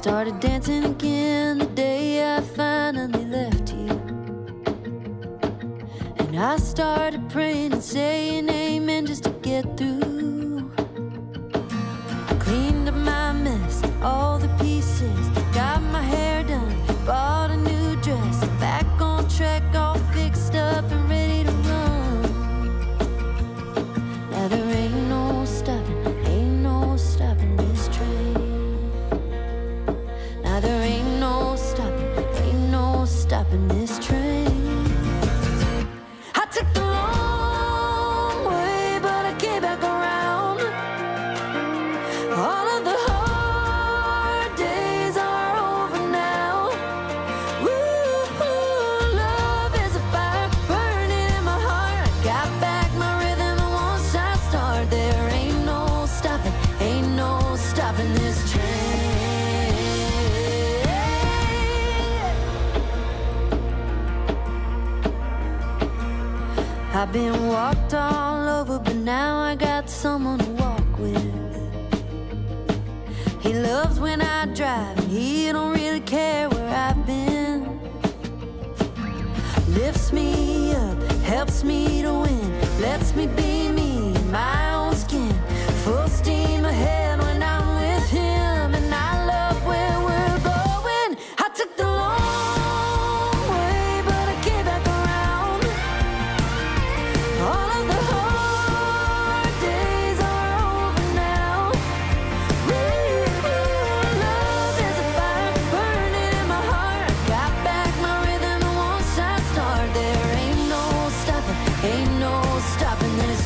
started dancing again the day I finally left you. And I started praying and saying amen just to get through. Cleaned up my mess, all the pieces, got my hair done, bought a new dress. I'm back on track, all fixed up and ready to run. Now there ain't no stopping this train. Now there ain't no stopping this train. I took the long way, but I came back around. All of the hard days are over now. Woo, love is a fire burning in my heart. I got back my rhythm, and once I start, there ain't no stopping this train. I've been walked all over, but now I got someone to walk with. He loves when I drive, and he don't really care where I've been. Lifts me up, helps me to win, lets me be me in my own skin. Full steam ahead when I'm with him, and I love where we're going. I took the long way, but I came back around. All of the hard days are over now. Love is a fire burning in my heart. I got back my rhythm, and once I start, there ain't no stopping this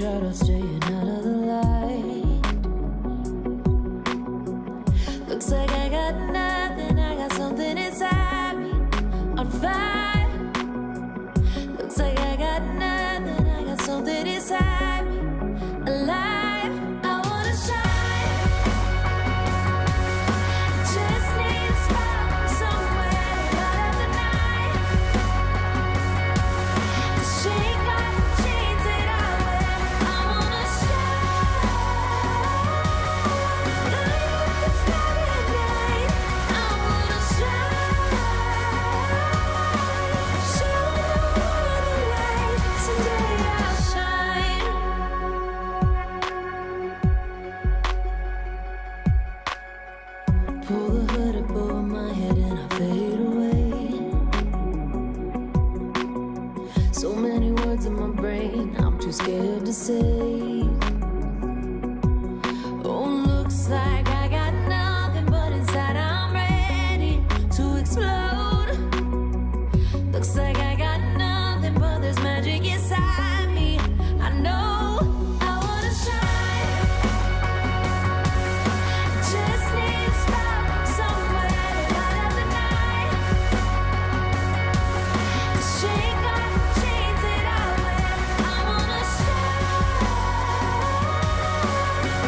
shadow staying out of the light. Looks like I got nothing, I got something inside me on fire. Looks like I got nothing, I got something inside me alive. I wanna shine, just need a spot somewhere to light up the night, to shake off the chains that I wear. I wanna shine, light up the sky at night. I wanna shine, show the world the light. Someday I'll shine. Pull the hood up over my head and I fade away. So many words in my brain, I'm too scared to say. Oh, looks like I got nothing, but inside I'm ready to explode. Looks like I got nothing, but there's magic inside me. I know I wanna shine. Just need a spot somewhere to light up the night, to shake off the chains that I wear. I wanna shine,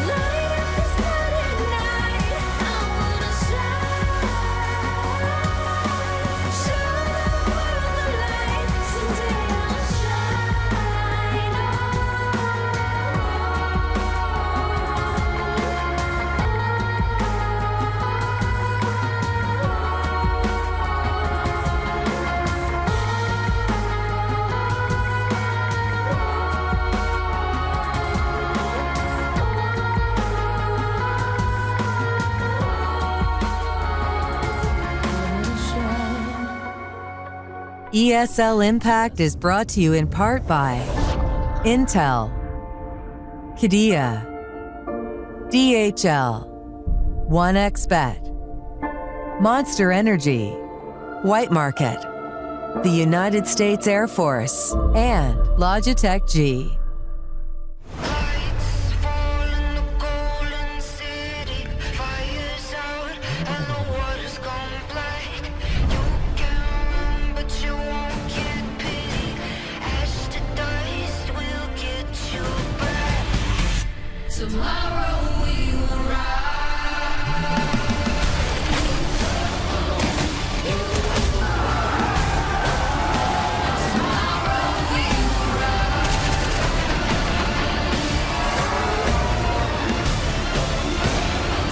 light up the sky at night. I wanna shine, show the world the light. Someday I'll ESL Impact is brought to you in part by Intel, Qiddiya, DHL, 1xBet, Monster Energy, White Market, the United States Air Force, and Logitech G. Lights fall in the golden city, fires out and the water's gone black. You can run but you won't get pity. Ash to dust will get you back. Tomorrow we will rise. Tomorrow we will rise.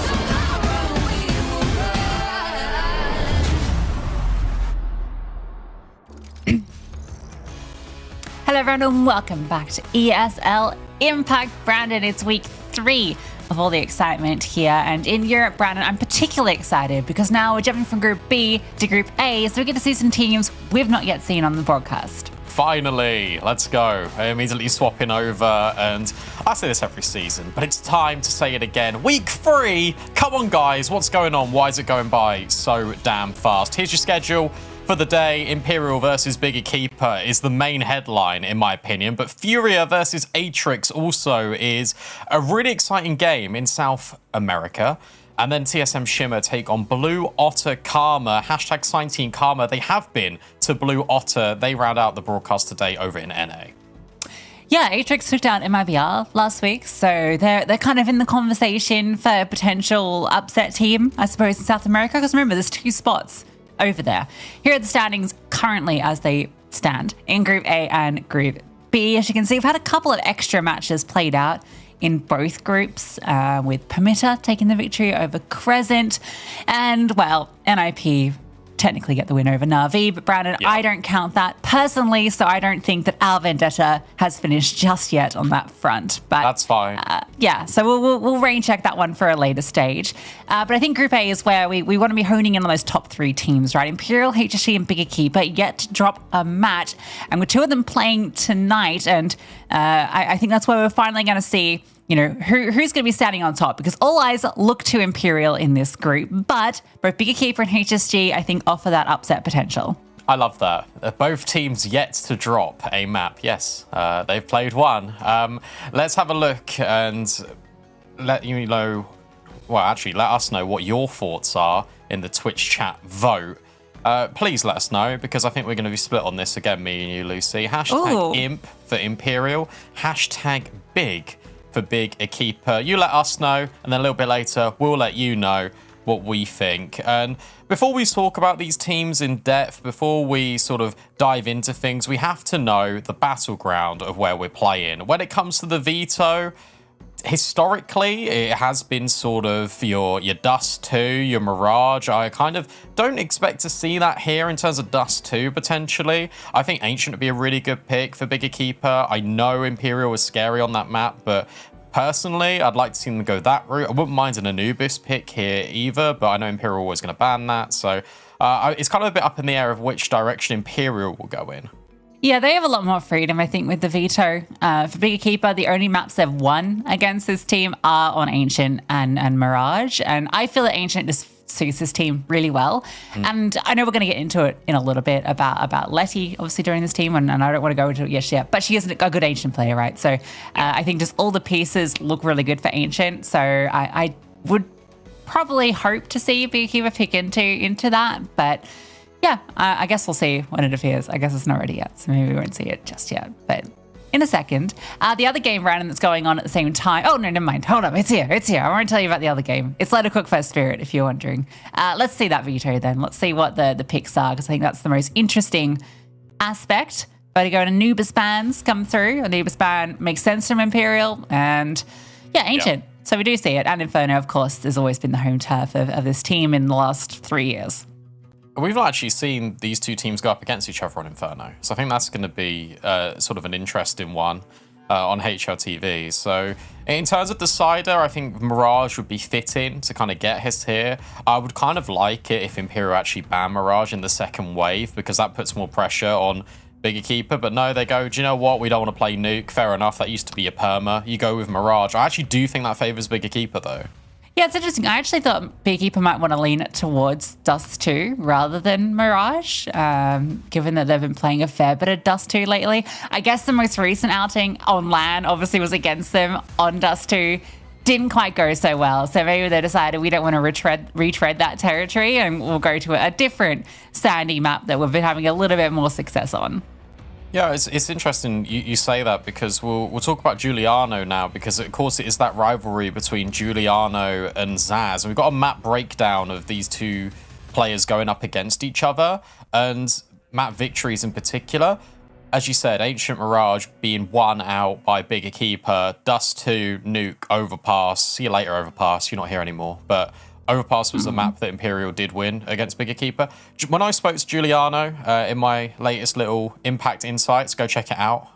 Tomorrow we will rise. Hello everyone and welcome back to ESL Impact. Brandon, it's week 3 of all the excitement here, and in Europe, Brandon, I'm particularly excited because now we're jumping from Group B to Group A, so we get to see some teams we've not yet seen on the broadcast. Finally, let's go. Immediately swapping over, and I say this every season, but it's time to say it again. Week 3, come on guys, what's going on? Why is it going by so damn fast? Here's your schedule for the day. Imperial versus Bigger Keeper is the main headline, in my opinion, but Furia versus Atrix also is a really exciting game in South America. And then TSM Shimmer take on Blue Otter Karma. Hashtag sign Team Karma. They have been to Blue Otter. They round out the broadcast today over in NA. Yeah, Atrix took down MIBR last week, so they're kind of in the conversation for a potential upset team, I suppose, in South America, because remember, there's 2 spots over there. Here are the standings currently as they stand in Group A and Group B. As you can see, we've had a couple of extra matches played out in both groups, with Permitter taking the victory over Crescent, and, well, NIP technically get the win over Na'Vi, but Brandon, Yeah. I don't count that personally, so I don't think that our vendetta has finished just yet on that front. But That's fine. yeah, so we'll rain check that one for a later stage. But I think Group A is where we want to be honing in on those top 3 teams, right? Imperial, HSG, and Bigger Keeper yet to drop a match, and with 2 of them playing tonight, and I think that's where we're finally going to see, you know, who's going to be standing on top, because all eyes look to Imperial in this group, but both Bigger Keeper and HSG, I think, offer that upset potential. I love that. Both teams yet to drop a map. Yes, they've played one. Let's have a look and let you know. Well, actually, let us know what your thoughts are in the Twitch chat vote. Please let us know, because I think we're going to be split on this again, me and you, Lucy. Hashtag imp for Imperial. Hashtag big for Big Keeper. You let us know, and then a little bit later, we'll let you know what we think. And before we talk about these teams in depth, before we sort of dive into things, we have to know the battleground of where we're playing. When it comes to the Veto, historically, it has been sort of your Dust 2, your Mirage. I kind of don't expect to see that here in terms of Dust 2, potentially. I think Ancient would be a really good pick for Bigger Keeper. I know Imperial was scary on that map, but personally, I'd like to see them go that route. I wouldn't mind an Anubis pick here either, but I know Imperial are always going to ban that. So it's kind of a bit up in the air of which direction Imperial will go in. Yeah, they have a lot more freedom, I think, with the Veto. For Bigger Keeper, the only maps they've won against this team are on Ancient and Mirage. And I feel that Ancient just suits this team really well. And I know we're going to get into it in a little bit about Letty, obviously, during this team. And I don't want to go into it yet. But she is a good Ancient player, right? So I think just all the pieces look really good for Ancient. So I would probably hope to see Bigger Keeper pick into that. But yeah, I guess we'll see when it appears. I guess it's not ready yet, so maybe we won't see it just yet. But in a second, the other game, Brandon, that's going on at the same time. Oh, no, never mind. Hold up. It's here. I want to tell you about the other game. It's Let Her Cook First Spirit, if you're wondering. Let's see that Veto then. Let's see what the picks are, because I think that's the most interesting aspect. But to go to Anubis bans come through. Anubis ban makes sense from Imperial. And yeah, Ancient. Yep. So we do see it. And Inferno, of course, has always been the home turf of this team in the last 3 years. We've not actually seen these two teams go up against each other on Inferno. So I think that's going to be sort of an interesting one on HLTV. So in terms of decider, I think Mirage would be fitting to kind of get his here. I would kind of like it if Imperial actually ban Mirage in the second wave, because that puts more pressure on Bigger Keeper. But no, they go, do you know what? We don't want to play Nuke. Fair enough. That used to be a perma. You go with Mirage. I actually do think that favors Bigger Keeper, though. Yeah, it's interesting. I actually thought Big Keeper might want to lean it towards Dust 2 rather than Mirage, given that they've been playing a fair bit of Dust 2 lately. I guess the most recent outing on LAN obviously was against them on Dust 2. Didn't quite go so well. So maybe they decided we don't want to retread that territory, and we'll go to a different sandy map that we've been having a little bit more success on. Yeah, it's interesting you say that, because we'll talk about Giuliano now, because of course it is that rivalry between Giuliano and Zaz. And we've got a map breakdown of these two players going up against each other, and map victories in particular. As you said, Ancient Mirage being won out by Bigger Keeper, Dust 2, Nuke, Overpass. See you later, Overpass. You're not here anymore. But Overpass was the map that Imperial did win against Bigger Keeper. When I spoke to Giuliano in my latest little Impact Insights, go check it out.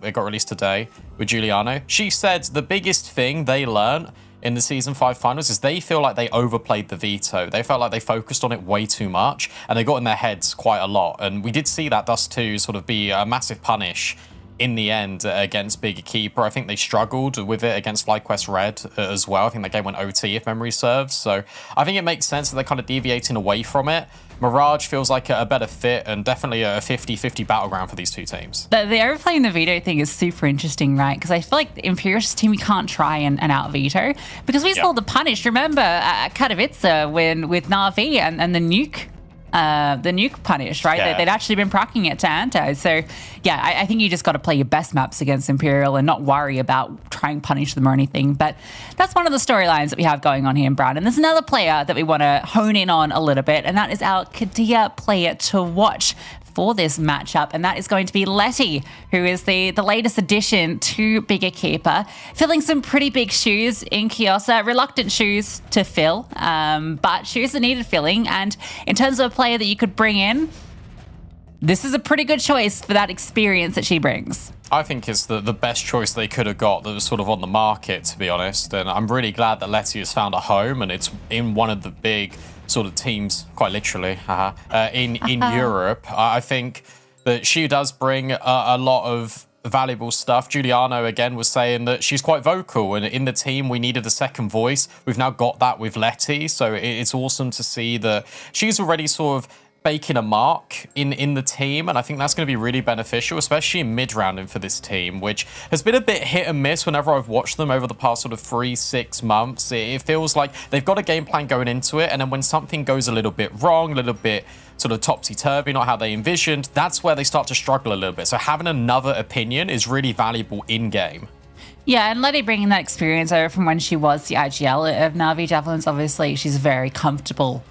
It got released today with Giuliano. She said the biggest thing they learned in the Season 5 finals is they feel like they overplayed the Veto. They felt like they focused on it way too much, and they got in their heads quite a lot. And we did see that Dust 2 sort of be a massive punish in the end against Bigger Keeper. I think they struggled with it against FlyQuest Red as well. I think that game went OT, if memory serves. So I think it makes sense that they're kind of deviating away from it. Mirage feels like a better fit, and definitely a 50-50 battleground for these two teams. The overplaying the Veto thing is super interesting, right? Because I feel like the Imperial's team, we can't try and out-Veto, because we saw the punish, remember, at Katowice with Na'Vi and the nuke punish, right? Yeah. They'd actually been procking it to Anto. So yeah, I think you just got to play your best maps against Imperial and not worry about trying to punish them or anything. But that's one of the storylines that we have going on here in Brown. And there's another player that we want to hone in on a little bit, and that is our Kadia player to watch for this matchup, and that is going to be Letty, who is the latest addition to Bigger Keeper, filling some pretty big shoes in Kiosa. Reluctant shoes to fill, but shoes that needed filling. And in terms of a player that you could bring in, this is a pretty good choice for that experience that she brings. I think it's the best choice they could have got that was sort of on the market, to be honest. And I'm really glad that Letty has found a home, and it's in one of the big sort of teams, quite literally, in Europe. I think that she does bring a lot of valuable stuff. Giuliano, again, was saying that she's quite vocal, and in the team, we needed a second voice. We've now got that with Letty, so it's awesome to see that she's already sort of making a mark in the team, and I think that's going to be really beneficial, especially in mid-rounding for this team, which has been a bit hit and miss whenever I've watched them over the past sort of 3-6 months. It feels like they've got a game plan going into it, and then when something goes a little bit wrong, a little bit sort of topsy-turvy, not how they envisioned, that's where they start to struggle a little bit. So having another opinion is really valuable in-game. Yeah, and Letty bringing that experience over from when she was the IGL of Na'Vi Javelins, obviously she's very comfortable,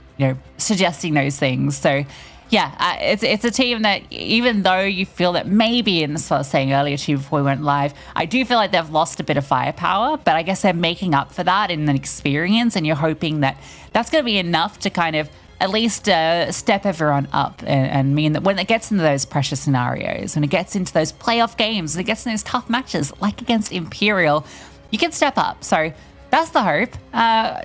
suggesting those things. So yeah, it's a team that, even though you feel that maybe, and this is what I was saying earlier too before we went live, I do feel like they've lost a bit of firepower, but I guess they're making up for that in an experience, and you're hoping that that's going to be enough to kind of at least step everyone up and mean that when it gets into those pressure scenarios, when it gets into those playoff games, when it gets into those tough matches, like against Imperial, you can step up. So that's the hope.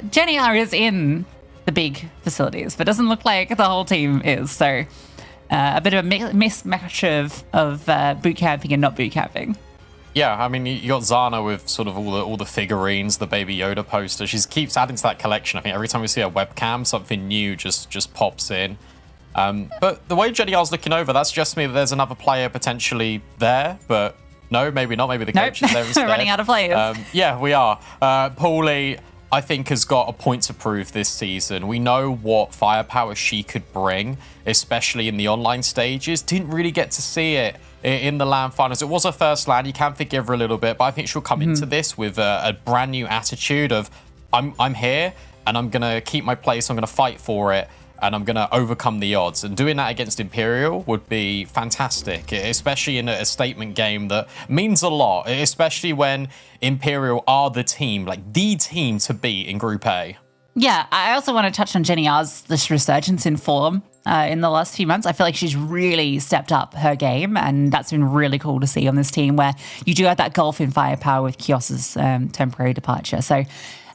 Jenny R is in the big facilities, but doesn't look like the whole team is. So a bit of a mismatch of boot camping and not boot camping. Yeah, I mean, you got Zana with sort of all the figurines, the Baby Yoda poster. She keeps adding to that collection. I think every time we see a webcam, something new just pops in. But the way Jenny R's looking over, that suggests to me that there's another player potentially there, but no, maybe not. Maybe the coach is there instead. We're running out of players. Yeah, we are. Paulie, I think, has got a point to prove this season. We know what firepower she could bring, especially in the online stages. Didn't really get to see it in the LAN finals. It was her first LAN. You can forgive her a little bit, but I think she'll come into this with a brand new attitude of, I'm here and I'm going to keep my place. I'm going to fight for it and I'm going to overcome the odds. And doing that against Imperial would be fantastic, especially in a statement game that means a lot, especially when Imperial are the team, like the team to beat in Group A. Yeah, I also want to touch on Jenny R's this resurgence in form in the last few months. I feel like she's really stepped up her game, and that's been really cool to see on this team where you do have that gulf in firepower with Kios's temporary departure. So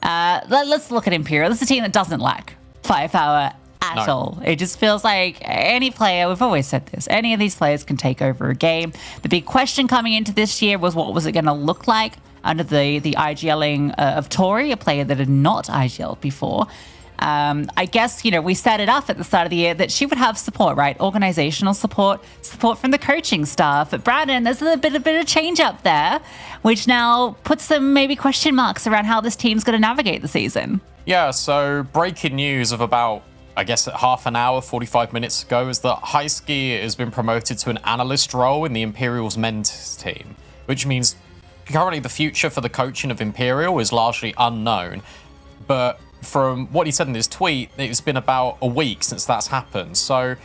let's look at Imperial. This is a team that doesn't lack firepower at all. It just feels like any player, we've always said this, any of these players can take over a game. The big question coming into this year was, what was it going to look like under the IGLing of Tori, a player that had not IGL'd before. I guess, we set it up at the start of the year that she would have support, right? Organizational support from the coaching staff. But Brandon, there's a bit of change up there, which now puts some maybe question marks around how this team's going to navigate the season. Yeah, so breaking news of about, I guess, half an hour, 45 minutes ago, is that Highski has been promoted to an analyst role in the Imperial's men's team, which means currently the future for the coaching of Imperial is largely unknown. But from what he said in his tweet, it's been about a week since that's happened. So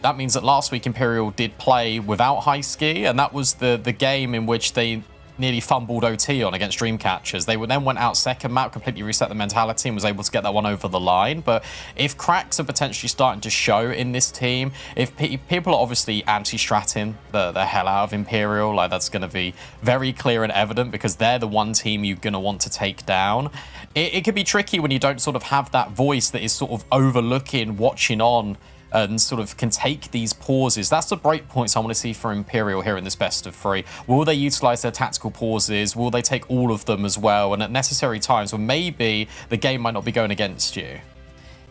that means that last week Imperial did play without Highski, and that was the game in which they nearly fumbled OT on against Dreamcatchers. They then went out second map, completely reset the mentality, and was able to get that one over the line. But if cracks are potentially starting to show in this team, if people are obviously anti-stratting the hell out of Imperial, like that's going to be very clear and evident because they're the one team you're going to want to take down. It could be tricky when you don't sort of have that voice that is sort of overlooking, watching on, and sort of can take these pauses. That's the break points I want to see for Imperial here in this best of three. Will they utilize their tactical pauses? Will they take all of them as well? And at necessary times when maybe the game might not be going against you.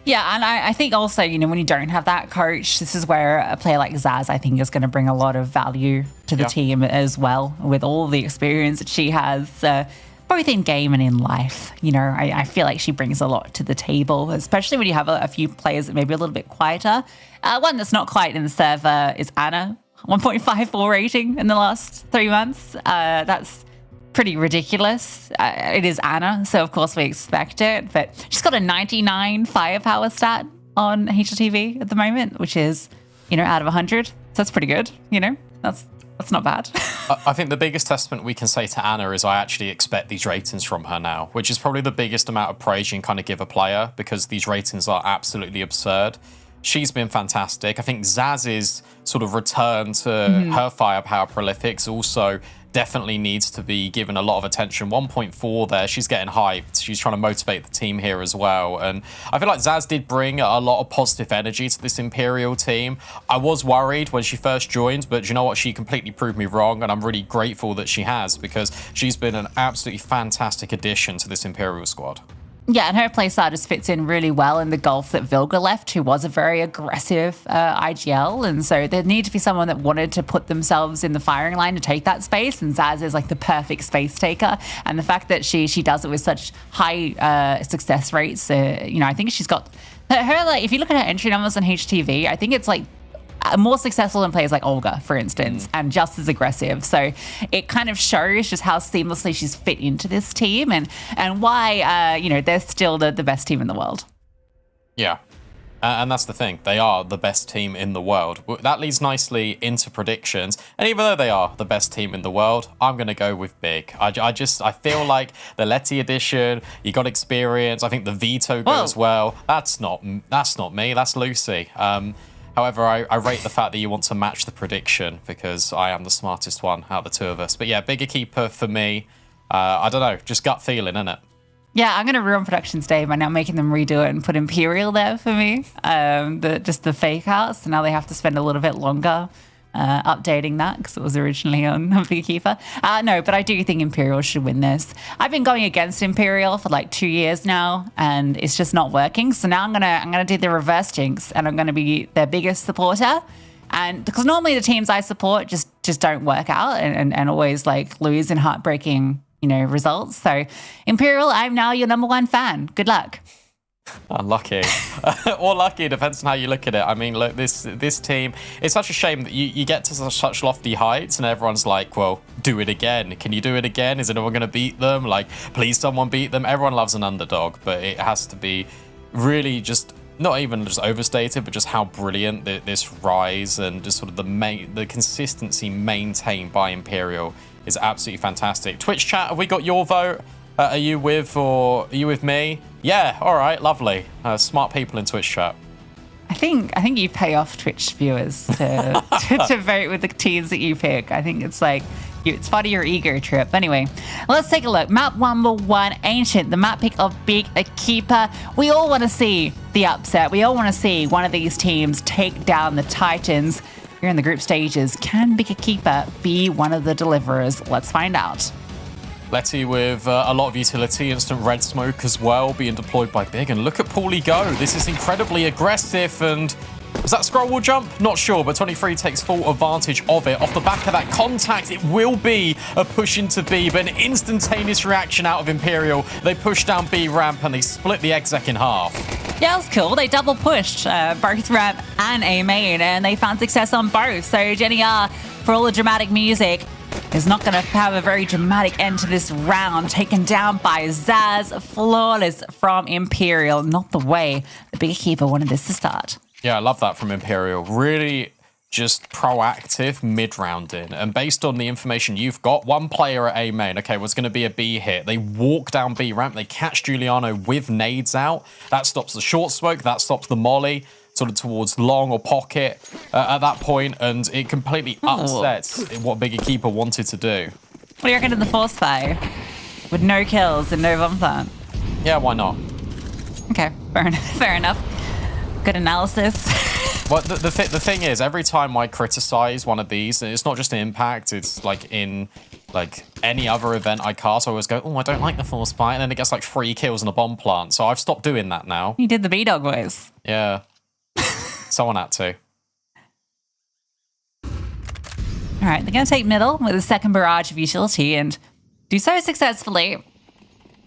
Yeah, and I think also, when you don't have that coach, this is where a player like Zaz, I think, is going to bring a lot of value to the team as well, with all the experience that she has, both in game and in life. I feel like she brings a lot to the table, especially when you have a few players that may be a little bit quieter. One that's not quite in the server is Anna, 1.54 rating in the last 3 months. That's pretty ridiculous. It is Anna, so of course we expect it, but she's got a 99 firepower stat on HLTV at the moment, which is, out of 100. So that's pretty good, That's not bad. I think the biggest testament we can say to Anna is I actually expect these ratings from her now, which is probably the biggest amount of praise you can kind of give a player because these ratings are absolutely absurd. She's been fantastic. I think Zaz's sort of return to her firepower prolifics also definitely needs to be given a lot of attention. 1.4 there, she's getting hyped. She's trying to motivate the team here as well. And I feel like Zaz did bring a lot of positive energy to this Imperial team. I was worried when she first joined, but you know what? She completely proved me wrong, and I'm really grateful that she has because she's been an absolutely fantastic addition to this Imperial squad. Yeah, and her playstyle just fits in really well in the gulf that Vilga left, who was a very aggressive IGL. And so there needed to be someone that wanted to put themselves in the firing line to take that space. And Zaz is like the perfect space taker. And the fact that she does it with such high success rates, I think she's got her, like, if you look at her entry numbers on HTV, I think it's like more successful than players like Olga, for instance, and just as aggressive. So it kind of shows just how seamlessly she's fit into this team and why, they're still the best team in the world. Yeah. And that's the thing. They are the best team in the world. That leads nicely into predictions. And even though they are the best team in the world, I'm going to go with Big. I feel like the Letty edition, you got experience. I think the Veto goes well. That's not me. That's Lucy. However, I rate the fact that you want to match the prediction because I am the smartest one out of the two of us. But yeah, bigger keeper for me. I don't know, just gut feeling, innit? Yeah, I'm going to ruin Productions Day by now making them redo it and put Imperial there for me. Just the fake out. So now they have to spend a little bit longer updating that because it was originally on Big Keeper. No, but I do think Imperial should win this. I've been going against Imperial for like 2 years now, and it's just not working. So now I'm gonna do the reverse jinx, and I'm gonna be their biggest supporter. And because normally the teams I support just don't work out and always like lose in heartbreaking results. So Imperial, I'm now your #1 fan. Good luck. Unlucky. Or lucky, depends on how you look at it. I mean, look, this team, it's such a shame that you get to such lofty heights and everyone's like, well, do it again. Can you do it again? Is anyone going to beat them? Like, please someone beat them. Everyone loves an underdog, but it has to be really just not even just overstated, but just how brilliant this rise and just sort of the consistency maintained by Imperial is absolutely fantastic. Twitch chat, have we got your vote? Are you with me? Yeah, all right, lovely. Smart people in Twitch chat. I think you pay off Twitch viewers to to vote with the teams that you pick. I think it's like it's part of your ego trip. Anyway, let's take a look. Map number 1, Ancient, the map pick of Big Keeper. We all want to see the upset. We all want to see one of these teams take down the Titans. Here in the group stages, can Big Keeper be one of the deliverers? Let's find out. Letty with a lot of utility, instant red smoke as well, being deployed by Big. And look at Paulie go. This is incredibly aggressive. And was that scroll wall jump? Not sure, but 23 takes full advantage of it. Off the back of that contact, it will be a push into B, but an instantaneous reaction out of Imperial. They push down B ramp and they split the exec in half. Yeah, that's cool. They double pushed both ramp and A main, and they found success on both. So Jenny R, for all the dramatic music, is not going to have a very dramatic end to this round. Taken down by Zaz. Flawless from Imperial. Not the way the Big Keeper wanted this to start. Yeah, I love that from Imperial. Really just proactive mid-rounding. And based on the information you've got, one player at A main, okay, was going to be a B hit. They walk down B ramp. They catch Giuliano with nades out. That stops the short smoke. That stops the molly sort of towards long or pocket at that point, and it completely upsets what Bigger Keeper wanted to do. What do you reckon in the force fire? With no kills and no bomb plant? Yeah, why not? Okay, fair enough. Good analysis. Well, the thing is, every time I criticize one of these, and it's not just in Impact, it's like in like any other event I cast, I always go, oh, I don't like the force fight, and then it gets like 3 kills and a bomb plant. So I've stopped doing that now. You did the B-Dog voice. Yeah. Someone had to. All right, they're going to take middle with a second barrage of utility and do so successfully.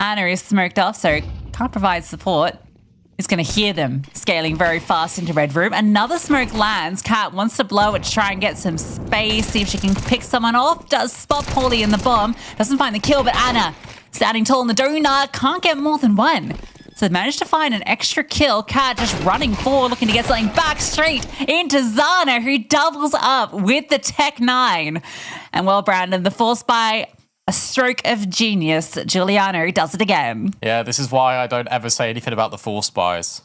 Anna is smoked off, so can't provide support. Is going to hear them scaling very fast into Red Room. Another smoke lands. Kat wants to blow it to try and get some space, see if she can pick someone off. Does spot Paulie in the bomb. Doesn't find the kill, but Anna standing tall in the donut. Can't get more than one. So managed to find an extra kill. Kat just running forward, looking to get something back straight into Zana, who doubles up with the Tech 9. And well, Brandon, the force by a stroke of genius, Giuliano does it again. Yeah, this is why I don't ever say anything about the force buys.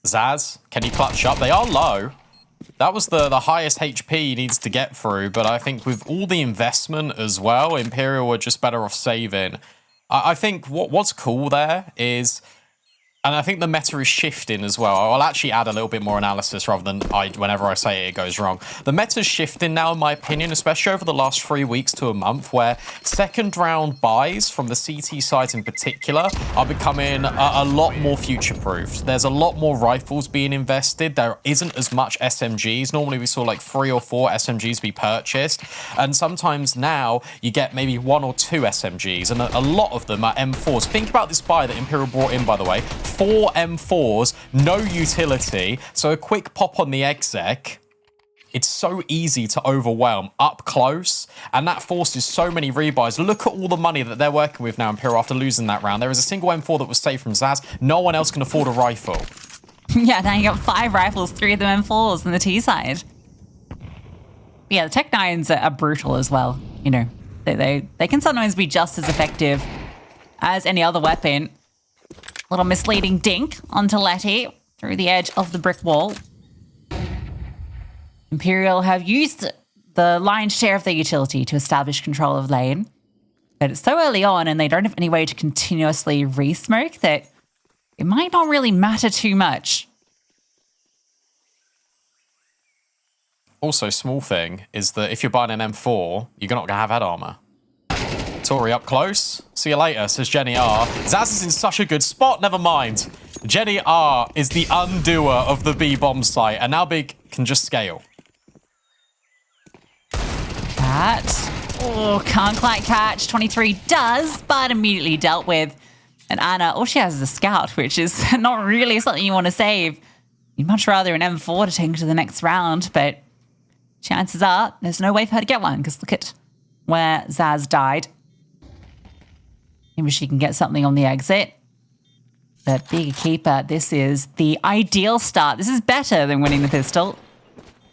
Zaz, can you clutch up? They are low. That was the highest HP he needs to get through, but I think with all the investment as well, Imperial were just better off saving. I think what's cool there is And I think the meta is shifting as well. I'll actually add a little bit more analysis rather than whenever I say it goes wrong. The meta is shifting now, in my opinion, especially over the last 3 weeks to a month, where second round buys from the CT side in particular are becoming a lot more future-proofed. There's a lot more rifles being invested. There isn't as much SMGs. Normally we saw like 3 or 4 SMGs be purchased. And sometimes now you get maybe 1 or 2 SMGs, and a lot of them are M4s. Think about this buy that Imperial brought in, by the way. 4 M4s, no utility, so a quick pop on the exec. It's so easy to overwhelm up close, and that forces so many rebuys. Look at all the money that they're working with now, Imperial, after losing that round. There is a single M4 that was saved from Zaz. No one else can afford a rifle. Yeah, now you got 5 rifles, 3 of them M4s on the T side. Yeah, the Tech 9s are brutal as well. You know, they can sometimes be just as effective as any other weapon. Little misleading dink onto Letty through the edge of the brick wall. Imperial have used the lion's share of their utility to establish control of lane. But it's so early on and they don't have any way to continuously re-smoke that it might not really matter too much. Also, small thing is that if you're buying an M4, you're not going to have head armor. Tori up close. See you later, says Jenny R. Zaz is in such a good spot. Never mind. Jenny R is the undoer of the B bomb site, and now Big can just scale. That. Oh, can't quite catch. 23 does, but immediately dealt with. And Anna, all she has is a scout, which is not really something you want to save. You'd much rather an M4 to take to the next round, but chances are there's no way for her to get one, because look at where Zaz died. Maybe she can get something on the exit. But being a keeper, this is the ideal start. This is better than winning the pistol.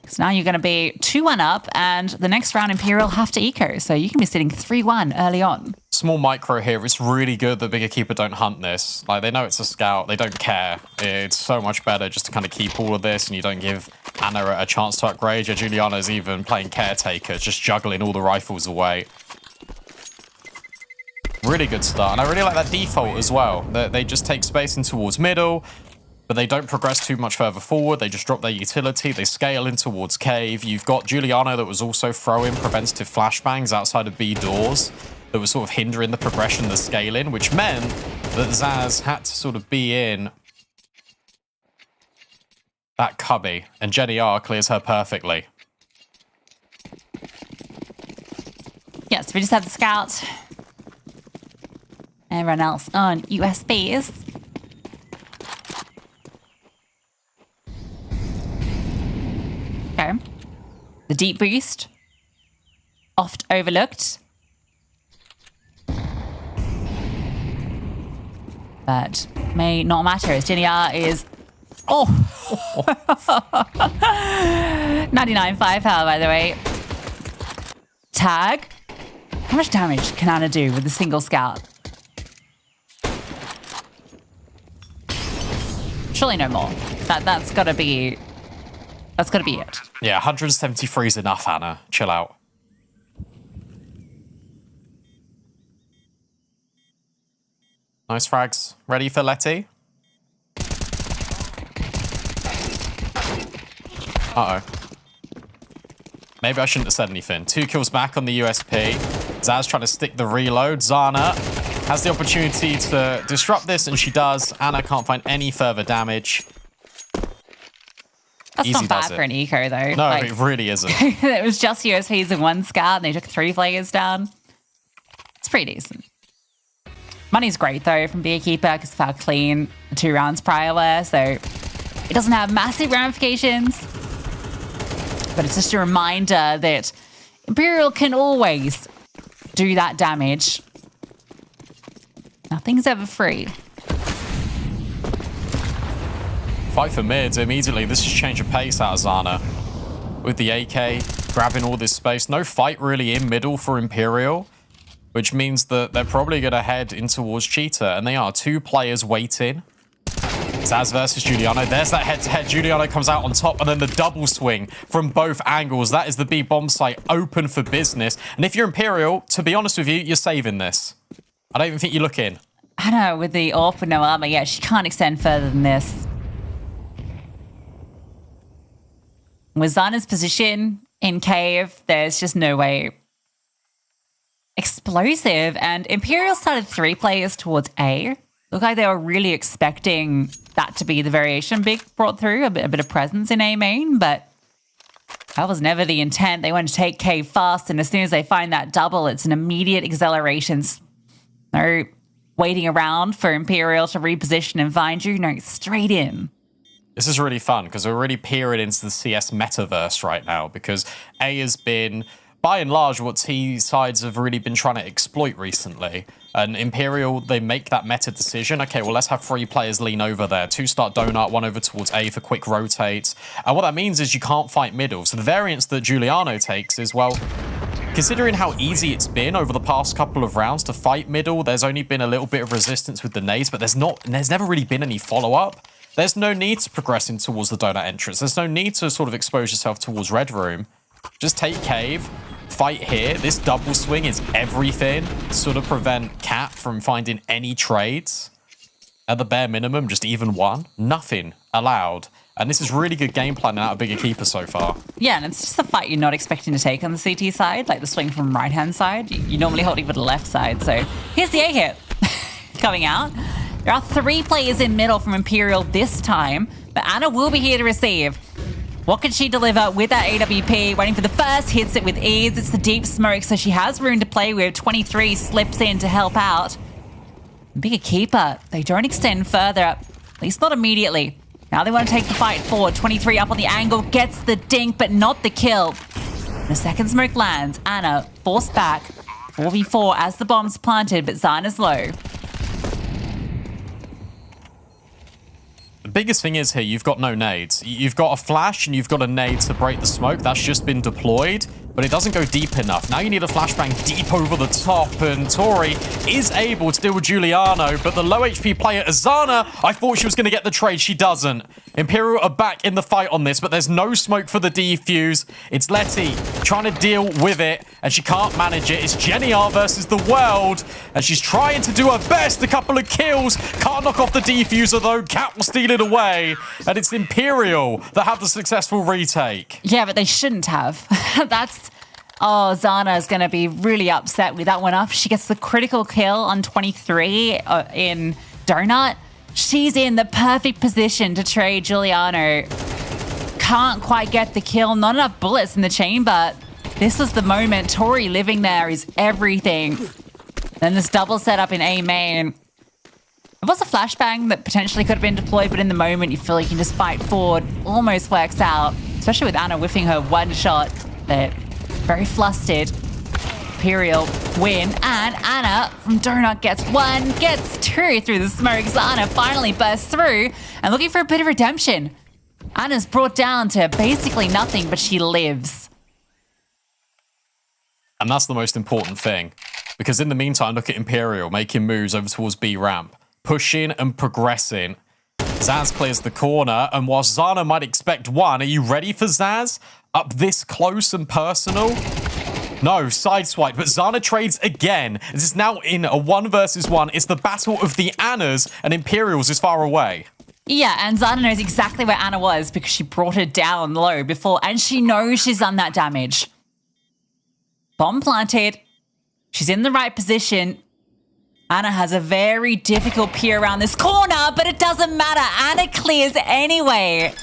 Because now you're going to be 2-1 up, and the next round Imperial have to eco. So you can be sitting 3-1 early on. Small micro here. It's really good that Bigger Keeper don't hunt this. Like, they know it's a scout. They don't care. It's so much better just to kind of keep all of this, and you don't give Anna a chance to upgrade. Yeah, Juliana's even playing caretaker, just juggling all the rifles away. Really good start, and I really like that default as well. They just take space in towards middle, but they don't progress too much further forward. They just drop their utility. They scale in towards cave. You've got Giuliano that was also throwing preventative flashbangs outside of B doors that was sort of hindering the progression, the scaling, which meant that Zaz had to sort of be in that cubby, and Jenny R clears her perfectly. Yes, we just have the scout. Everyone else on USBs. Okay. The deep boost. Oft overlooked. But may not matter as Jenny R is... Oh! 99 firepower, by the way. Tag. How much damage can Anna do with a single scout? Surely no more. That's gotta be it. Yeah, 173 is enough, Anna. Chill out. Nice frags. Ready for Letty? Uh-oh. Maybe I shouldn't have said anything. 2 kills back on the USP. Zaz trying to stick the reload. Zana has the opportunity to disrupt this, and she does. Anna can't find any further damage. That's Easy not bad for an eco, though. No, like, it really isn't. it was just USPs and 1 scout, and they took 3 players down. It's pretty decent. Money's great, though, from Beekeeper, because of how clean the 2 rounds prior were, so it doesn't have massive ramifications. But it's just a reminder that Imperial can always do that damage. Nothing's ever free. Fight for mid immediately. This is change of pace out of Zana. With the AK grabbing all this space. No fight really in middle for Imperial, which means that they're probably going to head in towards Cheetah. And they are 2 players waiting. Zaz versus Giuliano. There's that head-to-head. Giuliano comes out on top, and then the double swing from both angles. That is the B bomb site open for business. And if you're Imperial, to be honest with you, you're saving this. I don't even think you look in. Anna with the AWP with no armor. Yeah, she can't extend further than this. With Zana's position in cave, there's just no way. Explosive, and Imperial started 3 players towards A. Looked like they were really expecting that to be the variation Big brought through, a bit of presence in A main, but that was never the intent. They want to take cave fast, and as soon as they find that double, it's an immediate acceleration. No waiting around for Imperial to reposition and find you. No, straight in. This is really fun because we're really peering into the CS metaverse right now, because A has been, by and large, what T sides have really been trying to exploit recently. And Imperial, they make that meta decision. Okay, well, let's have 3 players lean over there. 2 start donut, 1 over towards A for quick rotates. And what that means is you can't fight middle. So the variance that Giuliano takes is, well, considering how easy it's been over the past couple of rounds to fight middle, there's only been a little bit of resistance with the nades, but there's never really been any follow-up. There's no need to progress in towards the donut entrance. There's no need to sort of expose yourself towards red room. Just take cave, fight here. This double swing is everything to sort of prevent Cat from finding any trades. At the bare minimum, just even 1. Nothing allowed. And this is really good game planning out of Bigger Keeper so far. Yeah, and it's just a fight you're not expecting to take on the CT side, like the swing from right-hand side. You're normally holding for the left side, so here's the A hit coming out. There are 3 players in middle from Imperial this time, but Anna will be here to receive. What can she deliver with that AWP? Waiting for the first, hits it with ease. It's the deep smoke, so she has room to play with. 23 slips in to help out. Bigger Keeper, they don't extend further, at least not immediately. Now they want to take the fight forward. 23 up on the angle, gets the dink, but not the kill. The second smoke lands. Anna forced back. 4v4 as the bomb's planted, but Zana's low. The biggest thing is here, you've got no nades. You've got a flash and you've got a nade to break the smoke. That's just been deployed, but it doesn't go deep enough. Now you need a flashbang deep over the top, and Tori is able to deal with Giuliano, but the low HP player, Azana, I thought she was going to get the trade. She doesn't. Imperial are back in the fight on this, but there's no smoke for the defuse. It's Letty trying to deal with it, and she can't manage it. It's Jenny R versus the world, and she's trying to do her best. A couple of kills. Can't knock off the defuser, though. Cat will steal it away, and it's Imperial that have the successful retake. Yeah, but they shouldn't have. Oh, Zana is going to be really upset with that one up. She gets the critical kill on 23 in Donut. She's in the perfect position to trade Giuliano. Can't quite get the kill. Not enough bullets in the chamber. This was the moment. Tori living there is everything. Then this double setup in A main. It was a flashbang that potentially could have been deployed, but in the moment you feel like you can just fight forward. Almost works out, especially with Anna whiffing her one shot. But very flustered. Imperial win, and Anna from Donut gets 1, gets 2 through the smokes. Anna finally bursts through and looking for a bit of redemption. Anna's brought down to basically nothing, but she lives. And that's the most important thing, because in the meantime, look at Imperial making moves over towards B ramp, pushing and progressing. Zaz clears the corner, and whilst Zana might expect 1, are you ready for Zaz? Up this close and personal? No, sideswipe, but Zana trades again. This is now in a 1 versus 1. It's the battle of the Annas, and Imperials is far away. Yeah, and Zana knows exactly where Anna was because she brought her down low before, and she knows she's done that damage. Bomb planted. She's in the right position. Anna has a very difficult peer around this corner, but it doesn't matter. Anna clears anyway.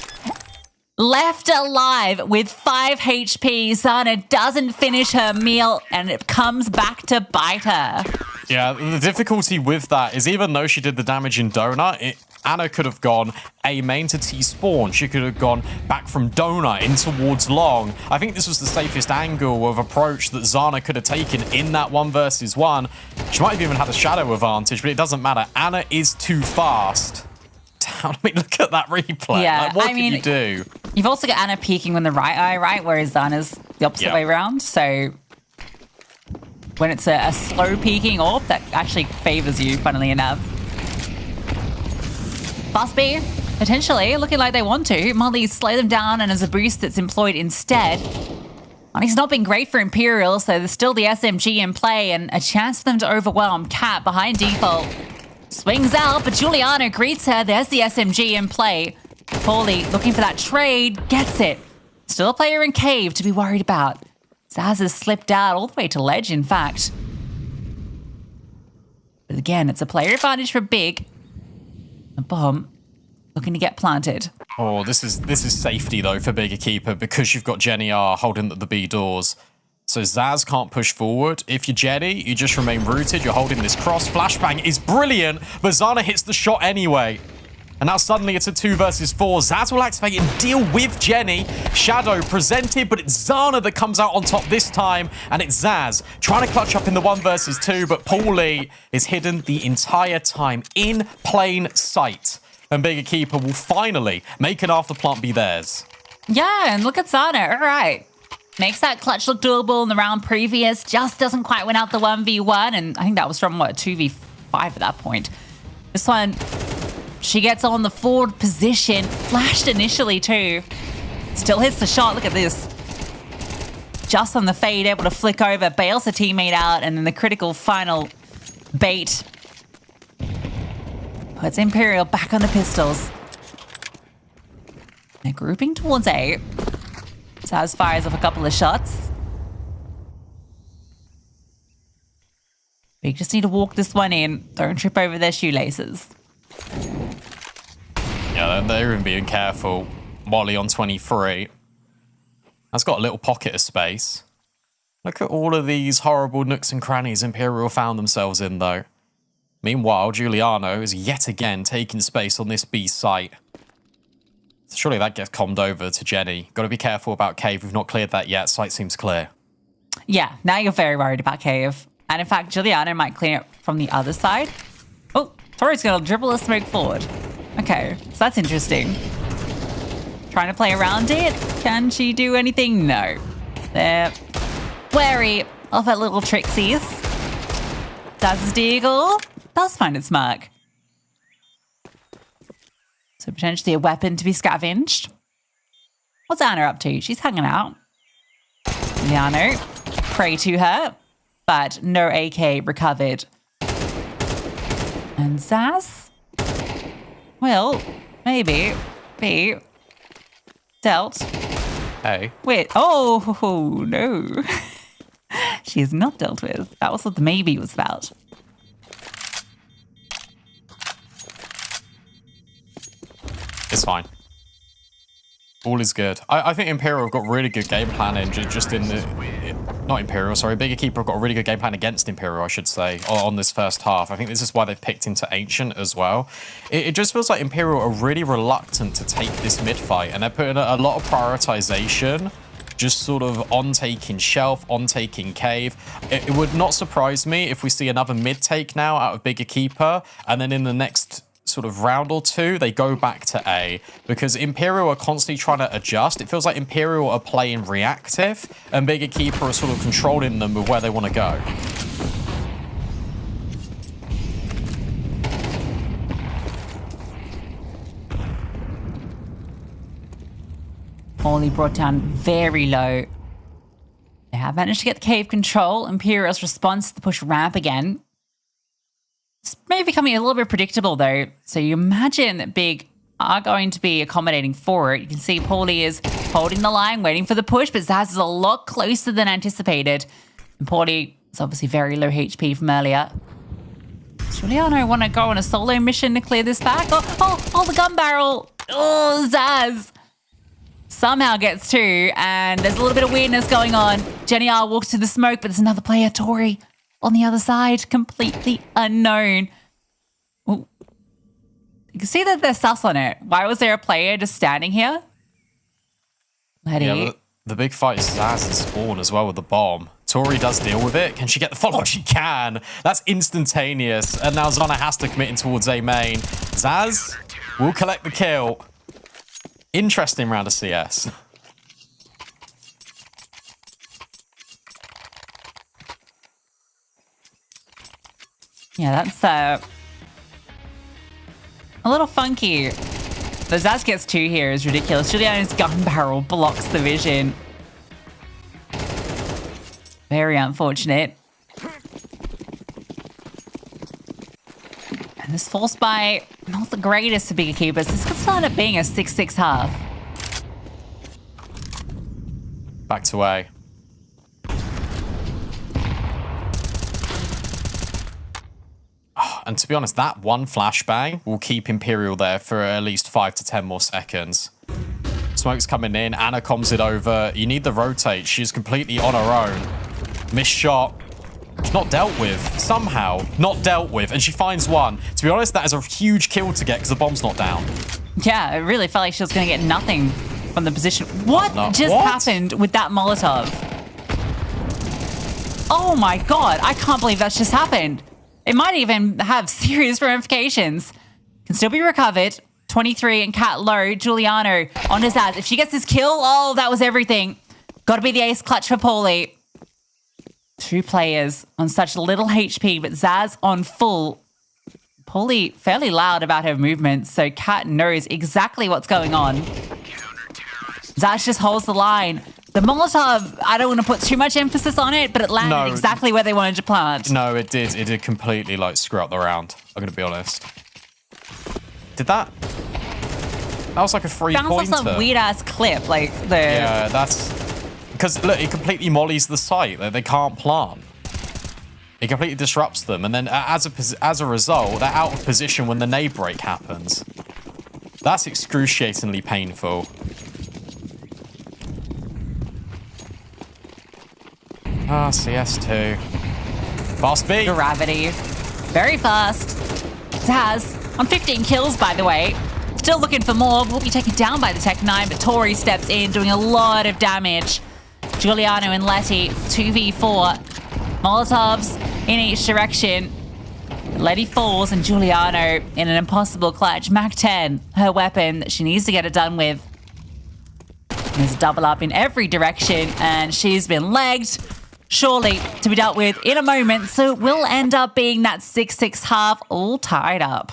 Left alive with 5 HP, Zana doesn't finish her meal, and it comes back to bite her. Yeah, the difficulty with that is even though she did the damage in Donut, Anna could have gone A main to T spawn. She could have gone back from Donut in towards long. I think this was the safest angle of approach that Zana could have taken in that 1 versus 1. She might have even had a shadow advantage, but it doesn't matter. Anna is too fast. I mean, look at that replay. Yeah, like, what can you do? You've also got Anna peeking with the right eye, right? Whereas Zana's the opposite way around. So when it's a slow peeking orb, that actually favors you, funnily enough. Fast B, potentially, looking like they want to. Molly slow them down, and as a boost that's employed instead. Money's not been great for Imperial, so there's still the SMG in play and a chance for them to overwhelm Cat behind default. Swings out, but Juliana greets her. There's the SMG in play. Paulie looking for that trade, gets it. Still a player in cave to be worried about. Zaz has slipped out all the way to ledge, in fact. But again, it's a player advantage for Big. A bomb looking to get planted. Oh, this is safety though for Bigger Keeper because you've got Jenny R holding the B doors. So Zaz can't push forward. If you're Jenny, you just remain rooted. You're holding this cross. Flashbang is brilliant, but Zana hits the shot anyway. And now suddenly it's a 2 versus 4. Zaz will activate and deal with Jenny. Shadow presented, but it's Zana that comes out on top this time. And it's Zaz trying to clutch up in the 1 versus 2, but Paulie is hidden the entire time in plain sight. And Bigger Keeper will finally make an after plant be theirs. Yeah, and look at Zana. All right. Makes that clutch look doable in the round previous. Just doesn't quite win out the 1v1. And I think that was from, what, 2v5 at that point. This one, she gets on the forward position. Flashed initially, too. Still hits the shot. Look at this. Just on the fade, able to flick over. Bails her teammate out. And then the critical final bait. Puts Imperial back on the pistols. They're grouping towards A. Zaz fires off a couple of shots. We just need to walk this one in. Don't trip over their shoelaces. Yeah, they're even being careful. Molly on 23. That's got a little pocket of space. Look at all of these horrible nooks and crannies Imperial found themselves in, though. Meanwhile, Giuliano is yet again taking space on this B site. Surely that gets commed over to Jenny. Got to be careful about Cave. We've not cleared that yet. Site seems clear. Yeah, now you're very worried about Cave. And in fact, Giuliano might clear it from the other side. Oh, Tori's going to dribble a smoke forward. Okay, so that's interesting. Trying to play around it. Can she do anything? No. They're wary of her little tricksies. Zaz's Deagle does find its mark. So potentially a weapon to be scavenged. What's Anna up to? She's hanging out. Liano, pray to her, but no AK recovered. And Zaz? Well, maybe be dealt. Hey. Wait, oh no. She is not dealt with. That was what the maybe was about. It's fine. All is good. I think Imperial have got really good game planning just in the... Not Imperial, sorry. Bigger Keeper have got a really good game plan against Imperial, I should say, on this first half. I think this is why they've picked into Ancient as well. It just feels like Imperial are really reluctant to take this mid fight, and they're putting a lot of prioritization just sort of on taking Shelf, on taking Cave. It would not surprise me if we see another mid take now out of Bigger Keeper, and then in the next sort of round or two, they go back to A, because Imperial are constantly trying to adjust. It feels like Imperial are playing reactive, and Bigger Keeper are sort of controlling them with where they want to go. Only brought down very low. They have managed to get the cave control. Imperial's response to the push ramp again. It's maybe becoming a little bit predictable, though. So you imagine that Big are going to be accommodating for it. You can see Paulie is holding the line, waiting for the push, but Zaz is a lot closer than anticipated. And Paulie is obviously very low HP from earlier. Does Juliano want to go on a solo mission to clear this back? Oh, the gun barrel. Oh, Zaz somehow gets two, and there's a little bit of weirdness going on. Jenny R walks to the smoke, but there's another player, Tori, on the other side, completely unknown. Ooh. You can see that they're sus on it. Why was there a player just standing here? Yeah, the big fight is Zaz and Spawn as well with the bomb. Tori does deal with it. Can she get the follow-up? She can. That's instantaneous. And now Zana has to commit in towards A main. Zaz will collect the kill. Interesting round of CS. Yeah, that's a little funky. The Zaz gets two here is ridiculous. Juliano's gun barrel blocks the vision. Very unfortunate. And This force buy, not the greatest for bigger keepers. This could still end up being a 6-6 half. Back to A. And to be honest, that one flashbang will keep Imperial there for at least 5 to 10 more seconds. Smoke's coming in. Anna comms it over. You need the rotate. She's completely on her own. Missed shot. She's not dealt with. Somehow. Not dealt with. And she finds one. To be honest, that is a huge kill to get because the bomb's not down. Yeah, it really felt like she was going to get nothing from the position. What just happened with that Molotov? Oh my god. I can't believe that's just happened. It might even have serious ramifications. Can still be recovered. 23 and Cat low. Giuliano on his ass. If she gets this kill, oh, that was everything. Got to be the ace clutch for Paulie. 2 players on such little HP, but Zaz on full. Paulie fairly loud about her movements, so Cat knows exactly what's going on. Zaz just holds the line. The Molotov, I don't want to put too much emphasis on it, but it landed exactly where they wanted to plant. No, it did. It did completely like screw up the round. I'm going to be honest. Did that? That was like a free pointer. Sounds like some weird ass clip, like the. Yeah, that's because look, it completely mollies the site. They can't plant. It completely disrupts them, and then as a result, they're out of position when the nade break happens. That's excruciatingly painful. Ah, CS2. Fast B. Gravity. Very fast. Zaz on 15 kills, by the way. Still looking for more. Will be taken down by the Tech 9, but Tori steps in, doing a lot of damage. Giuliano and Letty, 2v4. Molotovs in each direction. Letty falls, and Giuliano in an impossible clutch. Mac 10, her weapon that she needs to get it done with. There's a double up in every direction, and she's been legged. Surely to be dealt with in a moment, so it will end up being that 6-6 half all tied up.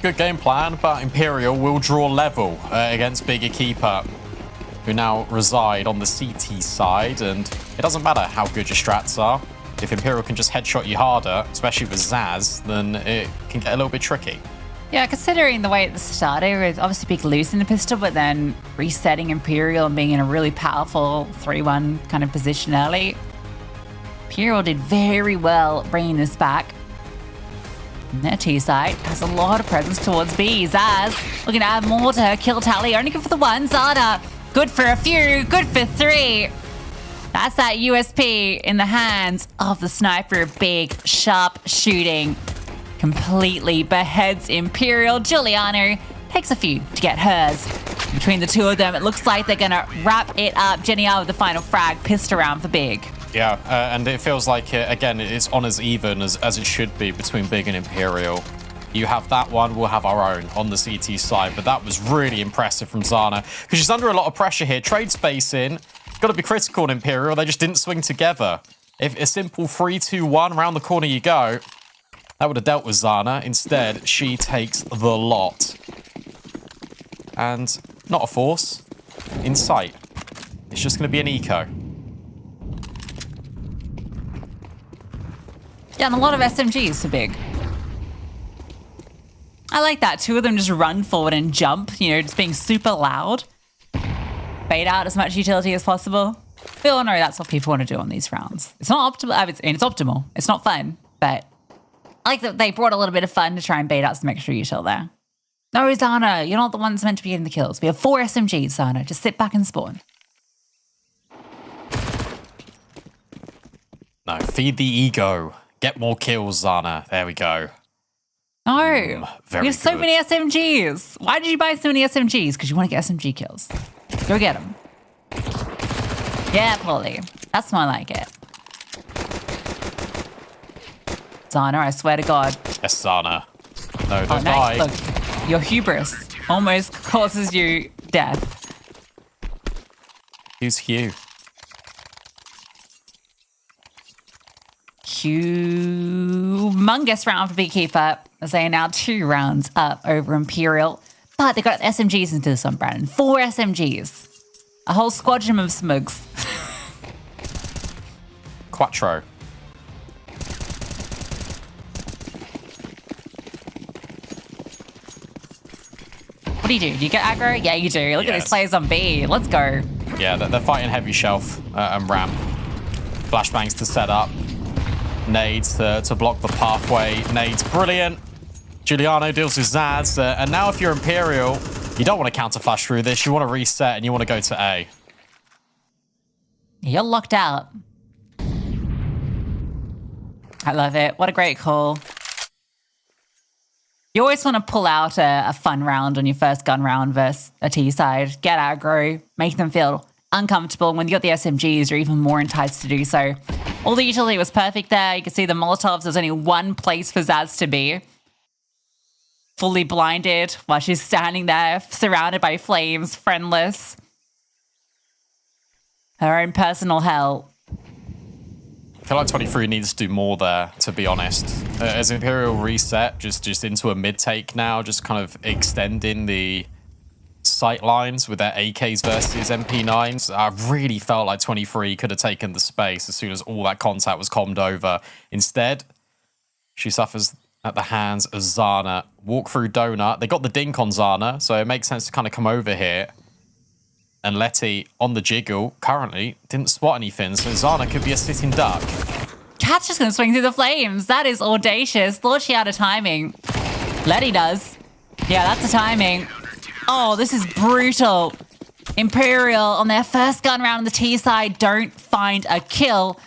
good game plan, but Imperial will draw level against Bigger Keeper, who now reside on the CT side, and it doesn't matter how good your strats are. If Imperial can just headshot you harder, especially with Zaz, then it can get a little bit tricky. Yeah, considering the way it started with obviously Big losing the pistol, but then resetting Imperial and being in a really powerful 3-1 kind of position early. Imperial did very well bringing this back. And their T side has a lot of presence towards B. Zaz looking to add more to her kill tally. Only good for the one. Zana, good for a few, good for 3. That's that USP in the hands of the sniper. Big, sharp shooting. Completely beheads Imperial. Giuliano takes a few to get hers. Between the two of them, it looks like they're going to wrap it up. Jenny R with the final frag, pissed around for Big. Yeah, and it feels like, again, it's on as even as it should be between Big and Imperial. You have that one, we'll have our own on the CT side, but that was really impressive from Zana, because she's under a lot of pressure here. Trade spacing, got to be critical in Imperial. They just didn't swing together. If a simple 3-2-1, round the corner you go, that would have dealt with Zana. Instead, she takes the lot. And not a force in sight. It's just going to be an eco. Yeah, and a lot of SMGs for Big. I like that. 2 of them just run forward and jump, you know, just being super loud. Bait out as much utility as possible. We all know that's what people want to do on these rounds. It's not optimal. It's optimal. It's not fun, but I like that they brought a little bit of fun to try and bait out some extra util there. No, Zana, you're not the ones meant to be getting the kills. We have 4 SMGs, Zana. Just sit back and spawn. No, feed the ego. Get more kills, Zana. There we go. No, very we have so good. many SMGs. Why did you buy so many SMGs? Because you want to get SMG kills. Go get them. Yeah, Polly. That's more like it. Zana, I swear to God. Yes, Zana. No, Oh, don't nice. die. Look, your hubris almost causes you death. Who's Hugh? Humongous round for Beekeeper, as they are now 2 rounds up over Imperial. But they got SMGs into this one, Brandon. 4 SMGs. A whole squadron of smugs. Quattro. What do? Do you get aggro? Yeah, you do. Look at Yes. these players on B. Let's go. Yeah, they're fighting heavy shelf and ramp. Flashbangs to set up. Nades to block the pathway. Nades, brilliant. Giuliano deals with Zaz. And now if you're Imperial, you don't want to counter flash through this. You want to reset and you want to go to A. You're locked out. I love it. What a great call. You always want to pull out a fun round on your first gun round versus a T side. Get aggro, make them feel uncomfortable. When you got the SMGs, you're even more enticed to do so. All the utility was perfect there. You can see the Molotovs. There's only one place for Zaz to be. Fully blinded while she's standing there, surrounded by flames, friendless. Her own personal hell. I feel like 23 needs to do more there, to be honest. As Imperial reset, just into a mid-take now, just kind of extending the sight lines with their AKs versus MP9s. I really felt like 23 could have taken the space as soon as all that contact was calmed over. Instead, she suffers at the hands of Zana. Walk through Donut. They got the dink on Zana, so it makes sense to kind of come over here. And Letty on the jiggle currently didn't spot anything, so Zana could be a sitting duck. Cat's just going to swing through the flames. That is audacious. Thought she had a timing. Letty does. Yeah, that's the timing. Oh, this is brutal. Imperial on their first gun round on the T side don't find a kill.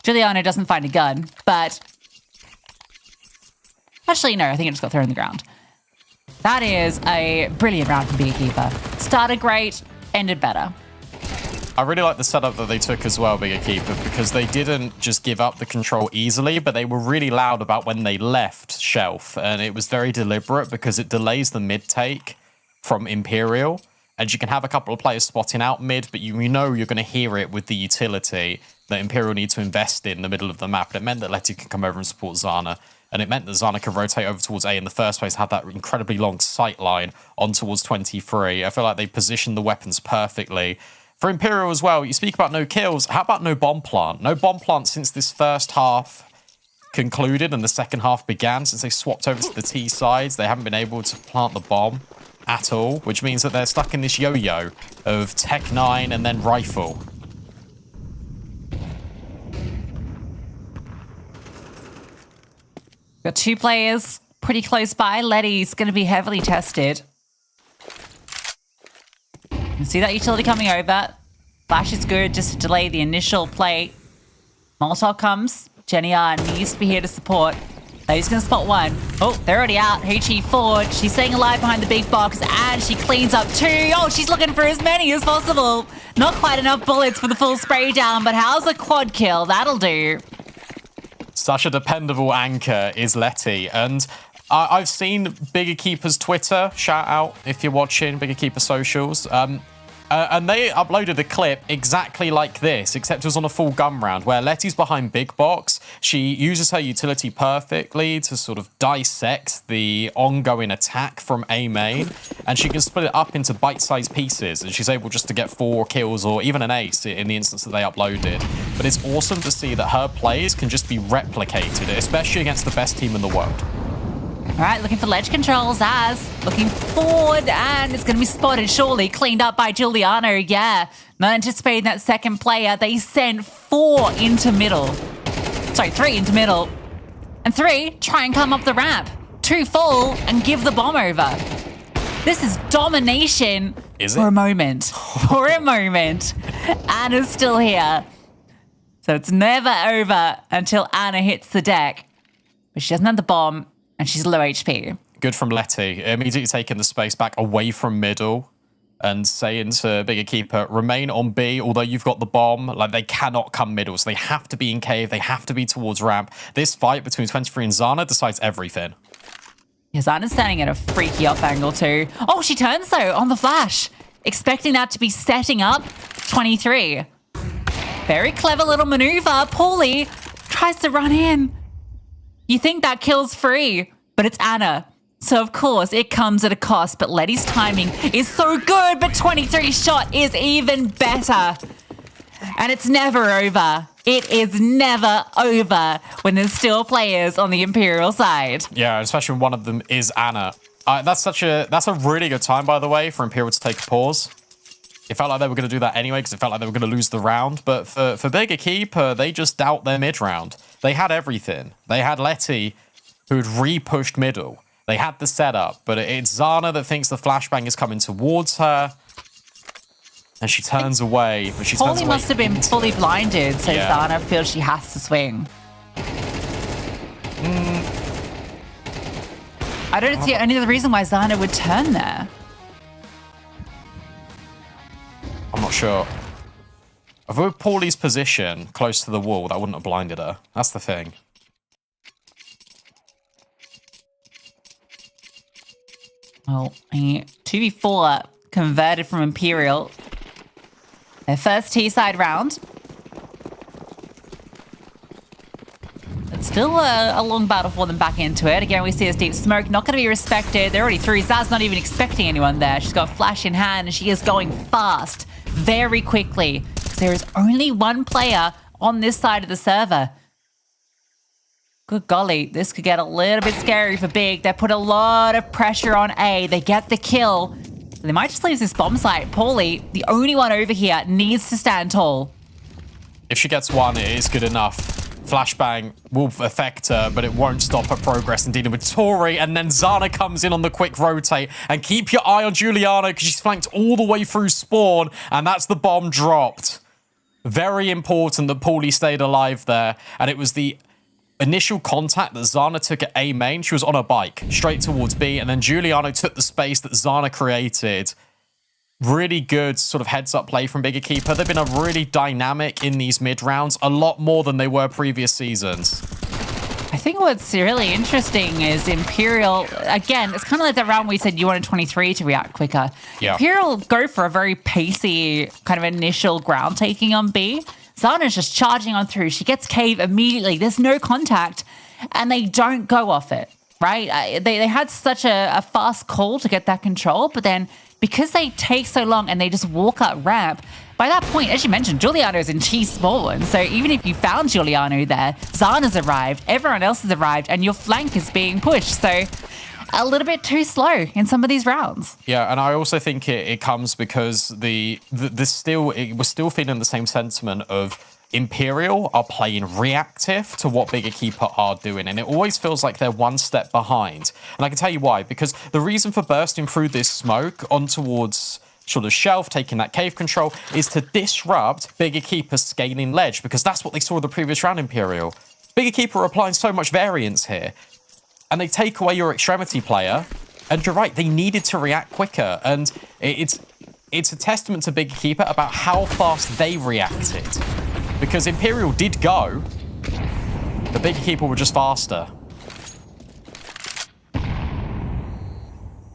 Giuliano doesn't find a gun, but... Actually, no, I think it just got thrown on the ground. That is a brilliant round from Beekeeper. Started great, ended better. I really like the setup that they took as well, Bigger Keeper, because they didn't just give up the control easily, but they were really loud about when they left Shelf. And it was very deliberate because it delays the mid-take from Imperial. And you can have a couple of players spotting out mid, but you know you're going to hear it with the utility. that Imperial need to invest in the middle of the map. And it meant that Letty could come over and support Zana. And it meant that Zana could rotate over towards A in the first place, had that incredibly long sight line on towards 23. I feel like they positioned the weapons perfectly. For Imperial as well, you speak about no kills. How about no bomb plant? No bomb plant since this first half concluded and the second half began. Since they swapped over to the T sides, they haven't been able to plant the bomb at all, which means that they're stuck in this yo-yo of Tech 9 and then Rifle. Got 2 players pretty close by. Letty's going to be heavily tested. You can see that utility coming over. Flash is good just to delay the initial play. Molotov comes. Jenny R needs to be here to support. Letty's going to spot 1. Oh, they're already out. HE forward. She's staying alive behind the big box and she cleans up 2. Oh, she's looking for as many as possible. Not quite enough bullets for the full spray down, but how's a quad kill? That'll do. Such a dependable anchor is Letty. And I've seen Bigger Keeper's Twitter. Shout out if you're watching Bigger Keeper socials. And they uploaded a clip exactly like this, except it was on a full gun round where Letty's behind big box. She uses her utility perfectly to sort of dissect the ongoing attack from A main, and she can split it up into bite-sized pieces, and she's able just to get 4 kills or even an ace in the instance that they uploaded. But it's awesome to see that her plays can just be replicated, especially against the best team in the world. All right, looking for ledge control. Zaz looking forward, and it's going to be spotted, surely. Cleaned up by Giuliano, yeah. Not anticipating that second player. They sent 4 into middle. Sorry, 3 into middle. And 3 try and come up the ramp. 2 fall and give the bomb over. This is domination. Is it? For a moment. For a moment. Anna's still here. So it's never over until Anna hits the deck. But she doesn't have the bomb. And she's low HP. Good from Letty. Immediately taking the space back away from middle and saying to Bigger Keeper, remain on B, although you've got the bomb. Like, they cannot come middle, so they have to be in cave. They have to be towards ramp. This fight between 23 and Zana decides everything. Yeah, Zana's standing at a freaky up angle too. Oh, she turns though on the flash. Expecting that to be setting up 23. Very clever little maneuver. Paulie tries to run in. You think that kill's free, but it's Anna. So, of course, it comes at a cost, but Letty's timing is so good, but 23's shot is even better. And it's never over. It is never over when there's still players on the Imperial side. Yeah, especially when one of them is Anna. That's a really good time, by the way, for Imperial to take a pause. It felt like they were going to do that anyway because it felt like they were going to lose the round. But for Bigger Keeper, they just doubt their mid-round. They had everything. They had Letty, who had re-pushed middle. They had the setup, but it's Zana that thinks the flashbang is coming towards her. And she turns away. But she turns away. Paulie must have been fully blinded, so Yeah. Zana feels she has to swing. I don't see any other reason why Zana would turn there. I'm not sure. If we were Paulie's position close to the wall, that wouldn't have blinded her. That's the thing. Well, 2v4 converted from Imperial. Their first T-side round. It's still a long battle for them back into it. Again, we see this deep smoke. Not going to be respected. They're already through. Zaz not even expecting anyone there. She's got a flash in hand, and she is going fast, very quickly. There is only one player on this side of the server. Good golly, this could get a little bit scary for Big. They put a lot of pressure on A. They get the kill. They might just lose this bomb site. Paulie, the only one over here, needs to stand tall. If she gets one, it is good enough. Flashbang will affect her, but it won't stop her progress in dealing with Tori. And then Zana comes in on the quick rotate. And keep your eye on Giuliano because she's flanked all the way through spawn. And that's the bomb dropped. Very important that Paulie stayed alive there. And it was the initial contact that Zana took at A main. She was on a bike straight towards B. And then Giuliano took the space that Zana created. Really good sort of heads-up play from Bigger Keeper. They've been a really dynamic in these mid-rounds, a lot more than they were previous seasons. I think what's really interesting is Imperial, again, it's kind of like that round where you said you wanted 23 to react quicker. Yeah. Imperial go for a very pacey kind of initial ground taking on B. Zana's just charging on through. She gets cave immediately. There's no contact, and they don't go off it, right? They had such a fast call to get that control, but then because they take so long and they just walk up ramp, by that point, as you mentioned, Giuliano's in T-spawn. So even if you found Giuliano there, Zana's arrived, everyone else has arrived, and your flank is being pushed. So a little bit too slow in some of these rounds. Yeah, and I also think it comes because we're still feeling the same sentiment of Imperial are playing reactive to what Bigger Keeper are doing, and it always feels like they're one step behind. And I can tell you why, because the reason for bursting through this smoke on towards sort of shelf, taking that cave control, is to disrupt Bigger Keeper's scaling ledge, because that's what they saw the previous round, Imperial. Bigger Keeper are applying so much variance here, and they take away your extremity player, and you're right, they needed to react quicker, and it's a testament to Bigger Keeper about how fast they reacted. Because Imperial did go, the Bigger Keeper were just faster.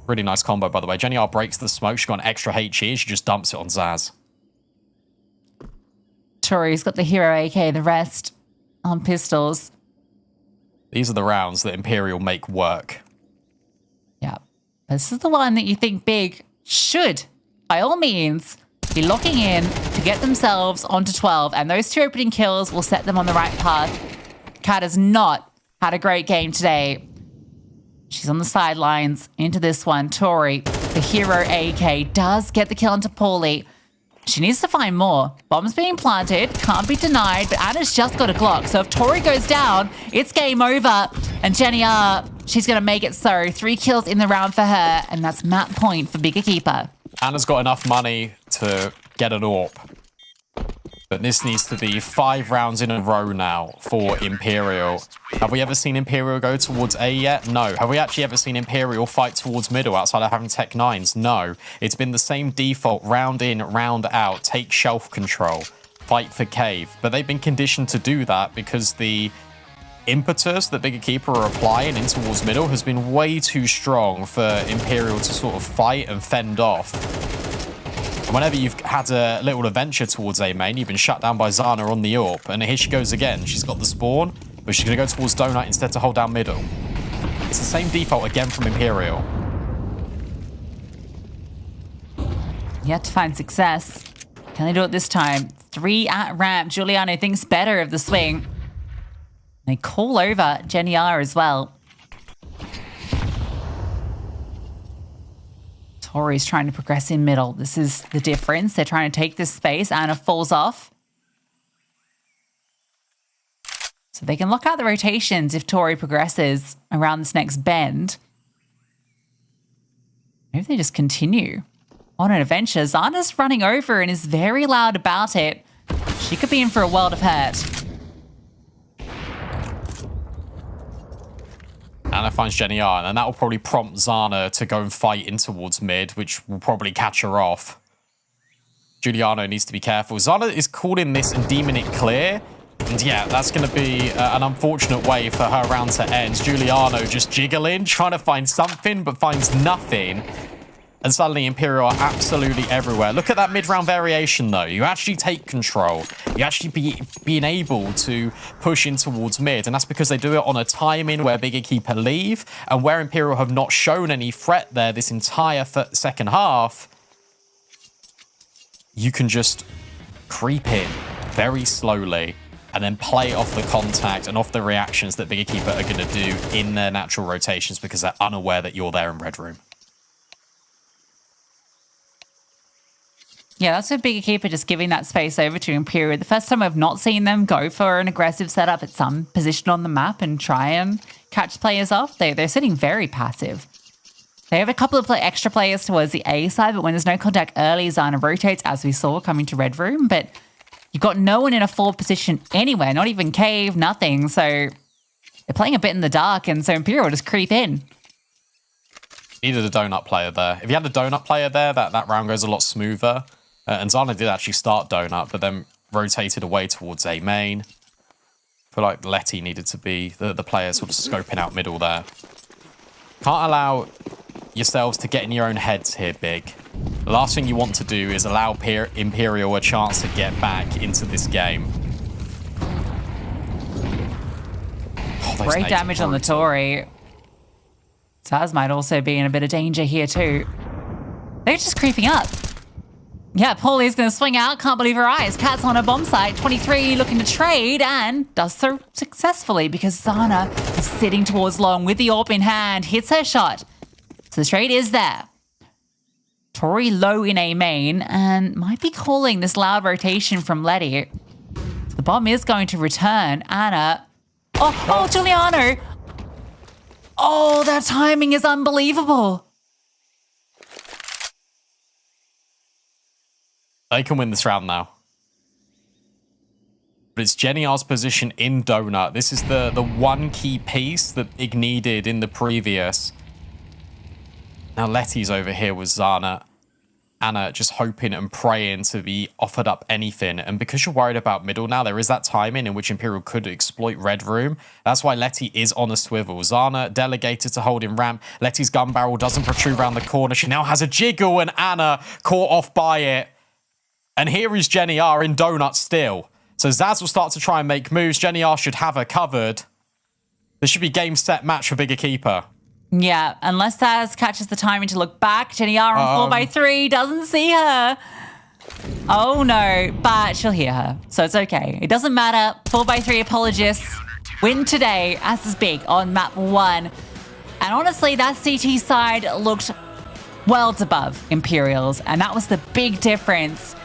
Really nice combo, by the way. Jenny R breaks the smoke. She's got an extra HE and she just dumps it on Zaz. Tori's got the hero AK, the rest on pistols. These are the rounds that Imperial make work. Yeah. This is the one that you think Big should, by all means, be locking in to get themselves onto 12, and those 2 opening kills will set them on the right path. Kat has not had a great game today. She's on the sidelines into this one. Tori, the hero AK, does get the kill into Paulie. She needs to find more. Bomb's being planted, can't be denied, but Anna's just got a Glock. So if Tori goes down, it's game over. And Jenny R, she's going to make it so. 3 kills in the round for her, and that's map point for Bigger Keeper. Anna's got enough money to get an AWP. But this needs to be 5 rounds in a row now for Imperial. Have we ever seen Imperial go towards A yet? No. Have we actually ever seen Imperial fight towards middle outside of having Tech 9s? No. It's been the same default, round in, round out, take shelf control, fight for cave. But they've been conditioned to do that because the impetus that Bigger Keeper are applying in towards middle has been way too strong for Imperial to sort of fight and fend off. And whenever you've had a little adventure towards A main, you've been shut down by Zana on the AWP. And here she goes again. She's got the spawn, but she's going to go towards Donut instead to hold down middle. It's the same default again from Imperial. Yet to find success. Can they do it this time? 3 at ramp. Giuliano thinks better of the swing. They call over Jenny R as well. Tori's trying to progress in middle. This is the difference. They're trying to take this space. Anna falls off. So they can lock out the rotations if Tori progresses around this next bend. Maybe they just continue on an adventure. Zana's running over and is very loud about it. She could be in for a world of hurt. Anna finds Jenny R, and that will probably prompt Zana to go and fight in towards mid, which will probably catch her off. Giuliano needs to be careful. Zana is calling this and deeming it clear. And yeah, that's going to be an unfortunate way for her round to end. Giuliano just jiggling, trying to find something, but finds nothing. And suddenly Imperial are absolutely everywhere. Look at that mid-round variation, though. You actually take control. You actually being able to push in towards mid. And that's because they do it on a timing where Bigger Keeper leave. And where Imperial have not shown any threat there this entire second half, you can just creep in very slowly and then play off the contact and off the reactions that Bigger Keeper are going to do in their natural rotations because they're unaware that you're there in Red Room. Yeah, that's a Bigger Keeper just giving that space over to Imperial. The first time I've not seen them go for an aggressive setup at some position on the map and try and catch players off. They're sitting very passive. They have a couple of extra players towards the A side, but when there's no contact early, Zana rotates, as we saw, coming to Red Room. But you've got no one in a forward position anywhere, not even cave, nothing. So they're playing a bit in the dark, and so Imperial just creep in. Needed a donut player there. If you had a donut player there, that round goes a lot smoother. And Zana did actually start donut, but then rotated away towards A main. I feel like Letty needed to be the player sort of scoping out middle there. Can't allow yourselves to get in your own heads here, Big. The last thing you want to do is allow Imperial a chance to get back into this game. Oh, Great damage on the Tory. Zaz might also be in a bit of danger here too. They're just creeping up. Yeah, Paulie's going to swing out. Can't believe her eyes. Cat's on a bomb site. 23 looking to trade and does so successfully because Zana is sitting towards long with the AWP in hand. Hits her shot. So the trade is there. Tori low in A main and might be calling this loud rotation from Letty. So the bomb is going to return. Anna. Oh, Giuliano. Oh, that timing is unbelievable. They can win this round now. But it's Jenny R's position in Donut. This is the one key piece that Ig needed in the previous. Now Letty's over here with Zana. Anna just hoping and praying to be offered up anything. And because you're worried about middle now, there is that timing in which Imperial could exploit Red Room. That's why Letty is on a swivel. Zana delegated to holding ramp. Letty's gun barrel doesn't protrude around the corner. She now has a jiggle and Anna caught off by it. And here is Jenny R in Donut still. So Zaz will start to try and make moves. Jenny R should have her covered. This should be game, set, match for Bigger Keeper. Yeah, unless Zaz catches the timing to look back. Jenny R on 4x3 doesn't see her. Oh no, but she'll hear her. So it's okay. It doesn't matter. 4x3 apologists win today as is big on map 1. And honestly, that CT side looked worlds above Imperials. And that was the big difference.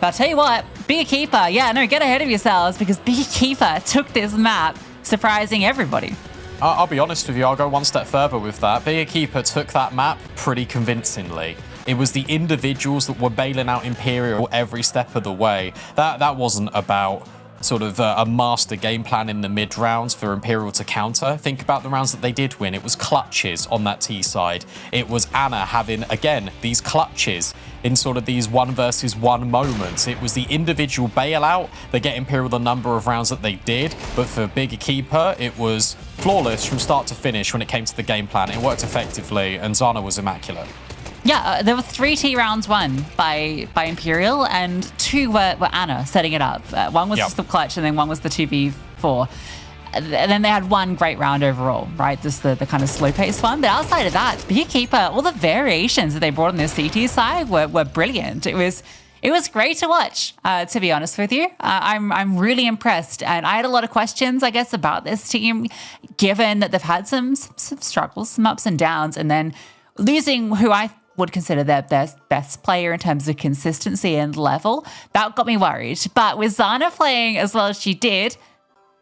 But I'll tell you what, Bigger Keeper, yeah, no, get ahead of yourselves because Bigger Keeper took this map, surprising everybody. I'll be honest with you, I'll go one step further with that. Bigger Keeper took that map pretty convincingly. It was the individuals that were bailing out Imperial every step of the way. That wasn't about sort of a master game plan in the mid rounds for Imperial to counter. Think about the rounds that they did win. It was clutches on that T side. It was Anna having, again, these clutches in sort of these 1 versus 1 moments. It was the individual bailout that get Imperial the number of rounds that they did. But for Bigger Keeper, it was flawless from start to finish when it came to the game plan. It worked effectively and Zana was immaculate. Yeah, there were 3 T rounds won by Imperial, and 2 were Anna setting it up. One was just the clutch, and then one was the 2v4. And then they had 1 great round overall, right? Just the kind of slow-paced one. But outside of that, Bigger Keeper, all the variations that they brought on their CT side were brilliant. It was great to watch, to be honest with you. I'm really impressed. And I had a lot of questions, I guess, about this team, given that they've had some struggles, some ups and downs, and then losing who I would consider their best player in terms of consistency and level. That got me worried. But with Zana playing as well as she did,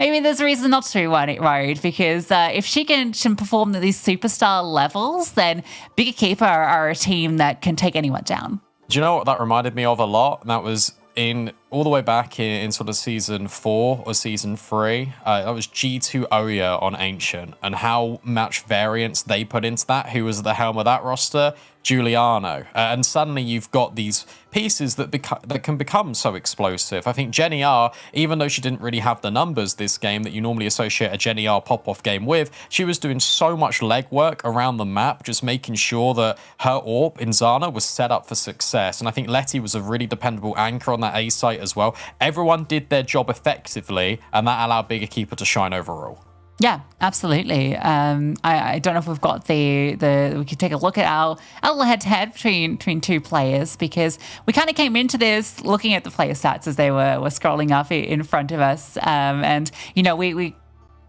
maybe there's a reason not to be worried because if she can perform at these superstar levels, then Bigger Keeper are a team that can take anyone down. Do you know what that reminded me of a lot? And that was in all the way back in sort of season 4 or season 3. That was G2 Oya on Ancient and how much variance they put into that. Who was at the helm of that roster? Giuliano. And suddenly you've got these pieces that can become so explosive. I think Jenny R, even though she didn't really have the numbers this game that you normally associate a Jenny R pop-off game with, she was doing so much legwork around the map, just making sure that her AWP in Zana was set up for success. And I think Letty was a really dependable anchor on that A site as well. Everyone did their job effectively, and that allowed Bigger Keeper to shine overall. Yeah, absolutely. I don't know if we've got we could take a look at our head-to-head between 2 players because we kind of came into this looking at the player stats as they were scrolling up in front of us. And, you know, we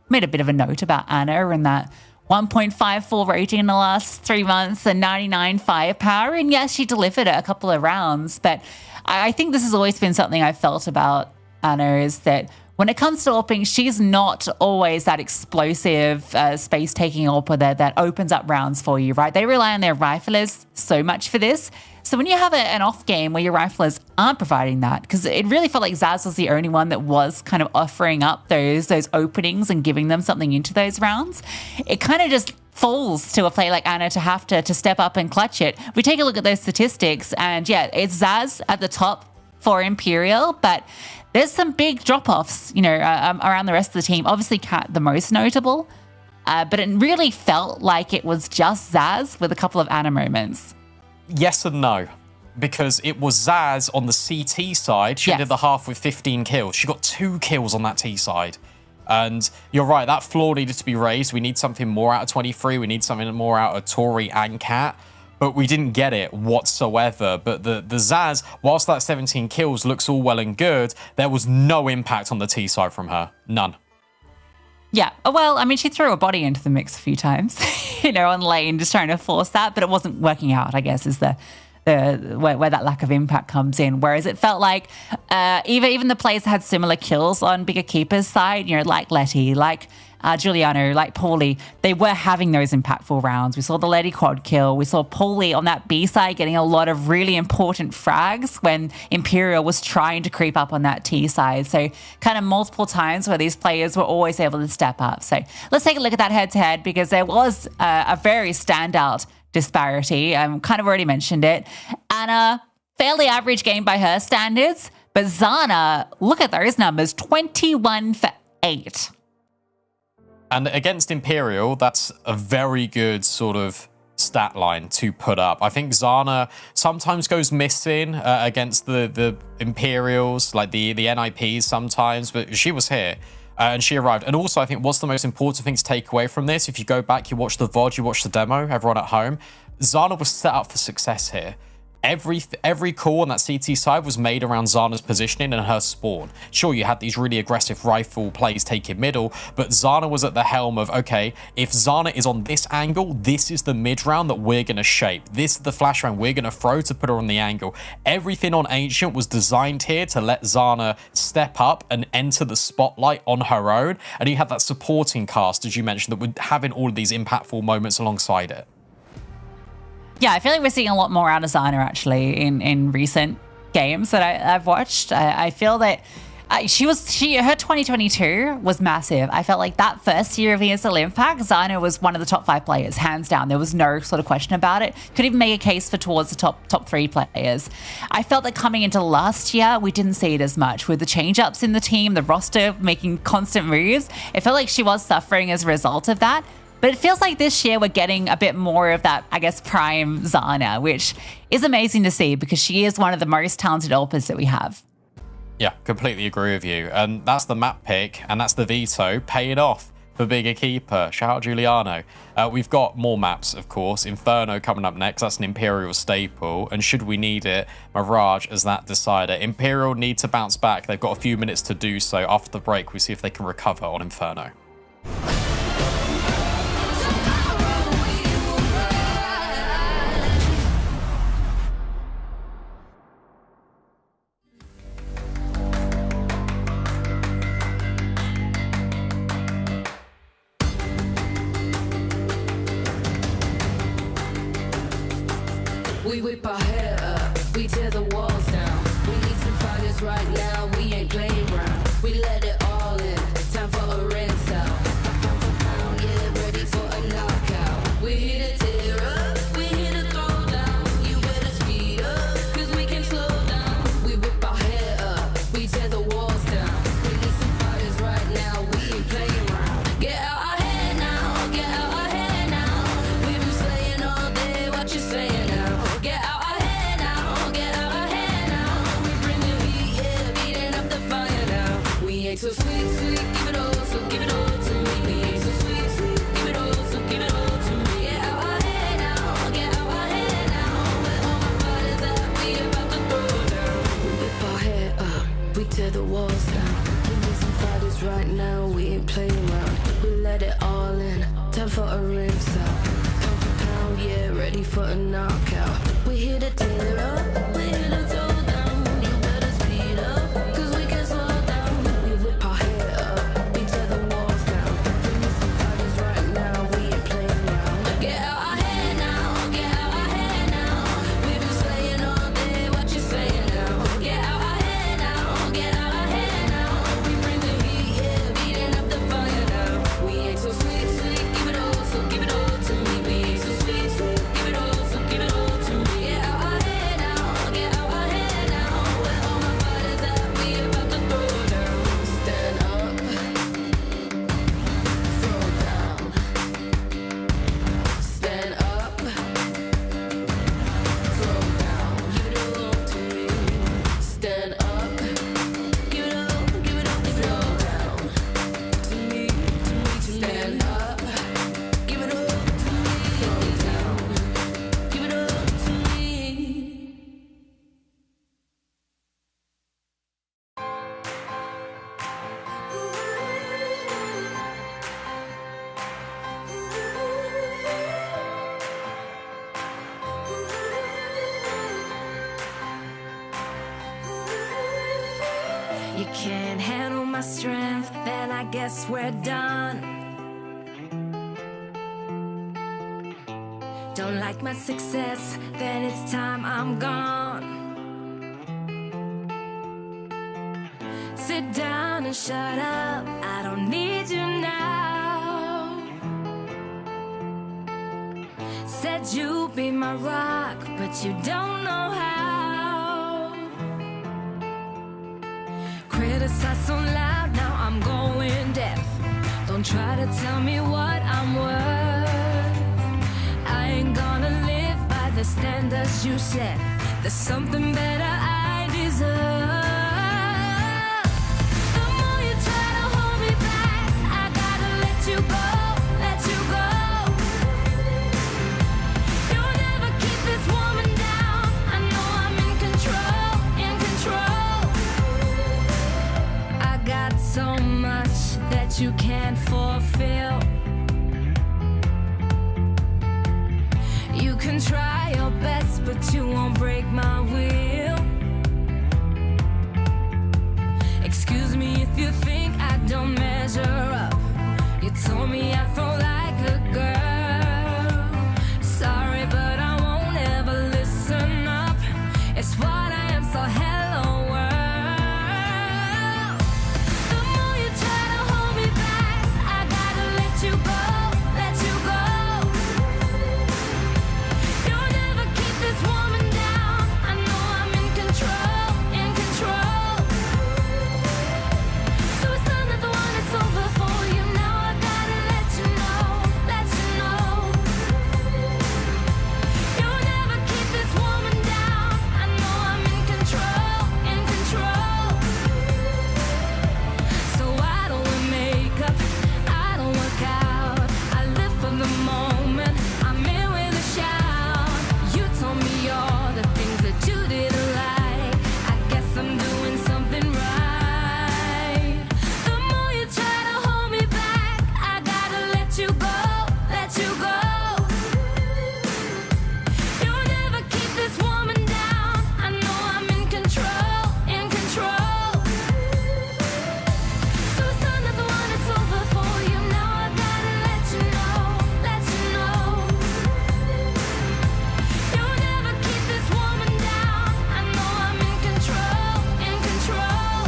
made a bit of a note about Anna and that 1.54 rating in the last 3 months and 99 firepower. And yes, she delivered a couple of rounds, but I think this has always been something I've felt about Anna is that when it comes to AWPing, she's not always that explosive, space-taking AWPer that opens up rounds for you, right? They rely on their riflers so much for this. So when you have an off game where your riflers aren't providing that, because it really felt like Zaz was the only one that was kind of offering up those openings and giving them something into those rounds, it kind of just falls to a player like Anna to have to step up and clutch it. We take a look at those statistics, and yeah, it's Zaz at the top for Imperial, but there's some big drop-offs, you know, around the rest of the team. Obviously, Kat the most notable, but it really felt like it was just Zaz with a couple of Anna moments. Yes and no. because it was Zaz on the CT side. She did the half with 15 kills. She got 2 kills on that T side. And you're right, that floor needed to be raised. We need something more out of 23. We need something more out of Tori and Cat. But we didn't get it whatsoever. But the Zaz, whilst that 17 kills looks all well and good, there was no impact on the T side from her. None. Yeah, well, I mean, she threw her body into the mix a few times, you know, on lane, just trying to force that, but it wasn't working out, I guess, is the where that lack of impact comes in. Whereas it felt like even the players that had similar kills on bigger keepers' side, you know, like Letty, like Giuliano, like Paulie, they were having those impactful rounds. We saw the Letty quad kill. We saw Paulie on that B side getting a lot of really important frags when Imperial was trying to creep up on that T side. So kind of multiple times where these players were always able to step up. So let's take a look at that head-to-head, because there was a very standout disparity. Kind of already mentioned it. Anna, fairly average game by her standards, but Zana, look at those numbers, 21 for 8. And against Imperial, that's a very good sort of stat line to put up. I think Zana sometimes goes missing against the Imperials, like the NIPs sometimes, but she was here. And she arrived. And also, I think what's the most important thing to take away from this, if you go back, you watch the VOD, you watch the demo, everyone at home, Zana was set up for success here. Every call on that CT side was made around Zana's positioning and her spawn. Sure, you had these really aggressive rifle plays taking middle, but Zana was at the helm of, okay, if Zana is on this angle, this is the mid round that we're going to shape. This is the flash round we're going to throw to put her on the angle. Everything on Ancient was designed here to let Zana step up and enter the spotlight on her own. And you had that supporting cast, as you mentioned, that would having all of these impactful moments alongside it. Yeah, I feel like we're seeing a lot more out of Zana actually in recent games that I've watched. I feel that her 2022 was massive. I felt like that first year of ESL Impact, Zana was one of the top 5 players, hands down. There was no sort of question about it. Could even make a case for towards the top 3 players. I felt that coming into last year, we didn't see it as much with the change-ups in the team, the roster making constant moves. It felt like she was suffering as a result of that. But it feels like this year we're getting a bit more of that, I guess, prime Zana, which is amazing to see because she is one of the most talented AWPers that we have. Yeah, completely agree with you. And that's the map pick, and that's the Veto paying off for bigger keeper. Shout out Giuliano. We've got more maps, of course. Inferno coming up next. That's an Imperial staple. And should we need it, Mirage as that decider. Imperial need to bounce back. They've got a few minutes to do so. After the break, we see if they can recover on Inferno. We whip our hair up, we tear the walls down. We need some fighters right now, we ain't playing around. We let it all in, time for a rinse out. Pound for pound, yeah, ready for a knockout. We're here to tear up, we're here to throw down. You better speed up, cause we can slow down. We whip our hair up, we tear the walls down. We need some fighters right now, we ain't playing around. Get out our hair now, get out our hair now. We've been slaying all day, what you saying now? Get out our hair now, get out our hair now. We bring the heat, yeah, beating up the fire now. We ain't so sweet, sweet, give it all, so give it all to me. We ain't so sweet, sweet, give it all, so give it all to me. Get out our hair now, get out our hair now. Where all my fighters at, we about to throw down. We whip our hair up, we tear the walls down. We need some fighters right now, we ain't playing around. We let it all in, time for a rinse out. Pound for pound, yeah, ready for a knockout. We're here to tear up, we're here to throw down. You better speed up, cause we can slow down. We whip our hair up, we tear the walls down. We need some fighters right now, we ain't playing around. Get out our hair now, get out our hair now. We've been slaying all day, what you saying now? Get out our hair now, get out our hair now. We bring the heat, yeah, beating up the fire now. We ain't so sweet, sweet, give it all, so give it all to me. We ain't so sweet, sweet, give it all, so give it all to me. Get out our can't handle my strength, then I guess we're done. Don't like my success, then it's time I'm gone. Sit down and shut up, I don't need you now. Said you'd be my rock, but you don't know how. Criticize so loud, now I'm going deaf. Don't try to tell me what I'm worth. I ain't gonna live by the standards you set. There's something better I deserve. The more you try to hold me back, I gotta let you go, let you go. You'll never keep this woman down. I know I'm in control, in control. I got so much that you can't fulfill. You can try your best, but you won't break my will. Excuse me if you think I don't measure up. You told me I throw like a girl. Sorry, but I won't ever listen up. It's what I am, so hello world. The more you try to hold me back, I gotta let you go, let you go. You'll never keep this woman down. I know I'm in control, in control. So it's done at the one it's over for you. Now I gotta let you know, let you know. You'll never keep this woman down. I know I'm in control, in control. So why don't we make up? I don't work out. I live for the moment. I'm in with a shout. You told me all the things that you didn't like. I guess I'm doing something right. The more you try to hold me back, I gotta let you go, let you go. You'll never keep this woman down. I know I'm in control, in control. So it's done at the one it's over for you. Now I gotta let you know, let you know. You'll never keep this woman down. I know I'm in control, in control.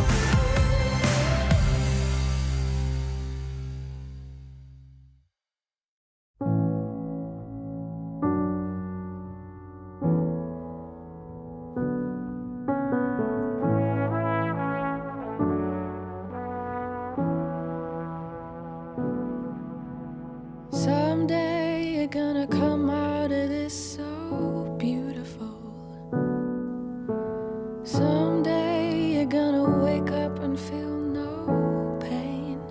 Someday you're gonna come out of this so beautiful. Someday you're gonna wake up and feel no pain.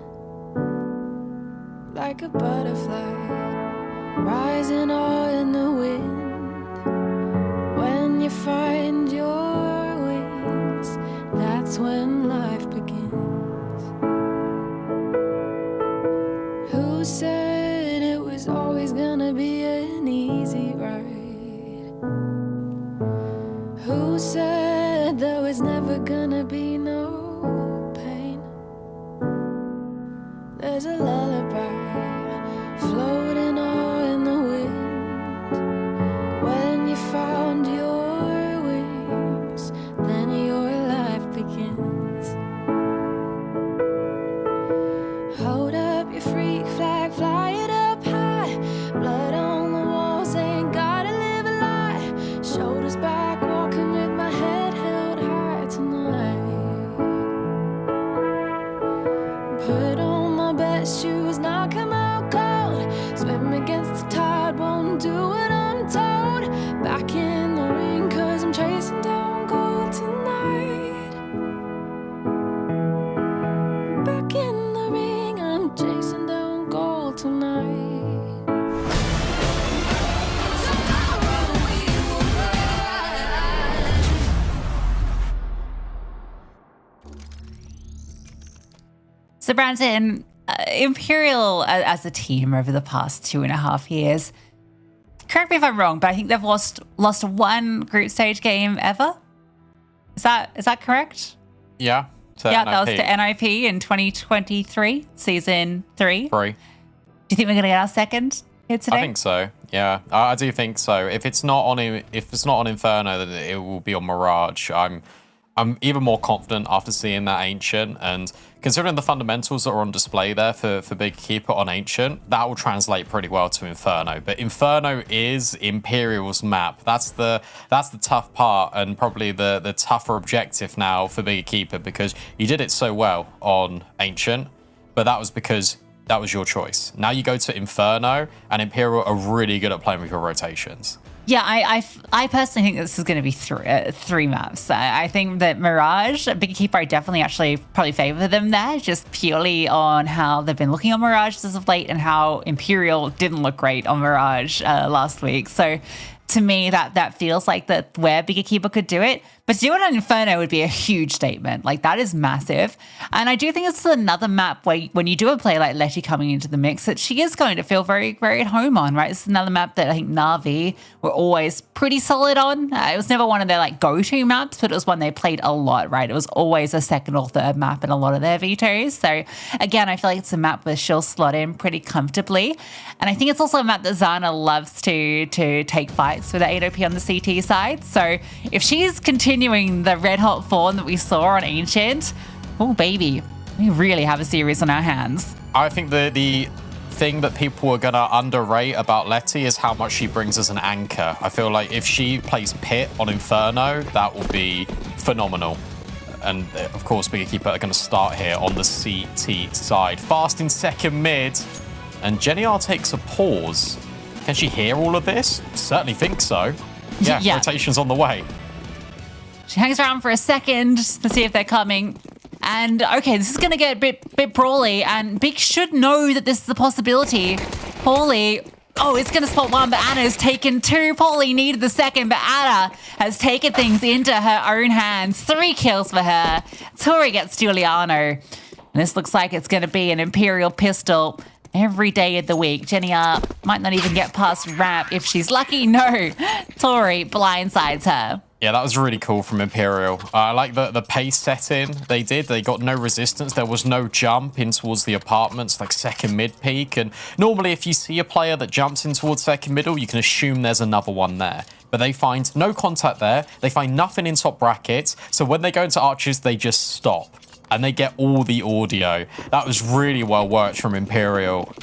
Like a butterfly rising all in the wind. When you find your wings, that's when life begins. Who said it was always gonna be an easy ride? Who said there was never gonna be no pain? There's a lullaby floating all in the wind. When you found your wings, then your life begins. Hold up your freak flag, fly it up high. Blood on the walls, ain't gotta live a lie. Shoulders back, walking with my head held high tonight. Put on my best shoes, now come out cold. Swim against the tide, won't do what I'm told. Back in the ring, cause I'm chasing down gold tonight. Back in the ring, I'm chasing down gold tonight. Tomorrow we will rise. So, Brandon, Imperial as a team over the past 2.5 years, correct me if I'm wrong, but I think they've lost one group stage game ever. Is that correct? Yeah. Yeah, that was to NIP in 2023, season 3. 3. Do you think we're going to get our second here today? I think so. Yeah, I do think so. If it's not on Inferno, then it will be on Mirage. I'm even more confident after seeing that Ancient, and considering the fundamentals that are on display there for Big Keeper on Ancient, that will translate pretty well to Inferno. But Inferno is Imperial's map. That's the tough part, and probably the tougher objective now for Big Keeper, because you did it so well on Ancient, but that was because that was your choice. Now you go to Inferno, and Imperial are really good at playing with your rotations. Yeah, I personally think this is going to be three maps. I think that Mirage, Big Keeper, I definitely actually probably favor them there, just purely on how they've been looking on Mirage as of late and how Imperial didn't look great on Mirage last week. So to me, that feels like that where Big Keeper could do it. But to do it on Inferno would be a huge statement. Like, that is massive. And I do think it's another map where when you do a play like Letty coming into the mix, that she is going to feel very, very at home on, right? It's another map that I think Na'Vi were always pretty solid on. It was never one of their like go-to maps, but it was one they played a lot, right? It was always a second or third map in a lot of their vetoes. So again, I feel like it's a map where she'll slot in pretty comfortably. And I think it's also a map that Zana loves to take fights with the 8OP on the CT side. So if she's continuing the red hot form that we saw on Ancient, oh baby, we really have a series on our hands. I think the thing that people are going to underrate about Letty is how much she brings as an anchor. I feel like if she plays Pit on Inferno, that will be phenomenal. And of course, Big Keeper are going to start here on the CT side. Fast in second mid, and Jenny R takes a pause. Can she hear all of this? Certainly think so. Yeah. Rotation's on the way. She hangs around for a second to see if they're coming. And okay, this is going to get a bit brawly, and Big should know that this is a possibility. Paulie, it's going to spot one, but Anna's taken 2. Paulie needed the second, but Anna has taken things into her own hands. 3 kills for her. Tori gets Giuliano. And this looks like it's going to be an Imperial pistol every day of the week. Jenny R might not even get past ramp if she's lucky. No, Tori blindsides her. Yeah, that was really cool from Imperial. I like the pace setting they did. They got no resistance. There was no jump in towards the apartments, like second mid peak. And normally if you see a player that jumps in towards second middle, you can assume there's another one there. But they find no contact there. They find nothing in top brackets. So when they go into arches, they just stop. And they get all the audio. That was really well worked from Imperial.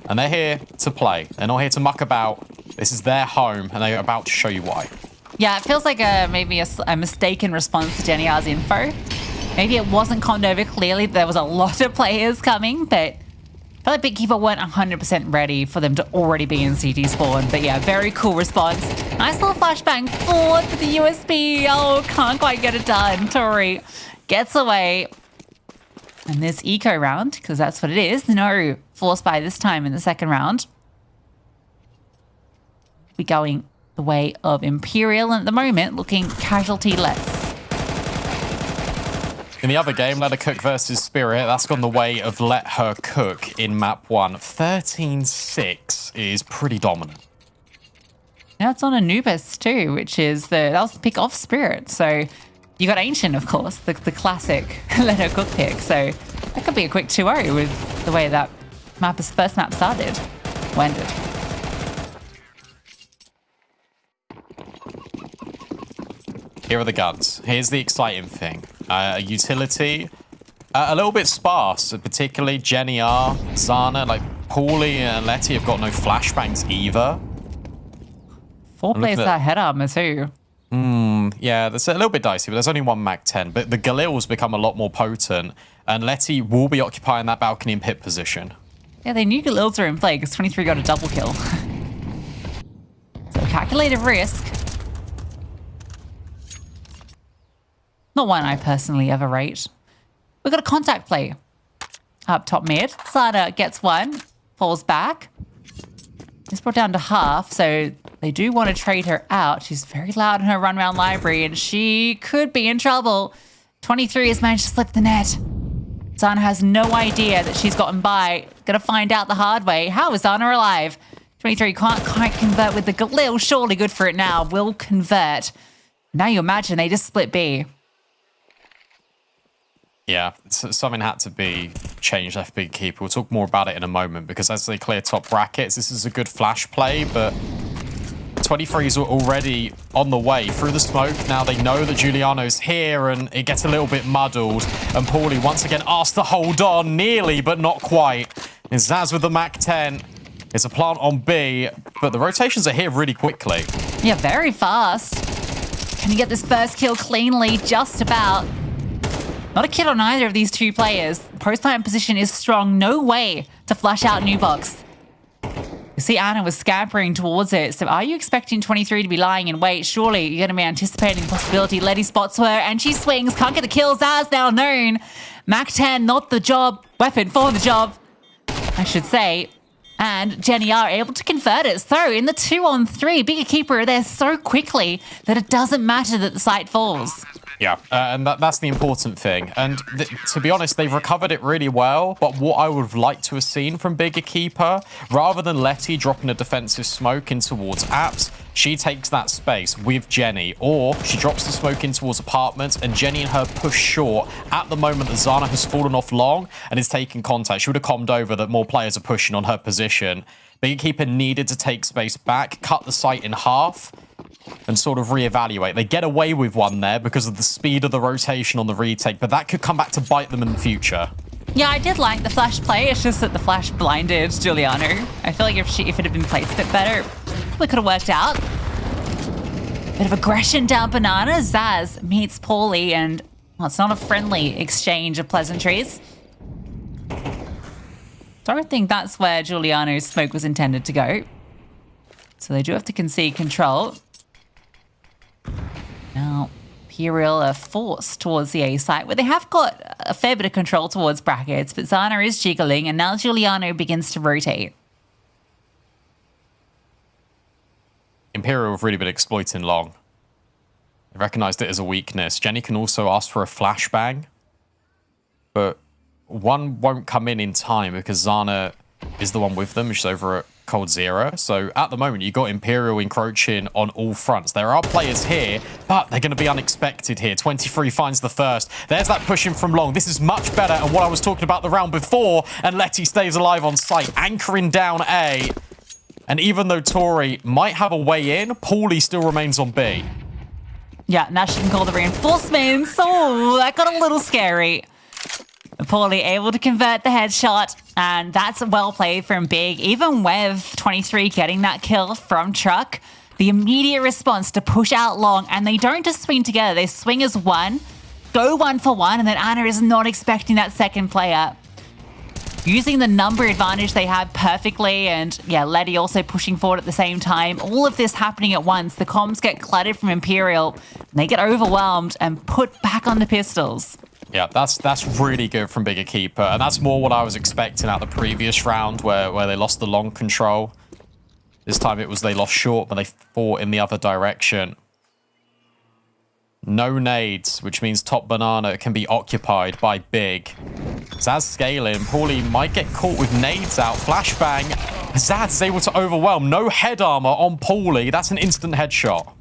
And they're here to play. They're not here to muck about. This is their home, and they're about to show you why. Yeah, it feels like maybe a mistaken response to Jenny R's info. Maybe it wasn't conned over clearly. There was a lot of players coming, but I feel like Big Keeper weren't 100% ready for them to already be in CT spawn. But yeah, very cool response. Nice little flashbang forward for the USB. Oh, can't quite get it done. Tori gets away. And this eco round, because that's what it is. No force buy this time in the second round. We're going the way of Imperial, and at the moment looking casualty-less. In the other game, Let Her Cook versus Spirit, that's gone the way of Let Her Cook in map 1. 13-6 is pretty dominant. Now it's on Anubis too, which is that was the pick off Spirit. So you got Ancient, of course, the classic Let Her Cook pick. So that could be a quick 2-0 with the way that first map started, ended. Here are the guns. Here's the exciting thing. Utility, a little bit sparse, particularly Jenny R, Zana, like Paulie and Letty have got no flashbangs either. 4 players that head armor too. Yeah, that's a little bit dicey, but there's only 1 Mag 10. But the Galil's become a lot more potent, and Letty will be occupying that balcony in pit position. Yeah, they knew Galils were in play because 23 got a double kill. So calculated risk. Not one I personally ever rate. We've got a contact play up top mid. Zana gets 1, falls back. It's brought down to half, so they do want to trade her out. She's very loud in her run round library, and she could be in trouble. 23 has managed to slip the net. Zana has no idea that she's gotten by. Gonna find out the hard way. How is Zana alive? 23 can't quite convert with the Galil. Surely good for it now. Will convert. Now you imagine they just split B. Yeah, something had to be changed after Big Keeper. We'll talk more about it in a moment because as they clear top brackets, this is a good flash play, but 23s are already on the way through the smoke. Now they know that Giuliano's here and it gets a little bit muddled. And Paulie once again asked to hold on, nearly, but not quite. And Zaz with the Mac-10. It's a plant on B, but the rotations are here really quickly. Yeah, very fast. Can he get this first kill cleanly? Just about. Not a kid on either of these two players. Post-plant position is strong. No way to flush out new box. You see Anna was scampering towards it. So are you expecting 23 to be lying in wait? Surely you're going to be anticipating the possibility. Letty spots her and she swings. Can't get the kills as now known. Mac-10, not the job. Weapon for the job, I should say. And Jenny are able to convert it. So in the 2-on-3, Bigger Keeper are there so quickly that it doesn't matter that the site falls. Yeah, and that's the important thing. And to be honest, they've recovered it really well. But what I would have liked to have seen from Bigger Keeper, rather than Letty dropping a defensive smoke in towards apps, she takes that space with Jenny, or she drops the smoke in towards apartments, and Jenny and her push short. At the moment that Zana has fallen off long and is taking contact, she would have commed over that more players are pushing on her position. Bigger Keeper needed to take space back, cut the site in half, and sort of reevaluate. They get away with one there because of the speed of the rotation on the retake, but that could come back to bite them in the future. Yeah, I did like the flash play. It's just that the flash blinded Giuliano. I feel like if it had been placed a bit better, we could have worked out. Bit of aggression down Banana. Zaz meets Paulie, and well, it's not a friendly exchange of pleasantries. Don't think that's where Giuliano's smoke was intended to go. So they do have to concede control. Now, Imperial are forced towards the A site, where they have got a fair bit of control towards brackets, but Zana is jiggling, and now Giuliano begins to rotate. Imperial have really been exploiting long. They recognised it as a weakness. Jenny can also ask for a flashbang, but one won't come in time because Zana is the one with them. She's over at Cold Zero. So at the moment, you've got Imperial encroaching on all fronts. There are players here, but they're going to be unexpected here. 23 finds the first. There's that pushing from long. This is much better than what I was talking about the round before, and Letty stays alive on site, anchoring down A. And even though Tori might have a way in, Paulie still remains on B. Yeah, now she can call the reinforcements. Oh, that got a little scary. Paulie able to convert the headshot, and that's well played from Big. Even with 23 getting that kill from Truck, the immediate response to push out long, and they don't just swing together, they swing as one, go 1 for 1, and then Anna is not expecting that second player. Using the number advantage they have perfectly, and yeah, Letty also pushing forward at the same time. All of this happening at once. The comms get cluttered from Imperial, and they get overwhelmed and put back on the pistols. Yeah, that's really good from Bigger Keeper, and that's more what I was expecting out the previous round where they lost the long control. This time it was they lost short, but they fought in the other direction. No nades, which means top banana can be occupied by Big. Zaz scaling. Paulie might get caught with nades out. Flashbang. Zaz is able to overwhelm. No head armor on Paulie. That's an instant headshot.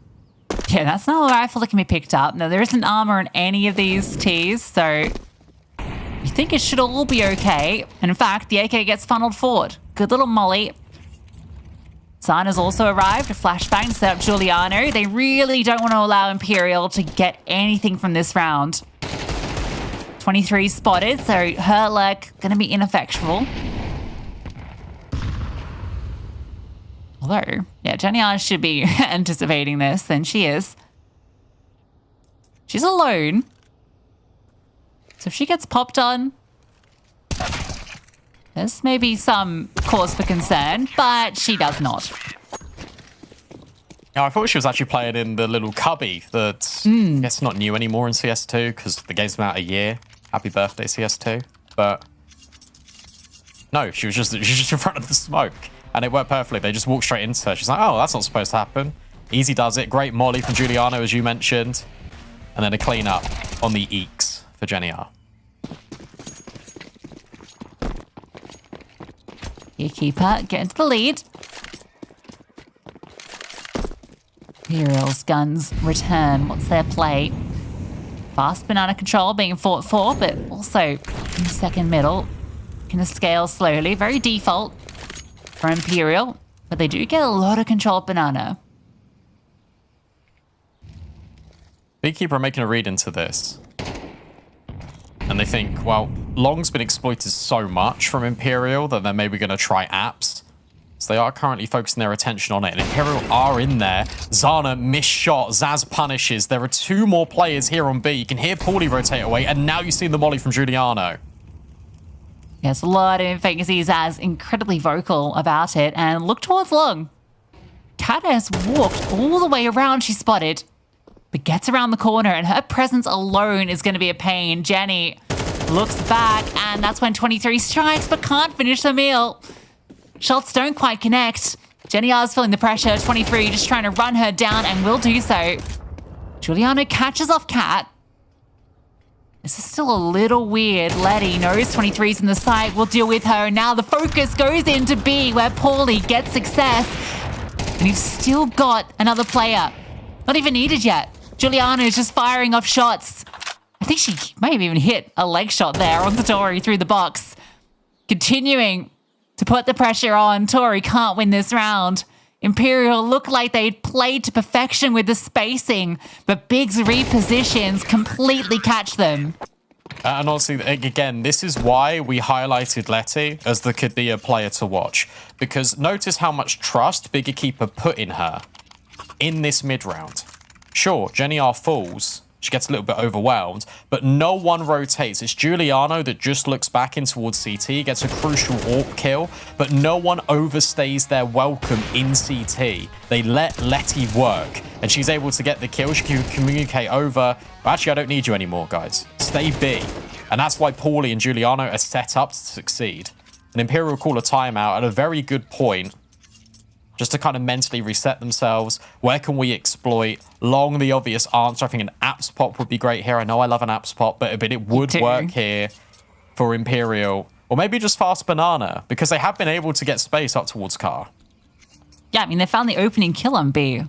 Yeah, that's not a rifle that can be picked up. Now, there isn't armor in any of these Ts, so you think it should all be okay. And in fact, the AK gets funneled forward. Good little molly. Zana's also arrived. A flashbang set up Giuliano. They really don't want to allow Imperial to get anything from this round. 23 spotted, so her luck going to be ineffectual. Although, yeah, Jenny should be anticipating this, and she is. She's alone. So if she gets popped on, there's maybe some cause for concern, but she does not. Yeah, I thought she was actually playing in the little cubby that's I guess not new anymore in CS2 because the game's been out a year. Happy birthday, CS2. But no, she was just in front of the smoke. And it worked perfectly. They just walked straight into her. She's like, oh, that's not supposed to happen. Easy does it. Great molly from Giuliano, as you mentioned. And then a clean up on the Eeks for Jenny R. Keeper get into the lead. Imperial's guns return. What's their play? Fast banana control being fought for, but also in the second middle. Can the scale slowly, very default for Imperial, but they do get a lot of control banana. Beekeeper are making a read into this. And they think, well, Long's been exploited so much from Imperial that they're maybe going to try apps. So they are currently focusing their attention on it. And Imperial are in there. Zana missed shot. Zaz punishes. There are 2 more players here on B. You can hear Paulie rotate away. And now you see the molly from Giuliano. Yes, a lot of infancies as incredibly vocal about it. And look towards Long. Kat has walked all the way around, she spotted, but gets around the corner, and her presence alone is going to be a pain. Jenny looks back, and that's when 23 strikes, but can't finish the meal. Shots don't quite connect. Jenny R's feeling the pressure. 23 just trying to run her down, and will do so. Giuliano catches off Kat. This is still a little weird. Letty knows 23's in the site. We'll deal with her. Now the focus goes into B, where Paulie gets success. And you've still got another player. Not even needed yet. Giuliano's just firing off shots. I think she may have even hit a leg shot there on Tori through the box. Continuing to put the pressure on. Tori can't win this round. Imperial look like they'd played to perfection with the spacing, but Biggs repositions completely catch them. And honestly, again, this is why we highlighted Letty as the could be a player to watch. Because notice how much trust Bigger Keeper put in her in this mid-round. Sure, Jenny R falls. She gets a little bit overwhelmed, but no one rotates. It's Giuliano that just looks back in towards CT, gets a crucial AWP kill, but no one overstays their welcome in CT. They let Letty work, and she's able to get the kill. She can communicate over, actually, I don't need you anymore, guys. Stay B. And that's why Paulie and Giuliano are set up to succeed. And Imperial call a timeout at a very good point, just to kind of mentally reset themselves. Where can we exploit? Long, the obvious answer. I think an apps pop would be great here. I know I love an apps pop, but it would work here for Imperial. Or maybe just fast banana, because they have been able to get space up towards car. Yeah, I mean, they found the opening kill on B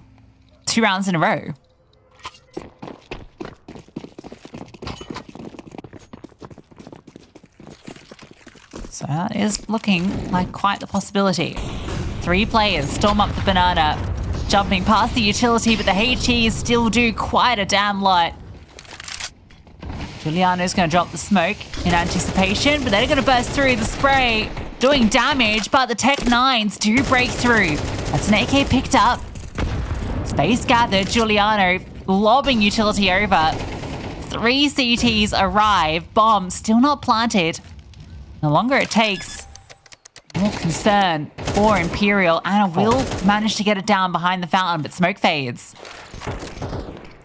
2 rounds in a row. So that is looking like quite the possibility. 3 players storm up the banana, jumping past the utility, but the HEs still do quite a damn lot. Giuliano's going to drop the smoke in anticipation, but they're going to burst through the spray, doing damage, but the Tech 9s do break through. That's an AK picked up. Space gathered, Giuliano lobbing utility over. 3 CTs arrive, bomb still not planted. The longer it takes, more concern for Imperial. Anna will manage to get it down behind the fountain, but smoke fades.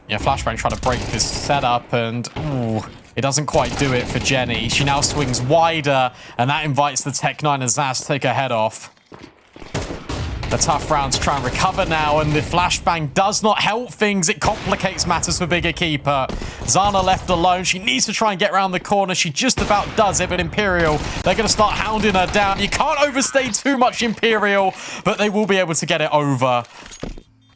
Yeah, Flashbang trying to break this setup, and ooh, it doesn't quite do it for Jenny. She now swings wider, and that invites the Tech 9 and Zaz to take her head off. The tough round to try and recover now, and the flashbang does not help things. It complicates matters for Bigger Keeper. Zana left alone. She needs to try and get around the corner. She just about does it, but Imperial, they're going to start hounding her down. You can't overstay too much, Imperial, but they will be able to get it over.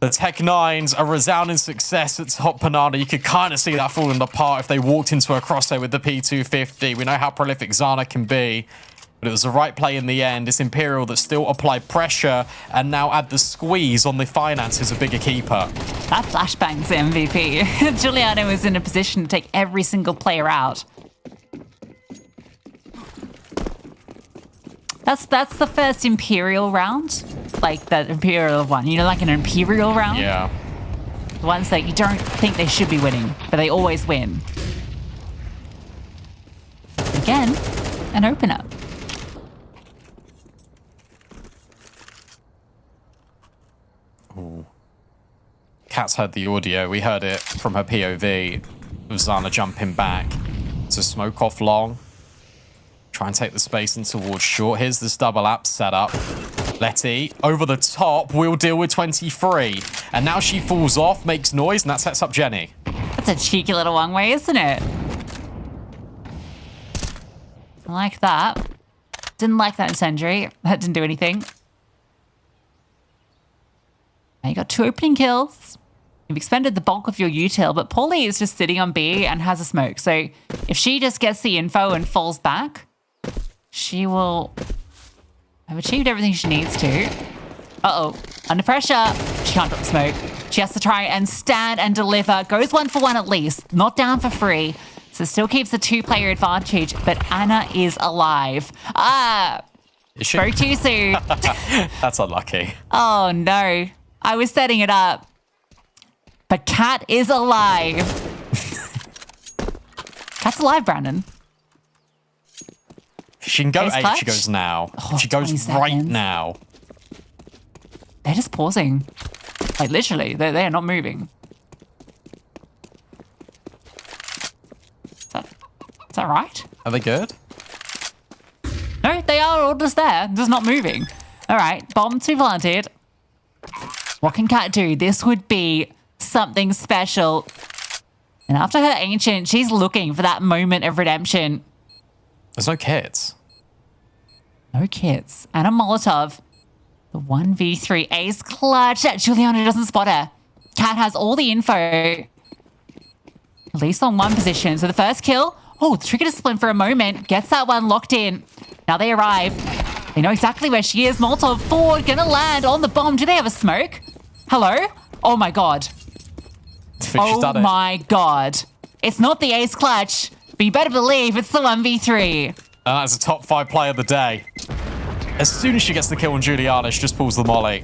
The Tech 9s, a resounding success at top banana. You could kind of see that falling apart if they walked into a crosshair with the P250. We know how prolific Zana can be. But it was the right play in the end. It's Imperial that still applied pressure and now add the squeeze on the finances of Bigger Keeper. That flashbang's MVP. Giuliano was in a position to take every single player out. That's the first Imperial round. Like the Imperial one. You know, like an Imperial round? Yeah. The ones that you don't think they should be winning, but they always win. Again, an opener. Ooh. Kat's heard the audio. We heard it from her POV of Zana jumping back to smoke off long. Try and take the space in towards short. Here's this double app setup. Letty over the top will deal with 23. And now she falls off, makes noise, and that sets up Jenny. That's a cheeky little one way, isn't it? I like that. Didn't like that incendiary. That didn't do anything. Now you got 2 opening kills. You've expended the bulk of your util, but Paulie is just sitting on B and has a smoke. So if she just gets the info and falls back, she will have achieved everything she needs to. Uh-oh. Under pressure. She can't drop the smoke. She has to try and stand and deliver. Goes 1 for 1 at least. Not down for free. So still keeps the 2-player advantage, but Anna is alive. Is she? Spoke too soon. That's unlucky. Oh no. I was setting it up. But Cat is alive. Cat's alive, Brandon. If she can go Ace 8, clutch? she goes now. Oh, She goes 20 right seconds. now. They're just pausing. Like literally, they're not moving. Is that right? Are they good? No, they are all just there, just not moving. All right, bomb to be planted. What can Cat do? This would be something special. And after her ancient, she's looking for that moment of redemption. There's no kits. No kits. And a Molotov. The 1v3 ace clutch. Juliana doesn't spot her. Cat has all the info. At least on one position. So the first kill. Oh, trigger discipline for a moment. Gets that one locked in. Now they arrive. They know exactly where she is. Molotov forward. Gonna land on the bomb. Do they have a smoke? Hello? Oh my god. She's Oh done it. my god. It's not the ace clutch. But you better believe it's the 1v3. And that's a top 5 play of the day. As soon as she gets the kill on Juliana, she just pulls the molly.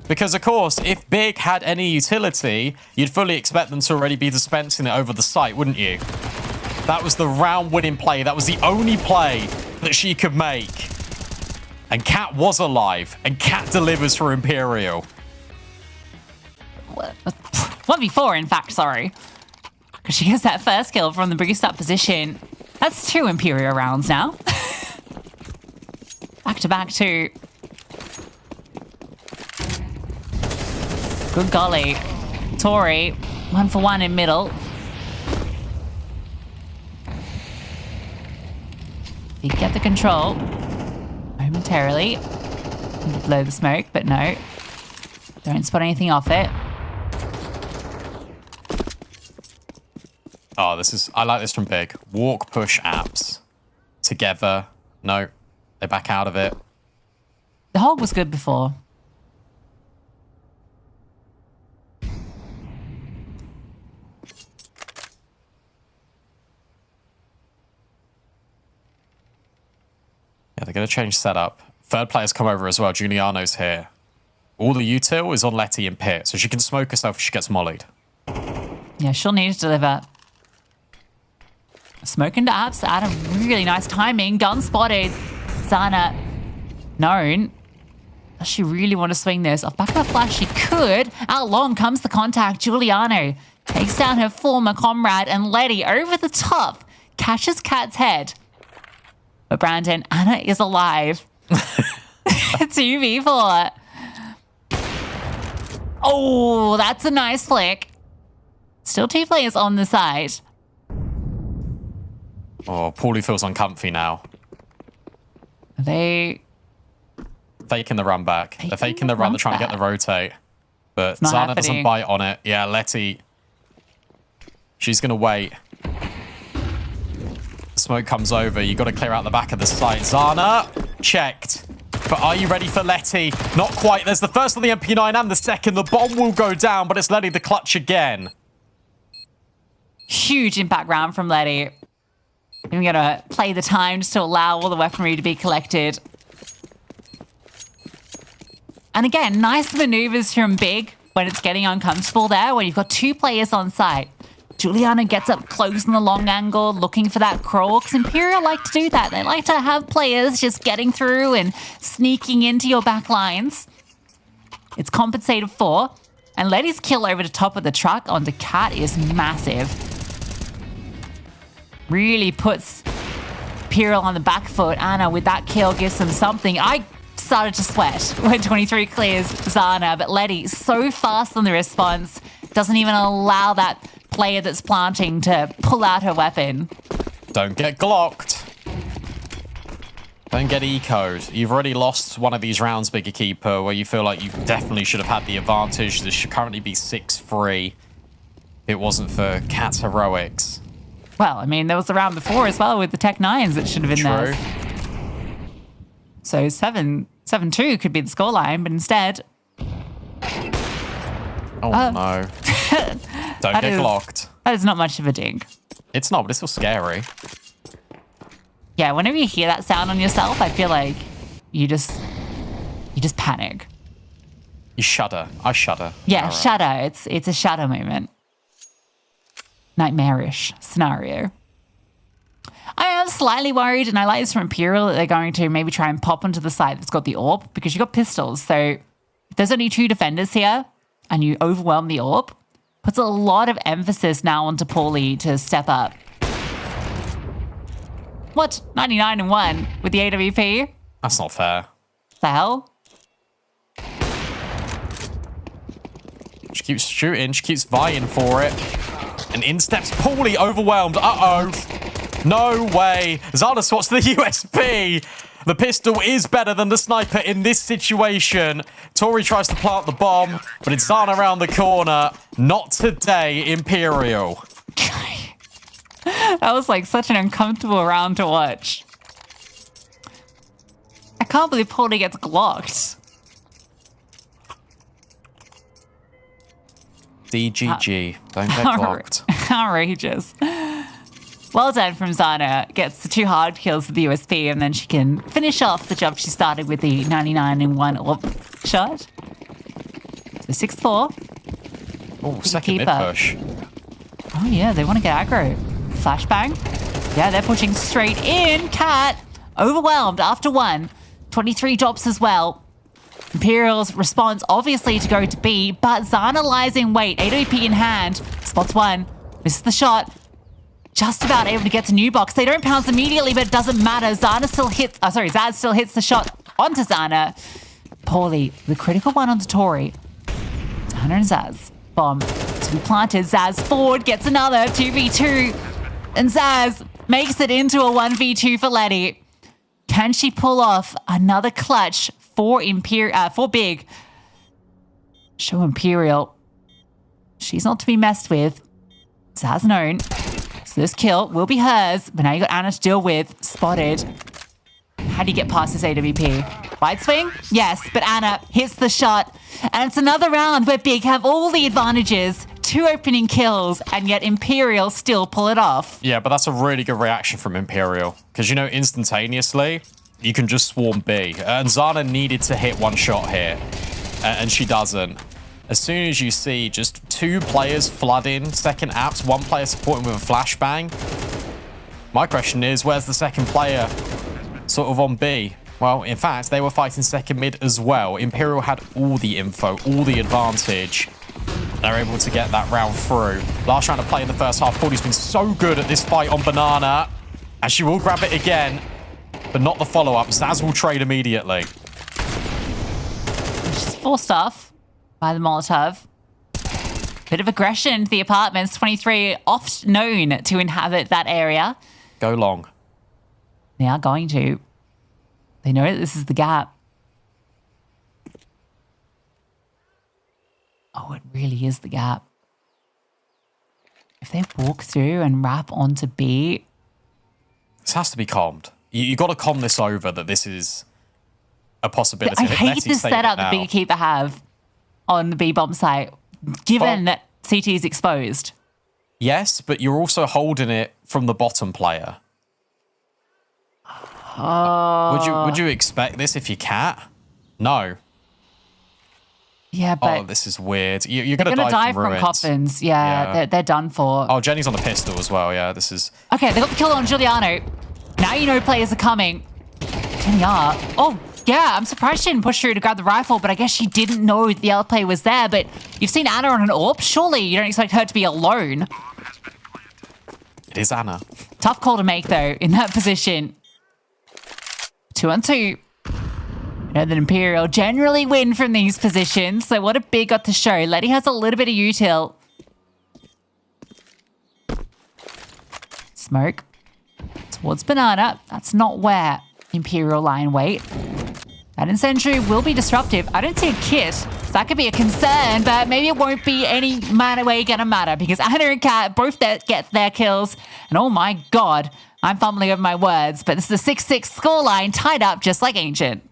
Because, of course, if Big had any utility, you'd fully expect them to already be dispensing it over the site, wouldn't you? That was the round-winning play. That was the only play that she could make. And Cat was alive. And Cat delivers for Imperial. 1v4, in fact, sorry. Because she gets that first kill from the boost up position. That's 2 Imperial rounds now. Back to back 2. Good golly. Tori, 1 for 1 in middle. He get the control momentarily. Blow the smoke, but no. Don't spot anything off it. Oh, I like this from Big. Walk, push, apps. Together. No. They back out of it. The hog was good before. Yeah, they're going to change setup. Third player's come over as well. Giuliano's here. All the util is on Letty and Pit, so she can smoke herself if she gets mollied. Yeah, she'll need to deliver. Smoke into apps out of really nice timing. Gun spotted. Zana known. Does she really want to swing this? Off back of the flash, she could. Out long comes the contact. Giuliano takes down her former comrade, and Letty over the top catches Cat's head. But Brandon, Anna is alive. 2v4. Oh, that's a nice flick. Still 2 players on the side. Oh, Paulie feels uncomfy now. Are they Faking the run back. They're faking the run. They're trying to get the rotate. But not Zana doesn't happening. bite on it. Yeah, Letty. She's going to wait. Smoke comes over. You got to clear out the back of the site. Zana, checked. But are you ready for Letty? Not quite. There's the first on the MP9 and the second. The bomb will go down, but it's Letty the clutch again. Huge impact round from Letty. I'm going to play the time just to allow all the weaponry to be collected. And again, nice maneuvers from Big when it's getting uncomfortable there, when you've got 2 players on site. Juliana gets up close in the long angle, looking for that crawl, because Imperial like to do that. They like to have players just getting through and sneaking into your back lines. It's compensated for. And Letty's kill over the top of the truck onto Cat is massive. Really puts Imperial on the back foot. Anna, with that kill, gives them something. I started to sweat when 23 clears Zana, but Letty so fast on the response, doesn't even allow that player that's planting to pull out her weapon. Don't get glocked. Don't get eco'd. You've already lost one of these rounds, Bigger Keeper, where you feel like you definitely should have had the advantage. This should currently be 6-3 if it wasn't for Cat's heroics. Well, I mean, there was a round before as well with the Tech 9s that should have been True. there. So 7-2 could be the scoreline, but instead... Oh, no. Don't get glocked. That is not much of a dink. It's not, but it's still scary. Yeah, whenever you hear that sound on yourself, I feel like you just panic. You shudder. I shudder. Yeah, Alright. shudder. It's a shudder moment. Nightmarish scenario. I am slightly worried, and I like this from Imperial, that they're going to maybe try and pop onto the side that's got the orb, because you've got pistols. So if there's only 2 defenders here and you overwhelm the orb, puts a lot of emphasis now onto Paulie to step up. What? 99-1 with the AWP? That's not fair. The hell? She keeps shooting. She keeps vying for it. And in steps Paulie, overwhelmed. Uh-oh. No way. Zana swaps to the USP. The pistol is better than the sniper in this situation. Tori tries to plant the bomb, but it's Zana around the corner. Not today, Imperial. That was like such an uncomfortable round to watch. I can't believe Paulie gets glocked. DGG. Don't get blocked. Outrageous. Well done from Zana. Gets the 2 hard kills with the USP, and then she can finish off the job she started with the 99-1 orb shot. So 6-4. Oh, second mid keeper. push. Oh yeah, they want to get aggro. Flashbang. Yeah, they're pushing straight in. Cat overwhelmed after 1. 23 drops as well. Imperial's response obviously to go to B, but Zana lies in wait. AWP in hand. Spots 1. Misses the shot. Just about able to get to new box. They don't pounce immediately, but it doesn't matter. Zaz still hits the shot onto Zana. Paulie, the critical one onto Tori. Zana and Zaz. Bomb to be planted. Zaz forward, gets another 2v2. And Zaz makes it into a 1v2 for Letty. Can she pull off another clutch for Big? Show Imperial. She's not to be messed with. Zaz known. So this kill will be hers, but now you got Anna to deal with. Spotted. How do you get past this AWP? Wide swing? Yes, but Anna hits the shot. And it's another round where Big have all the advantages. 2 opening kills, and yet Imperial still pull it off. Yeah, but that's a really good reaction from Imperial. Because, you know, instantaneously, you can just swarm B. And Zana needed to hit 1 shot here. And she doesn't. As soon as you see just 2 players flood in second apps, 1 player supporting with a flashbang, my question is, where's the second player sort of on B? Well, in fact, they were fighting second mid as well. Imperial had all the info, all the advantage. They're able to get that round through. Last round of play in the first half. Paulie's been so good at this fight on Banana. And she will grab it again, but not the follow-up. Zaz will trade immediately. She's forced off by the Molotov. Bit of aggression into the apartments. 23 oft known to inhabit that area. Go long. They are going to. They know that this is the gap. Oh, it really is the gap. If they walk through and wrap onto B... This has to be calmed. You got to calm this over that this is a possibility. I hate the setup the Big Keeper have on the B bomb site, given that CT is exposed. Yes, but you're also holding it from the bottom player. Would you expect this if you Cat? No. Yeah, but oh, this is weird. You're going to die from from ruins. coffins. Yeah. They're done for. Oh, Jenny's on the pistol as well. Yeah, this is... Okay, they got the kill on Giuliano. Now you know players are coming. Jenny R. Oh, yeah, I'm surprised she didn't push through to grab the rifle, but I guess she didn't know the other player was there. But you've seen Anna on an AWP. Surely you don't expect her to be alone. It is Anna. Tough call to make, though, in that position. 2-on-2. You know that Imperial generally win from these positions, so what a Big got to show. Letty has a little bit of util. Smoke towards Banana. That's not where. Imperial line wait. That incendiary will be disruptive. I don't see a kit, so that could be a concern, but maybe it won't be any way gonna matter because Anna and Kat both get their kills. And oh my god, I'm fumbling over my words, but this is a 6-6 scoreline tied up just like Ancient.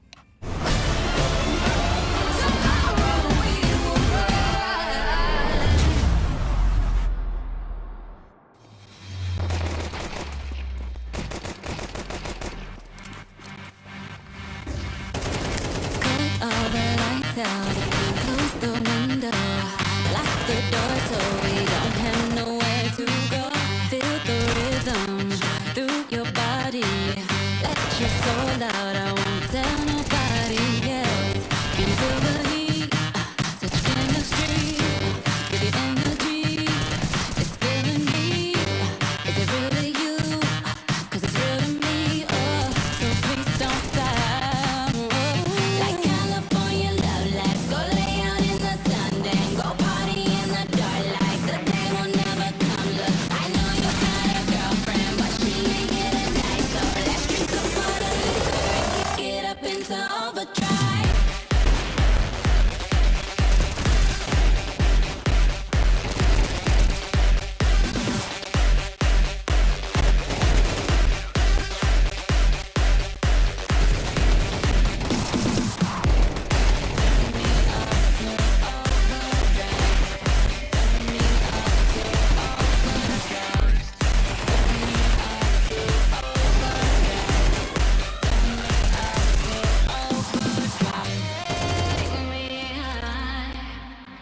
All the lights out, close the window, lock the door so we don't have nowhere to go. Feel the rhythm through your body, let your soul out, I won't tell nobody else. Can you feel the heat, such chemistry, with your energy, it's filling me. Is it really you? 'Cause it's real to me, oh, so please don't stop. Like California love, let's go lay out in the sun, then go party in the dark like the day will never come. Look, I know you got a girlfriend, but she ain't here tonight, so let's drink a pot of liquor and kick it up into overdrive.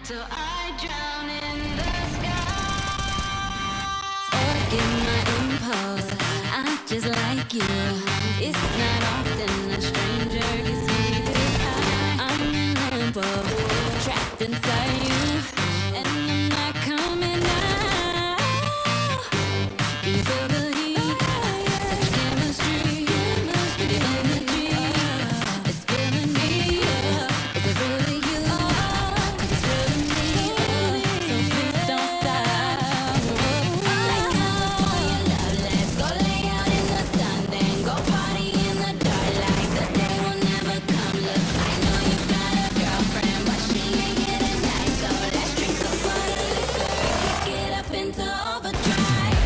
Till I drown in the sky. Forget my impulse, I just like you. It's not often a stranger gets me this high. I'm in limbo, trapped inside you, and I'm not coming out. Can you feel the heat? Such chemistry, with your energy, it's filling me. Is it really you? 'Cause it's real to me, so please don't stop. Like California love, let's go lay out in the sun, then go party in the dark like the day will never come. Look, I know you got a girlfriend, but she ain't here tonight, so let's drink a pot of liquor and kick it up into overdrive.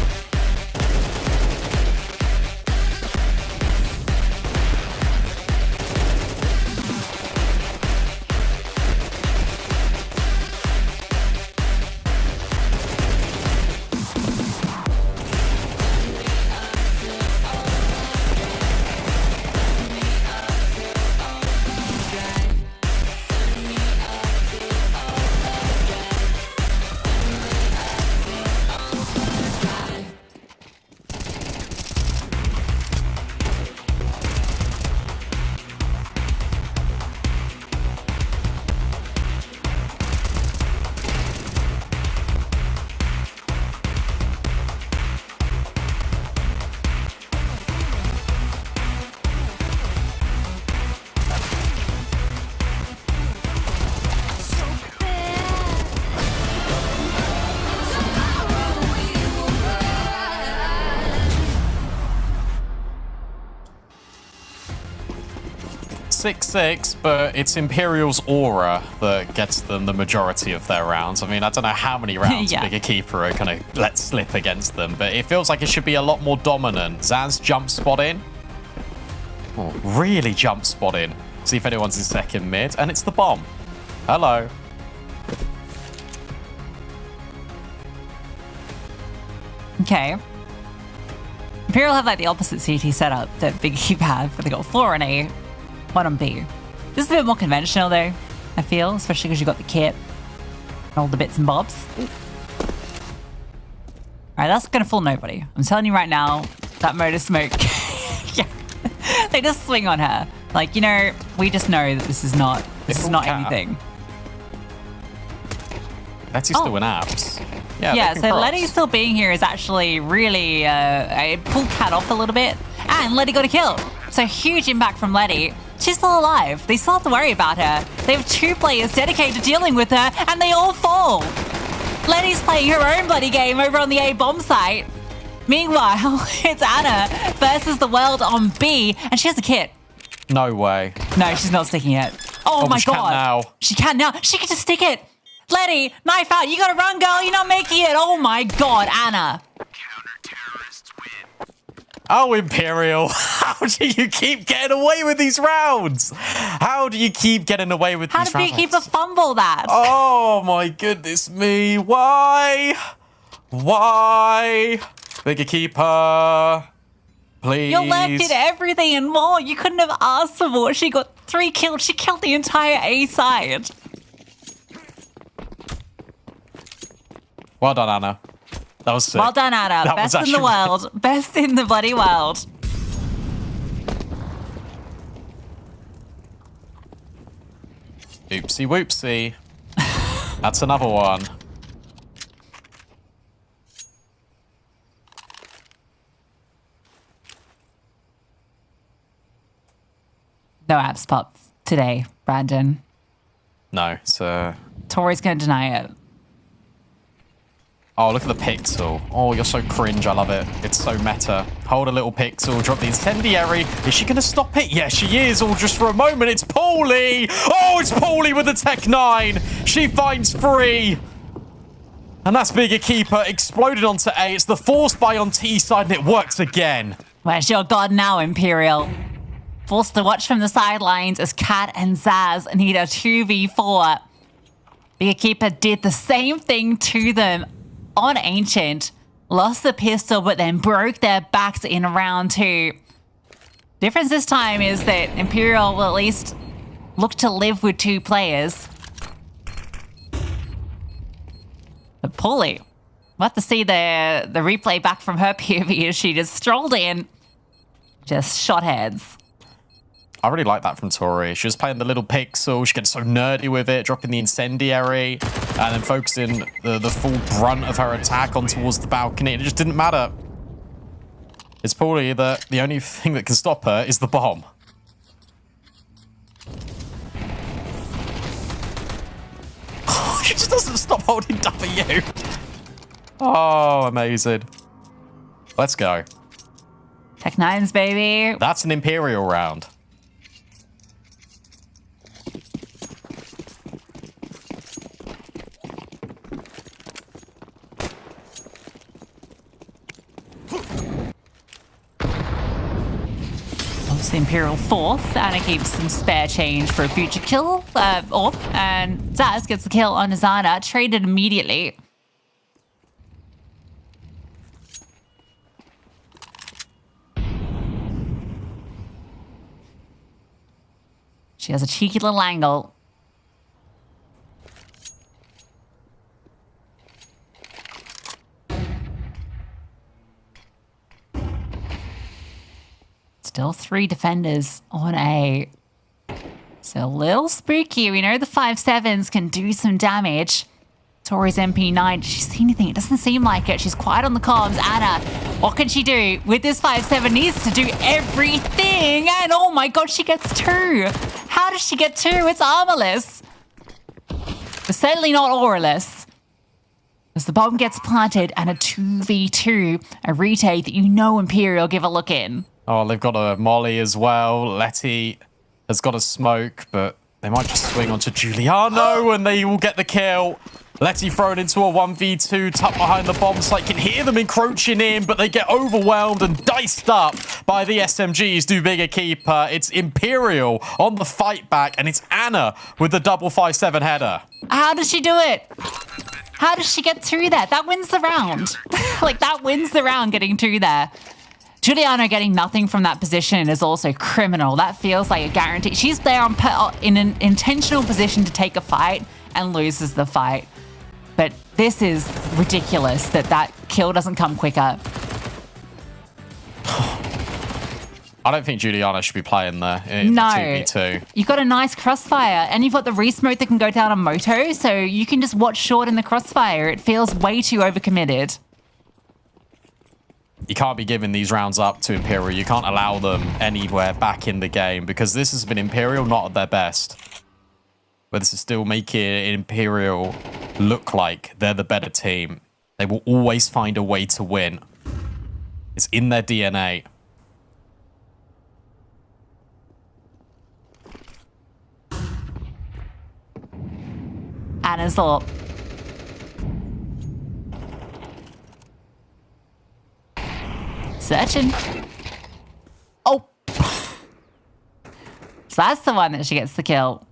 Six, but it's Imperial's aura that gets them the majority of their rounds. I mean, I don't know how many rounds Yeah. Bigger Keeper are going to let slip against them, but it feels like it should be a lot more dominant. Zans jump spot in. Oh, really jump spot in. See if anyone's in second mid, and it's the bomb. Hello. Okay. Imperial have like the opposite CT setup that Big Keep had, but they got 4 on A, 1 on B. This is a bit more conventional though, I feel, especially because you got the kit and all the bits and bobs. Alright, that's gonna fool nobody. I'm telling you right now, that motor smoke. Yeah. They just swing on her. Like, you know, we just know that this is not Cat. anything. Letty's still in apps. Yeah, Yeah, they so can Letty cross. still being here is actually really it pulled Cat off a little bit, and Letty got a kill. So huge impact from Letty. She's still alive. They still have to worry about her. They have 2 players dedicated to dealing with her, and they all fall. Letty's playing her own bloody game over on the A bomb site. Meanwhile, it's Anna versus the world on B, and she has a kit. No way. No, she's not sticking it. Oh my she can god. now. She can now. She can just stick it. Letty, knife out. You gotta run, girl. You're not making it. Oh my god, Anna. Oh, Imperial. How do you keep getting away with these rounds? How do you keep getting away with How these did rounds? you keep a fumble that? Oh my goodness me. Why? Why? Bigger keeper. Please. Your left did everything and more. You couldn't have asked for more. She got 3 kills. She killed the entire A side. Well done, Anna. That was sick. Well done, Anna. That was Best in the actually- world. Best in the bloody world. Oopsie whoopsie. That's another one. No abs pop today, Brandon. No, it's Tori's going to deny it. Oh, look at the pixel. Oh, you're so cringe. I love it. It's so meta. Hold a little pixel, drop the incendiary. Is she going to stop it? Yeah, she is. Or just for a moment, it's Paulie. Oh, it's Paulie with the Tech 9. She finds 3. And that's Bigger Keeper exploded onto A. It's the force buy on T side, and it works again. Where's your god now, Imperial? Forced to watch from the sidelines as Kat and Zaz need a 2v4. Bigger Keeper did the same thing to them on Ancient. Lost the pistol, but then broke their backs in round 2. Difference this time is that Imperial will at least look to live with 2 players. But Paulie, we'll have to see the replay back from her POV as she just strolled in, just shot heads. I really like that from Tori. She was playing the little pixel. She gets so nerdy with it, dropping the incendiary, and then focusing the full brunt of her attack on towards the balcony. It just didn't matter. It's Paulie that the only thing that can stop her is the bomb. She just doesn't stop holding W. Oh, amazing. Let's go. Tech 9s, baby. That's an Imperial round. Obviously Imperial 4th. Anna keeps some spare change for a future kill. And Zaz gets the kill on Azana, traded immediately. She has a cheeky little angle. Still 3 defenders on A. It's a little spooky. We know the 5.7s can do some damage. Tori's MP9, does she see anything? It doesn't seem like it. She's quiet on the comms. Anna, what can she do? With this 5.7 needs to do everything. And oh my god, she gets 2. How does she get 2? It's armorless. But certainly not auraless. As the bomb gets planted and a 2v2, a retake that you know Imperial give a look in. Oh, they've got a Molly as well. Letty has got a smoke, but they might just swing onto Giuliano and they will get the kill. Letty thrown into a 1v2, tucked behind the bomb site. Can hear them encroaching in, but they get overwhelmed and diced up by the SMGs. Do Bigger Keeper. It's Imperial on the fight back, and it's Anna with the double 5.7 header. How does she do it? How does she get through that? That wins the round. Like, that wins the round getting through there. Giuliano getting nothing from that position is also criminal. That feels like a guarantee. She's there in an intentional position to take a fight and loses the fight. But this is ridiculous that that kill doesn't come quicker. I don't think Giuliano should be playing there in No. 2v2. You've got a nice crossfire and you've got the re-smoke that can go down on Moto, so you can just watch short in the crossfire. It feels way too overcommitted. You can't be giving these rounds up to Imperial. You can't allow them anywhere back in the game because this has been Imperial not at their best. But this is still making Imperial look like they're the better team. They will always find a way to win. It's in their DNA. Anna's thought. Searching. Oh. So that's the one that she gets the kill.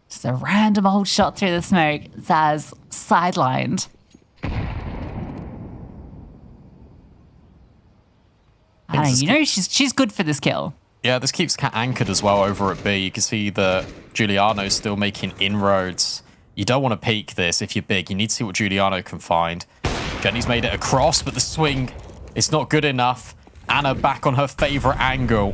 Just a random old shot through the smoke. Zaz sidelined. I don't know, you know she's good for this kill. Yeah, this keeps Cat anchored as well over at B. You can see that Giuliano's still making inroads. You don't want to peek this if you're big. You need to see what Giuliano can find. Jenny's made it across, but the swing is not good enough. Anna back on her favorite angle.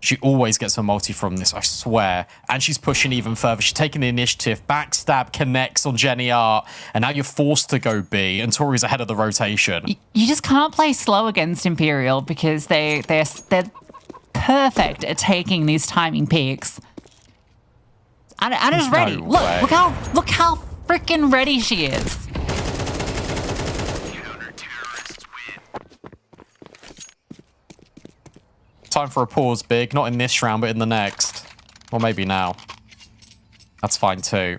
She always gets a multi from this, I swear. And she's pushing even further. She's taking the initiative. Backstab connects on Jenny Art. And now you're forced to go B. And Tori's ahead of the rotation. You just can't play slow against Imperial because they're perfect at taking these timing peaks. Anna's ready. No Look how freaking ready she is. Time for a pause, Big. Not in this round, but in the next. Or maybe now. That's fine too.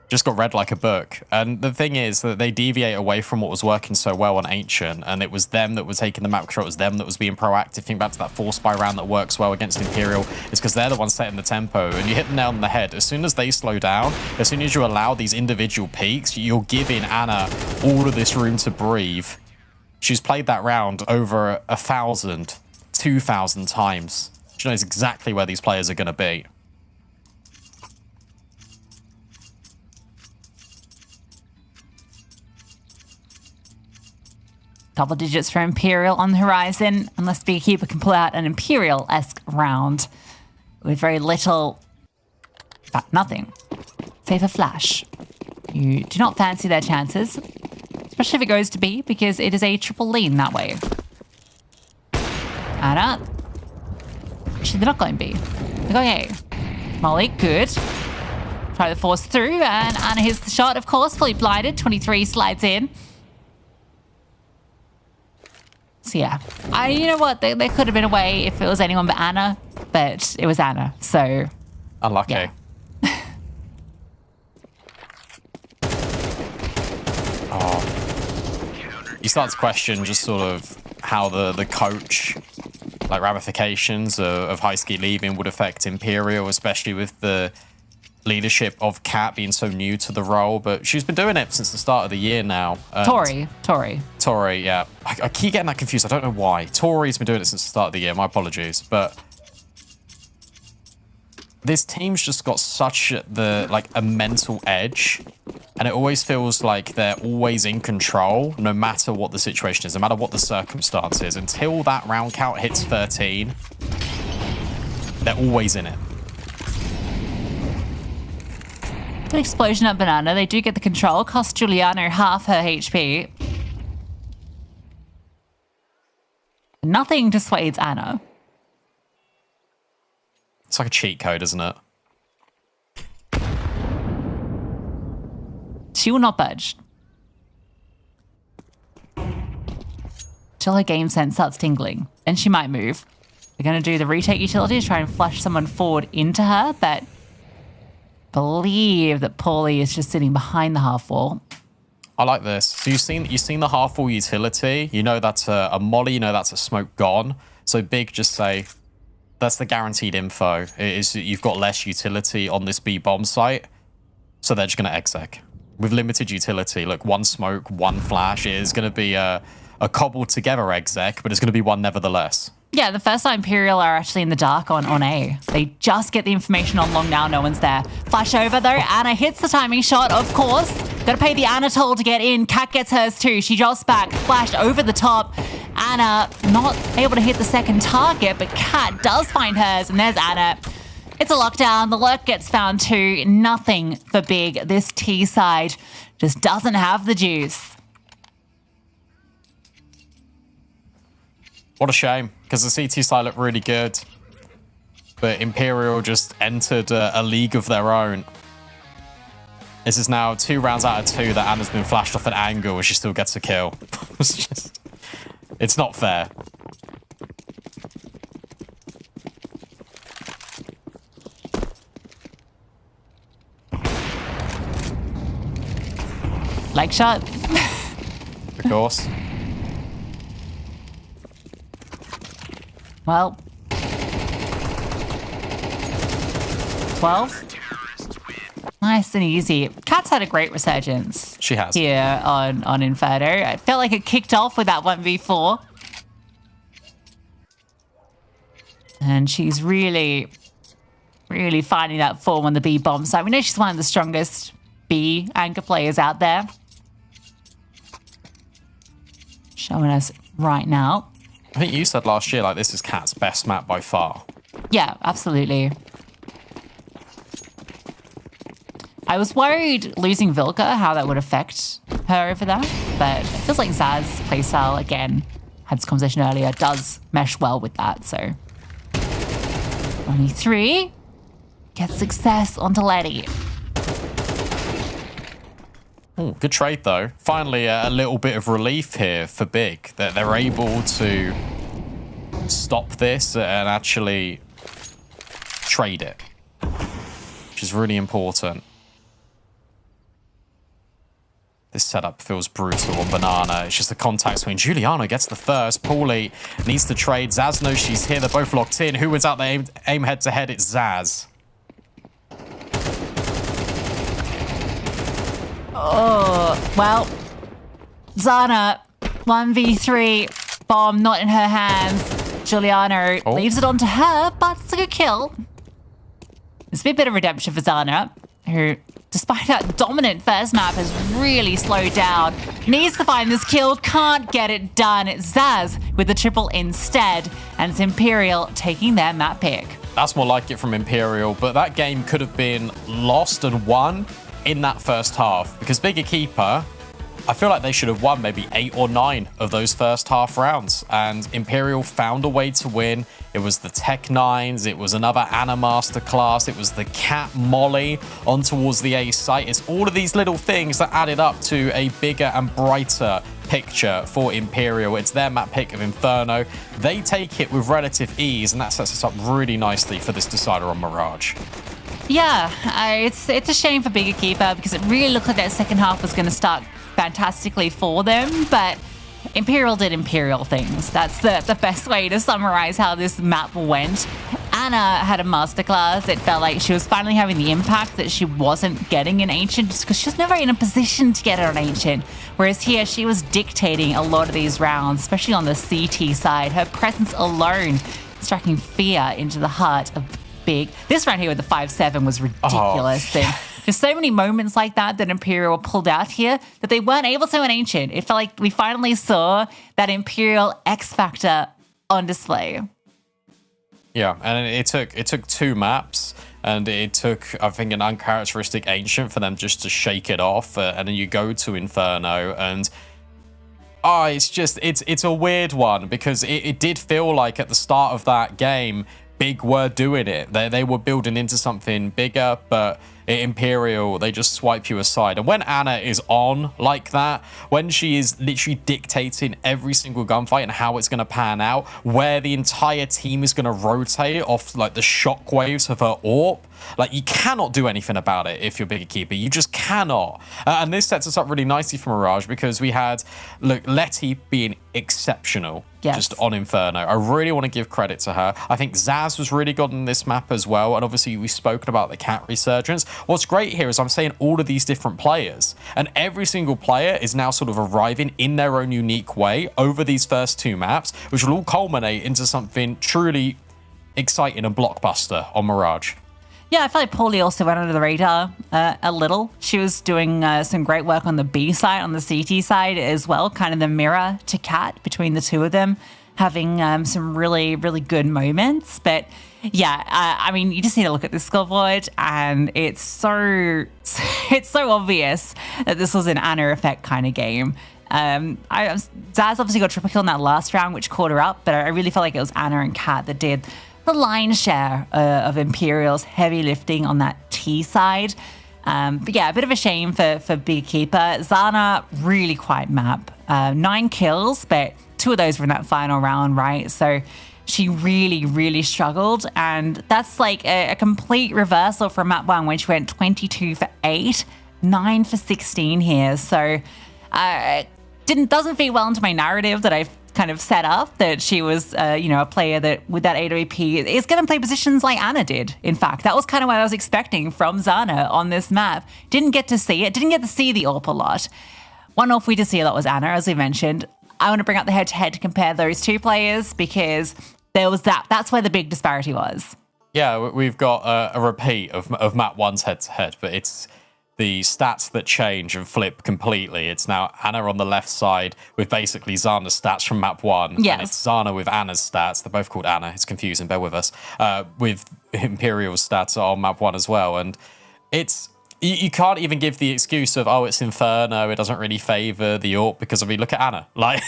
Just got read like a book. And the thing is that they deviate away from what was working so well on Ancient, and it was them that were taking the map control. It was them that was being proactive. Think back to that 4-spy round that works well against Imperial. It's because they're the ones setting the tempo, and you hit the nail on the head. As soon as they slow down, as soon as you allow these individual peaks, you're giving Anna all of this room to breathe. She's played that round over 1,000, 2,000 times. She knows exactly where these players are going to be. Double digits for Imperial on the horizon, unless Beekeeper can pull out an Imperial-esque round with very little, in fact, nothing, save a flash. You do not fancy their chances, especially if it goes to B, because it is a triple lean that way. Anna. Actually, they're not going B. They're going A. Molly, good. Try to force through, and Anna hits the shot, of course, fully blinded. 23 slides in. So yeah, you know what? There could have been a way if it was anyone but Anna, but it was Anna, so... Unlucky. Yeah. You start to question just sort of how the coach, like ramifications of High-Ski leaving would affect Imperial, especially with the leadership of Kat being so new to the role. But she's been doing it since the start of the year now. Tori, yeah. I keep getting that confused. I don't know why. Tori's been doing it since the start of the year. My apologies. But this team's just got such a mental edge, and it always feels like they're always in control, no matter what the situation is, no matter what the circumstances. Until that round count hits 13, they're always in it. Good explosion at Banana. They do get the control. Cost Giuliano half her HP. Nothing dissuades Anna. It's like a cheat code, isn't it? She will not budge. Till her game sense starts tingling. Then she might move. They're going to do the retake utility to try and flush someone forward into her, but believe that Paulie is just sitting behind the half wall. I like this. So you've seen the half wall utility. You know that's a molly. You know that's a smoke gone. So Big just say, that's the guaranteed info. It is you've got less utility on this B bomb site, so they're just going to exec with limited utility. Look, one smoke, one flash. It is going to be a cobbled together exec, but it's going to be one nevertheless. Yeah, the first line Imperial are actually in the dark on A. They just get the information on long now. No one's there. Flash over, though. Anna hits the timing shot, of course. Got to pay the Anna toll to get in. Kat gets hers, too. She drops back. Flashed over the top. Anna not able to hit the second target, but Kat does find hers, and there's Anna. It's a lockdown. The lurk gets found, too. Nothing for Big. This T side just doesn't have the juice. What a shame, because the CT side looked really good. But Imperial just entered a league of their own. This is now 2 rounds out of 2 that Anna's been flashed off an angle and she still gets a kill. It's not fair. Leg shot. Of course. Well. 12. Nice and easy. Cat's had a great resurgence. She has. Here on Inferno. I felt like it kicked off with that 1v4. And she's really, really finding that form on the B bomb side. We know she's one of the strongest B anchor players out there. Showing us right now. I think you said last year, like, this is Cat's best map by far. Yeah, absolutely. I was worried losing Vilka, how that would affect her over that. But it feels like Zaz playstyle, again, had this conversation earlier, does mesh well with that, so. 23 gets success onto Letty. Ooh, good trade, though. Finally, a little bit of relief here for Big, that they're able to stop this and actually trade it, which is really important. This setup feels brutal on Banana. It's just the contact swing. Giuliano gets the first. Paulie needs to trade. Zaz knows she's here. They're both locked in. Who wins out the aim head-to-head? It's Zaz. Oh, well, Zana, 1v3, bomb not in her hands. Giuliano leaves it on to her, but it's a good kill. It's a bit of redemption for Zana, who, despite that dominant first map, has really slowed down. Needs to find this kill, can't get it done. It's Zaz with the triple instead, and it's Imperial taking their map pick. That's more like it from Imperial, but that game could have been lost and won in that first half, because Bigger Keeper, I feel like they should have won maybe 8 or 9 of those first half rounds, and Imperial found a way to win. It was the Tech 9s, it was another Anna Masterclass, it was the Cat Molly on towards the A site. It's all of these little things that added up to a bigger and brighter picture for Imperial. It's their map pick of Inferno. They take it with relative ease, and that sets us up really nicely for this decider on Mirage. Yeah, it's a shame for Bigger Keeper, because it really looked like that second half was going to start fantastically for them, but Imperial did Imperial things. That's the best way to summarize how this map went. Anna had a masterclass. It felt like she was finally having the impact that she wasn't getting in Ancient, just because she was never in a position to get it on Ancient. Whereas here, she was dictating a lot of these rounds, especially on the CT side. Her presence alone striking fear into the heart of Big. This round here with the 5-7 was ridiculous. And there's so many moments like that Imperial pulled out here that they weren't able to in Ancient. It felt like we finally saw that Imperial X factor on display. Yeah, and it took 2 maps, and it took, I think, an uncharacteristic Ancient for them just to shake it off, and then you go to Inferno, and it's a weird one, because it did feel like at the start of that game, Big were doing it. They were building into something bigger, but Imperial, they just swipe you aside. And when Anna is on like that, when she is literally dictating every single gunfight and how it's going to pan out, where the entire team is going to rotate off like the shockwaves of her AWP, like, you cannot do anything about it if you're Bigger Keeper. You just cannot. And this sets us up really nicely for Mirage, because we had, look, Letty being exceptional. Yes. Just on Inferno. I really want to give credit to her. I think Zaz was really good on this map as well. And obviously, we've spoken about the Cat resurgence. What's great here is I'm saying all of these different players, and every single player is now sort of arriving in their own unique way over these first 2 maps, which will all culminate into something truly exciting and blockbuster on Mirage. Yeah, I feel like Paulie also went under the radar a little. She was doing some great work on the B side, on the CT side as well, kind of the mirror to Cat between the two of them, having some really, really good moments. But yeah, I mean, you just need to look at this scoreboard, and it's so obvious that this was an Anna effect kind of game. Zaz obviously got triple kill in that last round, which caught her up, but I really felt like it was Anna and Cat that did the lion's share of Imperial's heavy lifting on that T side. But yeah, a bit of a shame for Big Keeper. Zana, really quiet map. 9 kills, but 2 of those were in that final round, right? So she really, really struggled. And that's like a complete reversal from map 1, which went 22 for 8, 9 for 16 here. So doesn't fit well into my narrative that I've kind of set up, that she was, a player that with that AWP is going to play positions like Ana did. In fact, that was kind of what I was expecting from Zana on this map. Didn't get to see it. Didn't get to see the AWP a lot. One AWP we did see a lot was Ana, as we mentioned. I want to bring up the head-to-head to compare those 2 players because there was that's where the big disparity was. Yeah, we've got a repeat of map 1's head-to-head, but it's the stats that change and flip completely. It's now Ana on the left side with basically Zana's stats from map 1. Yes. And it's Zana with Ana's stats. They're both called Ana. It's confusing, bear with us. With Imperial's stats on map 1 as well. And it's... You can't even give the excuse of, oh, it's Inferno, it doesn't really favour the AWP, because, I mean, look at Ana. Like,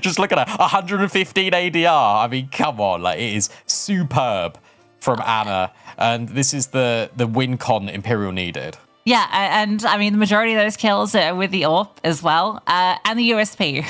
just look at her. 115 ADR. I mean, come on. Like, it is superb from Ana. And this is the win con Imperial needed. Yeah, and I mean, the majority of those kills are with the AWP as well, and the USP.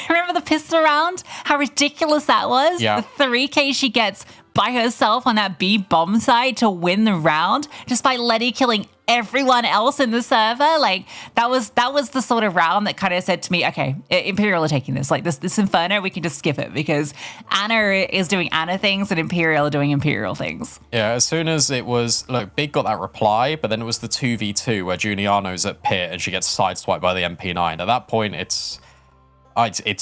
Remember the pistol round? How ridiculous that was? Yeah. The 3K she gets by herself on that B bomb side to win the round, just by Letty killing everyone else in the server. Like, that was the sort of round that kind of said to me, okay, Imperial are taking this. Like, this Inferno, we can just skip it, because Ana is doing Ana things and Imperial are doing Imperial things. Yeah, as soon as it was, look, Big got that reply, but then it was the 2v2 where Giuliano's at pit and she gets sideswiped by the MP9. At that point, it's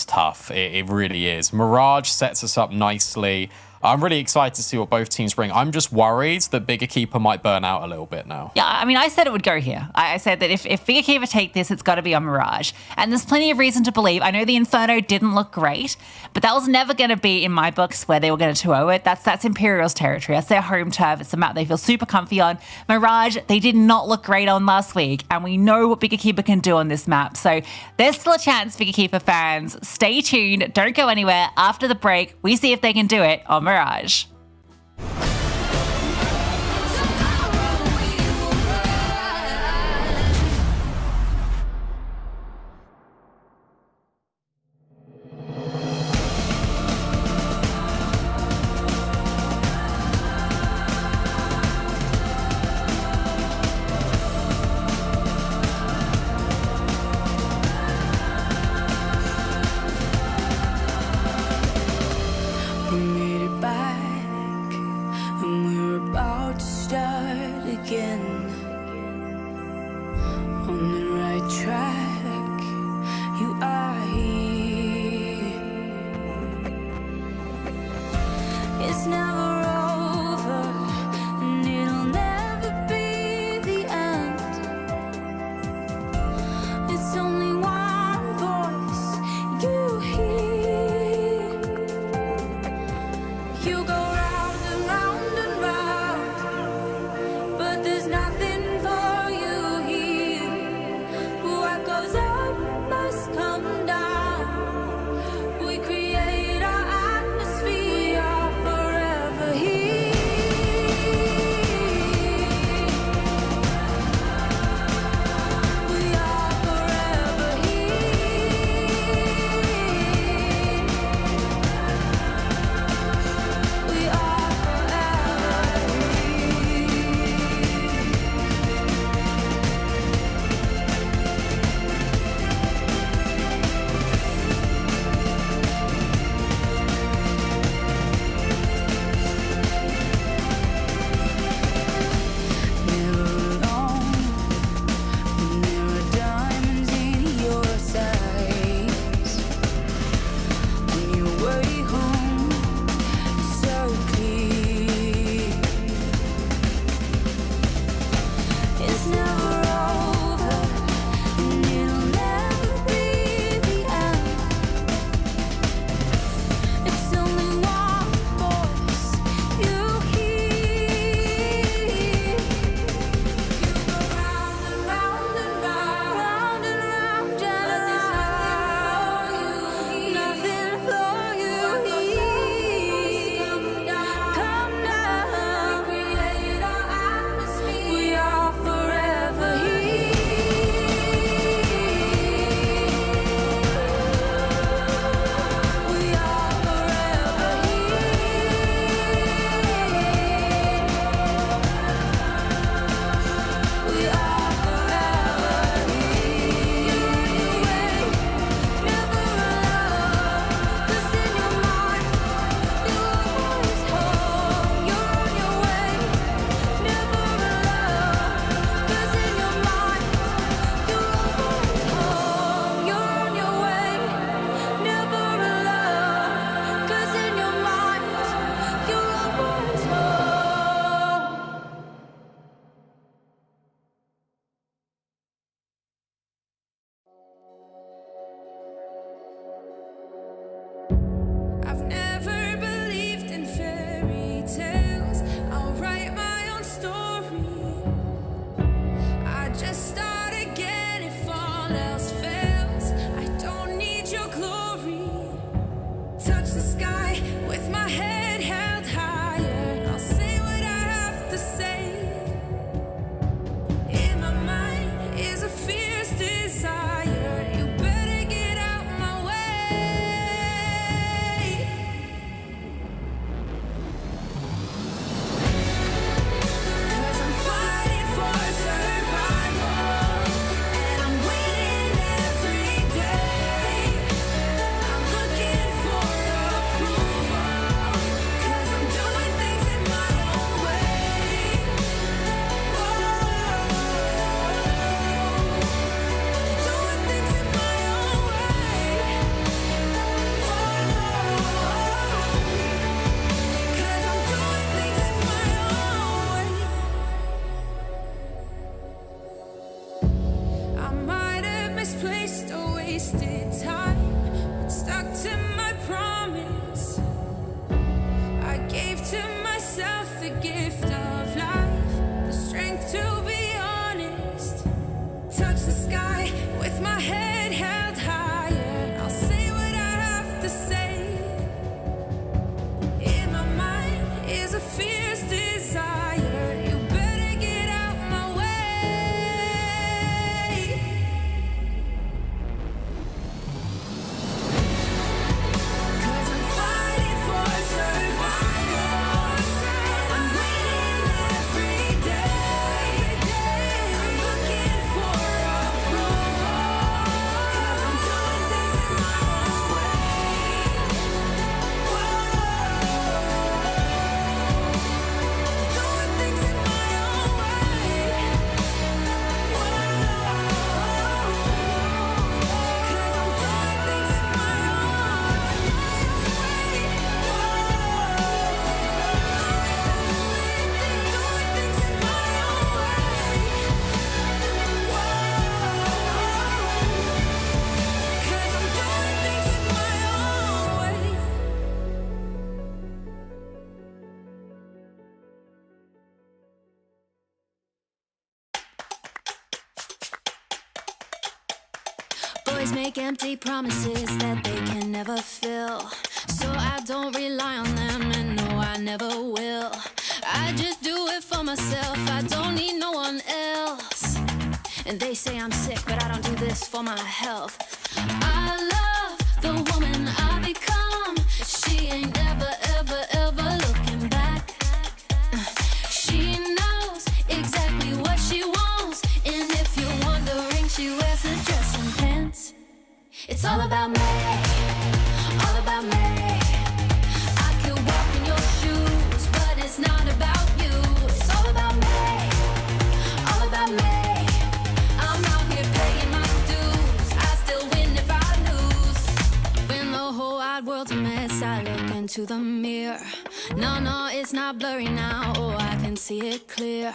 tough. It really is. Mirage sets us up nicely. I'm really excited to see what both teams bring. I'm just worried that Bigger Keeper might burn out a little bit now. Yeah, I mean, I said it would go here. I said that if Bigger Keeper take this, it's got to be on Mirage. And there's plenty of reason to believe. I know the Inferno didn't look great, but that was never going to be in my books where they were going to 2-0 it. That's Imperial's territory. That's their home turf. It's a map they feel super comfy on. Mirage, they did not look great on last week, and we know what Bigger Keeper can do on this map. So there's still a chance, Bigger Keeper fans. Stay tuned. Don't go anywhere. After the break, we see if they can do it on Mirage. We made it by the gift of life, the strength to be honest. Touch the sky with my head held higher. I'll say what I have to say. In my mind is a fierce desire. You better get out my way. 'Cause I'm fighting for survival. I'm waiting every day. I'm looking for approval. 'Cause I'm doing things in my own way. Doing things in my own way. 'Cause I'm doing things in my Boys make empty promises that they can never fill. So I don't rely on them, and no, I never will. I just do it for myself, I don't need no one else. And they say I'm sick, but I don't do this for my health. I love the woman I become. She ain't ever, ever, ever looking back. She knows exactly what she wants. And if you're wondering, she wears a dress and pants. It's all about me, all about me. I could walk in your shoes, but it's not about you. It's all about me, all about me. I'm out here paying my dues. I still win if I lose. When the whole wide world's a mess, I look into the mirror. No, no, it's not blurry now. Oh, I can see it clear.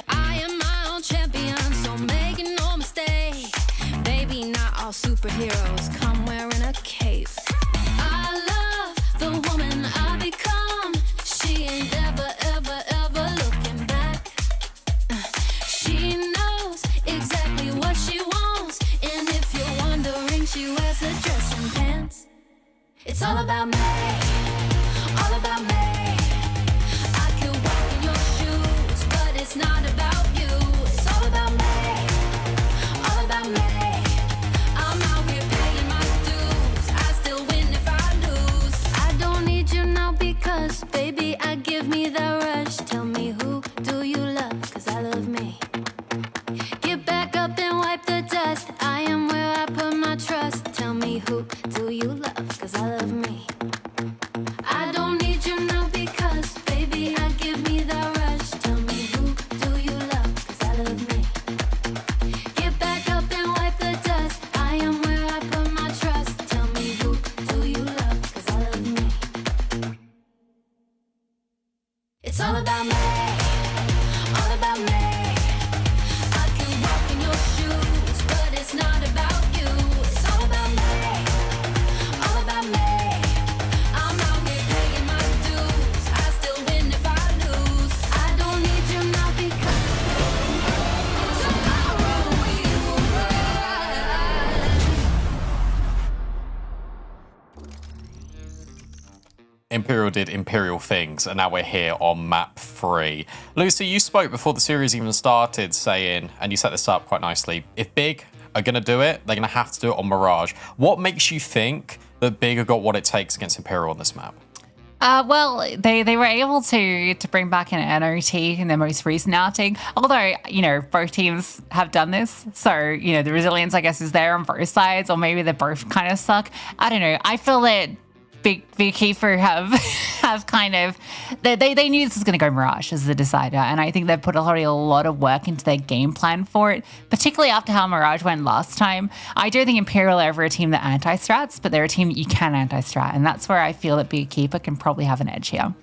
I am my own champion, so make no mistake. Baby, not all superheroes come wearing a cape. I love the woman I become. She ain't ever, ever, ever looking back. She knows exactly what she wants. And if you're wondering, she wears a dress and pants. It's all about me, all about me. I could walk in your shoes, but it's not about you. It's all about me, all about me. I'm out here paying my dues. I still win if I lose. I don't need you now because, baby, I give me the rush. Tell me, who do you love? 'Cause I love me. Get back up and wipe the dust. I am where I put my trust. Tell me, who do you love? 'Cause I love me. I don't need you now because, baby, I give me the rush. Tell me, who do you love? 'Cause I love me. Get back up and wipe the dust. I am where I put my trust. Tell me, who do you love? 'Cause I love me. It's all about me, all about me. I can walk in your shoes, but it's not about you. It's all about me, all about me. I'm out here paying my dues. I still win if I lose. I don't need you now because tomorrow we will rise. Imperial did Imperial things, and now we're here on map 3. Lucy, you spoke before the series even started saying, and you set this up quite nicely, if Big are going to do it, they're going to have to do it on Mirage. What makes you think that Big have got what it takes against Imperial on this map? Well, they were able to bring back an NOT in their most recent outing. Although, you know, both teams have done this. So, you know, the resilience, I guess, is there on both sides. Or maybe they both kind of suck. I don't know. I feel that Big Keeper have kind of they knew this was going to go Mirage as the decider, and I think they've put already a lot of work into their game plan for it, particularly after how Mirage went last time. I don't think Imperial are ever a team that anti-strats, but they're a team that you can anti-strat, and that's where I feel that Big Keeper can probably have an edge here.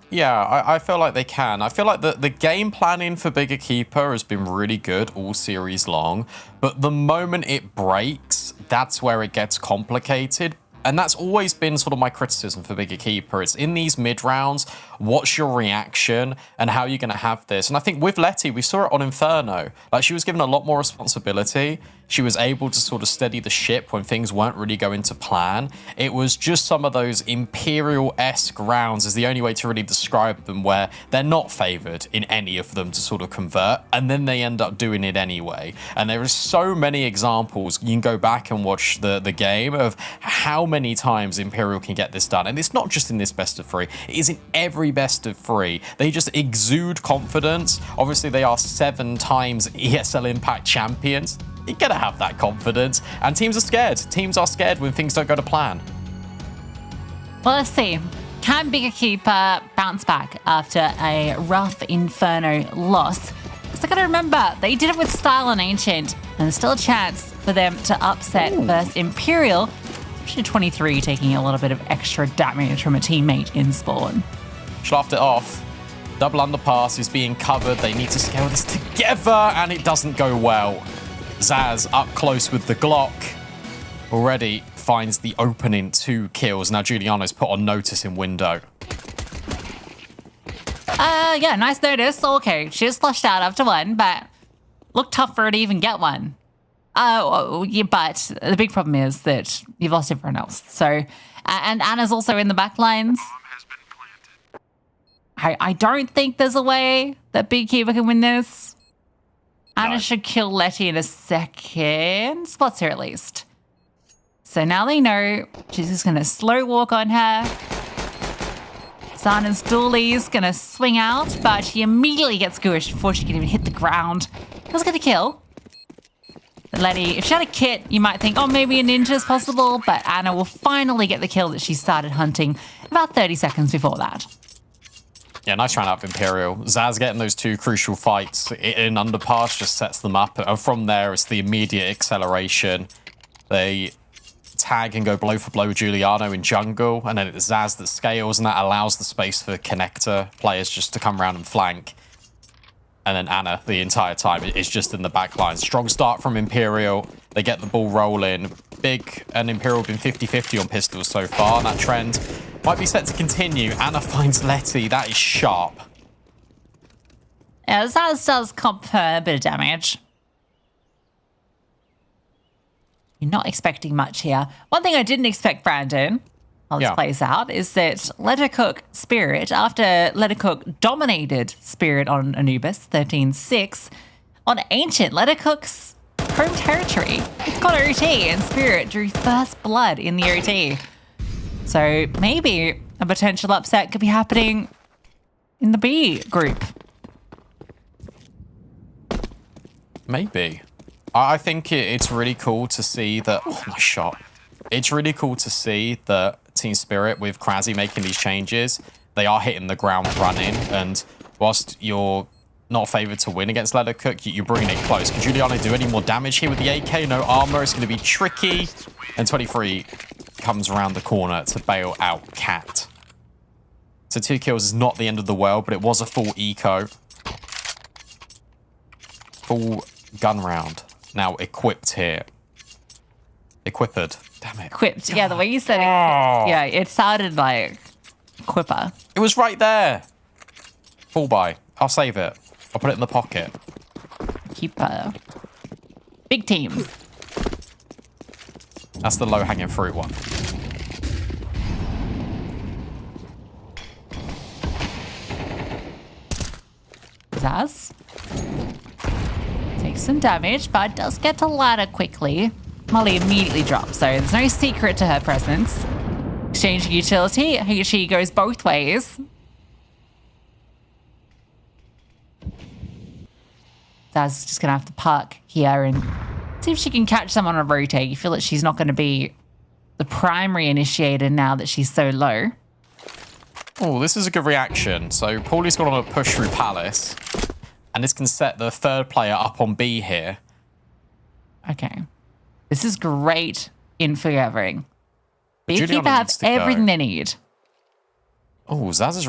Yeah, I feel like they can. I feel like the game planning for Bigger Keeper has been really good all series long, but the moment it breaks, that's where it gets complicated. And that's always been sort of my criticism for Bigger Keeper. It's in these mid rounds, what's your reaction and how you're going to have this. And I think with Letty, we saw it on Inferno. Like, she was given a lot more responsibility. She was able to sort of steady the ship when things weren't really going to plan. It was just some of those Imperial-esque rounds is the only way to really describe them, where they're not favored in any of them to sort of convert, and then they end up doing it anyway. And there are so many examples. You can go back and watch the game of how many times Imperial can get this done. And it's not just in this best of 3, it is in every best of 3. They just exude confidence. Obviously, they are 7 times ESL Impact champions. You're gonna have that confidence, and teams are scared. Teams are scared when things don't go to plan. Well, let's see. Can Bigger Keeper bounce back after a rough Inferno loss? Because I gotta remember, they did it with style on Ancient, and there's still a chance for them to upset versus Imperial, especially 23 taking a little bit of extra damage from a teammate in spawn. Schlaft it off. Double underpass is being covered. They need to scale this together, and it doesn't go well. Zaz up close with the Glock already finds the opening 2 kills. Now Giuliano's put on notice in window. Yeah, nice notice. Okay, she was flushed out after 1, but looked tough for her to even get one. Yeah, but the big problem is that you've lost everyone else. So, and Anna's also in the back lines. I don't think there's a way that Big Keeper can win this. Anna should kill Letty in a second. Spots her at least. So now they know she's just going to slow walk on her. Zana's dualie's going to swing out, but she immediately gets squished before she can even hit the ground. Doesn't get a kill. Letty, if she had a kit, you might think, oh, maybe a ninja is possible, but Anna will finally get the kill that she started hunting about 30 seconds before that. Yeah, nice round up Imperial. Zaz getting those 2 crucial fights in underpass just sets them up. And from there, it's the immediate acceleration. They tag and go blow for blow with Giuliano in jungle. And then it's Zaz that scales, and that allows the space for connector players just to come around and flank. And then Anna, the entire time, is just in the back line. Strong start from Imperial. They get the ball rolling. Big and Imperial have been 50-50 on pistols so far. And that trend might be set to continue. Anna finds Letty. That is sharp. Yeah, Zaz does comp her a bit of damage. You're not expecting much here. One thing I didn't expect, Brandon, how this plays out, is that Lettercook Spirit, after Lettercook dominated Spirit on Anubis 13-6, on Ancient, Lettercook's home territory, it's got OT, and Spirit drew first blood in the OT. So maybe a potential upset could be happening in the B group. Maybe. I think it's really cool to see that... Oh, my shot. It's really cool to see that Team Spirit, with Krasy making these changes, they are hitting the ground running. And whilst you're not favored to win against Lettercook, you're bringing it close. Can Giuliano do any more damage here with the AK? No armor. It's going to be tricky. And 23 comes around the corner to bail out Cat. So 2 kills is not the end of the world, but it was a full eco. Full gun round. Now equipped here. Equipped. Damn it. Equipped. Yeah, the way you said it. Yeah, it sounded like Quipper. It was right there. Full buy. I'll save it. I'll put it in the pocket. Keeper. Big team. That's the low-hanging fruit one. Zaz takes some damage, but does get to ladder quickly. Molly immediately drops, so there's no secret to her presence. Exchanging utility, HE goes both ways. Zaz just gonna have to park here and see if she can catch someone on a rotate. You feel that she's not gonna be the primary initiator now that she's so low. Oh, this is a good reaction. So Paulie's gone on a push through Palace, and this can set the 3rd player up on B here. Okay. This is great info gathering. Giuliano Beekeeper have needs to everything go. they need. Oh, Zana's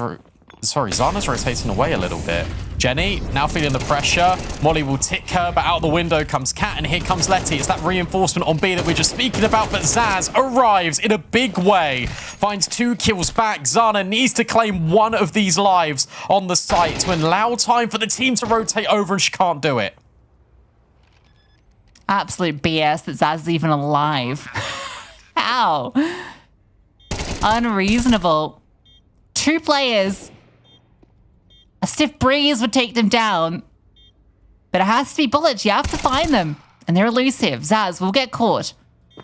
rotating away a little bit. Jenny now feeling the pressure. Molly will tick her, but out the window comes Kat, and here comes Letty. It's that reinforcement on B that we're just speaking about, but Zaz arrives in a big way. Finds 2 kills back. Zana needs to claim one of these lives on the site to allow time for the team to rotate over, and she can't do it. Absolute BS that Zaz is even alive. How? Unreasonable. 2 players. A stiff breeze would take them down. But it has to be bullets. You have to find them. And they're elusive. Zaz will get caught.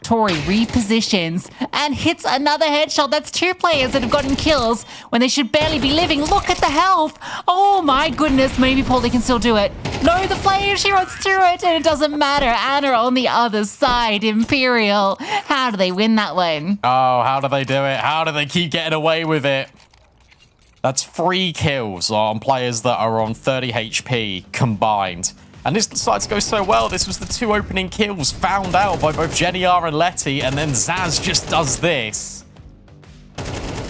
Tori repositions and hits another headshot. That's 2 players that have gotten kills when they should barely be living. Look at the health. Oh my goodness. Maybe Paulie can still do it. No, the flame. She runs through it and it doesn't matter. Anna on the other side. Imperial. How do they win that one? Oh, how do they do it? How do they keep getting away with it? That's 3 kills on players that are on 30 HP combined. And this decided to go so well. This was the 2 opening kills found out by both Jenny R and Letty, and then Zaz just does this.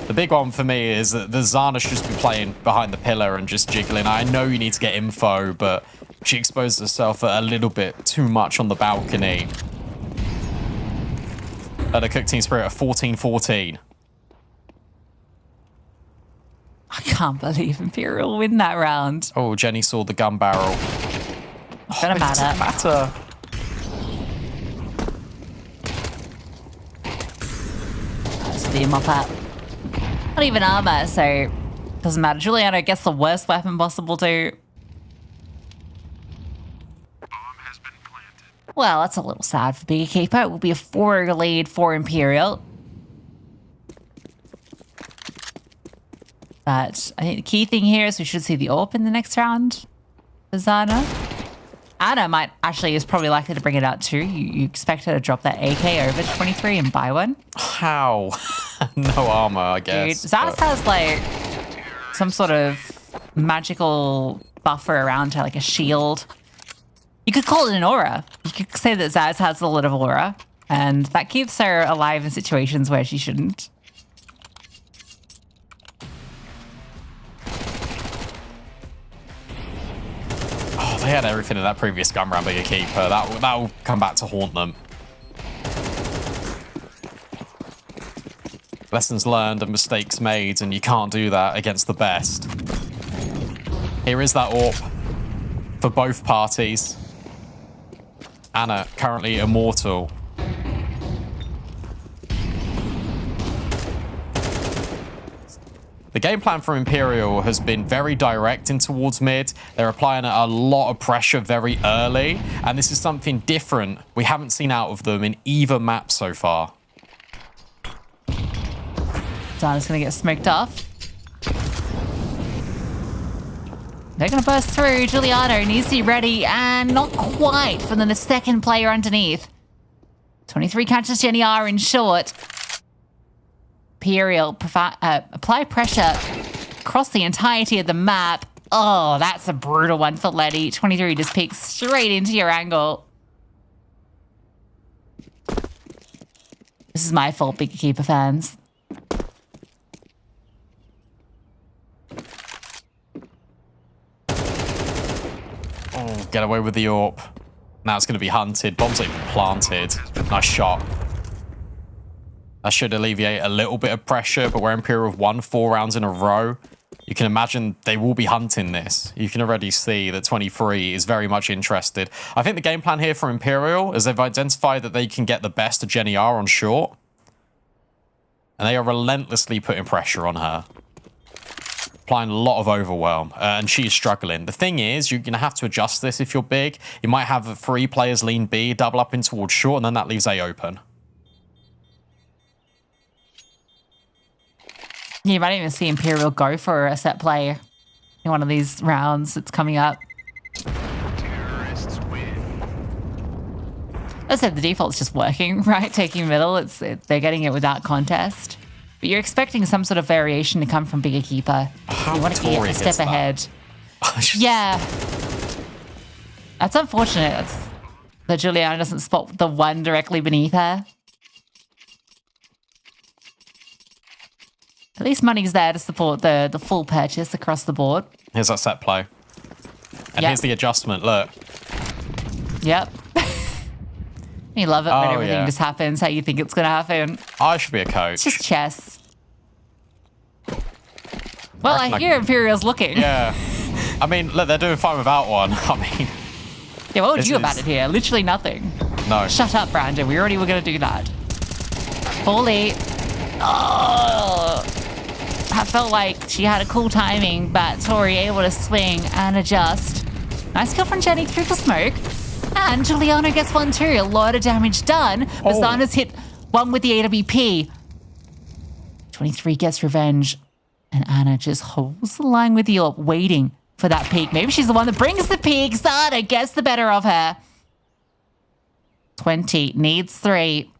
The big one for me is that the Zana should just be playing behind the pillar and just jiggling. I know you need to get info, but she exposed herself a little bit too much on the balcony. At a Cook Team Spirit of 14-14. I can't believe Imperial win that round. Oh, Jenny saw the gun barrel. Doesn't matter. Doesn't matter. That's the mop up. Not even armor, so doesn't matter. Juliana gets the worst weapon possible too. Well, that's a little sad for Bigger Keeper. It will be a 4 lead for Imperial. But I think the key thing here is we should see the AWP in the next round. Zana. Anna might actually is probably likely to bring it out too. You expect her to drop that AK over to 23 and buy one. How? No armor, I guess. Dude, Zaz has like some sort of magical buffer around her, like a shield. You could call it an aura. You could say that Zaz has a lot of aura, and that keeps her alive in situations where she shouldn't. They had everything in that previous gun round, Bigger Keeper. That'll come back to haunt them. Lessons learned and mistakes made, and you can't do that against the best. Here is that AWP for both parties. Anna, currently immortal. The game plan for Imperial has been very direct in towards mid. They're applying a lot of pressure very early, and this is something different we haven't seen out of them in either map so far. Zana's going to get smoked off. They're going to burst through. Giuliano needs to be ready, and not quite from the second player underneath. 23 catches Jenny R in short. Imperial apply pressure across the entirety of the map. Oh, that's a brutal one for Letty. 23 just peeks straight into your angle. This is my fault, Bigger Keeper fans. Oh, get away with the AWP. Now it's going to be hunted. Bomb's not even planted. Nice shot. That should alleviate a little bit of pressure, but where Imperial have won 4 rounds in a row, you can imagine they will be hunting this. You can already see that 23 is very much interested. I think the game plan here for Imperial is they've identified that they can get the best of Jenny R on short, and they are relentlessly putting pressure on her. Applying a lot of overwhelm, and she is struggling. The thing is, you're going to have to adjust this if you're big. You might have 3 players lean B, double up in towards short, and then that leaves A open. You might even see Imperial go for a set play in one of these rounds that's coming up. As I said, the default's just working, right? Taking middle, they're getting it without contest. But you're expecting some sort of variation to come from Bigger Keeper. You want to get a step ahead. Yeah. That's unfortunate. That Juliana doesn't spot the one directly beneath her. At least money's there to support the full purchase across the board. Here's that set play. And Yep. here's the adjustment. Look. Yep. You love it when Oh, everything yeah. just happens how you think it's going to happen. I should be a coach. It's just chess. Well, I reckon I hear Imperial's looking. Yeah. I mean, look, they're doing fine without one. I mean, Yeah, what would This you about is- it here? Literally nothing. no. Shut up, Brandon. We already were going to do that. Fully. Oh. I felt like she had a cool timing, but Tori able to swing and adjust. Nice kill from Jenny through the smoke. And Juliano gets one too. A lot of damage done. Bazana's hit one with the AWP. 23 gets revenge. And Anna just holds the line with the AWP, waiting for that peak. Maybe she's the one that brings the peak. Zana gets the better of her. 20 needs 3.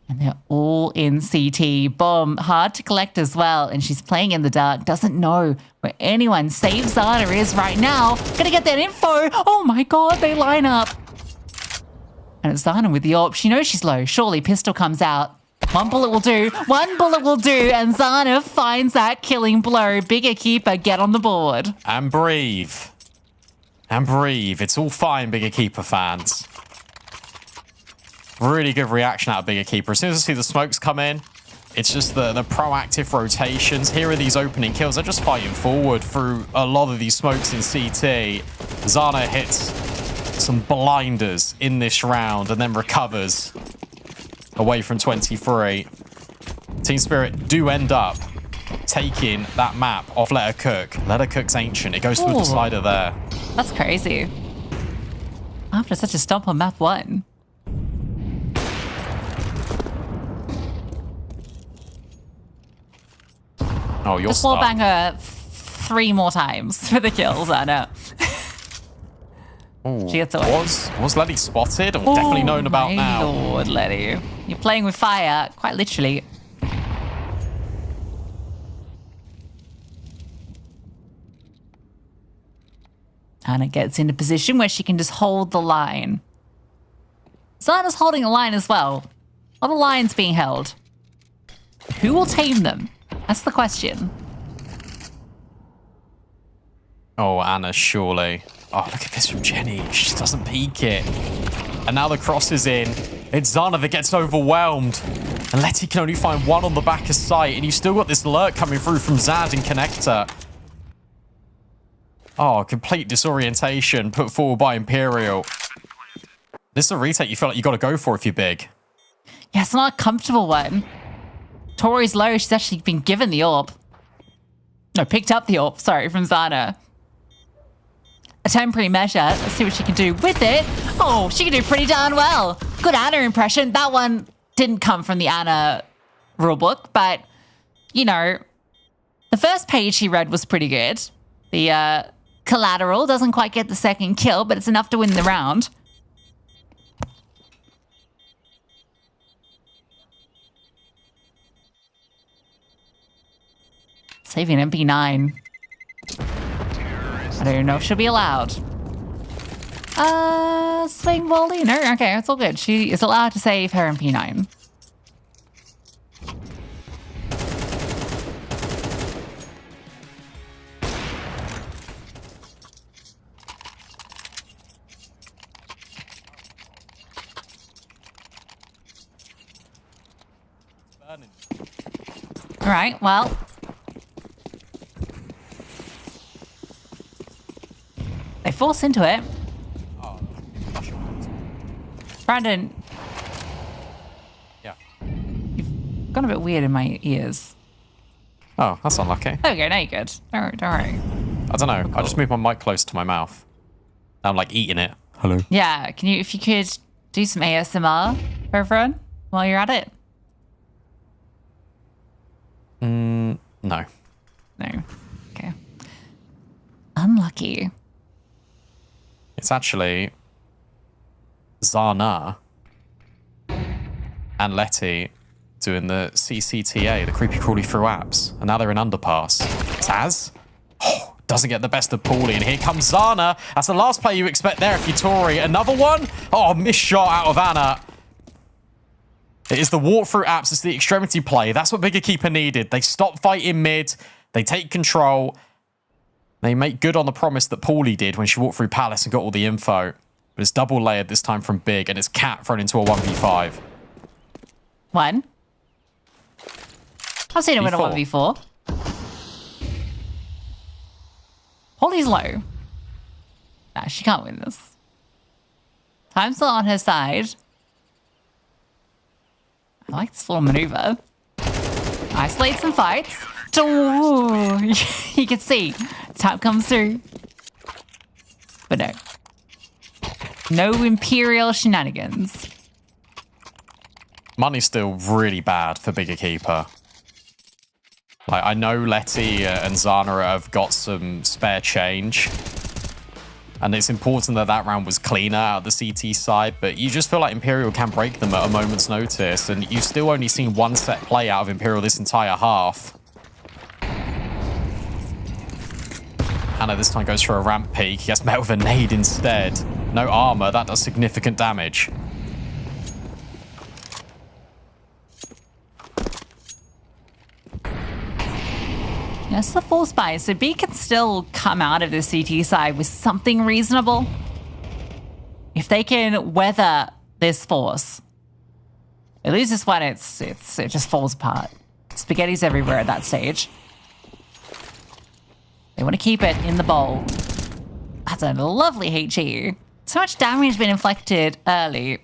And they're all in CT. Boom. Hard to collect as well. And she's playing in the dark. Doesn't know where anyone save Zana is right now. Gonna get that info. Oh my god, they line up. And it's Zana with the AWP. She knows she's low. Surely pistol comes out. One bullet will do. One bullet will do. And Zana finds that killing blow. Bigger keeper, get on the board. And breathe. And breathe. It's all fine, Bigger Keeper fans. Really good reaction out of Bigger Keeper. As soon as I see the smokes come in, it's just the proactive rotations. Here are these opening kills. They're just fighting forward through a lot of these smokes in CT. Zana hits some blinders in this round and then recovers away from 23. Team Spirit do end up taking that map off Let Her Cook. Let Her Cook's ancient. It goes to the Ooh. decider there. That's crazy. After such a stomp on map 1. Oh, you're Just wall stuck. bang her 3 more times for the kills, Anna. She gets away. Was Letty spotted? Or definitely known about my now. Lord, Letty. You're playing with fire, quite literally. Anna gets into position where she can just hold the line. Zana's holding a line as well. A lot of lines being held. Who will tame them? That's the question. Oh, Anna, surely. Oh, look at this from Jenny. She just doesn't peek it. And now the cross is in. It's Zana that gets overwhelmed. And Letty can only find one on the back of sight. And you still got this lurk coming through from Zad and Connector. Oh, complete disorientation put forward by Imperial. This is a retake you feel like you got to go for if you're big. Yeah, it's not a comfortable one. Tori's low. She's actually been given the AWP. No, picked up the AWP, sorry, from Zana. A temporary measure. Let's see what she can do with it. Oh, she can do pretty darn well. Good Anna impression. That one didn't come from the Anna rulebook, but, you know, the first page she read was pretty good. The collateral doesn't quite get the second kill, but it's enough to win the round. Saving MP9. I don't know if she'll be allowed. Swing volley? No, okay, it's all good. She is allowed to save her MP9. All right, well. They force into it. Brandon, Yeah. you've gone a bit weird in my ears. Oh, that's unlucky. There we go, now you're good. Don't worry. I don't know. I just moved my mic close to my mouth. Now I'm like eating it. Hello. Yeah, if you could do some ASMR for everyone while you're at it? No. No. Okay. Unlucky. It's actually Zana and Letty doing the CCTA, the creepy crawly through apps. And now they're in underpass. Taz doesn't get the best of Paulie. And here comes Zana. That's the last play you expect there if you're Tori. Another one? Oh, missed shot out of Anna. It is the walkthrough apps. It's the extremity play. That's what Bigger Keeper needed. They stop fighting mid. They take control. They make good on the promise that Paulie did when she walked through Palace and got all the info. But it's double layered this time from Big, and it's Cat thrown into a 1v5. One. I've seen it win a 1v4. Paulie's low. Nah, she can't win this. Time's still on her side. I like this little maneuver. Isolate some fights. Ooh, you can see tap comes through. But no. No Imperial shenanigans. Money's still really bad for Bigger Keeper. Like, I know Letty and Zana have got some spare change. And it's important that that round was cleaner out of the CT side, but you just feel like Imperial can break them at a moment's notice, and you've still only seen one set play out of Imperial this entire half. Hannah this time goes for a ramp peek. He gets met with a nade instead. No armor, that does significant damage. That's the full spy, so B can still come out of the CT side with something reasonable. If they can weather this force. They lose this one, it just falls apart. Spaghetti's everywhere at that stage. They want to keep it in the bowl. That's a lovely HE. So much damage been inflicted early.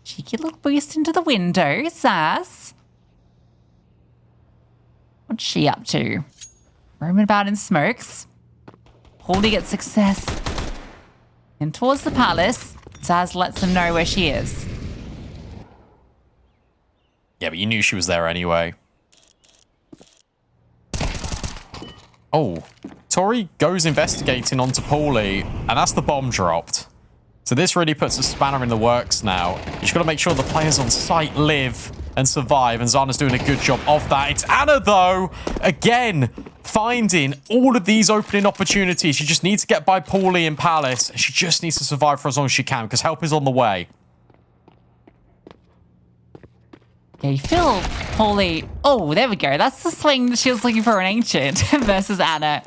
Cheeky little boost into the window, Zaz. What's she up to? Roaming about in smokes. Holding at success. And towards the palace, Zaz lets them know where she is. Yeah, but you knew she was there anyway. Oh, Tori goes investigating onto Paulie, and that's the bomb dropped. So this really puts a spanner in the works now. You just got to make sure the players on site live and survive, and Zana's doing a good job of that. It's Anna, though, again, finding all of these opening opportunities. She just needs to get by Paulie in Palace, and she just needs to survive for as long as she can, because help is on the way. Yeah, you feel Paulie. Oh, there we go. That's the swing that she was looking for an Ancient versus Anna.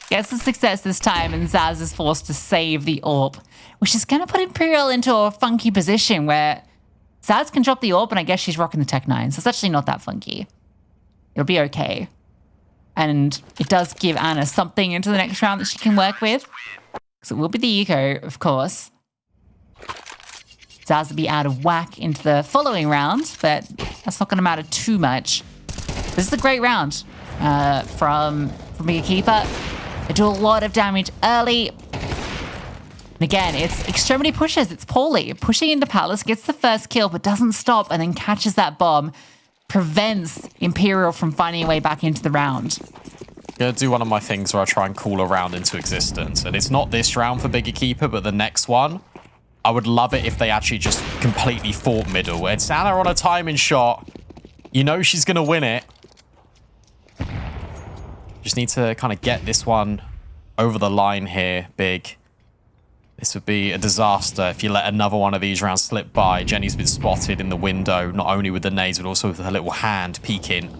Gets the success this time, and Zaz is forced to save the AWP, which is going to put Imperial into a funky position where Zaz can drop the AWP, and I guess she's rocking the Tech 9, so it's actually not that funky. It'll be okay. And it does give Anna something into the next round that she can work with. Because it will be the eco, of course. Zaz will be out of whack into the following round, but that's not going to matter too much. This is a great round from Bigger Keeper. They do a lot of damage early. And again, it's extremity pushes. It's Paulie pushing into Palace, gets the first kill, but doesn't stop, and then catches that bomb. Prevents Imperial from finding a way back into the round. I'm going to do one of my things where I try and call a round into existence. And it's not this round for Bigger Keeper, but the next one. I would love it if they actually just completely fought middle. It's Anna on a timing shot. You know she's going to win it. Just need to kind of get this one over the line here, Big. This would be a disaster if you let another one of these rounds slip by. Jenny's been spotted in the window, not only with the nades, but also with her little hand peeking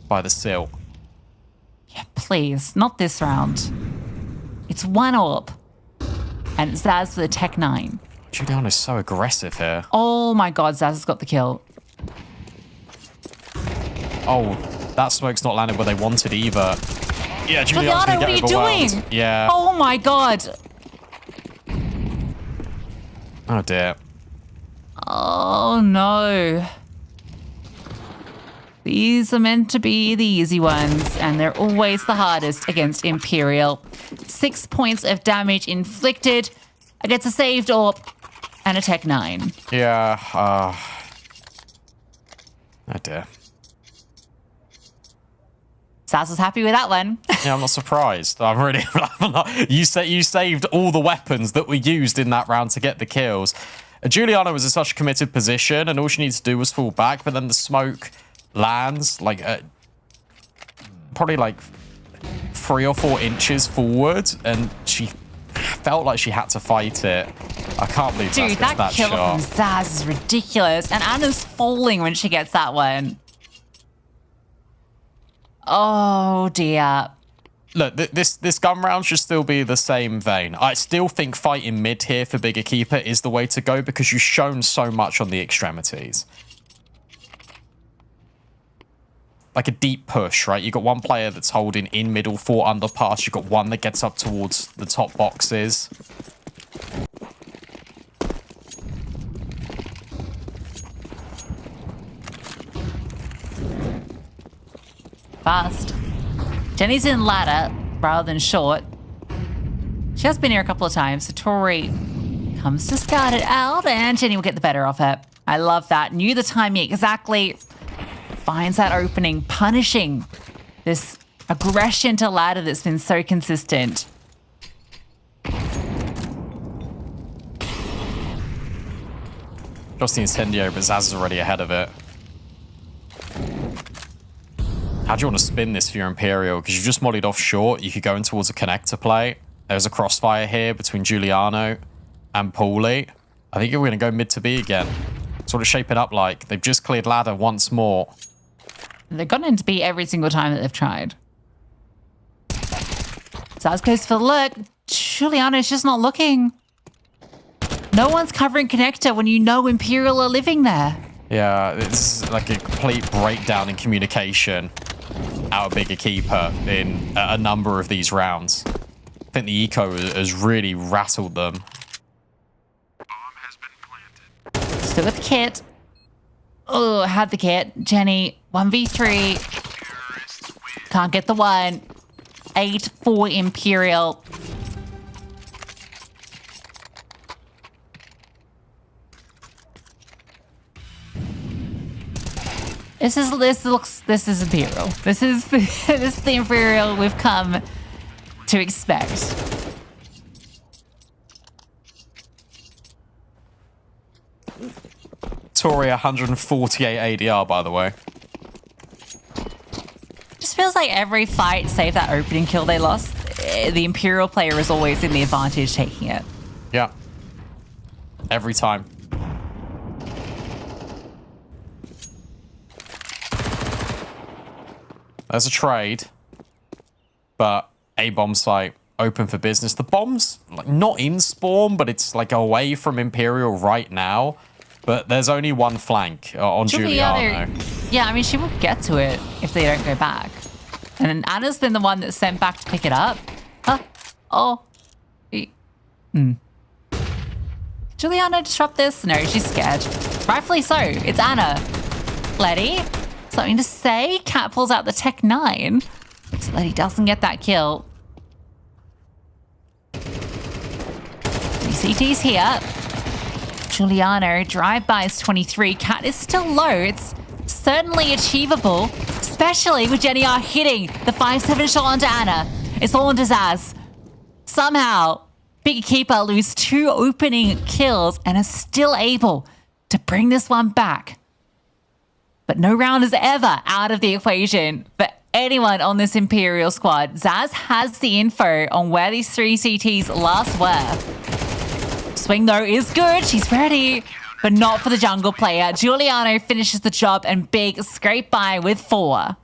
by the sill. Yeah, please, not this round. It's one AWP. And it's Zaz for the Tech 9. Juliana's so aggressive here. Oh my god, Zaz has got the kill. Oh, that smoke's not landed where they wanted either. Yeah, Juliana's Juliana, gonna what are get you overwhelmed. doing? Yeah. Oh my god. Oh dear. Oh no. These are meant to be the easy ones, and they're always the hardest against Imperial. 6 points of damage inflicted against a saved AWP and a Tech 9. Yeah. Oh dear. Zaz was happy with that one. Yeah, I'm not surprised. I'm really. You saved all the weapons that were used in that round to get the kills. Juliana was in such a committed position, and all she needs to do was fall back. But then the smoke lands like probably like 3 or 4 inches forward, and she felt like she had to fight it. I can't believe Dude, that kill shot. from Zaz is ridiculous, and Anna's falling when she gets that one. Oh dear. look, this gun round should still be the same vein. I still think fighting mid here for Bigger Keeper is the way to go because you've shown so much on the extremities. Like a deep push, right? You've got one player that's holding in middle, 4 underpass. You've got one that gets up towards the top boxes. Fast. Jenny's in ladder rather than short. She has been here a couple of times. So Tori comes to scout it out, and Jenny will get the better of her. I love that. Knew the timing exactly. Finds that opening, punishing this aggression to ladder that's been so consistent. Just the incendio, but Zaz is already ahead of it. How do you want to spin this for your Imperial? Because you've just mollied off short. You could go in towards a connector play. There's a crossfire here between Giuliano and Paulie. I think we're going to go mid to B again. That's what it's shaping up like. They've just cleared ladder once more. They've gotten into B every single time that they've tried. Zaz goes for the look. Giuliano's just not looking. No one's covering connector when you know Imperial are living there. Yeah, it's like a complete breakdown in communication out of Bigger Keeper in a number of these rounds. I think the eco has really rattled them. Still with the kit. Oh, had the kit. Jenny, 1v3. Can't get the one. 8 for Imperial. This is Imperial. This is the Imperial we've come to expect. Tori 148 ADR, by the way. Just feels like every fight, save that opening kill they lost, the Imperial player is always in the advantage taking it. Yeah. Every time. There's a trade, but a bomb site open for business. The bomb's like not in spawn, but it's like away from Imperial right now. But there's only one flank on Giuliano. Yeah, I mean, she will get to it if they don't go back. And then Anna's been the one that's sent back to pick it up. Huh? Oh. Giuliano disrupt this? No, she's scared. Rightfully so. It's Anna. Letty, something to say? Cat pulls out the Tech 9. So Letty doesn't get that kill. 3 CTs here. Giuliano, drive-by is 23. Cat is still low. It's certainly achievable, especially with Jenny R hitting the 5-7 shot onto Anna. It's all onto Zaz. Somehow, Bigger Keeper lose 2 opening kills and are still able to bring this one back. But no round is ever out of the equation for anyone on this Imperial squad. Zaz has the info on where these 3 CTs last were. Swing, though, is good. She's ready, but not for the jungle player. Giuliano finishes the job, and Big scrape by with 4.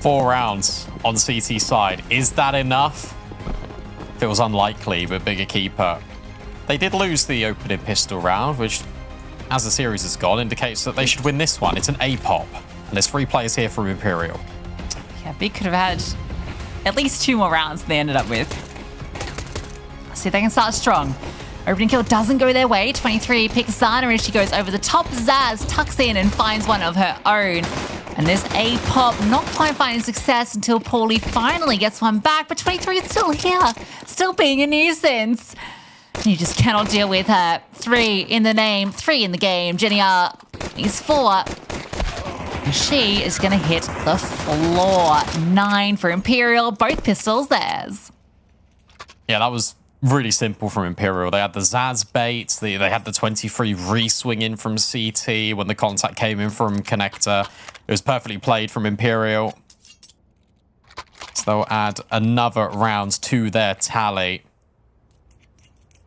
4 rounds on CT side. Is that enough? Feels unlikely, but bigger keeper. They did lose the opening pistol round, which, as the series has gone, indicates that they should win this one. It's an A-pop, and there's 3 players here from Imperial. Yeah, Big could have had at least 2 more rounds than they ended up with. See if they can start strong. Opening kill doesn't go their way. 23 picks Zana as she goes over the top. Zaz tucks in and finds one of her own. And this A-pop not quite finding success until Paulie finally gets one back. But 23 is still here, still being a nuisance. You just cannot deal with her. 3 in the name, 3 in the game. Jenny R is 4. And she is going to hit the floor. 9 for Imperial. Both pistols theirs. Yeah, that was really simple from Imperial. They had the Zaz bait. They had the 23 re-swing in from CT when the contact came in from Connector. It was perfectly played from Imperial. So they'll add another round to their tally.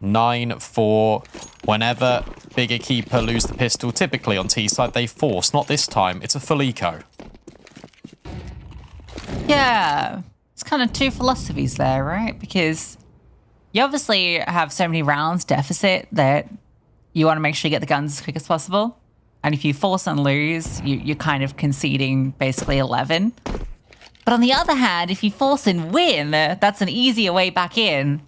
9-4. Whenever bigger keeper lose the pistol, typically on T side, they force. Not this time. It's a full eco. Yeah. It's kind of 2 philosophies there, right? Because you obviously have so many rounds deficit that you want to make sure you get the guns as quick as possible. And if you force and lose, you're kind of conceding basically 11. But on the other hand, if you force and win, that's an easier way back in.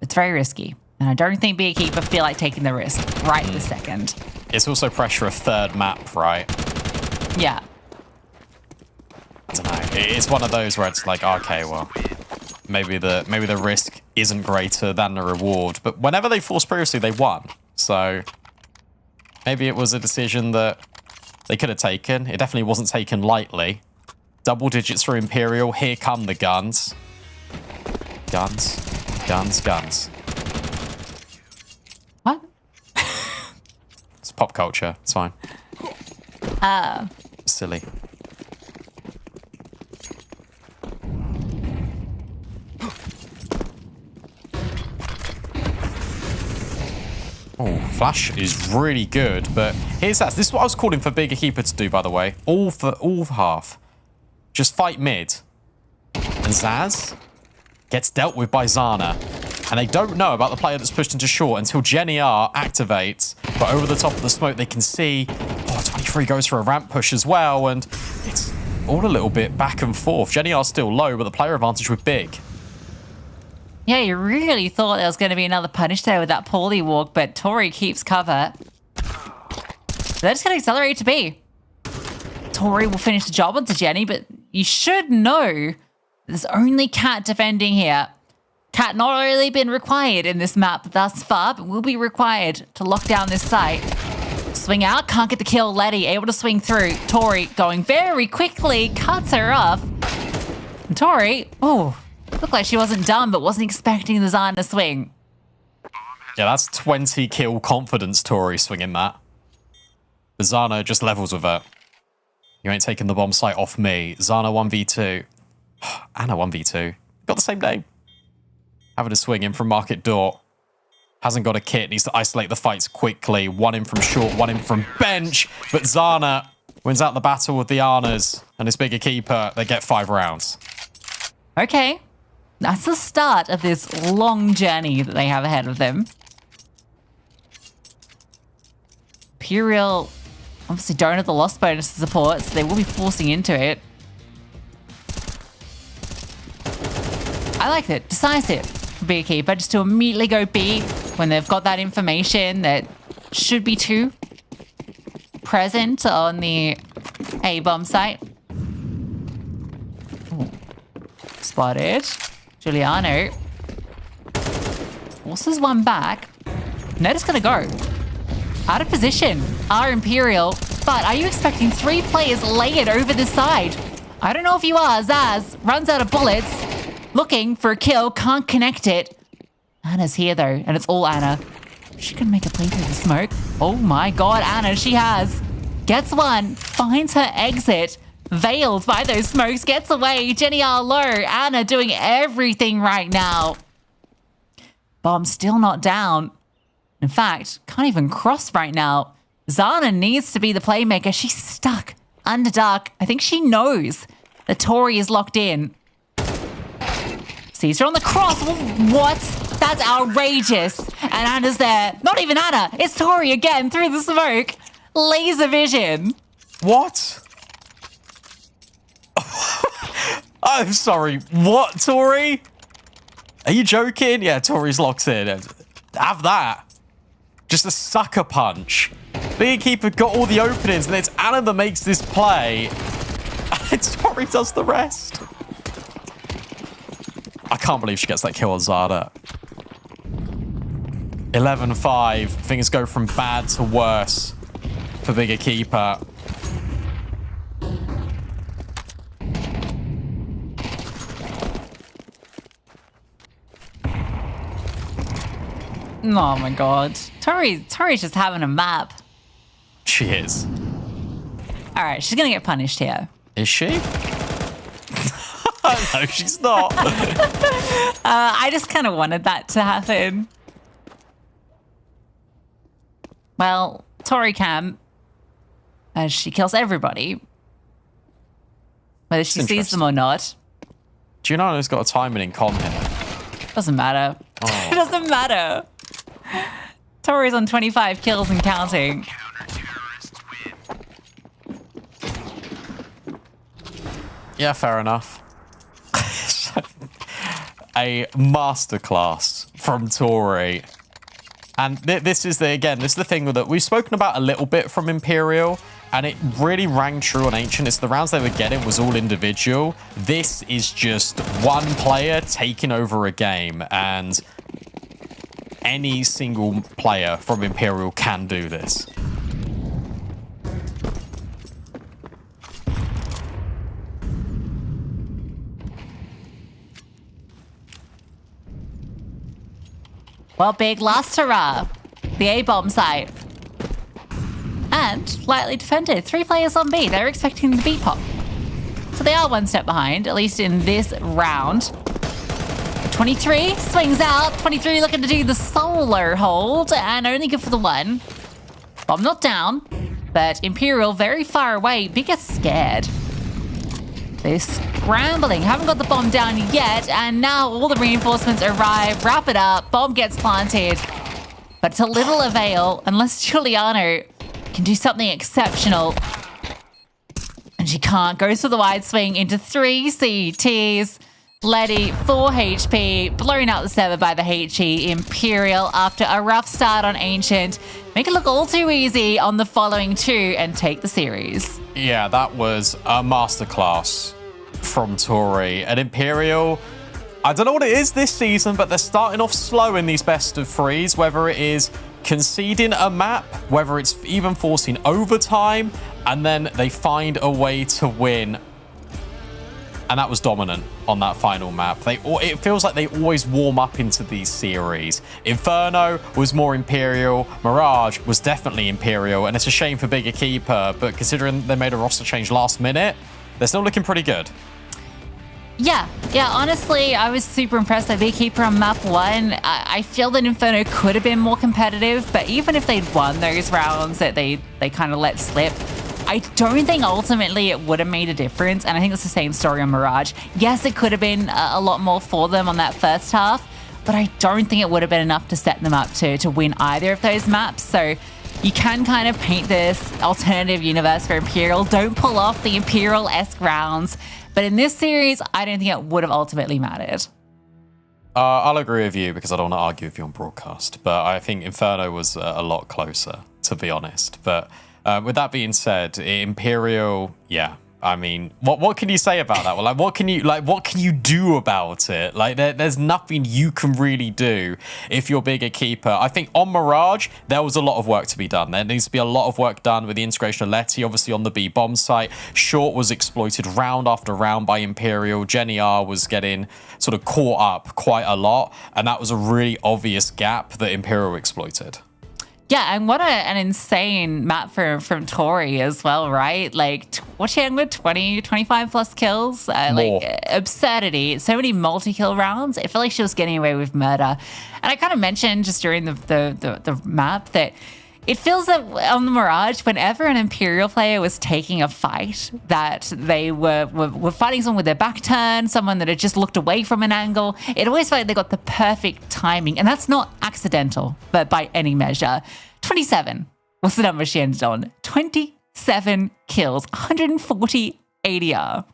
It's very risky. And I don't think Beekeeper feel like taking the risk right this second. It's also pressure of 3rd map, right? Yeah. I don't know. It's one of those where it's like, okay, well, maybe the risk isn't greater than the reward. But whenever they forced previously, they won. So maybe it was a decision that they could have taken. It definitely wasn't taken lightly. Double digits for Imperial. Here come the guns. Guns. Guns. Guns. What? It's pop culture. It's fine. Silly. Oh, Flash is really good, but here's that. This is what I was calling for bigger keeper to do, by the way. All for half. Just fight mid. And Zaz gets dealt with by Zana. And they don't know about the player that's pushed into short until Jenny R activates. But over the top of the smoke, they can see, oh, 23 goes for a ramp push as well. And it's all a little bit back and forth. Jenny R's still low, but the player advantage with big. Yeah, you really thought there was going to be another punish there with that Paulie walk, but Tori keeps cover. They're just going to accelerate to B. Tori will finish the job onto Jenny, but you should know there's only Cat defending here. Cat not only been required in this map thus far, but will be required to lock down this site. Swing out, can't get the kill. Letty able to swing through. Tori going very quickly, cuts her off. And Tori, oh, looked like she wasn't done, but wasn't expecting the Zana to swing. Yeah, that's 20 kill confidence, Tori swinging that. The Zana just levels with it. You ain't taking the bomb site off me. Zana 1v2. Anna 1v2. Got the same name. Having a swing in from Market Door. Hasn't got a kit. Needs to isolate the fights quickly. One in from short, one in from bench. But Zana wins out the battle with the Arnas and his bigger keeper. They get 5 rounds. Okay. That's the start of this long journey that they have ahead of them. Imperial obviously don't have the lost bonus to support, so they will be forcing into it. I like it. Decisive for Beekeeper, just to immediately go B when they've got that information that should be 2 present on the A-bomb site. Ooh. Spotted. Giuliano forces one back. Neta's gonna go. Out of position are Imperial, but are you expecting 3 players layered over the side? I don't know if you are. Zaz runs out of bullets, looking for a kill, can't connect it. Anna's here though, and it's all Anna. She can make a play through the smoke. Oh my god, Anna, she has. Gets one, finds her exit. Veiled by those smokes, gets away. Jenny R low. Anna doing everything right now. Bomb still not down. In fact, can't even cross right now. Zana needs to be the playmaker. She's stuck Underdark, I think she knows that Tori is locked in. Sees her on the cross. What? That's outrageous. And Anna's there. Not even Anna. It's Tori again through the smoke. Laser vision. What? I'm sorry. What, Tori? Are you joking? Yeah, Tori's locked in. Have that. Just a sucker punch. Big Keeper got all the openings, and it's Anna that makes this play. And Tori does the rest. I can't believe she gets that kill on Zada. 11-5. Things go from bad to worse for Bigger Keeper. Oh my god. Tori's just having a map. She is. All right, she's gonna get punished here. Is she? No, she's not. I just kind of wanted that to happen. Well, Tori can, as she kills everybody, whether she sees them or not. Do you know who's got a timing in con here? Doesn't matter. Oh. It doesn't matter. Tori's on 25 kills and counting. Yeah, fair enough. A masterclass from Tori. And this is the thing that we've spoken about a little bit from Imperial, and it really rang true on Ancient. It's the rounds they were getting was all individual. This is just one player taking over a game, and any single player from Imperial can do this. Well, big last hurrah. The A-bomb site. And lightly defended. 3 players on B. They're expecting the B pop. So they are one step behind, at least in this round. 23 swings out. 23 looking to do the solo hold, and only good for the 1. Bomb not down, but Imperial very far away. B gets scared. They're scrambling, haven't got the bomb down yet, and now all the reinforcements arrive, wrap it up, bomb gets planted, but to little avail unless Giuliano can do something exceptional. And she can't. Goes for the wide swing into 3 CTs. Letty, 4 HP, blown out the server by the HE. Imperial, after a rough start on Ancient, make it look all too easy on the following 2 and take the series. Yeah, that was a masterclass from Tori. And Imperial, I don't know what it is this season, but they're starting off slow in these best of 3s, whether it is conceding a map, whether it's even forcing overtime, and then they find a way to win. And that was dominant on that final map. It feels like they always warm up into these series. Inferno was more Imperial. Mirage was definitely Imperial. And it's a shame for Bigger Keeper, but considering they made a roster change last minute, they're still looking pretty good. Yeah, honestly, I was super impressed by Big Keeper on map 1. I feel that Inferno could have been more competitive, but even if they'd won those rounds that they kind of let slip, I don't think ultimately it would have made a difference, and I think it's the same story on Mirage. Yes, it could have been a lot more for them on that first half, but I don't think it would have been enough to set them up to win either of those maps. So you can kind of paint this alternative universe for Imperial. Don't pull off the Imperial-esque rounds, but in this series, I don't think it would have ultimately mattered. I'll agree with you because I don't want to argue with you on broadcast, but I think Inferno was a lot closer, to be honest. But with that being said, Imperial, yeah. I mean, what can you say about that? Well, what can you do about it? Like, there's nothing you can really do if you're Bigger Keeper. I think on Mirage, there was a lot of work to be done. There needs to be a lot of work done with the integration of Letty, obviously on the B bomb site. Short was exploited round after round by Imperial. Jenny R was getting sort of caught up quite a lot, and that was a really obvious gap that Imperial exploited. Yeah, and what an insane map from Tori as well, right? Like, what's she with 20, 25 plus kills? Like, absurdity. So many multi-kill rounds. I feel like she was getting away with murder. And I kind of mentioned just during the map that it feels that on the Mirage, whenever an Imperial player was taking a fight, that they were fighting someone with their back turned, someone that had just looked away from an angle, it always felt like they got the perfect timing. And that's not accidental, but by any measure. 27 was the number she ended on. 27 kills, 140 ADR.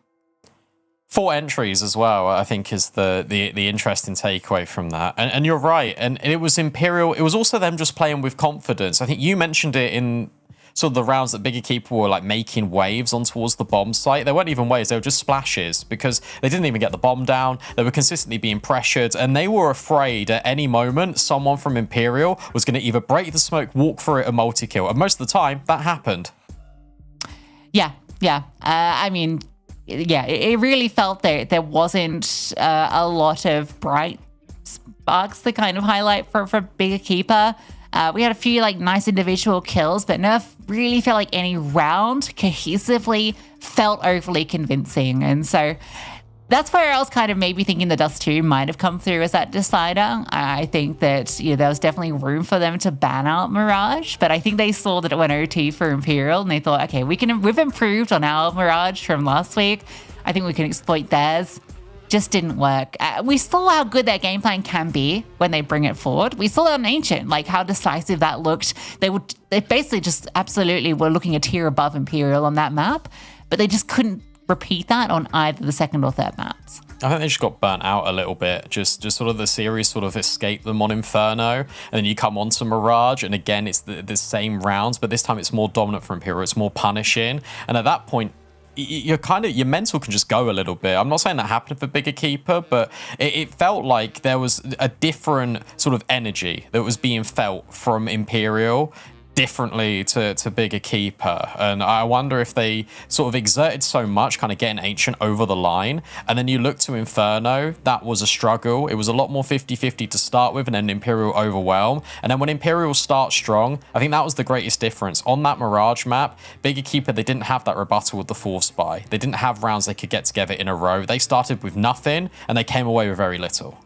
4 entries as well, I think, is the interesting takeaway from that. And you're right. And it was Imperial. It was also them just playing with confidence. I think you mentioned it in sort of the rounds that Bigger Keeper were like making waves on towards the bomb site. They weren't even waves, they were just splashes because they didn't even get the bomb down. They were consistently being pressured and they were afraid at any moment someone from Imperial was going to either break the smoke, walk through it, or multi-kill. And most of the time, that happened. Yeah. I mean, yeah, it really felt that there wasn't a lot of bright sparks to kind of highlight for Bigger Keeper. We had a few like nice individual kills, but never really felt like any round cohesively felt overly convincing. And so that's where I was kind of maybe thinking the Dust 2 might have come through as that decider. I think that there was definitely room for them to ban out Mirage, but I think they saw that it went OT for Imperial and they thought, okay, we've improved on our Mirage from last week. I think we can exploit theirs. Just didn't work. We saw how good their game plan can be when they bring it forward. We saw that on Ancient, like how decisive that looked. They basically just absolutely were looking a tier above Imperial on that map, but they just couldn't repeat that on either the second or third maps. I think they just got burnt out a little bit. Just sort of the series sort of escaped them on Inferno, and then you come on to Mirage, and again it's the same rounds, but this time it's more dominant for Imperial. It's more punishing, and at that point, your mental can just go a little bit. I'm not saying that happened for Bigger Keeper, but it felt like there was a different sort of energy that was being felt from Imperial differently to Bigger Keeper. And I wonder if they sort of exerted so much, kind of getting Ancient over the line, and then you look to Inferno, that was a struggle. It was a lot more 50-50 to start with, and then Imperial overwhelm. And then when Imperial starts strong, I think that was the greatest difference. On that Mirage map, Bigger Keeper, they didn't have that rebuttal with the 4th spy. They didn't have rounds they could get together in a row. They started with nothing, and they came away with very little.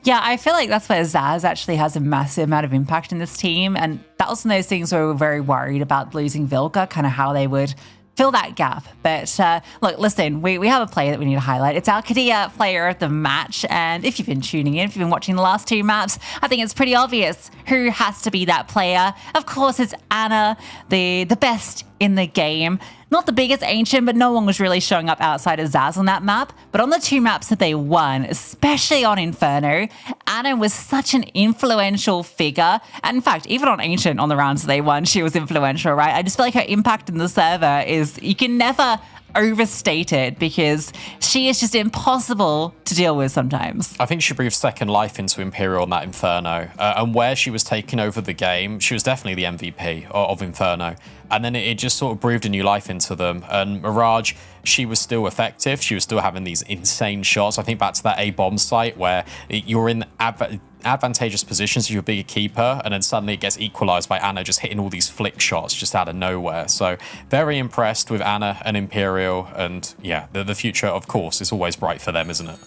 Yeah, I feel like that's where Zaz actually has a massive amount of impact in this team. And that was one of those things where we were very worried about losing Vilka, kind of how they would fill that gap. But look, listen, we have a player that we need to highlight. It's our Kadia player of the match. And if you've been tuning in, if you've been watching the last 2 maps, I think it's pretty obvious who has to be that player. Of course, it's Anna, the best in the game. Not the biggest Ancient, but no one was really showing up outside of Zaz on that map. But on the 2 maps that they won, especially on Inferno, Anna was such an influential figure. And in fact, even on Ancient, on the rounds they won, she was influential, right? I just feel like her impact in the server is, you can never overstate it because she is just impossible to deal with sometimes. I think she breathed second life into Imperial on that Inferno. And where she was taking over the game, she was definitely the MVP of Inferno. And then it just sort of breathed a new life into them. And Mirage, she was still effective. She was still having these insane shots. I think back to that A-bomb site where you're in advantageous positions if you're a Bigger Keeper, and then suddenly it gets equalized by Anna just hitting all these flick shots just out of nowhere. So very impressed with Anna and Imperial, and yeah, the future, of course, is always bright for them, isn't it?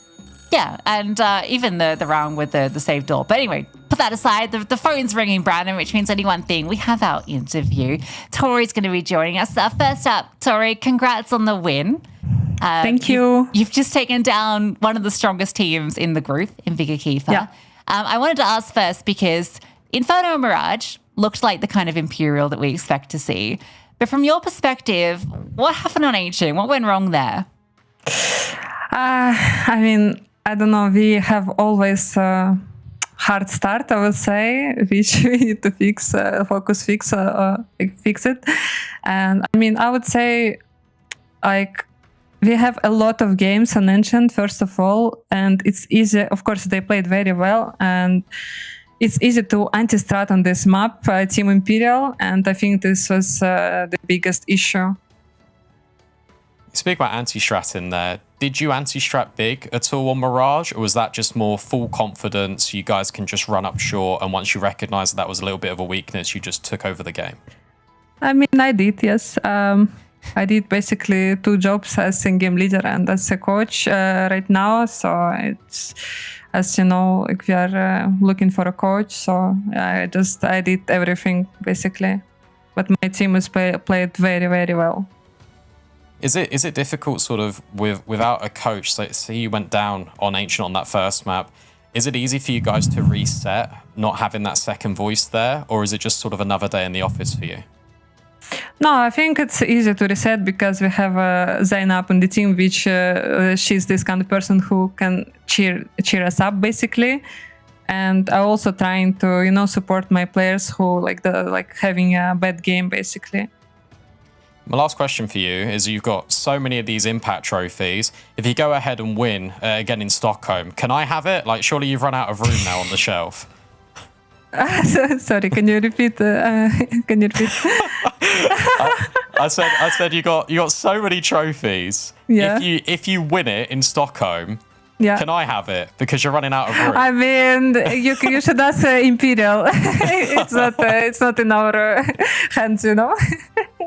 Yeah, and even the round with the saved door. But anyway, put that aside, the phone's ringing, Brandon, which means only one thing. We have our interview. Tori's going to be joining us. First up, Tori, congrats on the win. Thank you. You've just taken down one of the strongest teams in the group in Bigger Keeper. Yeah. I wanted to ask first because Inferno and Mirage looked like the kind of Imperial that we expect to see. But from your perspective, what happened on Ancient? What went wrong there? I mean, I don't know. We have always hard start, I would say, which we need to fix, fix it. And I mean, I would say, like, we have a lot of games on Ancient, first of all, and it's easy. Of course, they played very well, and it's easy to anti-strat on this map, Team Imperial, and I think this was the biggest issue. Speak about anti-strat in there. Did you anti-strat big at all on Mirage, or was that just more full confidence, you guys can just run up short, and once you recognized that was a little bit of a weakness, you just took over the game? I mean, I did, yes. I did basically 2 jobs as a game leader and as a coach right now, so as you know, like we are looking for a coach. So I did everything basically, but my team has played very, very well. Is it difficult sort of without a coach? So say you went down on Ancient on that first map. Is it easy for you guys to reset, not having that second voice there, or is it just sort of another day in the office for you? No, I think it's easy to reset because we have Zainab on the team, which she's this kind of person who can cheer us up basically. And I also trying to support my players who like having a bad game basically. My last question for you is: you've got so many of these Impact trophies. If you go ahead and win again in Stockholm, can I have it? Like, surely you've run out of room now on the shelf. Sorry, can you repeat? Can you repeat? I said you got so many trophies. Yeah. If you win it in Stockholm, Yeah. can I have it? Because you're running out of room. I mean, you should ask Imperial. It's not in our hands,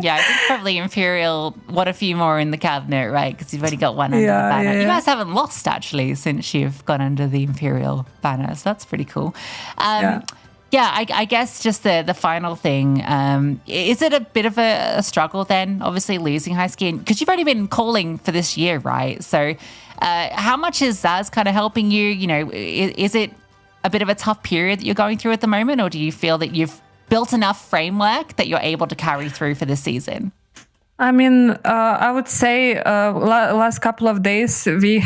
Yeah, I think probably Imperial want a few more in the cabinet, right? Because you've only got one under the banner. Yeah. You guys haven't lost, actually, since you've gone under the Imperial banner. So that's pretty cool. I guess just the final thing, is it a bit of a struggle then, obviously losing high skiing? Because you've only been calling for this year, right? So how much is Zaz kind of helping you? Is it a bit of a tough period that you're going through at the moment? Or do you feel that you've built enough framework that you're able to carry through for this season? I mean, I would say last couple of days we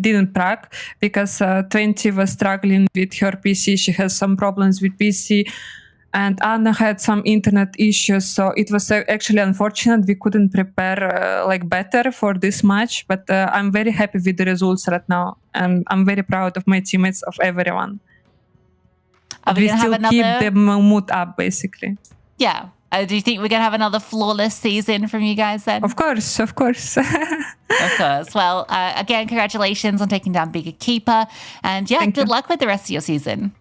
didn't practice because 20 was struggling with her PC. She has some problems with PC, and Anna had some internet issues. So it was actually unfortunate we couldn't prepare better for this match. But I'm very happy with the results right now, and I'm very proud of my teammates, of everyone. We still keep the mood up, basically. Yeah. Do you think we're going to have another flawless season from you guys then? Of course. Of course. Well, again, congratulations on taking down Bigger Keeper. And yeah, good luck with the rest of your season.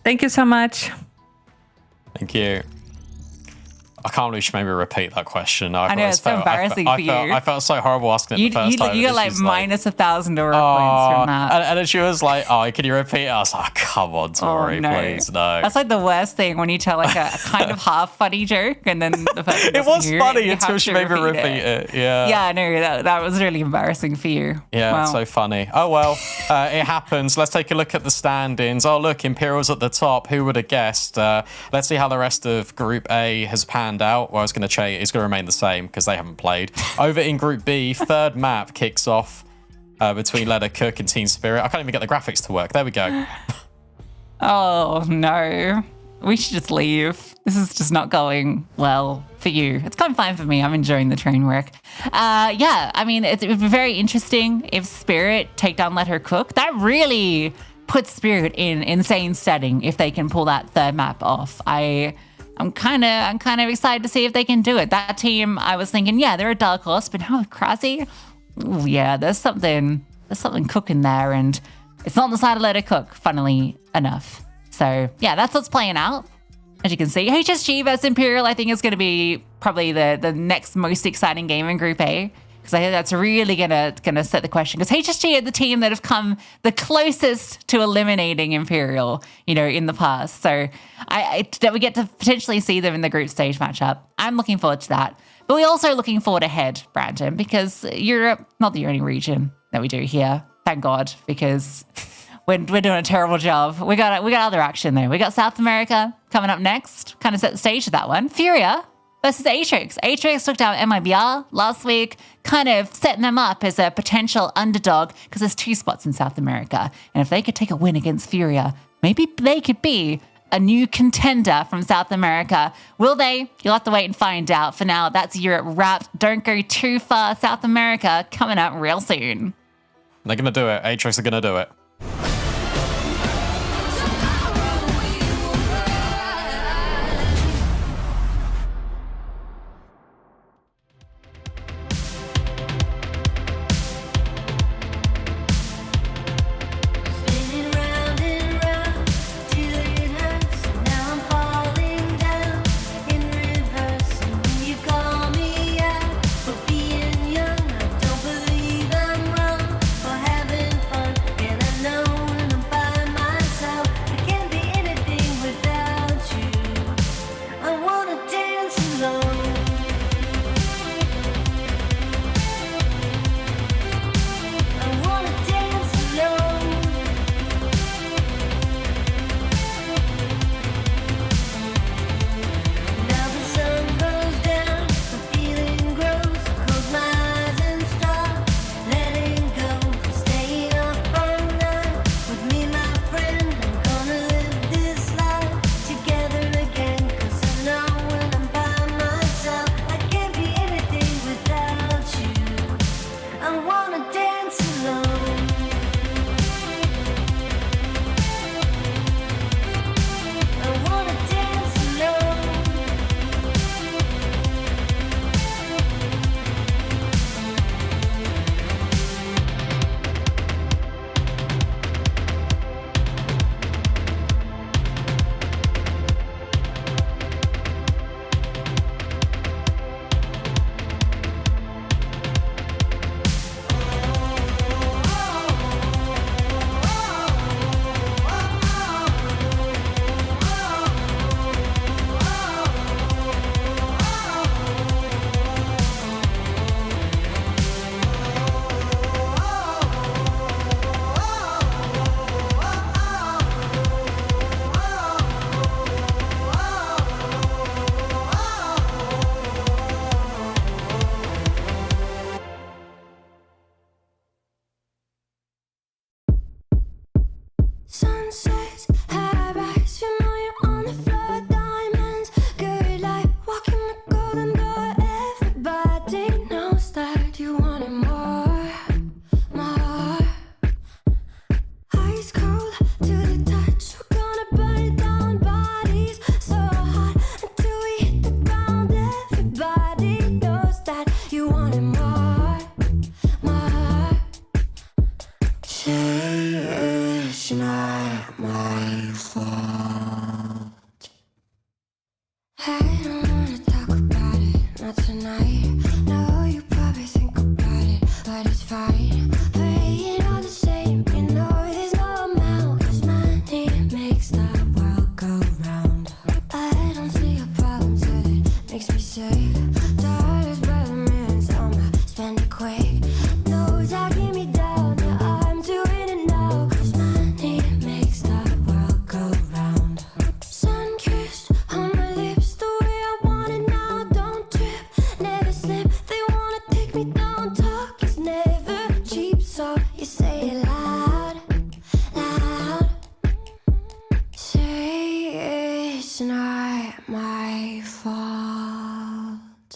Thank you so much. Thank you. I can't believe she made me repeat that question. I know, it's so embarrassing for you. I felt so horrible asking it the first time. You got like minus 1,000 aura points from that. And then she was like, oh, can you repeat it? I was like, come on, Tori, please, no. That's like the worst thing when you tell like a kind of half funny joke and then the person it was funny it, until she made me repeat it. Yeah. Yeah, no, that was really embarrassing for you. Yeah, wow. So funny. Oh, well, it happens. Let's take a look at the standings. Oh, look, Imperial's at the top. Who would have guessed? Let's see how the rest of Group A has panned out. Well, I was going to say it's going to remain the same because they haven't played. Over in Group B, third map kicks off between Leda Cook and Team Spirit. I can't even get the graphics to work. There we go. Oh, no. We should just leave. This is just not going well for you. It's going fine for me. I'm enjoying the train work. Yeah, I mean, it would be very interesting if Spirit take down Let Her Cook. That really puts Spirit in insane setting if they can pull that third map off. I'm kind of excited to see if they can do it. That team, I was thinking, yeah, they're a dark horse, but now with Krasi, yeah, there's something cooking there, and it's not on the side of Let Her Cook, funnily enough. So yeah, that's what's playing out. As you can see, HSG versus Imperial, I think is going to be probably the next most exciting game in Group A. Because I think that's really gonna set the question. Because HSG are the team that have come the closest to eliminating Imperial, in the past. So that we get to potentially see them in the group stage matchup. I'm looking forward to that. But we're also looking forward ahead, Brandon, because Europe, not the only region that we do here. Thank God, because we're doing a terrible job. We got other action though. We got South America coming up next. Kind of set the stage for that one. Furia versus Atrix. Atrix took down MIBR last week, kind of setting them up as a potential underdog because there's 2 spots in South America. And if they could take a win against Furia, maybe they could be a new contender from South America. Will they? You'll have to wait and find out. For now, that's Europe wrapped. Don't go too far. South America coming up real soon. They're going to do it. Atrix are going to do it. Spinning round and round till it hurts. Now I'm falling down in reverse. And when you call me out for being young, I don't believe I'm wrong for having I don't wanna talk about it, not tonight. No, you probably think about it, but it's fine. Playing all the same, you know there's no amount. 'Cause money makes the world go round. I don't see a problem till it makes me sick. Dollars by the millions, I'ma spend it quick. Knows I keep me down, yeah, I'm doing it now. 'Cause money makes the world go round. Sun-kissed on my lips, the way I want it now. Don't trip, never slip. They wanna take me down. Talk is never cheap, so you say it loud, loud. Say it's not my fault.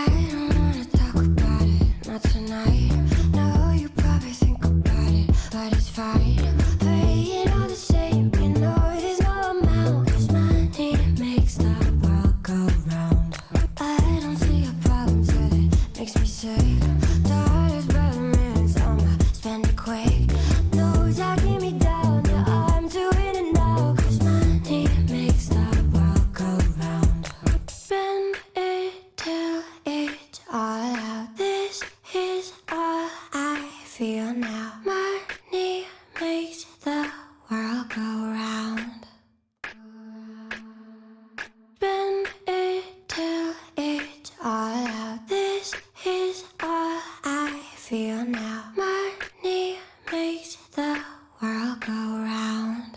I don't wanna talk about it, not tonight. No, you probably think about it, but it's fine. Playing all the same, you know there's no amount. 'Cause money makes the world go round. I don't see a problem till it makes me sick. Dollars by the millions, I'ma spend it quick. Knows I keep me down, yeah, I'm doing it now. 'Cause money makes the world go round. Spend it till it's all out. This is all I feel now. Money makes the world go round. Spend it till it's all out. This is all I feel now. Money makes the world go round.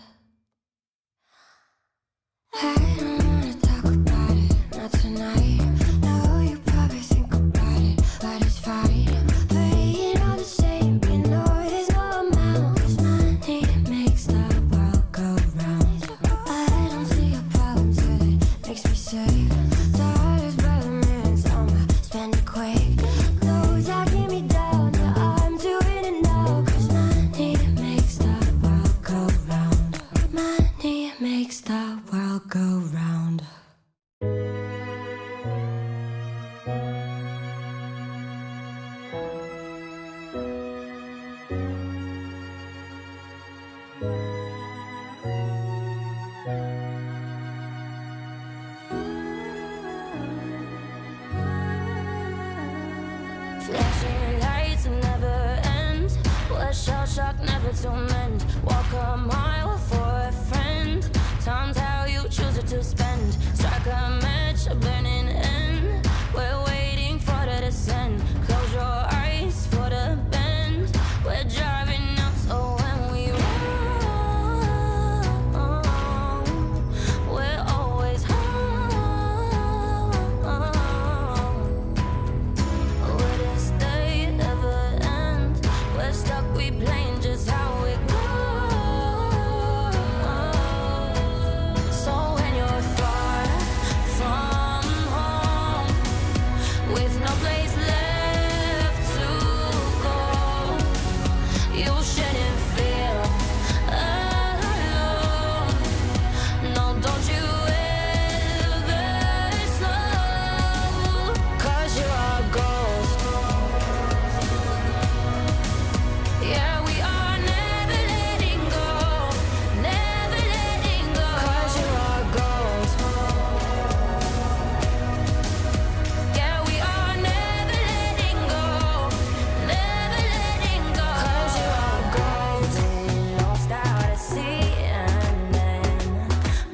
I don't wanna talk about it, not tonight. No, you probably think about it, but it's fine. Playing all the same, you know there's no amount. 'Cause money makes the world go round. I don't see a problem till it makes me sick. Dollars by the millions, I'ma spend it quick. Knows I keep me down, yeah, I'm doing it now. 'Cause money makes the world go round. Money makes the world go round. Flashing lights never end. What shell shock never to mend. Walk a mile for a friend. Times how you choose it to spend. Strike a match, a burning end. We're waiting for the descent. Close your eyes for the bend. We're driving up, so when we roll, we're always home. Will this day ever end? We're stuck, we playing just how it goes. So when you're far from home, with no place left to go, you shouldn't feel alone. No, don't you ever slow, 'cause you're a ghost. Yeah, we are never letting go, never letting go. 'Cause you're a ghost. Yeah, we are never letting go, never letting go. 'Cause you're a ghost. Lost out at sea, and then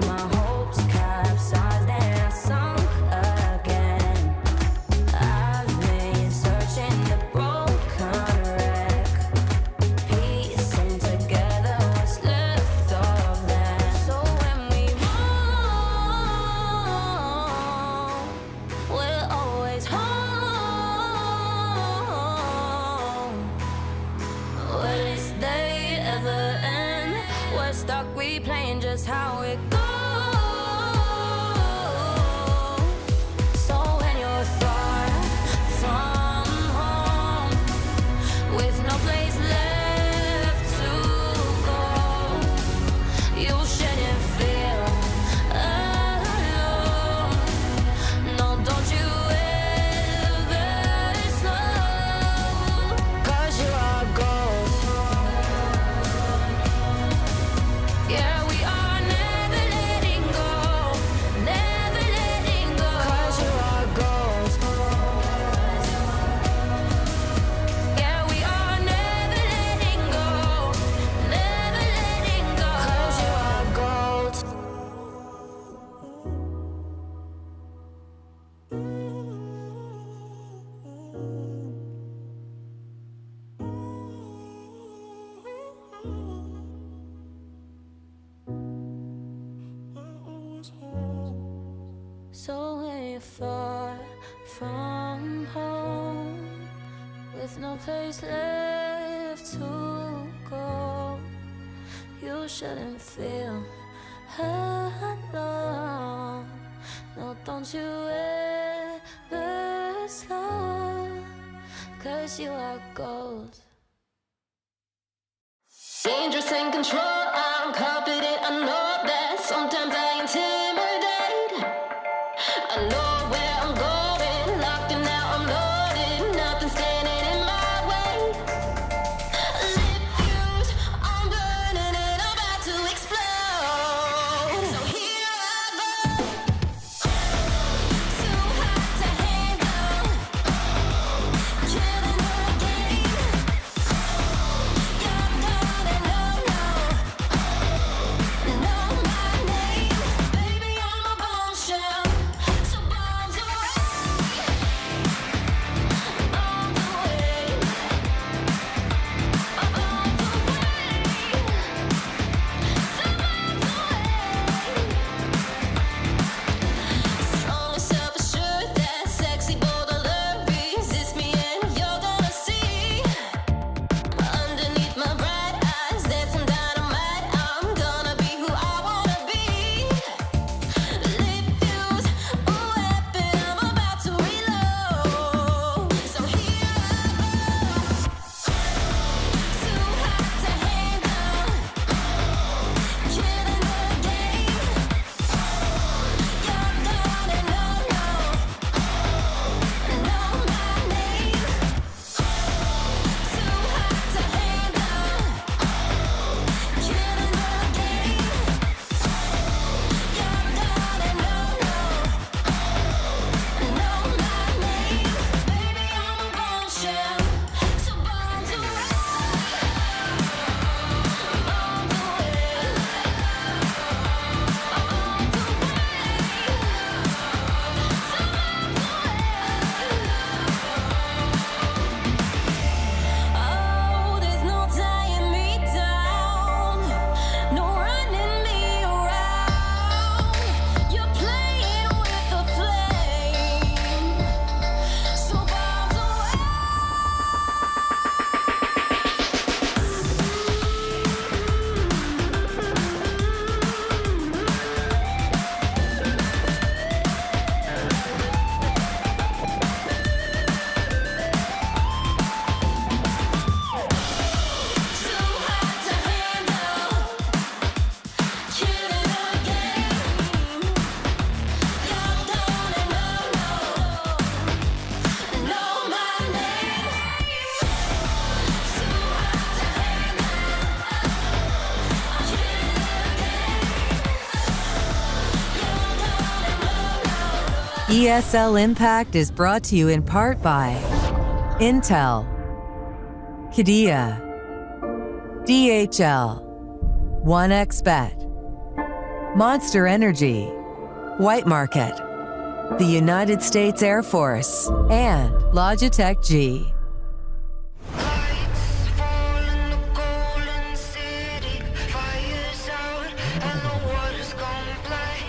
my hopes capsized and I sunk again. I've been searching the broken wreck, piecing together what's left of them. So when we roll, we're always home. Will this day ever end? We're stuck, we playing just how it goes. So when you're far from home, with no place left to go, you shouldn't feel alone. No, don't you ever slow, 'cause you're a ghost. Yeah, we are never So when you're far from home, with no place left to go, you shouldn't feel alone. No, don't you ever slow, 'cause you are gold. Dangerous and control, I'm confident, I know that. Sometimes I intimidate. I know where I'm going, locked and now I'm loaded. Nothing standing in my way. Lip fuse, I'm burning and I'm about to explode. So here I go. Too hot to handle. Killing the game. You're gonna know my name. Baby, I'm a bombshell. So bombs away. Bombs away. Bombs away. So bombs away. Strong and self-assured, that sexy, bold, alert. Resist me and you're gonna see. Underneath my bright eyes, there's some dynamite. I'm gonna be who I wanna be. Lip fuse, a weapon, I'm about to reload. So here I go. Too hot to handle. Killing the game. You're gonna know my name. Too hot to handle. Killing the game. You're gonna know my name. Baby, I'm a bombshell. So bombs away. Bombs away. Oh, there's no tying me down, no running me around. You're playing with the flame, so bombs away. Too hot to handle. Killing the game. You're gonna know my name. Too hot to handle. Killing the game. You're gonna ESL Impact is brought to you in part by Intel, Qiddiya, DHL, 1xBet, Monster Energy, White Market, the United States Air Force, and Logitech G. Lights fall in the golden city. Fire's out and the water's gone black.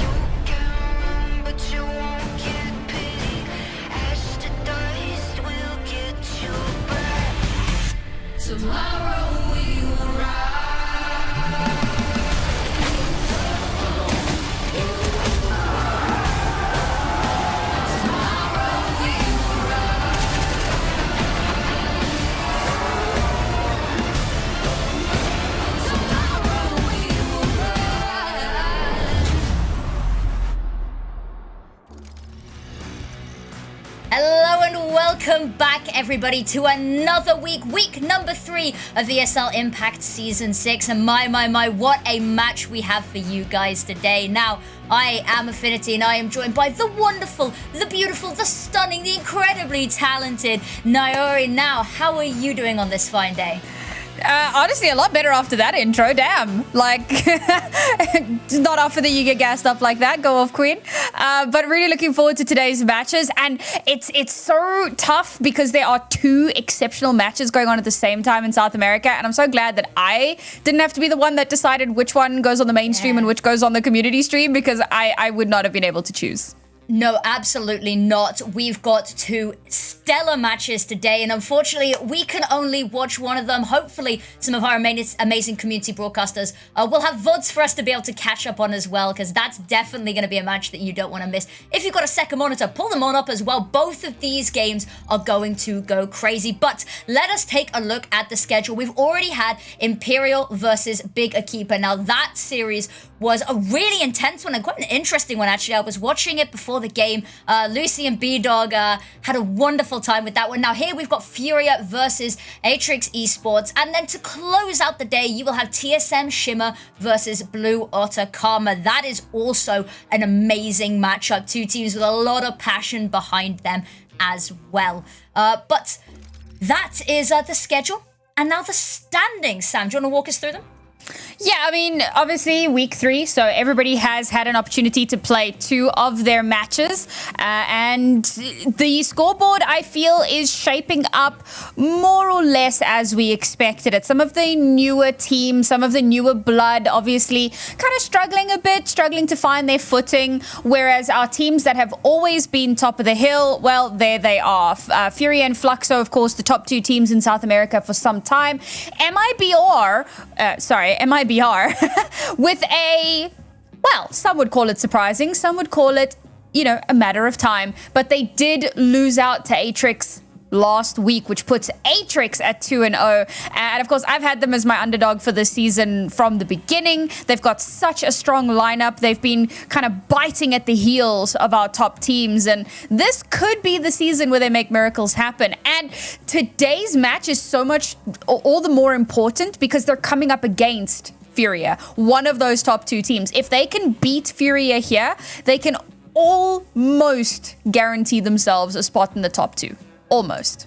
You can run, but you won't get pity. Ash to dust will get you back. Tomorrow we will rise. Tomorrow we will rise. Tomorrow we will rise. Hello and welcome back, everybody, to another week number 3 of ESL Impact Season 6. And my, what a match we have for you guys today. Now, I am Affinity and I am joined by the wonderful, the beautiful, the stunning, the incredibly talented Naori. Now, how are you doing on this fine day? Honestly, a lot better after that intro. Damn. Like, not often that you get gassed up like that. Go off, Queen. But really looking forward to today's matches. And it's so tough because there are two exceptional matches going on at the same time in South America. And I'm so glad that I didn't have to be the one that decided which one goes on the main stream and which goes on the community stream, because I would not have been able to choose. No, absolutely not. We've got two stellar matches today, and unfortunately, we can only watch one of them. Hopefully, some of our amazing community broadcasters will have VODs for us to be able to catch up on as well, because that's definitely going to be a match that you don't want to miss. If you've got a second monitor, pull them on up as well. Both of these games are going to go crazy, but let us take a look at the schedule. We've already had Imperial versus Big Akeeper. Now, that series was a really intense one and quite an interesting one, actually. I was watching it before the game. Lucy and B-Dog had a wonderful time with that one. Now here we've got Furia versus Atrix Esports, and then to close out the day you will have TSM Shimmer versus Blue Otter Karma. That is also an amazing matchup. Two teams with a lot of passion behind them as well. But that is the schedule, and now the standings. Sam, do you want to walk us through them? Yeah, I mean, obviously week 3, so everybody has had an opportunity to play 2 of their matches, and the scoreboard, I feel, is shaping up more or less as we expected it. Some of the newer teams, some of the newer blood, obviously kind of struggling a bit, struggling to find their footing, whereas our teams that have always been top of the hill, well, there they are. Furia and Fluxo, of course, the top 2 teams in South America for some time. MIBR with a, well, some would call it surprising, some would call it, you know, a matter of time, but they did lose out to Atrix last week, which puts Atrix at 2-0. And of course, I've had them as my underdog for this season from the beginning. They've got such a strong lineup. They've been kind of biting at the heels of our top teams, and this could be the season where they make miracles happen. And today's match is so much all the more important because they're coming up against Furia, one of those top 2 teams. If they can beat Furia here, they can almost guarantee themselves a spot in the top 2. Almost,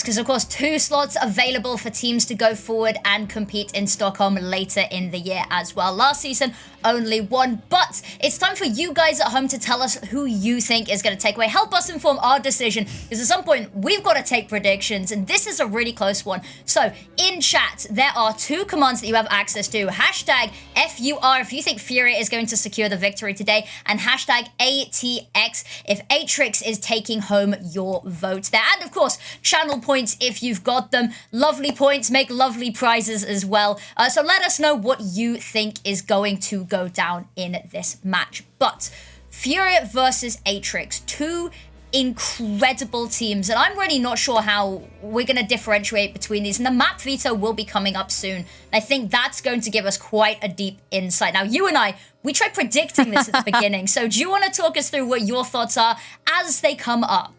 because of course 2 slots available for teams to go forward and compete in Stockholm later in the year as well. Last season, only 1, but it's time for you guys at home to tell us who you think is going to take away. Help us inform our decision, because at some point we've got to take predictions, and this is a really close one. So in chat, there are 2 commands that you have access to. Hashtag FUR if you think Furia is going to secure the victory today, and hashtag ATX if Atrix is taking home your vote there. And of course, channel points if you've got them. Lovely points make lovely prizes as well. So let us know what you think is going to go down in this match. But Furia versus Atrix, 2 incredible teams, and I'm really not sure how we're going to differentiate between these, and the map Veto will be coming up soon. I think that's going to give us quite a deep insight. Now, you and I, we tried predicting this at the beginning, so do you want to talk us through what your thoughts are as they come up?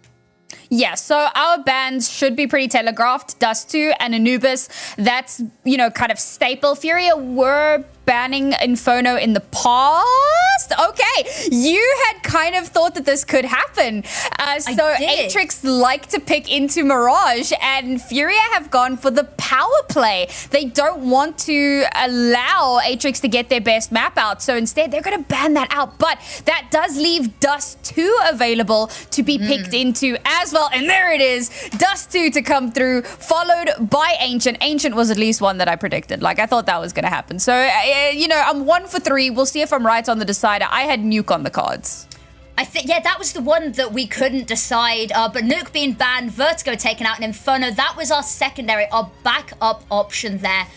Yeah, so our bans should be pretty telegraphed. Dust2 and Anubis, that's, you know, kind of staple. Furia were banning Inferno in the past. Okay, you had kind of thought that this could happen. So Atrix like to pick into Mirage, and Furia have gone for the power play. They don't want to allow Atrix to get their best map out, so instead they're going to ban that out. But that does leave Dust2 available to be picked into as well. And there it is, Dust2 to come through, followed by Ancient. Ancient was at least one that I predicted. Like, I thought that was going to happen. So, you know, I'm 1 for 3. We'll see if I'm right on the decider. I had Nuke on the cards. I think, yeah, that was the one that we couldn't decide. But Nuke being banned, Vertigo taken out, and Inferno, that was our secondary, our backup option there.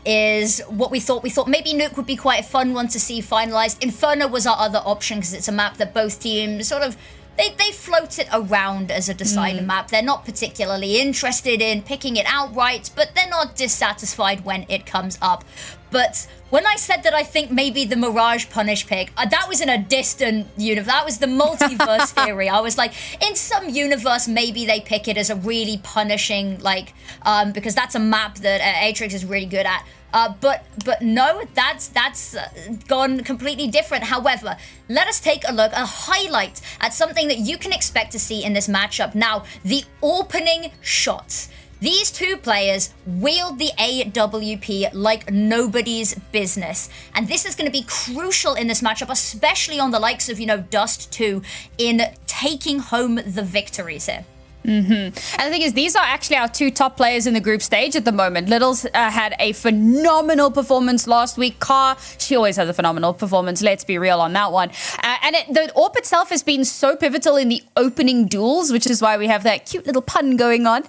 Is what we thought. We thought maybe Nuke would be quite a fun one to see finalized. Inferno was our other option because it's a map that both teams sort of, they float it around as a decider map. They're not particularly interested in picking it outright, but they're not dissatisfied when it comes up. But when I said that I think maybe the Mirage punish pick, that was in a distant universe. That was the multiverse theory. I was like, in some universe, maybe they pick it as a really punishing, like, because that's a map that Atrix is really good at. But no, that's gone completely different. However, let us take a look, a highlight at something that you can expect to see in this matchup. Now, the opening shots. These two players wield the AWP like nobody's business. And this is going to be crucial in this matchup, especially on the likes of, Dust 2, in taking home the victories here. And the thing is, these are actually our two top players in the group stage at the moment. Littles had a phenomenal performance last week. Car, she always has a phenomenal performance. Let's be real on that one. And the AWP itself has been so pivotal in the opening duels, which is why we have that cute little pun going on.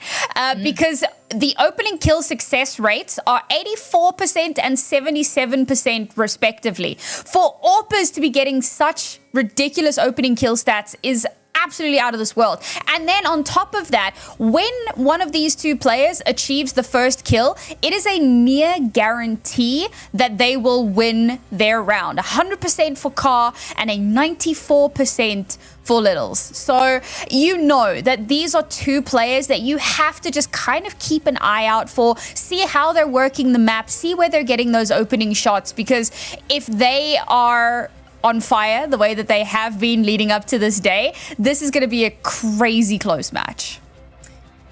Because the opening kill success rates are 84% and 77% respectively. For AWPers to be getting such ridiculous opening kill stats is absolutely out of this world. And then on top of that, when one of these two players achieves the first kill, it is a near guarantee that they will win their round. 100% for Car and a 94% for Littles. So you know that these are two players that you have to just kind of keep an eye out for, see how they're working the map, see where they're getting those opening shots, because if they are on fire the way that they have been leading up to this day, this is going to be a crazy close match.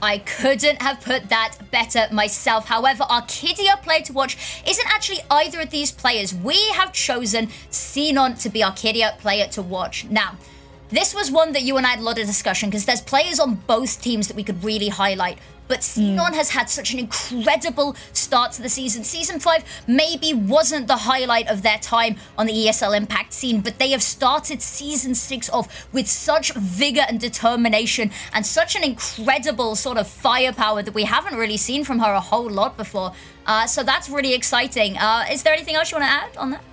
I couldn't have put that better myself. However, our Kidia player to watch isn't actually either of these players. We have chosen Xenon to be our Kidia player to watch. Now, this was one that you and I had a lot of discussion because there's players on both teams that we could really highlight. But Xenon has had such an incredible start to the season. Season 5 maybe wasn't the highlight of their time on the ESL Impact scene, but they have started Season 6 off with such vigor and determination and such an incredible sort of firepower that we haven't really seen from her a whole lot before. So that's really exciting. Is there anything else you want to add on that?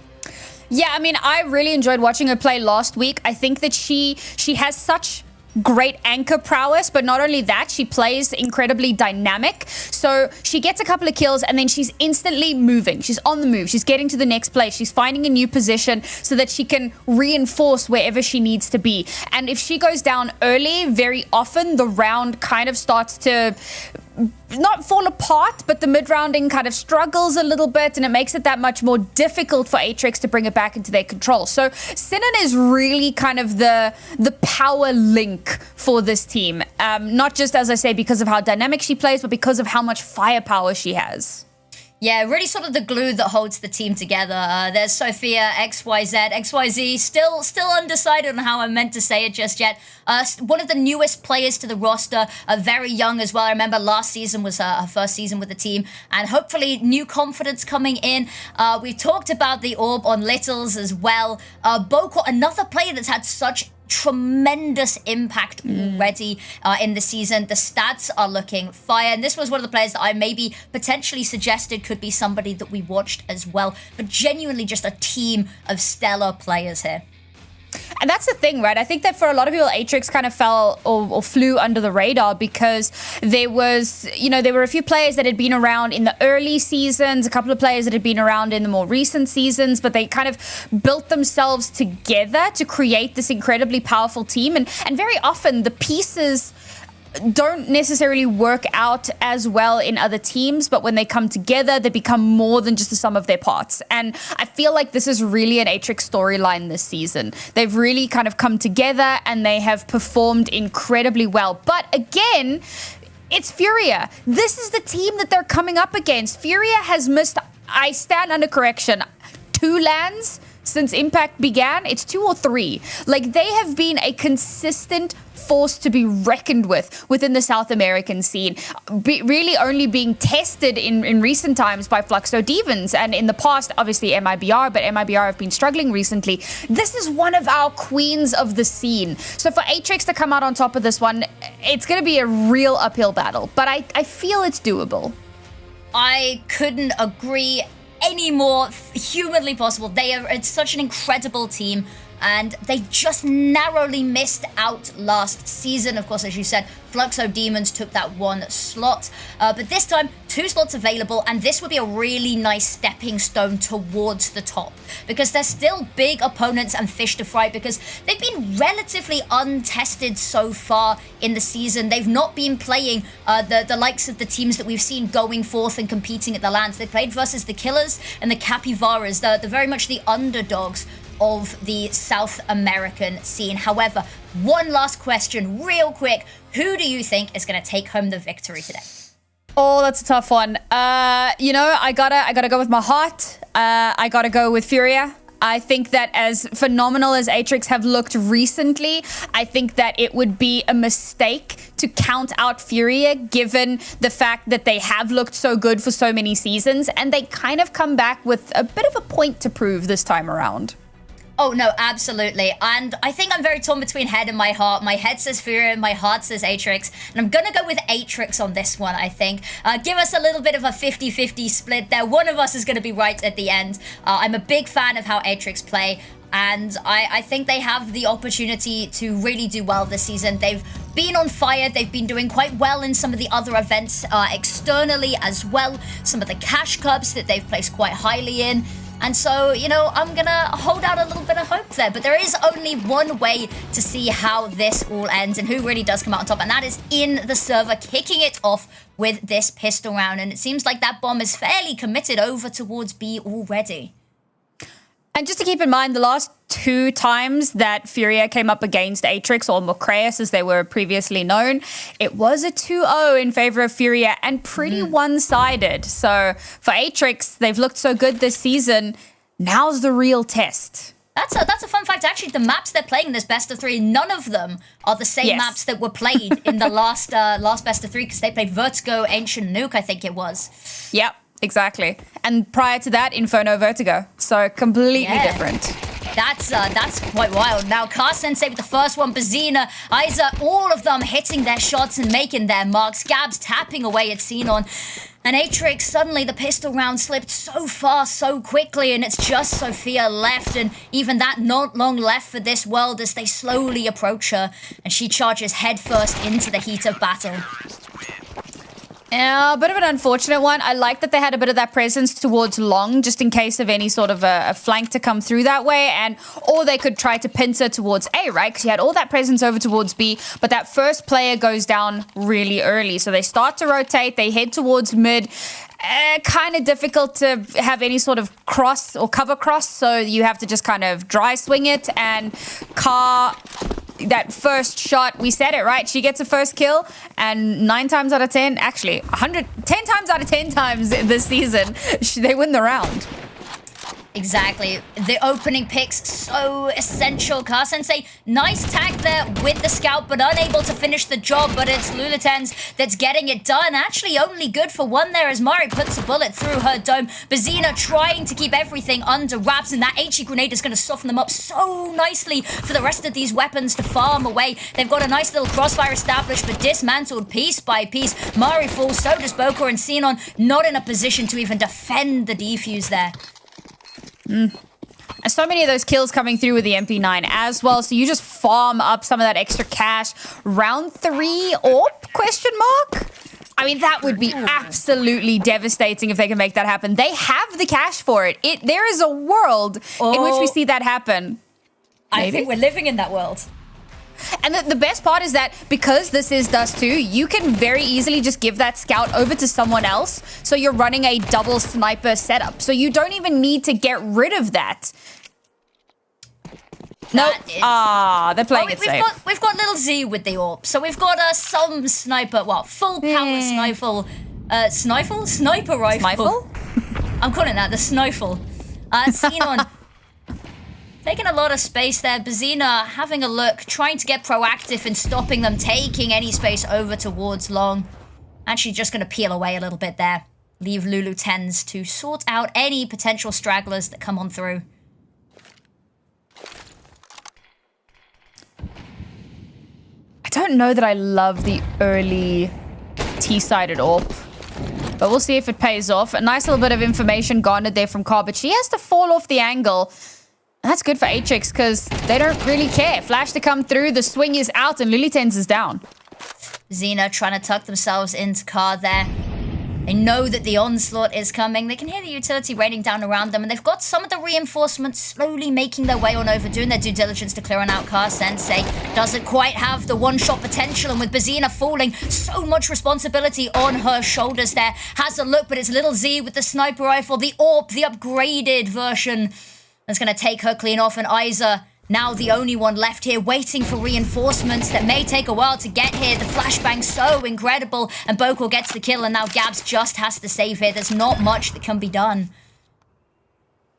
Yeah, I mean, I really enjoyed watching her play last week. I think that she has such great anchor prowess, but not only that, she plays incredibly dynamic. So she gets a couple of kills and then she's instantly moving. She's on the move. She's getting to the next place. She's finding a new position so that she can reinforce wherever she needs to be. And if she goes down early, very often the round kind of starts to not fall apart, but the mid-rounding kind of struggles a little bit, and it makes it that much more difficult for Atrix to bring it back into their control. So Sinan is really kind of the power link for this team. Not just, as I say, because of how dynamic she plays, but because of how much firepower she has. Yeah, really sort of the glue that holds the team together. There's Sophia, XYZ, still undecided on how I'm meant to say it just yet. One of the newest players to the roster, very young as well. I remember last season was her first season with the team, and hopefully new confidence coming in. We've talked about the orb on Littles as well. Boko, another player that's had such tremendous impact already in the season. The stats are looking fire, and this was one of the players that I maybe potentially suggested could be somebody that we watched as well, but genuinely just a team of stellar players here. And that's the thing, right? I think that for a lot of people, Atrix kind of fell or flew under the radar because there were a few players that had been around in the early seasons, a couple of players that had been around in the more recent seasons, but they kind of built themselves together to create this incredibly powerful team. And very often the pieces don't necessarily work out as well in other teams, but when they come together, they become more than just the sum of their parts. And I feel like this is really an Atrix storyline this season. They've really kind of come together and they have performed incredibly well. But again, it's Furia. This is the team that they're coming up against. Furia has missed, I stand under correction, 2 lands since Impact began. It's 2 or 3. Like, they have been a consistent force to be reckoned with within the South American scene, really only being tested in recent times by Fluxo Devons, and in the past obviously MIBR, but MIBR have been struggling recently. This is one of our queens of the scene, so for Atrix to come out on top of this one, it's going to be a real uphill battle, but I feel it's doable. I couldn't agree any more humanly possible. It's such an incredible team, and they just narrowly missed out last season. Of course, as you said, Fluxo Demons took that 1 slot, but this time 2 slots available, and this would be a really nice stepping stone towards the top, because they're still big opponents and fish to fry, because they've been relatively untested so far in the season. They've not been playing the likes of the teams that we've seen going forth and competing at the lands. They played versus the Killers and the Capybaras, the very much the underdogs of the South American scene. However, one last question real quick. Who do you think is going to take home the victory today? Oh, that's a tough one. You know, I gotta go with my heart. I gotta go with Furia. I think that as phenomenal as Atrix have looked recently, I think that it would be a mistake to count out Furia given the fact that they have looked so good for so many seasons and they kind of come back with a bit of a point to prove this time around. Oh, no, absolutely. And I think I'm very torn between head and my heart. My head says Furia and my heart says Atrix. And I'm going to go with Atrix on this one, I think. Give us a little bit of a 50-50 split there. One of us is going to be right at the end. I'm a big fan of how Atrix play. And I think they have the opportunity to really do well this season. They've been on fire. They've been doing quite well in some of the other events externally as well. Some of the cash cups that they've placed quite highly in. And so, you know, I'm going to hold out a little bit of hope there. But there is only one way to see how this all ends and who really does come out on top. And that is in the server, kicking it off with this pistol round. And it seems like that bomb is fairly committed over towards B already. And just to keep in mind, the last 2 times that Furia came up against Atrix, or Mocreus as they were previously known, it was a 2-0 in favor of Furia and pretty one-sided. So for Atrix, they've looked so good this season. Now's the real test. That's a fun fact. Actually, the maps they're playing in this best of 3, none of them are the same maps that were played in the last best of 3 because they played Vertigo, Ancient Nuke, I think it was. Yep. Exactly. And prior to that, Inferno, Vertigo. So completely different. That's quite wild. Now, Car Sensei with the first one, Bazina, Isa, all of them hitting their shots and making their marks. Gabs tapping away at Xenon. And Atrix, suddenly the pistol round slipped so fast, so quickly, and it's just Sophia left, and even that not long left for this world as they slowly approach her, and she charges headfirst into the heat of battle. Yeah, a bit of an unfortunate one. I like that they had a bit of that presence towards long, just in case of any sort of a flank to come through that way, or they could try to pincer towards A, right? Because you had all that presence over towards B, but that first player goes down really early. So they start to rotate, they head towards mid. Kind of difficult to have any sort of cross or cover cross, so you have to just kind of dry swing it, and Car... That first shot, we said it, right? She gets a first kill, and 9 times out of 10, actually, 10 times out of 10 times this season, they win the round. Exactly. The opening picks, so essential. Car Sensei, nice tag there with the scout, but unable to finish the job. But it's Lulitens that's getting it done. Actually, only good for one there as Mari puts a bullet through her dome. Bazina trying to keep everything under wraps, and that HE grenade is going to soften them up so nicely for the rest of these weapons to farm away. They've got a nice little crossfire established, but dismantled piece by piece. Mari falls, so does Bokor, and Xenon not in a position to even defend the defuse there. And so many of those kills coming through with the MP9 as well. So you just farm up some of that extra cash. Round 3 AWP, question mark? I mean, that would be absolutely devastating if they can make that happen. They have the cash for it. There is a world in which we see that happen. I think we're living in that world. And the best part is that because this is Dust 2, you can very easily just give that scout over to someone else. So you're running a double sniper setup. So you don't even need to get rid of that. Nope. They're playing it safe. We've got little Z with the AWP. So we've got some sniper, full power sniper rifle. Snifle? I'm calling that the snifle. Xenon. Taking a lot of space there. Bazina having a look, trying to get proactive in stopping them, taking any space over towards long. Actually just going to peel away a little bit there. Leave Lulu 10s to sort out any potential stragglers that come on through. I don't know that I love the early T-sided AWP, but we'll see if it pays off. A nice little bit of information garnered there from Car, but she has to fall off the angle. That's good for Atrix because they don't really care. Flash to come through, the swing is out, and Lulitens is down. Xena trying to tuck themselves into Car there. They know that the onslaught is coming. They can hear the utility raining down around them, and they've got some of the reinforcements slowly making their way on over, doing their due diligence to clear on out. Car Sensei doesn't quite have the one-shot potential, and with Bazina falling, so much responsibility on her shoulders there. Has a look, but it's little Z with the sniper rifle, the AWP, the upgraded version. That's going to take her clean off, and Isa Now the only one left here waiting for reinforcements that may take a while to get here. The flashbang's so incredible, and Boko gets the kill, and now Gabs just has to save here. There's not much that can be done.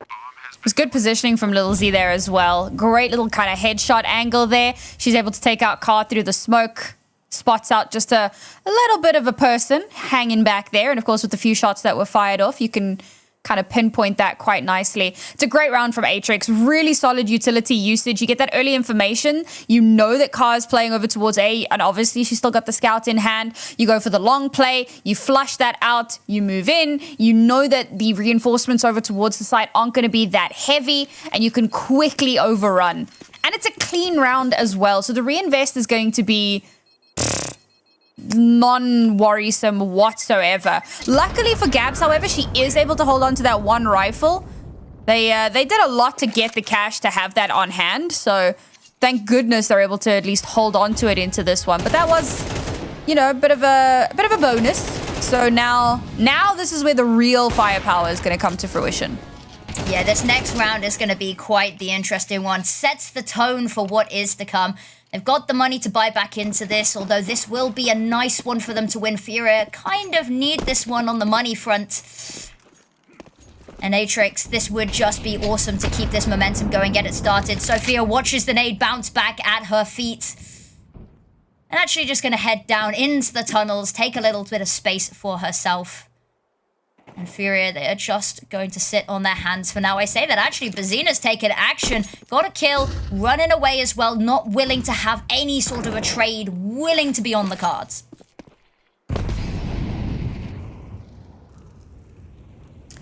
It was good positioning from Lil Z there as well. Great little kind of headshot angle there. She's able to take out Car through the smoke. Spots out just a little bit of a person hanging back there. And of course, with the few shots that were fired off, you can kind of pinpoint that quite nicely. It's a great round from Atrix. Really solid utility usage. You get that early information. You know that Car is playing over towards A, and obviously she's still got the scout in hand. You go for the long play. You flush that out. You move in. You know that the reinforcements over towards the site aren't going to be that heavy, and you can quickly overrun. And it's a clean round as well. So the reinvest is going to be non-worrisome whatsoever. Luckily for Gabs, however, she is able to hold on to that one rifle. They did a lot to get the cash to have that on hand, so thank goodness they're able to at least hold on to it into this one. But that was, you know, a bit of a bonus. So now this is where the real firepower is going to come to fruition. Yeah, this next round is going to be quite the interesting one. Sets the tone for what is to come. They've got the money to buy back into this, although this will be a nice one for them to win. Furia kind of need this one on the money front. And Atrix, this would just be awesome to keep this momentum going, get it started. Sophia watches the nade bounce back at her feet. And actually just going to head down into the tunnels, take a little bit of space for herself. And Furia, they are just going to sit on their hands for now. I say that actually Bazina's taken action, got a kill, running away as well, not willing to have any sort of a trade, willing to be on the cards.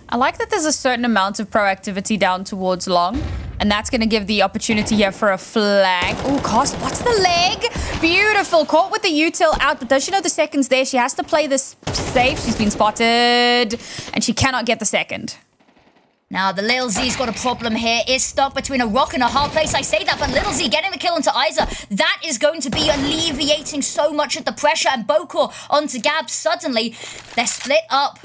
I like that there's a certain amount of proactivity down towards long, and that's going to give the opportunity here for a flag. Oh, Cost, what's the leg? Beautiful. Caught with the util out, but does she know the second's there? She has to play this safe. She's been spotted, and she cannot get the second. Now, the Lil Z's got a problem here. Is stuck between a rock and a hard place. I say that, but Lil Z getting the kill onto Isa. That is going to be alleviating so much of the pressure. And Bokor onto Gab. Suddenly, they're split up,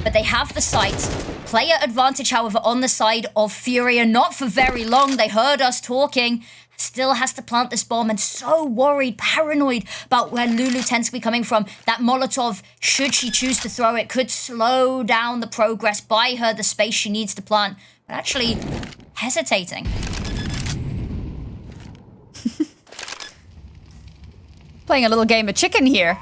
but they have the site. Player advantage, however, on the side of Furia. Not for very long. They heard us talking. Still has to plant this bomb, and so worried, paranoid about where Lulu tends to be coming from. That Molotov, should she choose to throw it, could slow down the progress, buy her the space she needs to plant, but actually hesitating. Playing a little game of chicken here.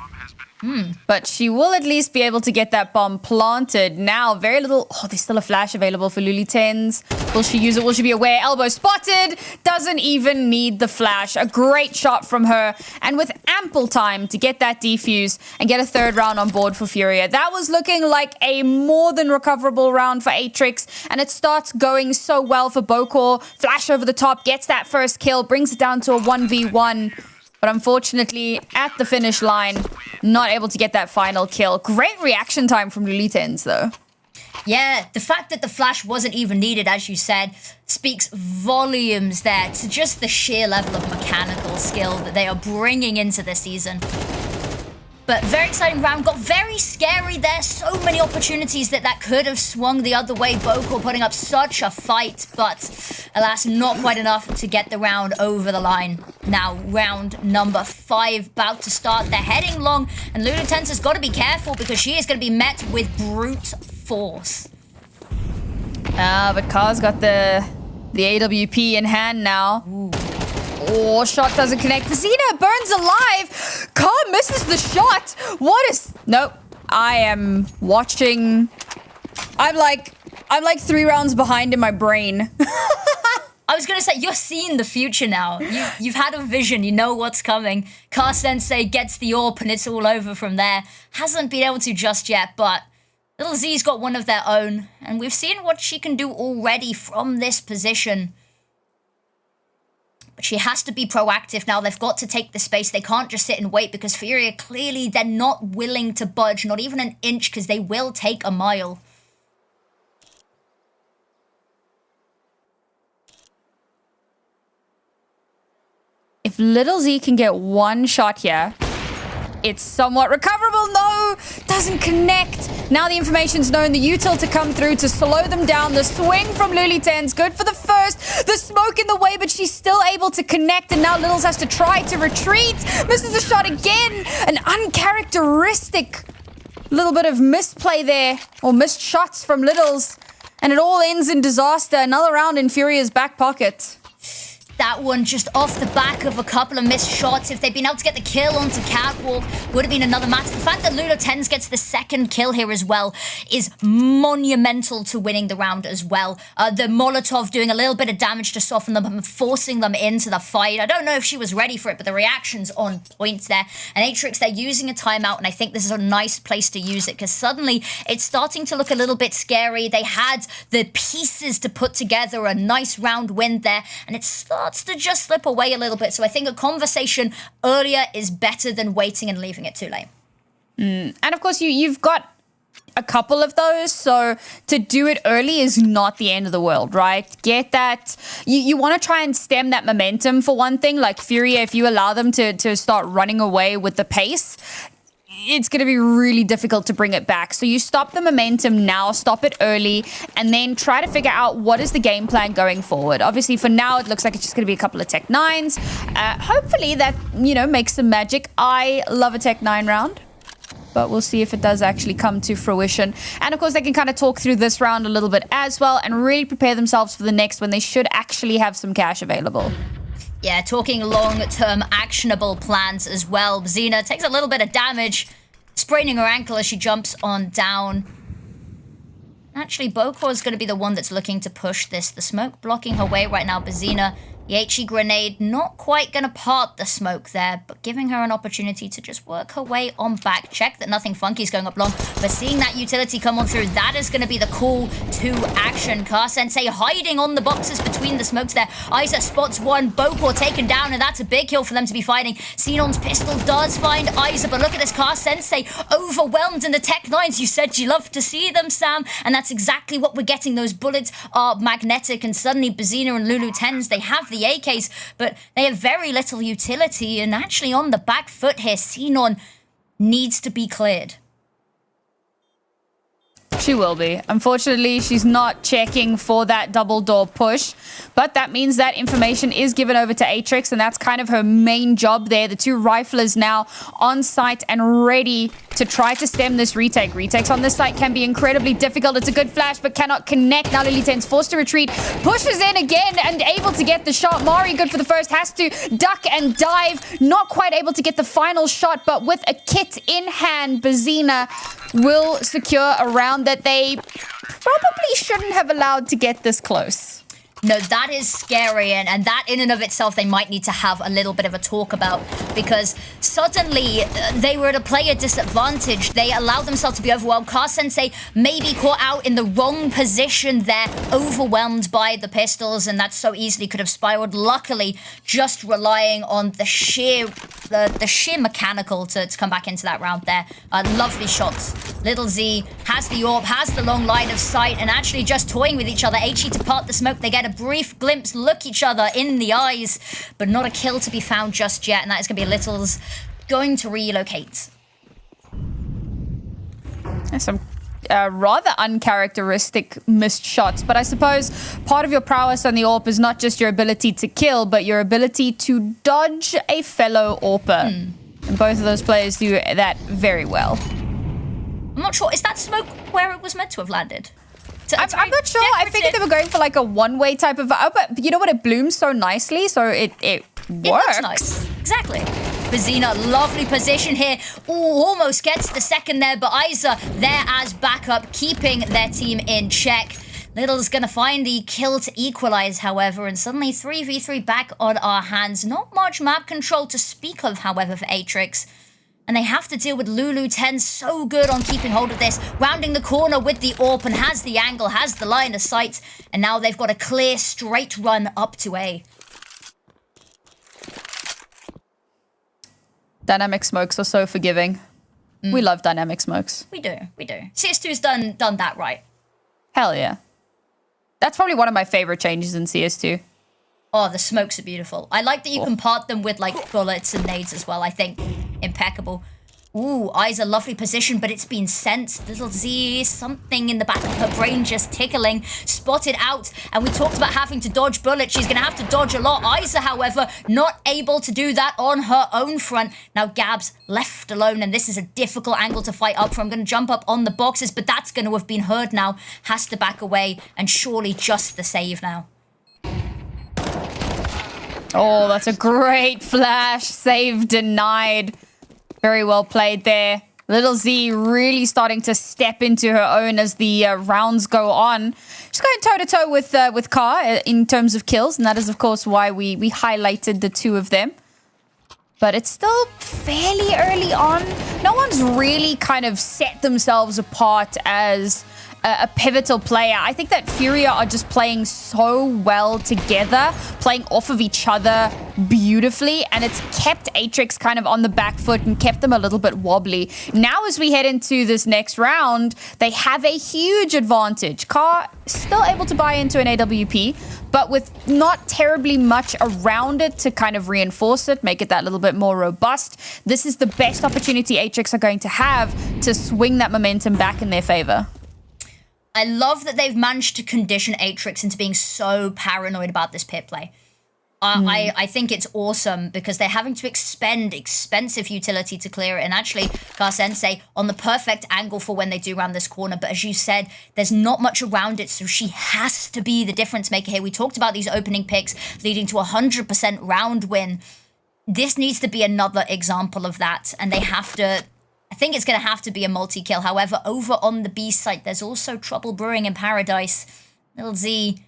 But she will at least be able to get that bomb planted. Now, very little... Oh, there's still a flash available for Luli Tens. Will she use it? Will she be aware? Elbow spotted. Doesn't even need the flash. A great shot from her. And with ample time to get that defuse and get a third round on board for Furia. That was looking like a more than recoverable round for Atrix. And it starts going so well for Bokor. Flash over the top. Gets that first kill. Brings it down to a 1v1. But unfortunately, at the finish line, not able to get that final kill. Great reaction time from Lulitens, though. Yeah, the fact that the flash wasn't even needed, as you said, speaks volumes there to just the sheer level of mechanical skill that they are bringing into this season. But very exciting round, got very scary there. So many opportunities that could have swung the other way. Bokor putting up such a fight, but alas, not quite enough to get the round over the line. Now, round number 5 about to start. They're heading long, and Lulitense has got to be careful because she is going to be met with brute force. But Car's got the AWP in hand now. Ooh. Oh, shot doesn't connect. Zena burns alive. Car misses the shot. What is... Nope. I am watching... I'm like 3 rounds behind in my brain. I was going to say, you're seeing the future now. You've had a vision. You know what's coming. Car Sensei gets the AWP and it's all over from there. Hasn't been able to just yet, but Little Z's got one of their own. And we've seen what she can do already from this position. But she has to be proactive now. They've got to take the space. They can't just sit and wait because Furia, clearly, they're not willing to budge. Not even an inch because they will take a mile. If Little Z can get one shot here, It's somewhat recoverable. No, doesn't connect. Now the information's known. The util to come through to slow them down. The swing from Lulu10's good for the first. The smoke in the way, but she's still able to connect. And now Littles has to try to retreat. Misses the shot again. An uncharacteristic little bit of misplay there, or missed shots from Littles. And it all ends in disaster. Another round in Furia's back pocket. That one just off the back of a couple of missed shots. If they'd been able to get the kill onto Catwalk, would have been another match. The fact that Lulu10 gets the second kill here as well is monumental to winning the round as well. The Molotov doing a little bit of damage to soften them and forcing them into the fight. I don't know if she was ready for it, but the reaction's on point there. And Atrix, they're using a timeout, and I think this is a nice place to use it because suddenly it's starting to look a little bit scary. They had the pieces to put together a nice round win there, and it starts to just slip away a little bit. So I think a conversation earlier is better than waiting and leaving it too late. And of course, you've got a couple of those, so to do it early is not the end of the world, right? Get that. You want to try and stem that momentum for one thing. Like Furia, if you allow them to start running away with the pace, it's going to be really difficult to bring it back. So you stop the momentum now, stop it early, and then try to figure out what is the game plan going forward. Obviously, for now, it looks like it's just going to be a couple of Tech 9s. Hopefully that, makes some magic. I love a Tech 9 round, but we'll see if it does actually come to fruition. And of course, they can kind of talk through this round a little bit as well and really prepare themselves for the next when they should actually have some cash available. Yeah, talking long-term actionable plans as well. Xena takes a little bit of damage, spraining her ankle as she jumps on down. Actually, Bokor is going to be the one that's looking to push this. The smoke blocking her way right now. Xena, the HE grenade not quite going to part the smoke there, but giving her an opportunity to just work her way on back. Check that nothing funky is going up long, but seeing that utility come on through, that is going to be the call to action. Car Sensei hiding on the boxes between the smokes there. Isa spots one, Bokor taken down, and that's a big kill for them to be fighting. Xenon's pistol does find Isa, but look at this Car Sensei overwhelmed in the Tech 9s. You said you loved to see them, Sam, and that's exactly what we're getting. Those bullets are magnetic, and suddenly Bazina and Lulu10s, they have the AKs, but they have very little utility, and actually on the back foot here, Xenon needs to be cleared. She will be. Unfortunately, she's not checking for that double door push, but that means that information is given over to Atrix, and that's kind of her main job there. The two riflers now on site and ready to try to stem this retake. Retakes on this site can be incredibly difficult. It's a good flash, but cannot connect. Now Lily10's forced to retreat, pushes in again and able to get the shot. Mari, good for the first, has to duck and dive. Not quite able to get the final shot, but with a kit in hand, Bazina will secure a round that they probably shouldn't have allowed to get this close. No, that is scary, and that in and of itself they might need to have a little bit of a talk about, because suddenly they were at a player disadvantage. They allowed themselves to be overwhelmed. Car Sensei maybe caught out in the wrong position there, overwhelmed by the pistols, and that so easily could have spiraled. Luckily, just relying on the sheer mechanical to come back into that round there. Lovely shots. Little Z has the AWP, has the long line of sight, and actually just toying with each other. HE to part the smoke. They get a brief glimpse, look each other in the eyes, but not a kill to be found just yet, and that is going to be Littles going to relocate. There's some rather uncharacteristic missed shots, but I suppose part of your prowess on the AWP is not just your ability to kill, but your ability to dodge a fellow AWPer. And both of those players do that very well. I'm not sure, is that smoke where it was meant to have landed? I'm not sure. I figured they were going for like a one-way type of... Oh, but you know what? It blooms so nicely, so it works. It looks nice. Exactly. Bazina, lovely position here. Ooh, almost gets the second there, but Isa there as backup, keeping their team in check. Little's going to find the kill to equalize, however, and suddenly 3v3 back on our hands. Not much map control to speak of, however, for Atrix. And they have to deal with Lulu10, so good on keeping hold of this, rounding the corner with the AWP and has the angle, has the line of sight, and now they've got a clear, straight run up to A. Dynamic smokes are so forgiving. We love dynamic smokes. We do. CS2's done that right. Hell yeah. That's probably one of my favorite changes in CS2. Oh, the smokes are beautiful. I like that you can part them with like bullets and nades as well. I think impeccable. Ooh, eyes are lovely position, but it's been sensed. Little Z, something in the back of her brain just tickling. Spotted out, and we talked about having to dodge bullets. She's going to have to dodge a lot. Isa, however, not able to do that on her own front. Now Gabs left alone, and this is a difficult angle to fight up from. I'm going to jump up on the boxes, but that's going to have been heard now. Has to back away, and surely just the save now. Oh, that's a great flash. Save denied. Very well played there. Little Z really starting to step into her own as the rounds go on. She's going toe-to-toe with Car in terms of kills, and that is, of course, why we highlighted the two of them. But it's still fairly early on. No one's really kind of set themselves apart as a pivotal player. I think that Furia are just playing so well together, playing off of each other beautifully, and it's kept Atrix kind of on the back foot and kept them a little bit wobbly. Now as we head into this next round, they have a huge advantage. Car still able to buy into an AWP, but with not terribly much around it to kind of reinforce it, make it that little bit more robust. This is the best opportunity Atrix are going to have to swing that momentum back in their favor. I love that they've managed to condition Atrix into being so paranoid about this pit play. I think it's awesome because they're having to expend expensive utility to clear it. And actually, Karsensei on the perfect angle for when they do round this corner. But as you said, there's not much around it, so she has to be the difference maker here. We talked about these opening picks leading to 100% round win. This needs to be another example of that, and they have to... I think it's going to have to be a multi-kill. However, over on the B site, there's also trouble brewing in Paradise. Little Z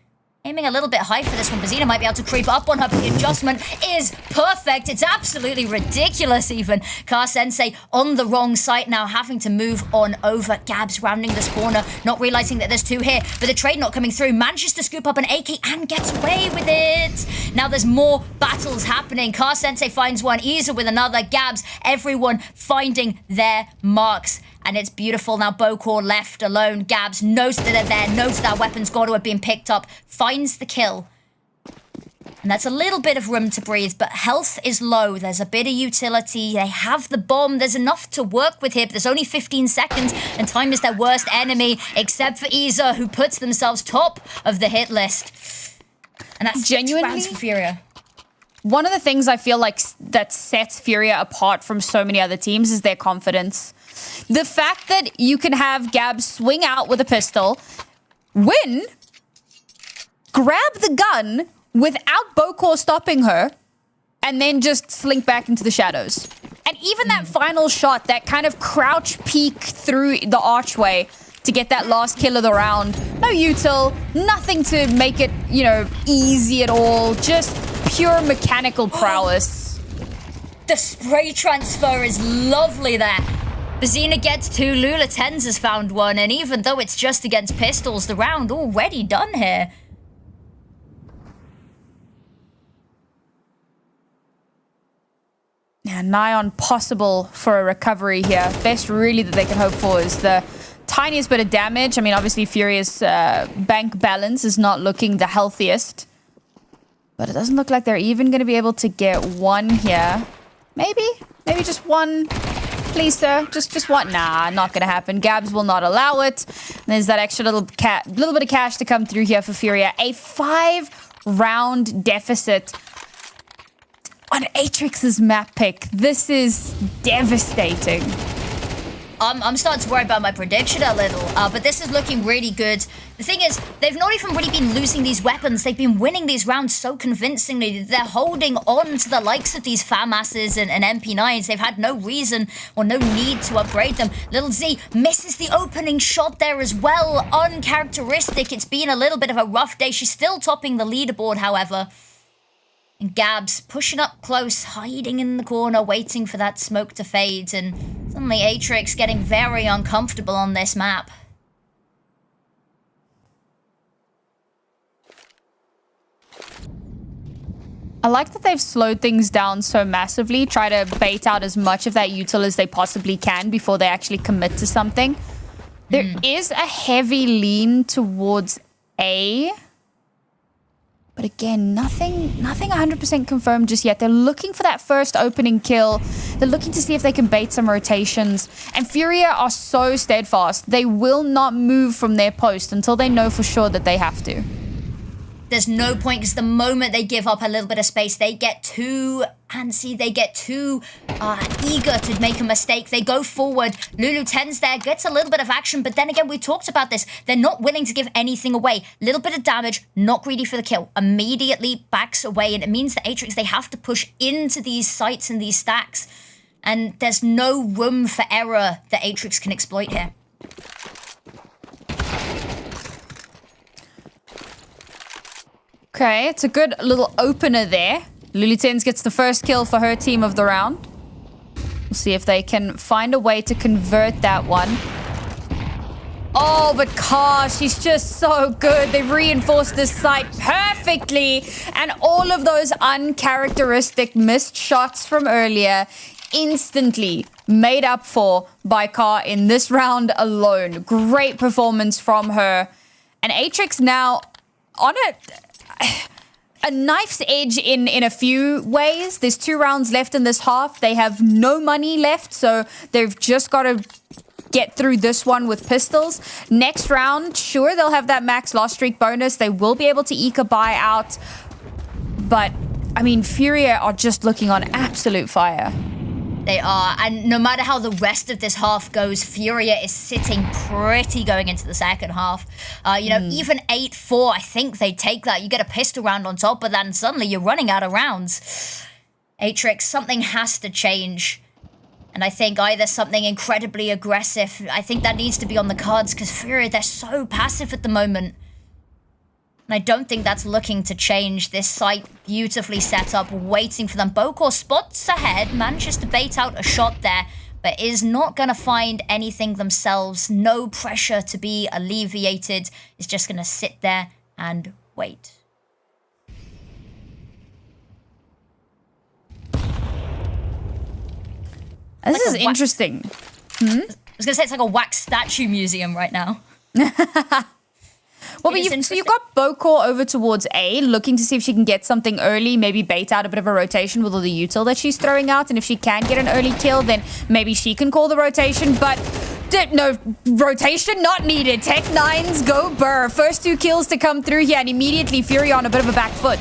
aiming a little bit high for this one. Bazina might be able to creep up on her, but the adjustment is perfect. It's absolutely ridiculous even. Karsensei on the wrong site now, having to move on over. Gabs rounding this corner, not realizing that there's two here, but the trade not coming through. Manages to scoop up an AK and gets away with it. Now there's more battles happening. Karsensei finds one, Isa with another. Gabs, everyone finding their marks. And it's beautiful. Now Bokor left alone. Gabs knows that they're there, knows that weapon's got to have been picked up, finds the kill. And that's a little bit of room to breathe, but health is low. There's a bit of utility. They have the bomb. There's enough to work with here, but there's only 15 seconds, and time is their worst enemy, except for Isa, who puts themselves top of the hit list. And that's genuinely 6 rounds for Furia. One of the things I feel like that sets Furia apart from so many other teams is their confidence. The fact that you can have Gabs swing out with a pistol, win, grab the gun without Bokor stopping her, and then just slink back into the shadows. And even that final shot, that kind of crouch peek through the archway to get that last kill of the round. No util, nothing to make it, you know, easy at all. Just pure mechanical prowess. The spray transfer is lovely there. Bazina gets two, Lula Tens has found one, and even though it's just against pistols, the round already done here. Yeah, nigh on possible for a recovery here. Best really that they can hope for is the tiniest bit of damage. I mean, obviously Furia's bank balance is not looking the healthiest. But it doesn't look like they're even going to be able to get one here. Maybe just one. Please, sir. Just one. Nah, not going to happen. Gabs will not allow it. And there's that extra little bit of cash to come through here for Furia. A 5-round deficit on Atrix's map pick. This is devastating. I'm starting to worry about my prediction a little, but this is looking really good. The thing is, they've not even really been losing these weapons. They've been winning these rounds so convincingly. They're holding on to the likes of these FAMASs and MP9s. They've had no reason or no need to upgrade them. Little Z misses the opening shot there as well. Uncharacteristic. It's been a little bit of a rough day. She's still topping the leaderboard, however. And Gabs pushing up close, hiding in the corner, waiting for that smoke to fade. And suddenly Atrix getting very uncomfortable on this map. I like that they've slowed things down so massively, try to bait out as much of that util as they possibly can before they actually commit to something. There is a heavy lean towards A. But again, nothing 100% confirmed just yet. They're looking for that first opening kill. They're looking to see if they can bait some rotations. And Furia are so steadfast. They will not move from their post until they know for sure that they have to. There's no point, because the moment they give up a little bit of space, they get too antsy, they get too eager to make a mistake. They go forward. Lulu10's there, gets a little bit of action, but then again, we talked about this. They're not willing to give anything away. Little bit of damage, not greedy for the kill. Immediately backs away, and it means that Atrix, they have to push into these sites and these stacks. And there's no room for error that Atrix can exploit here. Okay, it's a good little opener there. Lulu10 gets the first kill for her team of the round. We'll see if they can find a way to convert that one. Oh, but Car, she's just so good. They've reinforced this site perfectly. And all of those uncharacteristic missed shots from earlier instantly made up for by Car in this round alone. Great performance from her. And Atrix now on a knife's edge in a few ways. There's 2 rounds left in this half. They have no money left, so they've just got to get through this one with pistols. Next round, sure, they'll have that max loss streak bonus. They will be able to eke a buy out. But, I mean, Furia are just looking on absolute fire. They are, and no matter how the rest of this half goes, Furia is sitting pretty going into the second half. Even 8-4, I think they take that. You get a pistol round on top, but then suddenly you're running out of rounds. Atrix, something has to change. And I think either something incredibly aggressive, I think that needs to be on the cards, because Furia, they're so passive at the moment. And I don't think that's looking to change. This site beautifully set up, waiting for them. Bokor spots ahead, manages to bait out a shot there, but is not going to find anything themselves. No pressure to be alleviated. Is just going to sit there and wait. This is interesting. I was going to say it's like a wax statue museum right now. Well, but you've got Bokor over towards A, looking to see if she can get something early, maybe bait out a bit of a rotation with all the util that she's throwing out, and if she can get an early kill, then maybe she can call the rotation, but no, rotation not needed. Tech 9s go burr. First 2 kills to come through here, and immediately Furia on a bit of a back foot.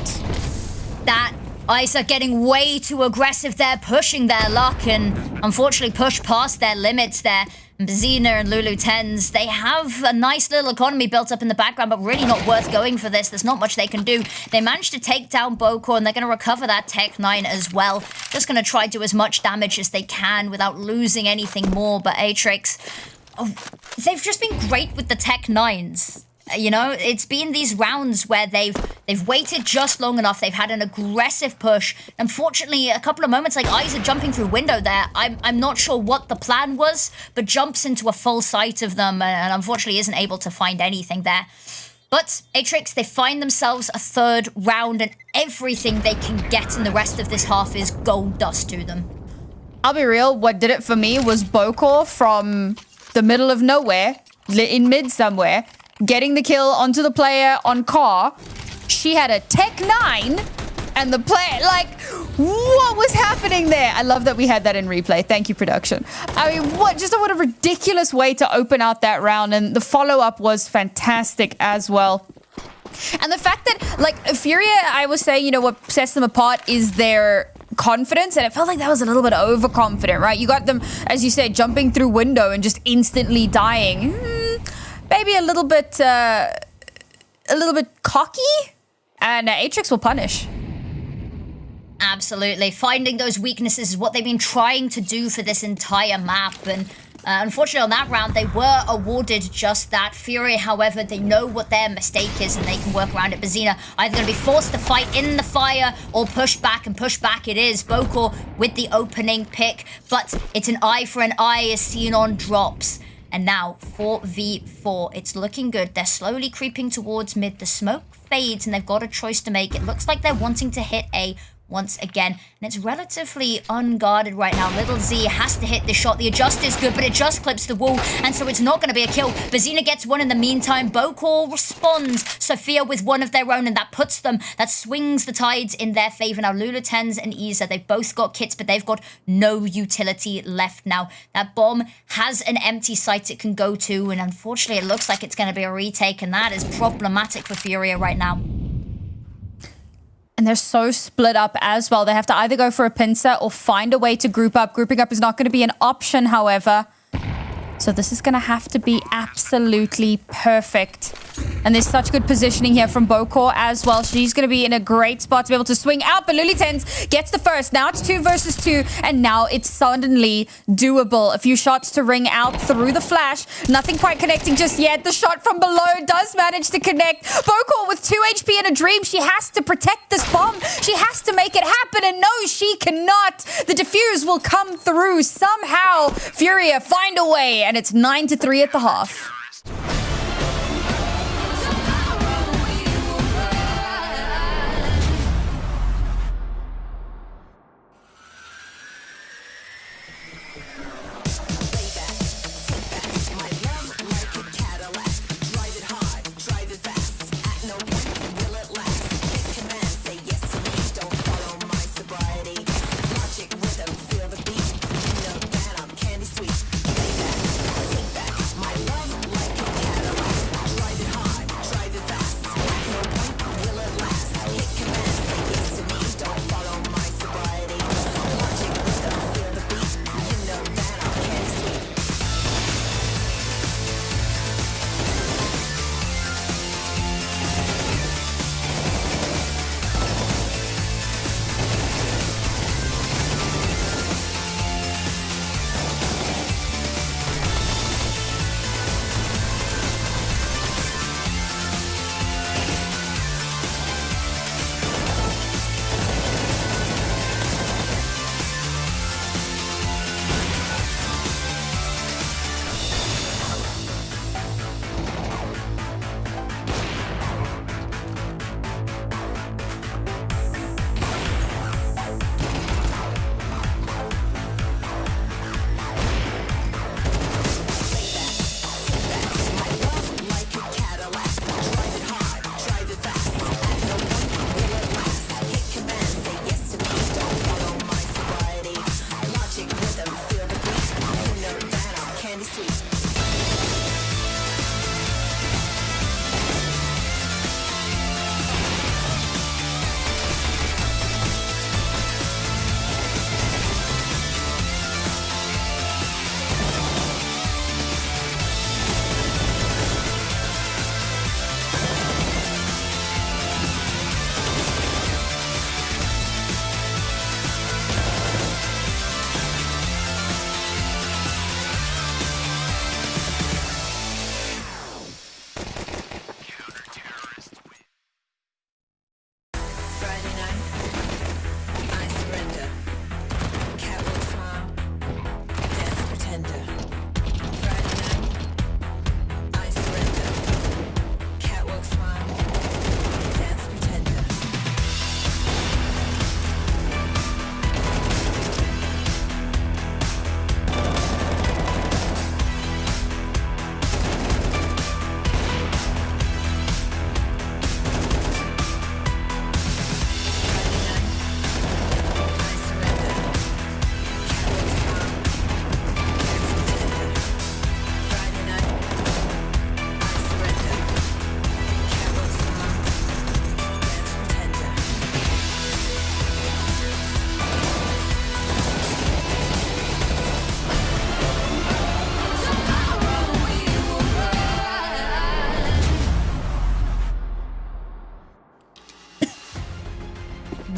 That Ice are getting way too aggressive there, pushing their luck, and unfortunately push past their limits there. Bazina and Lulu10s, they have a nice little economy built up in the background, but really not worth going for this. There's not much they can do. They managed to take down Bokor, and they're going to recover that Tech 9 as well. Just going to try to do as much damage as they can without losing anything more. But Atrix, they've just been great with the Tech 9s. You know, it's been these rounds where they've waited just long enough. They've had an aggressive push. Unfortunately, a couple of moments like Isa jumping through window there. I'm not sure what the plan was, but jumps into a full sight of them and unfortunately isn't able to find anything there. But Atrix, they find themselves a 3rd round, and everything they can get in the rest of this half is gold dust to them. I'll be real, what did it for me was Bokor from the middle of nowhere, in mid somewhere, getting the kill onto the player on Car. She had a Tech 9, and the player, like, what was happening there? I love that we had that in replay. Thank you, production. I mean, what a ridiculous way to open out that round, and the follow-up was fantastic as well. And the fact that, like, Furia, I was saying, you know, what sets them apart is their confidence, and it felt like that was a little bit overconfident, right? You got them, as you said, jumping through window and just instantly dying. Maybe a little bit cocky, and Atrix will punish. Absolutely. Finding those weaknesses is what they've been trying to do for this entire map, and unfortunately on that round they were awarded just that. Furia, however, they know what their mistake is and they can work around it. Bazina either going to be forced to fight in the fire or push back, and push back it is. Bokor with the opening pick, but it's an eye for an eye as seen on drops. And now, 4v4. It's looking good. They're slowly creeping towards mid. The smoke fades, and they've got a choice to make. It looks like they're wanting to hit A once again. And it's relatively unguarded right now. Little Z has to hit the shot. The adjust is good, but it just clips the wall, and so it's not going to be a kill. Bazina gets one in the meantime. Bokor responds. Sophia with one of their own, and that puts them, that swings the tides in their favor. Now, Lula Tens and Isa, they've both got kits, but they've got no utility left now. That bomb has an empty site it can go to, and unfortunately, it looks like it's going to be a retake, and that is problematic for Furia right now. And they're so split up as well. They have to either go for a pincer or find a way to group up. Grouping up is not going to be an option, however. So this is going to have to be absolutely perfect. And there's such good positioning here from Bokor as well. She's going to be in a great spot to be able to swing out. But Lily Tens gets the first. Now it's 2 versus 2. And now it's suddenly doable. A few shots to ring out through the flash. Nothing quite connecting just yet. The shot from below does manage to connect. Bokor with 2 HP and a dream. She has to protect this bomb. She has to make it happen. And no, she cannot. The defuse will come through somehow. Furia find a way. And it's 9-3 at the half.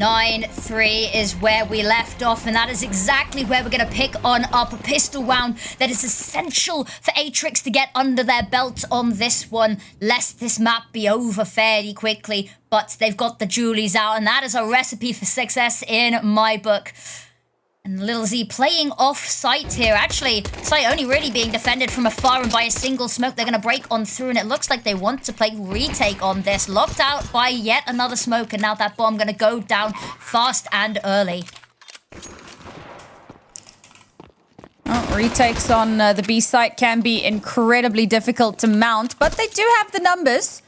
Nine 3 is where we left off, and that is exactly where we're going to pick on up a pistol round that is essential for Atrix to get under their belt on this one, lest this map be over fairly quickly. But they've got the Julies out, and that is a recipe for success in my book. And Little Z playing off site here. Actually, site only really being defended from afar and by a single smoke. They're going to break on through, and it looks like they want to play retake on this. Locked out by yet another smoke, and now that bomb going to go down fast and early. Oh, retakes on the B site can be incredibly difficult to mount, but they do have the numbers.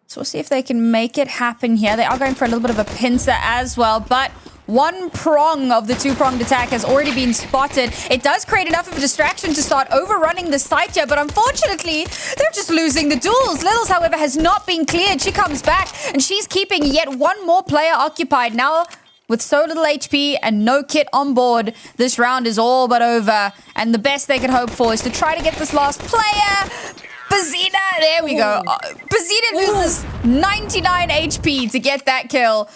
So we'll see if they can make it happen here. They are going for a little bit of a pincer as well, but one prong of the two-pronged attack has already been spotted. It does create enough of a distraction to start overrunning the site here, but unfortunately, they're just losing the duels. Littles, however, has not been cleared. She comes back, and she's keeping yet one more player occupied. Now, with so little HP and no kit on board, this round is all but over. And the best they could hope for is to try to get this last player. Bazina, there we go. Bazina loses 99 HP to get that kill.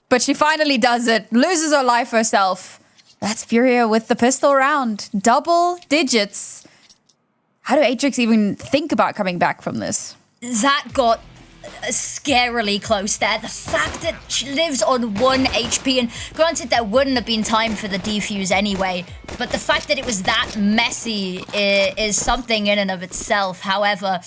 But she finally does it. Loses her life herself. That's Furia with the pistol round. Double digits. How do Atrix even think about coming back from this? That got scarily close there. The fact that she lives on 1 HP, and granted there wouldn't have been time for the defuse anyway, but the fact that it was that messy is something in and of itself. However,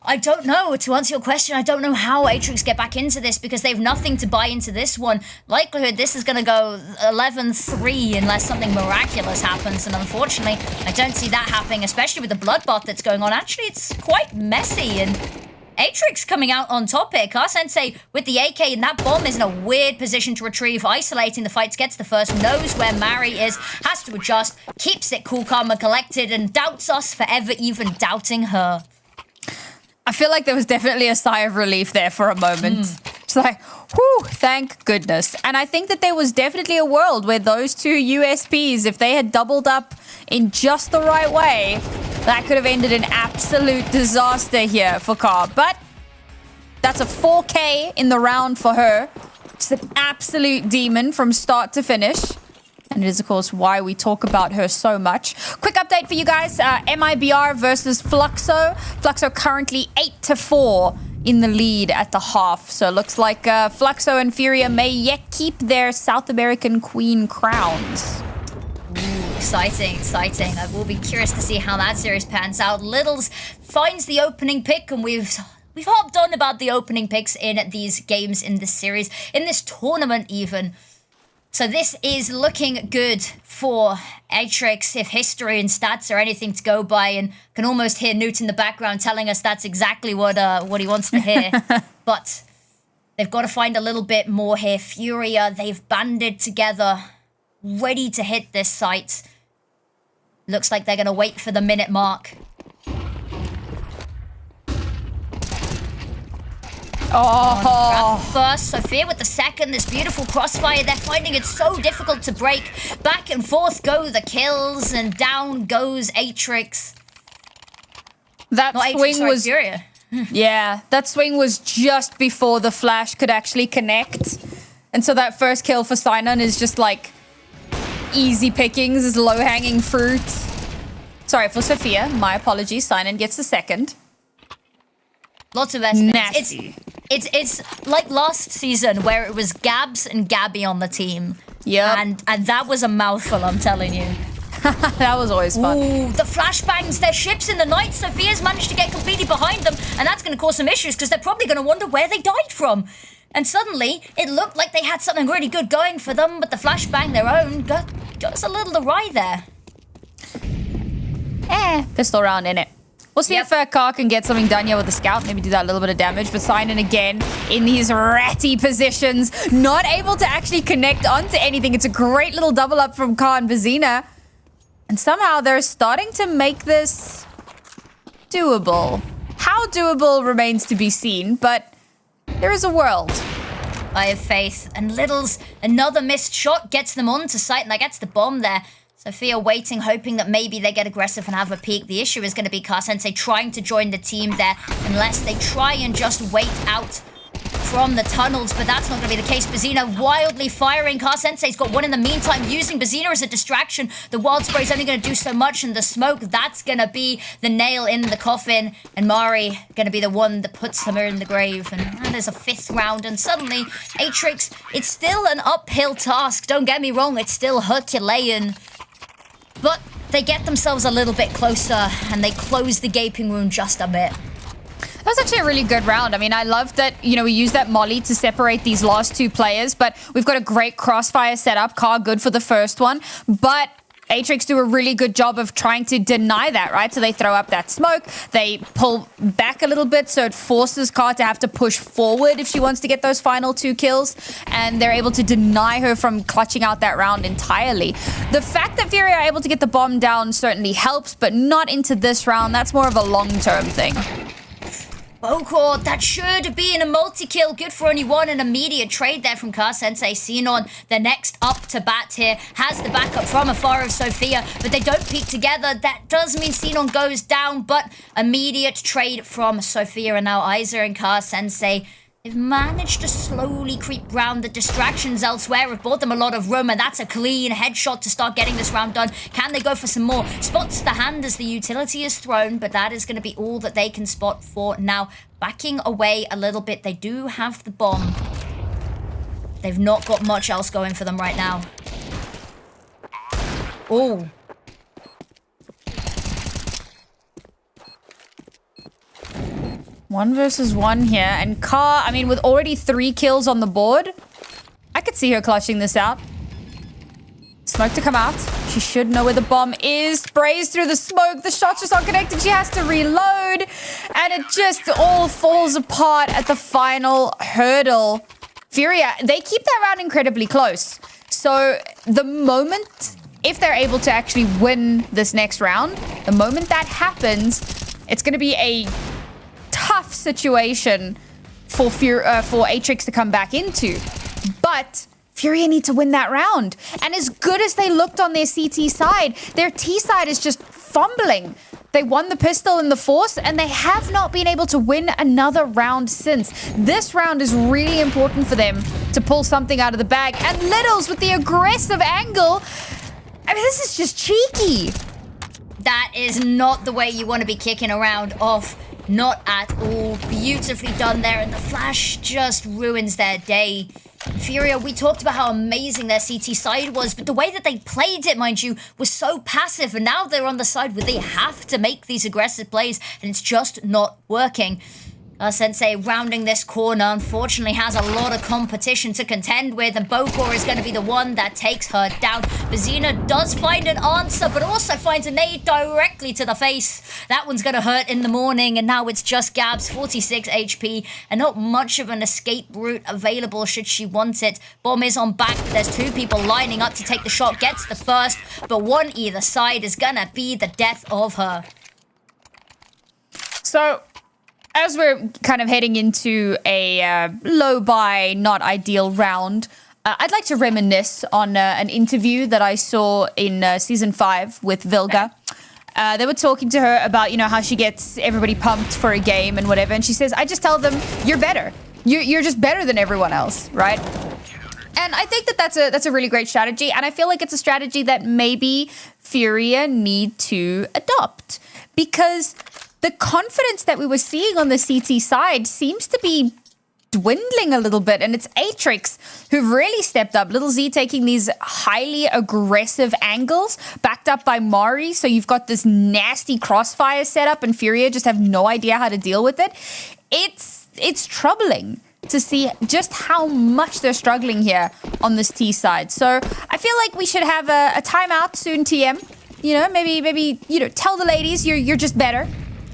I don't know. To answer your question, I don't know how Atrix get back into this because they have nothing to buy into this one. Likelihood this is going to go 11-3 unless something miraculous happens, and unfortunately, I don't see that happening, especially with the bloodbath that's going on. Actually, it's quite messy, and Atrix coming out on top here. Sensei with the AK, and that bomb is in a weird position to retrieve, isolating the fights, gets the first, knows where Mari is, has to adjust, keeps it cool, calm, and collected, and doubts us for ever even doubting her. I feel like there was definitely a sigh of relief there for a moment. It's like, whew, thank goodness. And I think that there was definitely a world where those two USPs, if they had doubled up in just the right way, that could have ended in absolute disaster here for Car. But that's a 4K in the round for her. It's an absolute demon from start to finish. And it is, of course, why we talk about her so much. Quick update for you guys. MIBR versus Fluxo. Fluxo currently 8-4 in the lead at the half. So it looks like Fluxo and Furia may yet keep their South American Queen crowns. Exciting, exciting. I will be curious to see how that series pans out. Littles finds the opening pick, and we've hopped on about the opening picks in these games in this series, in this tournament even. So this is looking good for Atrix, if history and stats are anything to go by, and can almost hear Newt in the background telling us that's exactly what he wants to hear. But they've got to find a little bit more here. Furia, they've banded together, ready to hit this site. Looks like they're going to wait for the minute mark. Oh, First, Sophia with the second, this beautiful crossfire. They're finding it so difficult to break. Back and forth go the kills, and down goes Atrix. that Not swing Atrix, sorry, was... Furia. Yeah, that swing was just before the flash could actually connect. And so that first kill for Sinon is just like easy pickings, is low-hanging fruit. Sorry, for Sophia, my apologies. Sinon gets the second. Lots of estimates. Nasty. It's like last season where it was Gabs and Gabby on the team. Yep. And that was a mouthful, I'm telling you. That was always fun. Ooh, the flashbangs, their ships in the night. Sophia's managed to get completely behind them, and that's going to cause some issues because they're probably going to wonder where they died from. And suddenly, it looked like they had something really good going for them, but the flashbang, their own, got us a little awry there. Pistol round in it. We'll see if Car can get something done here with the scout. Maybe do that little bit of damage. But Sinon again in these ratty positions. Not able to actually connect onto anything. It's a great little double up from Car and Bazina. And somehow they're starting to make this doable. How doable remains to be seen. But there is a world. I have faith. And Littles, another missed shot gets them onto site, and that gets the bomb there. Sophia waiting, hoping that maybe they get aggressive and have a peek. The issue is going to be Sensei trying to join the team there, unless they try and just wait out from the tunnels, but that's not going to be the case. Bazina wildly firing. Car Sensei's got one in the meantime, using Bazina as a distraction. The wild spray's only going to do so much, and the smoke, that's going to be the nail in the coffin. And Mari going to be the one that puts her in the grave. And there's a 5th round, and suddenly, Atrix, it's still an uphill task. Don't get me wrong, it's still Herculean. But they get themselves a little bit closer, and they close the gaping wound just a bit. That was actually a really good round. I mean, I love that, you know, we use that molly to separate these last 2 players, but we've got a great crossfire setup. Car good for the first one, but Atrix do a really good job of trying to deny that, right? So they throw up that smoke, they pull back a little bit, so it forces Car to have to push forward if she wants to get those final 2 kills, and they're able to deny her from clutching out that round entirely. The fact that Furia are able to get the bomb down certainly helps, but not into this round. That's more of a long-term thing. Bokor, that should have been a multi-kill. Good for only one. An immediate trade there from Car Sensei. Xenon, the next up to bat here, has the backup from afar of Sophia, but they don't peek together. That does mean Xenon goes down, but immediate trade from Sophia, and now Isa and Car Sensei, they've managed to slowly creep round. The distractions elsewhere have bought them a lot of room, and that's a clean headshot to start getting this round done. Can they go for some more? Spots the hand as the utility is thrown, but that is going to be all that they can spot for now. Backing away a little bit. They do have the bomb. They've not got much else going for them right now. Oh. 1 versus 1 here, and Car, I mean, with already 3 kills on the board, I could see her clutching this out. Smoke to come out. She should know where the bomb is. Sprays through the smoke. The shots just aren't connected. She has to reload, and it just all falls apart at the final hurdle. Furia, they keep that round incredibly close. So the moment, if they're able to actually win this next round, the moment that happens, it's going to be a tough situation for Atrix to come back into, but Furia need to win that round. And as good as they looked on their CT side, their T side is just fumbling. They won the pistol and the force, and they have not been able to win another round since. This round is really important for them to pull something out of the bag. And Littles with the aggressive angle. I mean, this is just cheeky. That is not the way you want to be kicking a round off. Not at all. Beautifully done there, and the flash just ruins their day. Furia, we talked about how amazing their CT side was, but the way that they played it, mind you, was so passive, and now they're on the side where they have to make these aggressive plays, and it's just not working. Sensei rounding this corner, unfortunately has a lot of competition to contend with, and Bokor is going to be the one that takes her down. Bazina does find an answer, but also finds a nade directly to the face. That one's going to hurt in the morning, and now it's just Gabs, 46 HP, and not much of an escape route available should she want it. Bomb is on back, but there's 2 people lining up to take the shot, gets the first, but one either side is going to be the death of her. So, as we're kind of heading into a low buy, not ideal round, I'd like to reminisce on an interview that I saw in season 5 with Vilga. They were talking to her about, you know, how she gets everybody pumped for a game and whatever. And she says, I just tell them, you're better. You're just better than everyone else, right? And I think that that's a really great strategy. And I feel like it's a strategy that maybe Furia need to adopt. Because the confidence that we were seeing on the CT side seems to be dwindling a little bit, and it's Atrix who've really stepped up. Little Z taking these highly aggressive angles, backed up by Mari, so you've got this nasty crossfire setup, and Furia just have no idea how to deal with it. It's troubling to see just how much they're struggling here on this T side. So I feel like we should have a timeout soon, TM. You know, maybe you know, tell the ladies you're just better.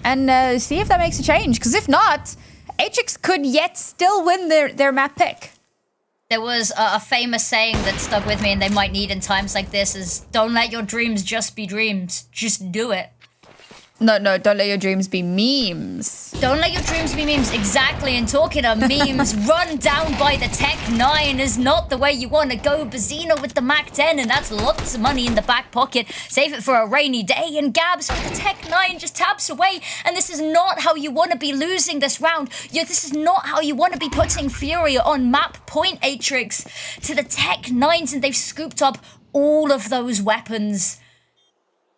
And see if that makes a change. Because if not, Atrix could yet still win their map pick. There was a famous saying that stuck with me, and they might need in times like this, is don't let your dreams just be dreams. Just do it. No, don't let your dreams be memes. Don't let your dreams be memes. Exactly. And talking of memes, run down by the Tech 9 is not the way you want to go. Bazino with the Mac 10, and that's lots of money in the back pocket. Save it for a rainy day. And Gabs with the Tech 9 just taps away. And this is not how you want to be losing this round. This is not how you want to be putting Furia on map point, Atrix, to the Tech 9s. And they've scooped up all of those weapons.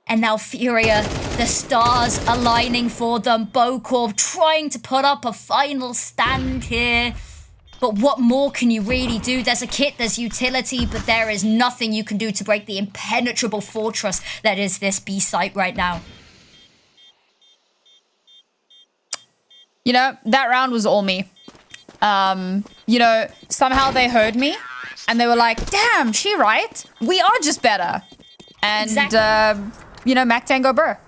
And now Furia, the stars aligning for them. Bocorp trying to put up a final stand here. But what more can you really do? There's a kit, there's utility, but there is nothing you can do to break the impenetrable fortress that is this B site right now. You know, that round was all me. You know, somehow they heard me and they were like, damn, she right. We are just better. And, Exactly. You know, Mac Tango Burr.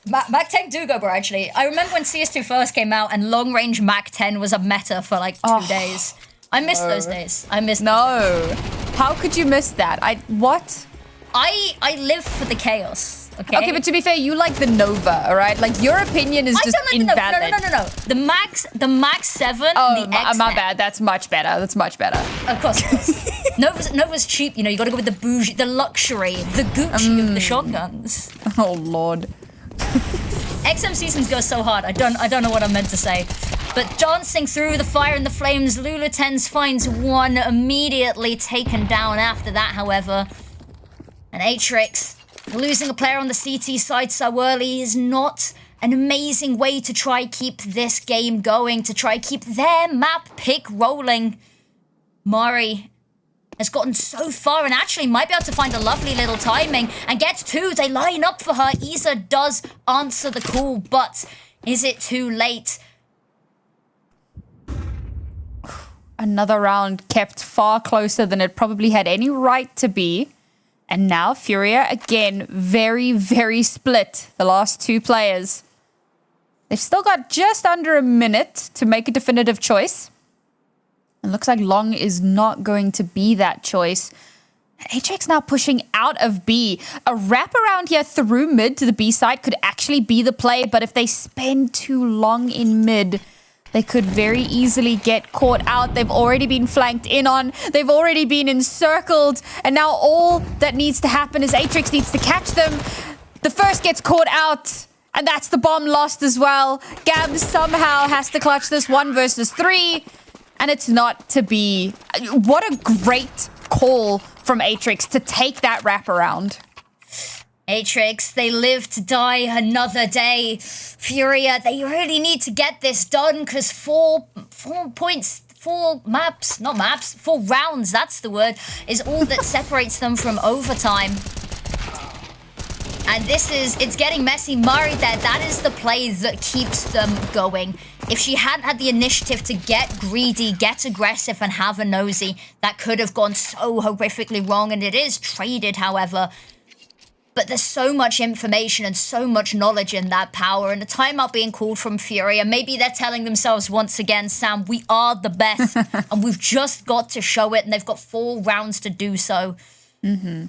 Mac 10 do go, bro, actually. I remember when CS2 first came out and long-range Mac 10 was a meta for like 2 days. I missed those days. I missed those days. How could you miss that? What? I live for the chaos, okay? Okay, but to be fair, you like the Nova, all right? Like, your opinion is just invalid. No. The Max 7 and the X. My bad. That's much better. That's much better. Of course. Nova's cheap, you know, you gotta go with the bougie, the luxury, the Gucci of the shotguns. Oh, Lord. XM seasons go so hard, I don't know what I'm meant to say. But dancing through the fire and the flames, Lulutens finds one immediately taken down after that, however. And Atrix, losing a player on the CT side so early is not an amazing way to try keep this game going, to try keep their map pick rolling. Mari has gotten so far and actually might be able to find a lovely little timing and gets 2. They line up for her. Isa does answer the call, but is it too late? Another round kept far closer than it probably had any right to be. And now Furia, again, very, very split. The last 2 players. They've still got just under a minute to make a definitive choice. It looks like Long is not going to be that choice. Atrix now pushing out of B. A wraparound here through mid to the B side could actually be the play, but if they spend too long in mid, they could very easily get caught out. They've already been flanked in on. They've already been encircled. And now all that needs to happen is Atrix needs to catch them. The first gets caught out. And that's the bomb lost as well. Gabs somehow has to clutch this 1 versus 3. And it's not to be. What a great call from Atrix to take that wraparound. Atrix, they live to die another day. Furia, they really need to get this done because 4 rounds, that's the word, is all that separates them from overtime. And it's getting messy. Mari there, that is the play that keeps them going. If she hadn't had the initiative to get greedy, get aggressive, and have a nosy, that could have gone so horrifically wrong. And it is traded, however. But there's so much information and so much knowledge in that power. And a timeout being called from Furia, maybe they're telling themselves once again, Sam, we are the best. And we've just got to show it. And they've got 4 rounds to do so. Mm-hmm.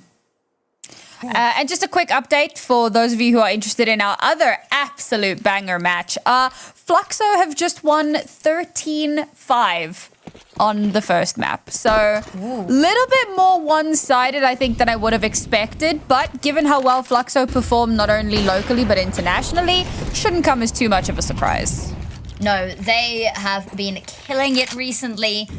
And just a quick update for those of you who are interested in our other absolute banger match. Fluxo have just won 13-5 on the first map. So a little bit more one-sided, I think, than I would have expected. But given how well Fluxo performed not only locally but internationally, shouldn't come as too much of a surprise. No, they have been killing it recently.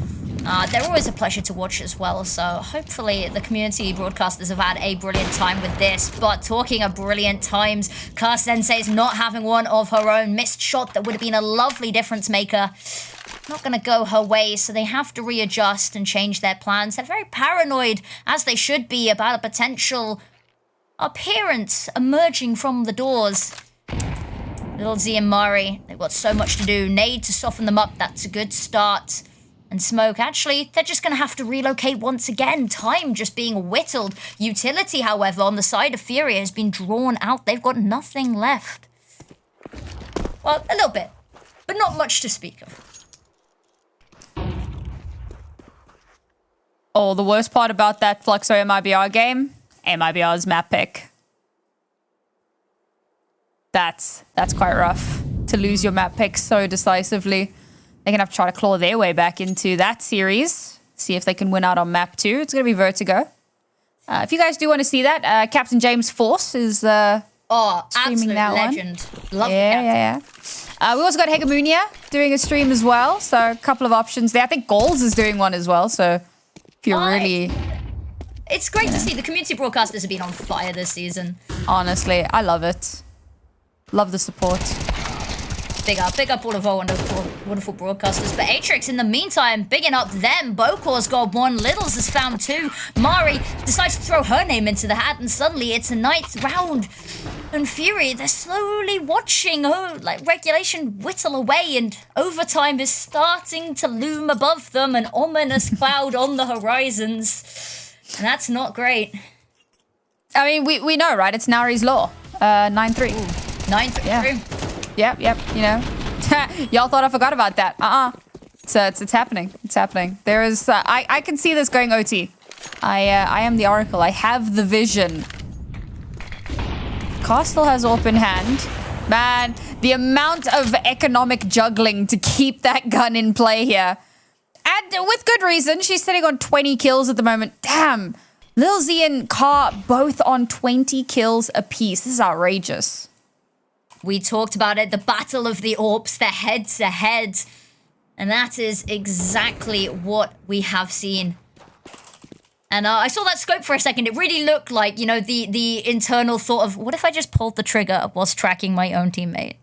They're always a pleasure to watch as well, so hopefully the community broadcasters have had a brilliant time with this. But talking of brilliant times, Car Sensei's not having one of her own. Missed shot that would have been a lovely difference maker. Not going to go her way, so they have to readjust and change their plans. They're very paranoid, as they should be, about a potential appearance emerging from the doors. Little Z and Mari, they've got so much to do. Nade to soften them up, that's a good start. And Smoke, actually, they're just going to have to relocate once again. Time just being whittled. Utility, however, on the side of Furia has been drawn out. They've got nothing left. Well, a little bit, but not much to speak of. Oh, the worst part about that Fluxo MIBR game? MIBR's map pick. That's quite rough to lose your map pick so decisively. They're going to have to try to claw their way back into that series. See if they can win out on map 2. It's going to be Vertigo. If you guys do want to see that, Captain James Force is streaming absolute that legend. one. Love Yeah. We also got Hegemonia doing a stream as well. So a couple of options there. I think Goals is doing one as well. So if you're really... It's great to see. The community broadcasters have been on fire this season. Honestly, I love it. Love the support. Big up all of our wonderful broadcasters. But Atrix, in the meantime, bigging up them. Bokor's got 1, Littles has found 2. Mari decides to throw her name into the hat, and suddenly it's a 9th round. And Fury, they're slowly watching regulation whittle away, and overtime is starting to loom above them, an ominous cloud on the horizons. And that's not great. I mean, we know, right? It's Nari's Law. 9-3. 9-3. Yeah. Yep, you know. Y'all thought I forgot about that. It's happening. It's happening. There is... I can see this going OT. I am the Oracle. I have the vision. Castle has open hand. Man, the amount of economic juggling to keep that gun in play here. And with good reason. She's sitting on 20 kills at the moment. Damn. Lil Z and Car both on 20 kills apiece. This is outrageous. We talked about it, the battle of the Orps, the head-to-head. And that is exactly what we have seen. And I saw that scope for a second. It really looked like, you know, the internal thought of, what if I just pulled the trigger whilst tracking my own teammate?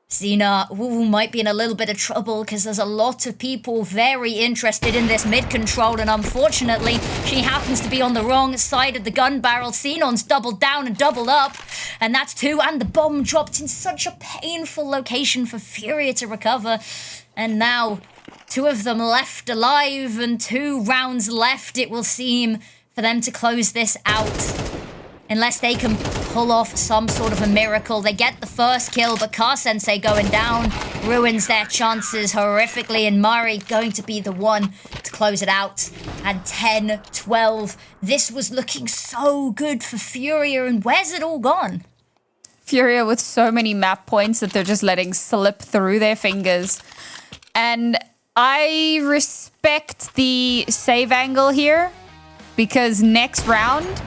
Xena might be in a little bit of trouble because there's a lot of people very interested in this mid control, and unfortunately, she happens to be on the wrong side of the gun barrel. Xenon's doubled down and doubled up, and that's 2, and the bomb dropped in such a painful location for Furia to recover. And now, 2 of them left alive, and 2 rounds left, it will seem, for them to close this out. Unless they can pull off some sort of a miracle. They get the first kill, but Car Sensei going down ruins their chances horrifically, and Mari going to be the one to close it out. And 10-12. This was looking so good for Furia, and where's it all gone? Furia with so many map points that they're just letting slip through their fingers. And I respect the save angle here, because next round...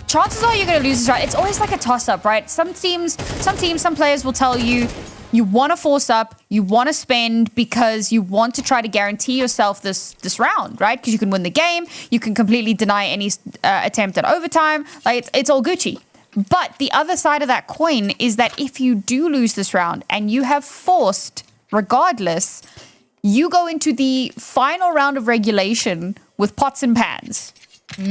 chances are you're going to lose this round. It's always like a toss-up, right? Some players will tell you, you want to force up, you want to spend because you want to try to guarantee yourself this round, right? Because you can win the game, you can completely deny any attempt at overtime. Like, it's all Gucci. But the other side of that coin is that if you do lose this round and you have forced, regardless, you go into the final round of regulation with pots and pans.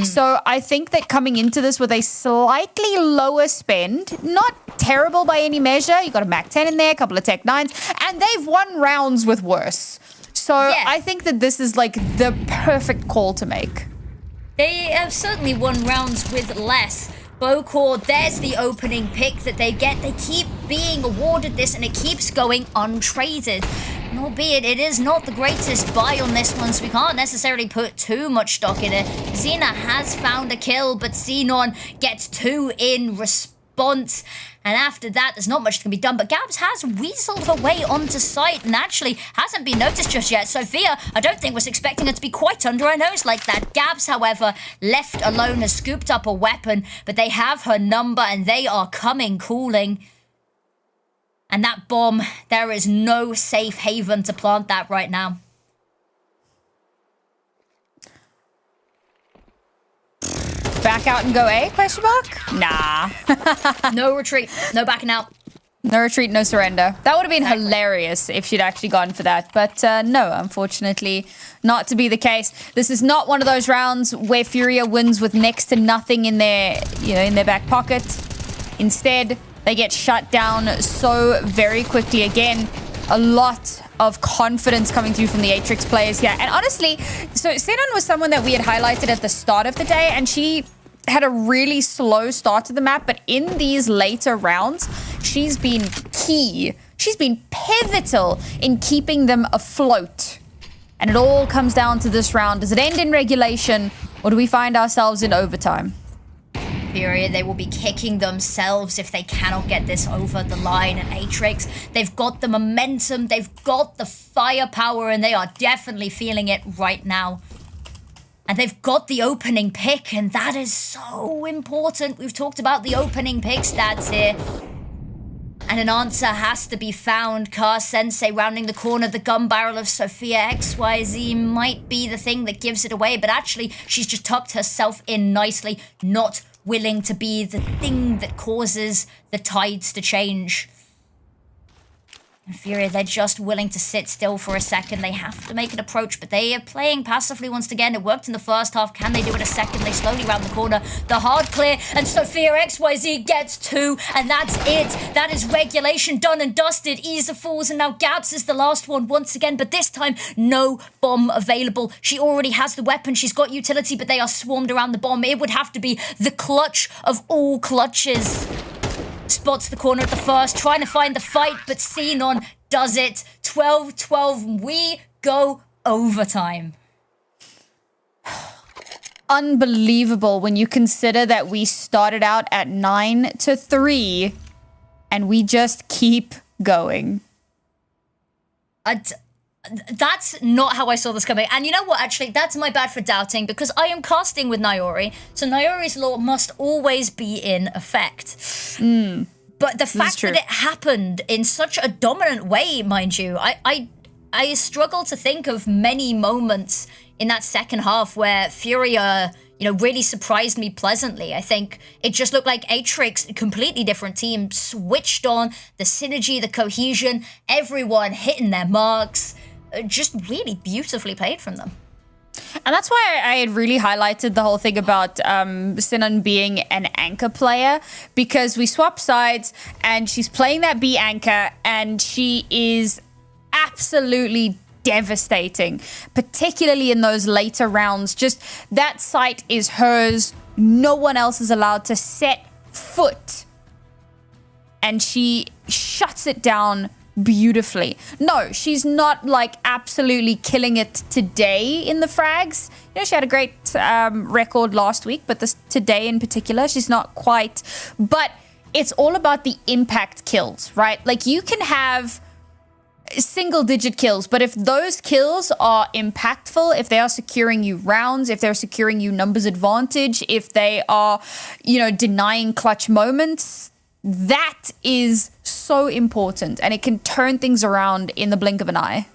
So I think that coming into this with a slightly lower spend, not terrible by any measure. You got a Mac 10 in there, a couple of Tech 9s, and they've won rounds with worse. So yeah. I think that this is like the perfect call to make. They have certainly won rounds with less. Bokor, there's the opening pick that they get. They keep being awarded this, and it keeps going untraded. And albeit it is not the greatest buy on this one, so we can't necessarily put too much stock in it. Xena has found a kill, but Xenon gets 2 in response. And after that, there's not much that can be done. But Gabs has weaseled her way onto site and actually hasn't been noticed just yet. Sophia, I don't think was expecting her to be quite under her nose like that. Gabs, however, left alone, has scooped up a weapon. But they have her number and they are coming calling. And that bomb, there is no safe haven to plant that right now. Back out and go A? Question mark? Nah. No retreat. No backing out. No retreat, no surrender. That would have been hilarious if she'd actually gone for that. But no, unfortunately, not to be the case. This is not one of those rounds where Furia wins with next to nothing in their, in their back pocket. Instead, they get shut down so very quickly. Again, a lot of confidence coming through from the Atrix players here. And honestly, so Xenon was someone that we had highlighted at the start of the day, and she had a really slow start to the map, but in these later rounds, she's been key. She's been pivotal in keeping them afloat. And it all comes down to this round. Does it end in regulation, or do we find ourselves in overtime? Furia, they will be kicking themselves if they cannot get this over the line. And Atrix, they've got the momentum, they've got the firepower, and they are definitely feeling it right now. And they've got the opening pick, and that is so important. We've talked about the opening pick stats here. And an answer has to be found. Car Sensei rounding the corner. The gun barrel of Sophia XYZ might be the thing that gives it away, but actually she's just tucked herself in nicely, not willing to be the thing that causes the tides to change. And Furia, they're just willing to sit still for a second. They have to make an approach, but they are playing passively once again. It worked in the first half. Can they do it a second? They slowly round the corner. The hard clear, and Sophia XYZ gets 2, and that's it. That is regulation done and dusted. Easer falls, and now Gabs is the last one once again, but this time, no bomb available. She already has the weapon. She's got utility, but they are swarmed around the bomb. It would have to be the clutch of all clutches. Spots the corner at the first, trying to find the fight, but Xenon does it. 12-12, we go overtime. Unbelievable when you consider that we started out at 9-3 and we just keep going. That's not how I saw this coming. And you know what, actually, that's my bad for doubting, because I am casting with Nayori, so Nayori's law must always be in effect. But the fact that it happened in such a dominant way, mind you, I struggle to think of many moments in that second half where Furia, really surprised me pleasantly. I think it just looked like Atrix, a completely different team, switched on, the synergy, the cohesion, everyone hitting their marks. Just really beautifully played from them. And that's why I had really highlighted the whole thing about Sinan being an anchor player, because we swap sides and she's playing that B anchor and she is absolutely devastating, particularly in those later rounds. Just that site is hers. No one else is allowed to set foot. And she shuts it down beautifully. No, she's not like absolutely killing it today in the frags. She had a great record last week, but today in particular, she's not quite. But it's all about the impact kills, right? Like, you can have single-digit kills, but if those kills are impactful, if they are securing you rounds, if they're securing you numbers advantage, if they are, denying clutch moments, that is so important, and it can turn things around in the blink of an eye.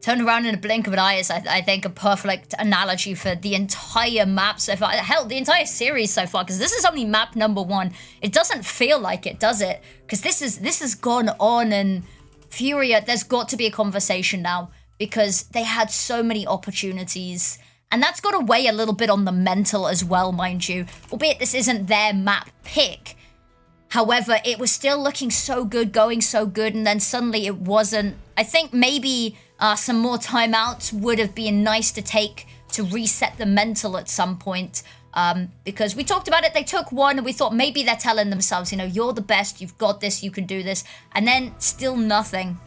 Turn around in a blink of an eye is, I think, a perfect analogy for the entire map so far. Hell, the entire series so far, because this is only map number 1. It doesn't feel like it, does it? Because this has gone on, and Furia, there's got to be a conversation now, because they had so many opportunities. And that's got to weigh a little bit on the mental as well, mind you. Albeit this isn't their map pick. However, it was still looking so good, going so good, and then suddenly it wasn't. I think maybe some more timeouts would have been nice to take to reset the mental at some point. Because we talked about it, they took one, and we thought maybe they're telling themselves, you're the best, you've got this, you can do this. And then still nothing.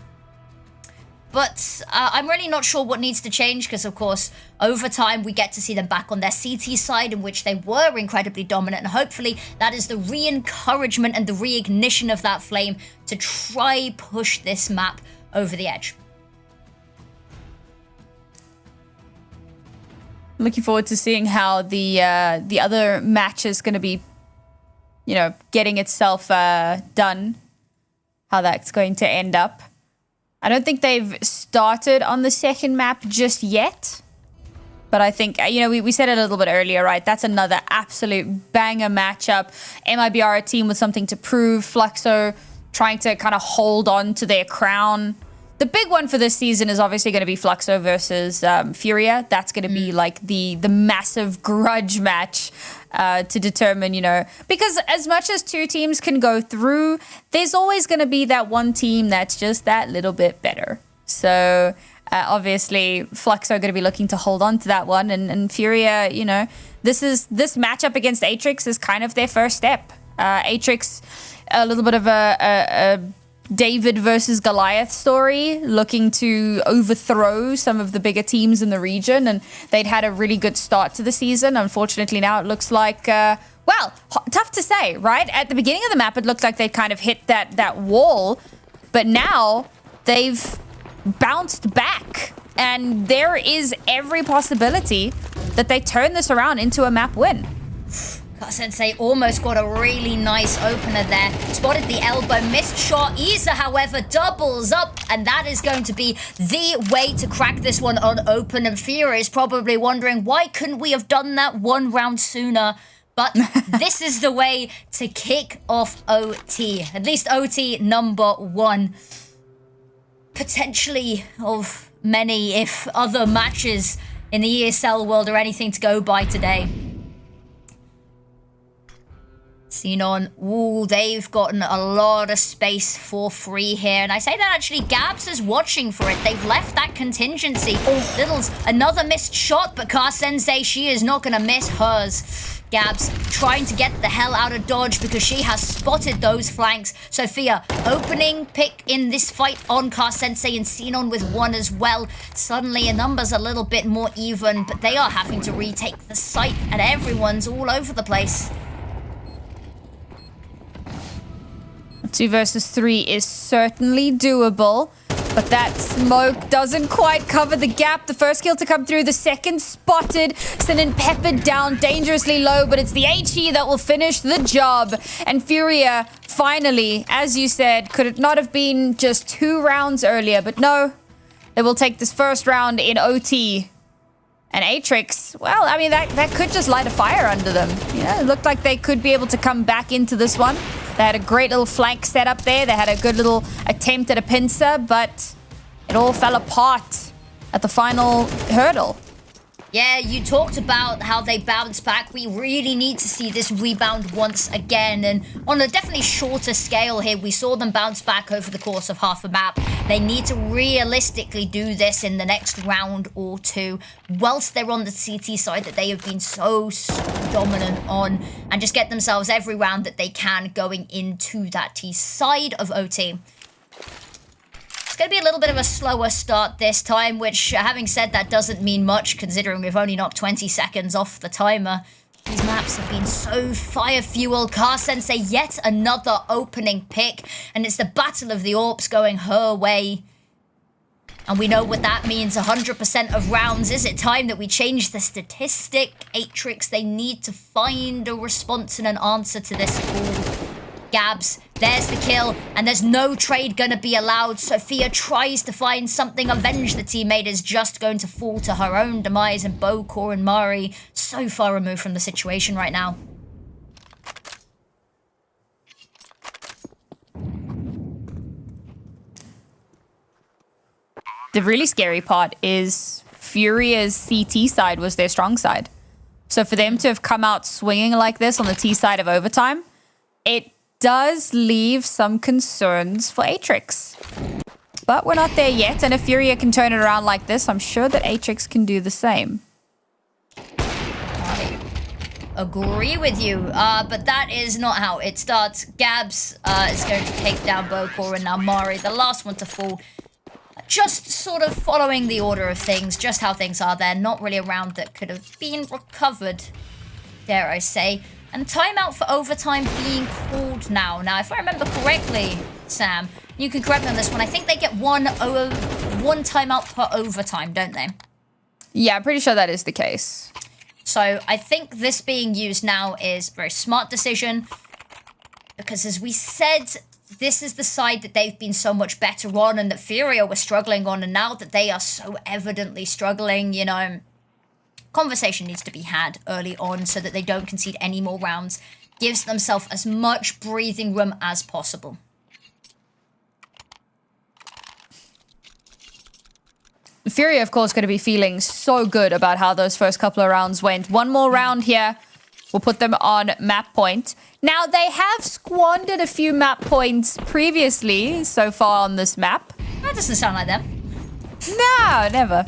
But I'm really not sure what needs to change, because, of course, over time, we get to see them back on their CT side, in which they were incredibly dominant. And hopefully, that is the re-encouragement and the reignition of that flame to try push this map over the edge. Looking forward to seeing how the other match is going to be, getting itself done, how that's going to end up. I don't think they've started on the second map just yet. But I think, we said it a little bit earlier, right? That's another absolute banger matchup. MIB are a team with something to prove. Fluxo trying to kind of hold on to their crown. The big one for this season is obviously going to be Fluxo versus Furia. That's going to be like the massive grudge match to determine, because as much as two teams can go through, there's always going to be that one team that's just that little bit better. So obviously Fluxo are going to be looking to hold on to that one, and Furia, this matchup against Atrix is kind of their first step. Atrix, a little bit of a David versus Goliath story, looking to overthrow some of the bigger teams in the region, and they'd had a really good start to the season. Unfortunately, now it looks like, well, tough to say, right? At the beginning of the map, it looked like they'd kind of hit that wall, but now they've bounced back, and there is every possibility that they turn this around into a map win. Sensei almost got a really nice opener there. Spotted the elbow, missed shot. Isa, however, doubles up, and that is going to be the way to crack this one on open. And Furia is probably wondering, why couldn't we have done that one round sooner? But this is the way to kick off OT. At least OT number 1. Potentially of many, if other matches in the ESL world are anything to go by today. Xenon, ooh, they've gotten a lot of space for free here. And I say that actually, Gabs is watching for it. They've left that contingency. Oh, Littles, another missed shot, but Sensei, she is not going to miss hers. Gabs trying to get the hell out of dodge because she has spotted those flanks. Sophia, opening pick in this fight on Sensei, and Xenon with 1 as well. Suddenly, a number's a little bit more even, but they are having to retake the site, and everyone's all over the place. 2 versus 3 is certainly doable, but that smoke doesn't quite cover the gap. The first kill to come through, the second spotted. Sinin peppered down dangerously low, but it's the HE that will finish the job. And Furia, finally, as you said, could it not have been just 2 rounds earlier? But no, they will take this first round in OT. And Atrix, well, I mean, that could just light a fire under them. Yeah, it looked like they could be able to come back into this one. They had a great little flank set up there. They had a good little attempt at a pincer, but it all fell apart at the final hurdle. Yeah, you talked about how they bounced back. We really need to see this rebound once again. And on a definitely shorter scale here, we saw them bounce back over the course of half a map. They need to realistically do this in the next round or 2, whilst they're on the CT side that they have been so dominant on, and just get themselves every round that they can going into that T side of OT. It's going to be a little bit of a slower start this time, which, having said that, doesn't mean much, considering we've only knocked 20 seconds off the timer. These maps have been so fire-fueled. Sensei, yet another opening pick, and it's the Battle of the Orps going her way. And we know what that means, 100% of rounds. Is it time that we change the statistic? Atrix, they need to find a response and an answer to this call. Gabs, there's the kill, and there's no trade gonna be allowed. Sophia tries to find something. Avenge the teammate is just going to fall to her own demise, and Bokor and Mari so far removed from the situation right now. The really scary part is Furia's CT side was their strong side. So for them to have come out swinging like this on the T side of overtime, it does leave some concerns for Atrix. But we're not there yet, and if Furia can turn it around like this, I'm sure that Atrix can do the same. I agree with you, but that is not how it starts. Gabs is going to take down Bokor, and now Mari, the last one to fall. Just sort of following the order of things, just how things are there. Not really a round that could have been recovered, dare I say. And timeout for overtime being called now. Now, if I remember correctly, Sam, you can correct me on this one. I think they get one timeout per overtime, don't they? Yeah, I'm pretty sure that is the case. So I think this being used now is a very smart decision. Because as we said, this is the side that they've been so much better on and that Furia was struggling on. And now that they are so evidently struggling, you know, conversation needs to be had early on so that they don't concede any more rounds. Gives themselves as much breathing room as possible. Furia, of course, going to be feeling so good about how those first couple of rounds went. One more round here will put them on map point. Now, they have squandered a few map points previously so far on this map. That doesn't sound like them. No, never.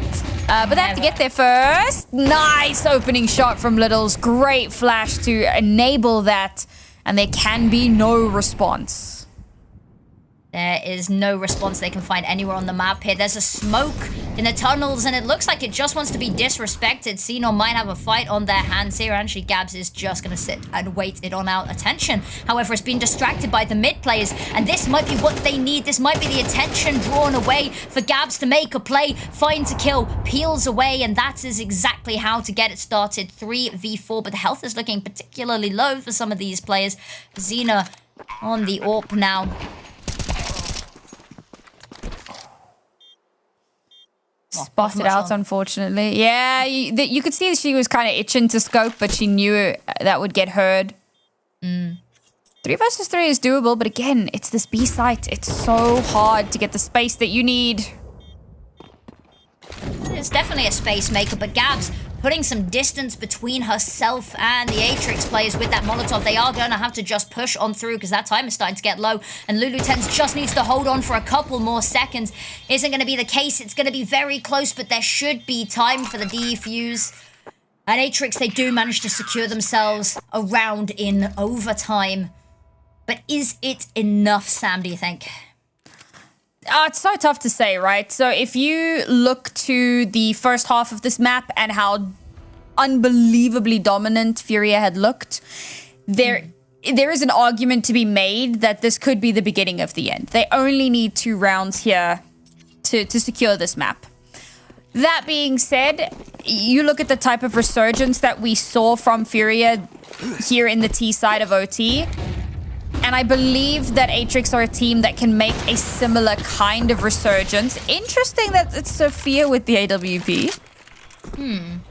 But they have to get there first. Nice opening shot from Littles. Great flash to enable that. And there can be no response. There is no response they can find anywhere on the map here. There's a smoke in the tunnels, and it looks like it just wants to be disrespected. Xenon might have a fight on their hands here. Actually, Gabs is just going to sit and wait it on out attention. However, it's been distracted by the mid players, and this might be what they need. This might be the attention drawn away for Gabs to make a play, find to kill, peels away, and that is exactly how to get it started. 3v4, but the health is looking particularly low for some of these players. Xena on the AWP now. Spotted out, unfortunately. Yeah, you could see she was kind of itching to scope, but she knew that would get heard. 3 versus 3 is doable, but again, it's this B site. It's so hard to get the space that you need. It's definitely a space maker, but Gabs putting some distance between herself and the Atrix players with that Molotov. They are going to have to just push on through because that time is starting to get low, and Lulu10s just needs to hold on for a couple more seconds. Isn't going to be the case. It's going to be very close, but there should be time for the defuse. And Atrix, they do manage to secure themselves a round in overtime. But is it enough, Sam, do you think? It's so tough to say, right? So if you look to the first half of this map and how unbelievably dominant Furia had looked, there is an argument to be made that this could be the beginning of the end. They only need 2 rounds here to secure this map. That being said, you look at the type of resurgence that we saw from Furia here in the T side of OT, and I believe that Atrix are a team that can make a similar kind of resurgence. Interesting that it's Sophia with the AWP.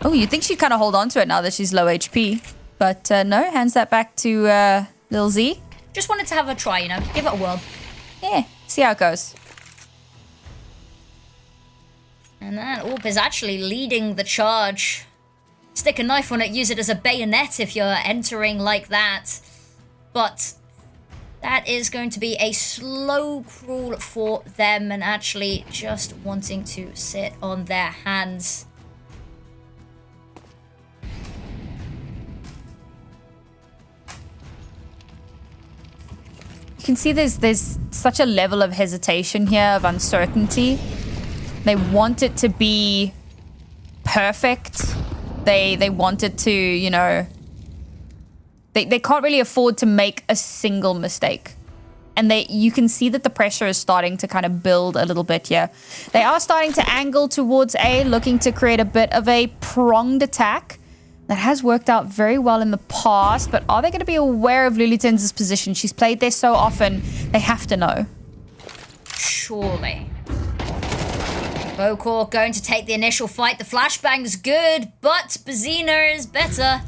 Oh, you'd think she'd kind of hold on to it now that she's low HP. But no, hands that back to Lil Z. Just wanted to have a try, you know, give it a whirl. Yeah, see how it goes. And that AWP is actually leading the charge. Stick a knife on it, use it as a bayonet if you're entering like that. But that is going to be a slow crawl for them and actually just wanting to sit on their hands. You can see there's such a level of hesitation here, of uncertainty. They want it to be perfect. They want it to, you know... They can't really afford to make a single mistake. And you can see that the pressure is starting to kind of build a little bit here. They are starting to angle towards A, looking to create a bit of a pronged attack. That has worked out very well in the past, but are they going to be aware of Lulu10's position? She's played there so often, they have to know. Surely. Bokor going to take the initial fight. The flashbang's good, but Bazina is better.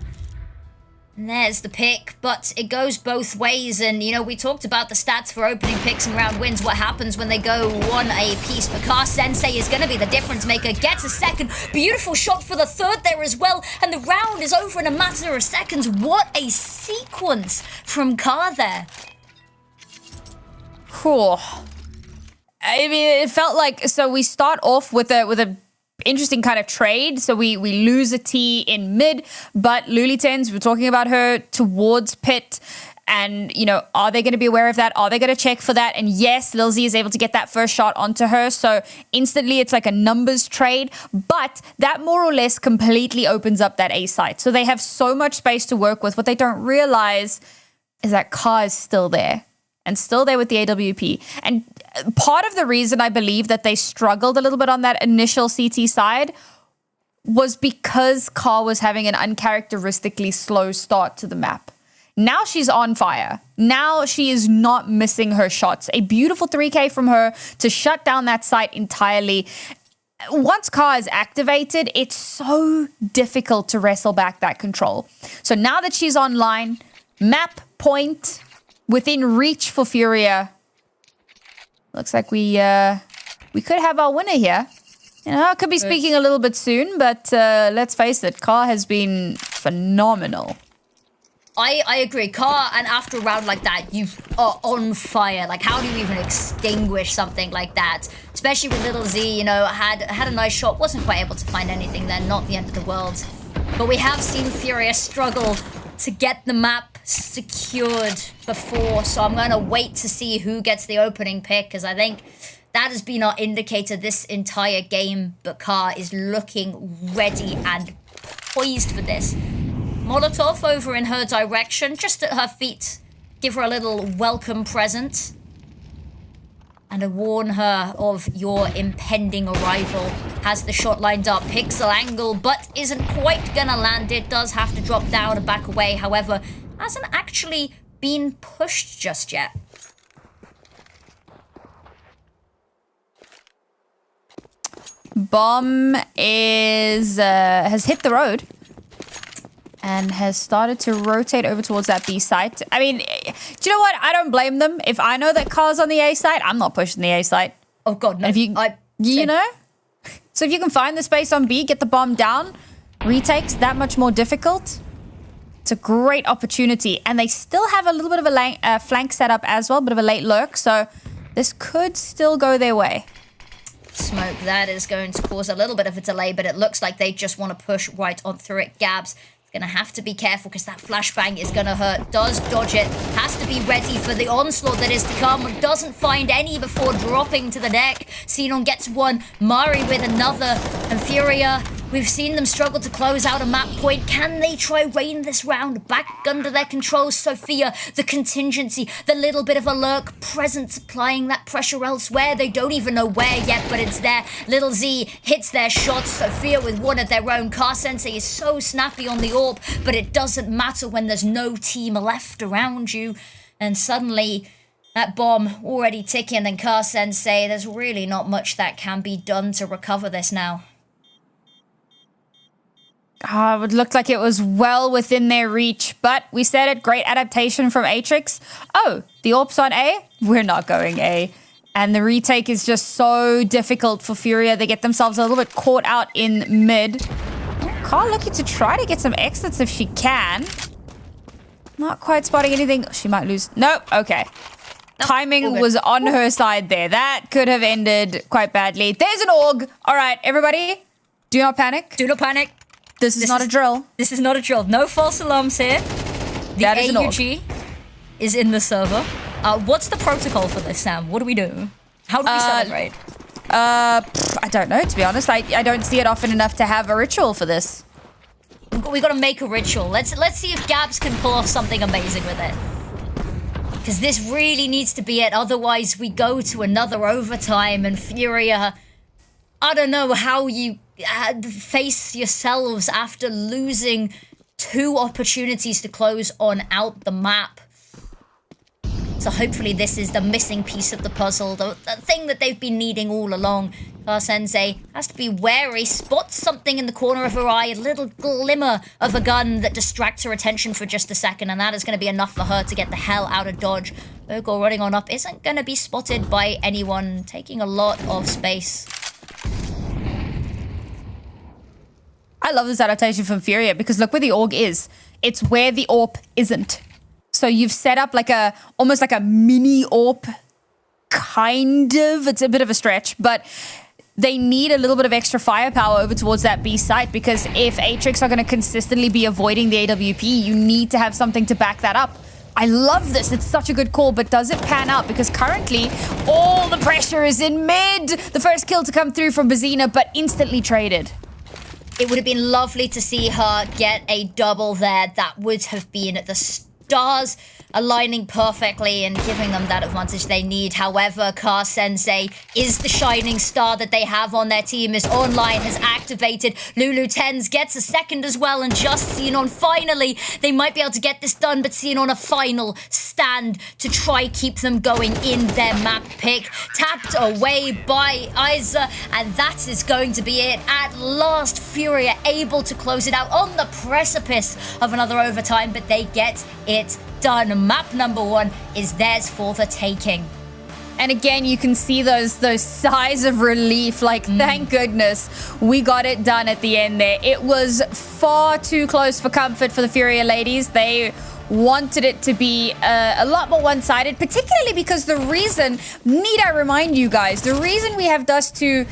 And there's the pick, but it goes both ways. And, you know, we talked about the stats for opening picks and round wins. What happens when they go 1 apiece? But Car Sensei is going to be the difference maker. Gets a second. Beautiful shot for the third there as well. And the round is over in a matter of seconds. What a sequence from Car there. Cool. I mean, it felt like... So we start off with a interesting kind of trade. So we lose a T in mid, but Lulu10s, we're talking about her towards pit. And, you know, are they going to be aware of that? Are they going to check for that? And yes, Lil Z is able to get that first shot onto her. So instantly it's like a numbers trade. But that more or less completely opens up that A site. So they have so much space to work with. What they don't realize is that Car is still there. And still there with the AWP. And part of the reason I believe that they struggled a little bit on that initial CT side was because Car was having an uncharacteristically slow start to the map. Now she's on fire. Now she is not missing her shots. A beautiful 3K from her to shut down that site entirely. Once Car is activated, it's so difficult to wrestle back that control. So now that she's online, map point... within reach for Furia. Looks like we could have our winner here. You know, I could be speaking a little bit soon, but let's face it, Car has been phenomenal. I agree. Car, and after a round like that, you are on fire. Like, how do you even extinguish something like that? Especially with Little Z, you know, had a nice shot, wasn't quite able to find anything then, not the end of the world. But we have seen Furia struggle to get the map secured before, so I'm going to wait to see who gets the opening pick, because I think that has been our indicator this entire game. Bakar is looking ready and poised for this. Molotov over in her direction, just at her feet. Give her a little welcome present. And to warn her of your impending arrival. Has the shot lined up, pixel angle, but isn't quite gonna land it. Does have to drop down and back away, however, hasn't actually been pushed just yet. Bomb is has hit the road and has started to rotate over towards that B site. I mean, do you know what? I don't blame them. If I know that Car's on the A site, I'm not pushing the A site. Oh god, no. And if you know? So if you can find the space on B, get the bomb down, retakes that much more difficult. It's a great opportunity. And they still have a little bit of a flank setup as well, bit of a late lurk. So this could still go their way. Smoke, that is going to cause a little bit of a delay, but it looks like they just want to push right on through it. Gabs gonna have to be careful because that flashbang is gonna hurt. Does dodge it, has to be ready for the onslaught that is to come. Doesn't find any before dropping to the deck. Xenon gets one, Mari with another, and Furia, we've seen them struggle to close out a map point. Can they try rain this round back under their control? Sophia, the contingency, the little bit of a lurk present, applying that pressure elsewhere. They don't even know where yet, but it's there. Little Z hits their shots. Sophia with one of their own. Car Sensei is so snappy on the orb, but it doesn't matter when there's no team left around you. And suddenly, that bomb already ticking, and Car Sensei, there's really not much that can be done to recover this now. Oh, it looked like it was well within their reach, but we said it, great adaptation from Atrix. Oh, the AWP's on A? We're not going A. And the retake is just so difficult for Furia. They get themselves a little bit caught out in mid. Carl looking to try to get some exits if she can. Not quite spotting anything. She might lose. Nope, okay. Nope, timing was on her side there. That could have ended quite badly. There's an AUG. All right, everybody, do not panic. Do not panic. This is not a drill. This is not a drill. No false alarms here. The That is an AUG is in the server. What's the protocol for this, Sam? What do we do? How do we celebrate? I don't know, to be honest. I don't see it often enough to have a ritual for this. We gotta make a ritual. Let's see if Gabs can pull off something amazing with it. Because this really needs to be it. Otherwise, we go to another overtime and Furia. I don't know how you face yourselves after losing 2 opportunities to close on out the map. So hopefully this is the missing piece of the puzzle, the thing that they've been needing all along. Car Sensei has to be wary, spots something in the corner of her eye, a little glimmer of a gun that distracts her attention for just a second, and that is going to be enough for her to get the hell out of dodge. Virgo running on up isn't going to be spotted by anyone, taking a lot of space. I love this adaptation from Furia because look where the AUG is. It's where the AWP isn't. So you've set up like almost like a mini AWP, kind of. It's a bit of a stretch, but they need a little bit of extra firepower over towards that B site because if Atrix are going to consistently be avoiding the AWP, you need to have something to back that up. I love this. It's such a good call, but does it pan out? Because currently, all the pressure is in mid. The first kill to come through from Bazina, but instantly traded. It would have been lovely to see her get a double there. That would have been the stars aligning perfectly and giving them that advantage they need. However, Car Sensei is the shining star that they have on their team, is online, has activated. Lulu Tens gets a second as well, and just Xenon finally, they might be able to get this done, but Xenon a final stand to try keep them going in their map pick. Tapped away by Isa, and that is going to be it. At last, Furia able to close it out on the precipice of another overtime, but they get it done. Map number 1 is theirs for the taking. And again, you can see those sighs of relief, like, thank goodness we got it done at the end there. It was far too close for comfort for the Furia ladies. They wanted it to be a lot more one-sided, particularly because the reason, need I remind you guys, the reason we have Dust 2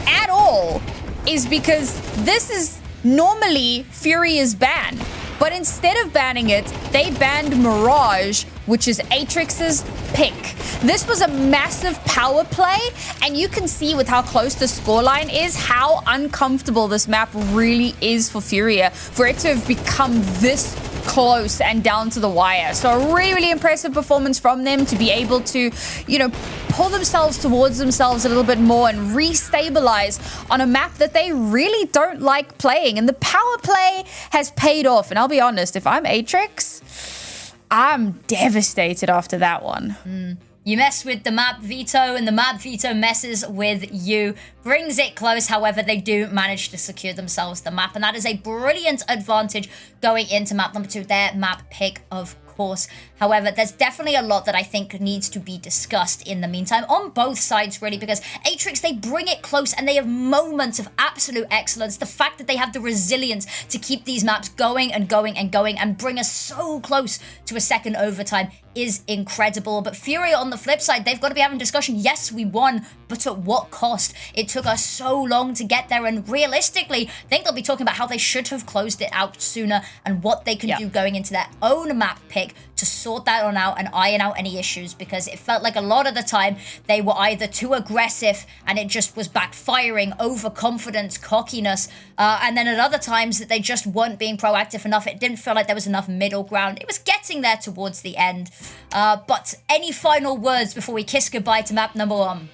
at all is because this is normally Furia's ban. But instead of banning it, they banned Mirage, which is Atrix's pick. This was a massive power play, and you can see with how close the scoreline is, how uncomfortable this map really is for Furia, for it to have become this close and down to the wire. So a really, really impressive performance from them to be able to, you know, pull themselves towards themselves a little bit more and restabilize on a map that they really don't like playing. And the power play has paid off. And I'll be honest, if I'm Atrix, I'm devastated after that one. You mess with the map Veto, and the map Veto messes with you. Brings it close, however, they do manage to secure themselves the map, and that is a brilliant advantage going into map number 2, their map pick, of course. However, there's definitely a lot that I think needs to be discussed in the meantime, on both sides, really, because Atrix, they bring it close, and they have moments of absolute excellence. The fact that they have the resilience to keep these maps going and going and going, and bring us so close to a second overtime is incredible. But Furia, on the flip side, they've got to be having discussion. Yes, we won, but at what cost? It took us so long to get there, and realistically, I think they'll be talking about how they should have closed it out sooner and what they can do going into their own map pick to sort that on out and iron out any issues, because it felt like a lot of the time they were either too aggressive and it just was backfiring, overconfidence, cockiness, and then at other times that they just weren't being proactive enough. It didn't feel like there was enough middle ground. It was getting there towards the end. But any final words before we kiss goodbye to map number 1?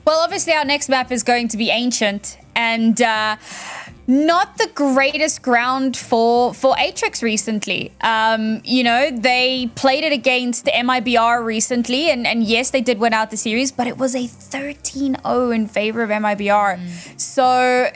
Well, obviously our next map is going to be Ancient, and not the greatest ground for Atrix recently. You know, they played it against MIBR recently, and yes, they did win out the series, but it was a 13-0 in favor of MIBR. So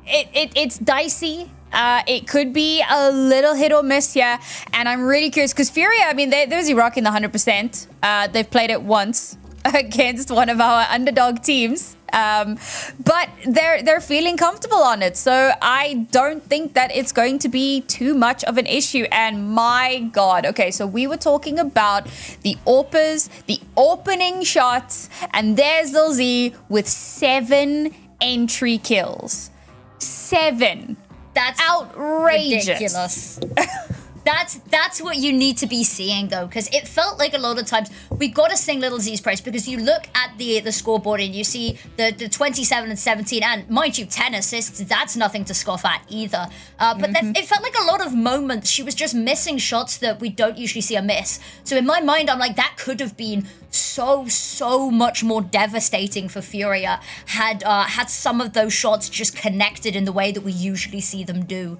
it's dicey. It could be a little hit or miss here, and I'm really curious because Furia, I mean, they're busy rocking the 100%. They've played it once against one of our underdog teams, but they're feeling comfortable on it. So I don't think that it's going to be too much of an issue. And my God, okay, so we were talking about the AWPers, the opening shots, and there's Lil Z with 7 entry kills. 7. That's outrageous. Ridiculous. That's what you need to be seeing, though, because it felt like a lot of times we got to sing Little Z's praise, because you look at the scoreboard and you see the 27 and 17, and mind you, 10 assists, that's nothing to scoff at either. But it felt like a lot of moments she was just missing shots that we don't usually see her miss. So in my mind, I'm like, that could have been so much more devastating for Furia had some of those shots just connected in the way that we usually see them do.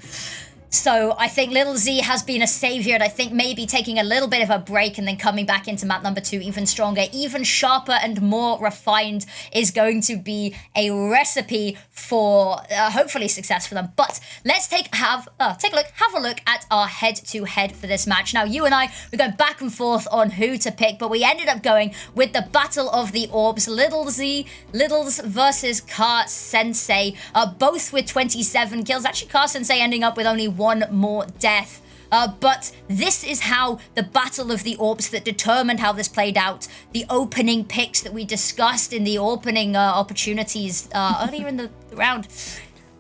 So I think Little Z has been a savior, and I think maybe taking a little bit of a break and then coming back into map number 2 even stronger, even sharper and more refined is going to be a recipe for hopefully success for them. But let's have a look at our head-to-head for this match. Now, you and I, we're going back and forth on who to pick, but we ended up going with the Battle of the Orbs. Littles versus Car Sensei, both with 27 kills. Actually, Car Sensei ending up with only 1 more death. But this is how the Battle of the Orbs that determined how this played out. The opening picks that we discussed in the opening opportunities earlier in the round.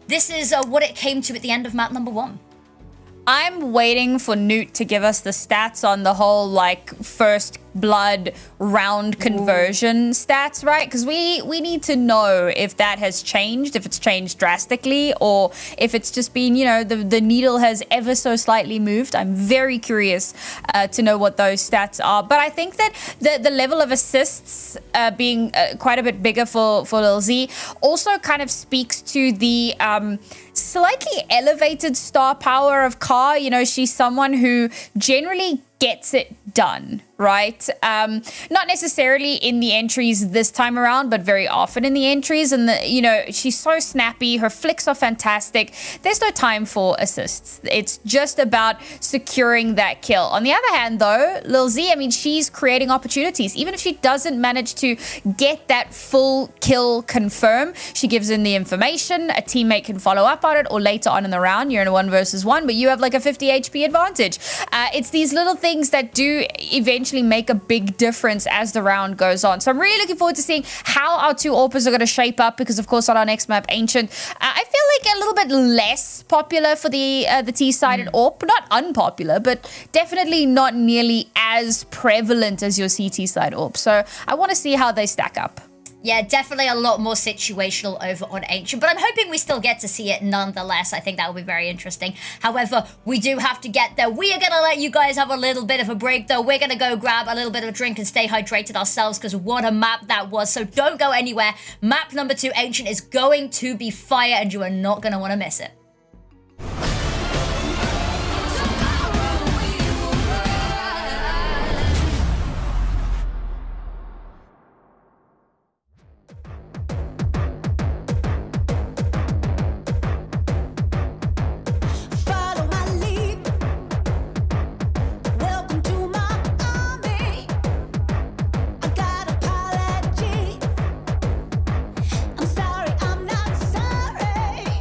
This is what it came to at the end of map number 1. I'm waiting for Newt to give us the stats on the whole, like, first blood round conversion stats, right? Because we need to know if that has changed, if it's changed drastically, or if it's just been, you know, the needle has ever so slightly moved. I'm very curious to know what those stats are. But I think that the level of assists being quite a bit bigger for Lil Z also kind of speaks to the slightly elevated star power of Car. You know, she's someone who generally gets it done, right? Not necessarily in the entries this time around, but very often in the entries. And, you know, she's so snappy. Her flicks are fantastic. There's no time for assists. It's just about securing that kill. On the other hand, though, Lil Z, I mean, she's creating opportunities. Even if she doesn't manage to get that full kill confirm, she gives in the information. A teammate can follow up on it, or later on in the round, you're in a 1 versus 1, but you have like a 50 HP advantage. It's these little things things that do eventually make a big difference as the round goes on. So I'm really looking forward to seeing how our two AWPers are going to shape up, because of course on our next map, Ancient, I feel like a little bit less popular for the T-sided AWP. Not unpopular, but definitely not nearly as prevalent as your CT side AWP. So I want to see how they stack up. Yeah, definitely a lot more situational over on Ancient, but I'm hoping we still get to see it nonetheless. I think that will be very interesting. However, we do have to get there. We are going to let you guys have a little bit of a break, though. We're going to go grab a little bit of a drink and stay hydrated ourselves, because what a map that was. So don't go anywhere. Map number 2, Ancient, is going to be fire, and you are not going to want to miss it. Follow my lead. Welcome to my army. I got apologies. I'm sorry, I'm not sorry.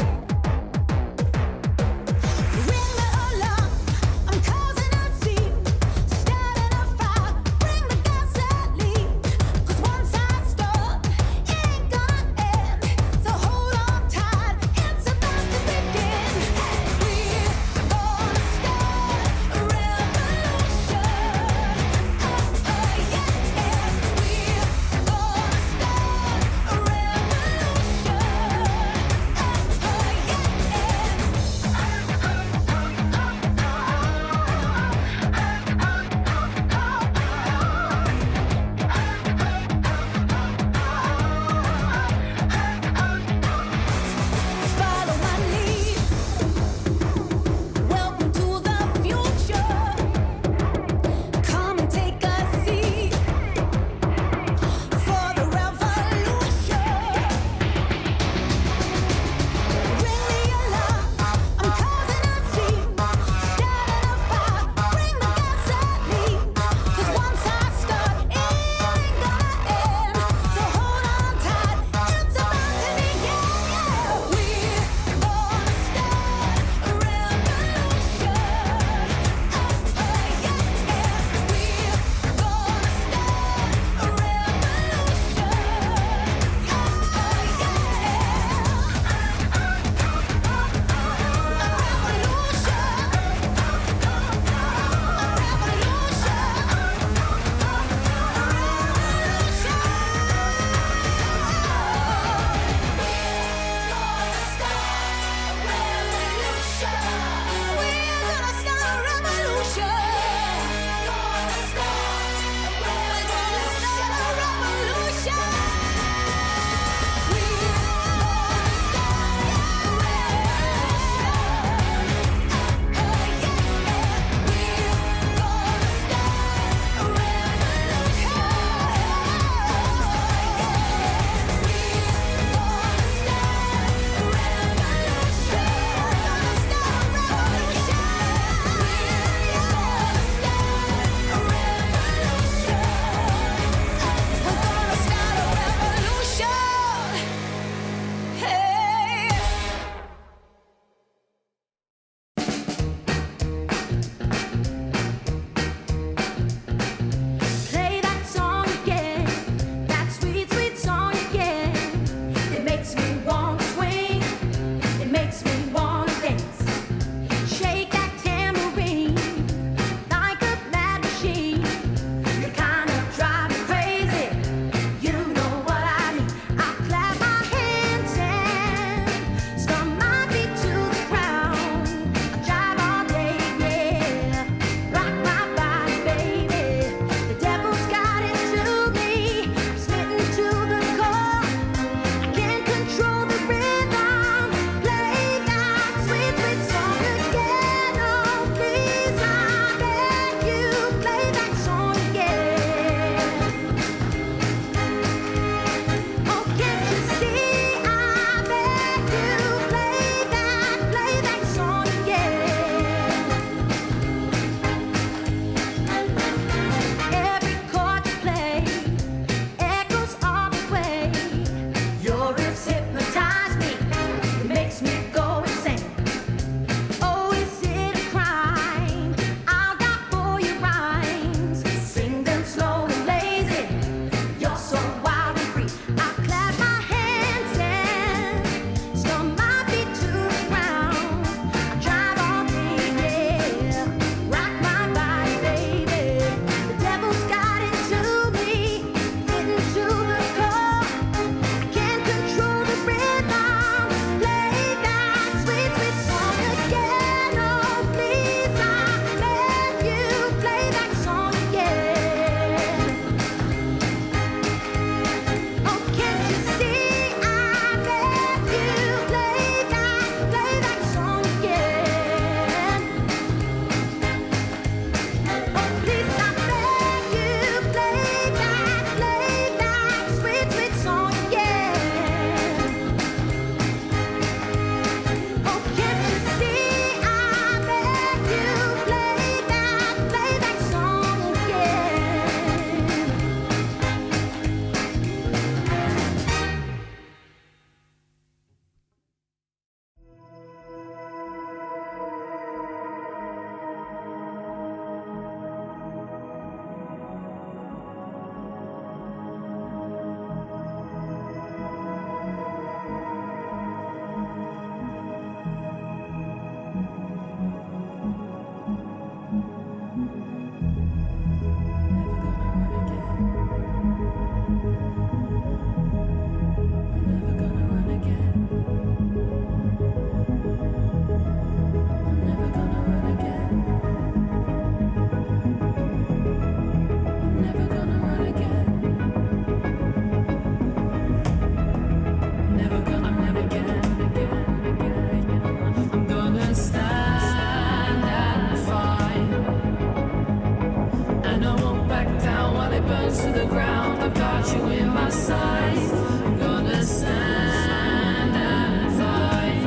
burns to the ground. I've got you in my sights. I'm gonna stand and fight.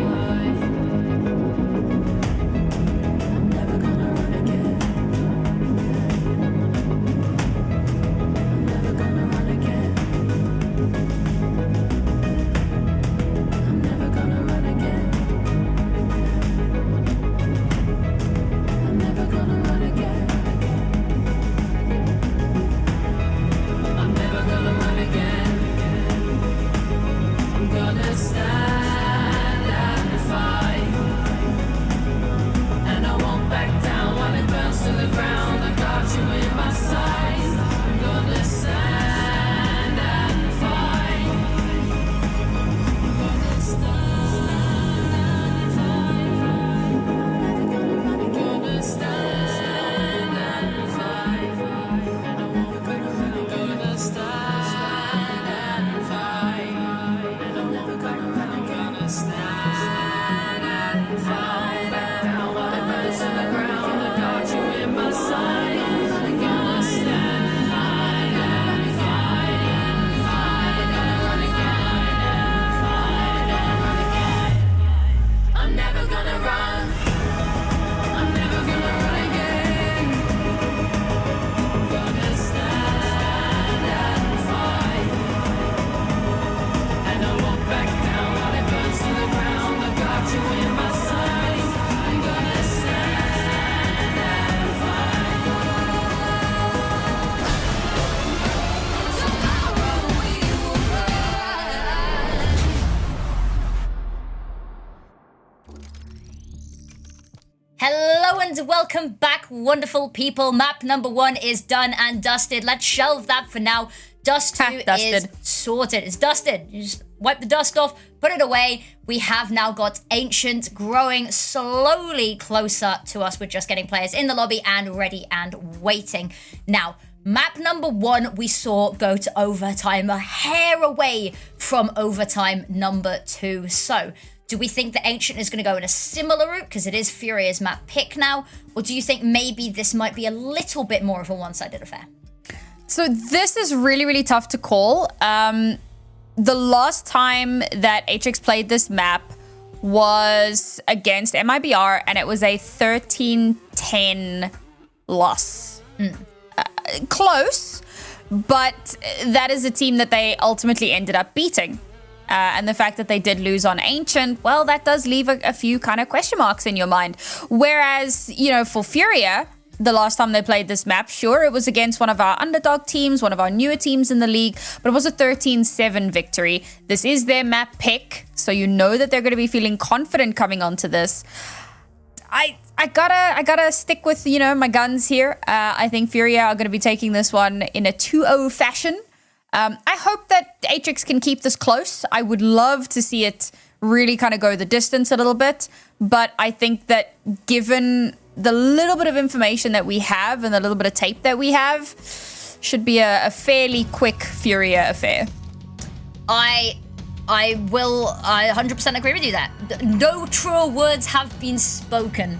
I'm never gonna run again. I'm never gonna run again. I'm never gonna run again. I'm never gonna run again. I'm never gonna run again. I'm gonna stand and fight. And I won't back down when it burns to the ground. I got you in my sights. I'm gonna stand and fight. I'm gonna stand and fight. I'm never gonna run again. Gonna stand and fight. I'm never gonna run again. Gonna stand and fight. And I'm never gonna run again. Gonna stand and fight. Back down while it burns to the ground. I got you in my sight. I'm gonna stand and fight and fight and fight. I'm gonna run again. Fight and run again. I'm never gonna run. I'm never gonna run again. I'm gonna stand and fight. And I won't back down while it burns to the ground. I got you in my sights. I'm gonna stand and fight. Tomorrow we will rise. Hello and welcome back, wonderful people. Map number 1 is done and dusted. Let's shelve that for now. Dust 2 is Dusted. sorted. It's dusted. You just wipe the dust off, put it away. We have now got Ancient growing slowly closer to us. We're just getting players in the lobby and ready and waiting. Now, map number 1 we saw go to overtime, a hair away from overtime number 2. So, do we think that Ancient is going to go in a similar route, because it is Furia's map pick now? Or do you think maybe this might be a little bit more of a one-sided affair? So this is really, really tough to call. The last time that Atrix played this map was against MIBR, and it was a 13-10 loss. Close, but that is a team that they ultimately ended up beating. And the fact that they did lose on Ancient, well, that does leave a few kind of question marks in your mind. Whereas, you know, for Furia, the last time they played this map, sure, it was against one of our underdog teams, one of our newer teams in the league, but it was a 13-7 victory. This is their map pick, so you know that they're going to be feeling confident coming onto this. I gotta stick with, you know, my guns here. I think Furia are going to be taking this one in a 2-0 fashion. I hope that Atrix can keep this close. I would love to see it really kind of go the distance a little bit, but I think that given the little bit of information that we have and the little bit of tape that we have, should be a fairly quick Furia affair. I 100% agree with you there. No truer words have been spoken.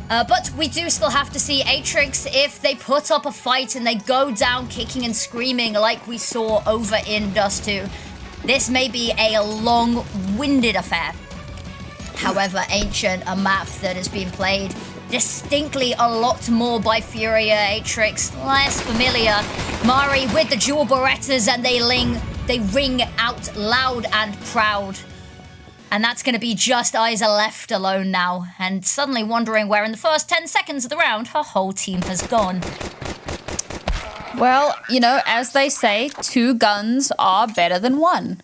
But we do still have to see Atrix if they put up a fight and they go down kicking and screaming like we saw over in Dust 2. This may be a long-winded affair. However, Ancient, a map that has been played distinctly a lot more by Furia. Atrix, less familiar. Mari with the dual Berettas, and they ring out loud and proud. And that's going to be just Isa left alone now, and suddenly wondering where in the first 10 seconds of the round her whole team has gone. Well, you know, as they say, 2 guns are better than 1.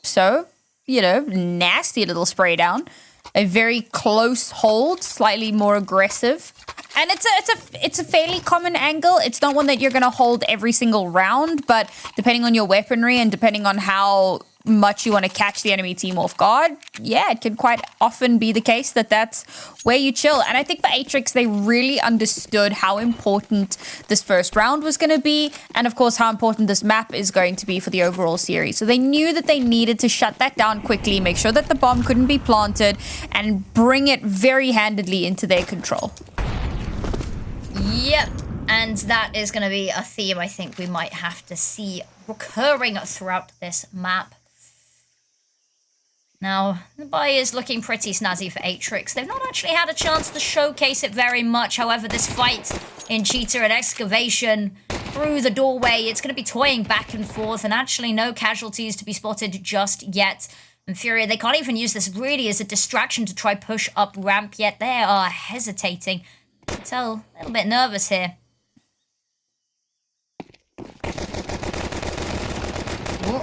So, you know, nasty little spray down. A very close hold, slightly more aggressive. And it's a fairly common angle. It's not one that you're going to hold every single round, but depending on your weaponry and depending on how much you want to catch the enemy team off guard, yeah, it can quite often be the case that that's where you chill. And I think for Atrix, they really understood how important this first round was going to be, and of course how important this map is going to be for the overall series. So they knew that they needed to shut that down quickly, make sure that the bomb couldn't be planted, and bring it very handedly into their control. Yep. And And that is going to be a theme I think we might have to see recurring throughout this map. Now, the buy is looking pretty snazzy for Atrix. They've not actually had a chance to showcase it very much. However, this fight in Cheetah and Excavation through the doorway, it's going to be toying back and forth, and actually no casualties to be spotted just yet. And Furia, they can't even use this really as a distraction to try push up ramp yet. They are hesitating. I can tell a little bit nervous here. Ooh.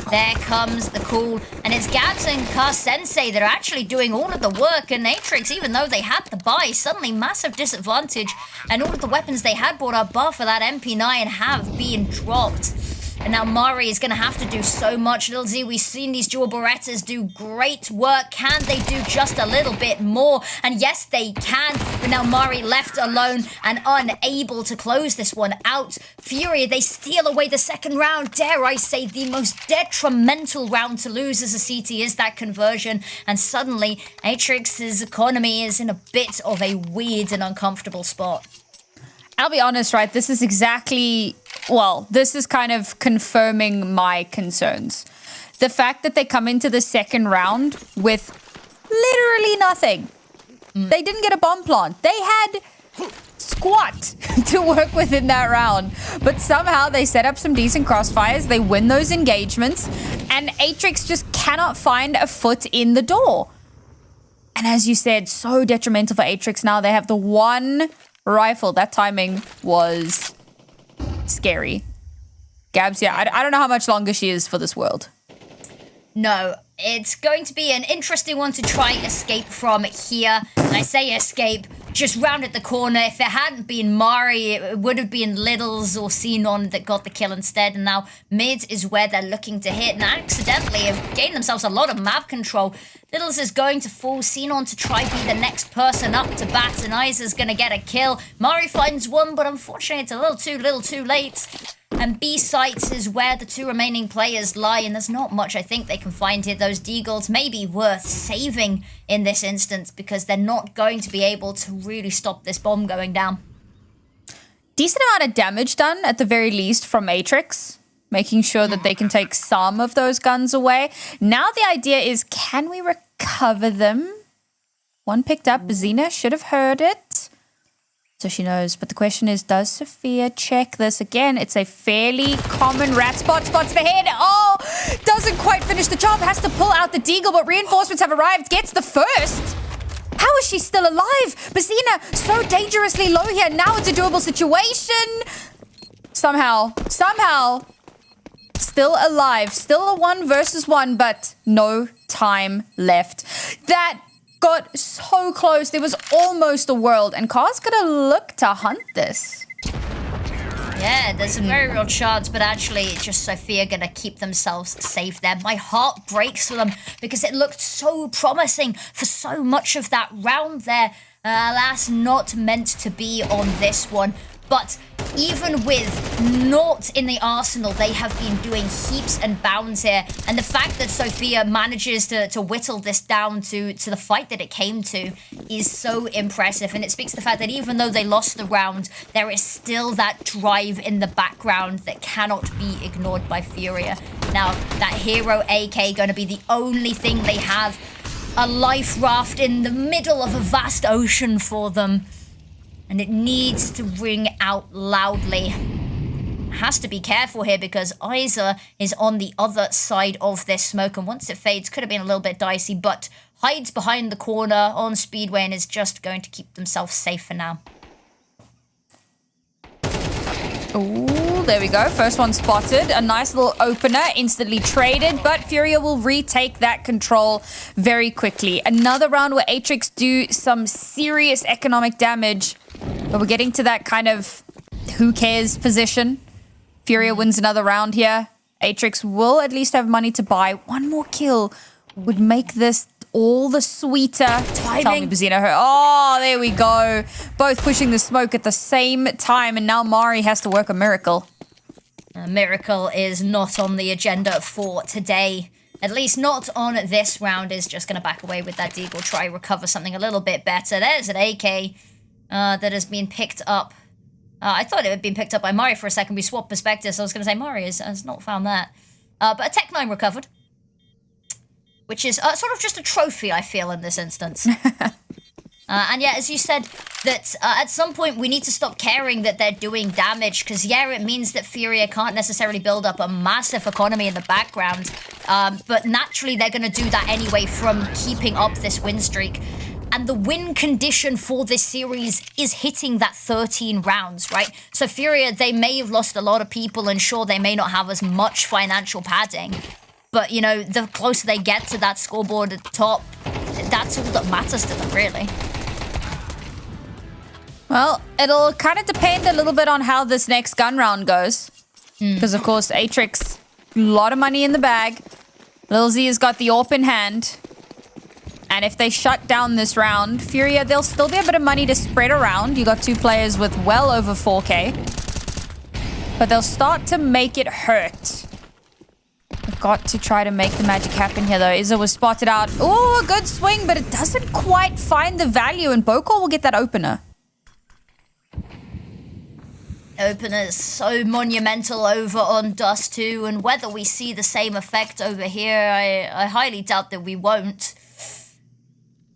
There comes the call, and it's Gabs and Sensei that are actually doing all of the work, and Atrix, even though they had the buy, suddenly massive disadvantage, and all of the weapons they had brought up bar for that MP9 have been dropped. And now Mari is going to have to do so much. Little Z, we've seen these dual Berettas do great work. Can they do just a little bit more? And yes, they can. But now Mari left alone and unable to close this one out. Furia, they steal away the second round. Dare I say the most detrimental round to lose as a CT is that conversion. And suddenly, Atrix's economy is in a bit of a weird and uncomfortable spot. I'll be honest, right? This is exactly, well, this is kind of confirming my concerns. The fact that they come into the second round with literally nothing. They didn't get a bomb plant. They had squat to work with in that round. But somehow they set up some decent crossfires. They win those engagements. And Atrix just cannot find a foot in the door. And as you said, so detrimental for Atrix now. They have the one rifle. That timing was scary. Gabs, yeah, I don't know how much longer she is for this world. No, it's going to be an interesting one to try escape from here. And I say escape, just rounded the corner. If it hadn't been Mari, it would have been Littles or Xenon that got the kill instead. And now mid is where they're looking to hit. And accidentally have gained themselves a lot of map control. Littles is going to fall Xenon to try be the next person up to bat. And Isa's going to get a kill. Mari finds one, but unfortunately it's a little too late. And B sites is where the two remaining players lie, and there's not much I think they can find here. Those deagles may be worth saving in this instance because they're not going to be able to really stop this bomb going down. Decent amount of damage done at the very least from Atrix, making sure that they can take some of those guns away. Now the idea is, can we recover them? One picked up. Xena should have heard it. So she knows, but the question is, does Sophia check this again? It's a fairly common rat spot. Spots the head. Oh, doesn't quite finish the job. Has to pull out the deagle, but reinforcements have arrived. Gets the first. How is she still alive? Bazina, so dangerously low here. Now it's a doable situation. Somehow, still alive. Still a 1 versus 1, but no time left. That got so close. There was almost a world, and Car's gonna look to hunt this. Yeah, there's a very real chance, but actually just Sophia gonna keep themselves safe there. My heart breaks for them because it looked so promising for so much of that round there. Alas, not meant to be on this one. But even with naught in the arsenal, they have been doing heaps and bounds here. And the fact that Sophia manages to whittle this down to the fight that it came to is so impressive. And it speaks to the fact that even though they lost the round, there is still that drive in the background that cannot be ignored by Furia. Now, that hero AK going to be the only thing they have. A life raft in the middle of a vast ocean for them. And it needs to ring out loudly. Has to be careful here because Isa is on the other side of this smoke. And once it fades, could have been a little bit dicey, but hides behind the corner on Speedway and is just going to keep themselves safe for now. Oh, there we go. First one spotted. A nice little opener, instantly traded, but Furia will retake that control very quickly. Another round where Atrix do some serious economic damage. But we're getting to that kind of who cares position. Furia wins another round here. Atrix will at least have money to buy. One more kill would make this all the sweeter. Timing. Tell me, Bazina. Oh, there we go. Both pushing the smoke at the same time, and now Mari has to work a miracle. A miracle is not on the agenda for today. At least not on this round. Is just going to back away with that deagle. Try recover something a little bit better. There's an AK. That has been picked up I thought it had been picked up by Mari for a second. We swapped perspectives. I was going to say Mari has not found that. But a Tech 9 recovered. Which is sort of just a trophy, I feel, in this instance. And yeah, as you said, that at some point we need to stop caring that they're doing damage, because yeah, it means that Furia can't necessarily build up a massive economy in the background, but naturally they're going to do that anyway from keeping up this win streak. And the win condition for this series is hitting that 13 rounds, right? So Furia, they may have lost a lot of people, and sure, they may not have as much financial padding, but, you know, the closer they get to that scoreboard at the top, that's all that matters to them, really. Well, it'll kind of depend a little bit on how this next gun round goes. Because, of course, Atrix, a lot of money in the bag. Lil Z has got the AWP in hand. And if they shut down this round, Furia, there'll still be a bit of money to spread around. You got two players with well over 4K. But they'll start to make it hurt. We've got to try to make the magic happen here, though. Izza was spotted out. Oh, a good swing, but it doesn't quite find the value. And Bokor will get that opener. Opener is so monumental over on Dust 2, and whether we see the same effect over here, I highly doubt that we won't.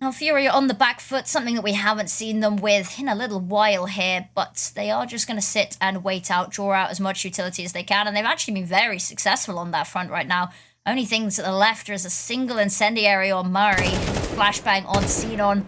Now, Furia on the back foot, something that we haven't seen them with in a little while here, but they are just going to sit and wait out, draw out as much utility as they can, and they've actually been very successful on that front right now. Only things to the left is a single incendiary on Mari, flashbang on Xenon.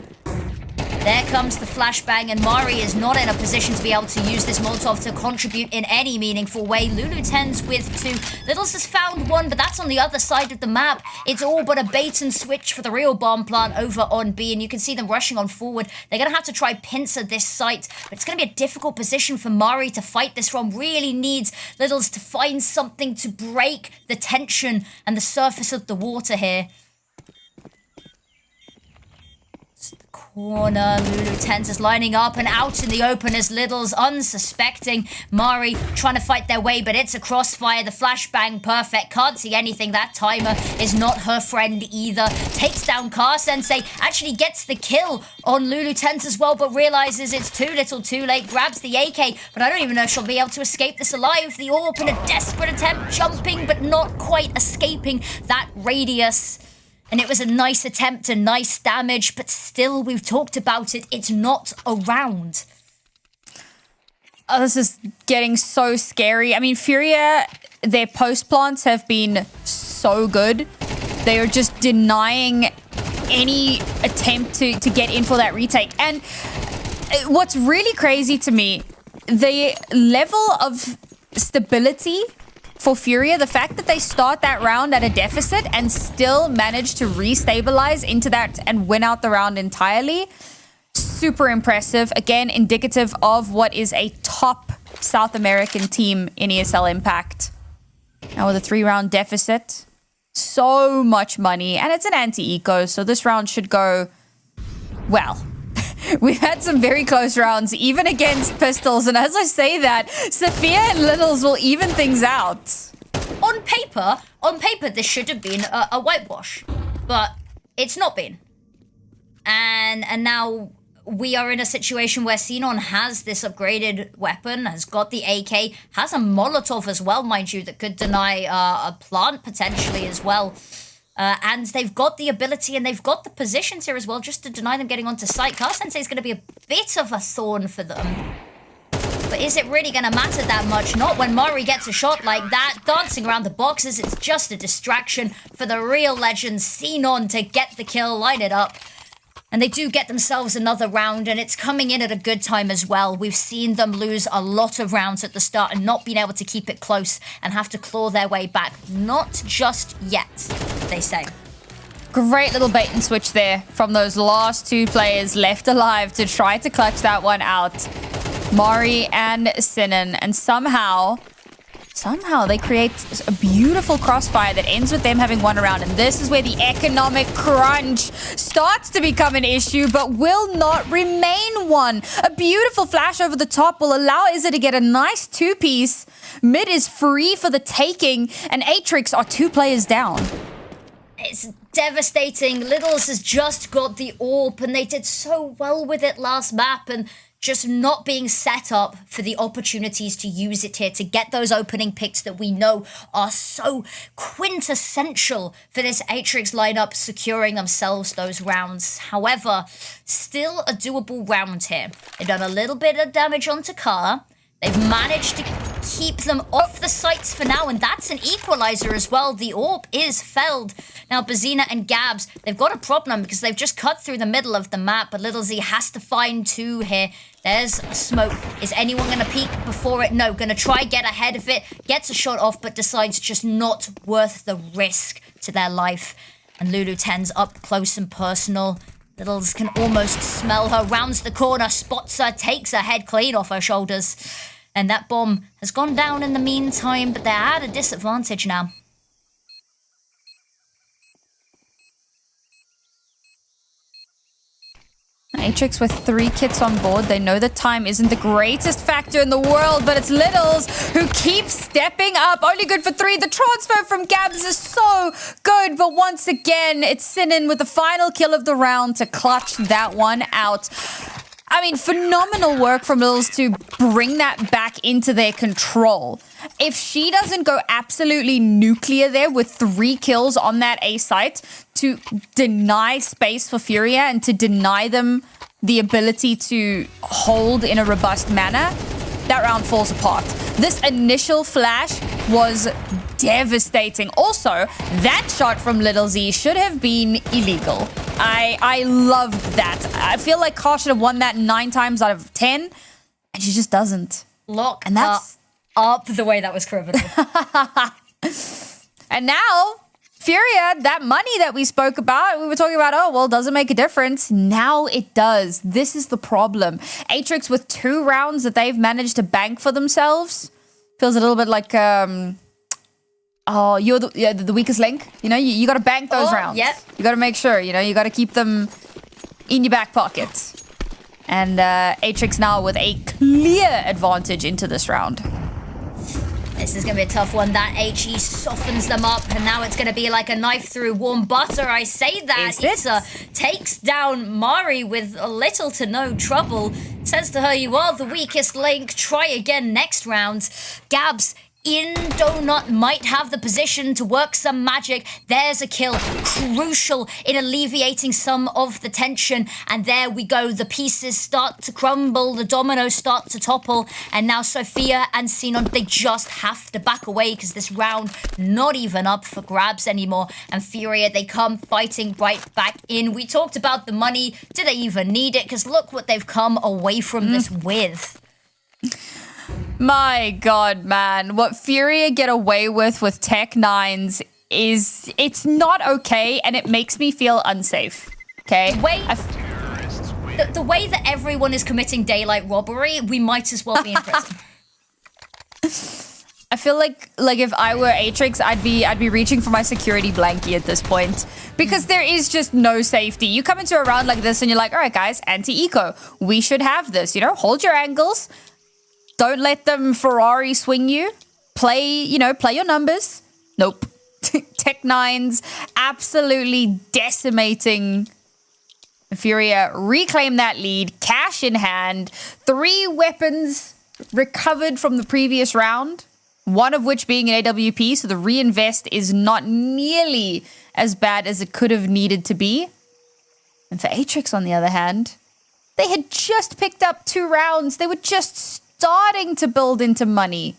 There comes the flashbang, and Mari is not in a position to be able to use this Molotov to contribute in any meaningful way. Lulu 10's with 2. Littles has found 1, but that's on the other side of the map. It's all but a bait and switch for the real bomb plant over on B, and you can see them rushing on forward. They're going to have to try pincer this site, but it's going to be a difficult position for Mari to fight this from. Really needs Littles to find something to break the tension and the surface of the water here. Corner, Lulu 10's is lining up, and out in the open is Littles, unsuspecting. Mari trying to fight their way, but it's a crossfire. The flashbang, perfect. Can't see anything. That timer is not her friend either. Takes down Car Sensei, actually gets the kill on Lulu 10's as well, but realizes it's too little too late. Grabs the AK, but I don't even know if she'll be able to escape this alive. The AWP in a desperate attempt, jumping, but not quite escaping that radius. And it was a nice attempt and nice damage, but still, we've talked about it. It's not a round. Oh, this is getting so scary. I mean, Furia, their post plants have been so good. They are just denying any attempt to get in for that retake. And what's really crazy to me, the level of stability for Furia, the fact that they start that round at a deficit and still manage to restabilize into that and win out the round entirely, super impressive. Again, indicative of what is a top South American team in ESL Impact. Now with a 3-round deficit, so much money, and it's an anti-eco, so this round should go well. We've had some very close rounds, even against pistols. And as I say that, Sophia and Littles will even things out. On paper, this should have been a whitewash. But it's not been. And now we are in a situation where Xenon has this upgraded weapon, has got the AK, has a Molotov as well, mind you, that could deny a plant potentially as well. And they've got the ability and they've got the positions here as well just to deny them getting onto site. Car Sensei is going to be a bit of a thorn for them. But is it really going to matter that much? Not when Mari gets a shot like that, dancing around the boxes. It's just a distraction for the real legends, Xenon, to get the kill, line it up. And they do get themselves another round, and it's coming in at a good time as well. We've seen them lose a lot of rounds at the start and not being able to keep it close and have to claw their way back. Not just yet, they say. Great little bait and switch there from those last 2 players left alive to try to clutch that one out. Mari and Sinan, and somehow they create a beautiful crossfire that ends with them having won a round. And this is where the economic crunch starts to become an issue, but will not remain one. A beautiful flash over the top will allow Izza to get a nice 2-piece. Mid is free for the taking, and Atrix are 2 players down. It's devastating. Littles has just got the AWP, and they did so well with it last map, and just not being set up for the opportunities to use it here, to get those opening picks that we know are so quintessential for this Atrix lineup, securing themselves those rounds. However, still a doable round here. They've done a little bit of damage onto Car. They've managed to keep them off the sights for now, and that's an equalizer as well. The AWP is felled. Now, Bazina and Gabs, they've got a problem because they've just cut through the middle of the map, but Little Z has to find two here. There's a smoke. Is anyone going to peek before it? No, going to try get ahead of it. Gets a shot off, but decides just not worth the risk to their life. And Lulu 10's up close and personal. Littles can almost smell her, rounds the corner, spots her, takes her head clean off her shoulders. And that bomb has gone down in the meantime, but they're at a disadvantage now. Atrix with 3 kits on board. They know that time isn't the greatest factor in the world, but it's Littles who keeps stepping up. Only good for 3. The transfer from Gabs is so good, but once again, it's Sinin with the final kill of the round to clutch that one out. I mean, phenomenal work from Littles to bring that back into their control. If she doesn't go absolutely nuclear there with 3 kills on that A site to deny space for Furia and to deny them the ability to hold in a robust manner, that round falls apart. This initial flash was devastating. Also, that shot from Little Z should have been illegal. I loved that. I feel like Car should have won that 9 times out of 10, and she just doesn't. Lock and that's up the way that was criminal. And now, Furia, that money that we spoke about, we were talking about, oh, well, does it make a difference? Now it does. This is the problem. Atrix with 2 rounds that they've managed to bank for themselves feels a little bit like, oh, you're the weakest link. You know, you got to bank those rounds. Yep. You got to make sure, you know, you got to keep them in your back pocket. And Atrix now with a clear advantage into this round. This is going to be a tough one. That HE softens them up, and now it's going to be like a knife through warm butter. I say that. Issa takes down Mari with little to no trouble. Says to her, you are the weakest link. Try again next round. Gabs in Donut might have the position to work some magic. There's a kill, crucial in alleviating some of the tension. And there we go. The pieces start to crumble. The dominoes start to topple. And now Sophia and Sinon, they just have to back away because this round not even up for grabs anymore. And Furia, they come fighting right back in. We talked about the money. Do they even need it? Because look what they've come away from this with. My God, man. What Furia get away with Tech9s is, it's not okay, and it makes me feel unsafe. Okay? The way that everyone is committing daylight robbery, we might as well be in prison. I feel like if I were Atrix, I'd be reaching for my security blankie at this point. Because there is just no safety. You come into a round like this and you're like, all right, guys, anti-eco. We should have this, you know? Hold your angles. Don't let them Ferrari swing you. Play your numbers. Nope. Tech9s absolutely decimating Furia. Reclaim that lead. Cash in hand. 3 weapons recovered from the previous round. One of which being an AWP, so the reinvest is not nearly as bad as it could have needed to be. And for Atrix, on the other hand, they had just picked up 2 rounds. They were just starting to build into money.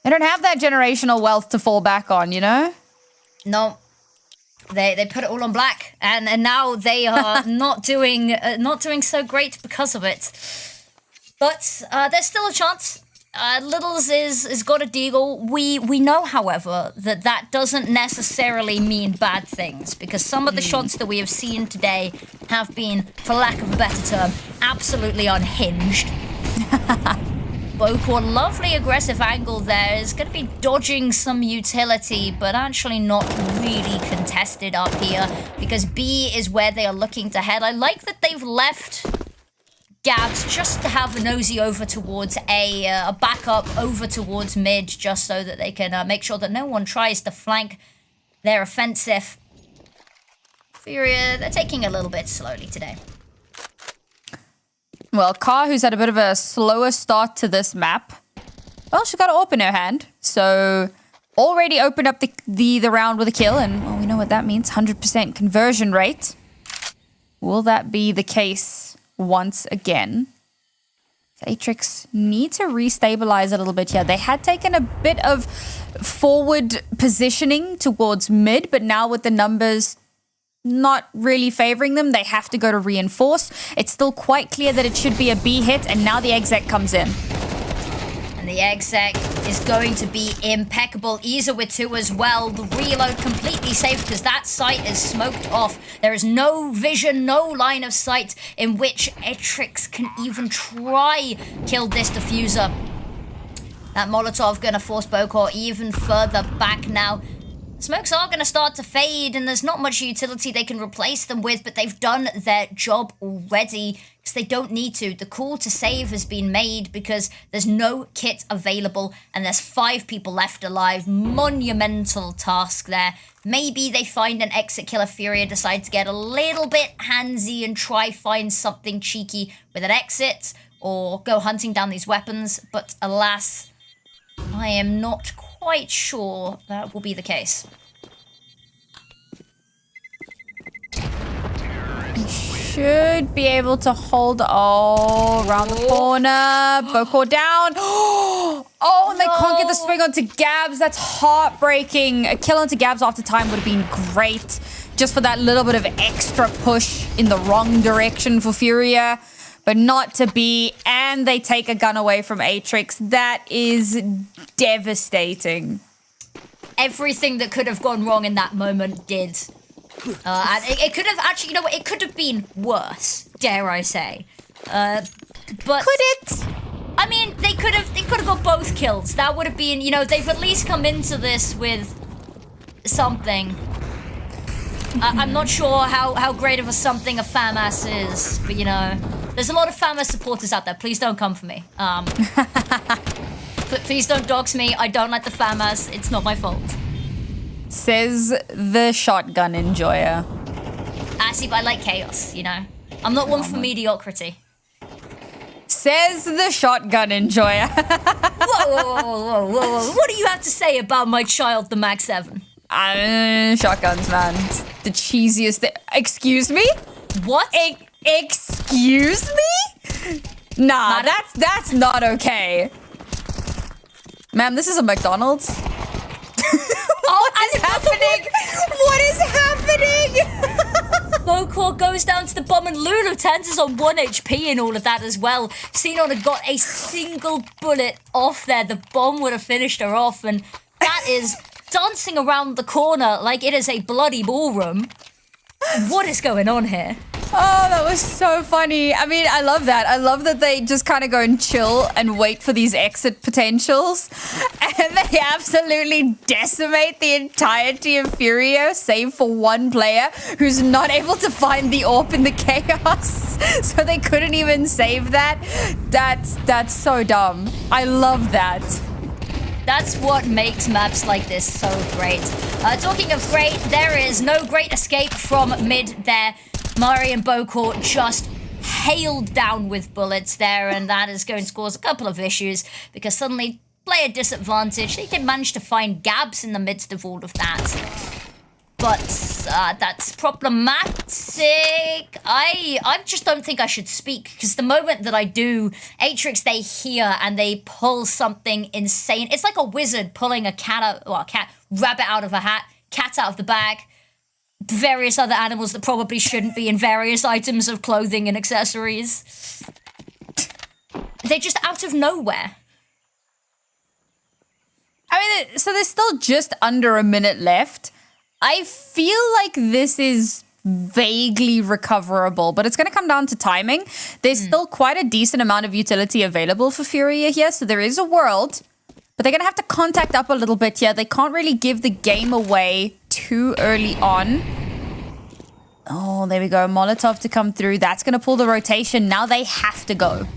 They don't have that generational wealth to fall back on, you know? No. They put it all on black, and now they are not doing so great because of it. But there's still a chance. Littles is got a deagle. We know, however, that doesn't necessarily mean bad things, because some of the shots that we have seen today have been, for lack of a better term, absolutely unhinged. Bokor, lovely aggressive angle there, is going to be dodging some utility, but actually not really contested up here, because B is where they are looking to head. I like that they've left Gabs just to have a nosy over towards a backup over towards mid, just so that they can make sure that no one tries to flank their offensive. Furia, they're taking a little bit slowly today. Well, Ka, who's had a bit of a slower start to this map, well, she got an AWP in her hand. So already opened up the round with a kill. And well, we know what that means. 100% conversion rate. Will that be the case once again? Atrix need to restabilize a little bit here. They had taken a bit of forward positioning towards mid, but now with the numbers not really favoring them, they have to go to reinforce. It's still quite clear that it should be a B hit, and now the exec comes in. And the exec is going to be impeccable. Isa with 2 as well. The reload completely safe because that site is smoked off. There is no vision, no line of sight in which Atrix can even try kill this diffuser. That Molotov gonna force Bokor even further back now. Smokes are going to start to fade, and there's not much utility they can replace them with, but they've done their job already because they don't need to. The call to save has been made because there's no kit available, and there's 5 people left alive. Monumental task there. Maybe they find an exit killer. Furia decide to get a little bit handsy and try find something cheeky with an exit, or go hunting down these weapons, but alas, I am not quite sure that will be the case. Should be able to hold around the corner. Bokor down. Oh, and they can't get the swing onto Gabs. That's heartbreaking. A kill onto Gabs after time would have been great. Just for that little bit of extra push in the wrong direction for Furia. But not to be, and they take a gun away from Atrix. That is devastating. Everything that could have gone wrong in that moment did. And it could have actually, you know what, it could have been worse, dare I say. But could it? I mean, they could have got both kills. That would have been, you know, they've at least come into this with something. I'm not sure how great of a something a FAMAS is, but you know, there's a lot of FAMAS supporters out there. Please don't come for me. Please don't dox me. I don't like the FAMAS. It's not my fault. Says the shotgun enjoyer. See, but I like chaos, you know. I'm not one for mediocrity. Says the shotgun enjoyer. Whoa. What do you have to say about my child, the Mag 7? Shotguns, man. It's the cheesiest thing. Excuse me? What? Excuse me? Nah, that's not okay. Ma'am, this is a McDonald's. What is happening? What is happening? Bokor goes down to the bomb, and Lulu Tans is on 1 HP and all of that as well. Xenon had got a single bullet off there. The bomb would have finished her off, and that is dancing around the corner like it is a bloody ballroom. What is going on here? Oh, that was so funny. I mean, I love that. I love that they just kind of go and chill and wait for these exit potentials. And they absolutely decimate the entirety of Furia, save for one player who's not able to find the AWP in the chaos. So they couldn't even save that. That's so dumb. I love that. That's what makes maps like this so great. Talking of great, there is no great escape from mid there. Mari and Bokor just hailed down with bullets there, and that is going to cause a couple of issues because suddenly player disadvantage. They did manage to find Gabs in the midst of all of that. But that's problematic. I just don't think I should speak because the moment that I do, Atrix, they hear and they pull something insane. It's like a wizard pulling a rabbit out of a hat, cat out of the bag, various other animals that probably shouldn't be in various items of clothing and accessories. They're just out of nowhere. I mean, so there's still just under a minute left. I feel like this is vaguely recoverable, but it's going to come down to timing. There's still quite a decent amount of utility available for Furia here, so there is a world, but they're going to have to contact up a little bit here. They can't really give the game away too early on. Oh, there we go. Molotov to come through. That's going to pull the rotation. Now they have to go.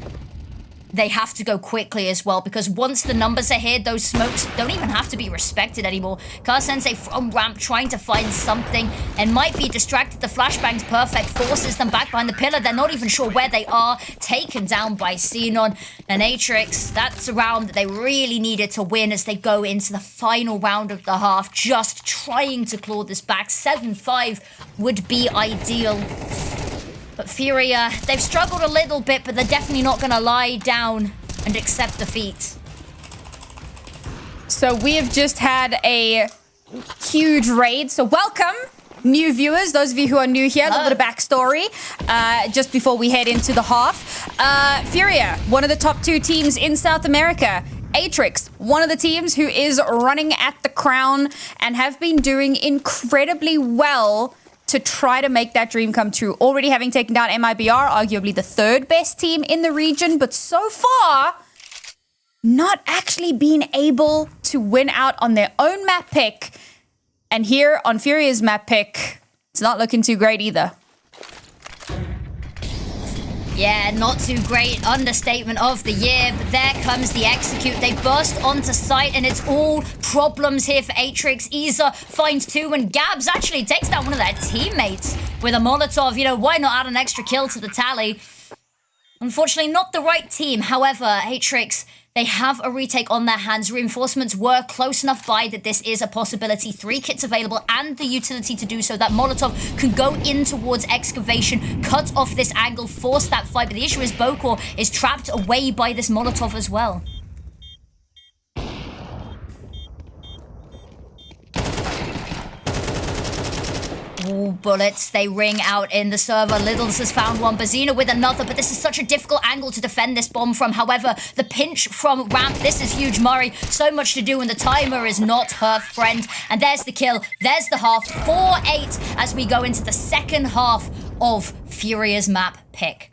they have to go quickly as well, because once the numbers are here, those smokes don't even have to be respected anymore. Sensei from ramp trying to find something and might be distracted. The flashbang's perfect, forces them back behind the pillar. They're not even sure where they are. Taken down by Xenon and Atrix. That's a round that they really needed to win as they go into the final round of the half, just trying to claw this back. 7-5 would be ideal. But Furia, they've struggled a little bit, but they're definitely not going to lie down and accept defeat. So we have just had a huge raid. So welcome, new viewers, those of you who are new here, a little bit of backstory just before we head into the half. Furia, one of the top 2 teams in South America. Atrix, one of the teams who is running at the crown and have been doing incredibly well to try to make that dream come true. Already having taken down MIBR, arguably the 3rd best team in the region, but so far, not actually being able to win out on their own map pick. And here on Furia's map pick, it's not looking too great either. Yeah, not too great. Understatement of the year, but there comes the execute. They burst onto site, and it's all problems here for Atrix. Isa finds 2, and Gabs actually takes down one of their teammates with a Molotov. You know, why not add an extra kill to the tally? Unfortunately, not the right team. However, Atrix, they have a retake on their hands. Reinforcements were close enough by that this is a possibility. 3 kits available and the utility to do so. That Molotov can go in towards excavation, cut off this angle, force that fight. But the issue is Bokor is trapped away by this Molotov as well. Ooh, bullets, they ring out in the server. Littles has found one, Bazina with another, but this is such a difficult angle to defend this bomb from. However, the pinch from ramp, this is huge. Murray, so much to do, and the timer is not her friend. And there's the kill, there's the half, 4-8 as we go into the second half of Furia's map pick.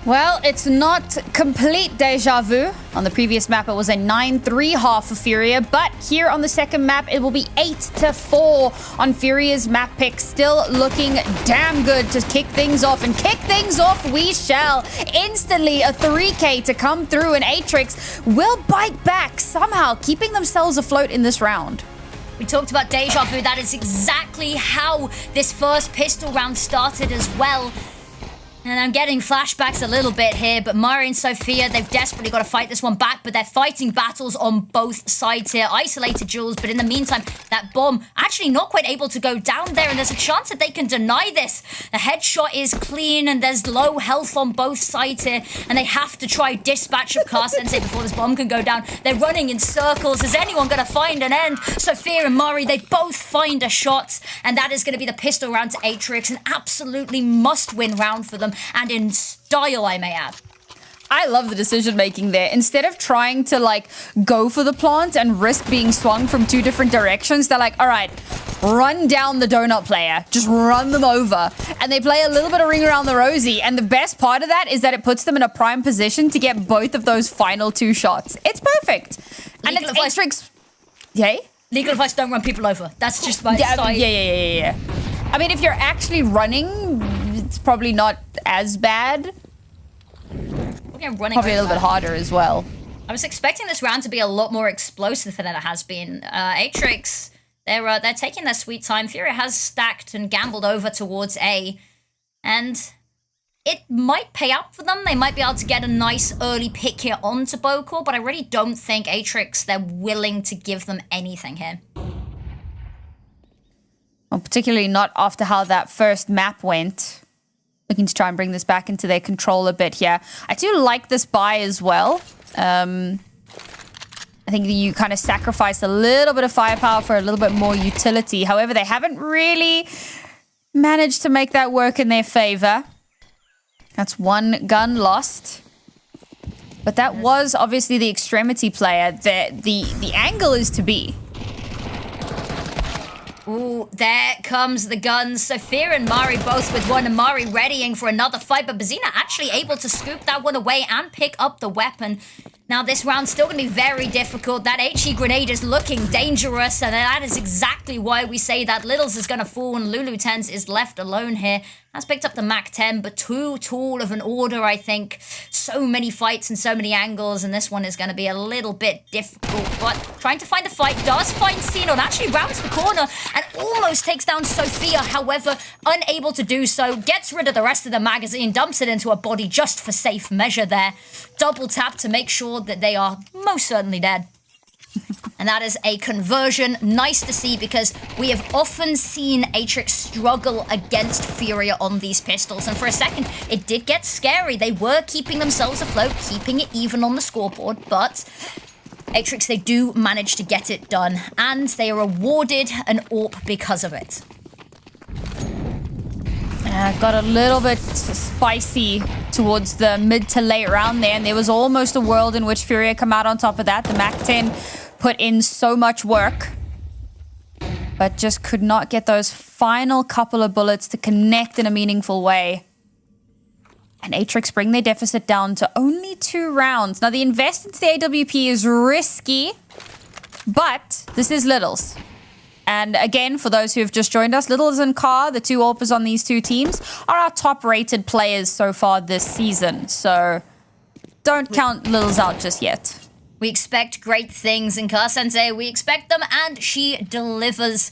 Well, it's not complete deja vu. On the previous map, it was a 9-3 half for Furia, but here on the second map, it will be 8-4 on Furia's map pick. Still looking damn good to kick things off, and kick things off we shall. Instantly, a 3K to come through, and Atrix will bite back, somehow keeping themselves afloat in this round. We talked about deja vu. That is exactly how this first pistol round started as well. And I'm getting flashbacks a little bit here, but Mari and Sophia, they've desperately got to fight this one back, but they're fighting battles on both sides here. Isolated Jules, but in the meantime, that bomb actually not quite able to go down there, and there's a chance that they can deny this. The headshot is clean, and there's low health on both sides here, and they have to try dispatch of Car Sensei before this bomb can go down. They're running in circles. Is anyone going to find an end? Sophia and Mari, they both find a shot, and that is going to be the pistol round to Atrix, an absolutely must-win round for them. And in style, I may add. I love the decision making there. Instead of trying to like go for the plant and risk being swung from two different directions, they're like, all right, run down the donut player, just run them over. And they play a little bit of ring around the rosy. And the best part of that is that it puts them in a prime position to get both of those final two shots. It's perfect. And it's Atrix. Yay? Legal advice, don't run people over. That's just my side. Yeah. I mean, if you're actually running, it's probably not as bad. Probably a little bit harder as well. I was expecting this round to be a lot more explosive than it has been. Atrix, they're taking their sweet time. Furia has stacked and gambled over towards A, and it might pay out for them. They might be able to get a nice early pick here onto Bokor, but I really don't think Atrix, they're willing to give them anything here. Well, particularly not after how that first map went. Looking to try and bring this back into their control a bit here. I do like this buy as well. I think you kind of sacrifice a little bit of firepower for a little bit more utility. However, they haven't really managed to make that work in their favor. That's one gun lost. But that was obviously the extremity player. The angle is to be. Ooh, there comes the guns. Sophia and Mari both with one, and Mari readying for another fight, but Bazina actually able to scoop that one away and pick up the weapon. Now, this round's still going to be very difficult. That HE grenade is looking dangerous, and that is exactly why we say that Littles is going to fall and Lulu Tens is left alone here. Has picked up the Mac 10, but too tall of an order, I think. So many fights and so many angles, and this one is going to be a little bit difficult. But trying to find a fight, does find Xenon, actually rounds the corner and almost takes down Sophia. However, unable to do so, gets rid of the rest of the magazine, dumps it into a body just for safe measure there. Double tap to make sure that they are most certainly dead. And that is a conversion. Nice to see, because we have often seen Atrix struggle against Furia on these pistols. And for a second, it did get scary. They were keeping themselves afloat, keeping it even on the scoreboard. But Atrix, they do manage to get it done. And they are awarded an AWP because of it. Got a little bit spicy towards the mid to late round there, and there was almost a world in which Furia come out on top of that. The Mac 10 put in so much work, but just could not get those final couple of bullets to connect in a meaningful way. And Atrix bring their deficit down to only 2 rounds. Now, the invest into the AWP is risky, but this is Littles. And again, for those who have just joined us, Littles and Car, the two AWPers on these two teams, are our top-rated players so far this season. So don't count Littles out just yet. We expect great things in Car Sensei. We expect them, and she delivers.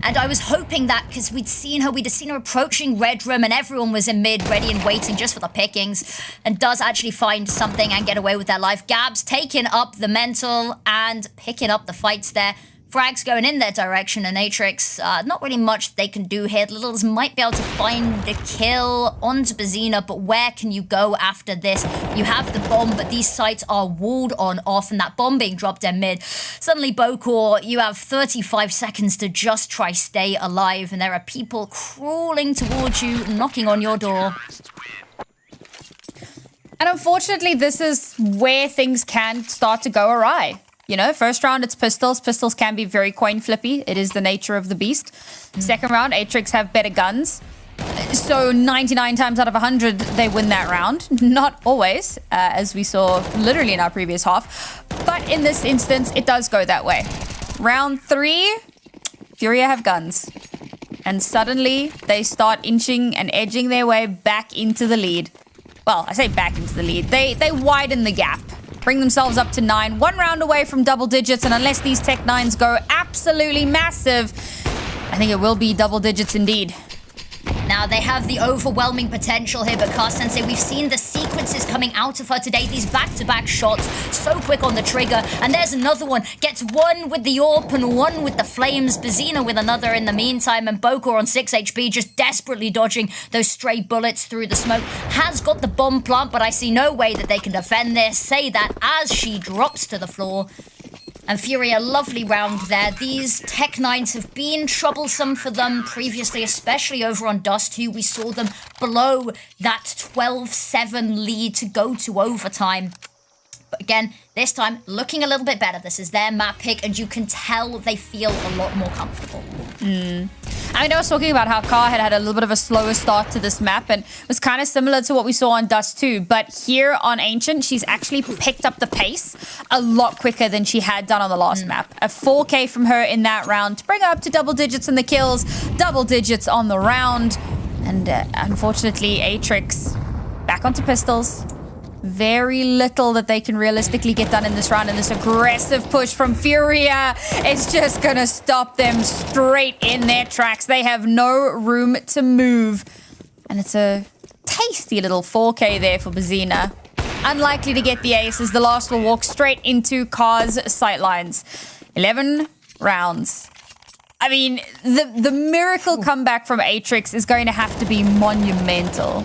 And I was hoping that, because we'd seen her approaching Red Room, and everyone was in mid, ready and waiting just for the pickings, and does actually find something and get away with their life. Gabs taking up the mental and picking up the fights there. Frags going in their direction, and Atrix, not really much they can do here. Littles might be able to find the kill onto Bazina, but where can you go after this? You have the bomb, but these sites are walled on off, and that bomb being dropped in mid. Suddenly, Bokor, you have 35 seconds to just try stay alive, and there are people crawling towards you, knocking on your door. And unfortunately, this is where things can start to go awry. You know, first round, it's pistols. Pistols can be very coin flippy. It is the nature of the beast. Second round, Atrix have better guns. So 99 times out of 100, they win that round. Not always, as we saw literally in our previous half. But in this instance, it does go that way. Round 3, Furia have guns. And suddenly, they start inching and edging their way back into the lead. Well, I say back into the lead. They widen the gap. Bring themselves up to 9. 1 round away from double digits. And unless these Tech 9s go absolutely massive, I think it will be double digits indeed. Now, they have the overwhelming potential here, but Car Sensei, we've seen the sequences coming out of her today. These back-to-back shots, so quick on the trigger. And there's another one. Gets one with the AWP and one with the flames. Bazina with another in the meantime. And Boker on 6 HP, just desperately dodging those stray bullets through the smoke. Has got the bomb plant, but I see no way that they can defend this. Say that as she drops to the floor. And Furia, lovely round there. These Tech 9s have been troublesome for them previously, especially over on Dust 2. We saw them blow that 12-7 lead to go to overtime. But again, this time, looking a little bit better. This is their map pick, and you can tell they feel a lot more comfortable. I mean, I was talking about how Car had a little bit of a slower start to this map, and it was kind of similar to what we saw on Dust 2. But here on Ancient, she's actually picked up the pace a lot quicker than she had done on the last map. A 4K from her in that round to bring her up to double digits in the kills, double digits on the round. And unfortunately, Atrix back onto pistols. Very little that they can realistically get done in this round, and this aggressive push from Furia is just gonna stop them straight in their tracks. They have no room to move, and it's a tasty little 4K there for Bazina. Unlikely to get the ace, as the last will walk straight into Car's sightlines. 11 rounds. I mean, the miracle comeback from Atrix is going to have to be monumental.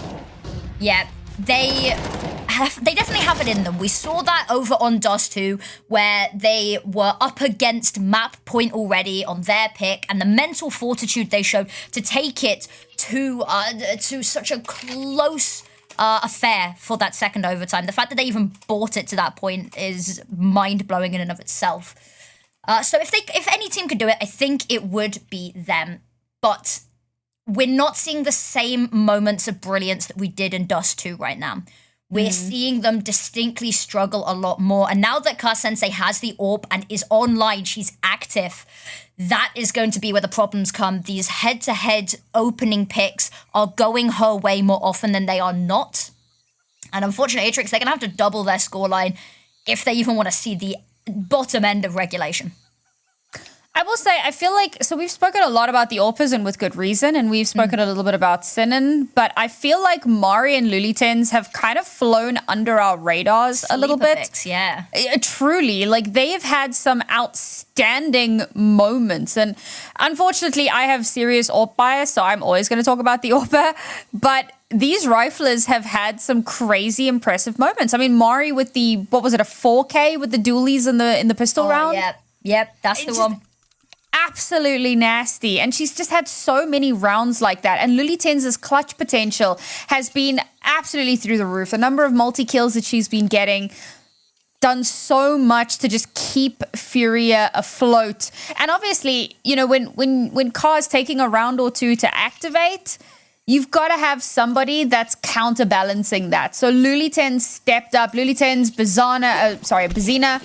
Yeah, they definitely have it in them. We saw that over on Dust 2, where they were up against map point already on their pick, and the mental fortitude they showed to take it to such a close affair for that second overtime. The fact that they even brought it to that point is mind-blowing in and of itself. So if any team could do it, I think it would be them. But we're not seeing the same moments of brilliance that we did in Dust 2 right now. We're seeing them distinctly struggle a lot more. And now that Car Sensei has the AWP and is online, she's active, that is going to be where the problems come. These head-to-head opening picks are going her way more often than they are not. And unfortunately, Atrix, they're going to have to double their scoreline if they even want to see the bottom end of regulation. I will say, I feel like, so we've spoken a lot about the AWPers, and with good reason, and we've spoken a little bit about Sinan, but I feel like Mari and Lulitens have kind of flown under our radars a little bit. Picks, yeah. Truly, like, they have had some outstanding moments, and unfortunately, I have serious AWP bias, so I'm always going to talk about the AWPer, but these riflers have had some crazy impressive moments. I mean, Mari with the, what was it, a 4K with the dualies in the pistol round? Yep, that's the one. Absolutely nasty, and she's just had so many rounds like that. And Lulitens' clutch potential has been absolutely through the roof. The number of multi-kills that she's been getting, done so much to just keep Furia afloat. And obviously, you know, when Car's taking a round or two to activate, you've got to have somebody that's counterbalancing that. So Lulitens stepped up. Lulitens, Bazina,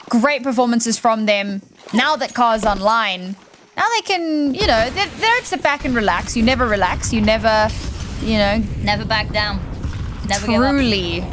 great performances from them. Now that Car's online, now they can, you know, they don't sit back and relax. You never relax. You never, you know. Never back down. Never give up. Truly.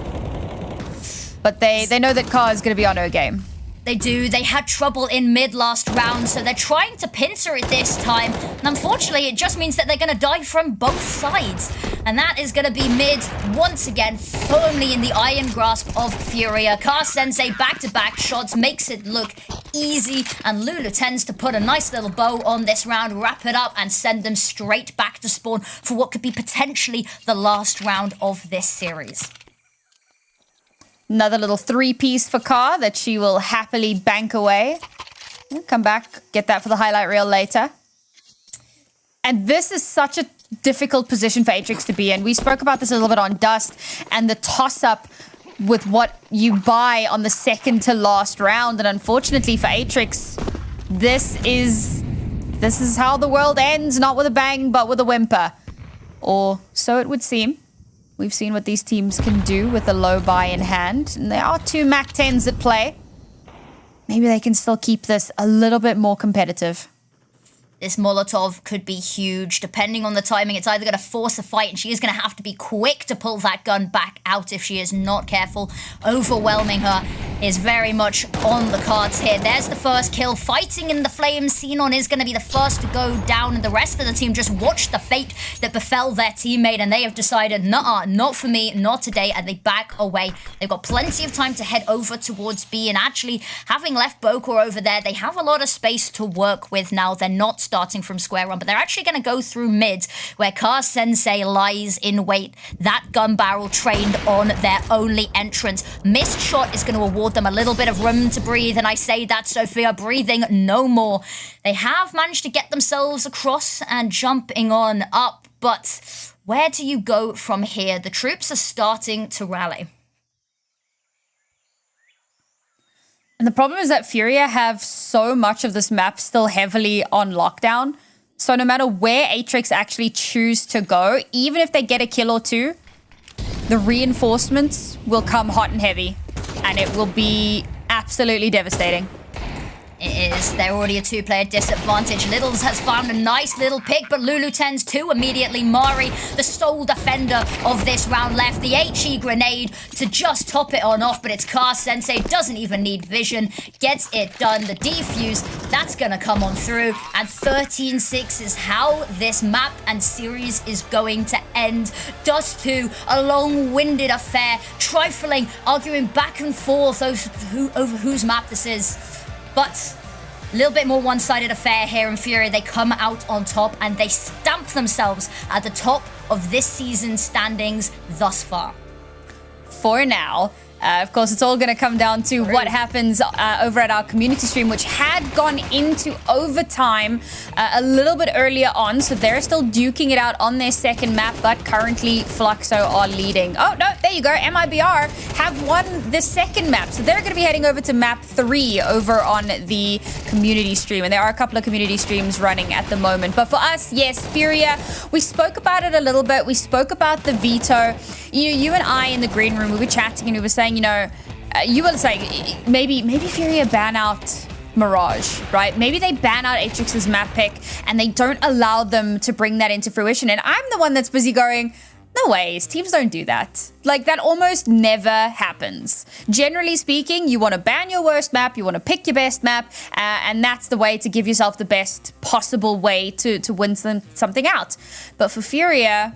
But they know that Car is going to be on her game. They do. They had trouble in mid last round, so they're trying to pincer it this time. And unfortunately, it just means that they're going to die from both sides. And that is going to be mid once again, firmly in the iron grasp of Furia. Car Sensei back-to-back shots makes it look easy, and Lulu tends to put a nice little bow on this round, wrap it up, and send them straight back to spawn for what could be potentially the last round of this series. Another little 3-piece for Car that she will happily bank away. Come back, get that for the highlight reel later. And this is such a difficult position for Atrix to be in. We spoke about this a little bit on Dust, and the toss-up with what you buy on the second to last round. And unfortunately for Atrix, this is how the world ends, not with a bang, but with a whimper. or so it would seem. We've seen what these teams can do with a low buy in hand, and there are 2 MAC 10s at play. Maybe they can still keep this a little bit more competitive. This Molotov could be huge. Depending on the timing, it's either going to force a fight, and she is going to have to be quick to pull that gun back out if she is not careful. Overwhelming her is very much on the cards here. There's the first kill. Fighting in the flames. Xenon is going to be the first to go down, and the rest of the team just watched the fate that befell their teammate, and they have decided, nah, not for me, not today, and they back away. They've got plenty of time to head over towards B, and actually, having left Bokor over there, they have a lot of space to work with now. They're not starting from square one, but they're actually going to go through mid, where Car Sensei lies in wait. That gun barrel trained on their only entrance. Missed shot is going to award them a little bit of room to breathe, and I say that, Sophia, breathing no more. They have managed to get themselves across and jumping on up, but where do you go from here? The troops are starting to rally. And the problem is that Furia have so much of this map still heavily on lockdown. So no matter where Atrix actually choose to go, even if they get a kill or 2, the reinforcements will come hot and heavy. And it will be absolutely devastating. It is. They're already a 2-player disadvantage. Littles has found a nice little pick, but Lulu tends to immediately. Mari, the sole defender of this round, left the HE grenade to just top it on off, but it's Car Sensei, doesn't even need vision, gets it done. The defuse, that's gonna come on through, and 13-6 is how this map and series is going to end. Dust 2, a long-winded affair, trifling, arguing back and forth over whose map this is. But a little bit more one-sided affair here in Furia. They come out on top and they stamp themselves at the top of this season's standings thus far. For now. Of course, it's all going to come down to what happens over at our community stream, which had gone into overtime a little bit earlier on. So they're still duking it out on their second map, but currently Fluxo are leading. Oh, no, there you go. MIBR have won the second map. So they're going to be heading over to map 3 over on the community stream. And there are a couple of community streams running at the moment. But for us, yes, Furia, we spoke about it a little bit. We spoke about the Veto. You and I in the green room, we were chatting and we were saying, you were saying maybe Furia ban out Mirage, right? Maybe they ban out Atrix's map pick and they don't allow them to bring that into fruition. And I'm the one that's busy going, no ways, teams don't do that. Like, that almost never happens. Generally speaking, you want to ban your worst map, you want to pick your best map, and that's the way to give yourself the best possible way to win something out. But for Furia,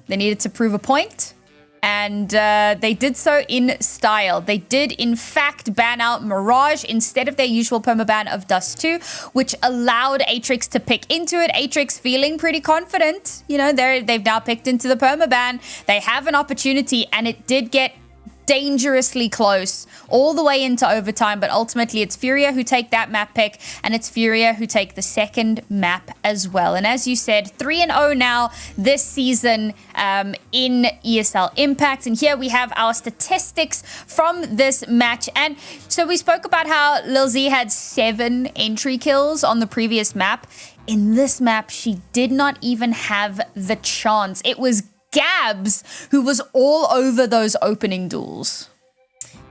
they needed to prove a point. And they did so in style. They did, in fact, ban out Mirage instead of their usual permaban of Dust 2, which allowed Atrix to pick into it. Atrix feeling pretty confident. They've now picked into the permaban. They have an opportunity, and it did get dangerously close all the way into overtime, but ultimately it's Furia who take that map pick, and it's Furia who take the second map as well. And as you said, 3-0 now this season in ESL Impact. And here we have our statistics from this match. And so we spoke about how Lil Z had 7 entry kills on the previous map. In this map, she did not even have the chance. It was Gabs who was all over those opening duels.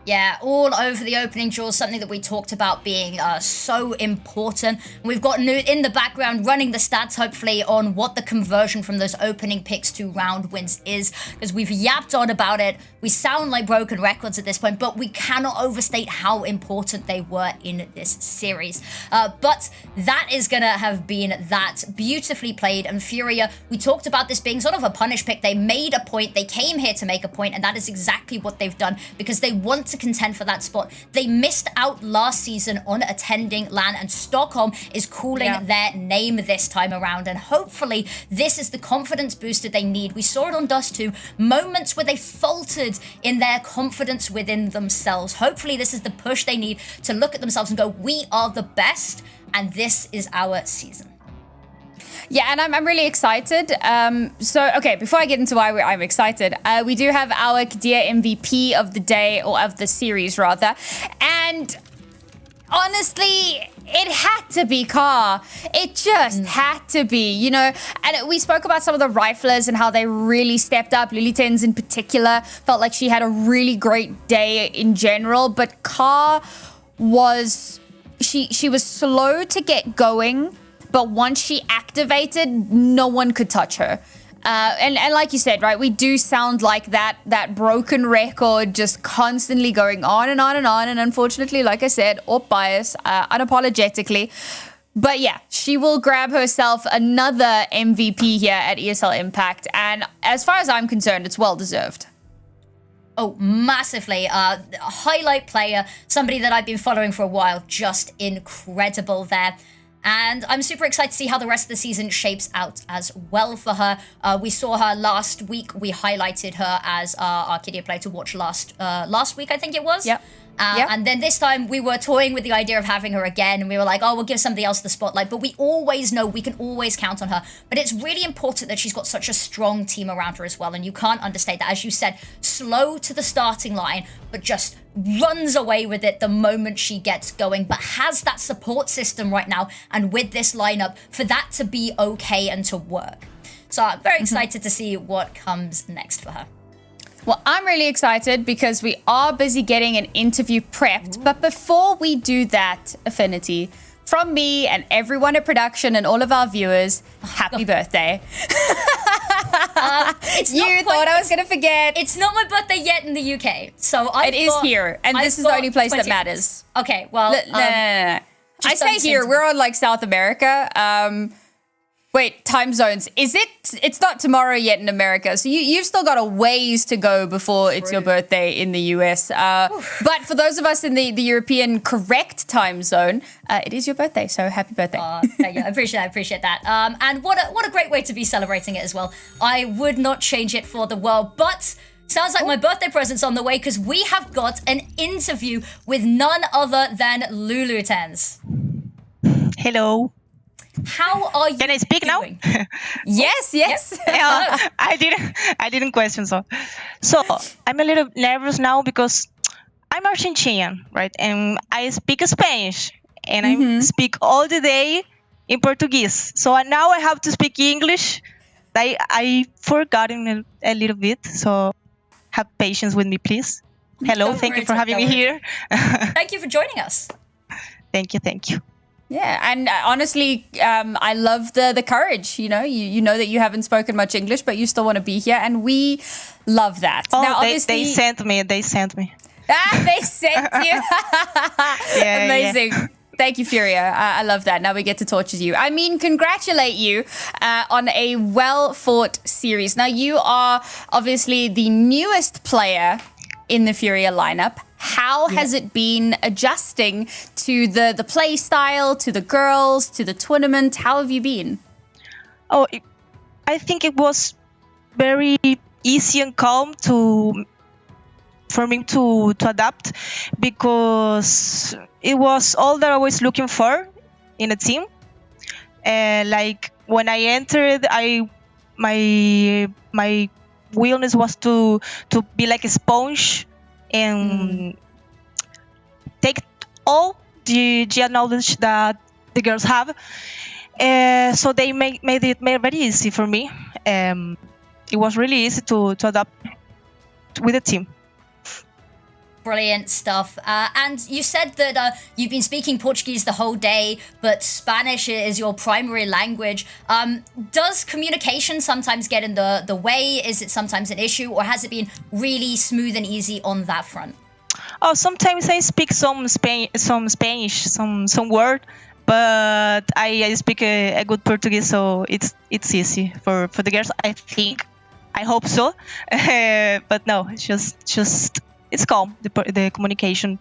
Yeah, all over the opening duels, something that we talked about being so important. We've got in the background running the stats, hopefully, on what the conversion from those opening picks to round wins is, because we've yapped on about it. We sound like broken records at this point, but we cannot overstate how important they were in this series. But that is going to have been that beautifully played. And Furia, we talked about this being sort of a punish pick. They made a point. They came here to make a point, and that is exactly what they've done, because they want to contend for that spot. They missed out last season on attending LAN, and Stockholm is calling their name this time around, and hopefully this is the confidence booster they need. We saw it on Dust 2, moments where they faltered in their confidence within themselves. Hopefully this is the push they need to look at themselves and go, we are the best, and this is our season. Yeah, and I'm really excited. Okay, before I get into why I'm excited, we do have our Kadir MVP of the day, or of the series rather. And honestly, it had to be Car. It just had to be, you know. And we spoke about some of the riflers and how they really stepped up. Lily Tens in particular felt like she had a really great day in general. But Car was, she was slow to get going. But once she activated, no one could touch her. And like you said, right, we do sound like that broken record just constantly going on and on and on. And unfortunately, like I said, off bias, unapologetically. But yeah, she will grab herself another MVP here at ESL Impact. And as far as I'm concerned, it's well deserved. Oh, massively. A highlight player, somebody that I've been following for a while, just incredible there. And I'm super excited to see how the rest of the season shapes out as well for her. We saw her last week. We highlighted her as our Kidia player to watch last week, I think it was. Yep. And then this time we were toying with the idea of having her again, and we were like, oh, we'll give somebody else the spotlight. But we always know we can always count on her. But it's really important that she's got such a strong team around her as well. And you can't understate that. As you said, slow to the starting line, but just runs away with it the moment she gets going, but has that support system right now. And with this lineup, for that to be okay and to work. So I'm very excited to see what comes next for her. Well, I'm really excited because we are busy getting an interview prepped. But before we do that, Affinity, from me and everyone at production and all of our viewers, happy birthday. You thought I was going to forget. It's not my birthday yet in the UK. So It is here. And this is the only place that matters. Okay, well. No. I say here, we're on like South America. Wait, time zones. It's not tomorrow yet in America. So you've still got a ways to go before it's your birthday in the US. But for those of us in the European correct time zone, it is your birthday. So happy birthday. Thank you. I appreciate that. And what a great way to be celebrating it as well. I would not change it for the world, but sounds like my birthday present's on the way because we have got an interview with none other than Lulu Tens. Hello. How are you? Can I speak doing? now? Yes. Yeah, I didn't question so I'm a little nervous now because I'm Argentinian, right? And I speak Spanish and I speak all the day in Portuguese. So now I have to speak English. I forgotten a little bit, so have patience with me, please. Hello, thank you for having me here. Thank you for joining us. Thank you. Yeah, and honestly, I love the courage. You know, you know that you haven't spoken much English, but you still want to be here, and we love that. Oh, now, they sent me. They sent you. Yeah, amazing. Yeah. Thank you, Furia. I love that. Now we get to torture you. I mean, congratulate you on a well-fought series. Now, you are obviously the newest player in the Furia lineup. How has it been adjusting to the play style, to the girls, to the tournament? How have you been? Oh, I think it was very easy and calm for me to adapt because it was all that I was looking for in a team. Like when I entered, my willingness was to be like a sponge and take all the knowledge that the girls have. So they made it very easy for me. It was really easy to adapt with the team. Brilliant stuff. And you said that you've been speaking Portuguese the whole day, but Spanish is your primary language. Does communication sometimes get in the way? Is it sometimes an issue, or has it been really smooth and easy on that front? Oh, sometimes I speak some Spanish, some word, but I speak a good Portuguese, so it's easy for the girls. I think, I hope so, but no, it's just. It's calm, the communication.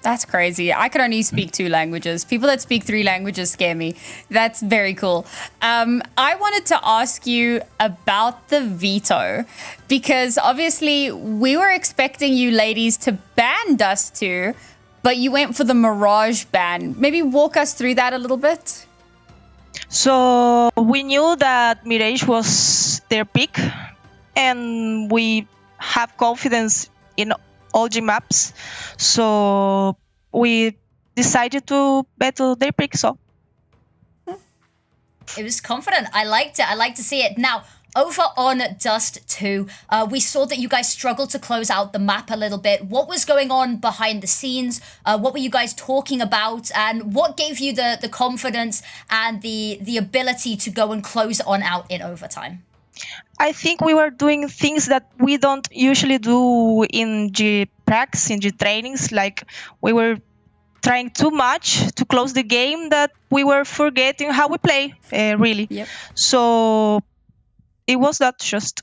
That's crazy. I can only speak 2 languages. People that speak 3 languages scare me. That's very cool. I wanted to ask you about the Veto, because obviously we were expecting you ladies to ban Dust 2, but you went for the Mirage ban. Maybe walk us through that a little bit. So we knew that Mirage was their pick, and we have confidence in all G maps, so we decided to battle their pick. So It was confident. I liked it. I like to see it. Now, over on Dust 2, we saw that you guys struggled to close out the map a little bit. What was going on behind the scenes? What were you guys talking about? And what gave you the confidence and the ability to go and close on out in overtime? I think we were doing things that we don't usually do in G practice, in G trainings. Like we were trying too much to close the game that we were forgetting how we play, really. Yep. So it was that just.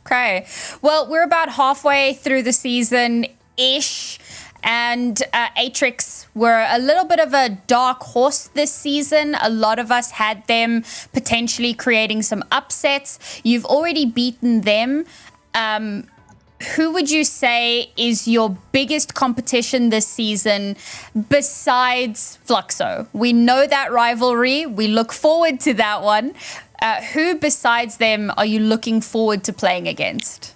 Okay. Well, we're about halfway through the season-ish, and Atrix were a little bit of a dark horse this season. A lot of us had them potentially creating some upsets. You've already beaten them. Who would you say is your biggest competition this season besides Fluxo? We know that rivalry. We look forward to that one. Who besides them are you looking forward to playing against?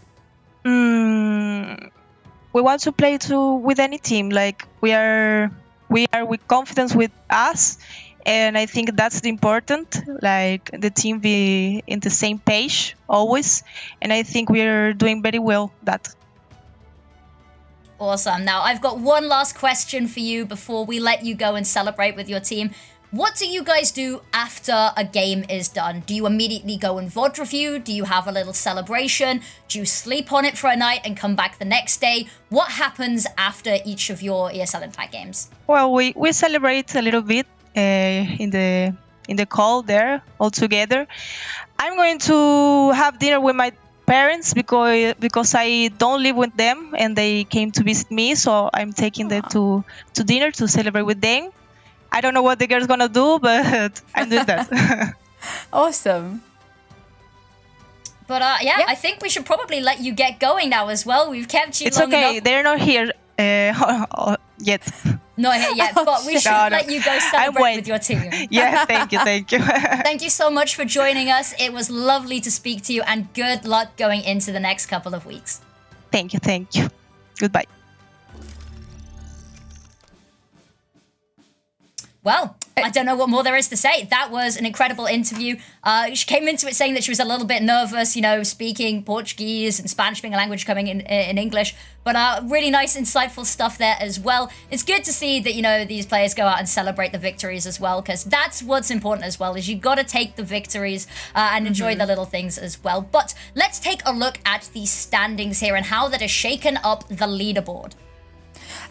We want to play with any team. Like we are with confidence with us, and I think that's the important. Like the team be in the same page always, and I think we are doing very well that. Awesome. Now, I've got one last question for you before we let you go and celebrate with your team. What do you guys do after a game is done? Do you immediately go and VOD review? Do you have a little celebration? Do you sleep on it for a night and come back the next day? What happens after each of your ESL Impact games? Well, we celebrate a little bit in the call there all together. I'm going to have dinner with my parents because I don't live with them and they came to visit me, so I'm taking them to dinner to celebrate with them. I don't know what the girl's gonna do, but I'm doing that. Awesome. But yeah, I think we should probably let you get going now as well. We've kept you It's long okay. enough. They're not here yet. Not here yet, but we should let you go celebrate with your team. Yeah, thank you. Thank you so much for joining us. It was lovely to speak to you, and good luck going into the next couple of weeks. Thank you. Goodbye. Well, I don't know what more there is to say. That was an incredible interview. She came into it saying that she was a little bit nervous, speaking Portuguese and Spanish being a language coming in English. But really nice, insightful stuff there as well. It's good to see that, these players go out and celebrate the victories as well, because that's what's important as well, is you got to take the victories and enjoy the little things as well. But let's take a look at the standings here and how that has shaken up the leaderboard.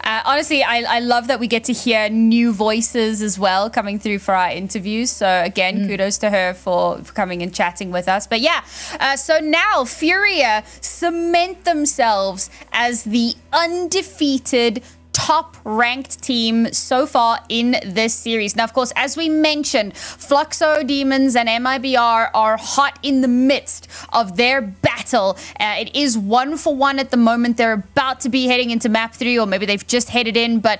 Honestly, I love that we get to hear new voices as well coming through for our interviews. So again, kudos to her for coming and chatting with us. But yeah, so now Furia cement themselves as the undefeated top-ranked team so far in this series. Now, of course, as we mentioned, Fluxo Demons and MIBR are hot in the midst of their battle. It is 1-for-1 at the moment. They're about to be heading into map 3, or maybe they've just headed in, but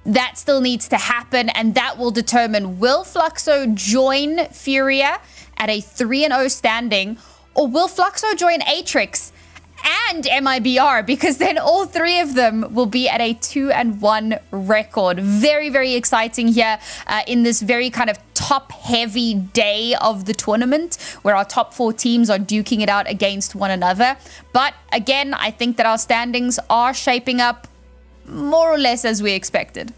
that still needs to happen, and that will determine, will Fluxo join Furia at a 3-0 standing, or will Fluxo join Atrix and MIBR, because then all three of them will be at a 2-1 record. Very, very exciting here in this very kind of top-heavy day of the tournament, where our top 4 teams are duking it out against one another. But again, I think that our standings are shaping up more or less as we expected.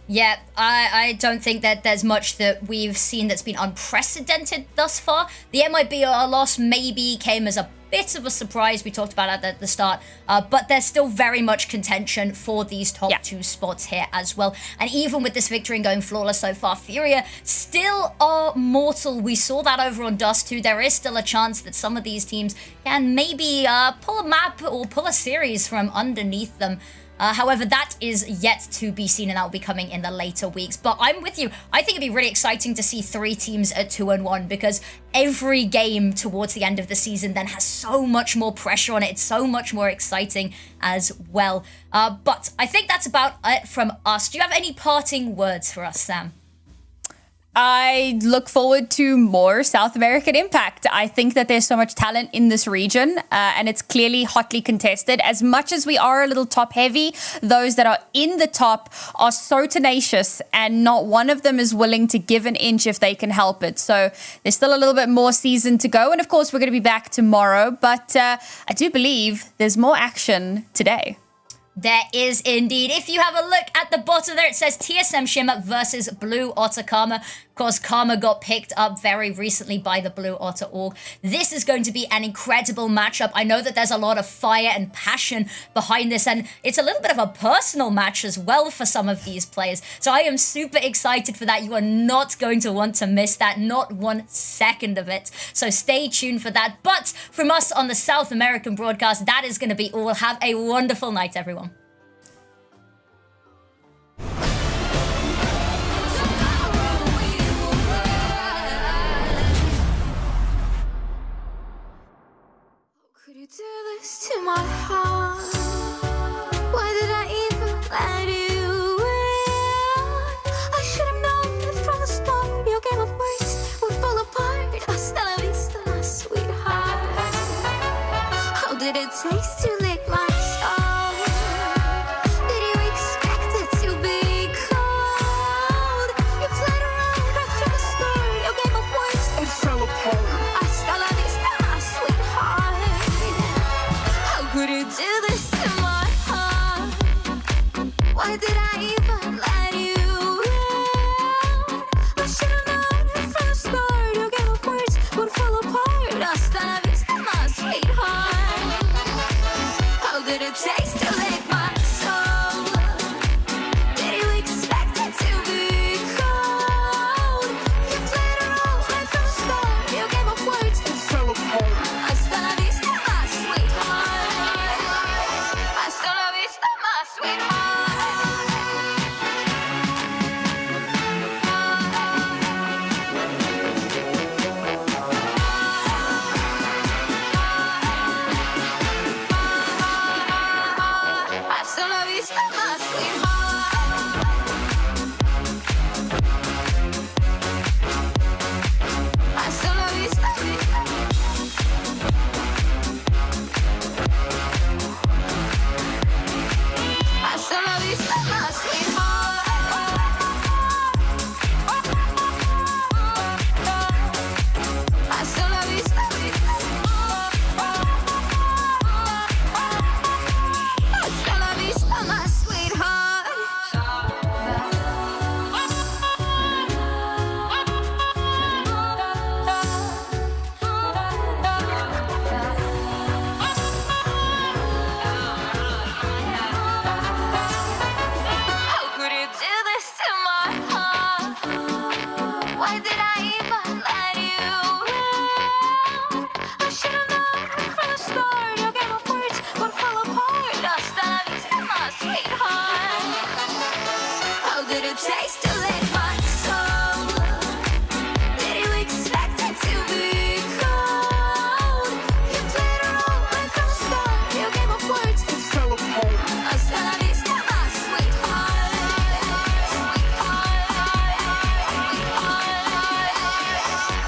Yeah, I don't think that there's much that we've seen that's been unprecedented thus far. The MIBR loss maybe came as a bit of a surprise. We talked about it at the start, but there's still very much contention for these top 2 spots here as well. And even with this victory and going flawless so far, Furia still are mortal. We saw that over on Dust 2. There is still a chance that some of these teams can maybe pull a map or pull a series from underneath them. However, that is yet to be seen, and that will be coming in the later weeks. But I'm with you. I think it'd be really exciting to see 3 teams at 2-1, because every game towards the end of the season then has so much more pressure on it. It's so much more exciting as well. But I think that's about it from us. Do you have any parting words for us, Sam? I look forward to more South American Impact. I think that there's so much talent in this region, and it's clearly hotly contested. As much as we are a little top heavy, those that are in the top are so tenacious, and not one of them is willing to give an inch if they can help it. So there's still a little bit more season to go, and of course we're going to be back tomorrow, but I do believe there's more action today. There is indeed. If you have a look at the bottom there, it says TSM Shimmer versus Blue Otter Karma. Of course, Karma got picked up very recently by the Blue Otter org. This is going to be an incredible matchup. I know that there's a lot of fire and passion behind this, and it's a little bit of a personal match as well for some of these players. So I am super excited for that. You are not going to want to miss that, not 1 second of it. So stay tuned for that. But from us on the South American broadcast, that is going to be all. Have a wonderful night, everyone. Could you do this to my heart? Why did I even let you in? I should have known that from the start. Your game of words would fall apart. Hasta la vista, my sweetheart. How did it taste to lick my soul? Did you expect it to be cold? You played around right from the start. Your game of words, it fell apart. Hasta la vista, my sweetheart. Could you do this to my heart? Why did I even let you in? I should have known it from the start. Your game of words would fall apart. Hasta la vista, my sweetheart. How did it taste to lick my soul? Did you expect it to be cold? You played around right from the start. Your game of words, it fell apart. Hasta la vista, my sweetheart. Hasta la vista, my sweetheart. Hasta la vista, my sweetheart. Hasta la vista. Hasta la vista, my sweetheart. Hasta la vista. Hasta la vista, my sweetheart. How could you do this to my heart? Why did I even let you in? I should have known right from the start. Your game of words would fall apart. Hasta la vista, my sweetheart. How did it taste to lick my soul? Did you expect it to be cold? You played around right from the start. Your game of words, it fell apart. Hasta la vista, my sweetheart.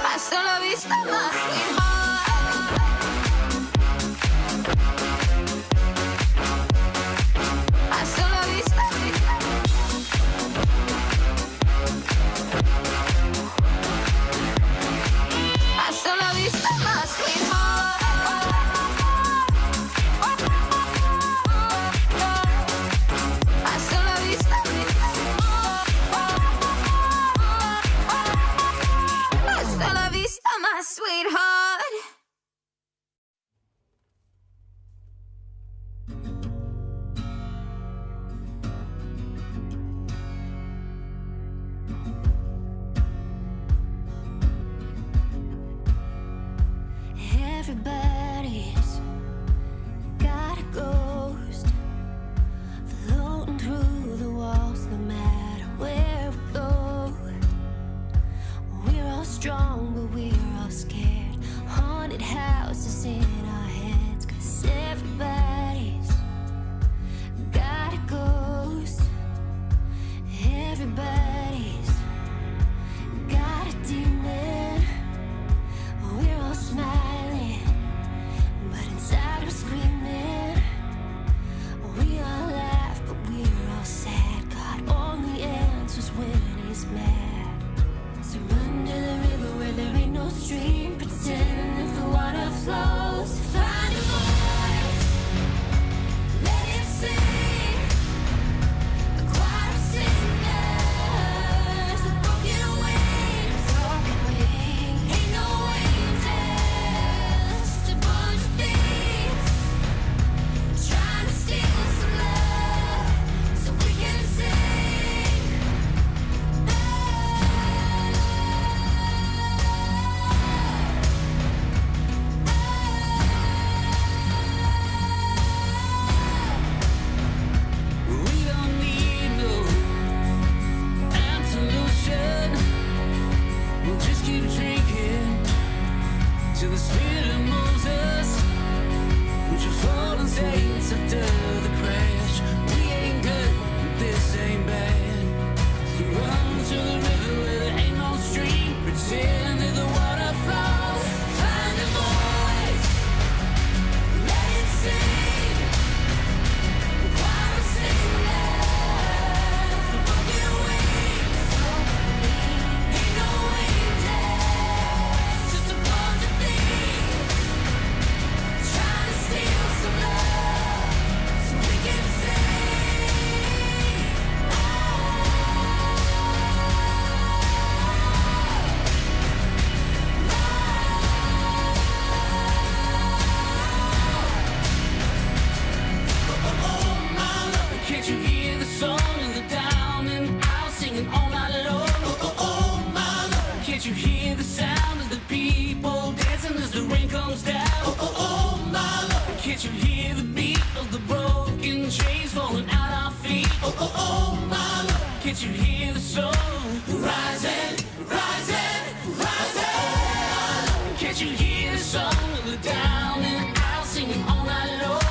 Hasta la vista, my sweetheart. Hasta la vista. Hasta la vista, my sweetheart. Hasta la vista. Hasta la vista, my sweetheart. Everybody's got a ghost floating through the walls, no matter where we go. We're all strong, but we're all scared. Haunted houses in our heads, 'cause everybody's got a ghost. Everybody's got till the spirit moves us. We shall fall in states after the crash. We ain't good, but this ain't bad. So run to the river where there ain't no stream. Pretend that the water flows. Find a voice, let it sing. While we sing loud, the broken wings. Ain't no angels, just a bunch of thieves trying to steal some love so we can sing. Can't you hear the song of the down and out singing all night long? Oh, my love. Can't you hear the sound of the people dancing as the rain comes down? Oh, my love. Can't you hear the beat of the broken chains falling at our feet? Oh, my love. Can't you hear the song rising, rising, rising? Can't you hear the song of the down and out singing all night long?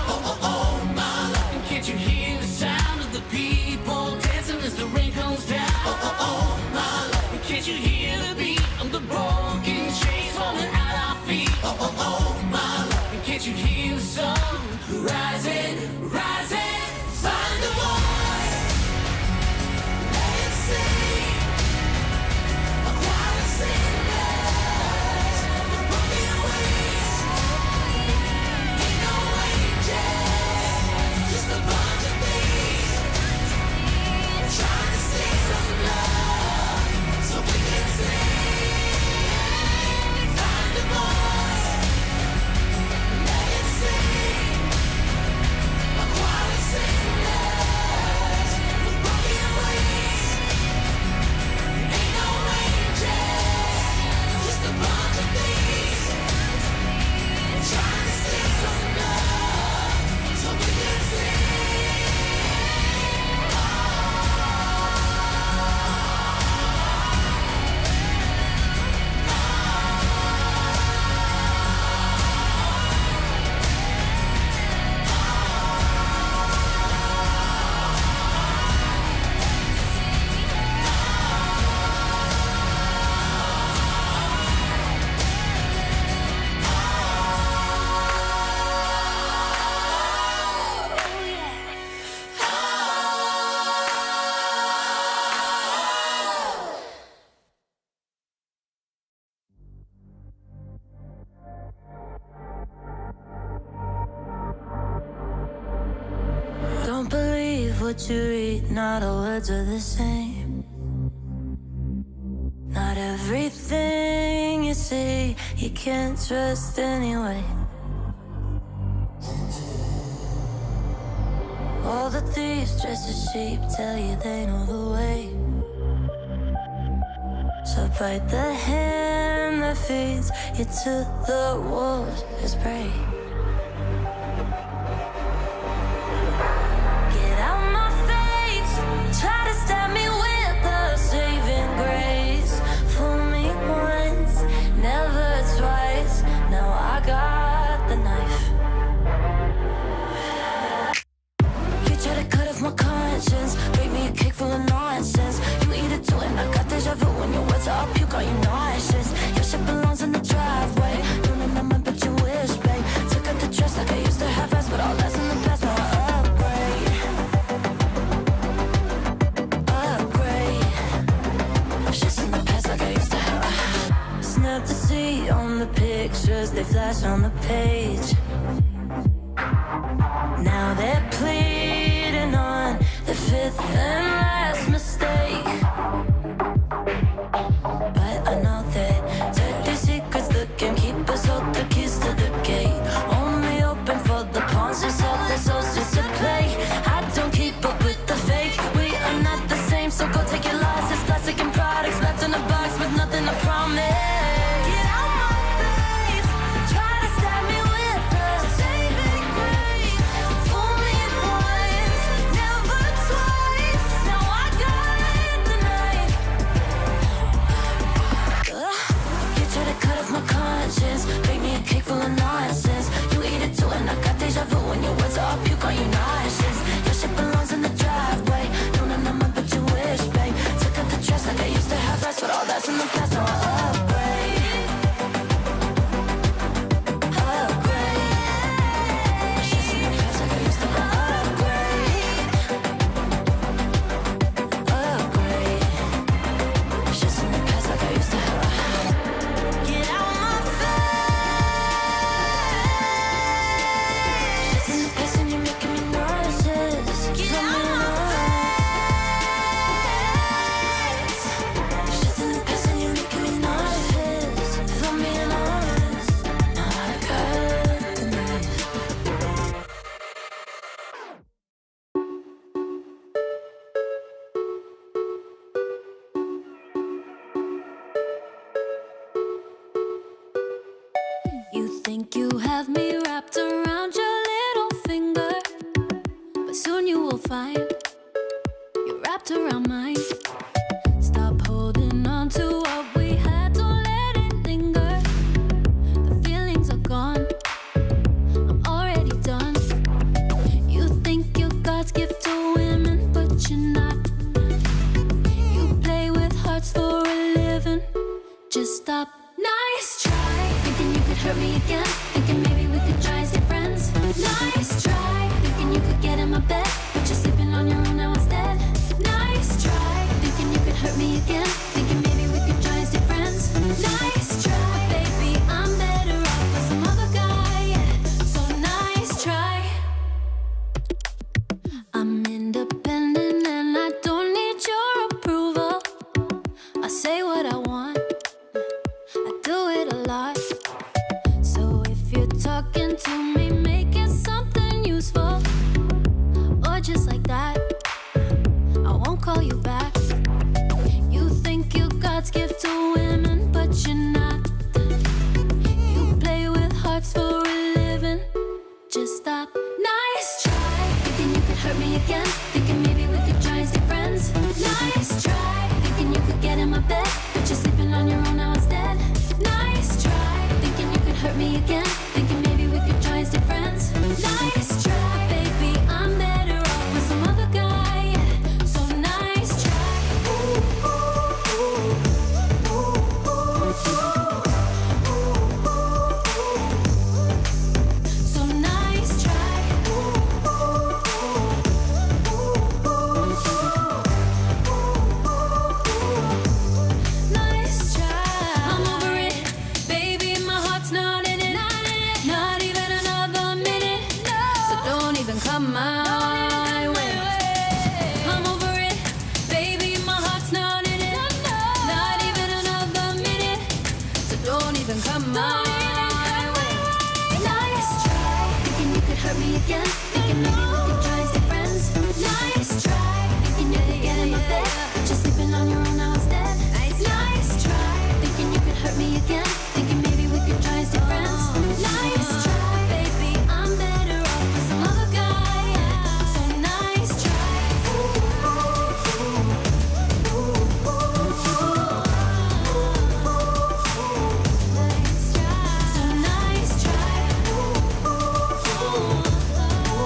Oh, my love. Can't you hear the sound of the people dancing as the rain comes down? Oh, my love. Can't you hear the beat of the broken chains falling at our feet? Oh, my love. Can't you hear the song rising, rising? Find the voice, let it sing. A choir of singers, the broken wings. Ain't no angels, just a bunch of thieves trying to steal some love so we can sing. Find the voice, let it sing. A choir of singers, the broken wings. Ain't no angels, just a bunch of thieves trying to steal some love so we can sing. Don't believe what you read, not all words are the same. Not everything you see, you can't trust anyway. All the thieves dressed as sheep tell you they know the way. So bite the hand that feeds you to the wolves as prey. Get out my face, try to stab me with a saving grace. Fool me once, never twice, now I got the knife. You try to cut off my conscience, bake me a cake full of nonsense. You eat it too and I got deja vu when your words are up, you got you nauseous. Your shit belongs in the driveway, don't remember but you wish, babe. Took out the trust like I used to have us, but all that's in the past, now I upgrade. Shit's in the past like I used to have. Snap the sea on the pictures, they flash on the page. Now they're pleading on the fifth and last mistake. But I know that dirty secrets, the gamekeepers hold the keys to the gate. Only open for the pawns who sell their souls just to play. I don't keep up with the fake, we are not the same, so go take your losses. Plastic and products left in a box with nothing to promise. Get out my face, try to stab me with a saving grace. Fool me once, never twice, now I got You think you have me wrapped around your little finger, but soon you will find you're wrapped around mine. Stop holding on to what we had, don't let it linger. The feelings are gone, I'm already done. You think you're God's gift to women, but you're not. You play with hearts for a living, just stop. Nice try, thinking you could hurt me again, thinking maybe we could try as good friends. Nice try, thinking you could get in my bed, but you're sleeping on your own now instead. Nice try, thinking you could hurt me again, thinking maybe we could try as good friends. Nice try, baby, I'm better off with some other guy, so nice try. I'm independent and I don't need your approval. I say what I want, I do it a lot. So if you're talking to me, make it something useful, or just like that, I won't call you back. You think you're God's gift to women, but you're not. You play with hearts for a living, just stop. Nice try, thinking you could hurt me again, thinking maybe we could try as good friends. Nice try, thinking you could get in my bed, but you're sleeping on your own now instead. Nice try, thinking you could hurt me again, thinking maybe we could try as good friends. Nice try, baby, I'm better off with some other guy, so nice try. Ooh, ooh, ooh, ooh, ooh, ooh, ooh. So nice try. Ooh, ooh, ooh, ooh, ooh. Nice try. I'm over it, baby, my heart's not in it, not even another minute, so don't even come my way. I'm over it, baby, my heart's not in it, not even another minute, so don't even come my way. Nice try, thinking you could hurt me again, thinking maybe we could try as good friends. Nice try, thinking you could get in my bed, but you're sleeping on your own now instead. Nice try, thinking you could hurt me again, thinking maybe we could try as good friends. Nice try, baby, I'm better off with some other guy, so nice try. Ooh, ooh, ooh, ooh, ooh, ooh. Nice try. So nice try. Ooh, ooh, ooh, ooh.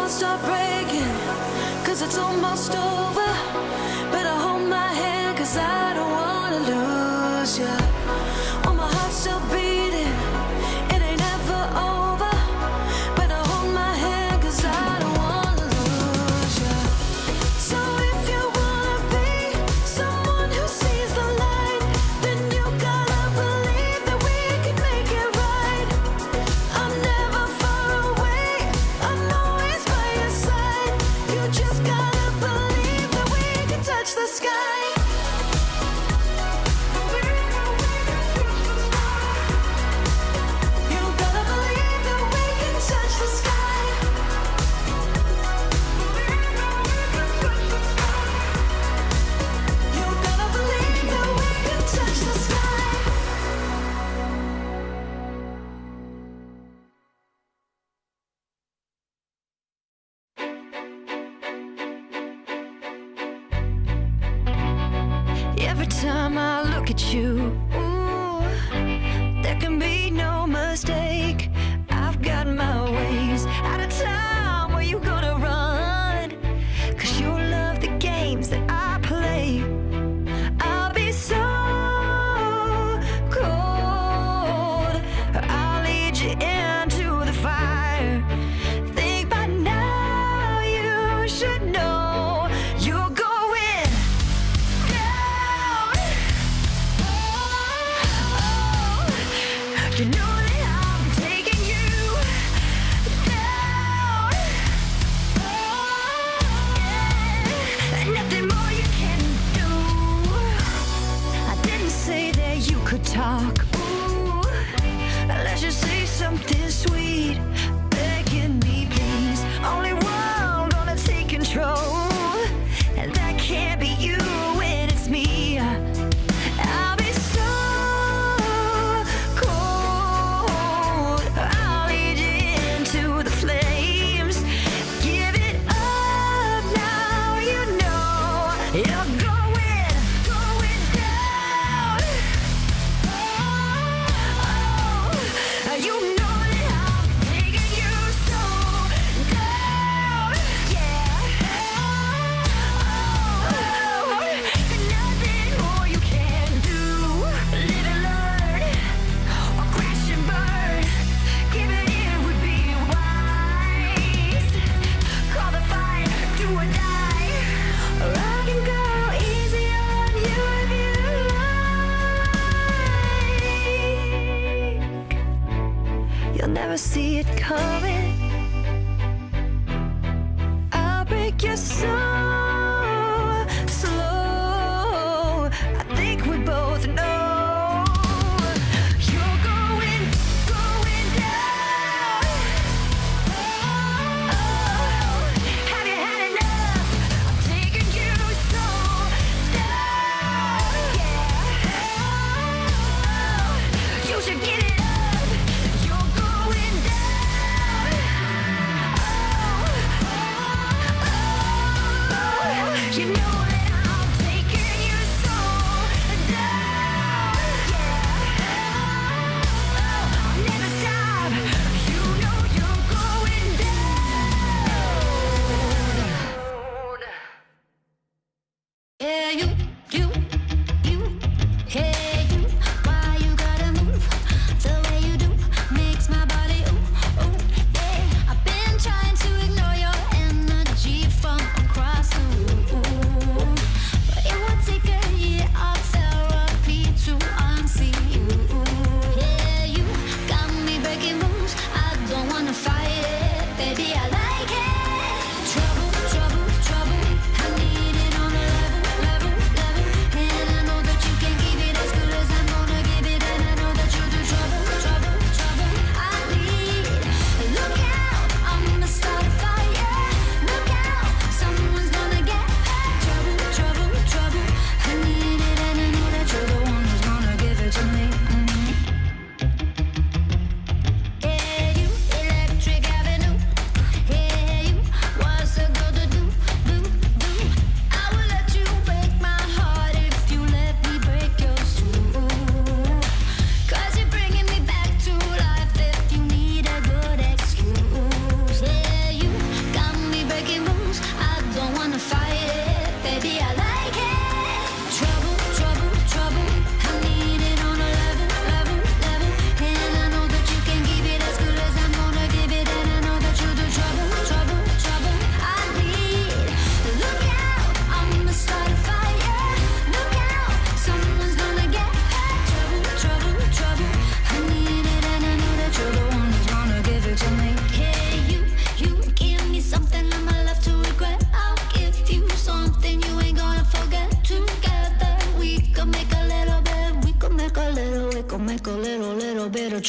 heart start breaking, cause it's almost over. Better hold my hand, cause I don't wanna lose ya. Oh, my heart's still beating, it ain't ever over. Better hold my hand, cause I don't wanna lose ya. So if you wanna be someone who sees the light, then you gotta believe that we can make it right. I'm never far away, I'm always by your side. You just gotta believe that we can touch the sky. You gotta believe that we can touch the sky. You gotta believe that we can touch the sky. Every time I look at you, ooh, there can be no mistake. I've got my ways out of time. Where you gonna run? Cause you love the games that I play. I'll be so cold, I'll lead you into the fire. Think by now you should know you're going down. You know that I'm taking you down. Yeah. Nothing more you can do. I didn't say that you could talk. Ooh, let's just say something sweet. Begging me, please. Only one gonna take control, and that can't be you when it's me. I'll be so cold, I'll lead you into the flames. Give it up now, you know you're going down. Oh, you know that I'm taking you so down. Yeah. Oh, nothing more you can do. Live and learn, or crash and burn. Giving in would be wise. Call the fight, do or die. Or I can go easy on you if you like. You'll never see it coming. I'll break your soul slow. I think we both know you're going down. Oh, have you had enough? I'm taking you so down. Yeah. You should get it up. You're going down. Oh,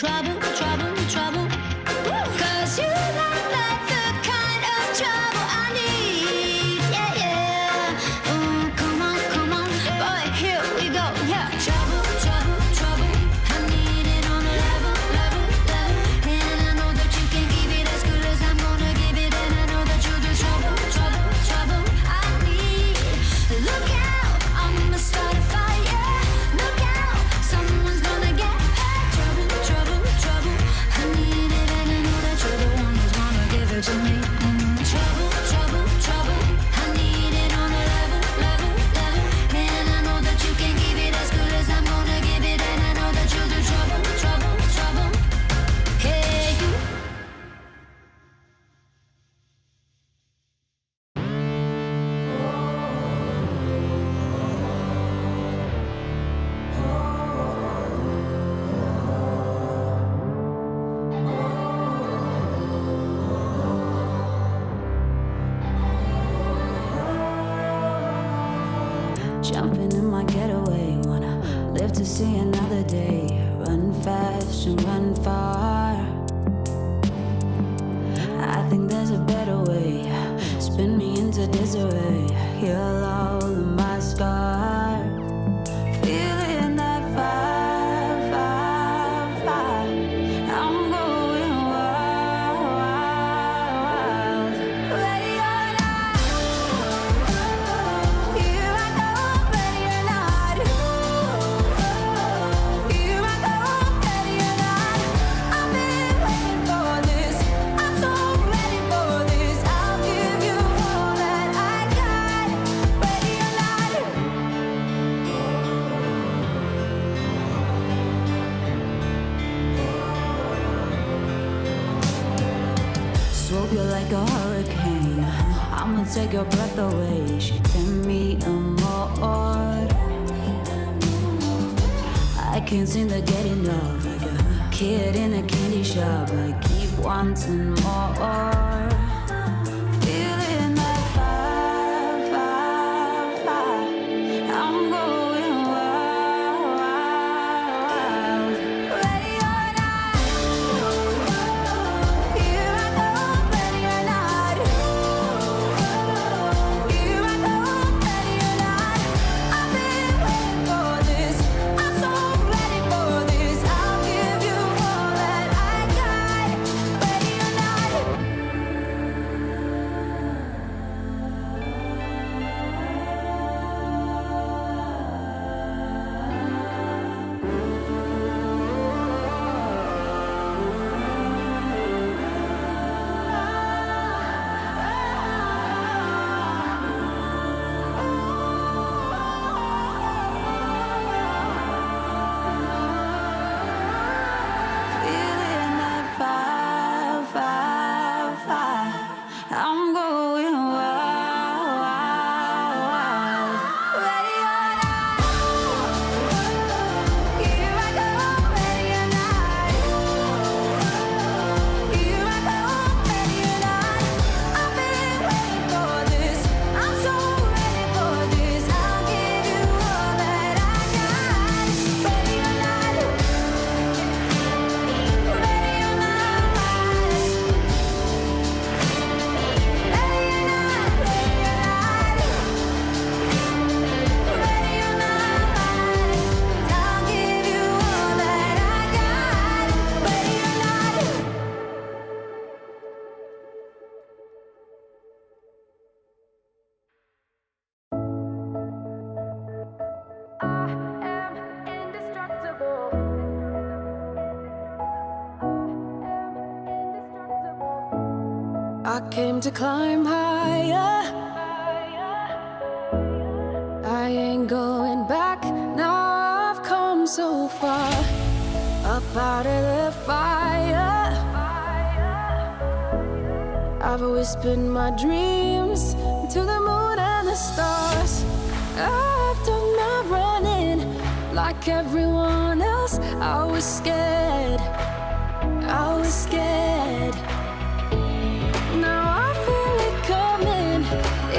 trouble, trouble, trouble. 'Cause you look like the kind of trouble I need. Yeah, yeah. Come on, boy, here we go. Yeah, trouble, trouble, trouble. I need it on a level, level, level. And I know that you can give it as good as I'm gonna give it. And I know that you'll do trouble, trouble, trouble. I need. Look out, I'ma start a fire. Look out, someone's gonna get hurt. Trouble, trouble, trouble. I need it, and I know that you're the one who's gonna give it to me. Trouble, trouble, trouble. I need it on a level, level, level. And I know that you can give it as good as I'm gonna give it. And I know that you'll do trouble, trouble, trouble. Hey, you. Jumping in my getaway, wanna live to see another day. Run fast and run far. I think there's a better way. Spin me into disarray. Heal all of my scars. Feeling that fire, fire, fire. I'm going wild, wild, wild. Ready or not, here I go. Ready or not, here I go. Ready or not, I've been waiting for this. I'm so ready for this. I'll give you all that I got. Ready or not. Swoop you like a hurricane. I'ma take your breath away. She tell me more. I can't seem to get enough. Like a kid in a candy shop. I keep wanting more. Feeling that fire, fire, fire. I'm going wild, wild, wild. Ready or not, here I go. Ready or not, here I go. Ready or not, I've been waiting for this. I'm so ready for this. I'll give you all that I got. Ready or not. Feeling that fire, fire, fire. I'm going wild, wild, wild. Ready or not, here I go. Ready or not, here I go. Ready or not, I've been waiting for this. I'm so ready for this. I'll give you all that I got. Ready or not, ready or not, ready or not, I'll give you all that I got. Ready or not. I came to climb higher. I ain't going back. Now I've come so far. Up out of the fire. I've whispered my dreams to the moon and the stars. I've done my running like everyone else. I was scared. I was scared. Now I feel it coming.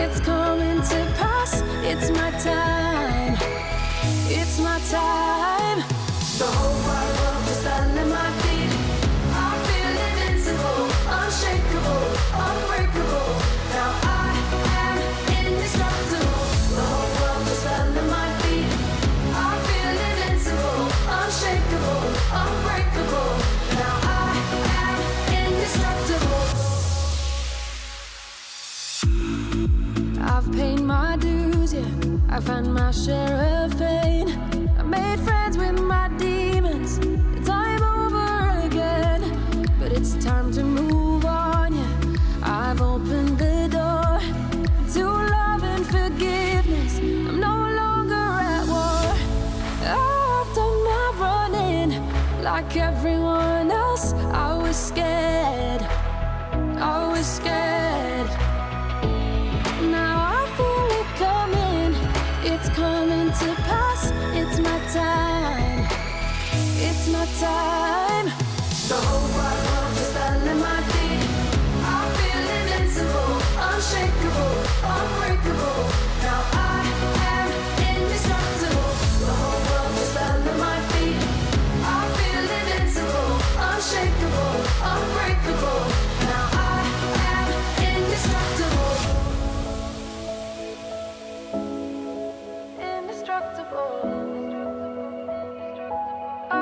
It's coming to pass. It's my time. It's my time. The whole wide world just under my feet. I've paid my dues, yeah. I've had my share of pain. I made friends with my demons, time over again. But it's time to move on, yeah. I've opened the door to love and forgiveness. I'm no longer at war. I've done my running like everyone else. I was scared. I was scared. Now I feel it coming. It's coming to pass. It's my time. It's my time. The whole wide world just under my feet. I feel invincible, unshakable, unbreakable. Now I am indestructible. The whole world just under my feet. I feel invincible, unshakable, unbreakable. Now I am indestructible. Indestructible. I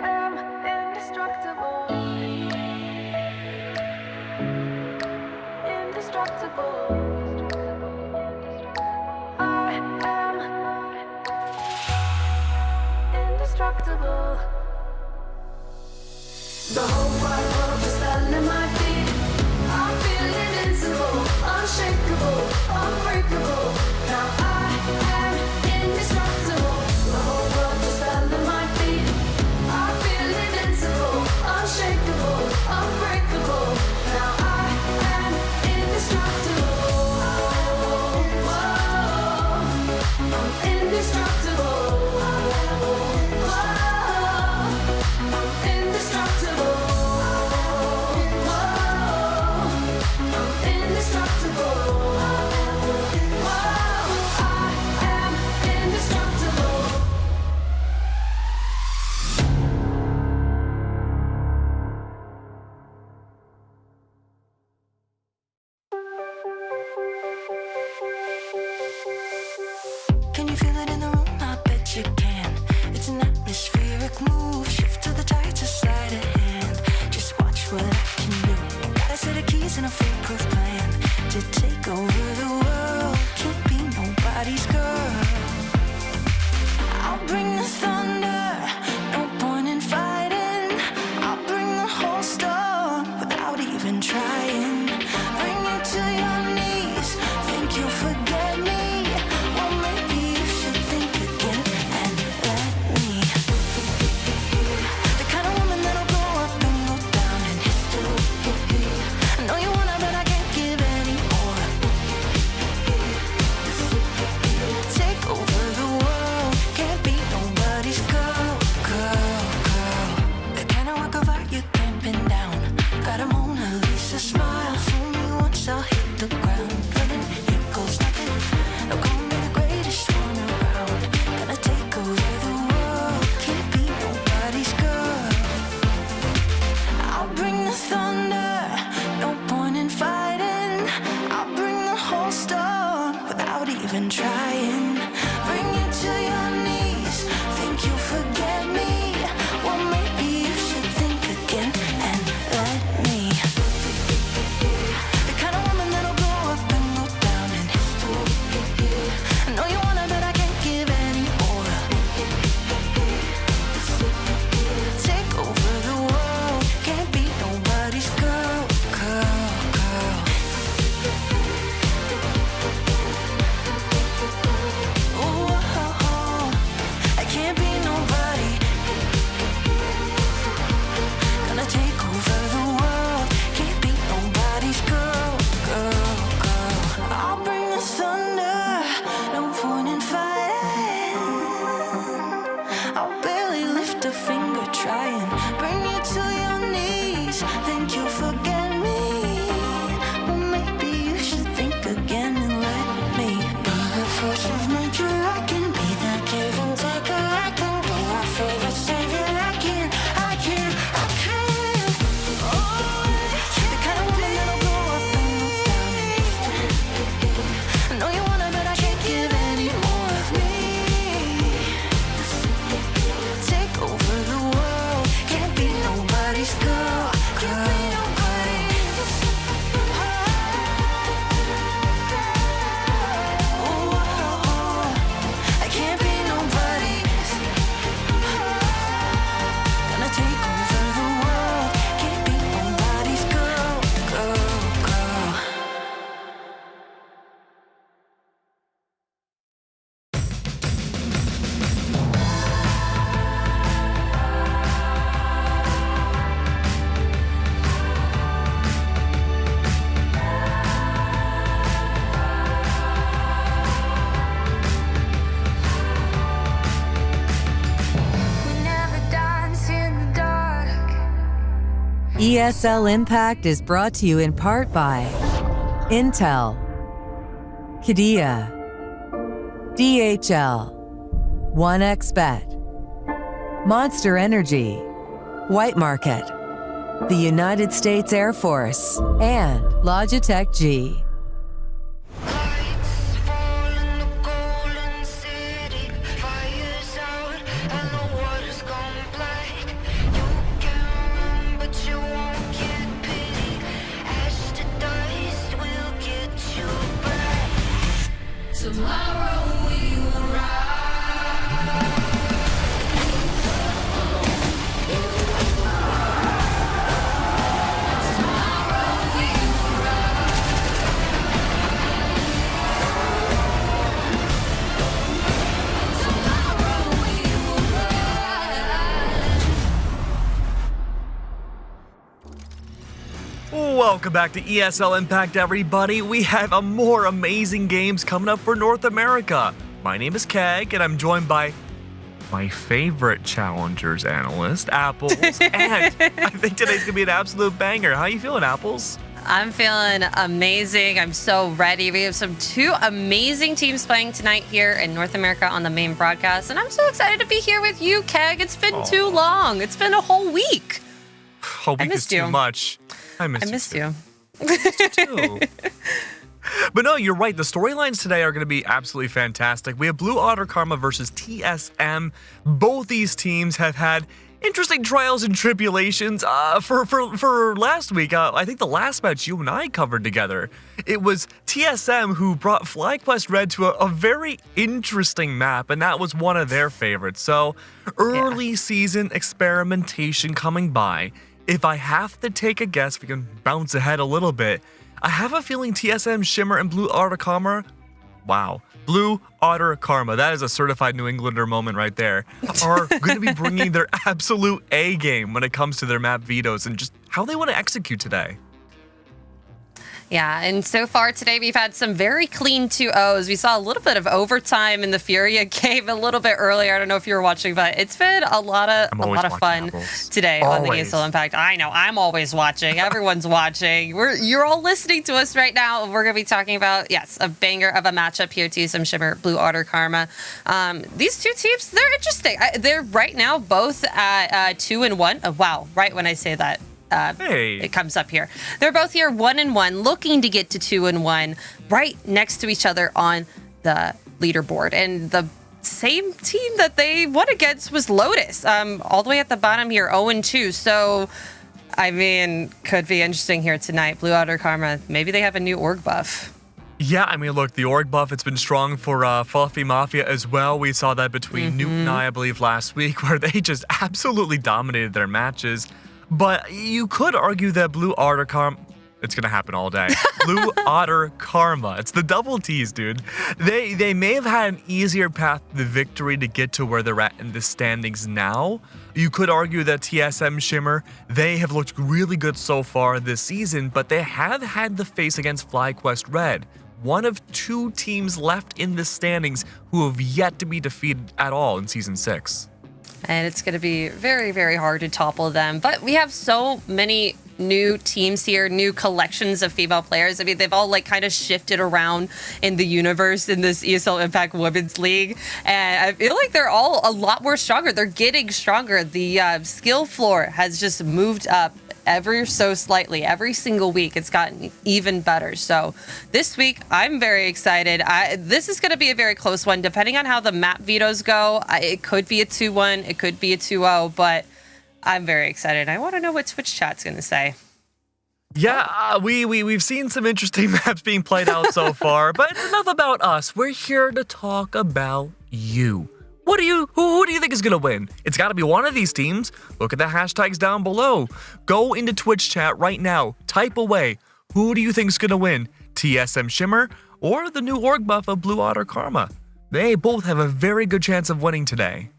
am indestructible. Indestructible. I am indestructible. The whole wide world just under my feet. I feel invincible, unshakable, unbreakable. Now I am indestructible. The whole world just under my feet. I feel invincible, unshakable, unbreakable. Now I am indestructible. Whoa. I'm indestructible. Whoa. I'm indestructible. Whoa. I'm indestructible. Whoa. I am indestructible. Can you feel it in the room? I bet you can. It's an atmospheric move. Shift to the tighter side of hand. Just watch what I can do. Got a set of keys and a foolproof plan to take over the world. Can't be nobody's girl. I'll bring the thunder. No point in fighting. I'll bring the whole storm without even trying. Bring you to your knees. Think you'll forget me? Well, maybe you should think again and let me. The kind of woman that'll go up and go down in history. I know you wanna, but I can't give any more. Take over the world. Can't be nobody's girl, girl, girl. The kind of work of art you can't pin down. Got a Mona Lisa smile. Fool me once, I'll hit the ground running. Here goes nothing. I'll call me the greatest one around. Gonna take over the world. Can't be nobody's girl. I'll bring the thunder. No point in fighting. I'll bring the whole storm without even trying. Bring you to your knees. Think you'll forget me? Well, maybe you should think again and let me. The kind of woman that'll go up and go down in history. I know you wanna, but I can't give any more. Take over the world. Can't be nobody's girl, girl, girl. ESL Impact is brought to you in part by Intel, Qiddiya, DHL, 1xBet, Monster Energy, White Market, the United States Air Force, and Logitech G. Lights fall in the golden city. Fire's out and the water's gone black. You can run, but you won't get pity. Ash to dust will get you back. Tomorrow we will rise. Welcome back to ESL Impact, everybody. We have a more amazing games coming up for North America. My name is Keg, and I'm joined by my favorite Challengers analyst, Apples. And I think today's gonna be an absolute banger. How you feeling, Apples? I'm feeling amazing. I'm so ready. We have two amazing teams playing tonight here in North America on the main broadcast, and I'm so excited to be here with you, Keg. It's been too long. It's been a whole week. A week is too much. I missed you. Too. But no, you're right. The storylines today are going to be absolutely fantastic. We have Blue Otter Karma versus TSM. Both these teams have had interesting trials and tribulations. For last week, I think the last match you and I covered together, it was TSM who brought FlyQuest Red to a very interesting map, and that was one of their favorites. So early season experimentation coming by. If I have to take a guess, we can bounce ahead a little bit. I have a feeling TSM, Shimmer, and Blue Otter Karma, wow, Blue Otter Karma, that is a certified New Englander moment right there, are going to be bringing their absolute A game when it comes to their map vetoes and just how they want to execute today. Yeah, and so far today we've had some very clean 2-0s. We saw a little bit of overtime in the Furia game a little bit earlier. I don't know if you were watching, but it's been a lot of fun today on the ESL Impact. I know, I'm always watching. Everyone's watching. You're all listening to us right now. We're going to be talking about, yes, a banger of a matchup here, TSM Shimmer, Blue Otter Karma. These two teams, they're interesting. They're right now both at 2-1. Oh, wow, right when I say that. It comes up here. They're both here 1-1, looking to get to 2-1, right next to each other on the leaderboard. And the same team that they won against was Lotus, all the way at the bottom here, 0-2. So, I mean, could be interesting here tonight. Blue Otter Karma, maybe they have a new org buff. Yeah, I mean, look, the org buff, it's been strong for Fluffy Mafia as well. We saw that between Newt and I believe, last week, where they just absolutely dominated their matches. But you could argue that Blue Otter Karma, it's going to happen all day. Blue Otter Karma, it's the double T's, dude. They may have had an easier path to the victory to get to where they're at in the standings now. You could argue that TSM Shimmer, they have looked really good so far this season, but they have had the face against FlyQuest Red. One of two teams left in the standings who have yet to be defeated at all in Season 6. And it's going to be very, very hard to topple them. But we have so many new teams here, new collections of female players. I mean, they've all like kind of shifted around in the universe in this ESL Impact Women's League. And I feel like they're all a lot more stronger. They're getting stronger. The skill floor has just moved up ever so slightly. Every single week, it's gotten even better. So this week, I'm very excited. This is going to be a very close one. Depending on how the map vetoes go, it could be a 2-1, it could be a 2-0, but I'm very excited. I want to know what Twitch chat's going to say. Yeah, we've seen some interesting maps being played out so far, but it's enough about us. We're here to talk about you. Who do you think is going to win? It's got to be one of these teams. Look at the hashtags down below. Go into Twitch chat right now. Type away. Who do you think is going to win? TSM Shimmer or the new org buff of Blue Otter Karma? They both have a very good chance of winning today.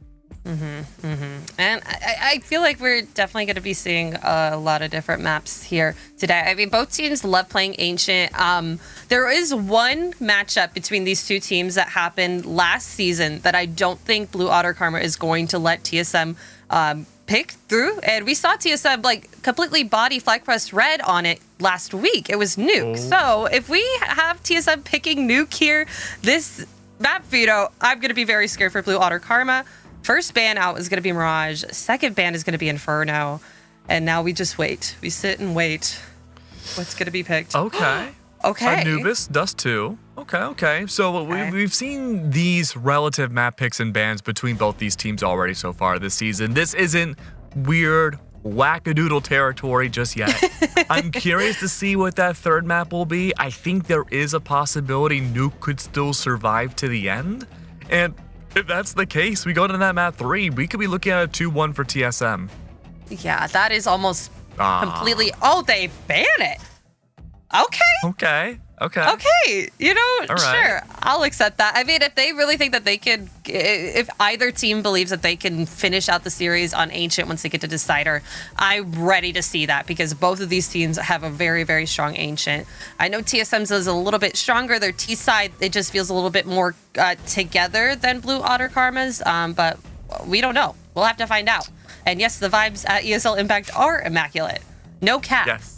And I feel like we're definitely going to be seeing a lot of different maps here today. I mean, both teams love playing Ancient. There is one matchup between these two teams that happened last season that I don't think Blue Otter Karma is going to let TSM pick through, and we saw TSM like completely body FlagQuest red on it last week. It was Nuke. So if we have TSM picking Nuke here, this map Veto, I'm going to be very scared for Blue Otter Karma. First ban out is going to be Mirage. Second ban is going to be Inferno. And now we just wait. We sit and wait. What's going to be picked? Okay. Okay. Anubis, Dust 2. Okay. So we've seen these relative map picks and bans between both these teams already so far this season. This isn't weird wackadoodle territory just yet. I'm curious to see what that third map will be. I think there is a possibility Nuke could still survive to the end. And if that's the case, we go to that map 3. We could be looking at a 2-1 for TSM. Yeah, that is almost completely... Oh, they ban it. Okay. You know, sure, I'll accept that. I mean, if they really think that they could, if either team believes that they can finish out the series on Ancient once they get to Decider, I'm ready to see that because both of these teams have a very, very strong Ancient. I know TSM's is a little bit stronger. Their T side, it just feels a little bit more together than Blue Otter Karma's, but we don't know. We'll have to find out. And yes, the vibes at ESL Impact are immaculate. No cap. Yes.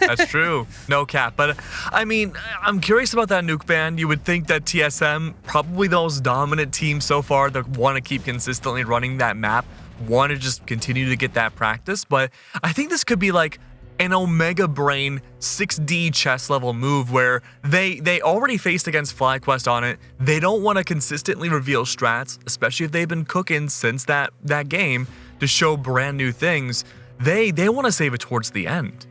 That's true. No cap. But I mean, I'm curious about that Nuke ban. You would think that TSM, probably the most dominant team so far that want to keep consistently running that map, want to just continue to get that practice. But I think this could be like an Omega Brain 6D chess level move where they already faced against FlyQuest on it. They don't want to consistently reveal strats, especially if they've been cooking since that game to show brand new things. They want to save it towards the end.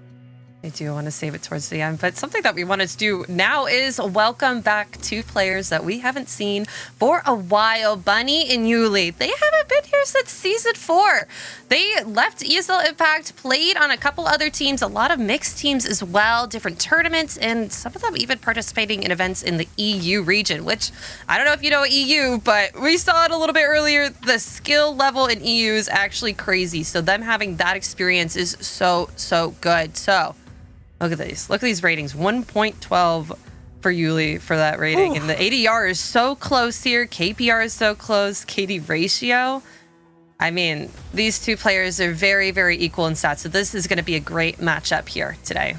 I do want to save it towards the end, but something that we wanted to do now is welcome back two players that we haven't seen for a while, Bunny and Yuli. They haven't been here since Season 4. They left ESL Impact, played on a couple other teams, a lot of mixed teams as well, different tournaments, and some of them even participating in events in the EU region, which I don't know if you know EU, but we saw it a little bit earlier. The skill level in EU is actually crazy, so them having that experience is so good. So look at these. Look at these ratings. 1.12 for Yuli for that rating. And the ADR is so close here. KPR is so close. KD ratio. I mean, these two players are very, very equal in stats. So this is going to be a great matchup here today.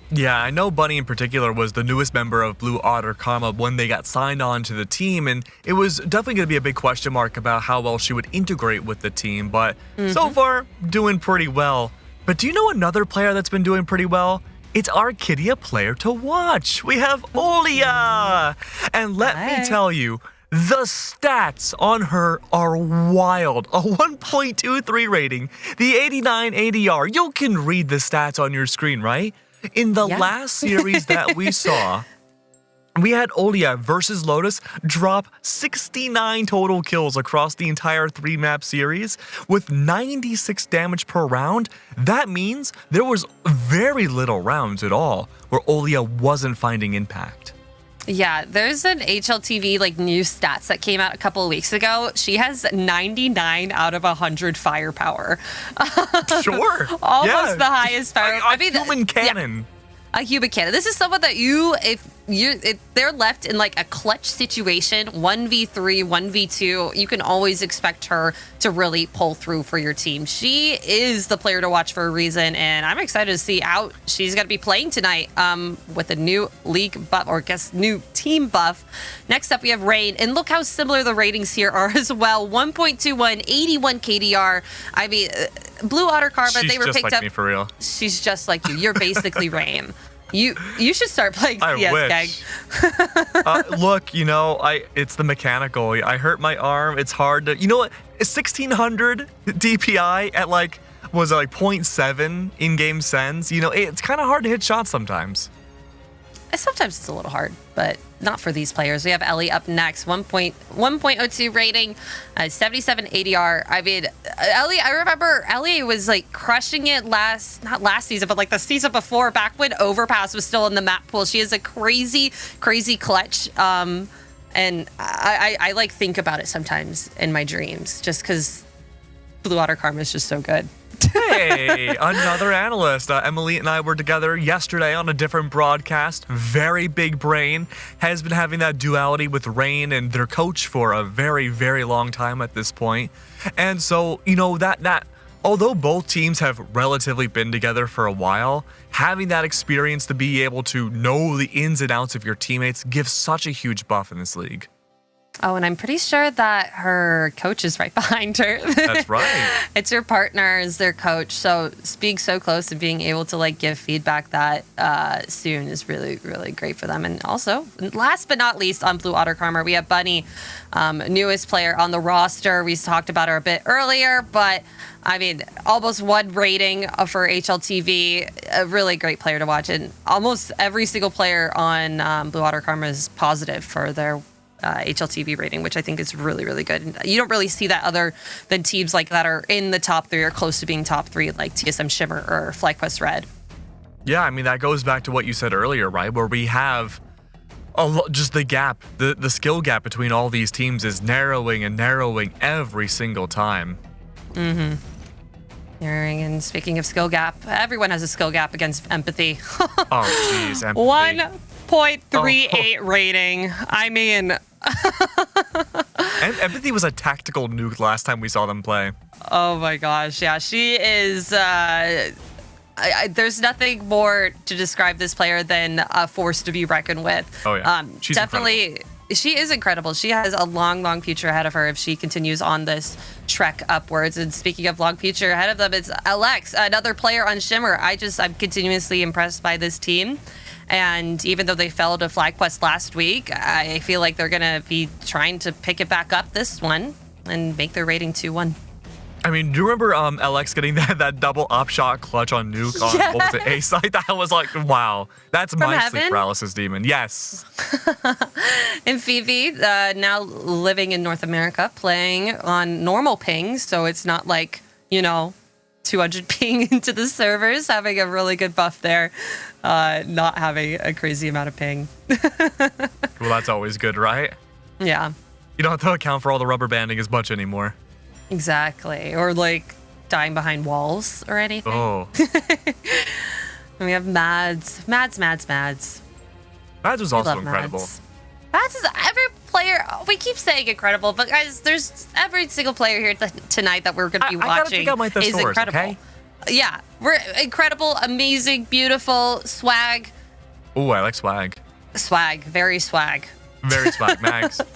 Yeah, I know Bunny in particular was the newest member of Blue Otter Karma when they got signed on to the team, and it was definitely going to be a big question mark about how well she would integrate with the team, but so far, doing pretty well. But do you know another player that's been doing pretty well? It's our Kidia player to watch. We have Olia! And let me tell you, the stats on her are wild. A 1.23 rating, the 89 ADR. You can read the stats on your screen, right? In the last series that we saw, we had Olia versus Lotus drop 69 total kills across the entire 3-map series with 96 damage per round. That means there was very little rounds at all where Olia wasn't finding impact. Yeah, there's an HLTV like new stats that came out a couple of weeks ago. She has 99 out of 100 firepower. Sure. Almost the highest fire. I mean, human cannon. A human cannon. This is someone that if they're left in like a clutch situation, 1v3, 1v2, you can always expect her to really pull through for your team. She is the player to watch for a reason, and I'm excited to see how she's going to be playing tonight with a new league buff, or I guess new team buff. Next up, we have Rain, and look how similar the ratings here are as well. 1.21, 81 KDR. I mean, Blue Otter Karma, they were picked up. She's just like me, for real. She's just like you. You're basically Rain. You should start playing CS, gang. Look, you know, it's the mechanical. I hurt my arm. It's hard to, you know what? 1600 DPI at like, was it like 0.7 in-game sense? You know, it's kind of hard to hit shots sometimes. Sometimes it's a little hard, but not for these players. We have Ellie up next, 1.02 rating, 77 ADR. I mean, Ellie, I remember Ellie was like crushing it not last season, but like the season before, back when Overpass was still in the map pool. She has a crazy clutch. And I like think about it sometimes in my dreams, just because Blue Otter Karma is just so good. Hey, another analyst. Emily and I were together yesterday on a different broadcast. Very big brain. Has been having that duality with Rain and their coach for a very, very long time at this point. And so, you know, that although both teams have relatively been together for a while, having that experience to be able to know the ins and outs of your teammates gives such a huge buff in this league. Oh, and I'm pretty sure that her coach is right behind her. That's right. It's her partner is their coach. So being so close and being able to like give feedback that soon is really, really great for them. And also, last but not least, on Blue Otter Karma, we have Bunny, newest player on the roster. We talked about her a bit earlier, but I mean, almost 1 rating for HLTV. A really great player to watch. And almost every single player on Blue Otter Karma is positive for their HLTV rating, which I think is really, really good. And you don't really see that other than teams like that are in the top 3 or close to being top 3, like TSM Shimmer or FlyQuest Red. Yeah, I mean, that goes back to what you said earlier, right? Where we have just the gap, the skill gap between all these teams is narrowing and narrowing every single time. Mm-hmm. And speaking of skill gap, everyone has a skill gap against Empathy. Oh, jeez, Empathy. 1.38 rating. I mean... And Empathy was a tactical nuke last time we saw them play. Oh my gosh, yeah, she is... there's nothing more to describe this player than a force to be reckoned with. Oh yeah, she's definitely incredible. She is incredible. She has a long, long future ahead of her if she continues on this trek upwards. And speaking of long future ahead of them, it's Alex, another player on Shimmer. I'm continuously impressed by this team. And even though they fell to FlyQuest last week, I feel like they're going to be trying to pick it back up this one and make their rating 2-1. I mean, do you remember LX getting that double up shot clutch on Nuke on what was it, A site? That was like, wow. That's From my heaven? sleep paralysis demon. Yes. And Phoebe, now living in North America, playing on normal pings, so it's not like, 200 ping into the servers, having a really good buff there, not having a crazy amount of ping. Well, that's always good, right? Yeah. You don't have to account for all the rubber banding as much anymore. Exactly. Or like dying behind walls or anything. Oh. And we have Mads. Mads was also incredible. Mads is every player. We keep saying incredible, but guys, there's every single player here tonight that we're going to be watching is incredible. Okay? Yeah, we're incredible, amazing, beautiful, swag. Ooh, I like swag. Swag, very swag. Very swag.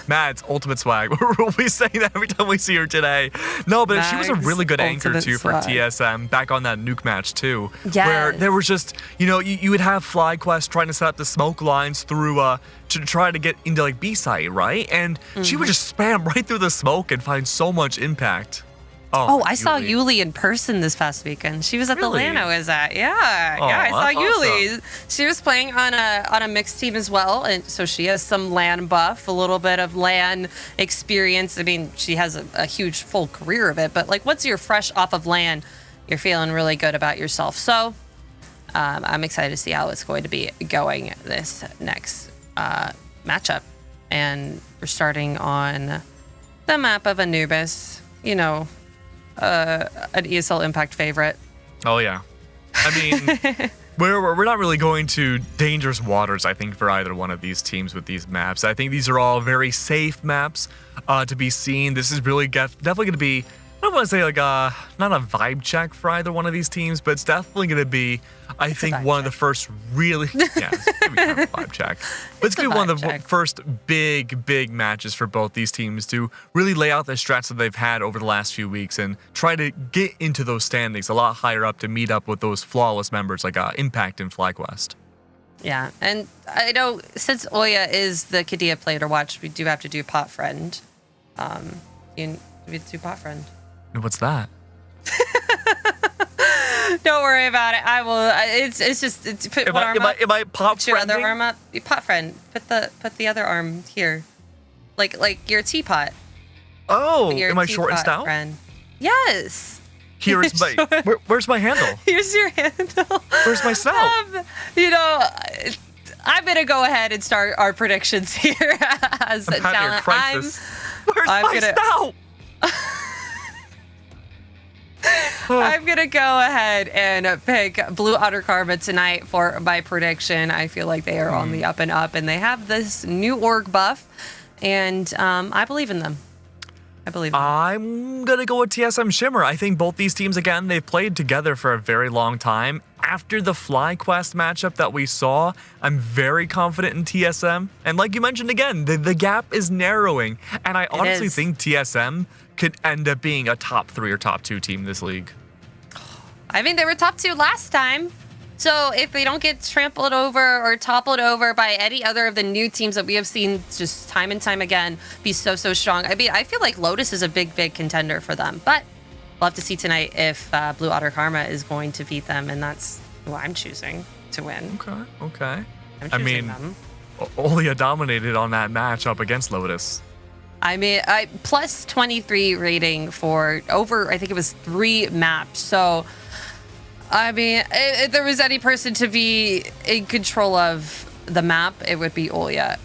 Mads, ultimate swag. We'll be saying that every time we see her today. No, but she was a really good anchor too for TSM back on that nuke match too. Yes. Where there was just, you would have FlyQuest trying to set up the smoke lines through to try to get into like B site, right? And she would just spam right through the smoke and find so much impact. Oh, I saw Yuli in person this past weekend. She was at the LAN I was at. Yeah, I saw Yuli. Awesome. She was playing on a mixed team as well, and so she has some LAN buff, a little bit of LAN experience. I mean, she has a huge full career of it, but like once you're fresh off of LAN, you're feeling really good about yourself. So I'm excited to see how it's going to be going this next matchup. And we're starting on the map of Anubis, an ESL Impact favorite. Oh yeah, I mean, we're not really going to dangerous waters, I think, for either one of these teams with these maps. I think these are all very safe maps to be seen. This is really definitely going to be, I don't want to say like not a vibe check for either one of these teams, but it's definitely going to be, I think, one of the first really, it's going to be kind of a vibe check. But it's going to be one of the first big matches for both these teams to really lay out the strats that they've had over the last few weeks and try to get into those standings a lot higher up to meet up with those flawless members like Impact and FlyQuest. Yeah, and I know since Oya is the Kadia player to watch, we do have to do Pot Friend. We do Pot Friend. What's that? Don't worry about it. I will. It's just put one arm up. Am I pop Put your other arm up. You pot friend. Put the other arm here, like your teapot. Oh, am I short and stout? Friend. Yes. Here's my. Where's my handle? Here's your handle. Where's my snout? I'm gonna go ahead and start our predictions here. As I'm having a crisis. Where's my snout? I'm going to go ahead and pick Blue Otter Karma tonight for my prediction. I feel like they are on the up and up, and they have this new org buff, and I believe in them. I'm going to go with TSM Shimmer. I think both these teams, again, they've played together for a very long time. After the FlyQuest matchup that we saw, I'm very confident in TSM. And like you mentioned again, the gap is narrowing. And I honestly think TSM could end up being a top 3 or top 2 team in this league. I mean, they were top 2 last time. So if they don't get trampled over or toppled over by any other of the new teams that we have seen just time and time again be so strong. I mean, I feel like Lotus is a big contender for them. But we'll have to see tonight if Blue Otter Karma is going to beat them. And that's who I'm choosing to win. Okay. I mean, them. Olia dominated on that match up against Lotus. I mean, plus 23 rating for over, I think it was 3 maps. So, I mean, if there was any person to be in control of the map, it would be Olia.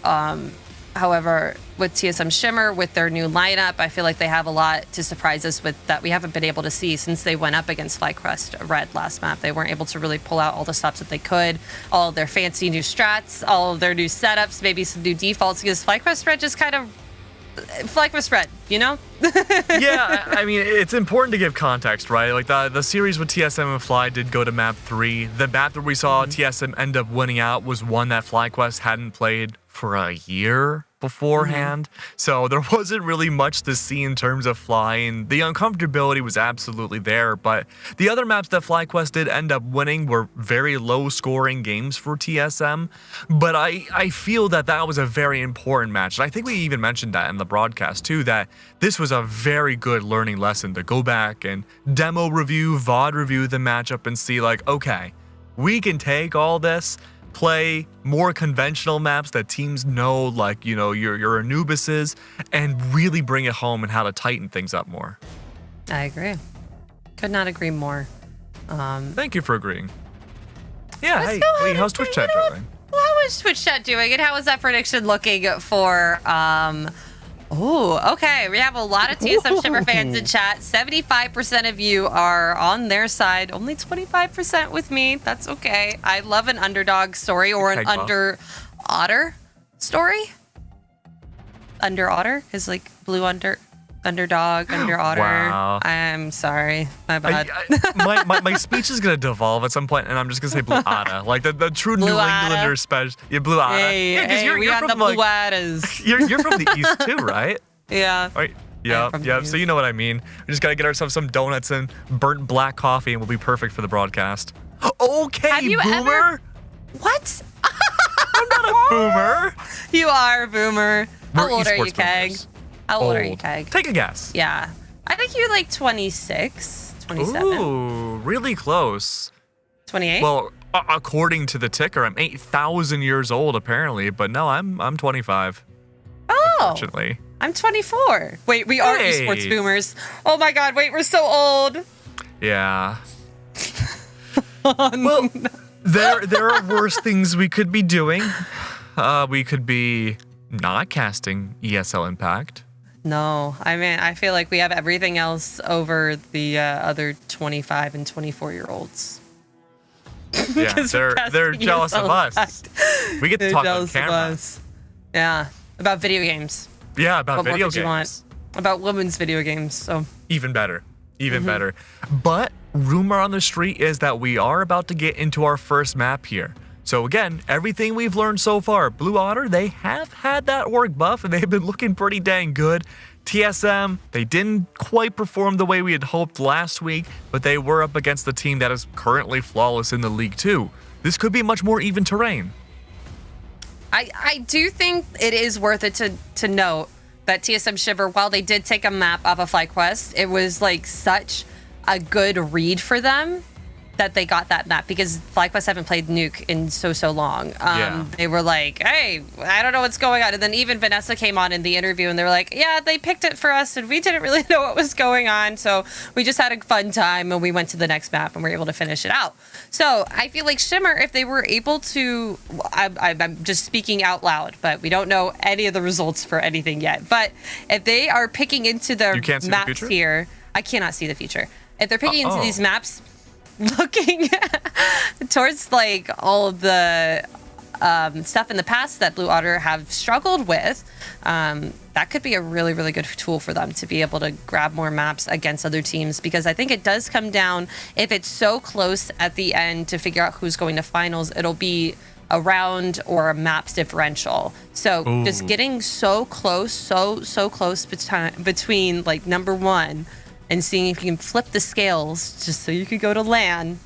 However, with TSM Shimmer, with their new lineup, I feel like they have a lot to surprise us with that we haven't been able to see since they went up against FlyQuest Red last map. They weren't able to really pull out all the stops that they could, all of their fancy new strats, all of their new setups, maybe some new defaults, because FlyQuest Red just kind of FlyQuest Red, you know? Yeah, I mean, it's important to give context, right? Like the series with TSM and Fly did go to map 3. The map that we saw TSM end up winning out was one that FlyQuest hadn't played for a year beforehand. So there wasn't really much to see in terms of flying. The uncomfortability was absolutely there, but the other maps that FlyQuest did end up winning were very low scoring games for TSM. But I feel that was a very important match. And I think we even mentioned that in the broadcast too, that this was a very good learning lesson to go back and demo review, VOD review the matchup and see like, okay, we can take all this, play more conventional maps that teams know, like, you know, your Anubises, and really bring it home and how to tighten things up more. I agree. Could not agree more. Thank you for agreeing. Yeah, hey, how's Twitch chat doing? How is Twitch chat doing, and how is that prediction looking for Oh, okay. We have a lot of TSM Shimmer fans in chat. 75% of you are on their side. Only 25% with me. That's okay. I love an underdog story or an under Otter story. Under Otter is like blue underdog, under Otter. Wow. I'm sorry. My bad. My speech is going to devolve at some point, and I'm just going to say blue Otter. Like the true Blue New Englander special. Yeah, blue Otter. Hey, you're from the Blue Otters. You're from the East too, right? Yeah. Right. Yeah. So you know what I mean. We just got to get ourselves some donuts and burnt black coffee, and we'll be perfect for the broadcast. Okay, Have you boomer. Ever... What? I'm not a boomer. You are a boomer. How old are you, Keg? Boomers. How old are you, Keg? Take a guess. Yeah. I think you're like 26, 27. Ooh, really close. 28? Well, according to the ticker, I'm 8,000 years old apparently, but no, I'm 25. Oh. Unfortunately. I'm 24. Wait, we are esports boomers. Oh my god, wait, we're so old. Yeah. Well, there are worse things we could be doing. We could be not casting ESL Impact. No, I mean, I feel like we have everything else over the other 25 and 24-year-olds. Yeah, they're jealous of us. We get to talk on camera. Yeah, about video games. Yeah, about what video more could games. You want? About women's video games. So even better. Even better. But rumor on the street is that we are about to get into our first map here. So again, everything we've learned so far, Blue Otter, they have had that org buff and they've been looking pretty dang good. TSM, they didn't quite perform the way we had hoped last week, but they were up against the team that is currently flawless in the league too. This could be much more even terrain. I do think it is worth it to note that TSM Shimmer, while they did take a map off of FlyQuest, it was like such a good read for them that they got that map, because FlyQuest haven't played Nuke in so long. They were like, hey, I don't know what's going on. And then even Vanessa came on in the interview and they were like, yeah, they picked it for us and we didn't really know what was going on. So we just had a fun time and we went to the next map and were able to finish it out. So I feel like Shimmer, if they were able to, I'm just speaking out loud, but we don't know any of the results for anything yet. But if they are picking into the maps here, I cannot see the future. if they're picking into these maps, looking towards like all of the stuff in the past that Blue Otter have struggled with, that could be a really, really good tool for them to be able to grab more maps against other teams, because I think it does come down, if it's so close at the end to figure out who's going to finals, it'll be a round or a maps differential. So just getting so close, so close between like number one and seeing if you can flip the scales just so you could go to LAN.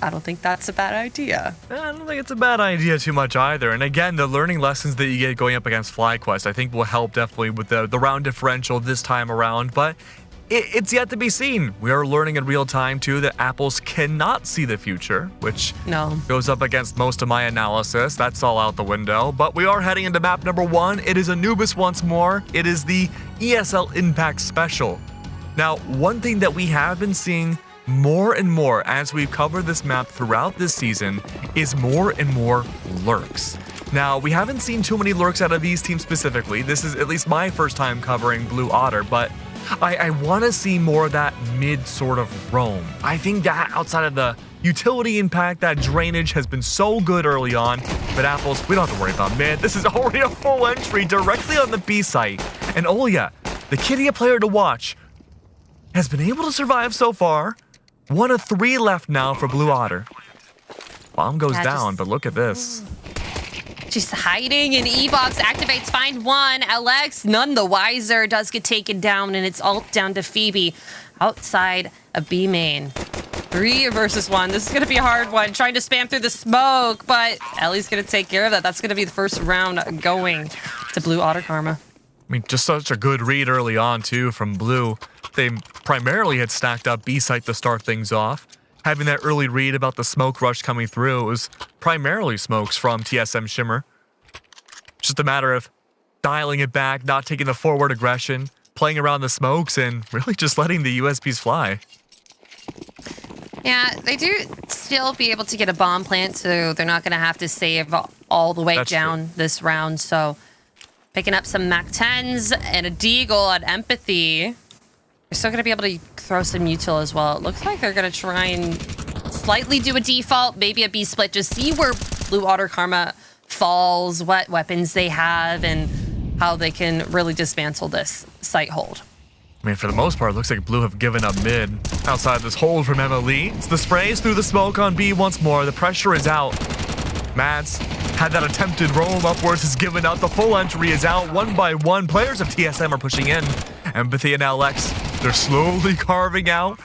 I don't think that's a bad idea. I don't think it's a bad idea too much either. And again, the learning lessons that you get going up against FlyQuest, I think will help definitely with the round differential this time around. But it's yet to be seen. We are learning in real time too that apples cannot see the future, which goes up against most of my analysis. That's all out the window. But we are heading into map number 1. It is Anubis once more. It is the ESL Impact Special. Now, one thing that we have been seeing more and more as we've covered this map throughout this season is more and more lurks. Now, we haven't seen too many lurks out of these teams specifically. This is at least my first time covering Blue Otter, but I want to see more of that mid sort of roam. I think that outside of the utility impact, that drainage has been so good early on, but apples, we don't have to worry about mid. This is already a full entry directly on the B site. And Olya, the Kidia player to watch, has been able to survive so far. 1 of 3 left now for Blue Otter. Bomb goes down, but look at this. Just hiding, and E-Box activates find one. LX, none the wiser, does get taken down, and it's ult down to Phoebe outside of B main. 3 versus 1. This is going to be a hard one. Trying to spam through the smoke, but Ellie's going to take care of that. That's going to be the first round going to Blue Otter Karma. I mean, just such a good read early on, too, from Blue. They primarily had stacked up B site to start things off. Having that early read about the smoke rush coming through, it was primarily smokes from TSM Shimmer. Just a matter of dialing it back, not taking the forward aggression, playing around the smokes, and really just letting the USPs fly. Yeah, they do still be able to get a bomb plant, so they're not going to have to save all the way down this round. So picking up some MAC-10s and a Deagle on Empathy. They're still going to be able to throw some util as well. It looks like they're going to try and slightly do a default, maybe a B-split, just see where Blue Otter Karma falls, what weapons they have, and how they can really dismantle this site hold. I mean, for the most part, it looks like Blue have given up mid. Outside this hold from Emily, it's the sprays through the smoke on B once more. The pressure is out. Mads had that attempted roam upwards, has given up. The full entry is out. 1 by 1. Players of TSM are pushing in. Empathy and LX, they're slowly carving out,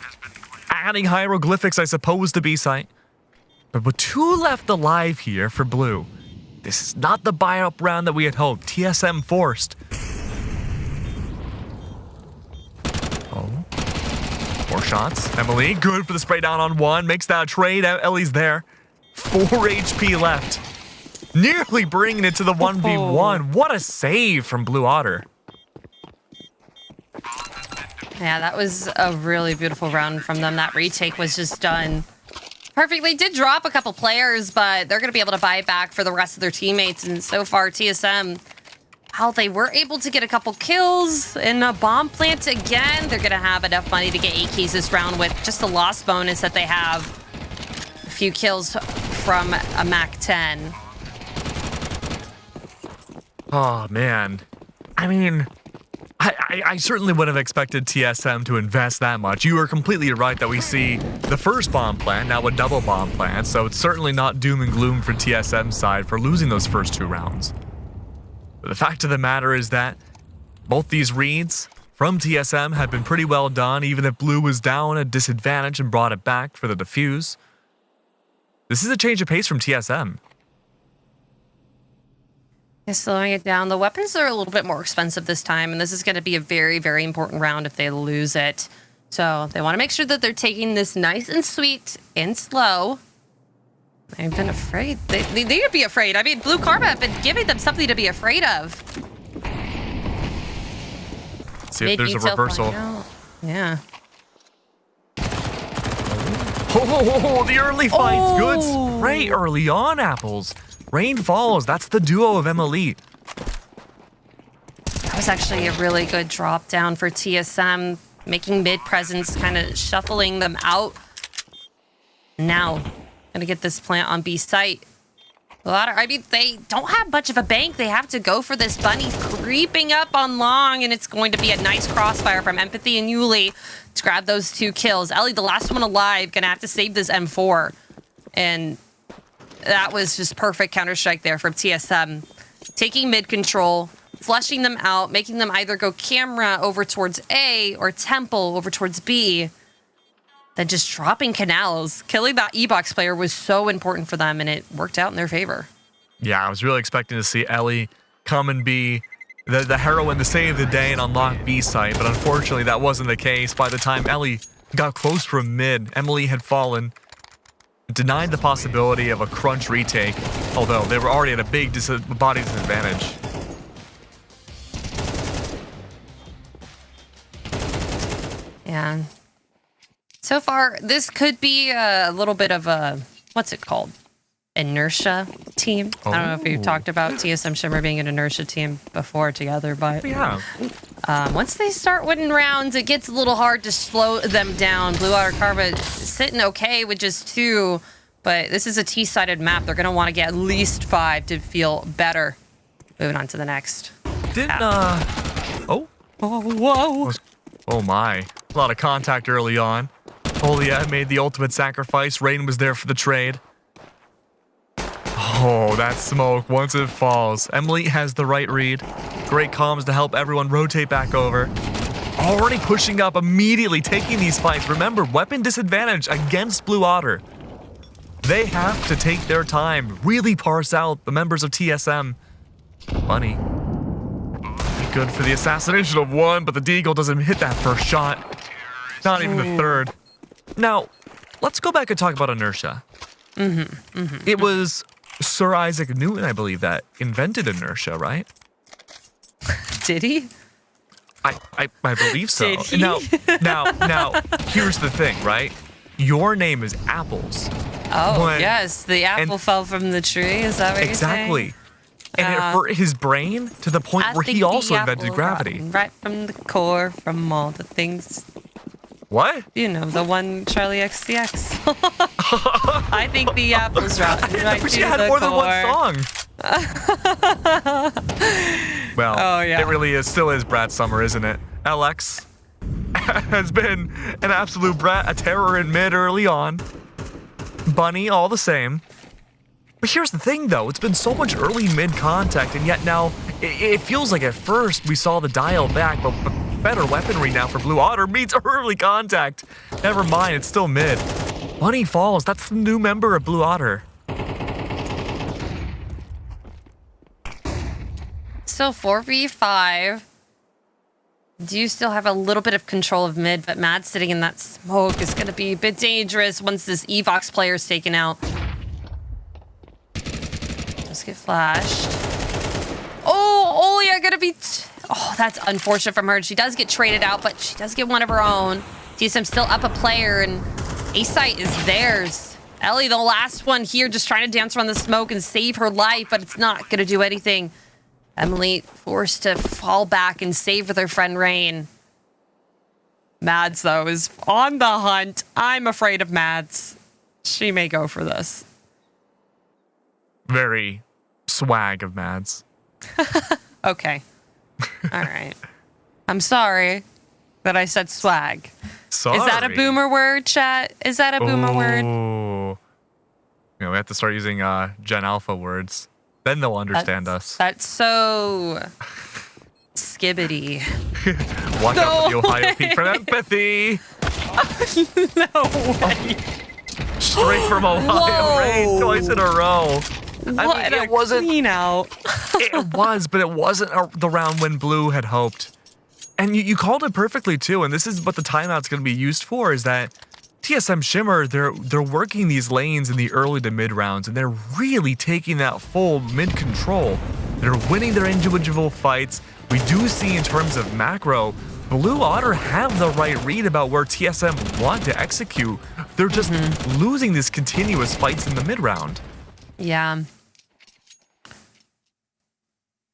adding hieroglyphics, I suppose, to B site. But with 2 left alive here for Blue, this is not the buy-up round that we had hoped. TSM forced. Oh. 4 shots. Emily, good for the spray down on 1. Makes that trade. Ellie's there. 4 HP left. Nearly bringing it to the 1v1. What a save from Blue Otter. Yeah, that was a really beautiful round from them. That retake was just done perfectly. Did drop a couple players, but they're going to be able to buy back for the rest of their teammates. And so far, TSM, how they were able to get a couple kills in a bomb plant again. They're going to have enough money to get 8 keys this round with just the loss bonus that they have. A few kills from a MAC-10. Oh, man. I mean, I certainly would have expected TSM to invest that much. You are completely right that we see the first bomb plant, now a double bomb plant, so it's certainly not doom and gloom for TSM's side for losing those first 2 rounds. But the fact of the matter is that both these reads from TSM have been pretty well done, even if Blue was down at disadvantage and brought it back for the defuse. This is a change of pace from TSM. Slowing it down. The weapons are a little bit more expensive this time, and this is going to be a very, very important round if they lose it. So they want to make sure that they're taking this nice and sweet and slow. They've been afraid. They need to be afraid. I mean, Blue Karma have been giving them something to be afraid of. See if there's a reversal. Yeah. Oh, the early fight's good spray early on, apples. Rain follows. That's the duo of Emily. That was actually a really good drop down for TSM. making mid presence, kind of shuffling them out. Now, gonna get this plant on B site. Otter, I mean, they don't have much of a bank. They have to go for this. Bunny creeping up on long, and it's going to be a nice crossfire from Empathy and Yuli to grab those 2 kills. Ellie, the last one alive, gonna have to save this M4. And that was just perfect Counter-Strike there from TSM. Taking mid control, flushing them out, making them either go camera over towards A or temple over towards B. Then just dropping canals. Killing that E-Box player was so important for them, and it worked out in their favor. Yeah, I was really expecting to see Ellie come and be the heroine to save the day and unlock B site, but unfortunately that wasn't the case. By the time Ellie got close from mid, Emily had fallen, denied the possibility of a crunch retake, although they were already at a big body disadvantage. Yeah. So far, this could be a little bit of a, what's it called? Inertia team. I don't know if we've talked about TSM Shimmer being an inertia team before together, but yeah. Once they start winning rounds, it gets a little hard to slow them down. Blue Otter Karma sitting okay with just 2, but this is a T-sided map. They're going to want to get at least 5 to feel better. Moving on to the next. Oh my. A lot of contact early on. Holia made the ultimate sacrifice. Rain was there for the trade. Oh, that smoke, once it falls. Emily has the right read. Great comms to help everyone rotate back over. Already pushing up, immediately taking these fights. Remember, weapon disadvantage against Blue Otter. They have to take their time, really parse out the members of TSM. Bunny. Good for the assassination of 1, but the Deagle doesn't hit that first shot. Not even the third. Now, let's go back and talk about inertia. It was Sir Isaac Newton, I believe, that invented inertia, right? Did he? I believe so. Did he? Now, here's the thing, right? Your name is Apples. Oh, yes, the apple fell from the tree. Is that what you're saying? Exactly. And it hurt his brain to the point where he also invented gravity. Right from the core, from all the things. What? You know, the one Charlie XCX. I think the apple's rotten. Right But she had more than one song. Well, it really is, still is Brad Summer, isn't it? LX has been an absolute brat, a terror in mid early on. Bunny, all the same. But here's the thing, though. It's been so much early mid contact, and yet now it feels like at first we saw the dial back, but better weaponry now for Blue Otter meets early contact. Never mind, it's still mid. Bunny falls. That's the new member of Blue Otter. So 4v5. Do you still have a little bit of control of mid, but Mad sitting in that smoke is going to be a bit dangerous once this Evox player is taken out. Just get flashed. Oh, Olia gonna be... Oh, that's unfortunate from her. She does get traded out, but she does get one of her own. TSM still up a player, and A-site is theirs. Ellie, the last one here, just trying to dance around the smoke and save her life, but it's not gonna do anything. Emily forced to fall back and save with her friend Rain. Mads, though, is on the hunt. I'm afraid of Mads. She may go for this. Very swag of Mads. Okay. All right. I'm sorry that I said swag. Sorry. Is that a boomer word, chat? Is that a boomer word? You know, we have to start using Gen Alpha words. Then they'll understand us. That's so skibbity. Watch out for the Ohio Peak from Empathy. No way. Straight from Ohio Rain twice in a row. What it wasn't clean out. It was, but it wasn't the round when Blue had hoped. And you called it perfectly too. And this is what the timeout's going to be used for: is that TSM Shimmer, they're working these lanes in the early to mid rounds, and they're really taking that full mid control. They're winning their individual fights. We do see in terms of macro, Blue Otter have the right read about where TSM want to execute. They're just losing these continuous fights in the mid round. Yeah.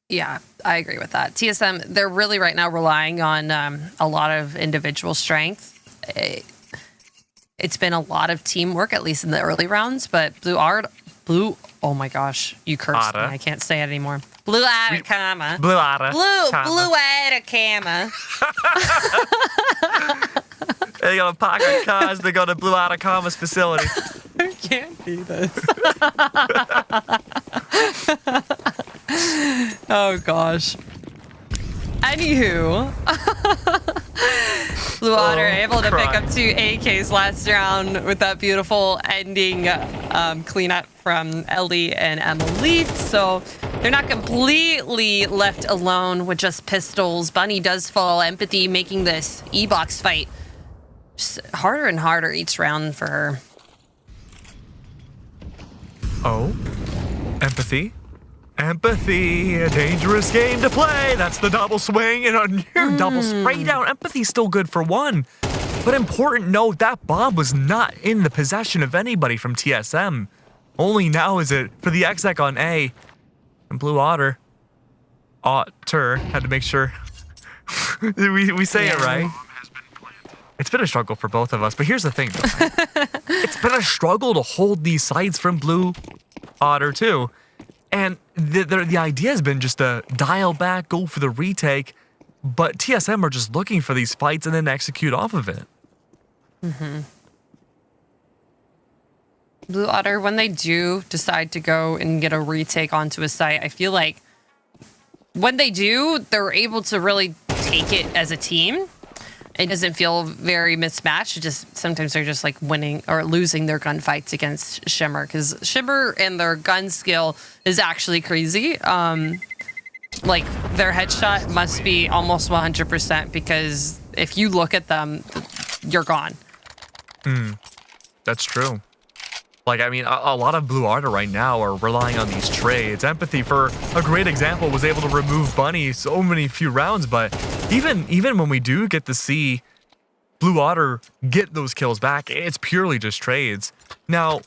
Yeah. I agree with that. TSM, they're really right now relying on a lot of individual strength. It's been a lot of teamwork, at least in the early rounds, but oh my gosh, you cursed me. I can't say it anymore. Blue Atacama. Blue Atacama. They got a pocket cars. They got a Blue Atacama's facility. I can't do this. Oh gosh. Anywho, Blue Otter able to pick up 2 AKs last round with that beautiful ending cleanup from Ellie and Emily. So they're not completely left alone with just pistols. Bunny does fall. Empathy making this E-box fight just harder and harder each round for her. Oh, Empathy. Empathy, a dangerous game to play. That's the double swing and a near double spray down. Empathy's still good for 1. But important note, that bomb was not in the possession of anybody from TSM. Only now is it for the exec on A. And Blue Otter. Otter, had to make sure we say it right. It's been a struggle for both of us, but here's the thing. It's been a struggle to hold these sites from Blue Otter too. And the idea has been just to dial back, go for the retake, but TSM are just looking for these fights and then execute off of it. Blue Otter, when they do decide to go and get a retake onto a site, I feel like when they do, they're able to really take it as a team. It doesn't feel very mismatched. It just sometimes they're just like winning or losing their gunfights against Shimmer, because Shimmer and their gun skill is actually crazy. Like their headshot must be almost 100%, because if you look at them, you're gone. That's true. Like, I mean, a lot of Blue Otter right now are relying on these trades. Empathy, for a great example, was able to remove Bunny so many few rounds, but even when we do get to see Blue Otter get those kills back, it's purely just trades. Now,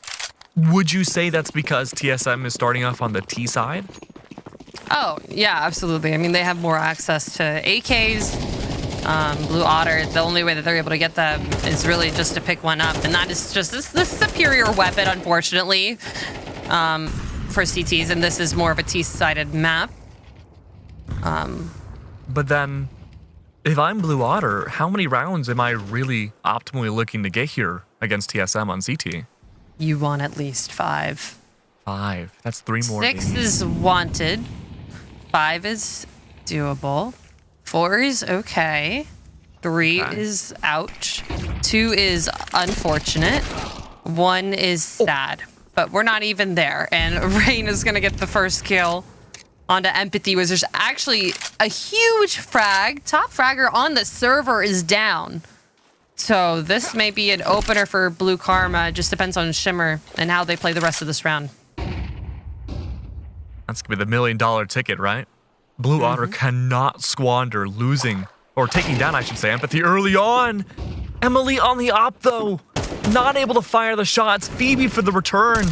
would you say that's because TSM is starting off on the T side? Oh, yeah, absolutely. I mean, they have more access to AKs. Blue Otter, the only way that they're able to get them is really just to pick one up, and that is just this superior weapon, unfortunately, for CTs, and this is more of a T-sided map. But then, if I'm Blue Otter, how many rounds am I really optimally looking to get here against TSM on CT? You want at least 5. 5. That's 3 more. 6 is wanted. 5 is doable. 4 is okay. 3 is ouch. 2 is unfortunate. 1 is sad. But we're not even there. And Rain is going to get the first kill onto Empathy, was there's actually a huge frag. Top fragger on the server is down. So this may be an opener for Blue Karma. It just depends on Shimmer and how they play the rest of this round. That's going to be the $1 million ticket, right? Blue Otter cannot squander losing, or taking down, I should say, Empathy early on. Emily on the op, though. Not able to fire the shots. Phoebe for the return.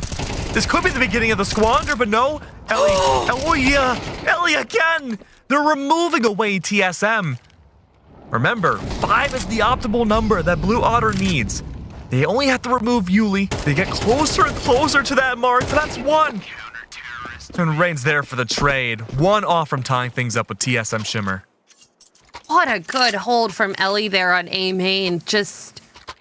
This could be the beginning of the squander, but no. Ellie. Oh, yeah. Ellie again. They're removing away TSM. Remember, 5 is the optimal number that Blue Otter needs. They only have to remove Yuli. They get closer and closer to that mark, but that's 1. And Rain's there for the trade. 1 off from tying things up with TSM Shimmer. What a good hold from Ellie there on A main. Just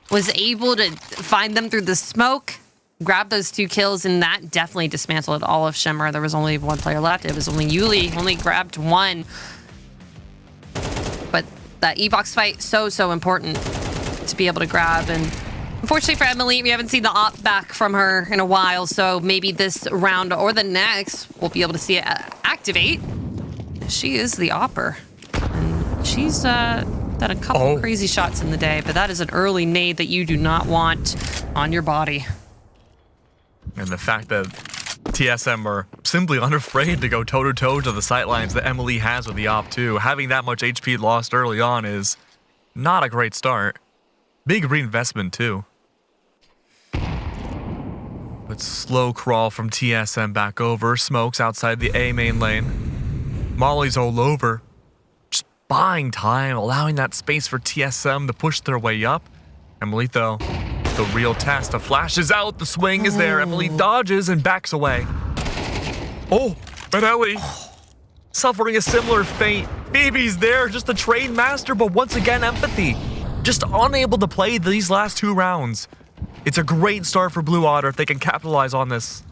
was able to find them through the smoke, grab those 2 kills, and that definitely dismantled all of Shimmer. There was only 1 player left. It was only Yuli, only grabbed 1. But that E-box fight, so important to be able to grab. And unfortunately for Emily, we haven't seen the op back from her in a while, so maybe this round or the next, we'll be able to see it activate. She is the opper. And she's done a couple crazy shots in the day, but that is an early nade that you do not want on your body. And the fact that TSM are simply unafraid to go toe-to-toe to the sightlines that Emily has with the op too. Having that much HP lost early on is not a great start. Big reinvestment too. But slow crawl from TSM back over. Smokes outside the A main lane. Molly's all over. Just buying time, allowing that space for TSM to push their way up. Emily, though, the real test. A flash is out. The swing is there. Emily dodges and backs away. Oh, but Ellie suffering a similar fate. Phoebe's there, just the train master, but once again, empathy. Just unable to play these last 2 rounds. It's a great start for Blue Otter if they can capitalize on this.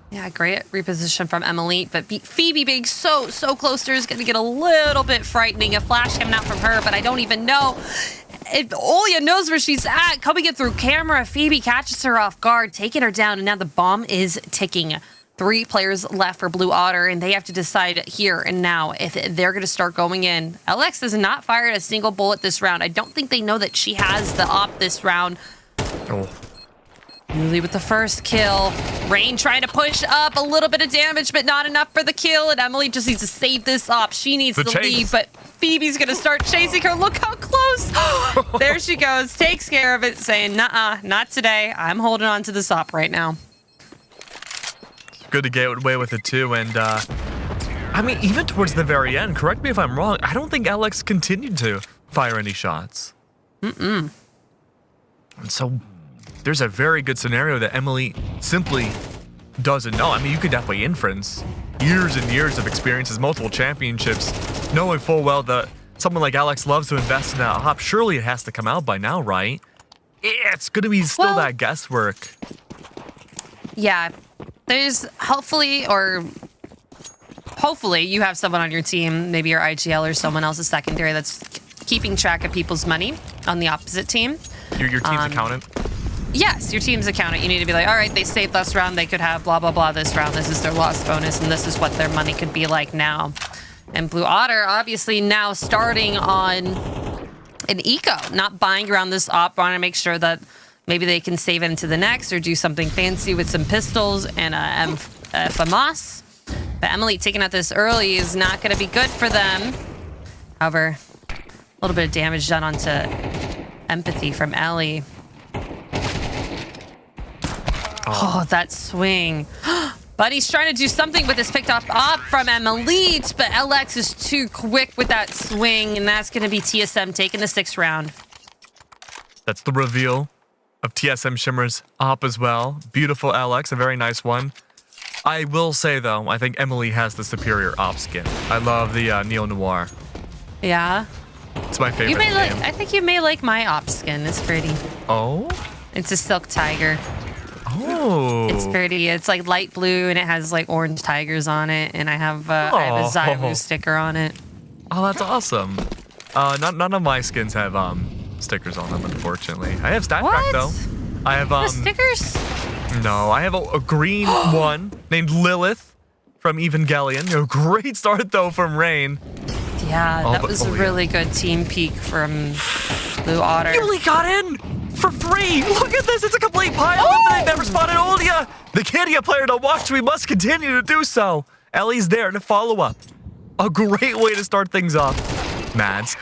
Yeah, great reposition from Emily, but Phoebe being so close to her is going to get a little bit frightening. A flash coming out from her, but I don't even know if Olya knows where she's at. Coming in through camera, Phoebe catches her off guard, taking her down, and now the bomb is ticking. 3 players left for Blue Otter, and they have to decide here and now if they're going to start going in. LX has not fired a single bullet this round. I don't think they know that she has the op this round. Oh. Newly with the first kill. Rain trying to push up, a little bit of damage, but not enough for the kill, and Emily just needs to save this op. She needs to leave, but Phoebe's going to start chasing her. Look how close. There she goes, takes care of it, saying, nuh-uh, not today. I'm holding on to this op right now. Good to get away with it too, and I mean, even towards the very end, correct me if I'm wrong, I don't think Alex continued to fire any shots. And so there's a very good scenario that Emily simply doesn't know. I mean, you could definitely inference years and years of experiences, multiple championships, knowing full well that someone like Alex loves to invest in that hop. Surely it has to come out by now, right? It's going to be still that guesswork. Yeah. There's hopefully you have someone on your team, maybe your IGL or someone else's secondary that's keeping track of people's money on the opposite team. Your team's accountant? Yes, your team's accountant. You need to be like, all right, they saved last round, they could have blah, blah, blah this round. This is their loss bonus, and this is what their money could be like now. And Blue Otter, obviously now starting on an eco, not buying around this op, wanting to make sure that maybe they can save it into the next or do something fancy with some pistols and a FAMAS. But Emily taking out this early is not going to be good for them. However, a little bit of damage done onto empathy from Ellie. Oh, that swing. Buddy's trying to do something with this picked up op from Emily, but LX is too quick with that swing, and that's going to be TSM taking the 6th round. That's the reveal of TSM Shimmer's op as well. Beautiful LX, a very nice one. I will say, though, I think Emily has the superior op skin. I love the Neo Noir. Yeah? It's my favorite. I think you may like my op skin. It's pretty. Oh? It's a silk tiger. Oh. It's pretty. It's like light blue, and it has like orange tigers on it, and I have a Zyru sticker on it. Oh, that's awesome. None of my skins have stickers on them, unfortunately. I have stat track though. I have stickers? No, I have a green one named Lilith from Evangelion. A great start though from Rain. Yeah, that was a really good team peak from Blue Otter. You only got in for free. Look at this. It's a complete pile up, and they never spotted Olya. The Kidia player to watch. We must continue to do so. Ellie's there to follow up. A great way to start things off. Mads.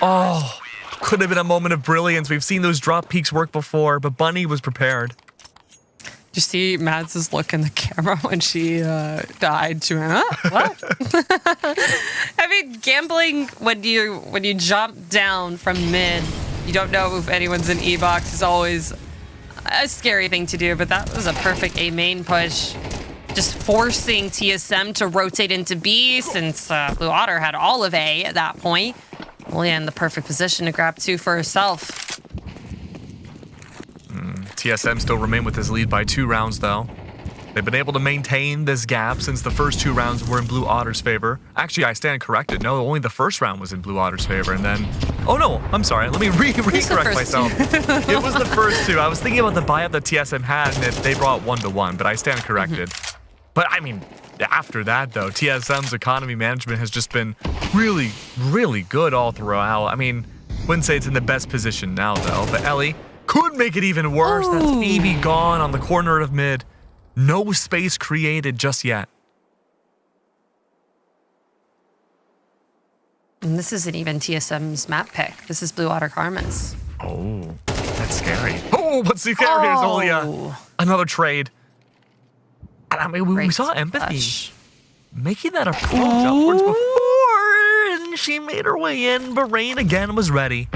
Oh. Could have been a moment of brilliance. We've seen those drop peaks work before, but Bunny was prepared. Did you see Mads' look in the camera when she died? She went, what? I mean, gambling when you jump down from mid, you don't know if anyone's in E-box is always a scary thing to do, but that was a perfect A main push. Just forcing TSM to rotate into B since Blue Otter had all of A at that point. Olya in the perfect position to grab 2 for herself. TSM still remain with his lead by 2 rounds, though. They've been able to maintain this gap since the first 2 rounds were in Blue Otter's favor. Actually, I stand corrected. No, only the first round was in Blue Otter's favor, and then... Oh, no, I'm sorry. Let me re-correct myself. It was the first 2. I was thinking about the buy-up that TSM had, and they brought 1-1, but I stand corrected. But, I mean, after that, though, TSM's economy management has just been really, really good all throughout. I mean, wouldn't say it's in the best position now, though, but Ellie could make it even worse. That's Phoebe gone on the corner of mid. No space created just yet. And this isn't even TSM's map pick. This is Blue Otter Karma's. Oh, that's scary. Oh, but see, here's Olya. Another trade. And I mean, we saw empathy. making that approach upwards before, and she made her way in, but Rain again was ready.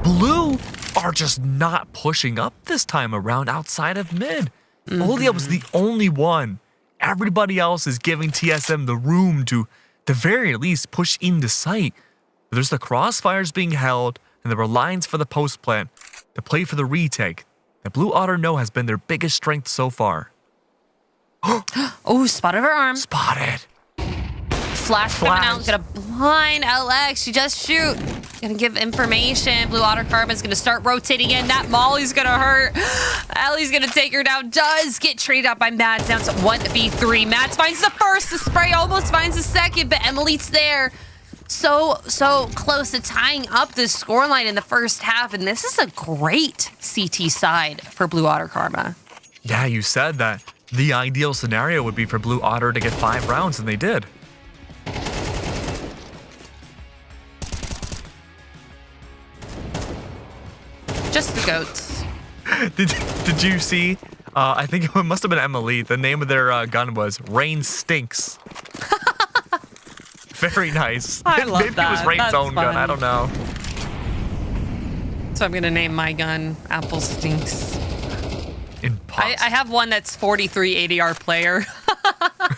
Blue are just not pushing up this time around outside of mid. Olia was the only one. Everybody else is giving TSM the room to, the very least, push into sight. There's the crossfires being held, and the reliance for the post plant, the play for the retake. The Blue Otter know has been their biggest strength so far. Oh, spotted her arm. Spotted. Flash coming out, gonna blind LX. She just shoot. Gonna give information. Blue Otter Karma's gonna start rotating in. That Molly's gonna hurt. Ellie's gonna take her down. Does get traded out by Mads down to 1v3. Mads finds the first. The spray almost finds the second, but Emily's there. So close to tying up this scoreline in the first half, and this is a great CT side for Blue Otter Karma. Yeah, you said that. The ideal scenario would be for Blue Otter to get 5 rounds, and they did. Just the goats. Did you see? I think it must have been Emily. The name of their gun was Rain Stinks. Very nice. I love Maybe that. it was Rain's That's own gun. funny. I don't know. So I'm gonna name my gun Apple Stinks. I have one that's 43 ADR player.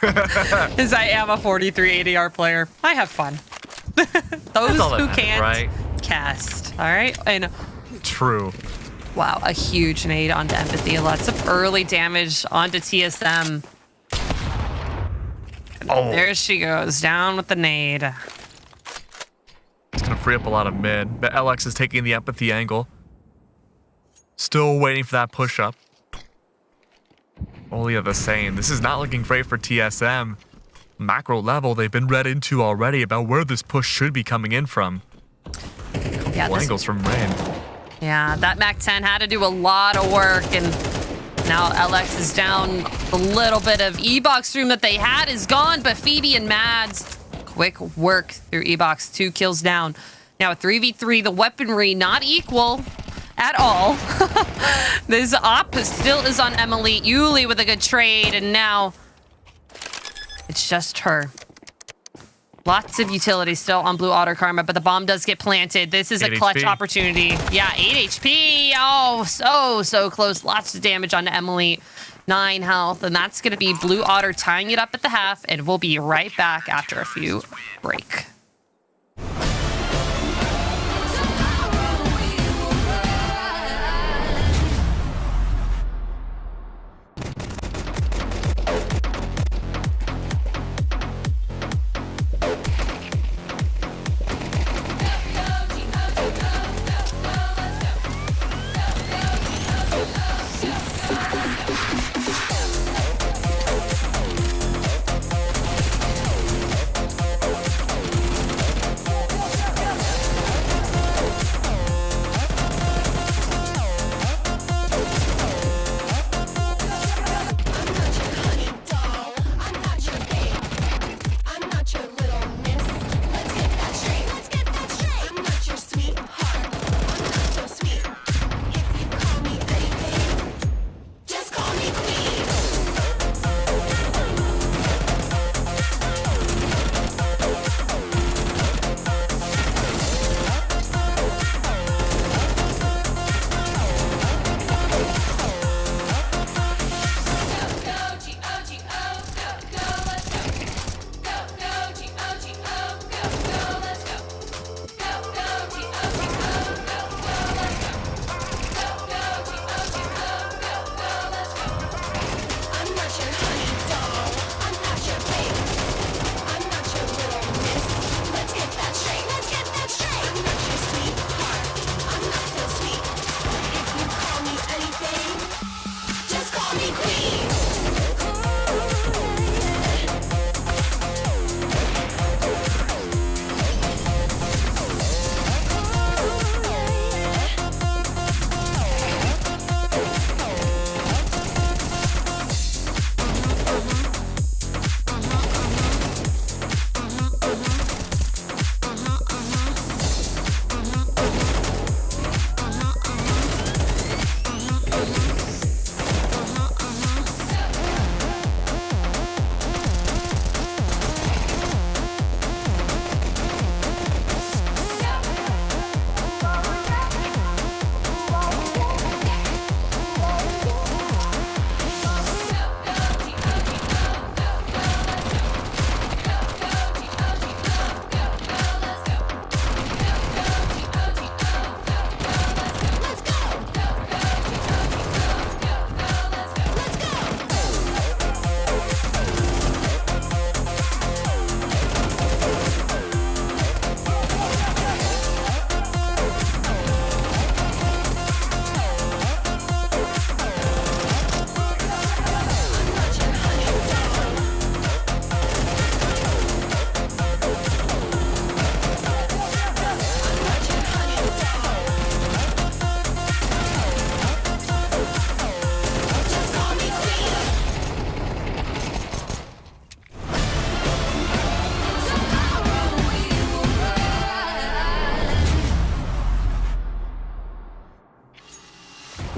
Because I am a 43 ADR player. I have fun. Those who can't right? cast. All right. And true. Wow, a huge nade onto Empathy. Lots of early damage onto TSM. Oh. There she goes, down with the nade. It's gonna free up a lot of mid, but LX is taking the Empathy angle. Still waiting for that push up. Olia the same. This is not looking great for TSM. Macro level, they've been read into already about where this push should be coming in from. Yeah, Couple angles from Rain. Yeah, that MAC-10 had to do a lot of work, and now LX is down. The little bit of E-Box room that they had is gone, but Phoebe and Mads, quick work through E-Box, 2 kills down. Now a 3v3, the weaponry not equal at all. This op still is on Emily. Yuli with a good trade, and now it's just her. Lots of utility still on Blue Otter Karma, but the bomb does get planted. This is a clutch HP. opportunity. Yeah, 8 HP. Oh, so close. Lots of damage on Emily. 9 health, and that's going to be Blue Otter tying it up at the half, and we'll be right back after a few break.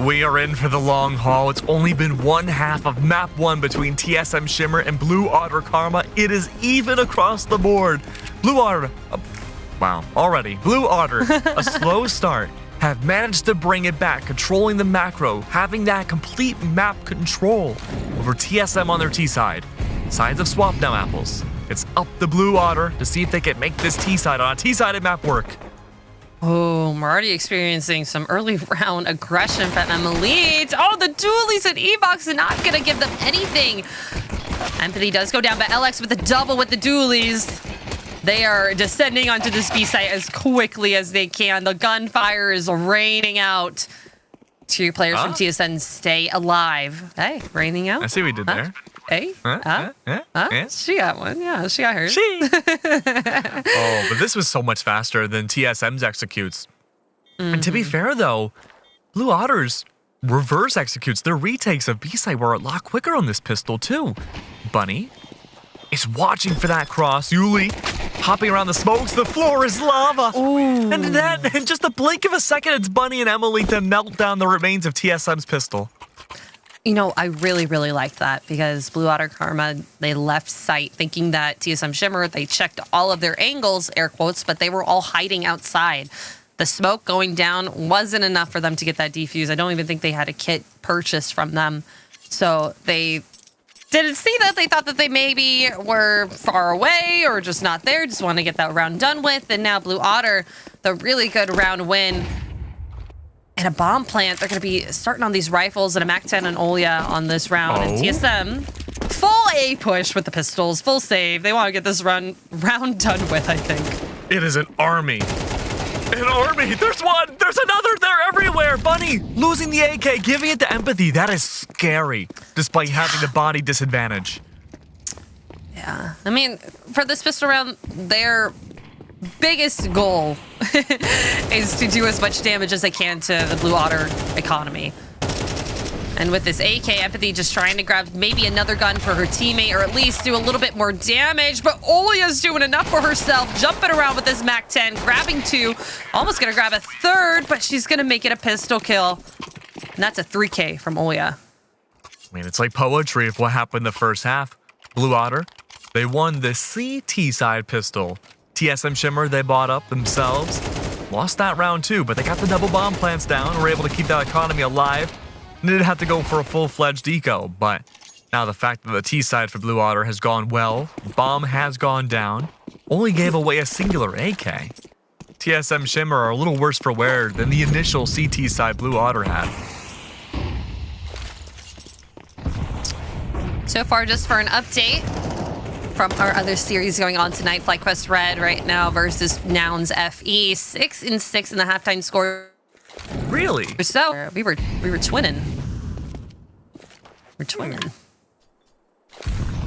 We are in for the long haul. It's only been one half of map 1 between TSM Shimmer and Blue Otter Karma. It is even across the board. Blue Otter, wow, already. Blue Otter, a slow start, have managed to bring it back, controlling the macro, having that complete map control over TSM on their T side. Sides have swapped now, Apples. It's up to Blue Otter to see if they can make this T side on a T-sided map work. Oh, we're already experiencing some early round aggression from Elite. Oh, the dualies and E-Box are not going to give them anything. Empathy does go down, but LX with the double with the dualies. They are descending onto this B site as quickly as they can. The gunfire is raining out. 2 players from TSN stay alive. Hey, raining out. I see what we did there. Hey, she got one. Yeah, she got hers. Oh, but this was so much faster than TSM's executes. And to be fair, though, Blue Otter's reverse executes. Their retakes of B-side were a lot quicker on this pistol, too. Bunny is watching for that cross. Yuli hopping around the smokes. The floor is lava. Ooh. And then, in just a blink of a second, it's Bunny and Emily to melt down the remains of TSM's pistol. You know, I really, really liked that because Blue Otter Karma, they left site thinking that TSM Shimmer, they checked all of their angles, air quotes, but they were all hiding outside. The smoke going down wasn't enough for them to get that defuse. I don't even think they had a kit purchased from them. So they didn't see that. They thought that they maybe were far away or just not there, just want to get that round done with. And now Blue Otter, the really good round win. And a bomb plant, they're going to be starting on these rifles and a MAC-10 and Olia on this round. And TSM, full A push with the pistols, full save. They want to get this round done with, I think. It is an army. An army. There's one. There's another. They're everywhere. Bunny losing the AK, giving it to Empathy. That is scary, despite having the body disadvantage. Yeah. I mean, for this pistol round, their biggest goal is to do as much damage as they can to the Blue Otter economy. And with this AK, Empathy just trying to grab maybe another gun for her teammate or at least do a little bit more damage. But Olia's doing enough for herself, jumping around with this MAC-10, grabbing 2, almost going to grab a 3rd, but she's going to make it a pistol kill. And that's a 3K from Olia. I mean, it's like poetry of what happened in the first half. Blue Otter, they won the CT side pistol. TSM Shimmer, they bought up themselves. Lost that round too, but they got the double bomb plants down, were able to keep that economy alive. Didn't have to go for a full-fledged eco, but now the fact that the T side for Blue Otter has gone well, bomb has gone down, only gave away a singular AK. TSM Shimmer are a little worse for wear than the initial CT side Blue Otter had. So far, just for an update from our other series going on tonight, FlyQuest Red right now versus Nouns FE, 6-6 in the halftime score. Really? So we were twinning. We're twinning.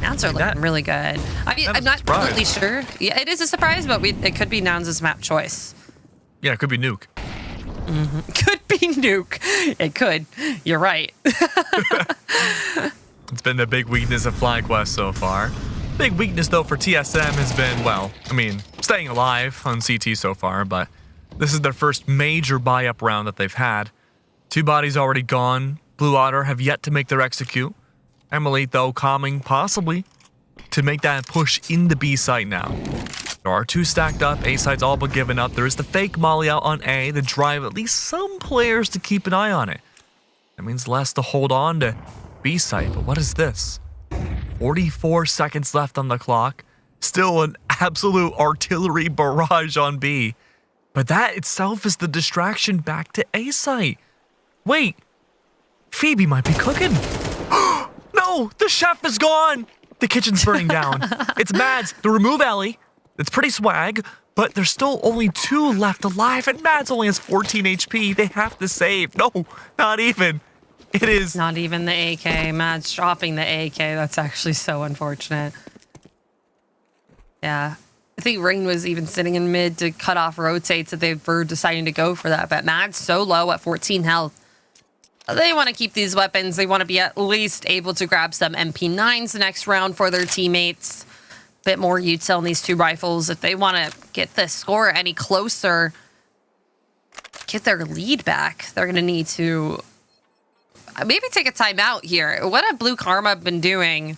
Nouns are looking really good. I mean, I'm not completely sure. Yeah, it is a surprise, but it could be Nouns' map choice. Yeah, it could be Nuke. Could be Nuke. It could. You're right. It's been the big weakness of FlyQuest so far. Big weakness, though, for TSM has been, well, I mean, staying alive on CT so far, but this is their first major buy-up round that they've had. 2 bodies already gone. Blue Otter have yet to make their execute. Emily, though, coming possibly to make that push in the B site now. There are 2 stacked up. A site's all but given up. There is the fake molly out on A to drive at least some players to keep an eye on it. That means less to hold on to B site, but what is this? 44 seconds left on the clock. Still an absolute artillery barrage on B. But that itself is the distraction back to A site. Wait, Phoebe might be cooking. No, the chef is gone. The kitchen's burning down. It's Mads, the remove alley. It's pretty swag, but there's still only 2 left alive, and Mads only has 14 HP. They have to save. No, not even. It is not even the AK. Mads dropping the AK. That's actually so unfortunate. Yeah. I think Rain was even sitting in mid to cut off rotates that they were deciding to go for that. But Mads so low at 14 health. They want to keep these weapons. They want to be at least able to grab some MP9s the next round for their teammates. Bit more util in these 2 rifles. If they want to get the score any closer, get their lead back, they're going to need to maybe take a timeout here. What have Blue Karma been doing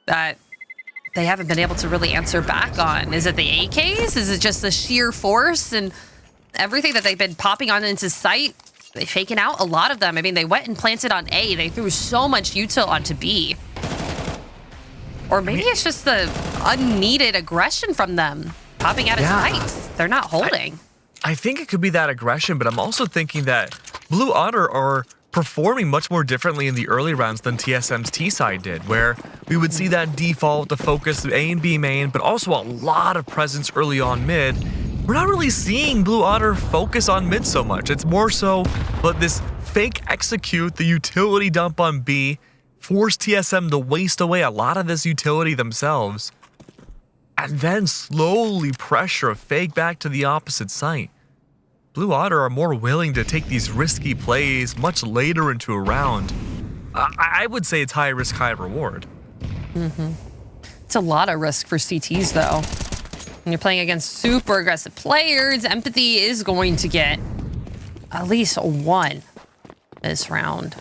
that they haven't been able to really answer back on? Is it the AKs? Is it just the sheer force and everything that they've been popping on into sight? They faking out a lot of them. I mean, they went and planted on A. They threw so much util onto B. Or maybe it's just the unneeded aggression from them popping out of sight. They're not holding. I think it could be that aggression, but I'm also thinking that Blue Otter are performing much more differently in the early rounds than TSM's T side did, where we would see that default, the focus, the A and B main, but also a lot of presence early on mid. We're not really seeing Blue Otter focus on mid so much. It's more so let this fake execute the utility dump on B, force TSM to waste away a lot of this utility themselves, and then slowly pressure a fake back to the opposite site. Blue Otter are more willing to take these risky plays much later into a round. I would say it's high risk, high reward. It's a lot of risk for CTs, though. When you're playing against super aggressive players, Empathy is going to get at least one this round.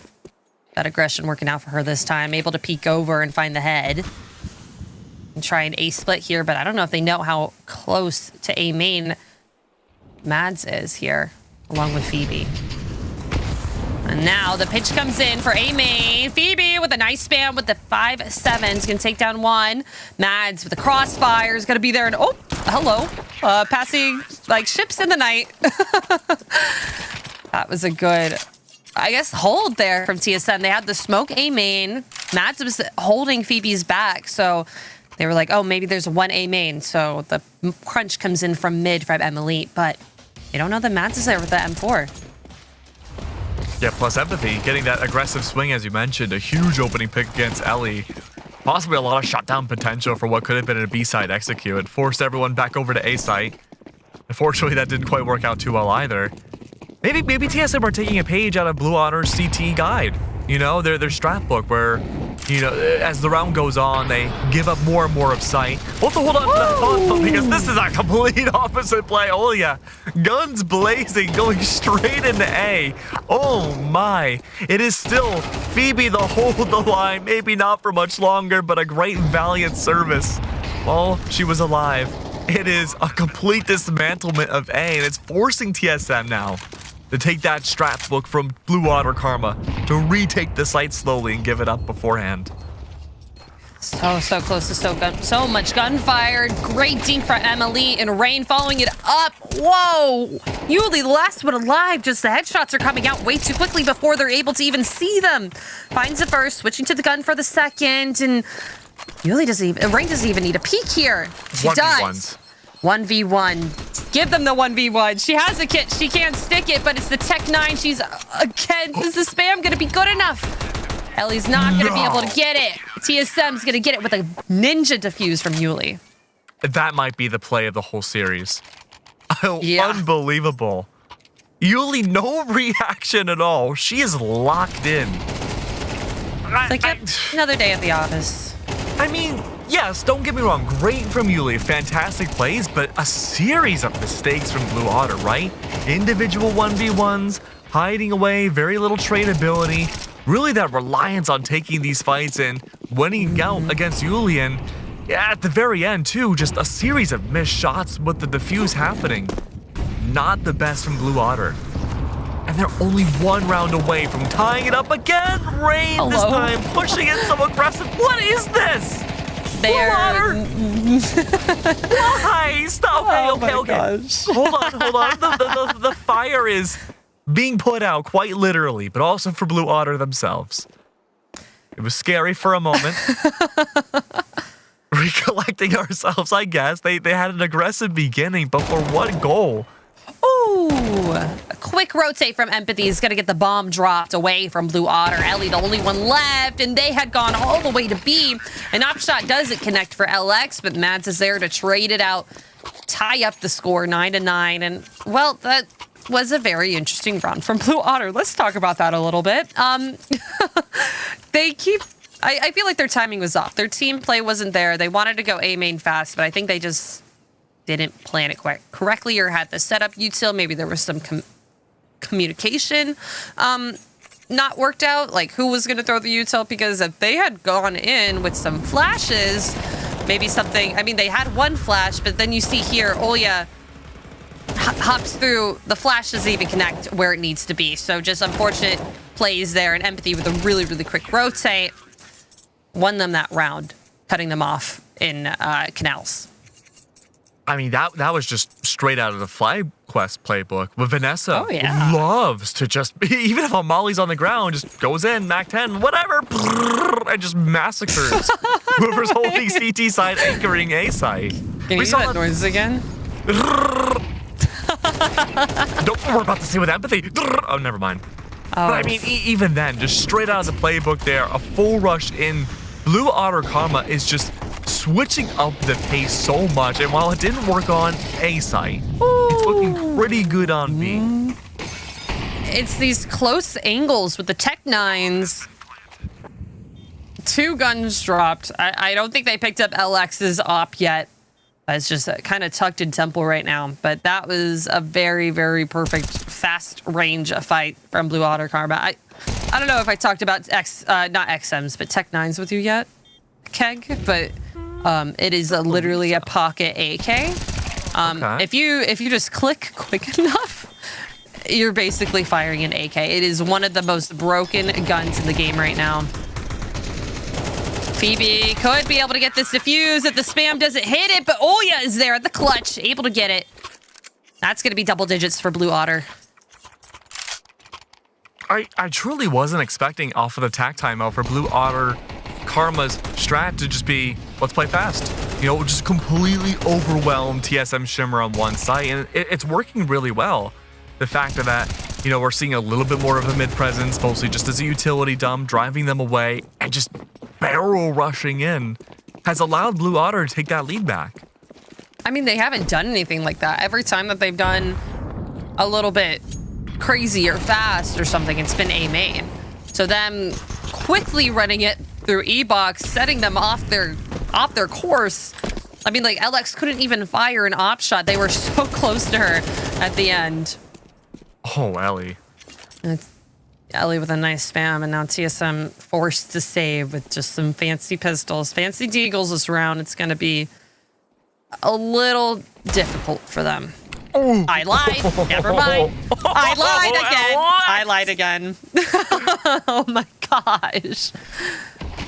That aggression working out for her this time. Able to peek over and find the head. And try an A split here, but I don't know if they know how close to A main Mads is here, along with Phoebe. And now the pitch comes in for A main. Phoebe with a nice spam with the 5-7's gonna take down one. Mads with the crossfire is gonna be there, and oh, hello. Passing like ships in the night. That was a good, I guess, hold there from TSM. They had the smoke A main. Mads was holding Phoebe's back, so they were like, oh, maybe there's one A main. So the crunch comes in from mid from Emily, but they don't know that Mads is there with the M4. Yeah, plus Empathy, getting that aggressive swing, as you mentioned, a huge opening pick against Ellie. Possibly a lot of shutdown potential for what could have been a B-side execute. It forced everyone back over to A site. Unfortunately, that didn't quite work out too well either. Maybe TSM are taking a page out of Blue Otter's CT guide. You know, their strat book where, you know, as the round goes on, they give up more and more of sight. Hold on to that thought, though, because this is a complete opposite play. Oh, yeah. Guns blazing, going straight into A. Oh, my. It is still Phoebe the hold the line. Maybe not for much longer, but a great valiant service while she was alive. It is a complete dismantlement of A, and it's forcing TSM now to take that strat book from Blue Otter Karma, to retake the site slowly and give it up beforehand. So close to so much gunfire. Great team for Emily and Rain following it up. Whoa! Yuli, the last one alive. Just the headshots are coming out way too quickly before they're able to even see them. Finds it first, switching to the gun for the second, and Yuli Rain doesn't even need a peek here. She does. 1v1. Give them the 1v1. She has a kit. She can't stick it, but it's the Tech 9. She's again. Is the spam going to be good enough? Ellie's not going to be able to get it. TSM's going to get it with a ninja defuse from Yuli. That might be the play of the whole series. Unbelievable. Yuli, no reaction at all. She is locked in. Like another day at the office. I mean, yes, don't get me wrong. Great from Yuli. Fantastic plays, but a series of mistakes from Blue Otter, right? Individual 1v1s, hiding away, very little trade ability. Really that reliance on taking these fights and winning out against Yuli. And yeah, at the very end, too, just a series of missed shots with the defuse happening. Not the best from Blue Otter. And they're only one round away from tying it up again. Rain this time, pushing it so aggressive. What is this? Blue Otter? Why? Stop. Okay. Gosh. Hold on. The fire is being put out quite literally, but also for Blue Otter themselves. It was scary for a moment. Recollecting ourselves, I guess. They had an aggressive beginning, but for what goal? Ooh, a quick rotate from Empathy is going to get the bomb dropped away from Blue Otter. Ellie, the only one left, and they had gone all the way to B. An upshot doesn't connect for LX, but Mads is there to trade it out, tie up the score 9-9. And, well, that was a very interesting run from Blue Otter. Let's talk about that a little bit. They keep... I feel like their timing was off. Their team play wasn't there. They wanted to go A main fast, but I think they just didn't plan it quite correctly or had the setup util. Maybe there was some communication. not worked out, like who was going to throw the util, because if they had gone in with some flashes, maybe something, I mean, they had one flash, but then you see here, Olya hops through, the flash doesn't even connect where it needs to be. So just unfortunate plays there, and Empathy with a really, really quick rotate won them that round, cutting them off in canals. I mean, that was just straight out of the FlyQuest playbook. But Vanessa yeah. loves to just, even if a Molly's on the ground, just goes in, Mac 10, whatever, and just massacres whoever's holding CT side, anchoring A side. Can you do that noise again? We're about to see with Empathy. Oh, never mind. But I mean, even then, just straight out of the playbook there, a full rush in. Blue Otter Karma is just switching up the pace so much, and while it didn't work on A site, it's looking pretty good on B. It's these close angles with the Tech 9s. 2 guns dropped. I don't think they picked up LX's op yet. It's just kind of tucked in temple right now. But that was a very, very perfect fast range fight from Blue Otter Karma. I don't know if I talked about not XMs, but Tech 9s with you yet, Keg, but it is literally a pocket AK. If you just click quick enough, you're basically firing an AK. It is one of the most broken guns in the game right now. Phoebe could be able to get this defuse if the spam doesn't hit it, but Olya is there at the clutch, able to get it. That's going to be double digits for Blue Otter. I truly wasn't expecting off of the tack timeout for Blue Otter Karma's strat to just be, let's play fast. You know, just completely overwhelm TSM Shimmer on one side, and it's working really well. The fact that, you know, we're seeing a little bit more of a mid presence, mostly just as a utility dump, driving them away, and just barrel rushing in has allowed Blue Otter to take that lead back. I mean, they haven't done anything like that. Every time that they've done a little bit crazy or fast or something, it's been A main. So them quickly running it through E-box, setting them off their course. I mean, like, LX couldn't even fire an op shot. They were so close to her at the end. Oh, Ellie. It's Ellie with a nice spam, and now TSM forced to save with just some fancy pistols. Fancy deagles this round. It's going to be a little difficult for them. Ooh. I lied. Never mind. I lied again. Oh my gosh.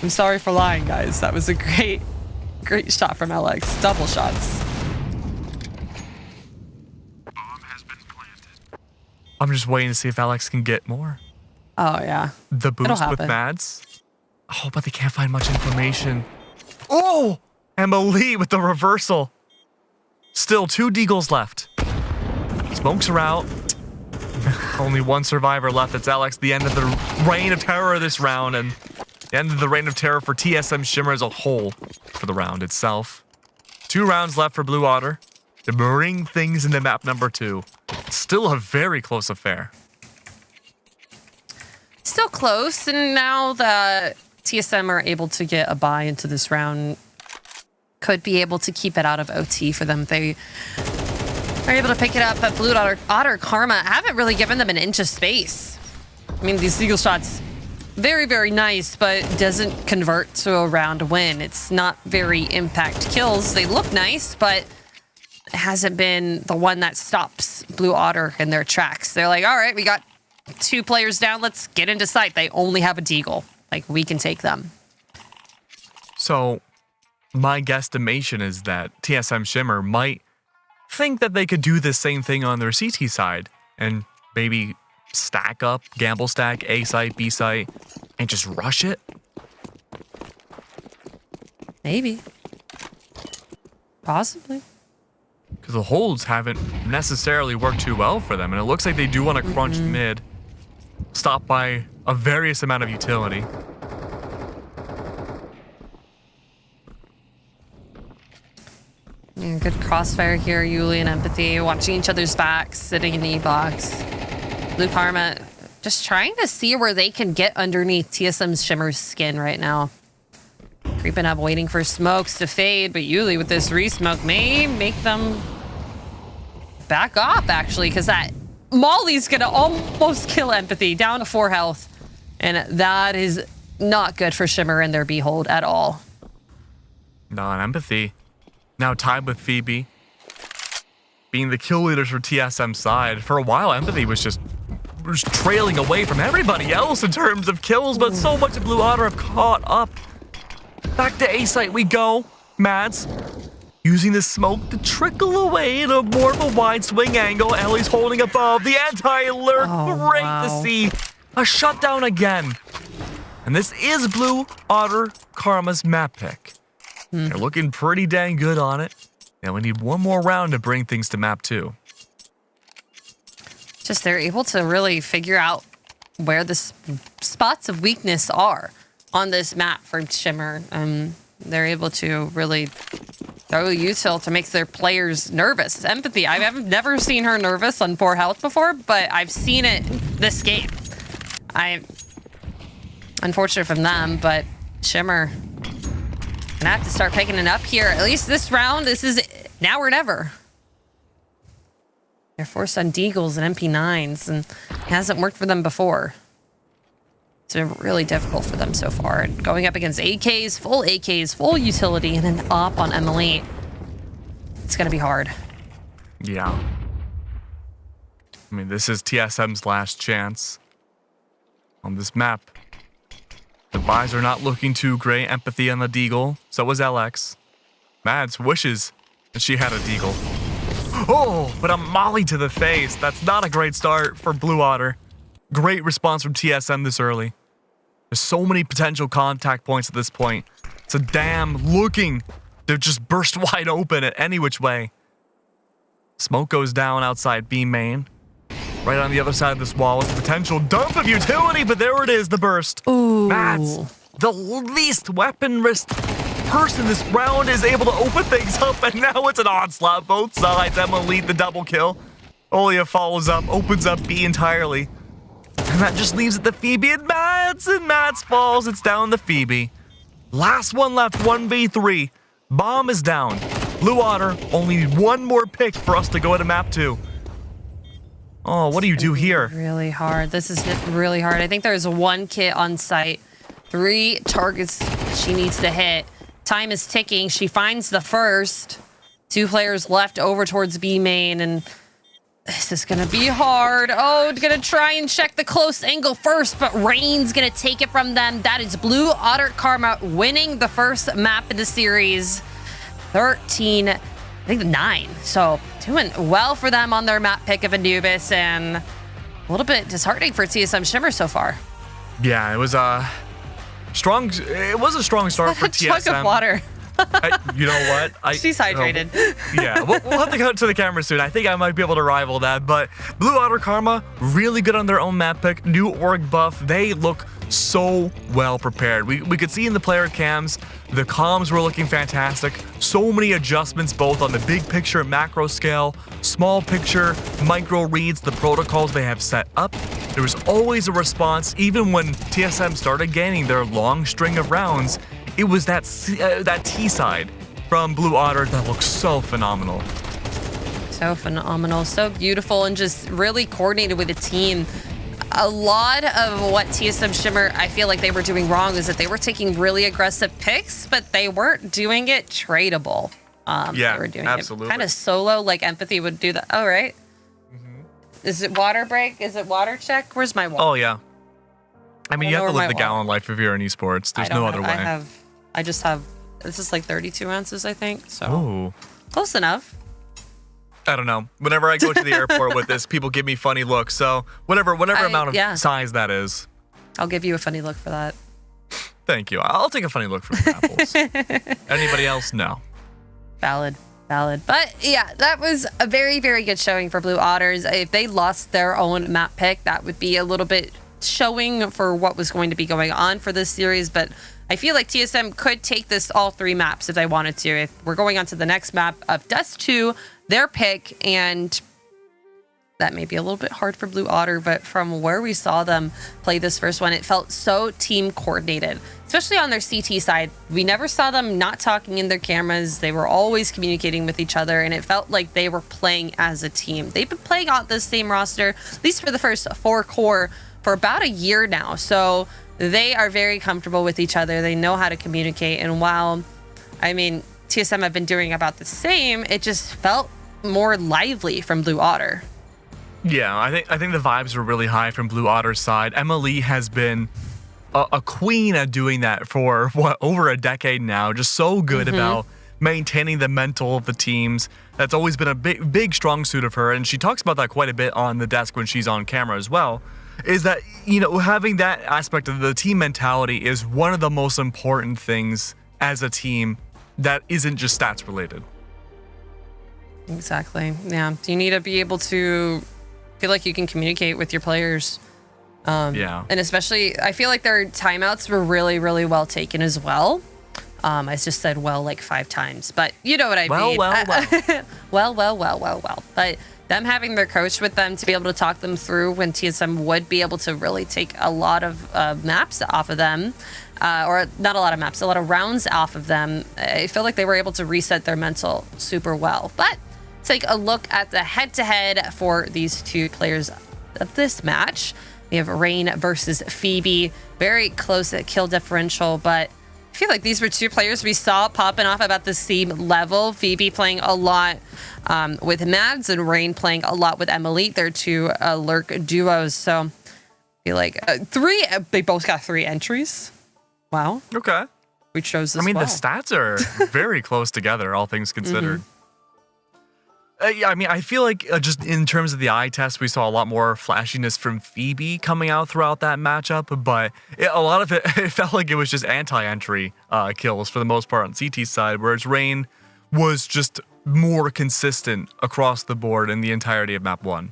I'm sorry for lying, guys. That was a great shot from LX. Double shots. I'm just waiting to see if Alex can get more. Oh, yeah. The boost with Mads. Oh, but they can't find much information. Oh! Emily with the reversal. Still 2 deagles left. Smokes are out. Only 1 survivor left. It's Alex. The end of the reign of terror this round, and the end of the reign of terror for TSM Shimmer as a whole for the round itself. 2 rounds left for Blue Otter to bring things into map number 2. Still a very close affair. Still close, and now the TSM are able to get a buy into this round. Could be able to keep it out of OT for them. They are able to pick it up, but Blue Otter Karma haven't really given them an inch of space. I mean, these eagle shots, very, very nice, but doesn't convert to a round win. It's not very impact kills. They look nice, but it hasn't been the one that stops Blue Otter in their tracks. They're like, all right, we got 2 players down. Let's get into sight. They only have a deagle. Like, we can take them. So my guesstimation is that TSM Shimmer might think that they could do the same thing on their CT side and maybe stack up, gamble stack, A site, B site, and just rush it. Maybe. Possibly. Because the holds haven't necessarily worked too well for them, and it looks like they do want to crunch mid, stop by a various amount of utility. Yeah, good crossfire here, Yuli and Empathy, watching each other's backs, sitting in the E-box. Blue Karma just trying to see where they can get underneath TSM's Shimmer's skin right now. Creeping up, waiting for smokes to fade, but Yuli with this re-smoke may make them back off, actually, because that Molly's gonna almost kill Empathy, down to 4 health. And that is not good for Shimmer and their Behold at all. Non empathy. Now tied with Phoebe. Being the kill leaders for TSM side. For a while, Empathy was just trailing away from everybody else in terms of kills, but so much of Blue Otter have caught up. Back to A site we go. Mads using the smoke to trickle away in a more of a wide swing angle. Ellie's holding above. The anti-alert. Great to see. A shutdown again. And this is Blue Otter Karma's map pick. They're looking pretty dang good on it. And we need one more round to bring things to map 2. Just they're able to really figure out where the spots of weakness are on this map for Shimmer. They're able to really throw util to make their players nervous. Empathy, I've never seen her nervous on 4 health before, but I've seen it this game. Unfortunate from them, but Shimmer gonna have to start picking it up here. At least this round, this is now or never. They're forced on Deagles and MP9s, and it hasn't worked for them before. It's been really difficult for them so far. And going up against AKs, full utility, and an op on Emily. It's gonna be hard. Yeah. I mean, this is TSM's last chance on this map. The buys are not looking too great. Empathy on the Deagle. So was LX. Mads wishes that she had a Deagle. Oh, but a molly to the face. That's not a great start for Blue Otter. Great response from TSM this early. There's so many potential contact points at this point. It's a damn looking to just burst wide open at any which way. Smoke goes down outside B main. Right on the other side of this wall is the potential dump of utility, but there it is, the burst. Ooh. Mads, the least weapon risk person this round, is able to open things up, and now it's an onslaught. Both sides, Emily the double kill. Olia follows up, opens up B entirely. And that just leaves it to Phoebe and Mads falls. It's down to Phoebe. Last one left, 1v3. Bomb is down. Blue Otter, only one more pick for us to go to map 2. Oh, what do you do here? Really hard. This is really hard. I think there's 1 kit on site. 3 targets she needs to hit. Time is ticking. She finds the first. 2 players left over towards B main, and this is gonna be hard. Oh, gonna try and check the close angle first, but Rain's gonna take it from them. That is Blue Otter Karma winning the first map in the series. 13, I think 9. So doing well for them on their map pick of Anubis, and a little bit disheartening for TSM Shimmer so far. Yeah, it was a strong start for TSM. Chunk of water. You know what? She's hydrated. Yeah, we'll have to go to the camera soon. I think I might be able to rival that. But Blue Otter Karma, really good on their own map pick. New org buff. They look so well prepared. We could see in the player cams, the comms were looking fantastic. So many adjustments, both on the big picture macro scale, small picture, micro reads, the protocols they have set up. There was always a response, even when TSM started gaining their long string of rounds. It was that T side from Blue Otter that looks so phenomenal. So phenomenal, so beautiful, and just really coordinated with the team. A lot of what TSM Shimmer, I feel like they were doing wrong, is that they were taking really aggressive picks, but they weren't doing it tradable. Yeah, they were doing absolutely. it kind of solo, like Empathy would do that. Oh, right. Is it water break? Is it water check? Where's my water? Oh, yeah. I mean, you have to live the gallon life if you're in esports. There's no other way. I just have, this is like 32 ounces, I think. So Ooh. Close enough. I don't know. Whenever I go to the airport with this, people give me funny looks. So whatever amount of size that is. I'll give you a funny look for that. Thank you. I'll take a funny look for the apples. Anybody else? No. Valid. But yeah, that was a very, very good showing for Blue Otters. If they lost their own map pick, that would be a little bit showing for what was going to be going on for this series. But I feel like TSM could take this all 3 maps if they wanted to. If we're going on to the next map of Dust 2, their pick, and that may be a little bit hard for Blue Otter, but from where we saw them play this first one, it felt so team coordinated, especially on their CT side. We never saw them not talking in their cameras. They were always communicating with each other, and it felt like they were playing as a team. They've been playing on the same roster, at least for the first 4 core for about a year now. So they are very comfortable with each other. They know how to communicate. And while, I mean, TSM have been doing about the same, it just felt more lively from Blue Otter. Yeah, I think the vibes were really high from Blue Otter's side. Emily has been a queen at doing that for over a decade now. Just so good about maintaining the mental of the teams. That's always been a big strong suit of her, and she talks about that quite a bit on the desk when she's on camera as well. Is that, you know, having that aspect of the team mentality is one of the most important things as a team that isn't just stats related. Exactly. Yeah. You need to be able to feel like you can communicate with your players. Yeah. And especially, I feel like their timeouts were really, really well taken as well. I just said well like 5 times, but you know what I mean. Well. But them having their coach with them to be able to talk them through when TSM would be able to really take a lot of maps off of them, or not a lot of maps, a lot of rounds off of them. I feel like they were able to reset their mental super well. But take a look at the head-to-head for these two players of this match. We have Rain versus Phoebe. Very close at kill differential, but I feel like these were two players we saw popping off about the same level. Phoebe playing a lot with Mads and Rain playing a lot with Emily. They're two lurk duos. So I feel like they both got 3 entries. Wow. Okay. We chose this. I mean, well. the stats are very close together, all things considered. I mean, I feel like just in terms of the eye test, we saw a lot more flashiness from Phoebe coming out throughout that matchup, but a lot of it felt like it was just anti-entry kills for the most part on CT's side, whereas Rain was just more consistent across the board in the entirety of map 1.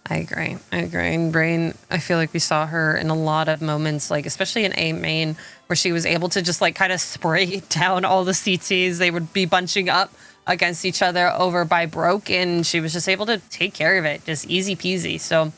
I agree. And Rain, I feel like we saw her in a lot of moments, like especially in A main, where she was able to just like kind of spray down all the CTs. They would be bunching up against each other over by Broke, and she was just able to take care of it, just easy peasy. So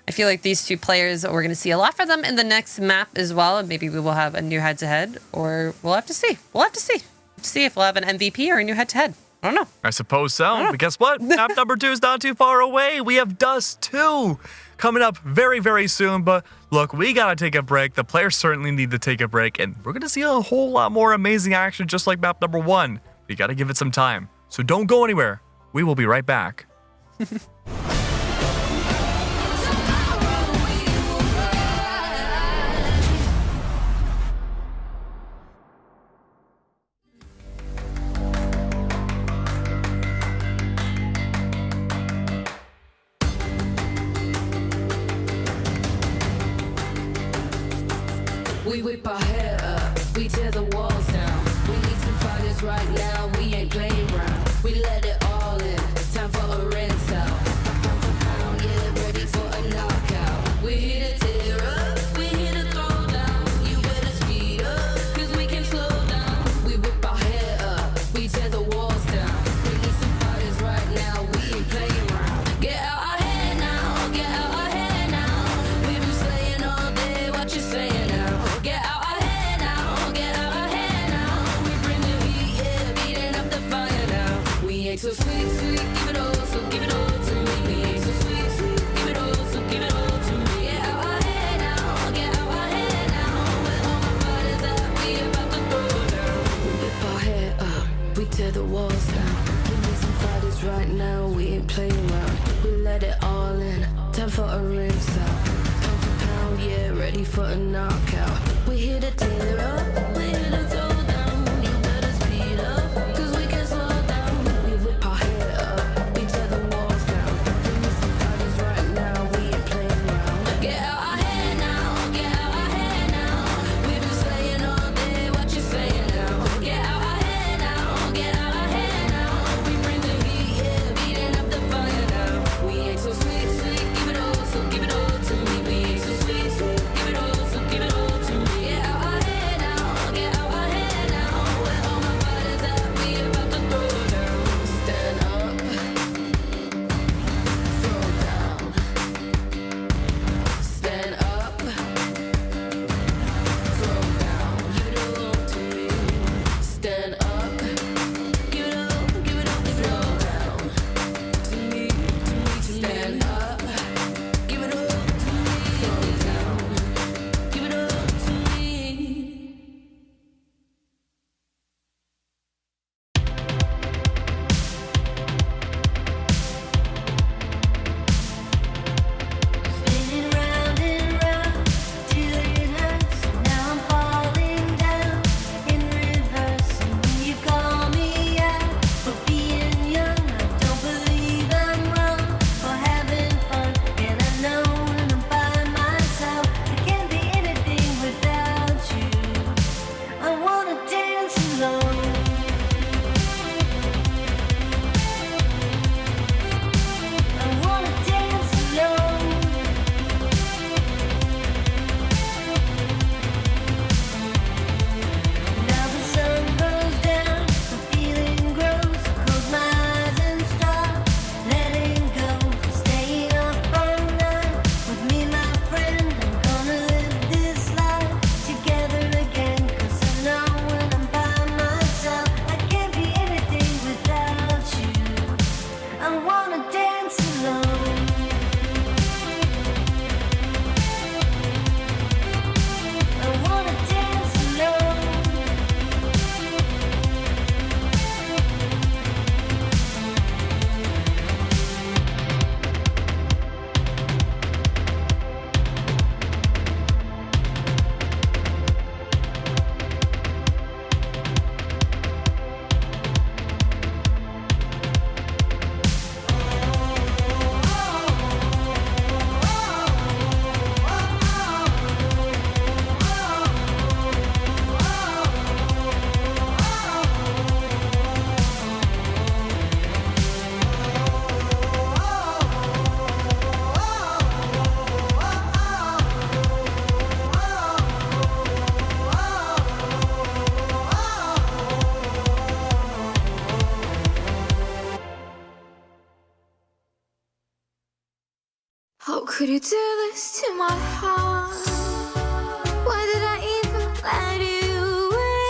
I feel like these two players, we're going to see a lot for them in the next map as well, and maybe we will have a new head-to-head, or we'll have to see. We'll have to see if we'll have an MVP or a new head-to-head. I don't know. I suppose so. But guess what? Map number 2 is not too far away. We have Dust 2 coming up very, very soon. But look, we got to take a break. The players certainly need to take a break, and we're going to see a whole lot more amazing action just like map number 1. We got to give it some time. So don't go anywhere. We will be right back. We whip our hair up, we tear the walls down. We need some fighters right now, we ain't playing around. We let it all in, time for a rinse out. Pound for pound, yeah, ready for a knockout. We're here to tear up, we're here to throw down. You better speed up, cause we can slow down. We whip our hair up, we tear the walls down. We need some fighters right now, we ain't playing around. Get out our hair now, get out our hair now. We've been slaying all day, what you saying now? Get out our hair now, get out our hair now. We bring the heat, yeah, beating up the fire now. We ain't so sweet, sweet, give it all, so give it all to me. We ain't so sweet, sweet, give it all, so give it all to me. Get out our hair now, get out our hair now. With all my fighters that we about to throw down. We whip our hair up, we tear the walls down. We need some fighters right now, we ain't playing around. We let it all in, time for a rinse out. Pound for pound, yeah, ready for a knockout. We here to tear up, we here to throw down. You better speed up, cause we can slow down. We whip our hair up, we tear the walls down. We need some fighters right now, we ain't playing around. Get out our hair now, get out our hair now. We've been slaying all day, what you saying now? Get out our hair now, get out our hair now. We bring the heat, yeah, beating up the fire now. We ain't so sweet, sweet, give it all, so give it all to me. We ain't so sweet, sweet, give it all, so give it all to me. Get out our hair now, I wanna dance alone. I wanna dance alone. How could you do this to my heart? Why did I even let you in?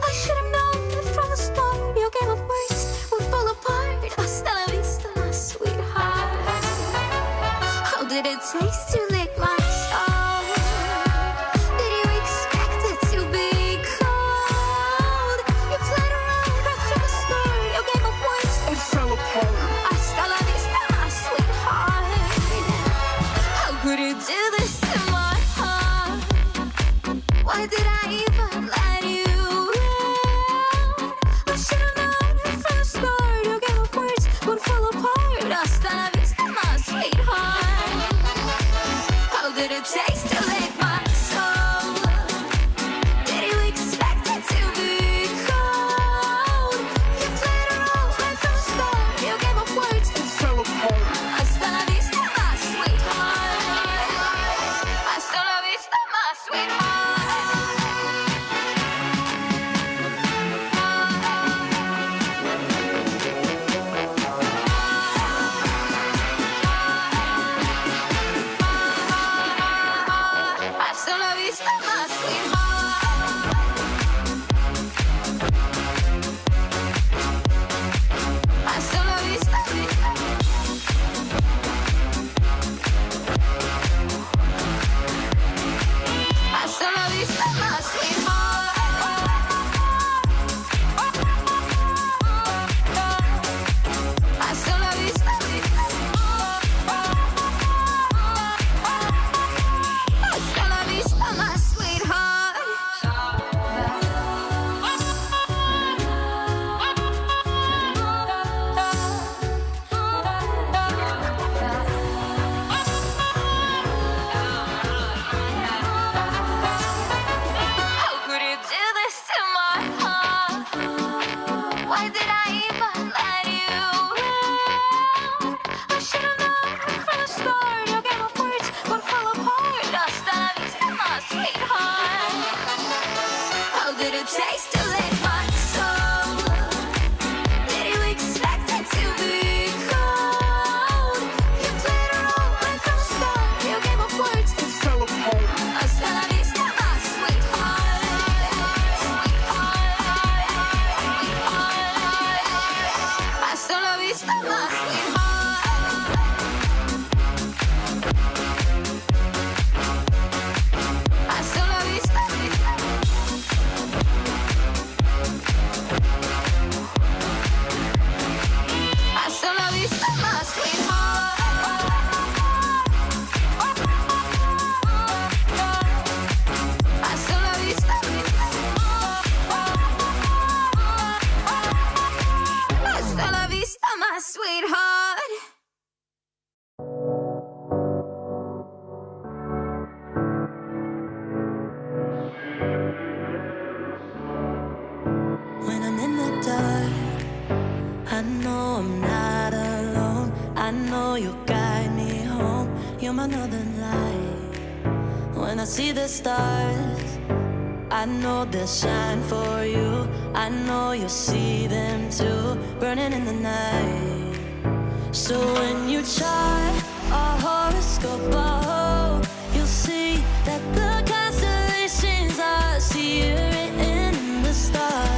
I should have known that from the start. Your game of words would fall apart. Hasta la vista, my sweetheart. How did it taste to lick my soul? Did you expect it to be cold? You played around right from the start. Your game of words it fell apart. Hasta la vista, my sweetheart. How could you do this to my heart? Why did I even let you in? I should have known it from the start. Your game of words would fall apart. Hasta la vista, my sweetheart. How did it taste to lick my soul? Did you expect it to be cold? You played around right from the start. Your game of words it fell apart. Hasta la vista, my sweetheart. Hasta la vista, my sweetheart. Hasta la vista, my sweetheart. Hasta la vista, hasta la vista, my sweetheart. Hasta la vista, hasta la vista, my sweetheart. How could you do this to my heart? Why did I even let you in? I should have known right from the start. Your game of words would fall apart. Hasta la vista, my sweetheart. How did it taste to lick my soul? Did you expect it to be cold? You played around right from the start. Your game of words it fell apart. Hasta la vista, my sweetheart. Hasta la vista, my sweetheart. Hasta la vista, hasta la vista, my sweetheart. Hasta la vista, hasta la vista, my sweetheart. When I'm in the dark, I know I'm not alone. I know you'll guide me home. You're my northern light. When I see the stars, I know they'll shine for you. I know you'll see them too, burning in the night. So when you chart our horoscope, I hope you'll see that the constellations are searing in the stars.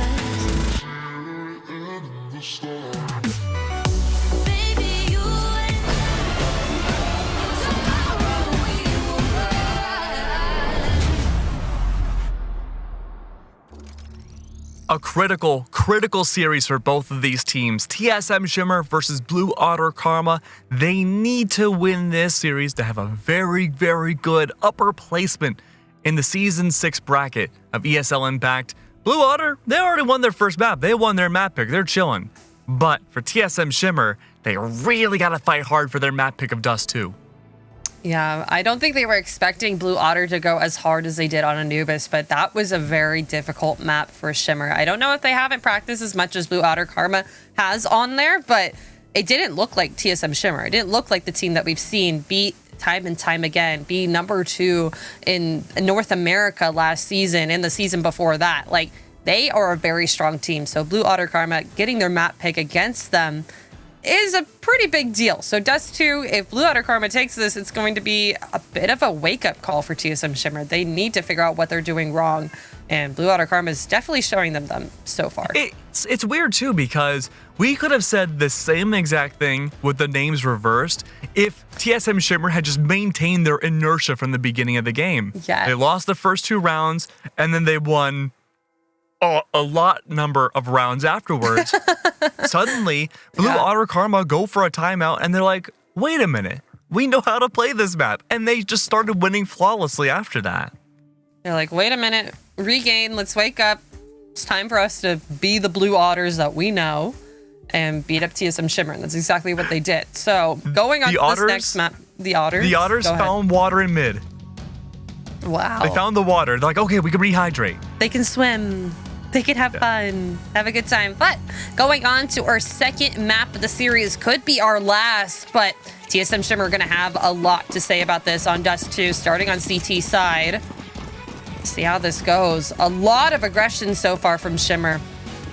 a critical series for both of these teams. TSM Shimmer versus Blue Otter Karma. They need to win this series to have a very, very good upper placement in the Season 6 bracket of ESL Impact. Blue Otter, they already won their first map. They won their map pick. They're chilling. But for TSM Shimmer, they really got to fight hard for their map pick of Dust 2. Yeah, I don't think they were expecting Blue Otter to go as hard as they did on Anubis, but that was a very difficult map for Shimmer. I don't know if they haven't practiced as much as Blue Otter Karma has on there, but it didn't look like TSM Shimmer. It didn't look like the team that we've seen beat time and time again, be number 2 in North America last season and the season before that. Like, they are a very strong team. So Blue Otter Karma getting their map pick against them is a pretty big deal. So Dust 2, if Blue Otter Karma takes this, it's going to be a bit of a wake-up call for TSM Shimmer. They need to figure out what they're doing wrong, and Blue Otter Karma is definitely showing them so far. It's weird too, because we could have said the same exact thing with the names reversed if TSM Shimmer had just maintained their inertia from the beginning of the game. Yes. They lost the first 2 rounds, and then they won a lot number of rounds afterwards. Suddenly, Blue Otter Karma go for a timeout, and they're like, wait a minute, we know how to play this map. And they just started winning flawlessly after that. They're like, wait a minute, regain, let's wake up. It's time for us to be the Blue Otters that we know and beat up TSM Shimmer. And that's exactly what they did. So going on to this next map, the Otters. The Otters found water in mid. Wow. They found the water. They're like, okay, we can rehydrate. They can swim. They can have fun, have a good time. But going on to our second map of the series, could be our last, but TSM Shimmer are going to have a lot to say about this on Dust 2, starting on CT side. See how this goes. A lot of aggression so far from Shimmer.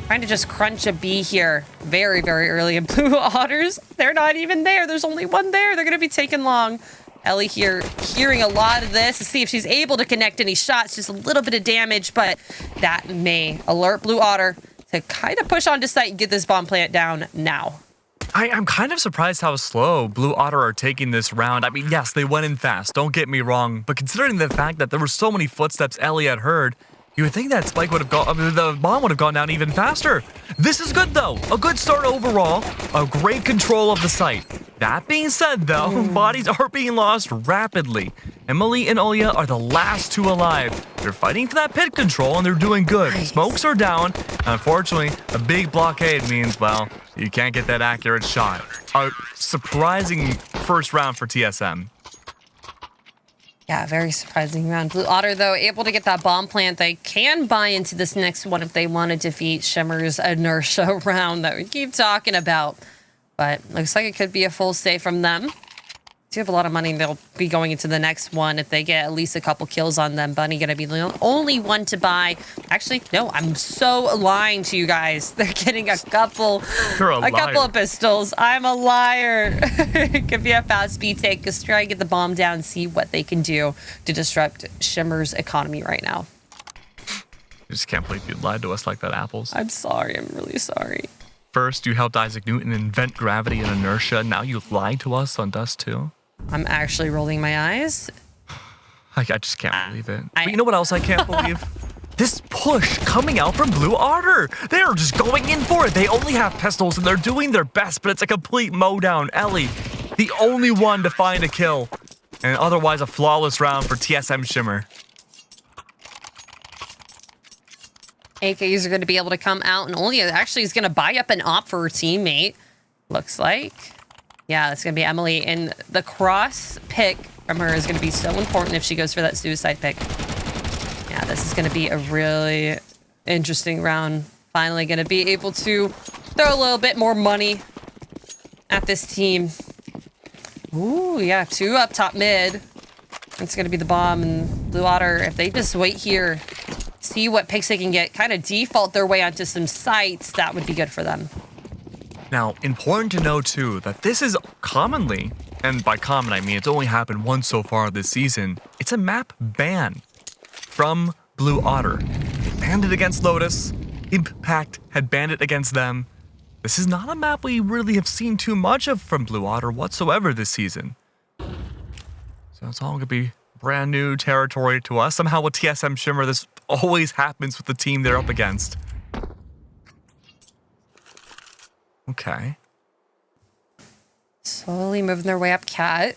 Trying to just crunch a B here very, very early. And Blue Otters, they're not even there. There's only one there. They're going to be taking long. Ellie here hearing a lot of this to see if she's able to connect any shots. Just a little bit of damage, but that may alert Blue Otter to kind of push onto site and get this bomb plant down now. I'm kind of surprised how slow Blue Otter are taking this round. I mean, yes, they went in fast, don't get me wrong, but considering the fact that there were so many footsteps Ellie had heard, you would think that spike would have gone, the bomb would have gone down even faster. This is good though. A good start overall. A great control of the site. That being said though, bodies are being lost rapidly. Emily and Olya are the last 2 alive. They're fighting for that pit control and they're doing good. Nice. Smokes are down. Unfortunately, a big blockade means, well, you can't get that accurate shot. A surprising first round for TSM. Yeah, very surprising round. Blue Otter, though, able to get that bomb plant. They can buy into this next one if they want to defeat Shimmer's inertia round that we keep talking about. But looks like it could be a full save from them. Do have a lot of money. They'll be going into the next one if they get at least a couple kills on them. Bunny gonna be the only one to buy. Actually, no, I'm so lying to you guys. They're getting a couple of pistols. I'm a liar. It could be a fast speed take. Just try and get the bomb down, see what they can do to disrupt Shimmer's economy right now. I just can't believe you lied to us like that, Apples. I'm sorry. I'm really sorry. First, you helped Isaac Newton invent gravity and inertia. Now you lied to us on Dust 2. I'm actually rolling my eyes. I just can't believe it. But you know what else I can't believe? This push coming out from Blue Otter. They're just going in for it. They only have pistols and they're doing their best, but it's a complete mowdown. Ellie, the only one to find a kill. And otherwise a flawless round for TSM Shimmer. AKs are going to be able to come out, and Olya actually is going to buy up an op for her teammate. Looks like. Yeah, it's going to be Emily, and the cross pick from her is going to be so important if she goes for that suicide pick. Yeah, this is going to be a really interesting round. Finally going to be able to throw a little bit more money at this team. Ooh, yeah, 2 up top mid. It's going to be the bomb, and Blue Otter, if they just wait here, see what picks they can get, kind of default their way onto some sites, that would be good for them. Now, important to know too that this is commonly, and by common I mean it's only happened once so far this season, it's a map ban from Blue Otter. They banned it against Lotus, Impact had banned it against them. This is not a map we really have seen too much of from Blue Otter whatsoever this season. So it's all going to be brand new territory to us. Somehow with TSM Shimmer, this always happens with the team they're up against. Okay. Slowly moving their way up Cat.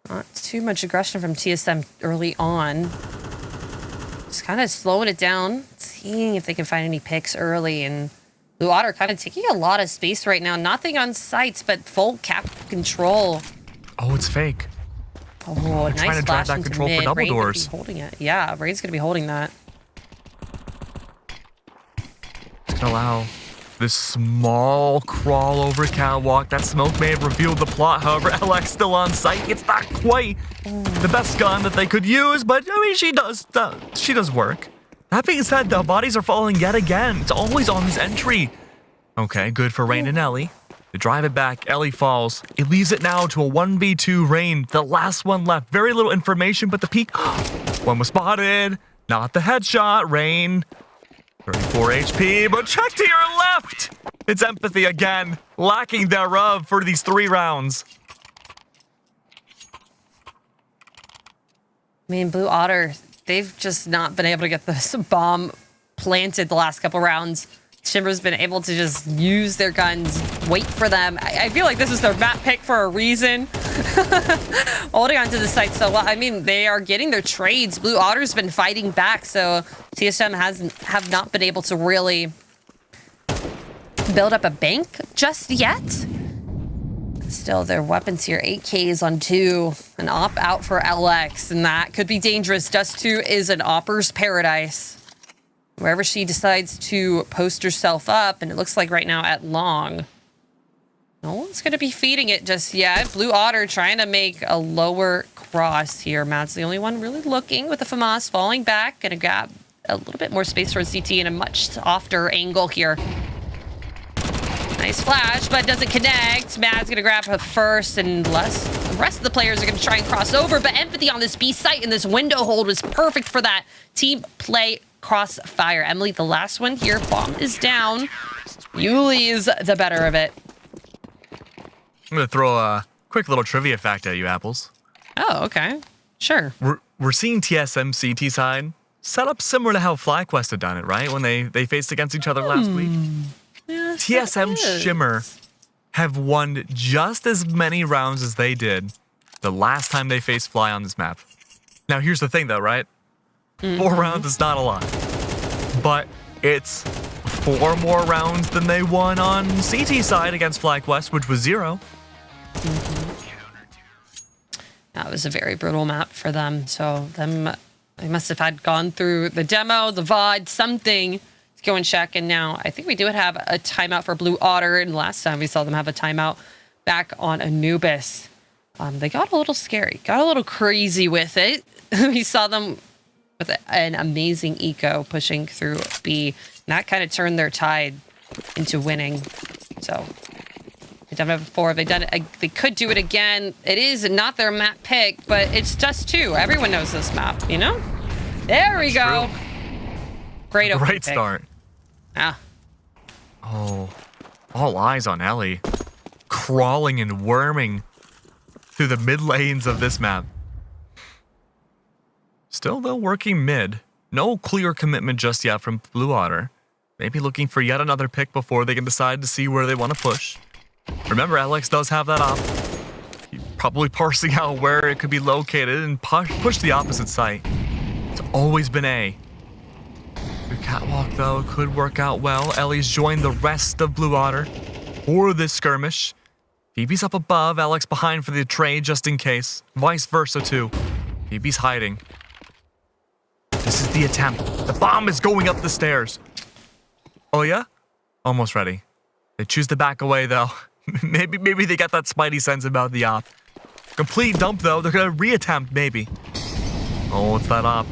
Not too much aggression from TSM early on. Just kind of slowing it down, seeing if they can find any picks early. And Blue Otter kind of taking a lot of space right now. Nothing on sights, but full cap control. Oh, it's fake. Oh, They're nice trying to drive flash that into control mid. for double Rain gonna doors. be holding it. Yeah, Rain's going to be holding that. It's gonna allow this small crawl over catwalk. That smoke may have revealed the plot. However, LX still on site. It's not quite the best gun that they could use, but I mean, she does work. That being said, the bodies are falling yet again. It's always on this entry. Okay, good for Rain and Ellie. They drive it back. Ellie falls. It leaves it now to a 1v2 Rain. The last one left. Very little information, but the peak. One was spotted. Not the headshot. Rain. 34 HP, but check to your left. It's empathy again. Lacking thereof for these 3 rounds. I mean, Blue Otter, they've just not been able to get this bomb planted the last couple rounds. Shimmer's been able to just use their guns, wait for them. I feel like this is their map pick for a reason. Holding on to the site so well. I mean, they are getting their trades. Blue Otter's been fighting back, so TSM have not been able to really build up a bank just yet. Still, their weapons here, 8Ks on 2, an op out for LX, and that could be dangerous. Dust 2 is an opper's paradise. Wherever she decides to post herself up, and it looks like right now at long, no one's going to be feeding it just yet. Blue Otter trying to make a lower cross here. Matt's the only one really looking with the FAMAS falling back. Going to grab a little bit more space for CT in a much softer angle here. Nice flash, but doesn't connect. Matt's going to grab her first, and the rest of the players are going to try and cross over. But Empathy on this B site and this window hold was perfect for that team play crossfire. Emily, the last one here. Bomb is down. Yuli is the better of it. I'm going to throw a quick little trivia fact at you, Apples. Oh, okay. Sure. We're seeing TSM CT side set up similar to how FlyQuest had done it, right? When they faced against each other last week. Yes, TSM Shimmer have won just as many rounds as they did the last time they faced Fly on this map. Now, here's the thing, though, right? 4 rounds is not a lot. But it's 4 more rounds than they won on CT side against FlyQuest, which was 0. That was a very brutal map for them. So they must have had gone through the demo, the VOD, something to go and check. And now I think we do have a timeout for Blue Otter. And last time we saw them have a timeout back on Anubis. They got a little scary, got a little crazy with it. We saw them with an amazing eco pushing through B. And that kind of turned their tide into winning. So they've done it before. They've done it. They could do it again. It is not their map pick, but it's just 2. Everyone knows this map, you know? There we go. Great opening Great start. Ah. Oh, all eyes on Ellie. Crawling and worming through the mid lanes of this map. Still, though, working mid. No clear commitment just yet from Blue Otter. Maybe looking for yet another pick before they can decide to see where they want to push. Remember, Alex does have that op. Probably parsing out where it could be located and push the opposite site. It's always been A. The catwalk, though, could work out well. Ellie's joined the rest of Blue Otter for this skirmish. Phoebe's up above, Alex behind for the trade just in case. Vice versa, too. Phoebe's hiding. This is the attempt. The bomb is going up the stairs. Oh, yeah? Almost ready. They choose to back away, though. maybe they got that spidey sense about the op. Complete dump, though. They're going to reattempt, maybe. Oh, it's that op.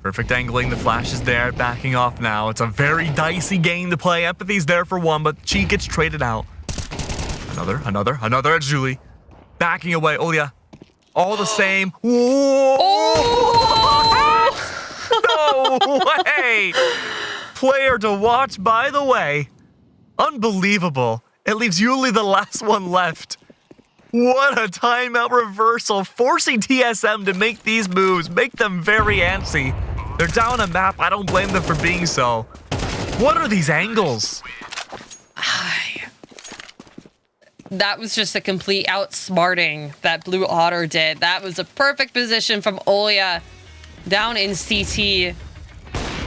Perfect angling. The flash is there. Backing off now. It's a very dicey game to play. Empathy's there for one, but she gets traded out. Another at Julie. Backing away. Oh, yeah. All the same. Whoa! Oh! No way! Player to watch, by the way. Unbelievable. It leaves Yuli the last one left. What a timeout reversal, forcing TSM to make these moves, make them very antsy. They're down a map, I don't blame them for being so. What are these angles? That was just a complete outsmarting that Blue Otter did. That was a perfect position from Olya down in CT.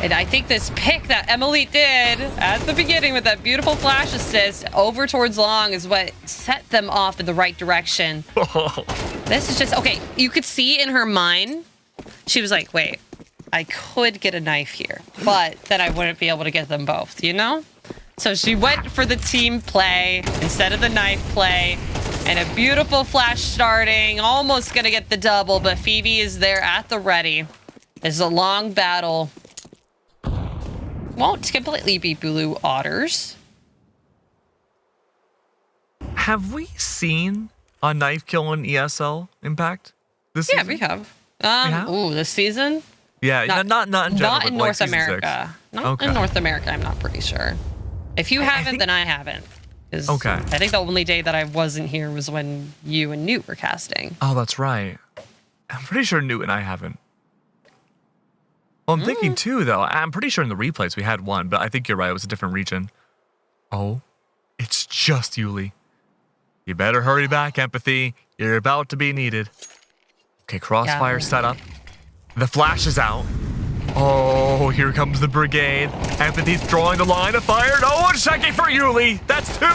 And I think this pick that Emily did at the beginning with that beautiful flash assist over towards long is what set them off in the right direction. This is just, okay, you could see in her mind, she was like, wait, I could get a knife here, but then I wouldn't be able to get them both, you know? So she went for the team play instead of the knife play, and a beautiful flash starting, almost gonna get the double, but Phoebe is there at the ready. It's a long battle. Won't completely be Blue Otters. Have we seen a knife kill in ESL Impact this season? Yeah, we have. Ooh, this season? Yeah, not in general, not but in like North season America. 6. Not Okay. in North America, I'm not pretty sure. If you haven't, then I haven't. Okay. I think the only day that I wasn't here was when you and Newt were casting. Oh, that's right. I'm pretty sure Newt and I haven't. Well, I'm thinking too, though. I'm pretty sure in the replays we had one, but I think you're right. It was a different region. Oh, it's just Yuli. You better hurry back, Empathy. You're about to be needed. Okay, crossfire set up. The flash is out. Oh, here comes the brigade. Empathy's drawing the line of fire. No one's checking for Yuli. That's 2.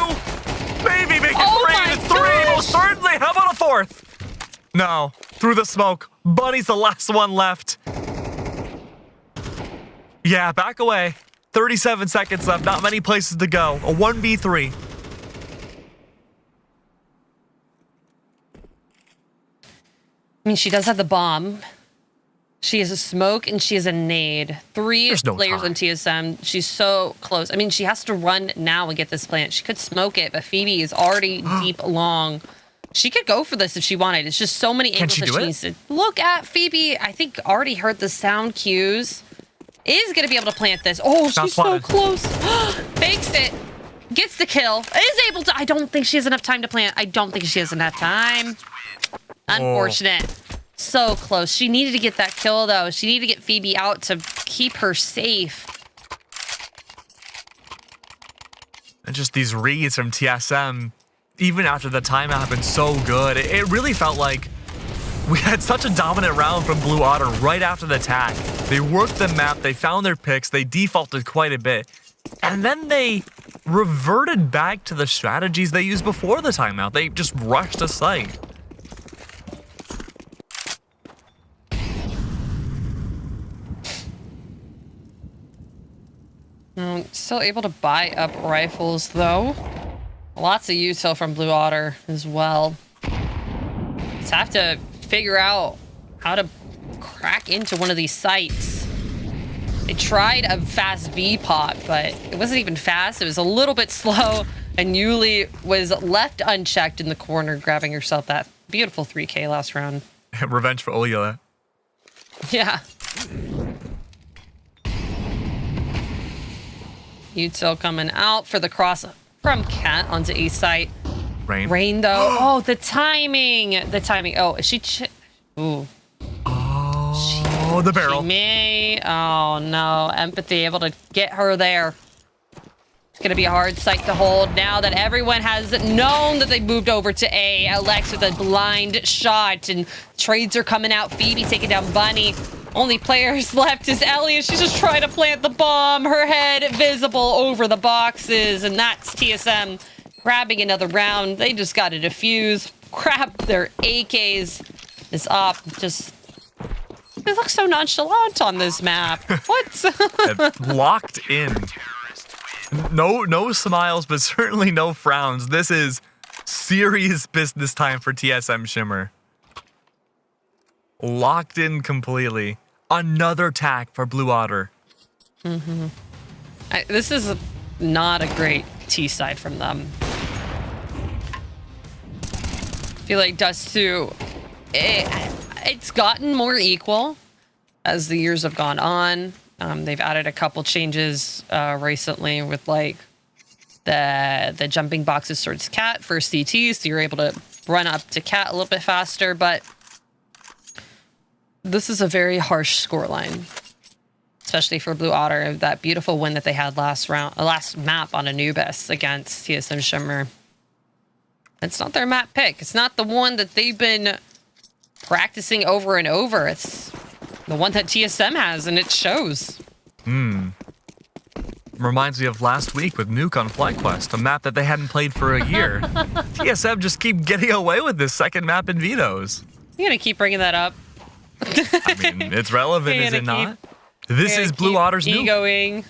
Maybe make it 3. It's 3. Most certainly. How about a 4th? No. Through the smoke. Bunny's the last one left. Yeah, back away. 37 seconds left. Not many places to go. A 1v3. I mean, she does have the bomb. She has a smoke and she has a nade. 3 players on TSM. She's so close. I mean, she has to run now and get this plant. She could smoke it, but Phoebe is already deep long. She could go for this if she wanted. It's just so many angles that she needs to look at. Phoebe, I think, already heard the sound cues. Is going to be able to plant this. Oh, she's so close. Fakes it. Gets the kill. Is able to. I don't think she has enough time to plant. I don't think she has enough time. Unfortunate. So close. She needed to get that kill, though. She needed to get Phoebe out to keep her safe. And just these reads from TSM, even after the timeout, have been so good. It really felt like we had such a dominant round from Blue Otter right after the attack. They worked the map, they found their picks, they defaulted quite a bit. And then they reverted back to the strategies they used before the timeout. They just rushed to site. Still able to buy up rifles, though. Lots of util from Blue Otter as well. Just have to figure out how to crack into one of these sites. They tried a fast V-pot, but it wasn't even fast. It was a little bit slow, and Yuli was left unchecked in the corner, grabbing herself that beautiful 3K last round. Revenge for Olya. Yeah. Util coming out for the cross from Cat onto A site. Rain though. Oh, the timing. The timing. Oh, is she? Ooh. Oh, the barrel. She may. Oh no. Empathy able to get her there. It's gonna be a hard site to hold now that everyone has known that they moved over to A. Alex with a blind shot, and trades are coming out. Phoebe taking down Bunny. Only players left is Ellie, and she's just trying to plant the bomb. Her head visible over the boxes, and that's TSM grabbing another round. They just got to defuse, grab their AKs. This op just... They look so nonchalant on this map. What? Locked in. No smiles, but certainly no frowns. This is serious business time for TSM Shimmer. Locked in completely. Another attack for Blue Otter. This is not a great T side from them. I feel like Dust 2, it's gotten more equal as the years have gone on. They've added a couple changes recently with like the jumping boxes towards Cat for CT, so you're able to run up to Cat a little bit faster, but this is a very harsh scoreline. especially for Blue Otter. That beautiful win that they had last map on Anubis against TSM Shimmer. It's not their map pick. It's not the one that they've been practicing over and over. It's the one that TSM has, and it shows. Reminds me of last week with Nuke on FlyQuest, a map that they hadn't played for a year. TSM just keep getting away with this second map in Veto's. You're gonna keep bringing that up. I mean, it's relevant, is it not? This is Blue Otter's Nuke. Egoing.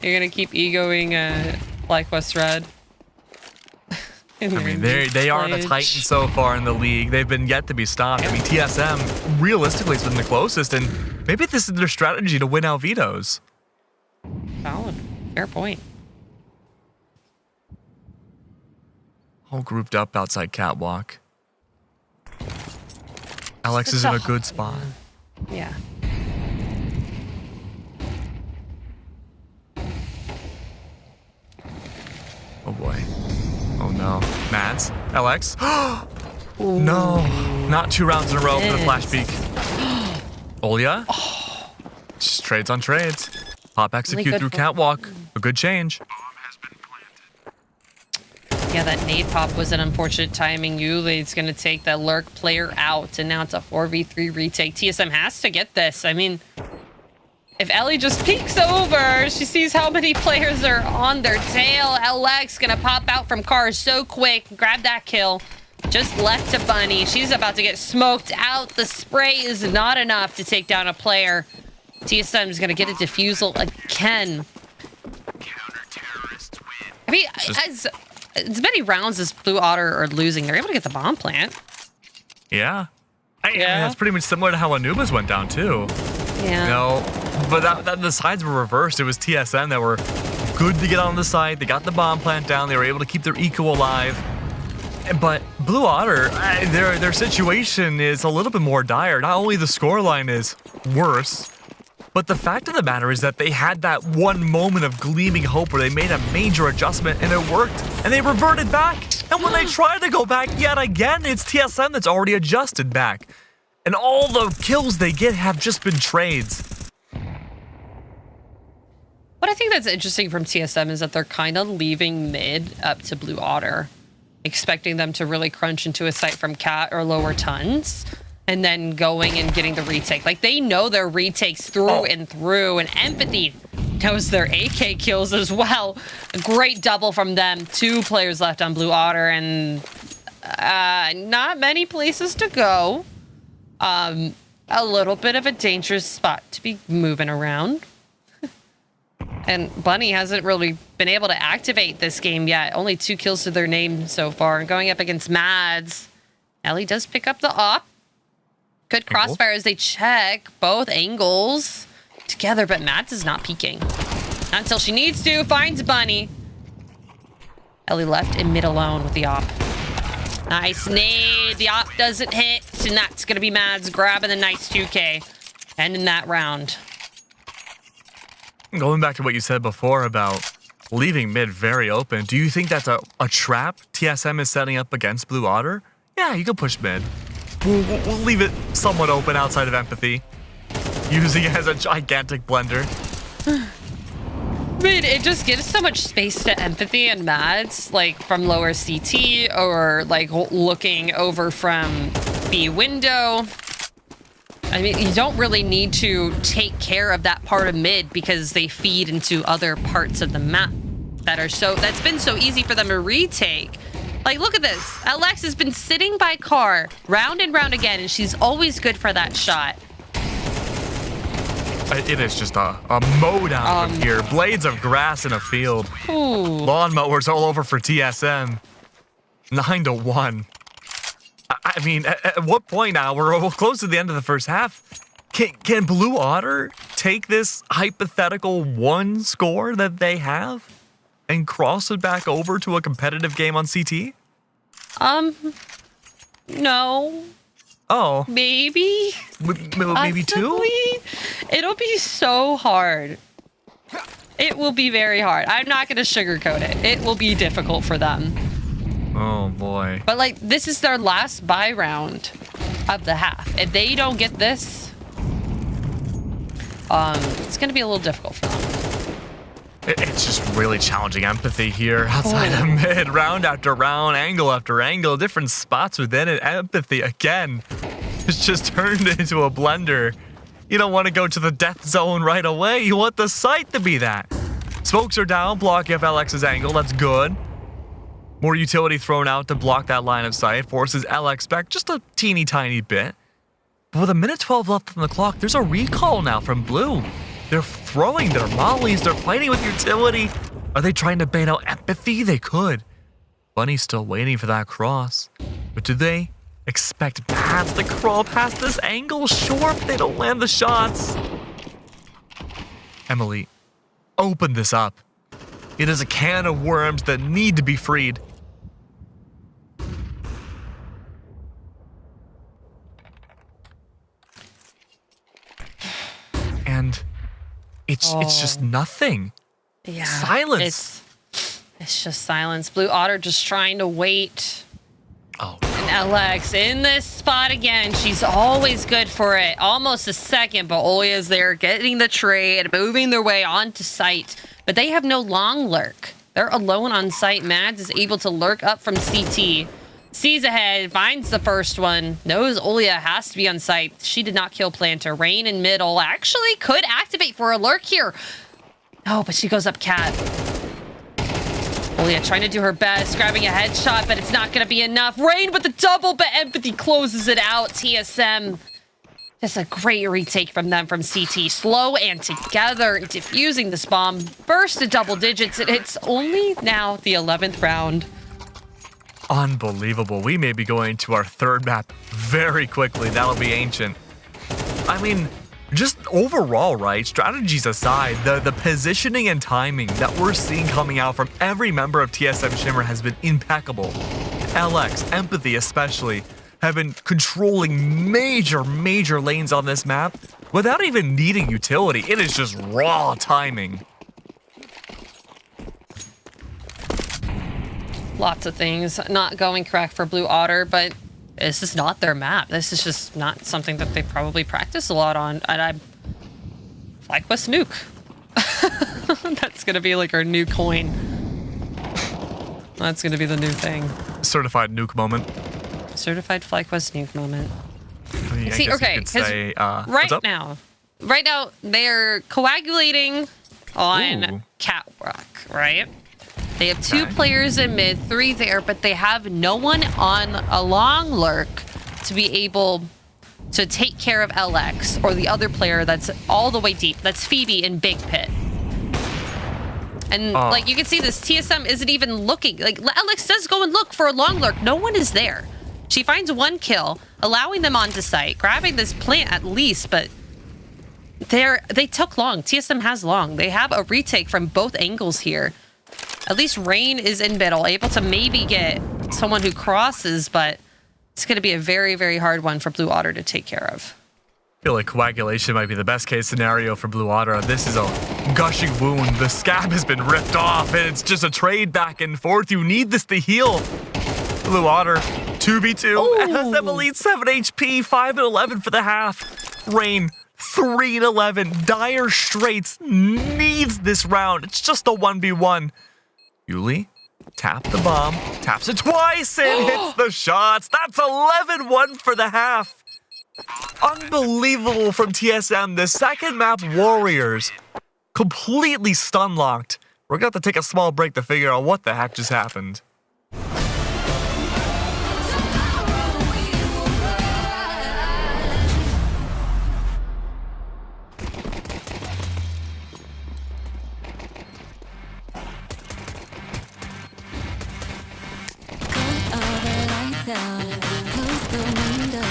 You're gonna keep egoing FlyQuest Red. I mean, they are the Titans so far in the league. They've been yet to be stopped. I mean, TSM realistically has been the closest, and maybe this is their strategy to win out Veto's. Valid. Fair point. All grouped up outside Catwalk. Alex is in a good spot. Yeah. Oh boy. Oh no. Mads? LX? No. Not 2 rounds in a row for the flash peek. Olya? Just trades on trades. Pop execute through Catwalk. A good change. Yeah, that nade pop was an unfortunate timing. Yuli's going to take that lurk player out, and now it's a 4v3 retake. TSM has to get this. I mean, if Ellie just peeks over, she sees how many players are on their tail. LX going to pop out from cars so quick. Grab that kill. Just left to Bunny. She's about to get smoked out. The spray is not enough to take down a player. TSM is going to get a defusal again. I mean, as many rounds as Blue Otter are losing, they're able to get the bomb plant. Yeah. That's pretty much similar to how Anubis went down, too. Yeah. You know, but the sides were reversed. It was TSM that were good to get on the side. They got the bomb plant down. They were able to keep their eco alive. But Blue Otter, their situation is a little bit more dire. Not only the scoreline is worse, but the fact of the matter is that they had that one moment of gleaming hope where they made a major adjustment and it worked, and they reverted back. And when they try to go back yet again, it's TSM that's already adjusted back. And all the kills they get have just been trades. What I think that's interesting from TSM is that they're kind of leaving mid up to Blue Otter, expecting them to really crunch into a site from Cat or lower tons, and then going and getting the retake. Like, they know their retakes through and through, and Empathy knows their AK kills as well. A great double from them. 2 players left on Blue Otter, and not many places to go. A little bit of a dangerous spot to be moving around. And Bunny hasn't really been able to activate this game yet. Only 2 kills to their name so far. And going up against Mads, Ellie does pick up the op. Good crossfire as they check both angles together, but Mads is not peeking. Not until she needs to. Finds Bunny. Ellie left in mid alone with the op. Nice nade. The op doesn't hit, and that's going to be Mads grabbing the nice 2K. Ending that round. Going back to what you said before about leaving mid very open, do you think that's a trap TSM is setting up against Blue Otter? Yeah, you can push mid. We'll leave it somewhat open outside of Empathy, using it as a gigantic blender. I mean, it just gives so much space to Empathy and Mads, like from lower CT or like looking over from B window. I mean, you don't really need to take care of that part of mid because they feed into other parts of the map that's been so easy for them to retake. Like, look at this. Alex has been sitting by car round and round again, and she's always good for that shot. It is just a mow down from here. Blades of grass in a field. Ooh. Lawnmowers all over for TSM. 9-1. I mean, at what point now? We're close to the end of the first half. Can Blue Otter take this hypothetical 1 score that they have and cross it back over to a competitive game on CT? No. Oh. Maybe? Maybe 2? It'll be so hard. It will be very hard. I'm not going to sugarcoat it. It will be difficult for them. Oh, boy. But, like, this is their last buy round of the half. If they don't get this, it's going to be a little difficult for them. It's just really challenging empathy here outside of mid, round after round, angle after angle, different spots within it. Empathy, again, it's just turned into a blender. You don't want to go to the death zone right away. You want the site to be that. Smokes are down, blocking up LX's angle. That's good. More utility thrown out to block that line of sight. Forces LX back just a teeny tiny bit. But with a minute 12 left on the clock, there's a recall now from Blue. They're throwing their mollies. They're fighting with utility. Are they trying to bait out empathy? They could. Bunny's still waiting for that cross. But do they expect Mads to crawl past this angle? Sure, if they don't land the shots. Emily, open this up. It is a can of worms that need to be freed. And it's just nothing. Yeah. Silence. It's just silence. Blue Otter just trying to wait. Oh. And LX in this spot again. She's always good for it. Almost a second, but Olia's there getting the trade, moving their way onto site. But they have no long lurk. They're alone on site. Mads is able to lurk up from CT. Sees ahead, finds the first one, knows Olia has to be on site. She did not kill Planter. Rain in middle actually could activate for a lurk here. Oh, but she goes up cat. Olia trying to do her best, grabbing a headshot, but it's not going to be enough. Rain with the double, but Empathy closes it out. TSM. Just a great retake from them from CT. Slow and together, defusing this bomb. Burst to double digits. It's only now the 11th round. Unbelievable. We may be going to our third map very quickly. That'll be Ancient. I mean, just overall, right? Strategies aside, the positioning and timing that we're seeing coming out from every member of TSM Shimmer has been impeccable. LX, Empathy especially, have been controlling major lanes on this map without even needing utility. It is just raw timing. Lots of things not going correct for Blue Otter, but this is not their map. This is just not something that they probably practice a lot on. And I'm FlyQuest nuke. That's gonna be like our new coin. That's gonna be the new thing. Certified nuke moment. Certified FlyQuest nuke moment. I mean, See, okay, say, right now they're coagulating on Catwalk, right? They have two players in mid, 3 there, but they have no one on a long lurk to be able to take care of LX or the other player that's all the way deep. That's Phoebe in Big Pit. And like you can see this, TSM isn't even looking. Like LX does go and look for a long lurk. No one is there. She finds 1 kill, allowing them onto site, grabbing this plant at least, but they took long. TSM has long. They have a retake from both angles here. At least Rain is in middle, able to maybe get someone who crosses, but it's going to be a very hard one for Blue Otter to take care of. I feel like coagulation might be the best case scenario for Blue Otter. This is a gushing wound. The scab has been ripped off, and it's just a trade back and forth. You need this to heal. Blue Otter, 2v2. SM Elite 7 HP, 5 and 11 for the half. Rain, 3 and 11. Dire Straits needs this round. It's just a 1v1. Yuli, tap the bomb, taps it twice and hits the shots. That's 11-1 for the half. Unbelievable from TSM. The second map, Warriors, completely stun locked. We're gonna have to take a small break to figure out what the heck just happened. Close the window,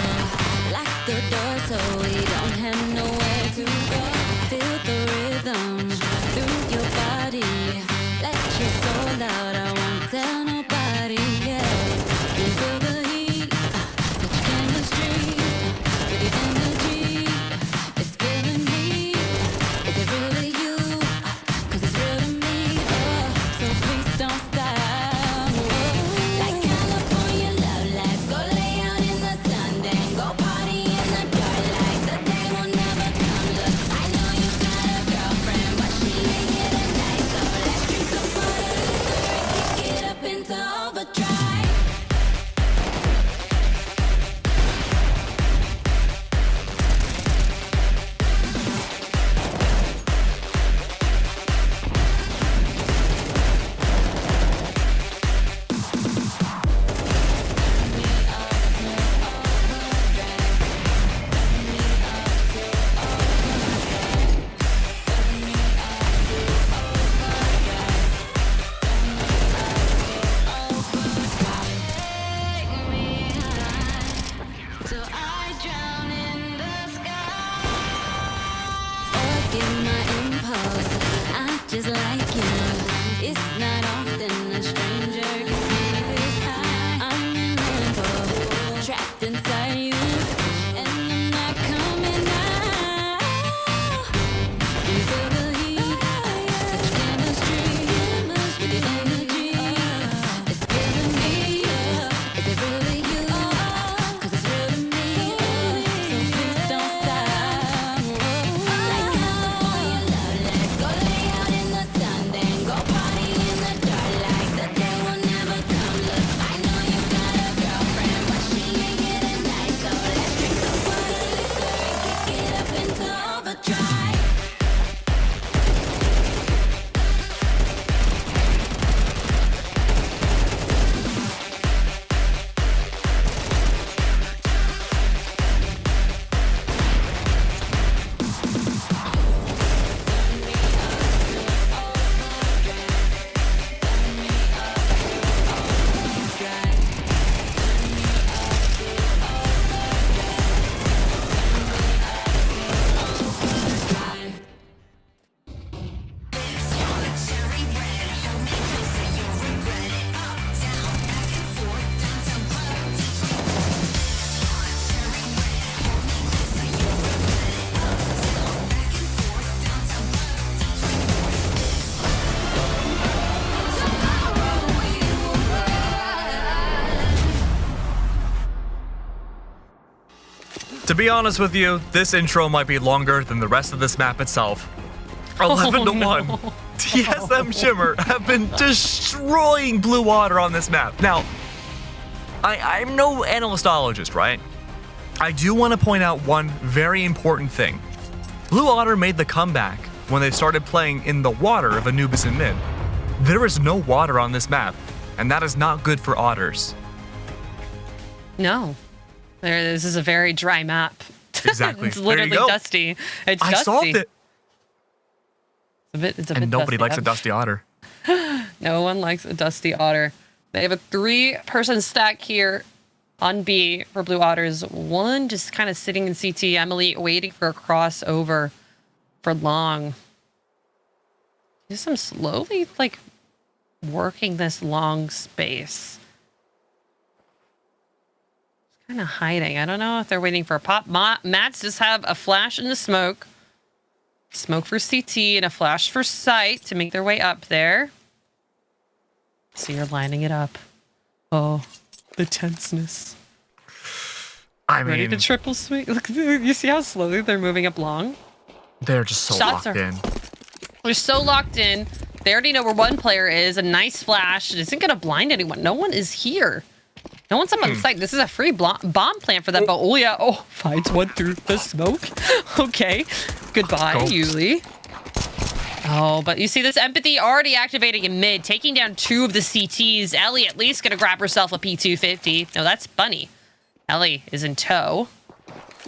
lock the door so we don't have nowhere to go. Feel the rhythm through your body. Let your soul out. I won't tell nobody. To be honest with you, this intro might be longer than the rest of this map itself. 11 to 1. TSM Shimmer have been destroying Blue Water on this map. Now, I'm no analystologist, right? I do want to point out one very important thing. Blue Otter made the comeback when they started playing in the water of Anubis and mid. There is no water on this map, and that is not good for otters. No. This is a very dry map. Exactly. It's literally dusty. It's dusty. I solved it. It's a bit and nobody dusty. likes a dusty otter. No one likes a dusty otter. They have a 3-person stack here on B for Blue Otters. One just kind of sitting in CT. Emily waiting for a crossover for long. Just some slowly like working this long space. It's kind of hiding. I don't know if they're waiting for a pop. Mats just have a flash in the smoke. Smoke for CT and a flash for sight to make their way up there. So you're lining it up. Oh, the tenseness. Ready to triple swing? Look, you see how slowly they're moving up long? They're just so locked in. They're so locked in. They already know where one player is. A nice flash. It isn't going to blind anyone. No one is here. No one's up on site. This is a free bomb plant for them. But oh yeah, finds one through the smoke. Okay, goodbye, Yuli. Oh, but you see this empathy already activating in mid, taking down 2 of the CTs. Ellie at least gonna grab herself a P250. No, that's Bunny. Ellie is in tow.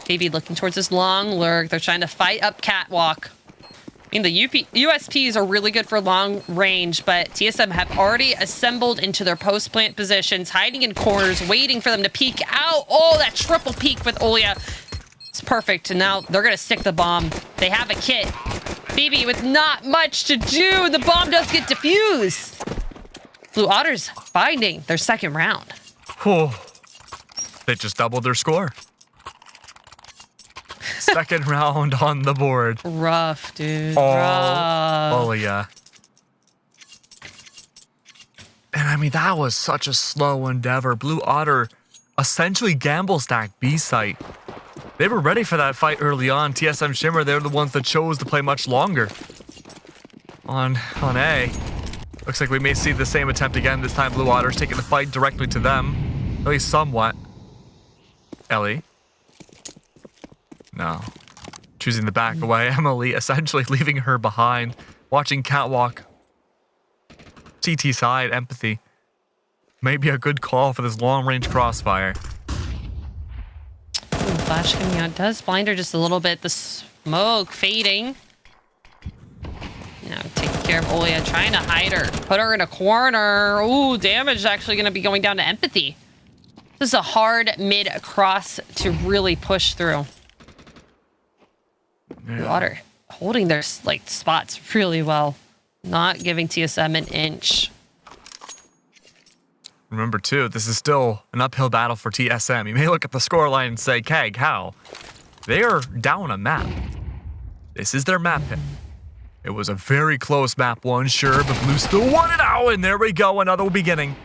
Baby looking towards this long lurk. They're trying to fight up catwalk. I mean, the USPs are really good for long range, but TSM have already assembled into their post plant positions, hiding in corners, waiting for them to peek out. Oh, that triple peek with Olia. It's perfect. And now they're going to stick the bomb. They have a kit. BB with not much to do. The bomb does get defused. Blue Otters finding their second round. Oh, they just doubled their score. Second round on the board. Rough, dude. Rough. Oh, yeah. And I mean, that was such a slow endeavor. Blue Otter essentially gamble stacked B site. They were ready for that fight early on. TSM Shimmer, they're the ones that chose to play much longer. On A. Looks like we may see the same attempt again. This time Blue Otter's taking the fight directly to them. At least somewhat. Ellie. No. Choosing the back away. Emily essentially leaving her behind. Watching catwalk. CT side, empathy. Maybe a good call for this long-range crossfire. Flash coming out does blind her just a little bit. The smoke fading. Now taking care of Olia, trying to hide her. Put her in a corner. Ooh, damage actually going to be going down to empathy. This is a hard mid cross to really push through. Yeah. Water holding their like spots really well. Not giving TSM an inch. Remember, too, this is still an uphill battle for TSM. You may look at the scoreline and say, Keg, how? They are down a map. This is their map hit. It was a very close map one, sure, but Blue still won it out, and there we go, another beginning.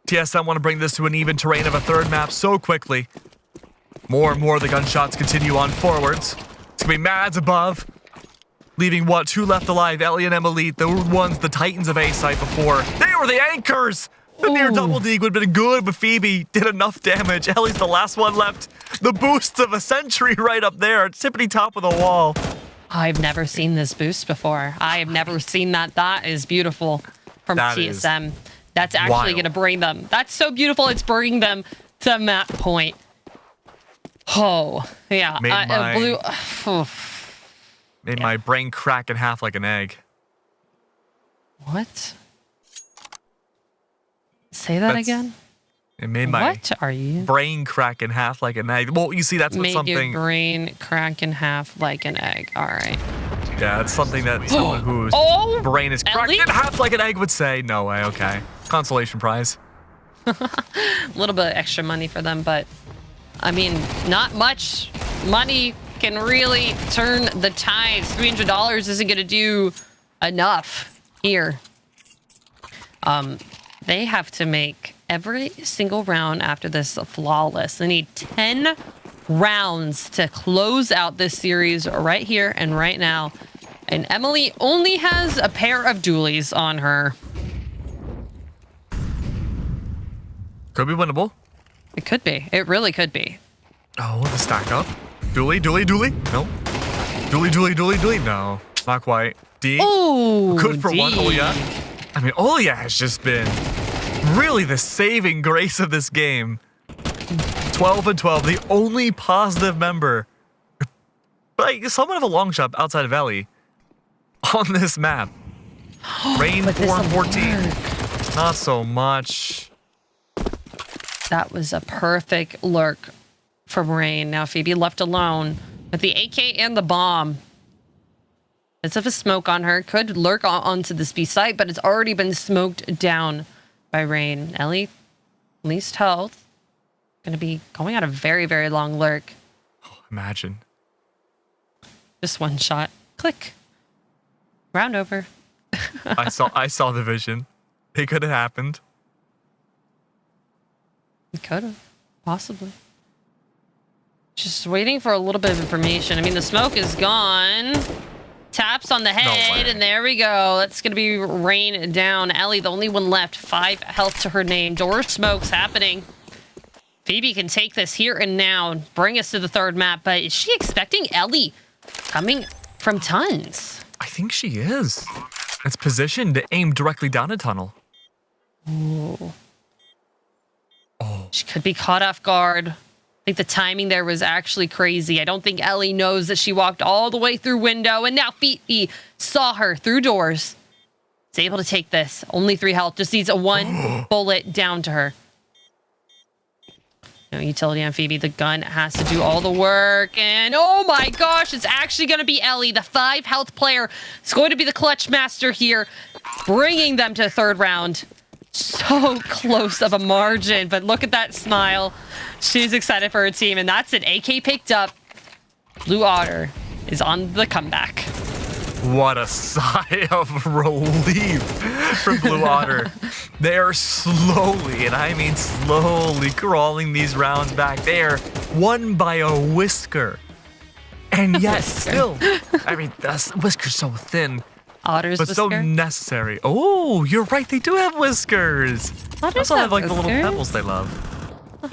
TSM want to bring this to an even terrain of a third map so quickly. More and more the gunshots continue on forwards. It's going to be Mads above. Leaving, what, 2 left alive, Ellie and Emily. They were ones, the Titans of A site before. They were the anchors! The near double dig would have been good, but Phoebe did enough damage. Ellie's the last one left. The boosts of a century right up there. Tippity top of the wall. I've never seen this boost before. I have never seen that. That is beautiful from TSM. That's actually going to bring them. That's so beautiful. It's bringing them to map point. Oh, yeah. Made my brain crack in half like an egg. What? Say that again? It made my brain crack in half like an egg. Well, you see, that's what something... Made your brain crack in half like an egg. All right. Yeah, it's something that someone whose brain is cracked in half like an egg would say. No way, okay. Consolation prize. A little bit of extra money for them, but... I mean, not much money can really turn the tides. $300 isn't going to do enough here. They have to make every single round after this flawless. They need 10 rounds to close out this series right here and right now. And Emily only has a pair of dualies on her. Could be winnable. It could be. It really could be. Oh, the stack up. Dually. No. Dually. No, not quite. D. Oh, good for D. one, Olya. I mean, Olya has just been really the saving grace of this game. 12 and 12, the only positive member, like somewhat of a long shot outside of Ellie on this map. Rain 4 and 14. Not so much. That was a perfect lurk from Rain. Now Phoebe left alone with the AK and the bomb. Bits of a smoke on her. Could lurk onto this B site, but it's already been smoked down by Rain. Ellie, least health. Going to be going on a very, very long lurk. Oh, imagine. Just one shot. Click. Round over. I saw the vision. It could have happened. It could have. Possibly. Just waiting for a little bit of information. I mean, the smoke is gone. Taps on the head, and there we go. That's going to be Rain down. Ellie, the only one left. 5 health to her name. Door smokes happening. Phoebe can take this here and now, bring us to the third map, but is she expecting Ellie coming from tons? I think she is. It's positioned to aim directly down a tunnel. Ooh. Oh. She could be caught off guard. I think the timing there was actually crazy. I don't think Ellie knows that she walked all the way through window, and now Phoebe saw her through doors. Is able to take this. Only 3 health. Just needs a 1 bullet down to her. No utility on Phoebe. The gun has to do all the work. And oh my gosh, it's actually going to be Ellie, the 5 health player. It's going to be the clutch master here, bringing them to the third round. So close of a margin, but look at that smile. She's excited for her team, and that's an AK picked up. Blue Otter is on the comeback. What a sigh of relief from Blue Otter. They are slowly, and I mean slowly, crawling these rounds back. They are won by a whisker. And yet still, I mean, that whisker's so thin. Otter's but whisker? so necessary. Oh, you're right. They do have whiskers. Otters also have like whiskers. the little pebbles they love.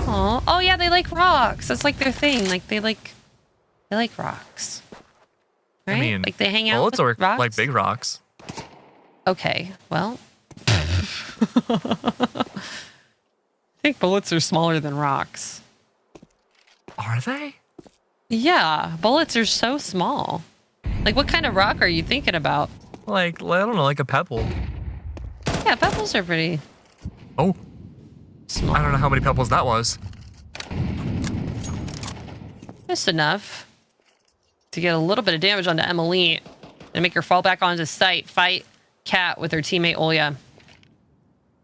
Oh yeah, they like rocks. That's like their thing. Like they like rocks. Right? I mean, like they hang out bullets with are rocks? like big rocks. Okay, well. I think bullets are smaller than rocks. Are they? Yeah, bullets are so small. Like, what kind of rock are you thinking about? Like, I don't know, like a pebble. Yeah, pebbles are pretty Oh. small. I don't know how many pebbles that was. Just enough to get a little bit of damage onto Emily and make her fall back onto site, fight Cat with her teammate Olya.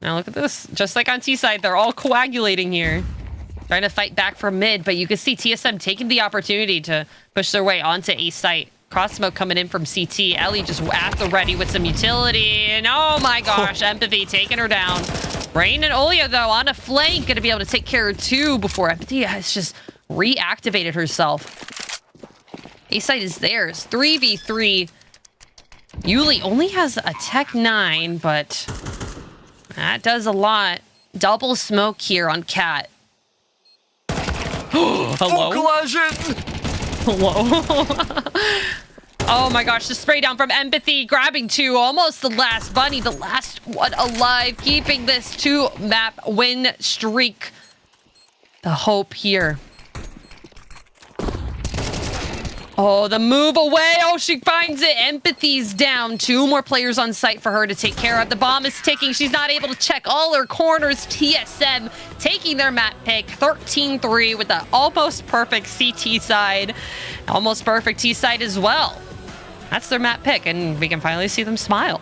Now look at this. Just like on T-side, they're all coagulating here. Trying to fight back from mid, but you can see TSM taking the opportunity to push their way onto A site. Cross smoke coming in from CT. Ellie just at the ready with some utility. And oh my gosh, Empathy taking her down. Rain and Olya, though, on a flank. Going to be able to take care of 2 before Empathy has just reactivated herself. A site is theirs. 3v3. Yuli only has a Tech 9, but that does a lot. Double smoke here on Cat. Hello? Oh, collision! Hello? Oh my gosh, the spray down from Empathy, grabbing 2, almost the last bunny, the last one alive, keeping this 2-map win streak. The hope here. Oh, the move away. Oh, she finds it. Empathy's down. 2 more players on site for her to take care of. The bomb is ticking. She's not able to check all her corners. TSM taking their map pick. 13-3 with the almost perfect CT side. Almost perfect T side as well. That's their map pick, and we can finally see them smile.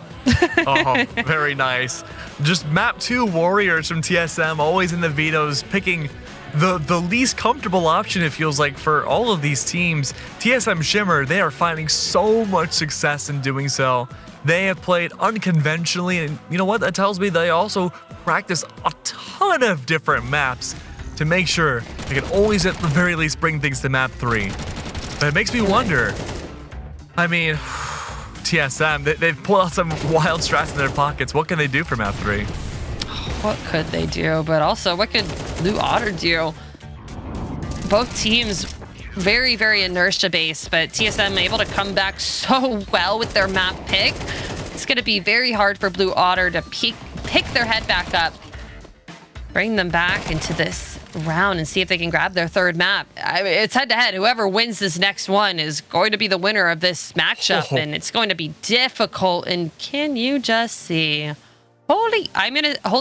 Oh, very nice. Just map 2 warriors from TSM, always in the vetoes, picking the least comfortable option, it feels like, for all of these teams. TSM Shimmer, they are finding so much success in doing so. They have played unconventionally, and you know what? That tells me they also practice a ton of different maps. to make sure they can always at the very least bring things to map 3. But it makes me wonder, I mean, TSM, they've pulled out some wild strats in their pockets. What can they do for map 3? What could they do? But also, what could Blue Otter do? Both teams very, very inertia-based, but TSM able to come back so well with their map pick. It's going to be very hard for Blue Otter to pick their head back up, bring them back into this round and see if they can grab their third map. I mean, it's head-to-head. Whoever wins this next one is going to be the winner of this matchup, and it's going to be difficult. And can you just see? Holy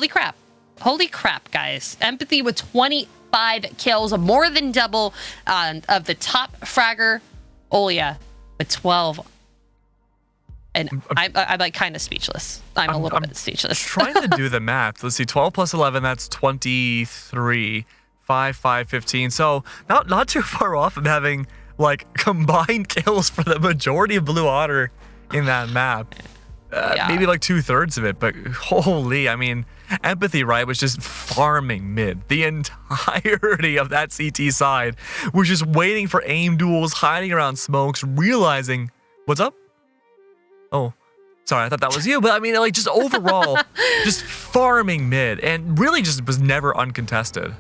crap. Holy crap, guys. Empathy with 25 kills, more than double of the top fragger, Olia, with 12. And I'm like kind of speechless. I'm a little bit speechless. Trying to do the math. Let's see, 12 plus 11, that's 23. 5, 15. So not too far off of having like combined kills for the majority of Blue Otter in that map. Maybe like 2/3 of it, but holy, I mean, Empathy, right, was just farming mid. The entirety of that CT side was just waiting for aim duels, hiding around smokes, realizing, what's up? Oh, sorry, I thought that was you. But I mean, like, just overall, just farming mid, and really just was never uncontested.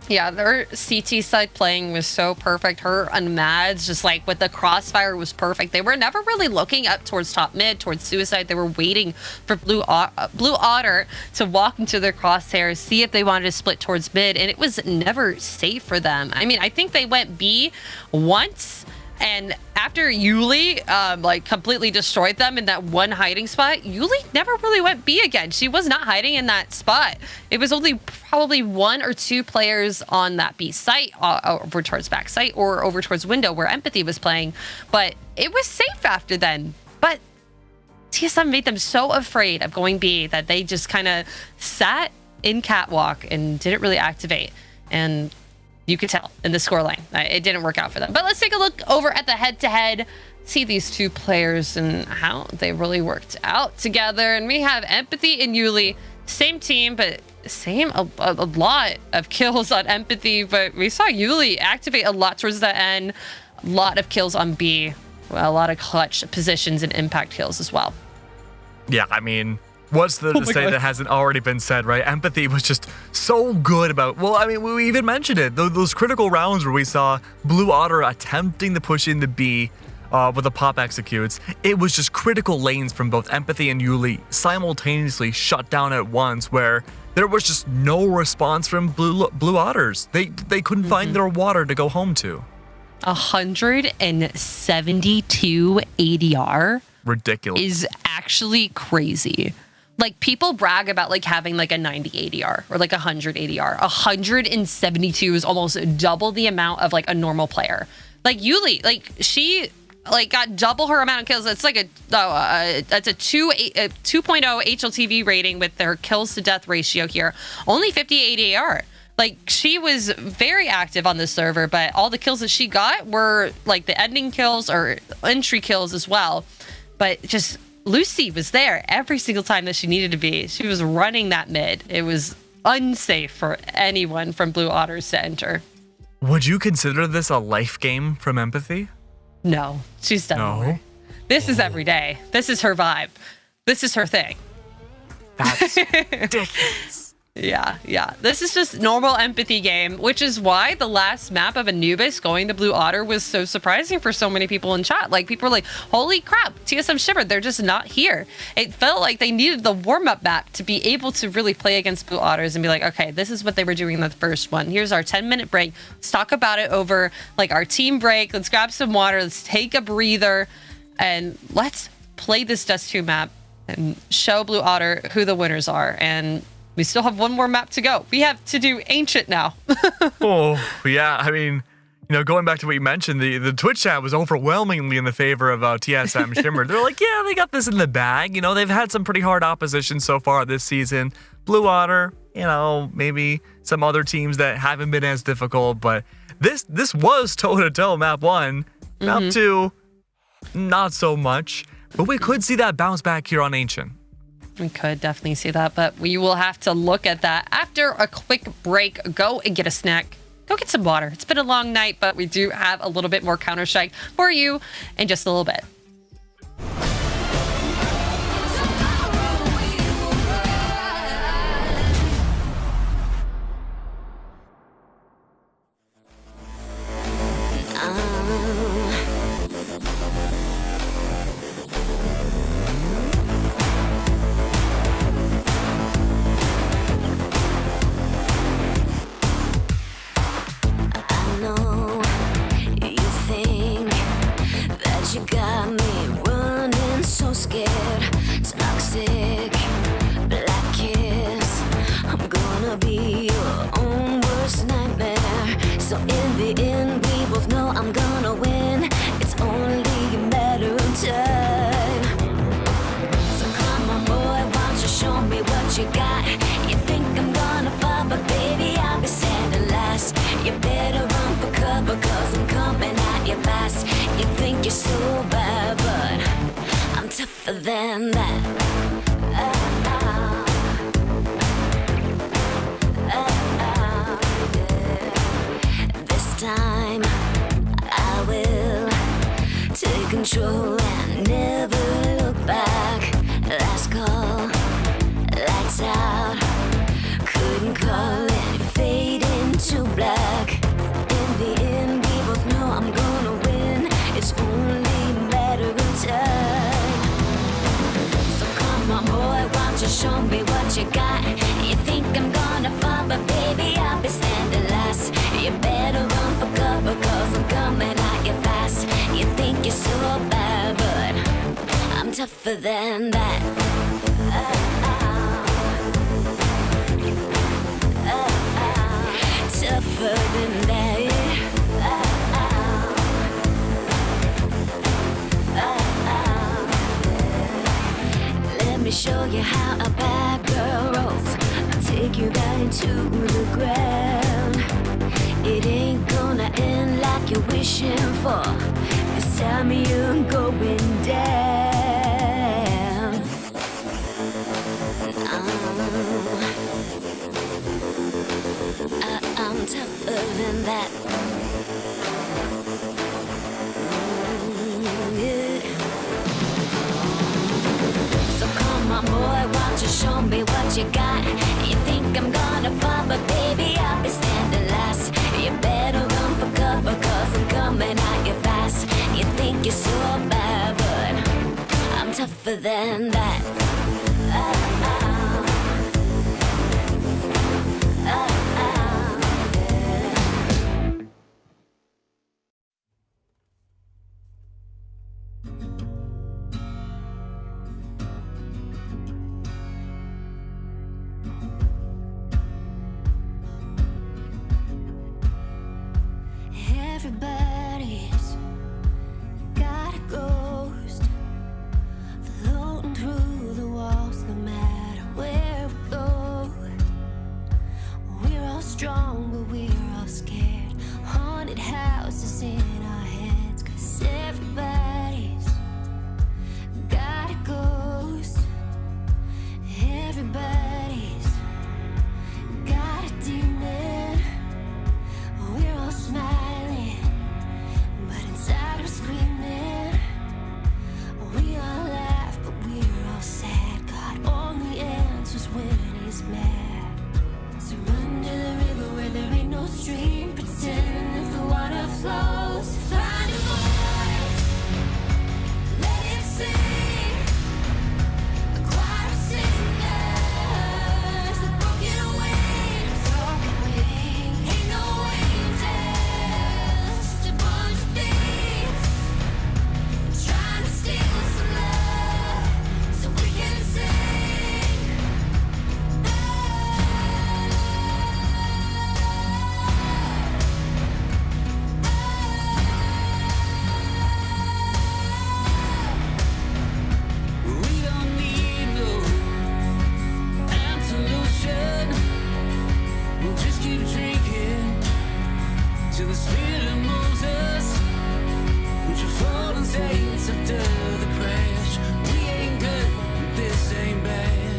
Yeah, their CT side playing was so perfect. Her and Mads, just like with the crossfire, was perfect. They were never really looking up towards top mid, towards suicide. They were waiting for Blue Otter to walk into their crosshairs, see if they wanted to split towards mid, and it was never safe for them. I mean, I think they went B once, and after Yuli like completely destroyed them in that one hiding spot, Yuli never really went B again. She was not hiding in that spot. It was only probably 1 or 2 players on that B site, over towards back site or over towards window where Empathy was playing, but it was safe after then. But TSM made them so afraid of going B that they just kind of sat in catwalk and didn't really activate. And you could tell in the scoreline. It didn't work out for them. But let's take a look over at the head-to-head, see these two players and how they really worked out together. And we have Empathy and Yuli, same team, but a lot of kills on Empathy. But we saw Yuli activate a lot towards the end, a lot of kills on B, a lot of clutch positions and impact kills as well. Yeah, I mean, what's the say that hasn't already been said, right? Empathy was just so good about, well, I mean, we even mentioned it, those critical rounds where we saw Blue Otter attempting to push into B with the pop executes. It was just critical lanes from both Empathy and Yuli simultaneously shut down at once, where there was just no response from Blue Otters. They couldn't find their water to go home to. 172 ADR. Ridiculous. Is actually crazy. Like, people brag about like having like a 90 ADR or like 100 ADR. 172 is almost double the amount of like a normal player. Like Yuli, like she like got double her amount of kills. It's like that's a 2.0 HLTV rating with their kills to death ratio here. Only 58 ADR. Like, she was very active on the server, but all the kills that she got were like the ending kills or entry kills as well. But just Lucy was there every single time that she needed to be. She was running that mid. It was unsafe for anyone from Blue Otters to enter. Would you consider this a life game from Empathy? No, she's done more. This is every day. This is her vibe. This is her thing. That's ridiculous. Yeah. This is just normal Empathy game, which is why the last map of Anubis going to Blue Otter was so surprising for so many people in chat. Like, people were like, holy crap, TSM Shimmer, they're just not here. It felt like they needed the warm-up map to be able to really play against Blue Otters and be like, okay, this is what they were doing in the first one. Here's our 10-minute break. Let's talk about it over like our team break. Let's grab some water. Let's take a breather and let's play this Dust 2 map and show Blue Otter who the winners are. And we still have one more map to go. We have to do Ancient now. Oh, yeah. I mean, you know, going back to what you mentioned, the Twitch chat was overwhelmingly in the favor of TSM Shimmer. They're like, yeah, they got this in the bag. You know, they've had some pretty hard opposition so far this season. Blue Otter, you know, maybe some other teams that haven't been as difficult. But this was toe-to-toe map 1. Map 2, not so much. But we could see that bounce back here on Ancient. We could definitely see that, but we will have to look at that after a quick break. Go and get a snack. Go get some water. It's been a long night, but we do have a little bit more Counter-Strike for you in just a little bit. Than that. This time I will take control and never look back. Last call, lights out. Couldn't call it, fade into black. In the end, we both know I'm gonna win. It's only a matter of time. Come on, boy, why don't you show me what you got? You think I'm gonna fall, but baby, I'll be standing last. You better run for cover, cause I'm coming at you fast. You think you're so bad, but I'm tougher than that. Tougher than that. Let me show you how a bad girl rolls. I'll take you down to the ground. It ain't gonna end like you're wishing for. This time you're going down. I'm tougher than that. Come on, boy, why don't you show me what you got? You think I'm gonna fall, but baby, I'll be standing last. You better run for cover, cause I'm coming at you fast. You think you're so bad, but I'm tougher than that. Everybody's got a ghost floating through the walls, no matter where we go. We're all strong, but we're all scared. Haunted houses in our heads, cause everybody's got a ghost. Everybody's got a demon. We're all smiling, but inside we're screaming. We all laugh, but we're all sad. God only answers when he's mad. So run to the river where there ain't no stream. Pretend if the water flows. Find your voice, let it sing. A choir of singers, the broken wings. Ain't no angels, just a bunch of thieves trying to steal some love so we can sing. We don't need no absolution. We'll just keep drinking till the spirit moves us. We should fall in states after the crash. We ain't good, but this ain't bad.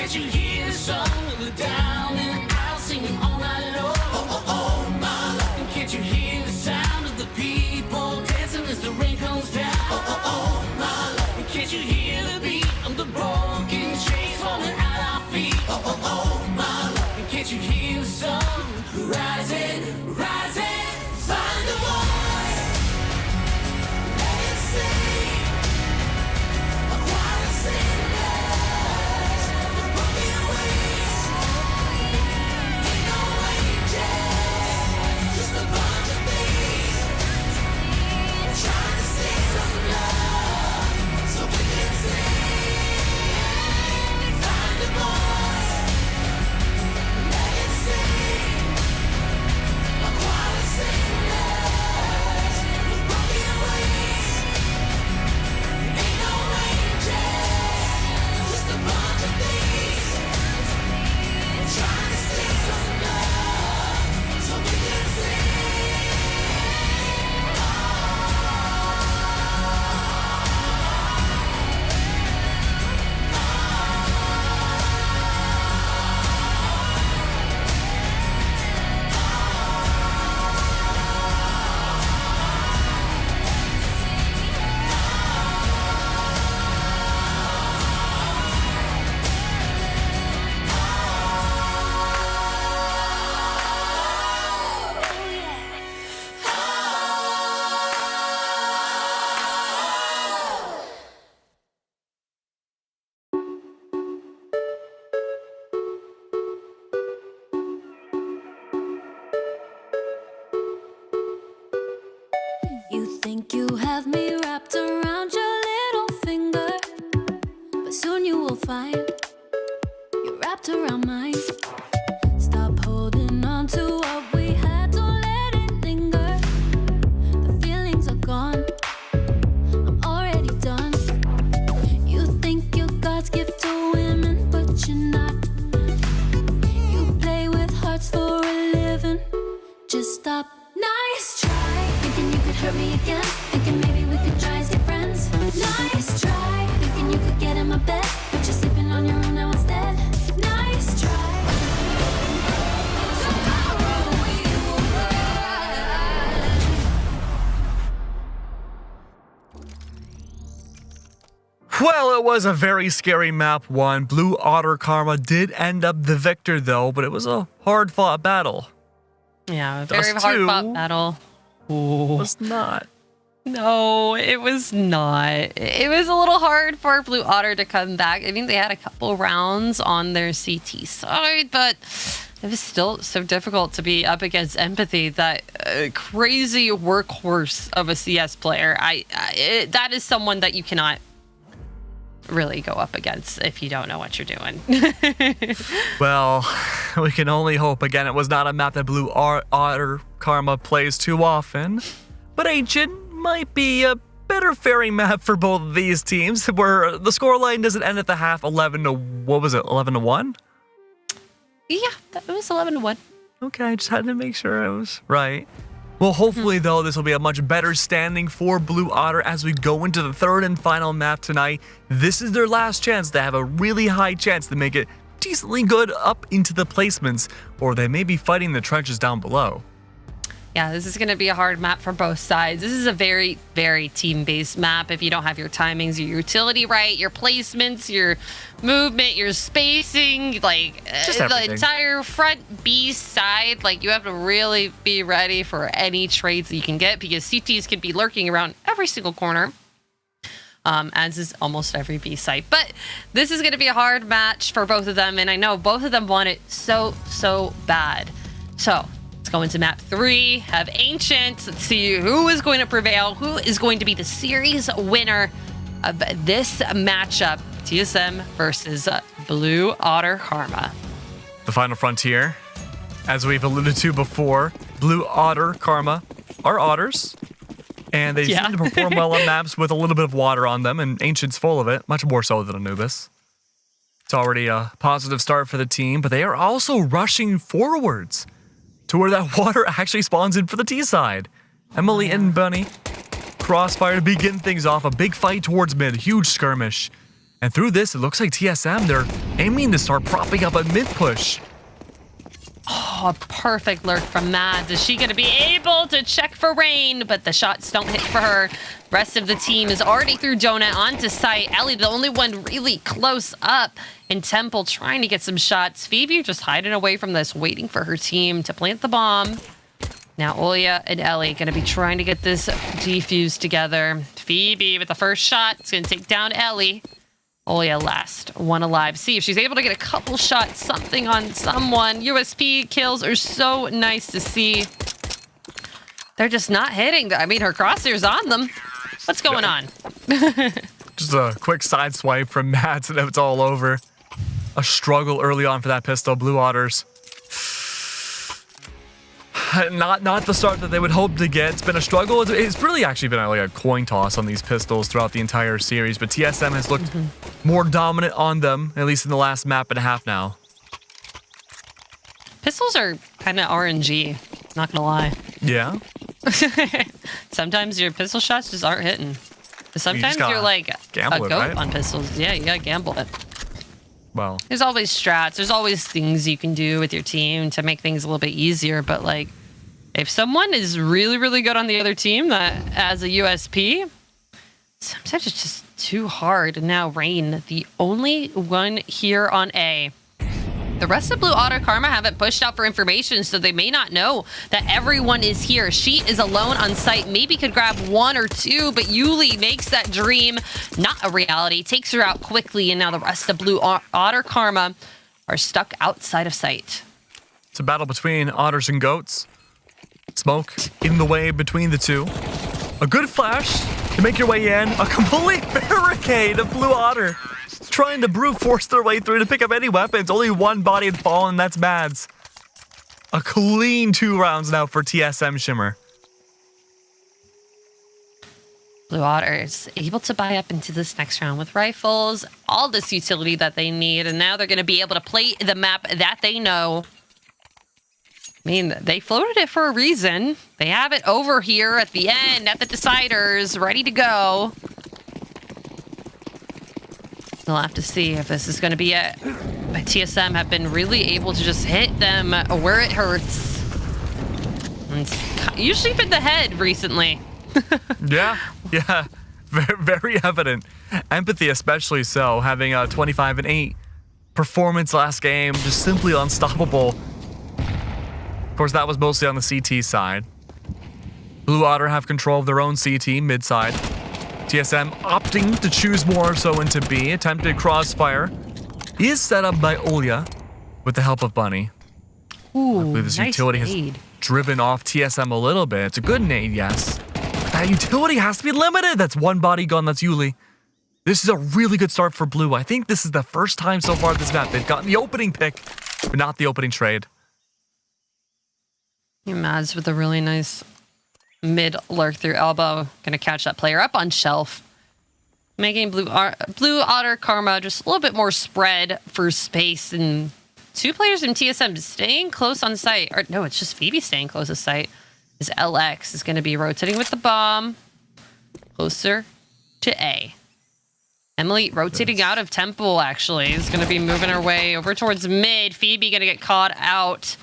Can't you hear the song of the down and out singing all night long? Oh, my love. And can't you hear the sound of the people dancing as the rain comes down? Oh, my love. And can't you hear the beat of the broken chains falling at our feet? Oh, my love. And can't you hear the sun rising, rising? Find the voice, let it sing. A choir of singers, the broken wings. Ain't no angels, just a bunch of thieves trying to steal some love so we can sing. Find the voice, let it sing. A choir of singers, the broken wings. Ain't no angels, just a bunch of thieves trying to steal some love so we can sing. You think you have me wrapped around your little finger, but soon you will find you're wrapped around mine. Stop holding on to what we had, don't let it linger. The feelings are gone, I'm already done. You think you're God's gift to women, but you're not. You play with hearts for a living, just stop. Nice try, thinking you could hurt me again, thinking maybe we could try as your friends. Nice try, thinking you could get in my bed, but you're sleeping on your own now instead. Nice try. Tomorrow we will rise. Well, it was a very scary map 1. Blue Otter Karma did end up the victor, though, but it was a hard-fought battle. Yeah, a very Dust hard-fought 2 battle. was not. No, it was not. It was a little hard for Blue Otter to come back. I mean, they had a couple rounds on their CT side, but it was still so difficult to be up against Empathy, that crazy workhorse of a CS player. That is someone that you cannot really go up against if you don't know what you're doing. Well, we can only hope. Again, it was not a map that Blue Otter Karma plays too often, but Ancient might be a better faring map for both of these teams, where the scoreline doesn't end at the half 11 to, what was it, 11 to 1? Yeah, it was 11-1. Okay, I just had to make sure I was right. Well, hopefully, though, this will be a much better standing for Blue Otter as we go into the third and final map tonight. This is their last chance to have a really high chance to make it decently good up into the placements, or they may be fighting the trenches down below. Yeah, this is going to be a hard map for both sides. This is a very, very team-based map. If you don't have your timings, your utility right, your placements, your movement, your spacing, like the entire front B side, like you have to really be ready for any trades that you can get, because CTs can be lurking around every single corner, as is almost every B site. But this is going to be a hard match for both of them, and I know both of them want it so, so bad. So let's go into map 3, have Ancient. Let's see who is going to prevail, who is going to be the series winner of this matchup, TSM versus Blue Otter Karma. The final frontier, as we've alluded to before, Blue Otter Karma are otters, and they seem to perform well on maps with a little bit of water on them, and Ancient's full of it, much more so than Anubis. It's already a positive start for the team, but they are also rushing forwards to where that water actually spawns in for the T side. Emily and Bunny crossfire to begin things off. A big fight towards mid, huge skirmish. And through this, it looks like TSM, they're aiming to start propping up a mid push. Oh, a perfect lurk from Mads. Is she going to be able to check for Rain? But the shots don't hit for her. Rest of the team is already through Donut onto site. Ellie, the only one really close up. And Temple trying to get some shots. Phoebe just hiding away from this, waiting for her team to plant the bomb. Now Olya and Ellie going to be trying to get this defused together. Phoebe with the first shot. It's going to take down Ellie. Olya last one alive. See if she's able to get a couple shots, something on someone. USP kills are so nice to see. They're just not hitting. I mean, her crosshair's on them. What's going on? Just a quick side swipe from Mads and it's all over. A struggle early on for that pistol. Blue Otters. Not the start that they would hope to get. It's been a struggle. It's really actually been like a coin toss on these pistols throughout the entire series, but TSM has looked more dominant on them, at least in the last map and a half now. Pistols are kind of RNG, not gonna lie. Yeah? Sometimes your pistol shots just aren't hitting. Sometimes you're like a goat right? on pistols. Yeah, you gotta gamble it. Well, there's always strats. There's always things you can do with your team to make things a little bit easier, but like, if someone is really, really good on the other team that has a USP, sometimes it's just too hard. And now Rain, the only one here on A. The rest of Blue Otter Karma haven't pushed out for information, so they may not know that everyone is here. She is alone on site, maybe could grab one or two, but Yuli makes that dream not a reality, takes her out quickly, and now the rest of Blue Otter Karma are stuck outside of sight. It's a battle between otters and goats. Smoke in the way between the two. A good flash to make your way in. A complete barricade of Blue Otter. Trying to brute force their way through to pick up any weapons. Only one body had fallen, and that's Mads. A clean 2 rounds now for TSM Shimmer. Blue Otter is able to buy up into this next round with rifles, all this utility that they need, and now they're going to be able to play the map that they know. I mean, they floated it for a reason. They have it over here at the end, at the deciders, ready to go. We'll have to see if this is going to be it. But TSM have been really able to just hit them where it hurts. And it's usually been the head recently. Yeah. Very, very evident. Empathy especially so, having a 25-8 performance last game, just simply unstoppable. Of course, that was mostly on the CT side. Blue Otter have control of their own CT mid side. TSM opting to choose more so into B. Attempted crossfire is set up by Olya with the help of Bunny. Ooh, I believe this nice utility nade. has driven off TSM a little bit. It's a good nade, yes. But that utility has to be limited. That's one body gone. That's Yuli. This is a really good start for Blue. I think this is the first time so far this map they've gotten the opening pick, but not the opening trade. Mads with a really nice mid lurk through elbow. Gonna catch that player up on shelf. Making Blue Otter Karma just a little bit more spread for space. And 2 players in TSM staying close on site. Or no, it's just Phoebe staying close to site. As LX is gonna be rotating with the bomb. Closer to A. Emily rotating out of Temple actually. Is gonna be moving her way over towards mid. Phoebe gonna get caught out.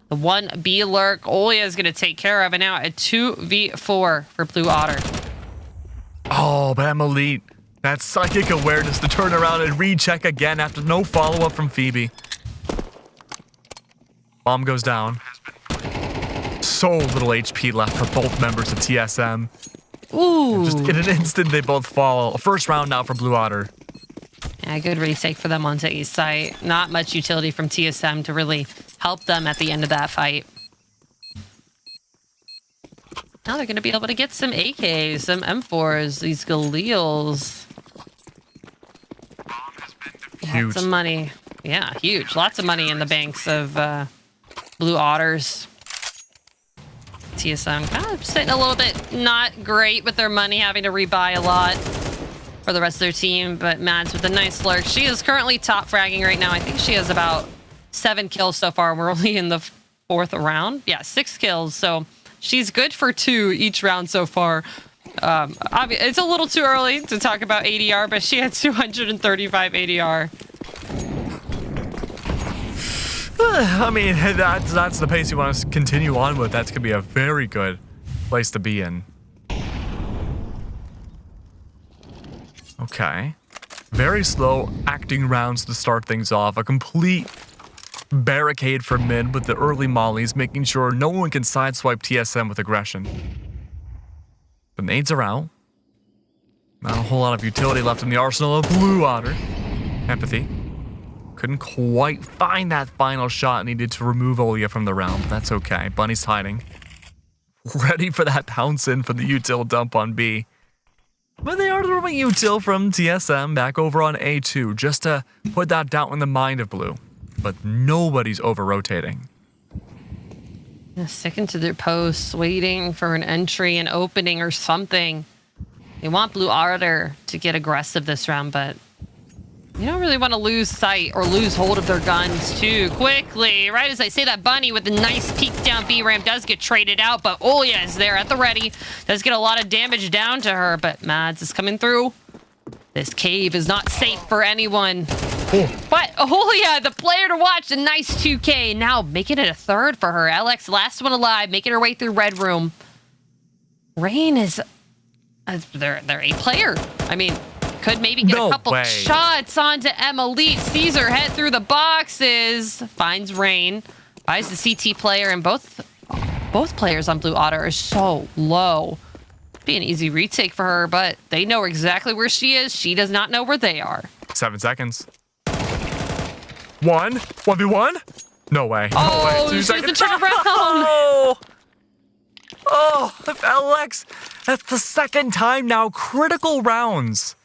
The 1B lurk, Olya is going to take care of, and now a 2v4 for Blue Otter. Oh, but Emily, that psychic awareness to turn around and recheck again after no follow-up from Phoebe. Bomb goes down. So little HP left for both members of TSM. Ooh. Just in an instant, they both fall. A first round now for Blue Otter. Yeah, good retake for them onto East site. Not much utility from TSM to really help them at the end of that fight. Now they're going to be able to get some AKs, some M4s, these Galeals. Huge. Lots of money. Yeah, huge. Lots of money in the banks of Blue Otters. TSM kind of sitting a little bit not great with their money, having to rebuy a lot for the rest of their team. But Mads with a nice lurk. She is currently top fragging right now. I think she has about 7 kills so far. We're only in the 4th round. Yeah, 6 kills. So she's good for 2 each round so far. It's a little too early to talk about ADR, but she had 235 ADR. I mean, that's the pace you want to continue on with. That's going to be a very good place to be in. Okay. Very slow acting rounds to start things off. A complete barricade for mid with the early mollies, making sure no one can sideswipe TSM with aggression. The nades are out. Not a whole lot of utility left in the arsenal of Blue Otter. Empathy. Couldn't quite find that final shot needed to remove Olia from the round, but that's okay. Bunny's hiding. Ready for that pounce in for the util dump on B. But they are throwing util from TSM back over on A2 just to put that doubt in the mind of Blue. But nobody's over-rotating. Sticking to their posts, waiting for an entry, an opening, or something. They want Blue Otter to get aggressive this round, but you don't really want to lose sight or lose hold of their guns too quickly. Right as I say that, Bunny with a nice peek down B ramp does get traded out, but Olia is there at the ready. Does get a lot of damage down to her, but Mads is coming through. This cave is not safe for anyone. But Olia, the player to watch, a nice 2K. Now making it a third for her. LX, last one alive, making her way through Red Room. Rain is... they're a player. I mean... could maybe get a couple shots onto Emily. Sees her head through the boxes. Finds Rain. Buys the CT player, and both players on Blue Otter are so low. Be an easy retake for her, but they know exactly where she is. She does not know where they are. 7 seconds. 1v1? No way. No way. 2 seconds. Turn around. Oh, Alex. That's the second time now. Critical rounds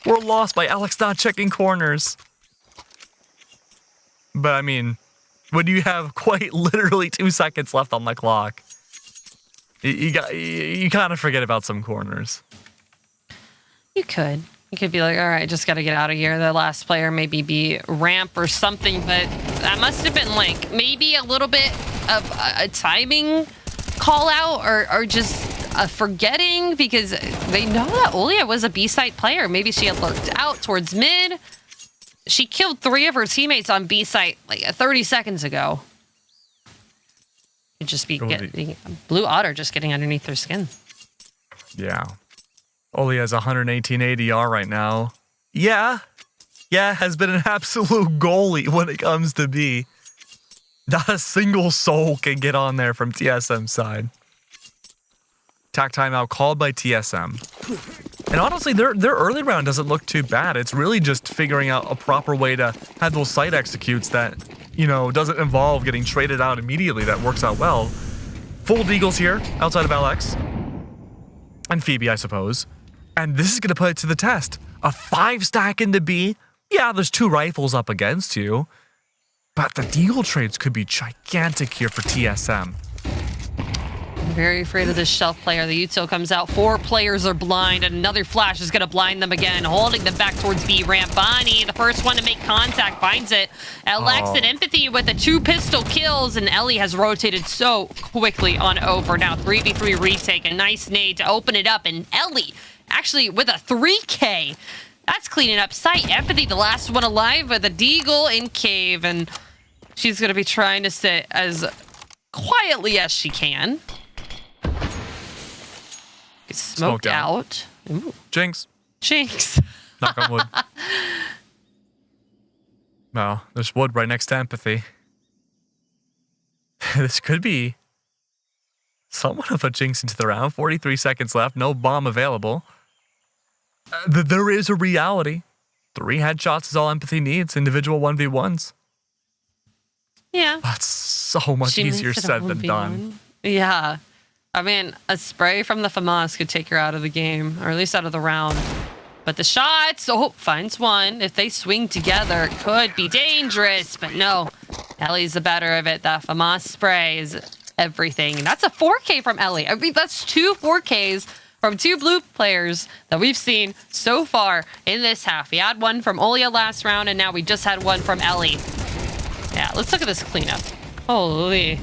were lost by Alex not checking corners. But I mean, when you have quite literally 2 seconds left on the clock, you kind of forget about some corners. You could be like, all right, just got to get out of here. The last player maybe be ramp or something, but that must have been like maybe a little bit of a timing call out or just a forgetting, because they know that Olia was a B-site player. Maybe she had lurked out towards mid. She killed 3 of her teammates on B-site like 30 seconds ago. It'd just be getting Blue Otter just getting underneath their skin. Yeah. Olia has 118 ADR right now. Yeah, has been an absolute goalie when it comes to B. Not a single soul can get on there from TSM's side. Tac timeout called by TSM. And honestly, their early round doesn't look too bad. It's really just figuring out a proper way to have those site executes that, you know, doesn't involve getting traded out immediately. That works out well. Full Deagles here, outside of LX. And Phoebe, I suppose. And this is going to put it to the test. A 5-stack into B. Yeah, there's 2 rifles up against you. But the Deagle trades could be gigantic here for TSM. I'm very afraid of this shelf player. The util comes out. 4 players are blind, and another flash is going to blind them again, holding them back towards B ramp. Bonnie, the first one to make contact, finds it. LX and Empathy with the 2 pistol kills, and Ellie has rotated so quickly on over. Now 3v3 retake, a nice nade to open it up, and Ellie actually with a 3K. That's cleaning up sight. Empathy, the last one alive with a Deagle in cave, and she's going to be trying to sit as quietly as she can. Get smoked out. Ooh. Jinx. Knock on wood. No, there's wood right next to Empathy. This could be somewhat of a jinx into the round. 43 seconds left. No bomb available. There is a reality. 3 headshots is all Empathy needs. Individual 1v1s. Yeah. That's so much easier said than done. Yeah. I mean, a spray from the FAMAS could take her out of the game, or at least out of the round. But the shots, finds one. If they swing together, it could be dangerous. But no, Ellie's the better of it. That FAMAS spray is everything. And that's a 4K from Ellie. I mean, that's 2 4Ks from 2 blue players that we've seen so far in this half. We had one from Olia last round, and now we just had one from Ellie. Yeah, let's look at this cleanup. Holy.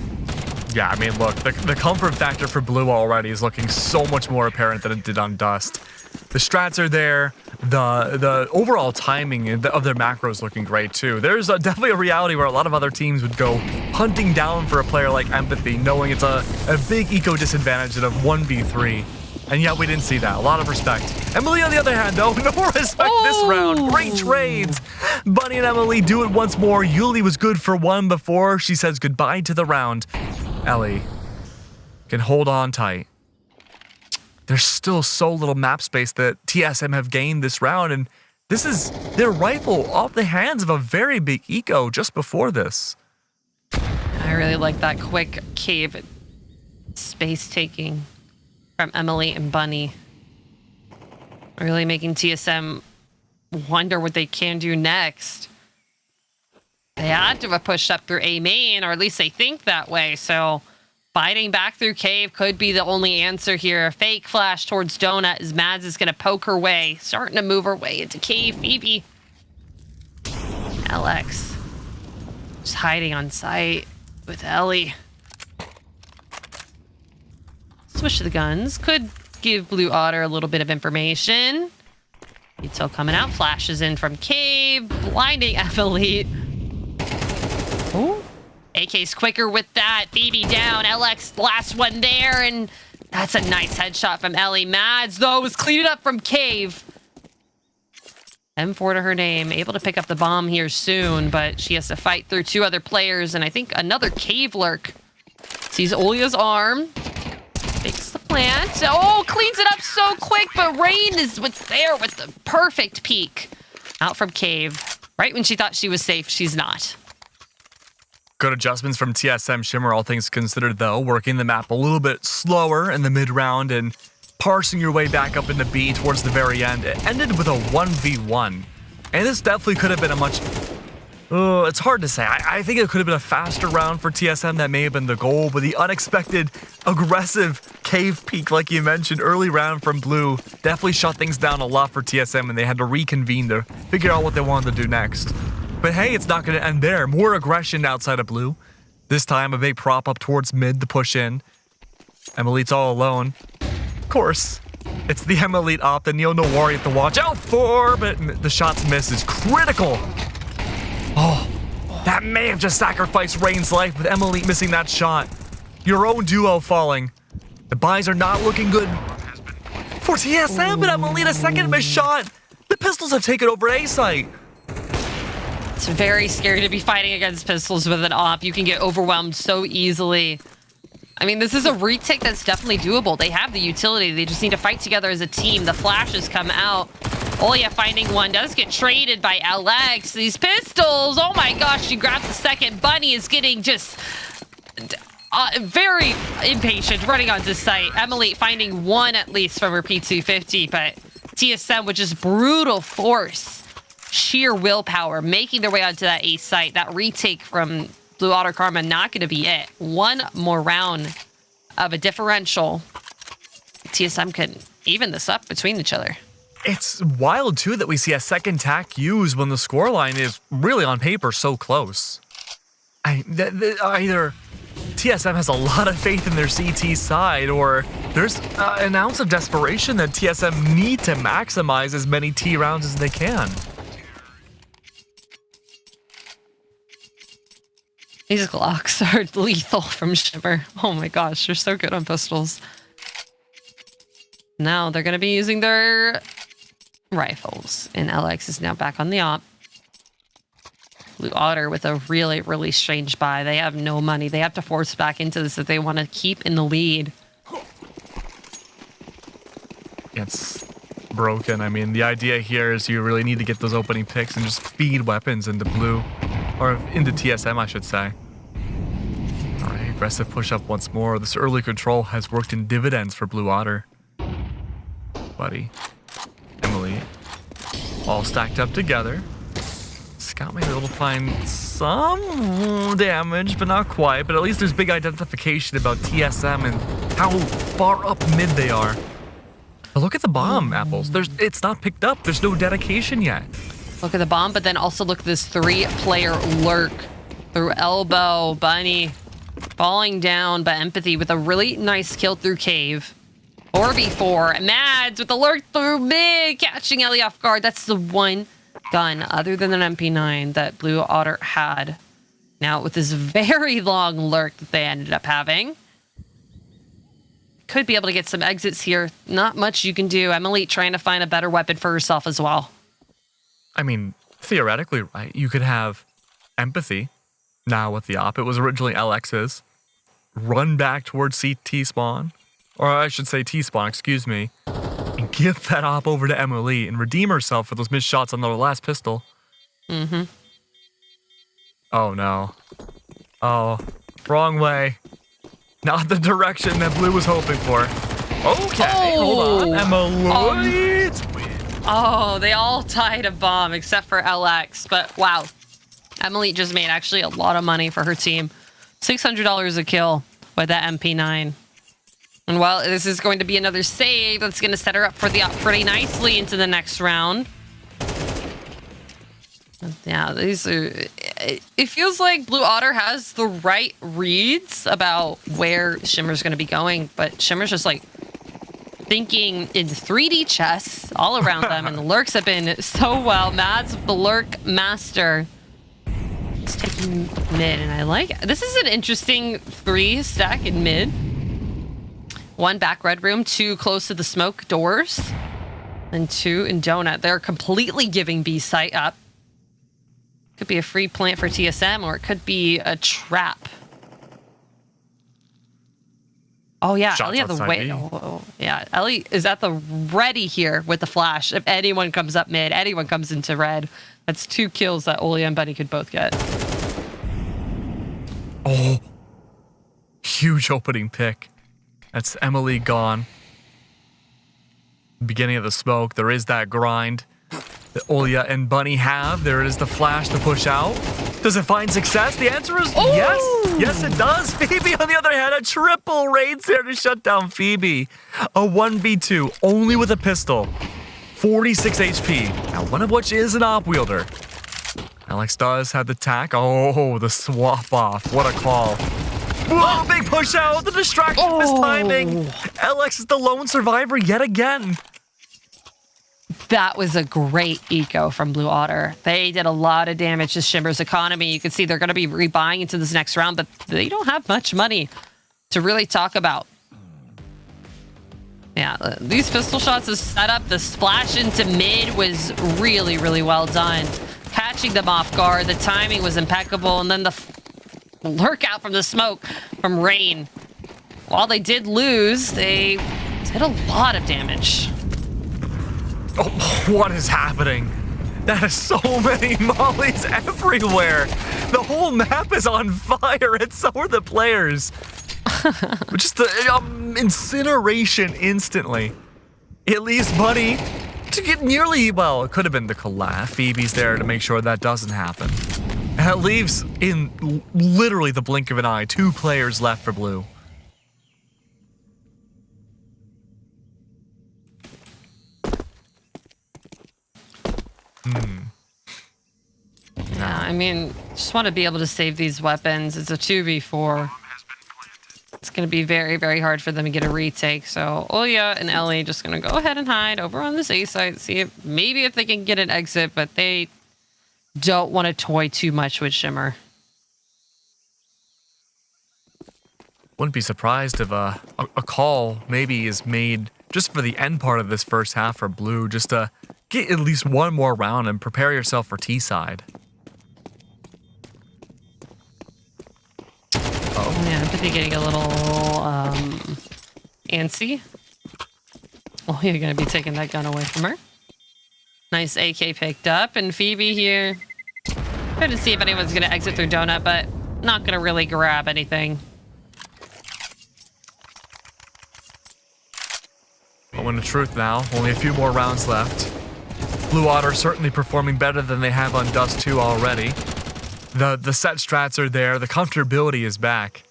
Yeah, I mean, look, the comfort factor for Blue already is looking so much more apparent than it did on Dust. The strats are there. The overall timing of their macros looking great too. There's definitely a reality where a lot of other teams would go hunting down for a player like Empathy, knowing it's a big eco disadvantage in a 1v3. And yet we didn't see that. A lot of respect. Emily, on the other hand, though, no respect this round. Great trades. Bunny and Emily do it once more. Yuli was good for one before she says goodbye to the round. Ellie can hold on tight. There's still so little map space that TSM have gained this round, and this is their rifle off the hands of a very big eco just before this. I really like that quick cave space taking from Emily and Bunny. Really making TSM wonder what they can do next. They had to have pushed up through A main, or at least they think that way, so fighting back through cave could be the only answer here. A fake flash towards Donut as Mads is going to poke her way, starting to move her way into cave. Phoebe. LX just hiding on site with Ellie. Switch to the guns. Could give Blue Otter a little bit of information. Veto coming out. Flashes in from cave. Blinding Elite. Oh. AK's quicker with that. Phoebe down. LX last one there. And that's a nice headshot from Ellie. Mads, though, was cleaned up from cave. M4 to her name. Able to pick up the bomb here soon, but she has to fight through two other players. And I think another cave lurk. Sees Olia's arm. Takes the plant. Oh, cleans it up so quick, but Rain is there with the perfect peek. Out from cave. Right when she thought she was safe, she's not. Good adjustments from TSM Shimmer, all things considered, though. Working the map a little bit slower in the mid-round and parsing your way back up into B towards the very end. It ended with a 1v1. And this definitely could have been a much... it's hard to say. I think it could have been a faster round for TSM. That may have been the goal, but the unexpected, aggressive cave peek, like you mentioned, early round from Blue, definitely shut things down a lot for TSM, and they had to reconvene to figure out what they wanted to do next. But hey, it's not going to end there. More aggression outside of Blue. This time, a big prop up towards mid to push in. Emily's all alone. Of course, it's the Elite op that Neil Nowari have to watch out for, but the shot's miss is critical. Oh, that may have just sacrificed Rain's life with Emily missing that shot. Your own duo falling. The buys are not looking good for TSM, but Emily a second missed shot. The Pistols have taken over A site. It's very scary to be fighting against Pistols with an op. You can get overwhelmed so easily. I mean, this is a retake that's definitely doable. They have the utility. They just need to fight together as a team. The flashes come out. Olia finding one. Does get traded by LX. These Pistols. Oh my gosh, she grabs the second. Bunny is getting just very impatient running onto site. Emily finding one at least from her P250, but TSM with just brutal force. Sheer willpower, making their way onto that A site. That retake from Blue Otter Karma not going to be it. One more round of a differential. TSM can even this up between each other. It's wild, too, that we see a second tack used when the scoreline is really on paper so close. Either TSM has a lot of faith in their CT side, or there's an ounce of desperation that TSM need to maximize as many T rounds as they can. These Glocks are lethal from Shimmer. Oh my gosh, they're so good on pistols. Now they're going to be using their rifles, and LX is now back on the op. Blue Otter with a really, really strange buy. They have no money. They have to force back into this if they want to keep in the lead. It's broken. I mean, the idea here is you really need to get those opening picks and just feed weapons into Blue. Or into TSM, I should say. All right, aggressive push up once more. This early control has worked in dividends for Blue Otter. Buddy. Emily. All stacked up together. Scout may be able to find some damage, but not quite. But at least there's big identification about TSM and how far up mid they are. But look at the bomb, Apples. It's not picked up. There's no dedication yet. Look at the bomb, but then also look at this three-player lurk through elbow. Bunny falling down, but Empathy with a really nice kill through Cave. 4v4. Mads with the lurk through mid, catching Ellie off guard. That's the one gun other than an MP9 that Blue Otter had. Now with this very long lurk that they ended up having. Could be able to get some exits here. Not much you can do. Emily trying to find a better weapon for herself as well. I mean, theoretically, right? You could have Empathy now with the op. It was originally LX's. Run back towards CT spawn. Or I should say T-spawn, excuse me. And give that op over to Emily and redeem herself for those missed shots on the last pistol. Mm-hmm. Oh, no. Oh, wrong way. Not the direction that Blue was hoping for. Okay, hold on. Emily. Oh, they all tied a bomb except for LX. But wow, Emily just made actually a lot of money for her team. $600 a kill with that MP9. And while this is going to be another save, that's going to set her up for the op pretty nicely into the next round. Yeah, these are... It feels like Blue Otter has the right reads about where Shimmer's going to be going, but Shimmer's just like thinking in 3D chess all around them, and the lurks have been so well. Mads, the lurk master, is taking mid, and I like... This is an interesting 3 stack in mid. 1 back red room, 2 close to the smoke doors, and 2 in donut. They're completely giving B site up. Could be a free plant for TSM, or it could be a trap. Oh yeah, Shots Ellie had the outside way. B. Oh, yeah, Ellie is at the ready here with the flash. If anyone comes up mid, anyone comes into red. That's 2 kills that Olia and Bunny could both get. Oh, huge opening pick. That's Emily gone. Beginning of the smoke, there is that grind that Olia and Bunny have. There is the flash to push out. Does it find success? The answer is yes. Yes, it does. Phoebe, on the other hand, a triple raids there to shut down Phoebe. A 1v2, only with a pistol. 46 HP. Now, one of which is an op wielder. Alex does have the tack. Oh, the swap off. What a call. Whoa, big push out. The distraction, mistiming. Alex is the lone survivor yet again. That was a great eco from Blue Otter. They did a lot of damage to Shimmer's economy. You can see they're going to be rebuying into this next round, but they don't have much money to really talk about. Yeah, these pistol shots is set up. The splash into mid was really, really well done. Catching them off guard. The timing was impeccable. And then the lurk out from the smoke from Rain. While they did lose, they did a lot of damage. Oh, what is happening? That is so many mollies everywhere. The whole map is on fire, and so are the players. Just the incineration instantly. It leaves Bunny to get nearly, well, it could have been the collapse. Phoebe's there to make sure that doesn't happen. And it leaves, in literally the blink of an eye, 2 players left for Blue. Yeah, I mean, just want to be able to save these weapons. It's a 2v4. It's going to be very, very hard for them to get a retake. So Olia and Ellie just going to go ahead and hide over on this A site. See if maybe if they can get an exit, but they don't want to toy too much with Shimmer. Wouldn't be surprised if a call maybe is made just for the end part of this first half for Blue, just to get at least one more round and prepare yourself for T-side. Oh yeah, Empathy getting a little antsy. Oh, you're gonna be taking that gun away from her. Nice AK picked up, and Phoebe here. Trying to see if anyone's gonna exit through Donut, but not gonna really grab anything. But when the truth now, only a few more rounds left. Blue Otter certainly performing better than they have on Dust 2 already. The set strats are there, the comfortability is back.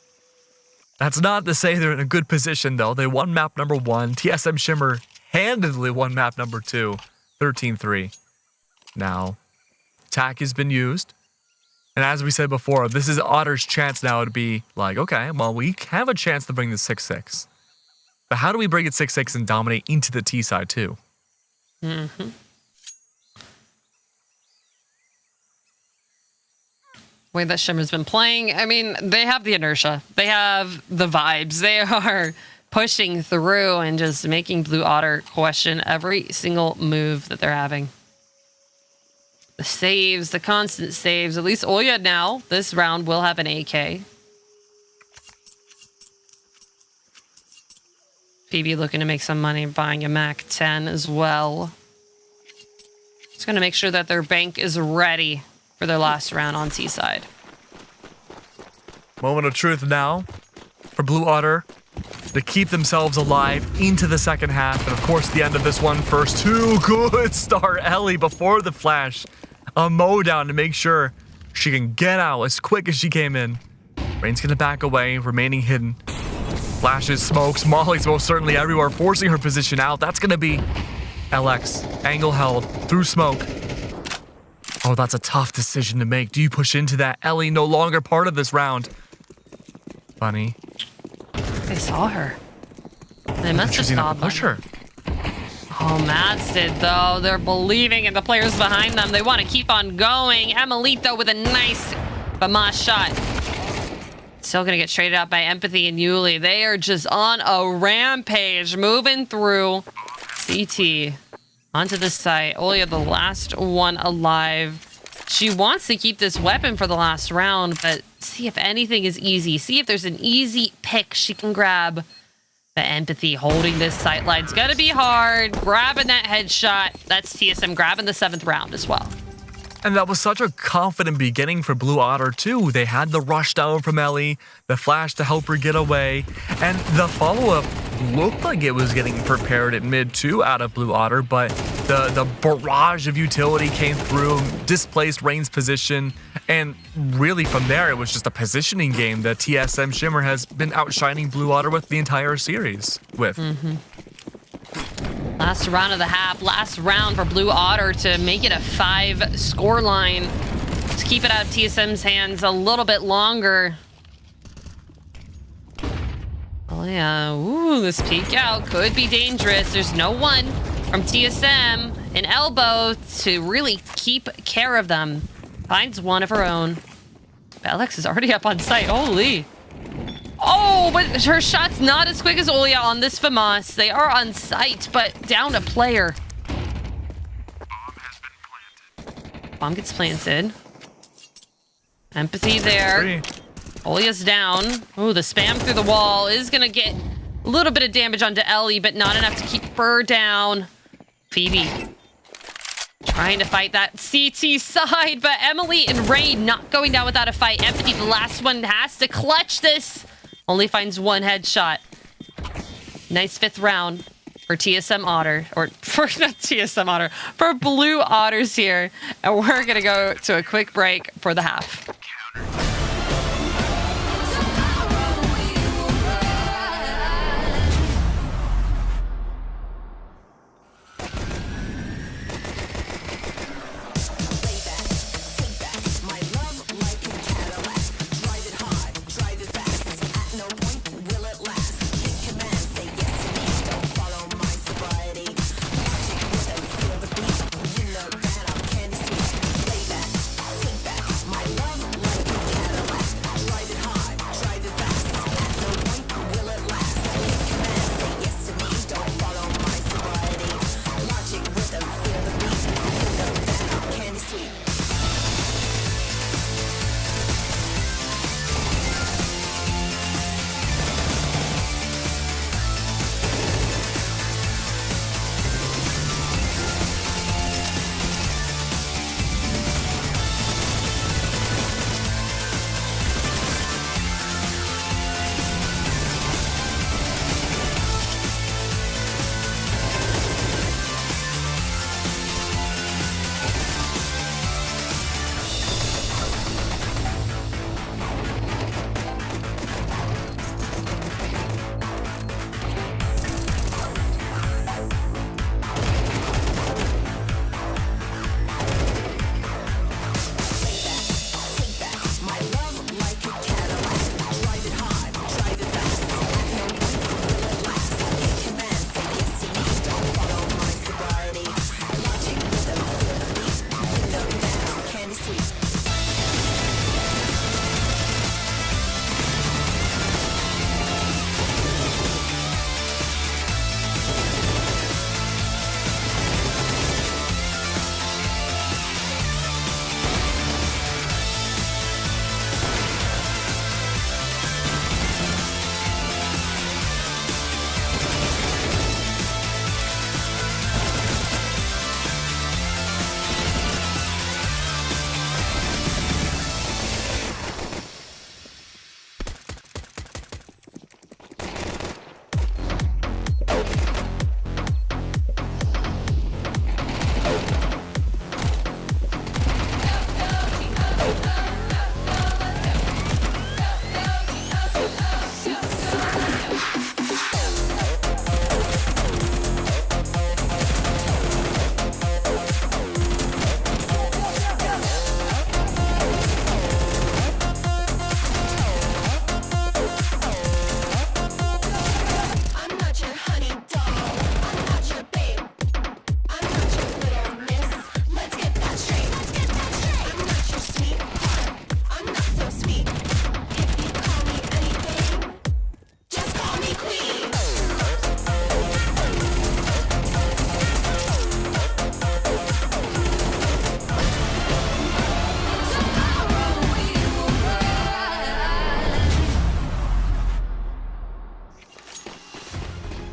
That's not to say they're in a good position though. They won map number 1. TSM Shimmer handedly won map number 2. 13-3. Now, tack has been used. And as we said before, this is Otter's chance now to be like, okay, well, we have a chance to bring the 6-6. But how do we bring it 6-6 and dominate into the T side too? Mm-hmm. Way that Shimmer's been playing, I mean, they have the inertia. They have the vibes. They are pushing through and just making Blue Otter question every single move that they're having. The saves, the constant saves. At least Olya now, this round, will have an AK. Phoebe looking to make some money buying a Mac 10 as well. Just going to make sure that their bank is ready for their last round on T side. Moment of truth now for Blue Otter to keep themselves alive into the second half. And of course, the end of this one first. Too good start. Ellie before the flash. A mow down to make sure she can get out as quick as she came in. Rain's going to back away, remaining hidden. Flashes, smokes, Molly's most certainly everywhere, forcing her position out. That's going to be LX. Angle held through smoke. Oh, that's a tough decision to make. Do you push into that? Ellie no longer part of this round. Bunny. They saw her. They must have saw push her. Oh, Mads did, though. They're believing in the players behind them. They want to keep on going. Emelito with a nice Famas shot. Still going to get traded out by Empathy and Yuli. They are just on a rampage, moving through CT onto the site. Olya, the last one alive. She wants to keep this weapon for the last round, but see if anything is easy. See if there's an easy pick she can grab. The Empathy holding this sight line's gonna be hard. Grabbing that headshot. That's TSM grabbing the 7th round as well. And that was such a confident beginning for Blue Otter too. They had the rush down from Ellie, the flash to help her get away, and the follow-up looked like it was getting prepared at mid too out of Blue Otter, but the barrage of utility came through, displaced Rain's position, and really from there it was just a positioning game that TSM Shimmer has been outshining Blue Otter with the entire series with. Last round of the half, last round for Blue Otter to make it a 5 score line. To keep it out of TSM's hands a little bit longer. Oh yeah, ooh, this peek out could be dangerous. There's no one from TSM, an elbow to really keep care of them. Finds one of her own. Alex is already up on site, holy. Oh, but her shot's not as quick as Olya on this Famas. They are on site, but down a player. Bomb gets planted. Empathy there. Olya's down. Ooh, the spam through the wall is gonna get a little bit of damage onto Ellie, but not enough to keep her down. Phoebe trying to fight that CT side, but Emily and Rain not going down without a fight. Empathy, the last one, has to clutch this. Only finds one headshot. Nice 5th round for TSM Otter, or for not TSM Otter, for Blue Otters here. And we're gonna go to a quick break for the half.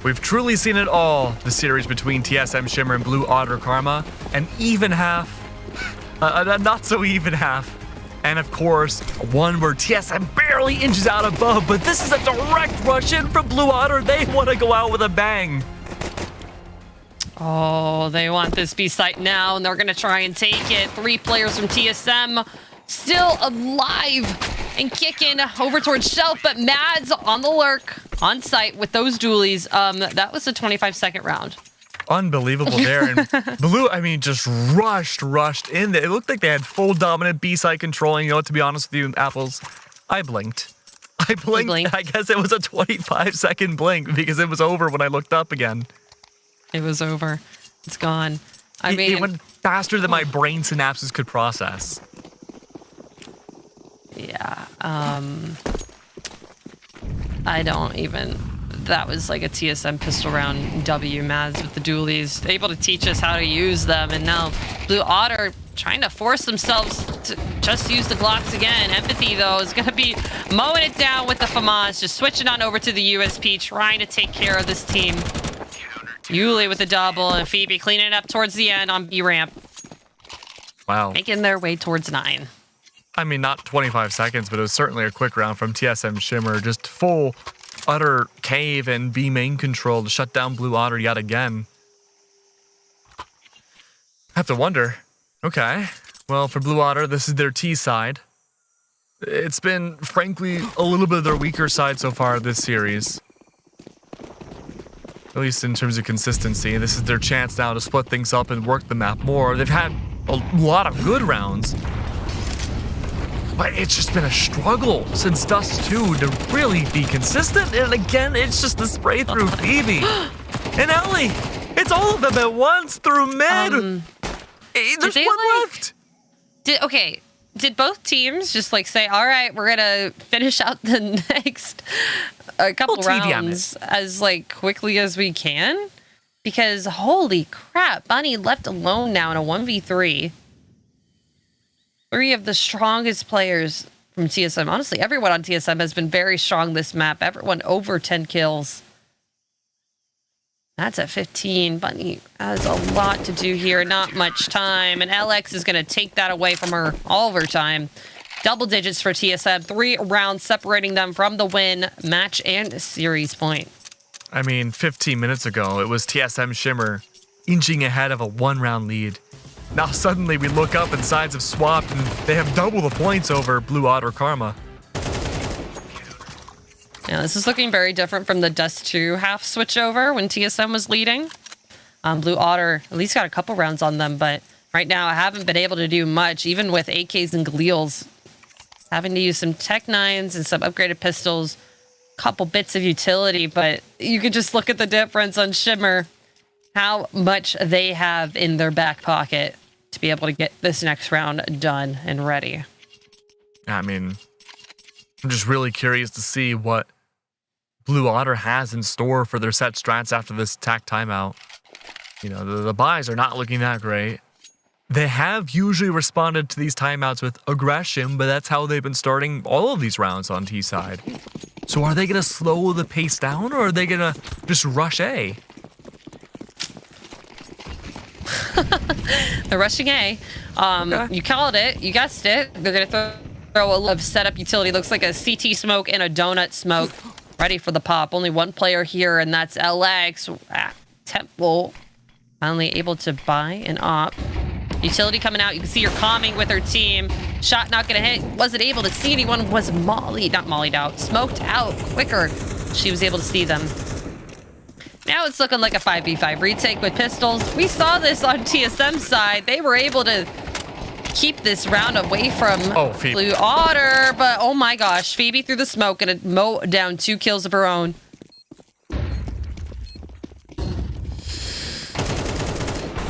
We've truly seen it all, the series between TSM Shimmer and Blue Otter Karma. An even half, not so even half. And of course, one where TSM barely inches out above, but this is a direct rush in from Blue Otter. They want to go out with a bang. Oh, they want this B site now, and they're going to try and take it. 3 players from TSM still alive and kicking over towards Shelf, but Mads on the lurk, on site with those dualies. That was a 25-second round. Unbelievable there. And Blue, I mean, just rushed in there. It looked like they had full dominant B-side controlling. You know what, to be honest with you, Apples, I blinked. I blinked. I guess it was a 25-second blink because it was over when I looked up again. It was over. It's gone. I mean, it went faster than my brain synapses could process. Yeah. I don't even. That was like a TSM pistol round W, Mads, with the dualies. Able to teach us how to use them, and now Blue Otter trying to force themselves to just use the Glocks again. Empathy, though, is going to be mowing it down with the FAMAS, just switching on over to the USP, trying to take care of this team. Yuli with the double, and Phoebe cleaning it up towards the end on B ramp. Wow. Making their way towards 9. I mean, not 25 seconds, but it was certainly a quick round from TSM Shimmer. Just full, utter cave and B main control to shut down Blue Otter yet again. I have to wonder. Okay. Well, for Blue Otter, this is their T side. It's been, frankly, a little bit of their weaker side so far this series. At least in terms of consistency. This is their chance now to split things up and work the map more. They've had a lot of good rounds. But it's just been a struggle since Dust 2 to really be consistent. And again, it's just the spray through Phoebe. And Ellie, it's all of them at once through mid. There's one left. Did both teams just like say, all right, we're going to finish out the next couple rounds as like quickly as we can? Because holy crap, Bunny left alone now in a 1v3. 3 of the strongest players from TSM. Honestly, everyone on TSM has been very strong this map. Everyone over 10 kills. That's at 15. Bunny has a lot to do here. Not much time. And LX is going to take that away from her. All of her time. Double digits for TSM. 3 rounds separating them from the win, match, and series point. I mean, 15 minutes ago, it was TSM Shimmer inching ahead of a 1-round lead. Now suddenly we look up and sides have swapped and they have double the points over Blue Otter Karma. Yeah, this is looking very different from the Dust 2 half switchover when TSM was leading. Blue Otter at least got a couple rounds on them, but right now I haven't been able to do much, even with AKs and Gleals. Having to use some Tech 9s and some upgraded pistols, couple bits of utility, but you could just look at the difference on Shimmer. How much they have in their back pocket to be able to get this next round done and ready. I mean, I'm just really curious to see what Blue Otter has in store for their set strats after this attack timeout. You know, the buys are not looking that great. They have usually responded to these timeouts with aggression, but that's how they've been starting all of these rounds on T side. So are they going to slow the pace down, or are they going to just rush A? They're rushing A. You called it. You guessed it. They're going to throw a little setup utility. Looks like a CT smoke and a donut smoke. Ready for the pop. Only one player here, and that's LX. Temple finally able to buy an op. Utility coming out. You can see her calming with her team. Shot not going to hit. Wasn't able to see anyone. Was not mollied out. Smoked out quicker. She was able to see them. Now it's looking like a 5v5 retake with pistols. We saw this on TSM side. They were able to keep this round away from Blue Otter, but oh my gosh, Phoebe through the smoke and mow down 2 kills of her own.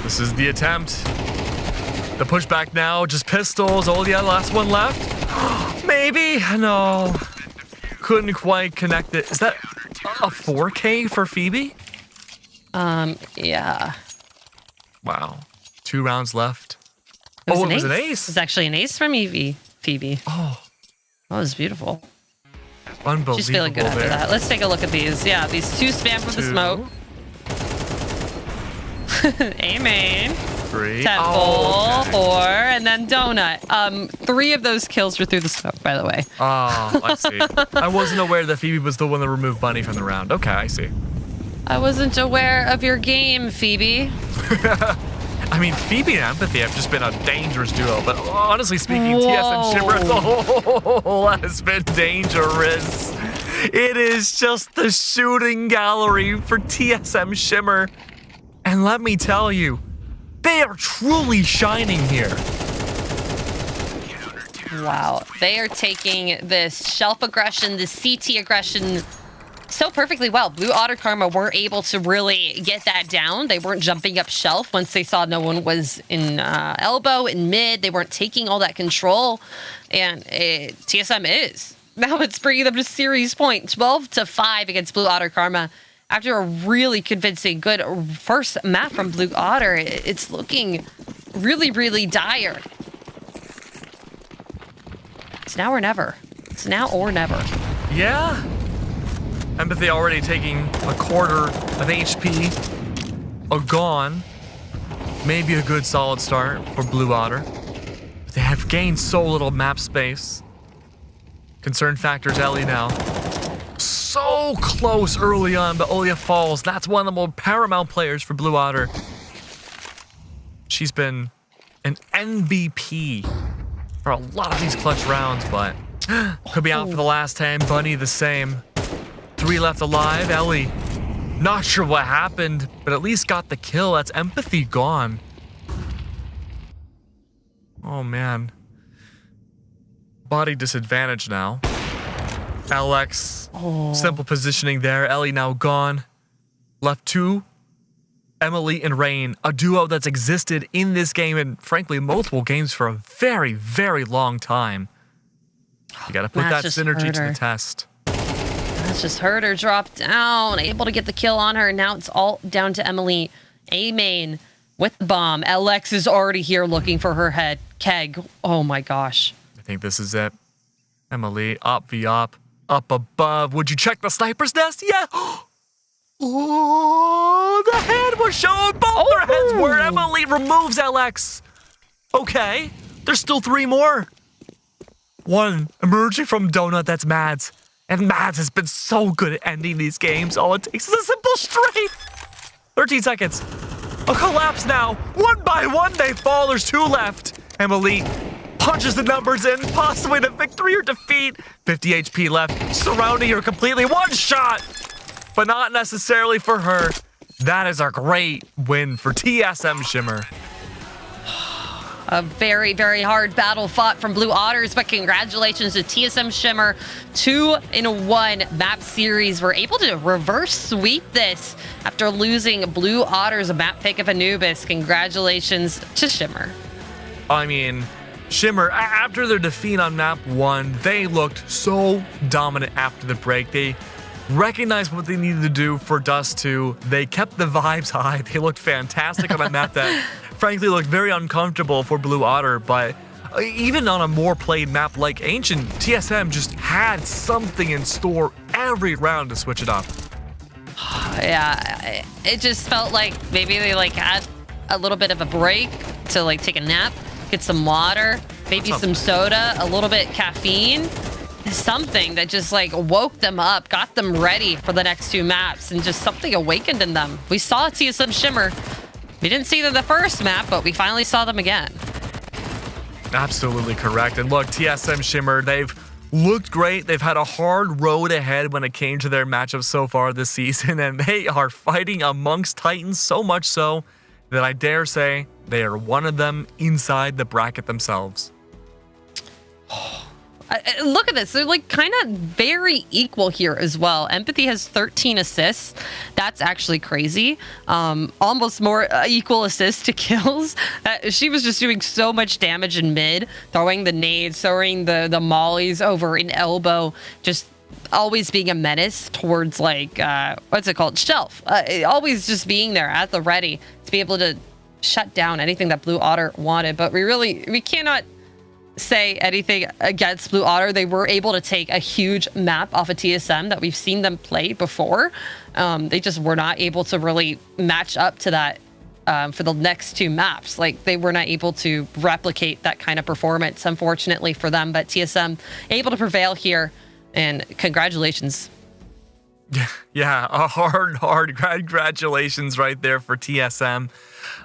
This is the attempt. The pushback now, just pistols. Oh yeah, last one left. Maybe? No. Couldn't quite connect it. Is that a 4K for Phoebe? Yeah. Wow. 2 rounds left. It was an ace. It was actually an ace from Phoebe. Oh. That was beautiful. Unbelievable. She's feeling good after there. that. Let's take a look at these. Yeah, these 2 spam from the smoke. A main. 3. Temple, Oh, okay. 4, and then Donut. 3 of those kills were through the smoke, by the way. Oh, I see. I wasn't aware that Phoebe was the one that removed Bunny from the round. Okay, I see. I wasn't aware of your game, Phoebe. I mean, Phoebe and Empathy have just been a dangerous duo, but honestly speaking, TSM Shimmer as a whole has been dangerous. It is just the shooting gallery for TSM Shimmer. And let me tell you, they are truly shining here. Wow. They are taking this shelf aggression, this CT aggression so perfectly well. Blue Otter Karma weren't able to really get that down. They weren't jumping up shelf once they saw no one was in elbow, in mid. They weren't taking all that control. And TSM is. Now it's bringing them to series point, 12-5 against Blue Otter Karma. After a really convincing, good first map from Blue Otter, it's looking really, really dire. It's now or never. It's now or never. Yeah. Empathy already taking a quarter of HP. Gone. Maybe a good solid start for Blue Otter. But they have gained so little map space. Concern factors Ellie now. So close early on, but Olia falls. That's one of the more paramount players for Blue Otter. She's been an MVP for a lot of these clutch rounds, but could be out for the last 10. Bunny the same. 3 left alive. Ellie, not sure what happened, but at least got the kill. That's Empathy gone. Oh, man. Body disadvantage now. LX, simple positioning there. Ellie now gone. Left 2, Emily and Rain, a duo that's existed in this game and frankly multiple games for a very, very long time. You gotta put that synergy to the test. That's just hurt her, dropped down, able to get the kill on her. Now it's all down to Emily. A main with the bomb. LX is already here looking for her head. Keg. Oh my gosh. I think this is it. Emily, up the up above. Would you check the sniper's nest? Yeah. Oh, the head was shown. Both their heads were. Emily removes LX. Okay, there's still 3 more. 1 emerging from Donut. That's Mads. And Mads has been so good at ending these games. All it takes is a simple straight. 13 seconds. A collapse now. 1 by 1 they fall. There's 2 left. Emily punches the numbers in, possibly the victory or defeat. 50 HP left, surrounding her completely. 1 shot, but not necessarily for her. That is a great win for TSM Shimmer. A very, very hard battle fought from Blue Otters, but congratulations to TSM Shimmer. 2-in-1 map series. We're able to reverse sweep this after losing Blue Otters a map pick of Anubis. Congratulations to Shimmer. I mean, Shimmer, after their defeat on map 1, they looked so dominant after the break. They recognized what they needed to do for Dust 2. They kept the vibes high. They looked fantastic on a map that frankly looked very uncomfortable for Blue Otter, but even on a more played map like Ancient, TSM just had something in store every round to switch it up. Yeah, it just felt like maybe they had a little bit of a break to take a nap, get some water, maybe some soda, a little bit caffeine, something that just woke them up, got them ready for the next 2 maps, and just something awakened in them. We saw TSM Shimmer. We didn't see them the first map, but we finally saw them again. Absolutely correct. And look, TSM Shimmer, they've looked great. They've had a hard road ahead when it came to their matchups so far this season, and they are fighting amongst Titans, so much so that I dare say they are one of them inside the bracket themselves. Look at this. They're kind of very equal here as well. Empathy has 13 assists. That's actually crazy. Almost more equal assists to kills. She was just doing so much damage in mid, throwing the nades, throwing the mollies over in elbow, just always being a menace towards what's it called? Shelf. Always just being there at the ready to be able to shut down anything that Blue Otter wanted. But we cannot say anything against Blue Otter. They were able to take a huge map off of TSM that we've seen them play before. They just were not able to really match up to that for the next two maps. Like, they were not able to replicate that kind of performance, unfortunately for them. But TSM able to prevail here, and congratulations. Yeah, a hard congratulations right there for TSM.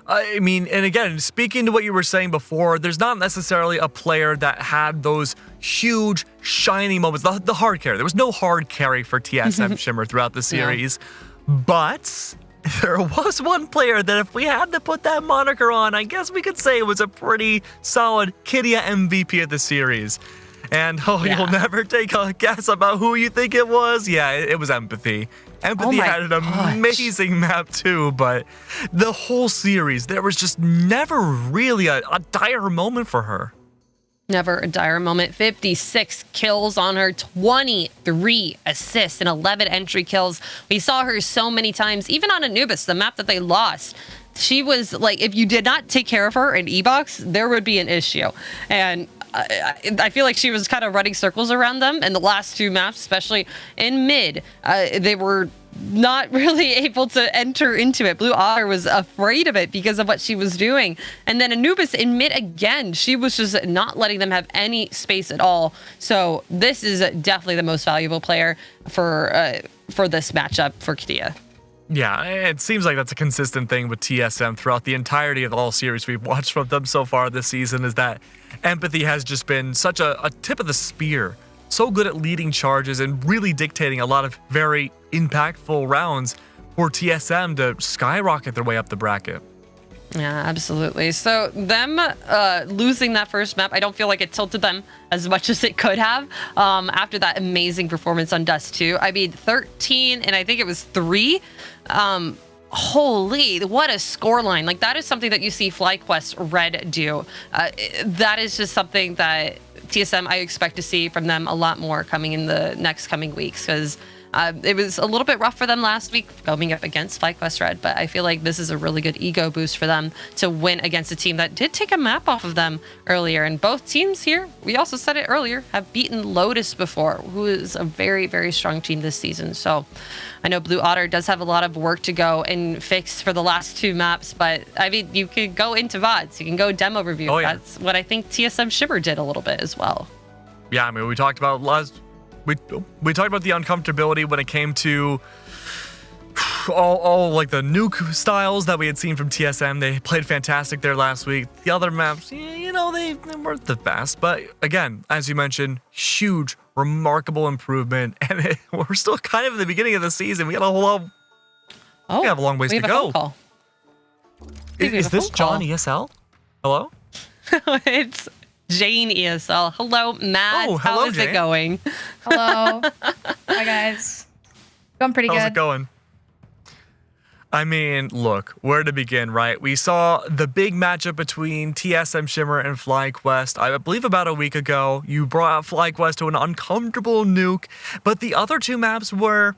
I mean, and again, speaking to what you were saying before, there's not necessarily a player that had those huge, shiny moments. The hard carry. There was no hard carry for TSM Shimmer throughout the series. Yeah. But there was one player that if we had to put that moniker on, I guess we could say it was a pretty solid Kidia MVP of the series. And you'll never take a guess about who you think it was? Yeah, it was Empathy. Empathy had an amazing map too, but the whole series, there was just never really a dire moment for her. Never a dire moment. 56 kills on her, 23 assists, and 11 entry kills. We saw her so many times, even on Anubis, the map that they lost. She was like, if you did not take care of her in E-Box, there would be an issue. And I feel like she was kind of running circles around them in the last two maps, especially in mid. They were not really able to enter into it. Blue Otter was afraid of it because of what she was doing. And then Anubis in mid again, she was just not letting them have any space at all. So this is definitely the most valuable player for this matchup for Kidia. Yeah, it seems like that's a consistent thing with TSM throughout the entirety of all series we've watched from them so far this season, is that Empathy has just been such a tip of the spear. So good at leading charges and really dictating a lot of very impactful rounds for TSM to skyrocket their way up the bracket. Yeah, absolutely. So them losing that first map, I don't feel like it tilted them as much as it could have after that amazing performance on Dust 2. I mean, 13 and I think it was 3. Holy, what a scoreline. Like, that is something that you see FlyQuest Red do. That is just something that TSM, I expect to see from them a lot more coming in the next coming weeks, because it was a little bit rough for them last week going up against FlyQuest Red, but I feel like this is a really good ego boost for them to win against a team that did take a map off of them earlier. And both teams here, we also said it earlier, have beaten Lotus before, who is a very, very strong team this season. So I know Blue Otter does have a lot of work to go and fix for the last two maps, but I mean, you can go into VODs, you can go demo review. That's what I think TSM Shimmer did a little bit as well. Yeah, I mean, we talked about we talked about the uncomfortability when it came to all like the nuke styles that we had seen from TSM. They played fantastic there last week. The other maps, you know, they weren't the best. But again, as you mentioned, huge, remarkable improvement. And we're still kind of in the beginning of the season. We got a whole we have a long ways to go. Is this John ESL? Hello? It's Jane ESL. Hello, Matt. Oh, hello, how is Jane. it going? Hello. Hi, guys. Going pretty good. How's it going? I mean, look, where to begin, right? We saw the big matchup between TSM Shimmer and FlyQuest. I believe about a week ago. You brought out FlyQuest to an uncomfortable nuke, but the other two maps were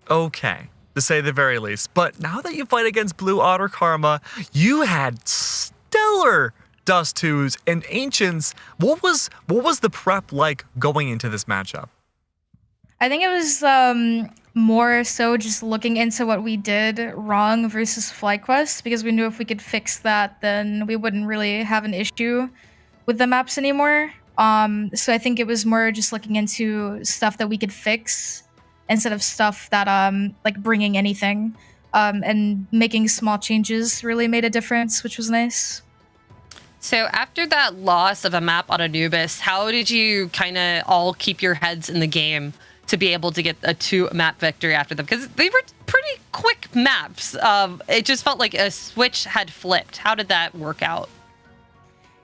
okay, to say the very least. But now that you fight against Blue Otter Karma, you had stellar Dust 2s and Ancients. What was the prep like going into this matchup? I think it was more so just looking into what we did wrong versus FlyQuest, because we knew if we could fix that, then we wouldn't really have an issue with the maps anymore. So I think it was more just looking into stuff that we could fix instead of stuff that like bringing anything, and making small changes really made a difference, which was nice. So after that loss of a map on Anubis, how did you kind of all keep your heads in the game to be able to get a 2-map victory after them? Because they were pretty quick maps. It just felt like a switch had flipped. How did that work out?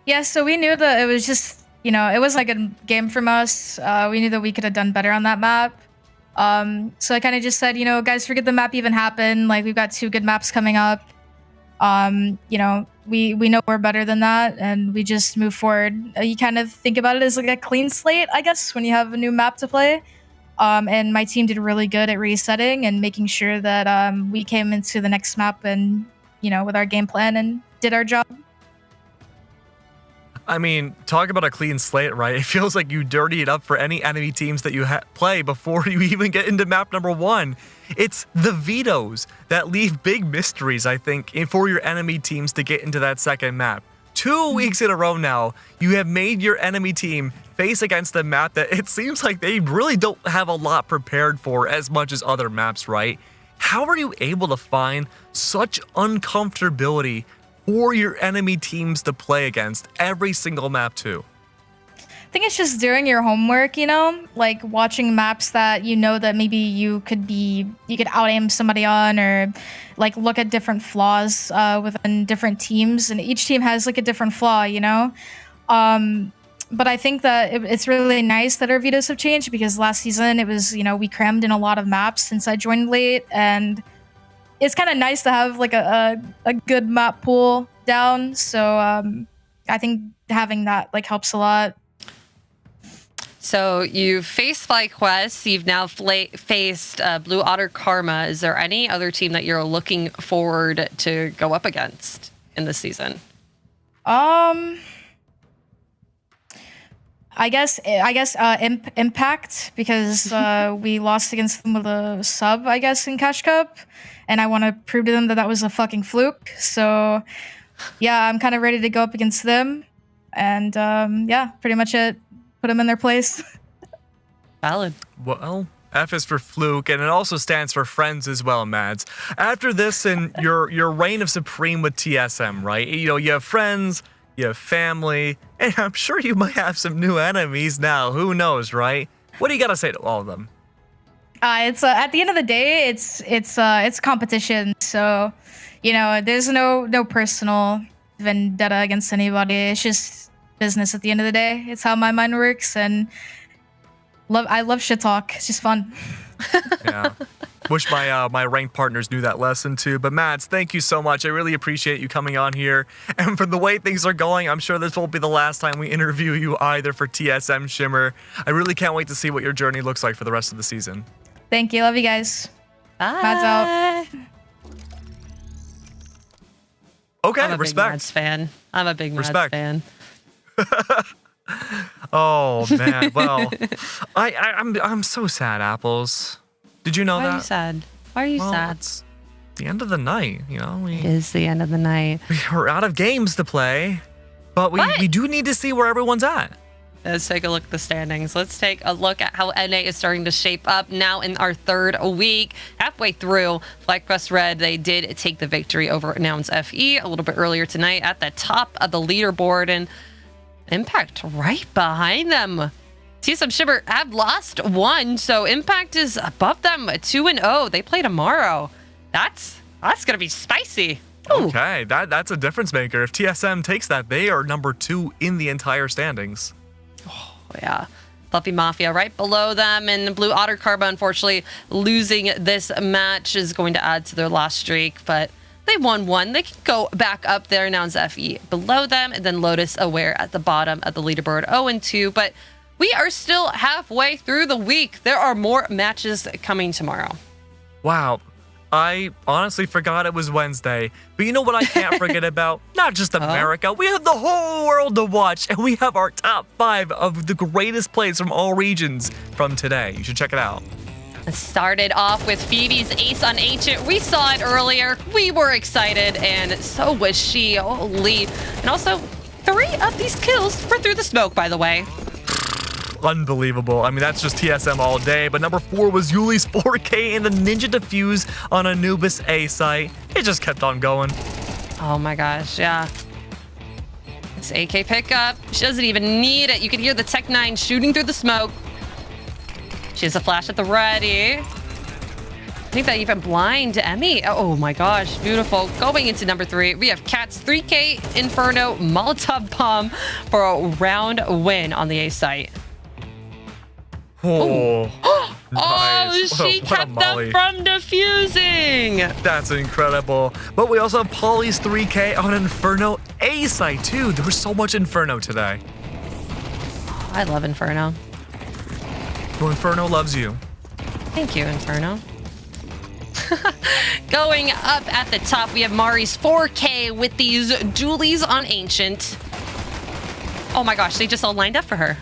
Yeah, so we knew that it was just, you know, it was like a game from us. We knew that we could have done better on that map. So I kind of just said, you know, guys, forget the map even happened. Like, we've got 2 good maps coming up. You know, we know we're better than that, and we just move forward. You kind of think about it as like a clean slate, I guess, when you have a new map to play. And my team did really good at resetting and making sure that we came into the next map and, you know, with our game plan and did our job. I mean, talk about a clean slate, right? It feels like you dirty it up for any enemy teams that you play before you even get into map number 1. It's the vetoes that leave big mysteries, I think, for your enemy teams to get into that second map. 2 weeks in a row now, you have made your enemy team face against a map that it seems like they really don't have a lot prepared for as much as other maps, right? How are you able to find such uncomfortability for your enemy teams to play against every single map too? I think it's just doing your homework, you know, like watching maps that you know that maybe you could out-aim somebody on, or like look at different flaws within different teams, and each team has like a different flaw, you know. But I think that it's really nice that our vetoes have changed, because last season it was, you know, we crammed in a lot of maps since I joined late, and it's kind of nice to have like a good map pool down. So I think having that like helps a lot. So you've faced FlyQuest, you've now faced Blue Otter Karma. Is there any other team that you're looking forward to go up against in this season? I guess Impact, because we lost against them with a sub, I guess, in Cash Cup, and I want to prove to them that was a fucking fluke. So yeah, I'm kind of ready to go up against them, and yeah, pretty much it. Put them in their place. Valid. Well, F is for fluke, and it also stands for friends as well, Mads. After this and your reign of supreme with TSM, right? You know, you have friends, you have family, and I'm sure you might have some new enemies now. Who knows, right? What do you got to say to all of them? It's at the end of the day, it's competition. So, you know, there's no personal vendetta against anybody. It's just business at the end of the day. It's how my mind works, and I love shit talk. It's just fun. Yeah. Wish my ranked partners knew that lesson too. But Mads, thank you so much. I really appreciate you coming on here. And for the way things are going, I'm sure this won't be the last time we interview you either for TSM Shimmer. I really can't wait to see what your journey looks like for the rest of the season. Thank you. Love you guys. Bye. Mads out. Okay, I'm a respect. big Mads fan. I'm a big Mads fan. Oh man, well, I'm so sad, Apples. Did you know that? Why are you sad? Why are you sad? It's the end of the night, you know. It is the end of the night. We're out of games to play, but we do need to see where everyone's at. Let's take a look at the standings. Let's take a look at how NA is starting to shape up now in our third week. Halfway through, FlyQuest Red, they did take the victory over Nouns FE a little bit earlier tonight at the top of the leaderboard, and Impact right behind them. TSM Shimmer have lost 1, so Impact is above them 2-0. They play tomorrow. That's gonna be spicy. Ooh. Okay, that's a difference maker. If TSM takes that, they are number 2 in the entire standings. Oh yeah. Fluffy Mafia right below them, and Blue Otter Karma, unfortunately, losing this match is going to add to their loss streak, but they won 1. They can go back up there. Now it's FE below them, and then Lotus Aware at the bottom of the leaderboard, 0-2. But we are still halfway through the week. There are more matches coming tomorrow. Wow. I honestly forgot it was Wednesday. But you know what I can't forget about? Not just America. We have the whole world to watch, and we have our top 5 of the greatest plays from all regions from today. You should check it out. It started off with Phoebe's ace on Ancient. We saw it earlier. We were excited, and so was she. Holy. And also, 3 of these kills were through the smoke, by the way. Unbelievable. I mean, that's just TSM all day. But number 4 was Yuli's 4K and the Ninja Diffuse on Anubis A site. It just kept on going. Oh my gosh, yeah. This AK pickup. She doesn't even need it. You can hear the Tech 9 shooting through the smoke. She has a flash at the ready. I think that even blind Emmy. Oh my gosh, beautiful. Going into number 3, we have Cat's 3K Inferno Molotov Bomb for a round win on the A site. Oh, nice. Oh, she kept them from defusing. That's incredible. But we also have Polly's 3K on Inferno A site too. There was so much Inferno today. I love Inferno. Well, Inferno loves you. Thank you, Inferno. Going up at the top, we have Mari's 4K with these dualies on Ancient. Oh my gosh, they just all lined up for her.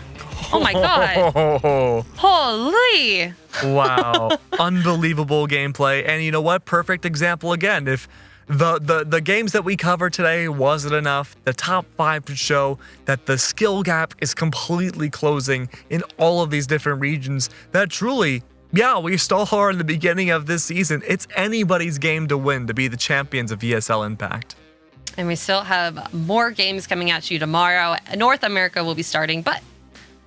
Oh my god. Holy. Wow. Unbelievable gameplay. And you know what? Perfect example again. If the games that we covered today wasn't enough, the top 5 would show that the skill gap is completely closing in all of these different regions. That truly, yeah, we still are in the beginning of this season. It's anybody's game to win to be the champions of ESL Impact. And we still have more games coming at you tomorrow. North America will be starting, but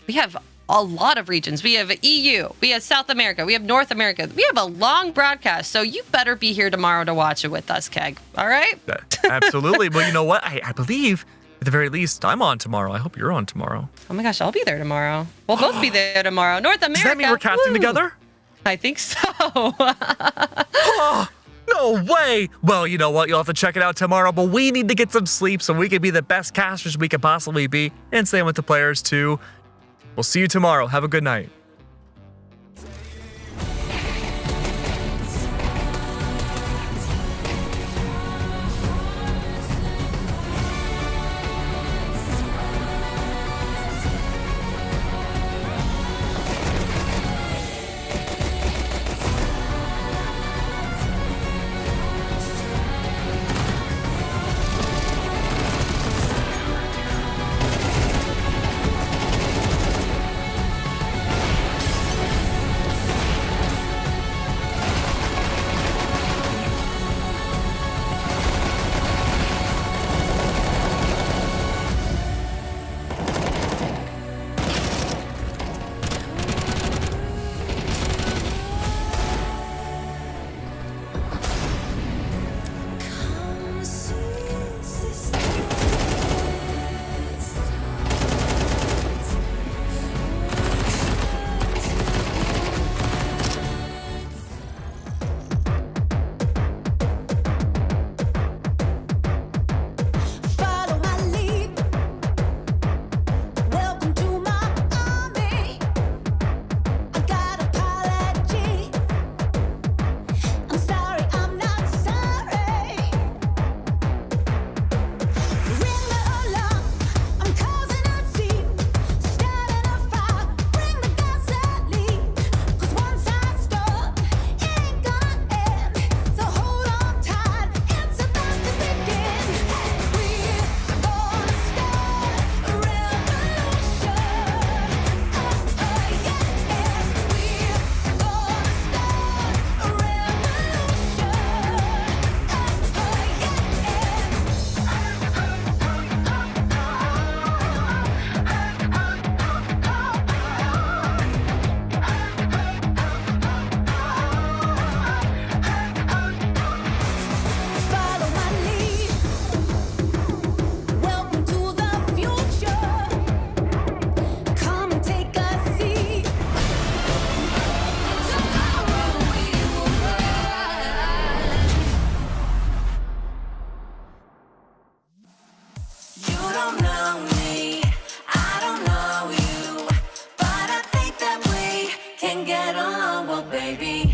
we have a lot of regions. We have EU, we have South America, we have North America. We have a long broadcast, so you better be here tomorrow to watch it with us, Keg. All right? Absolutely. Well, you know what? I believe, at the very least, I'm on tomorrow. I hope you're on tomorrow. Oh my gosh, I'll be there tomorrow. We'll both be there tomorrow. North America. Does that mean we're casting together? I think so. Oh, no way. Well, you know what? You'll have to check it out tomorrow, but we need to get some sleep so we can be the best casters we can possibly be. And same with the players, too. We'll see you tomorrow. Have a good night. Get along, well, baby.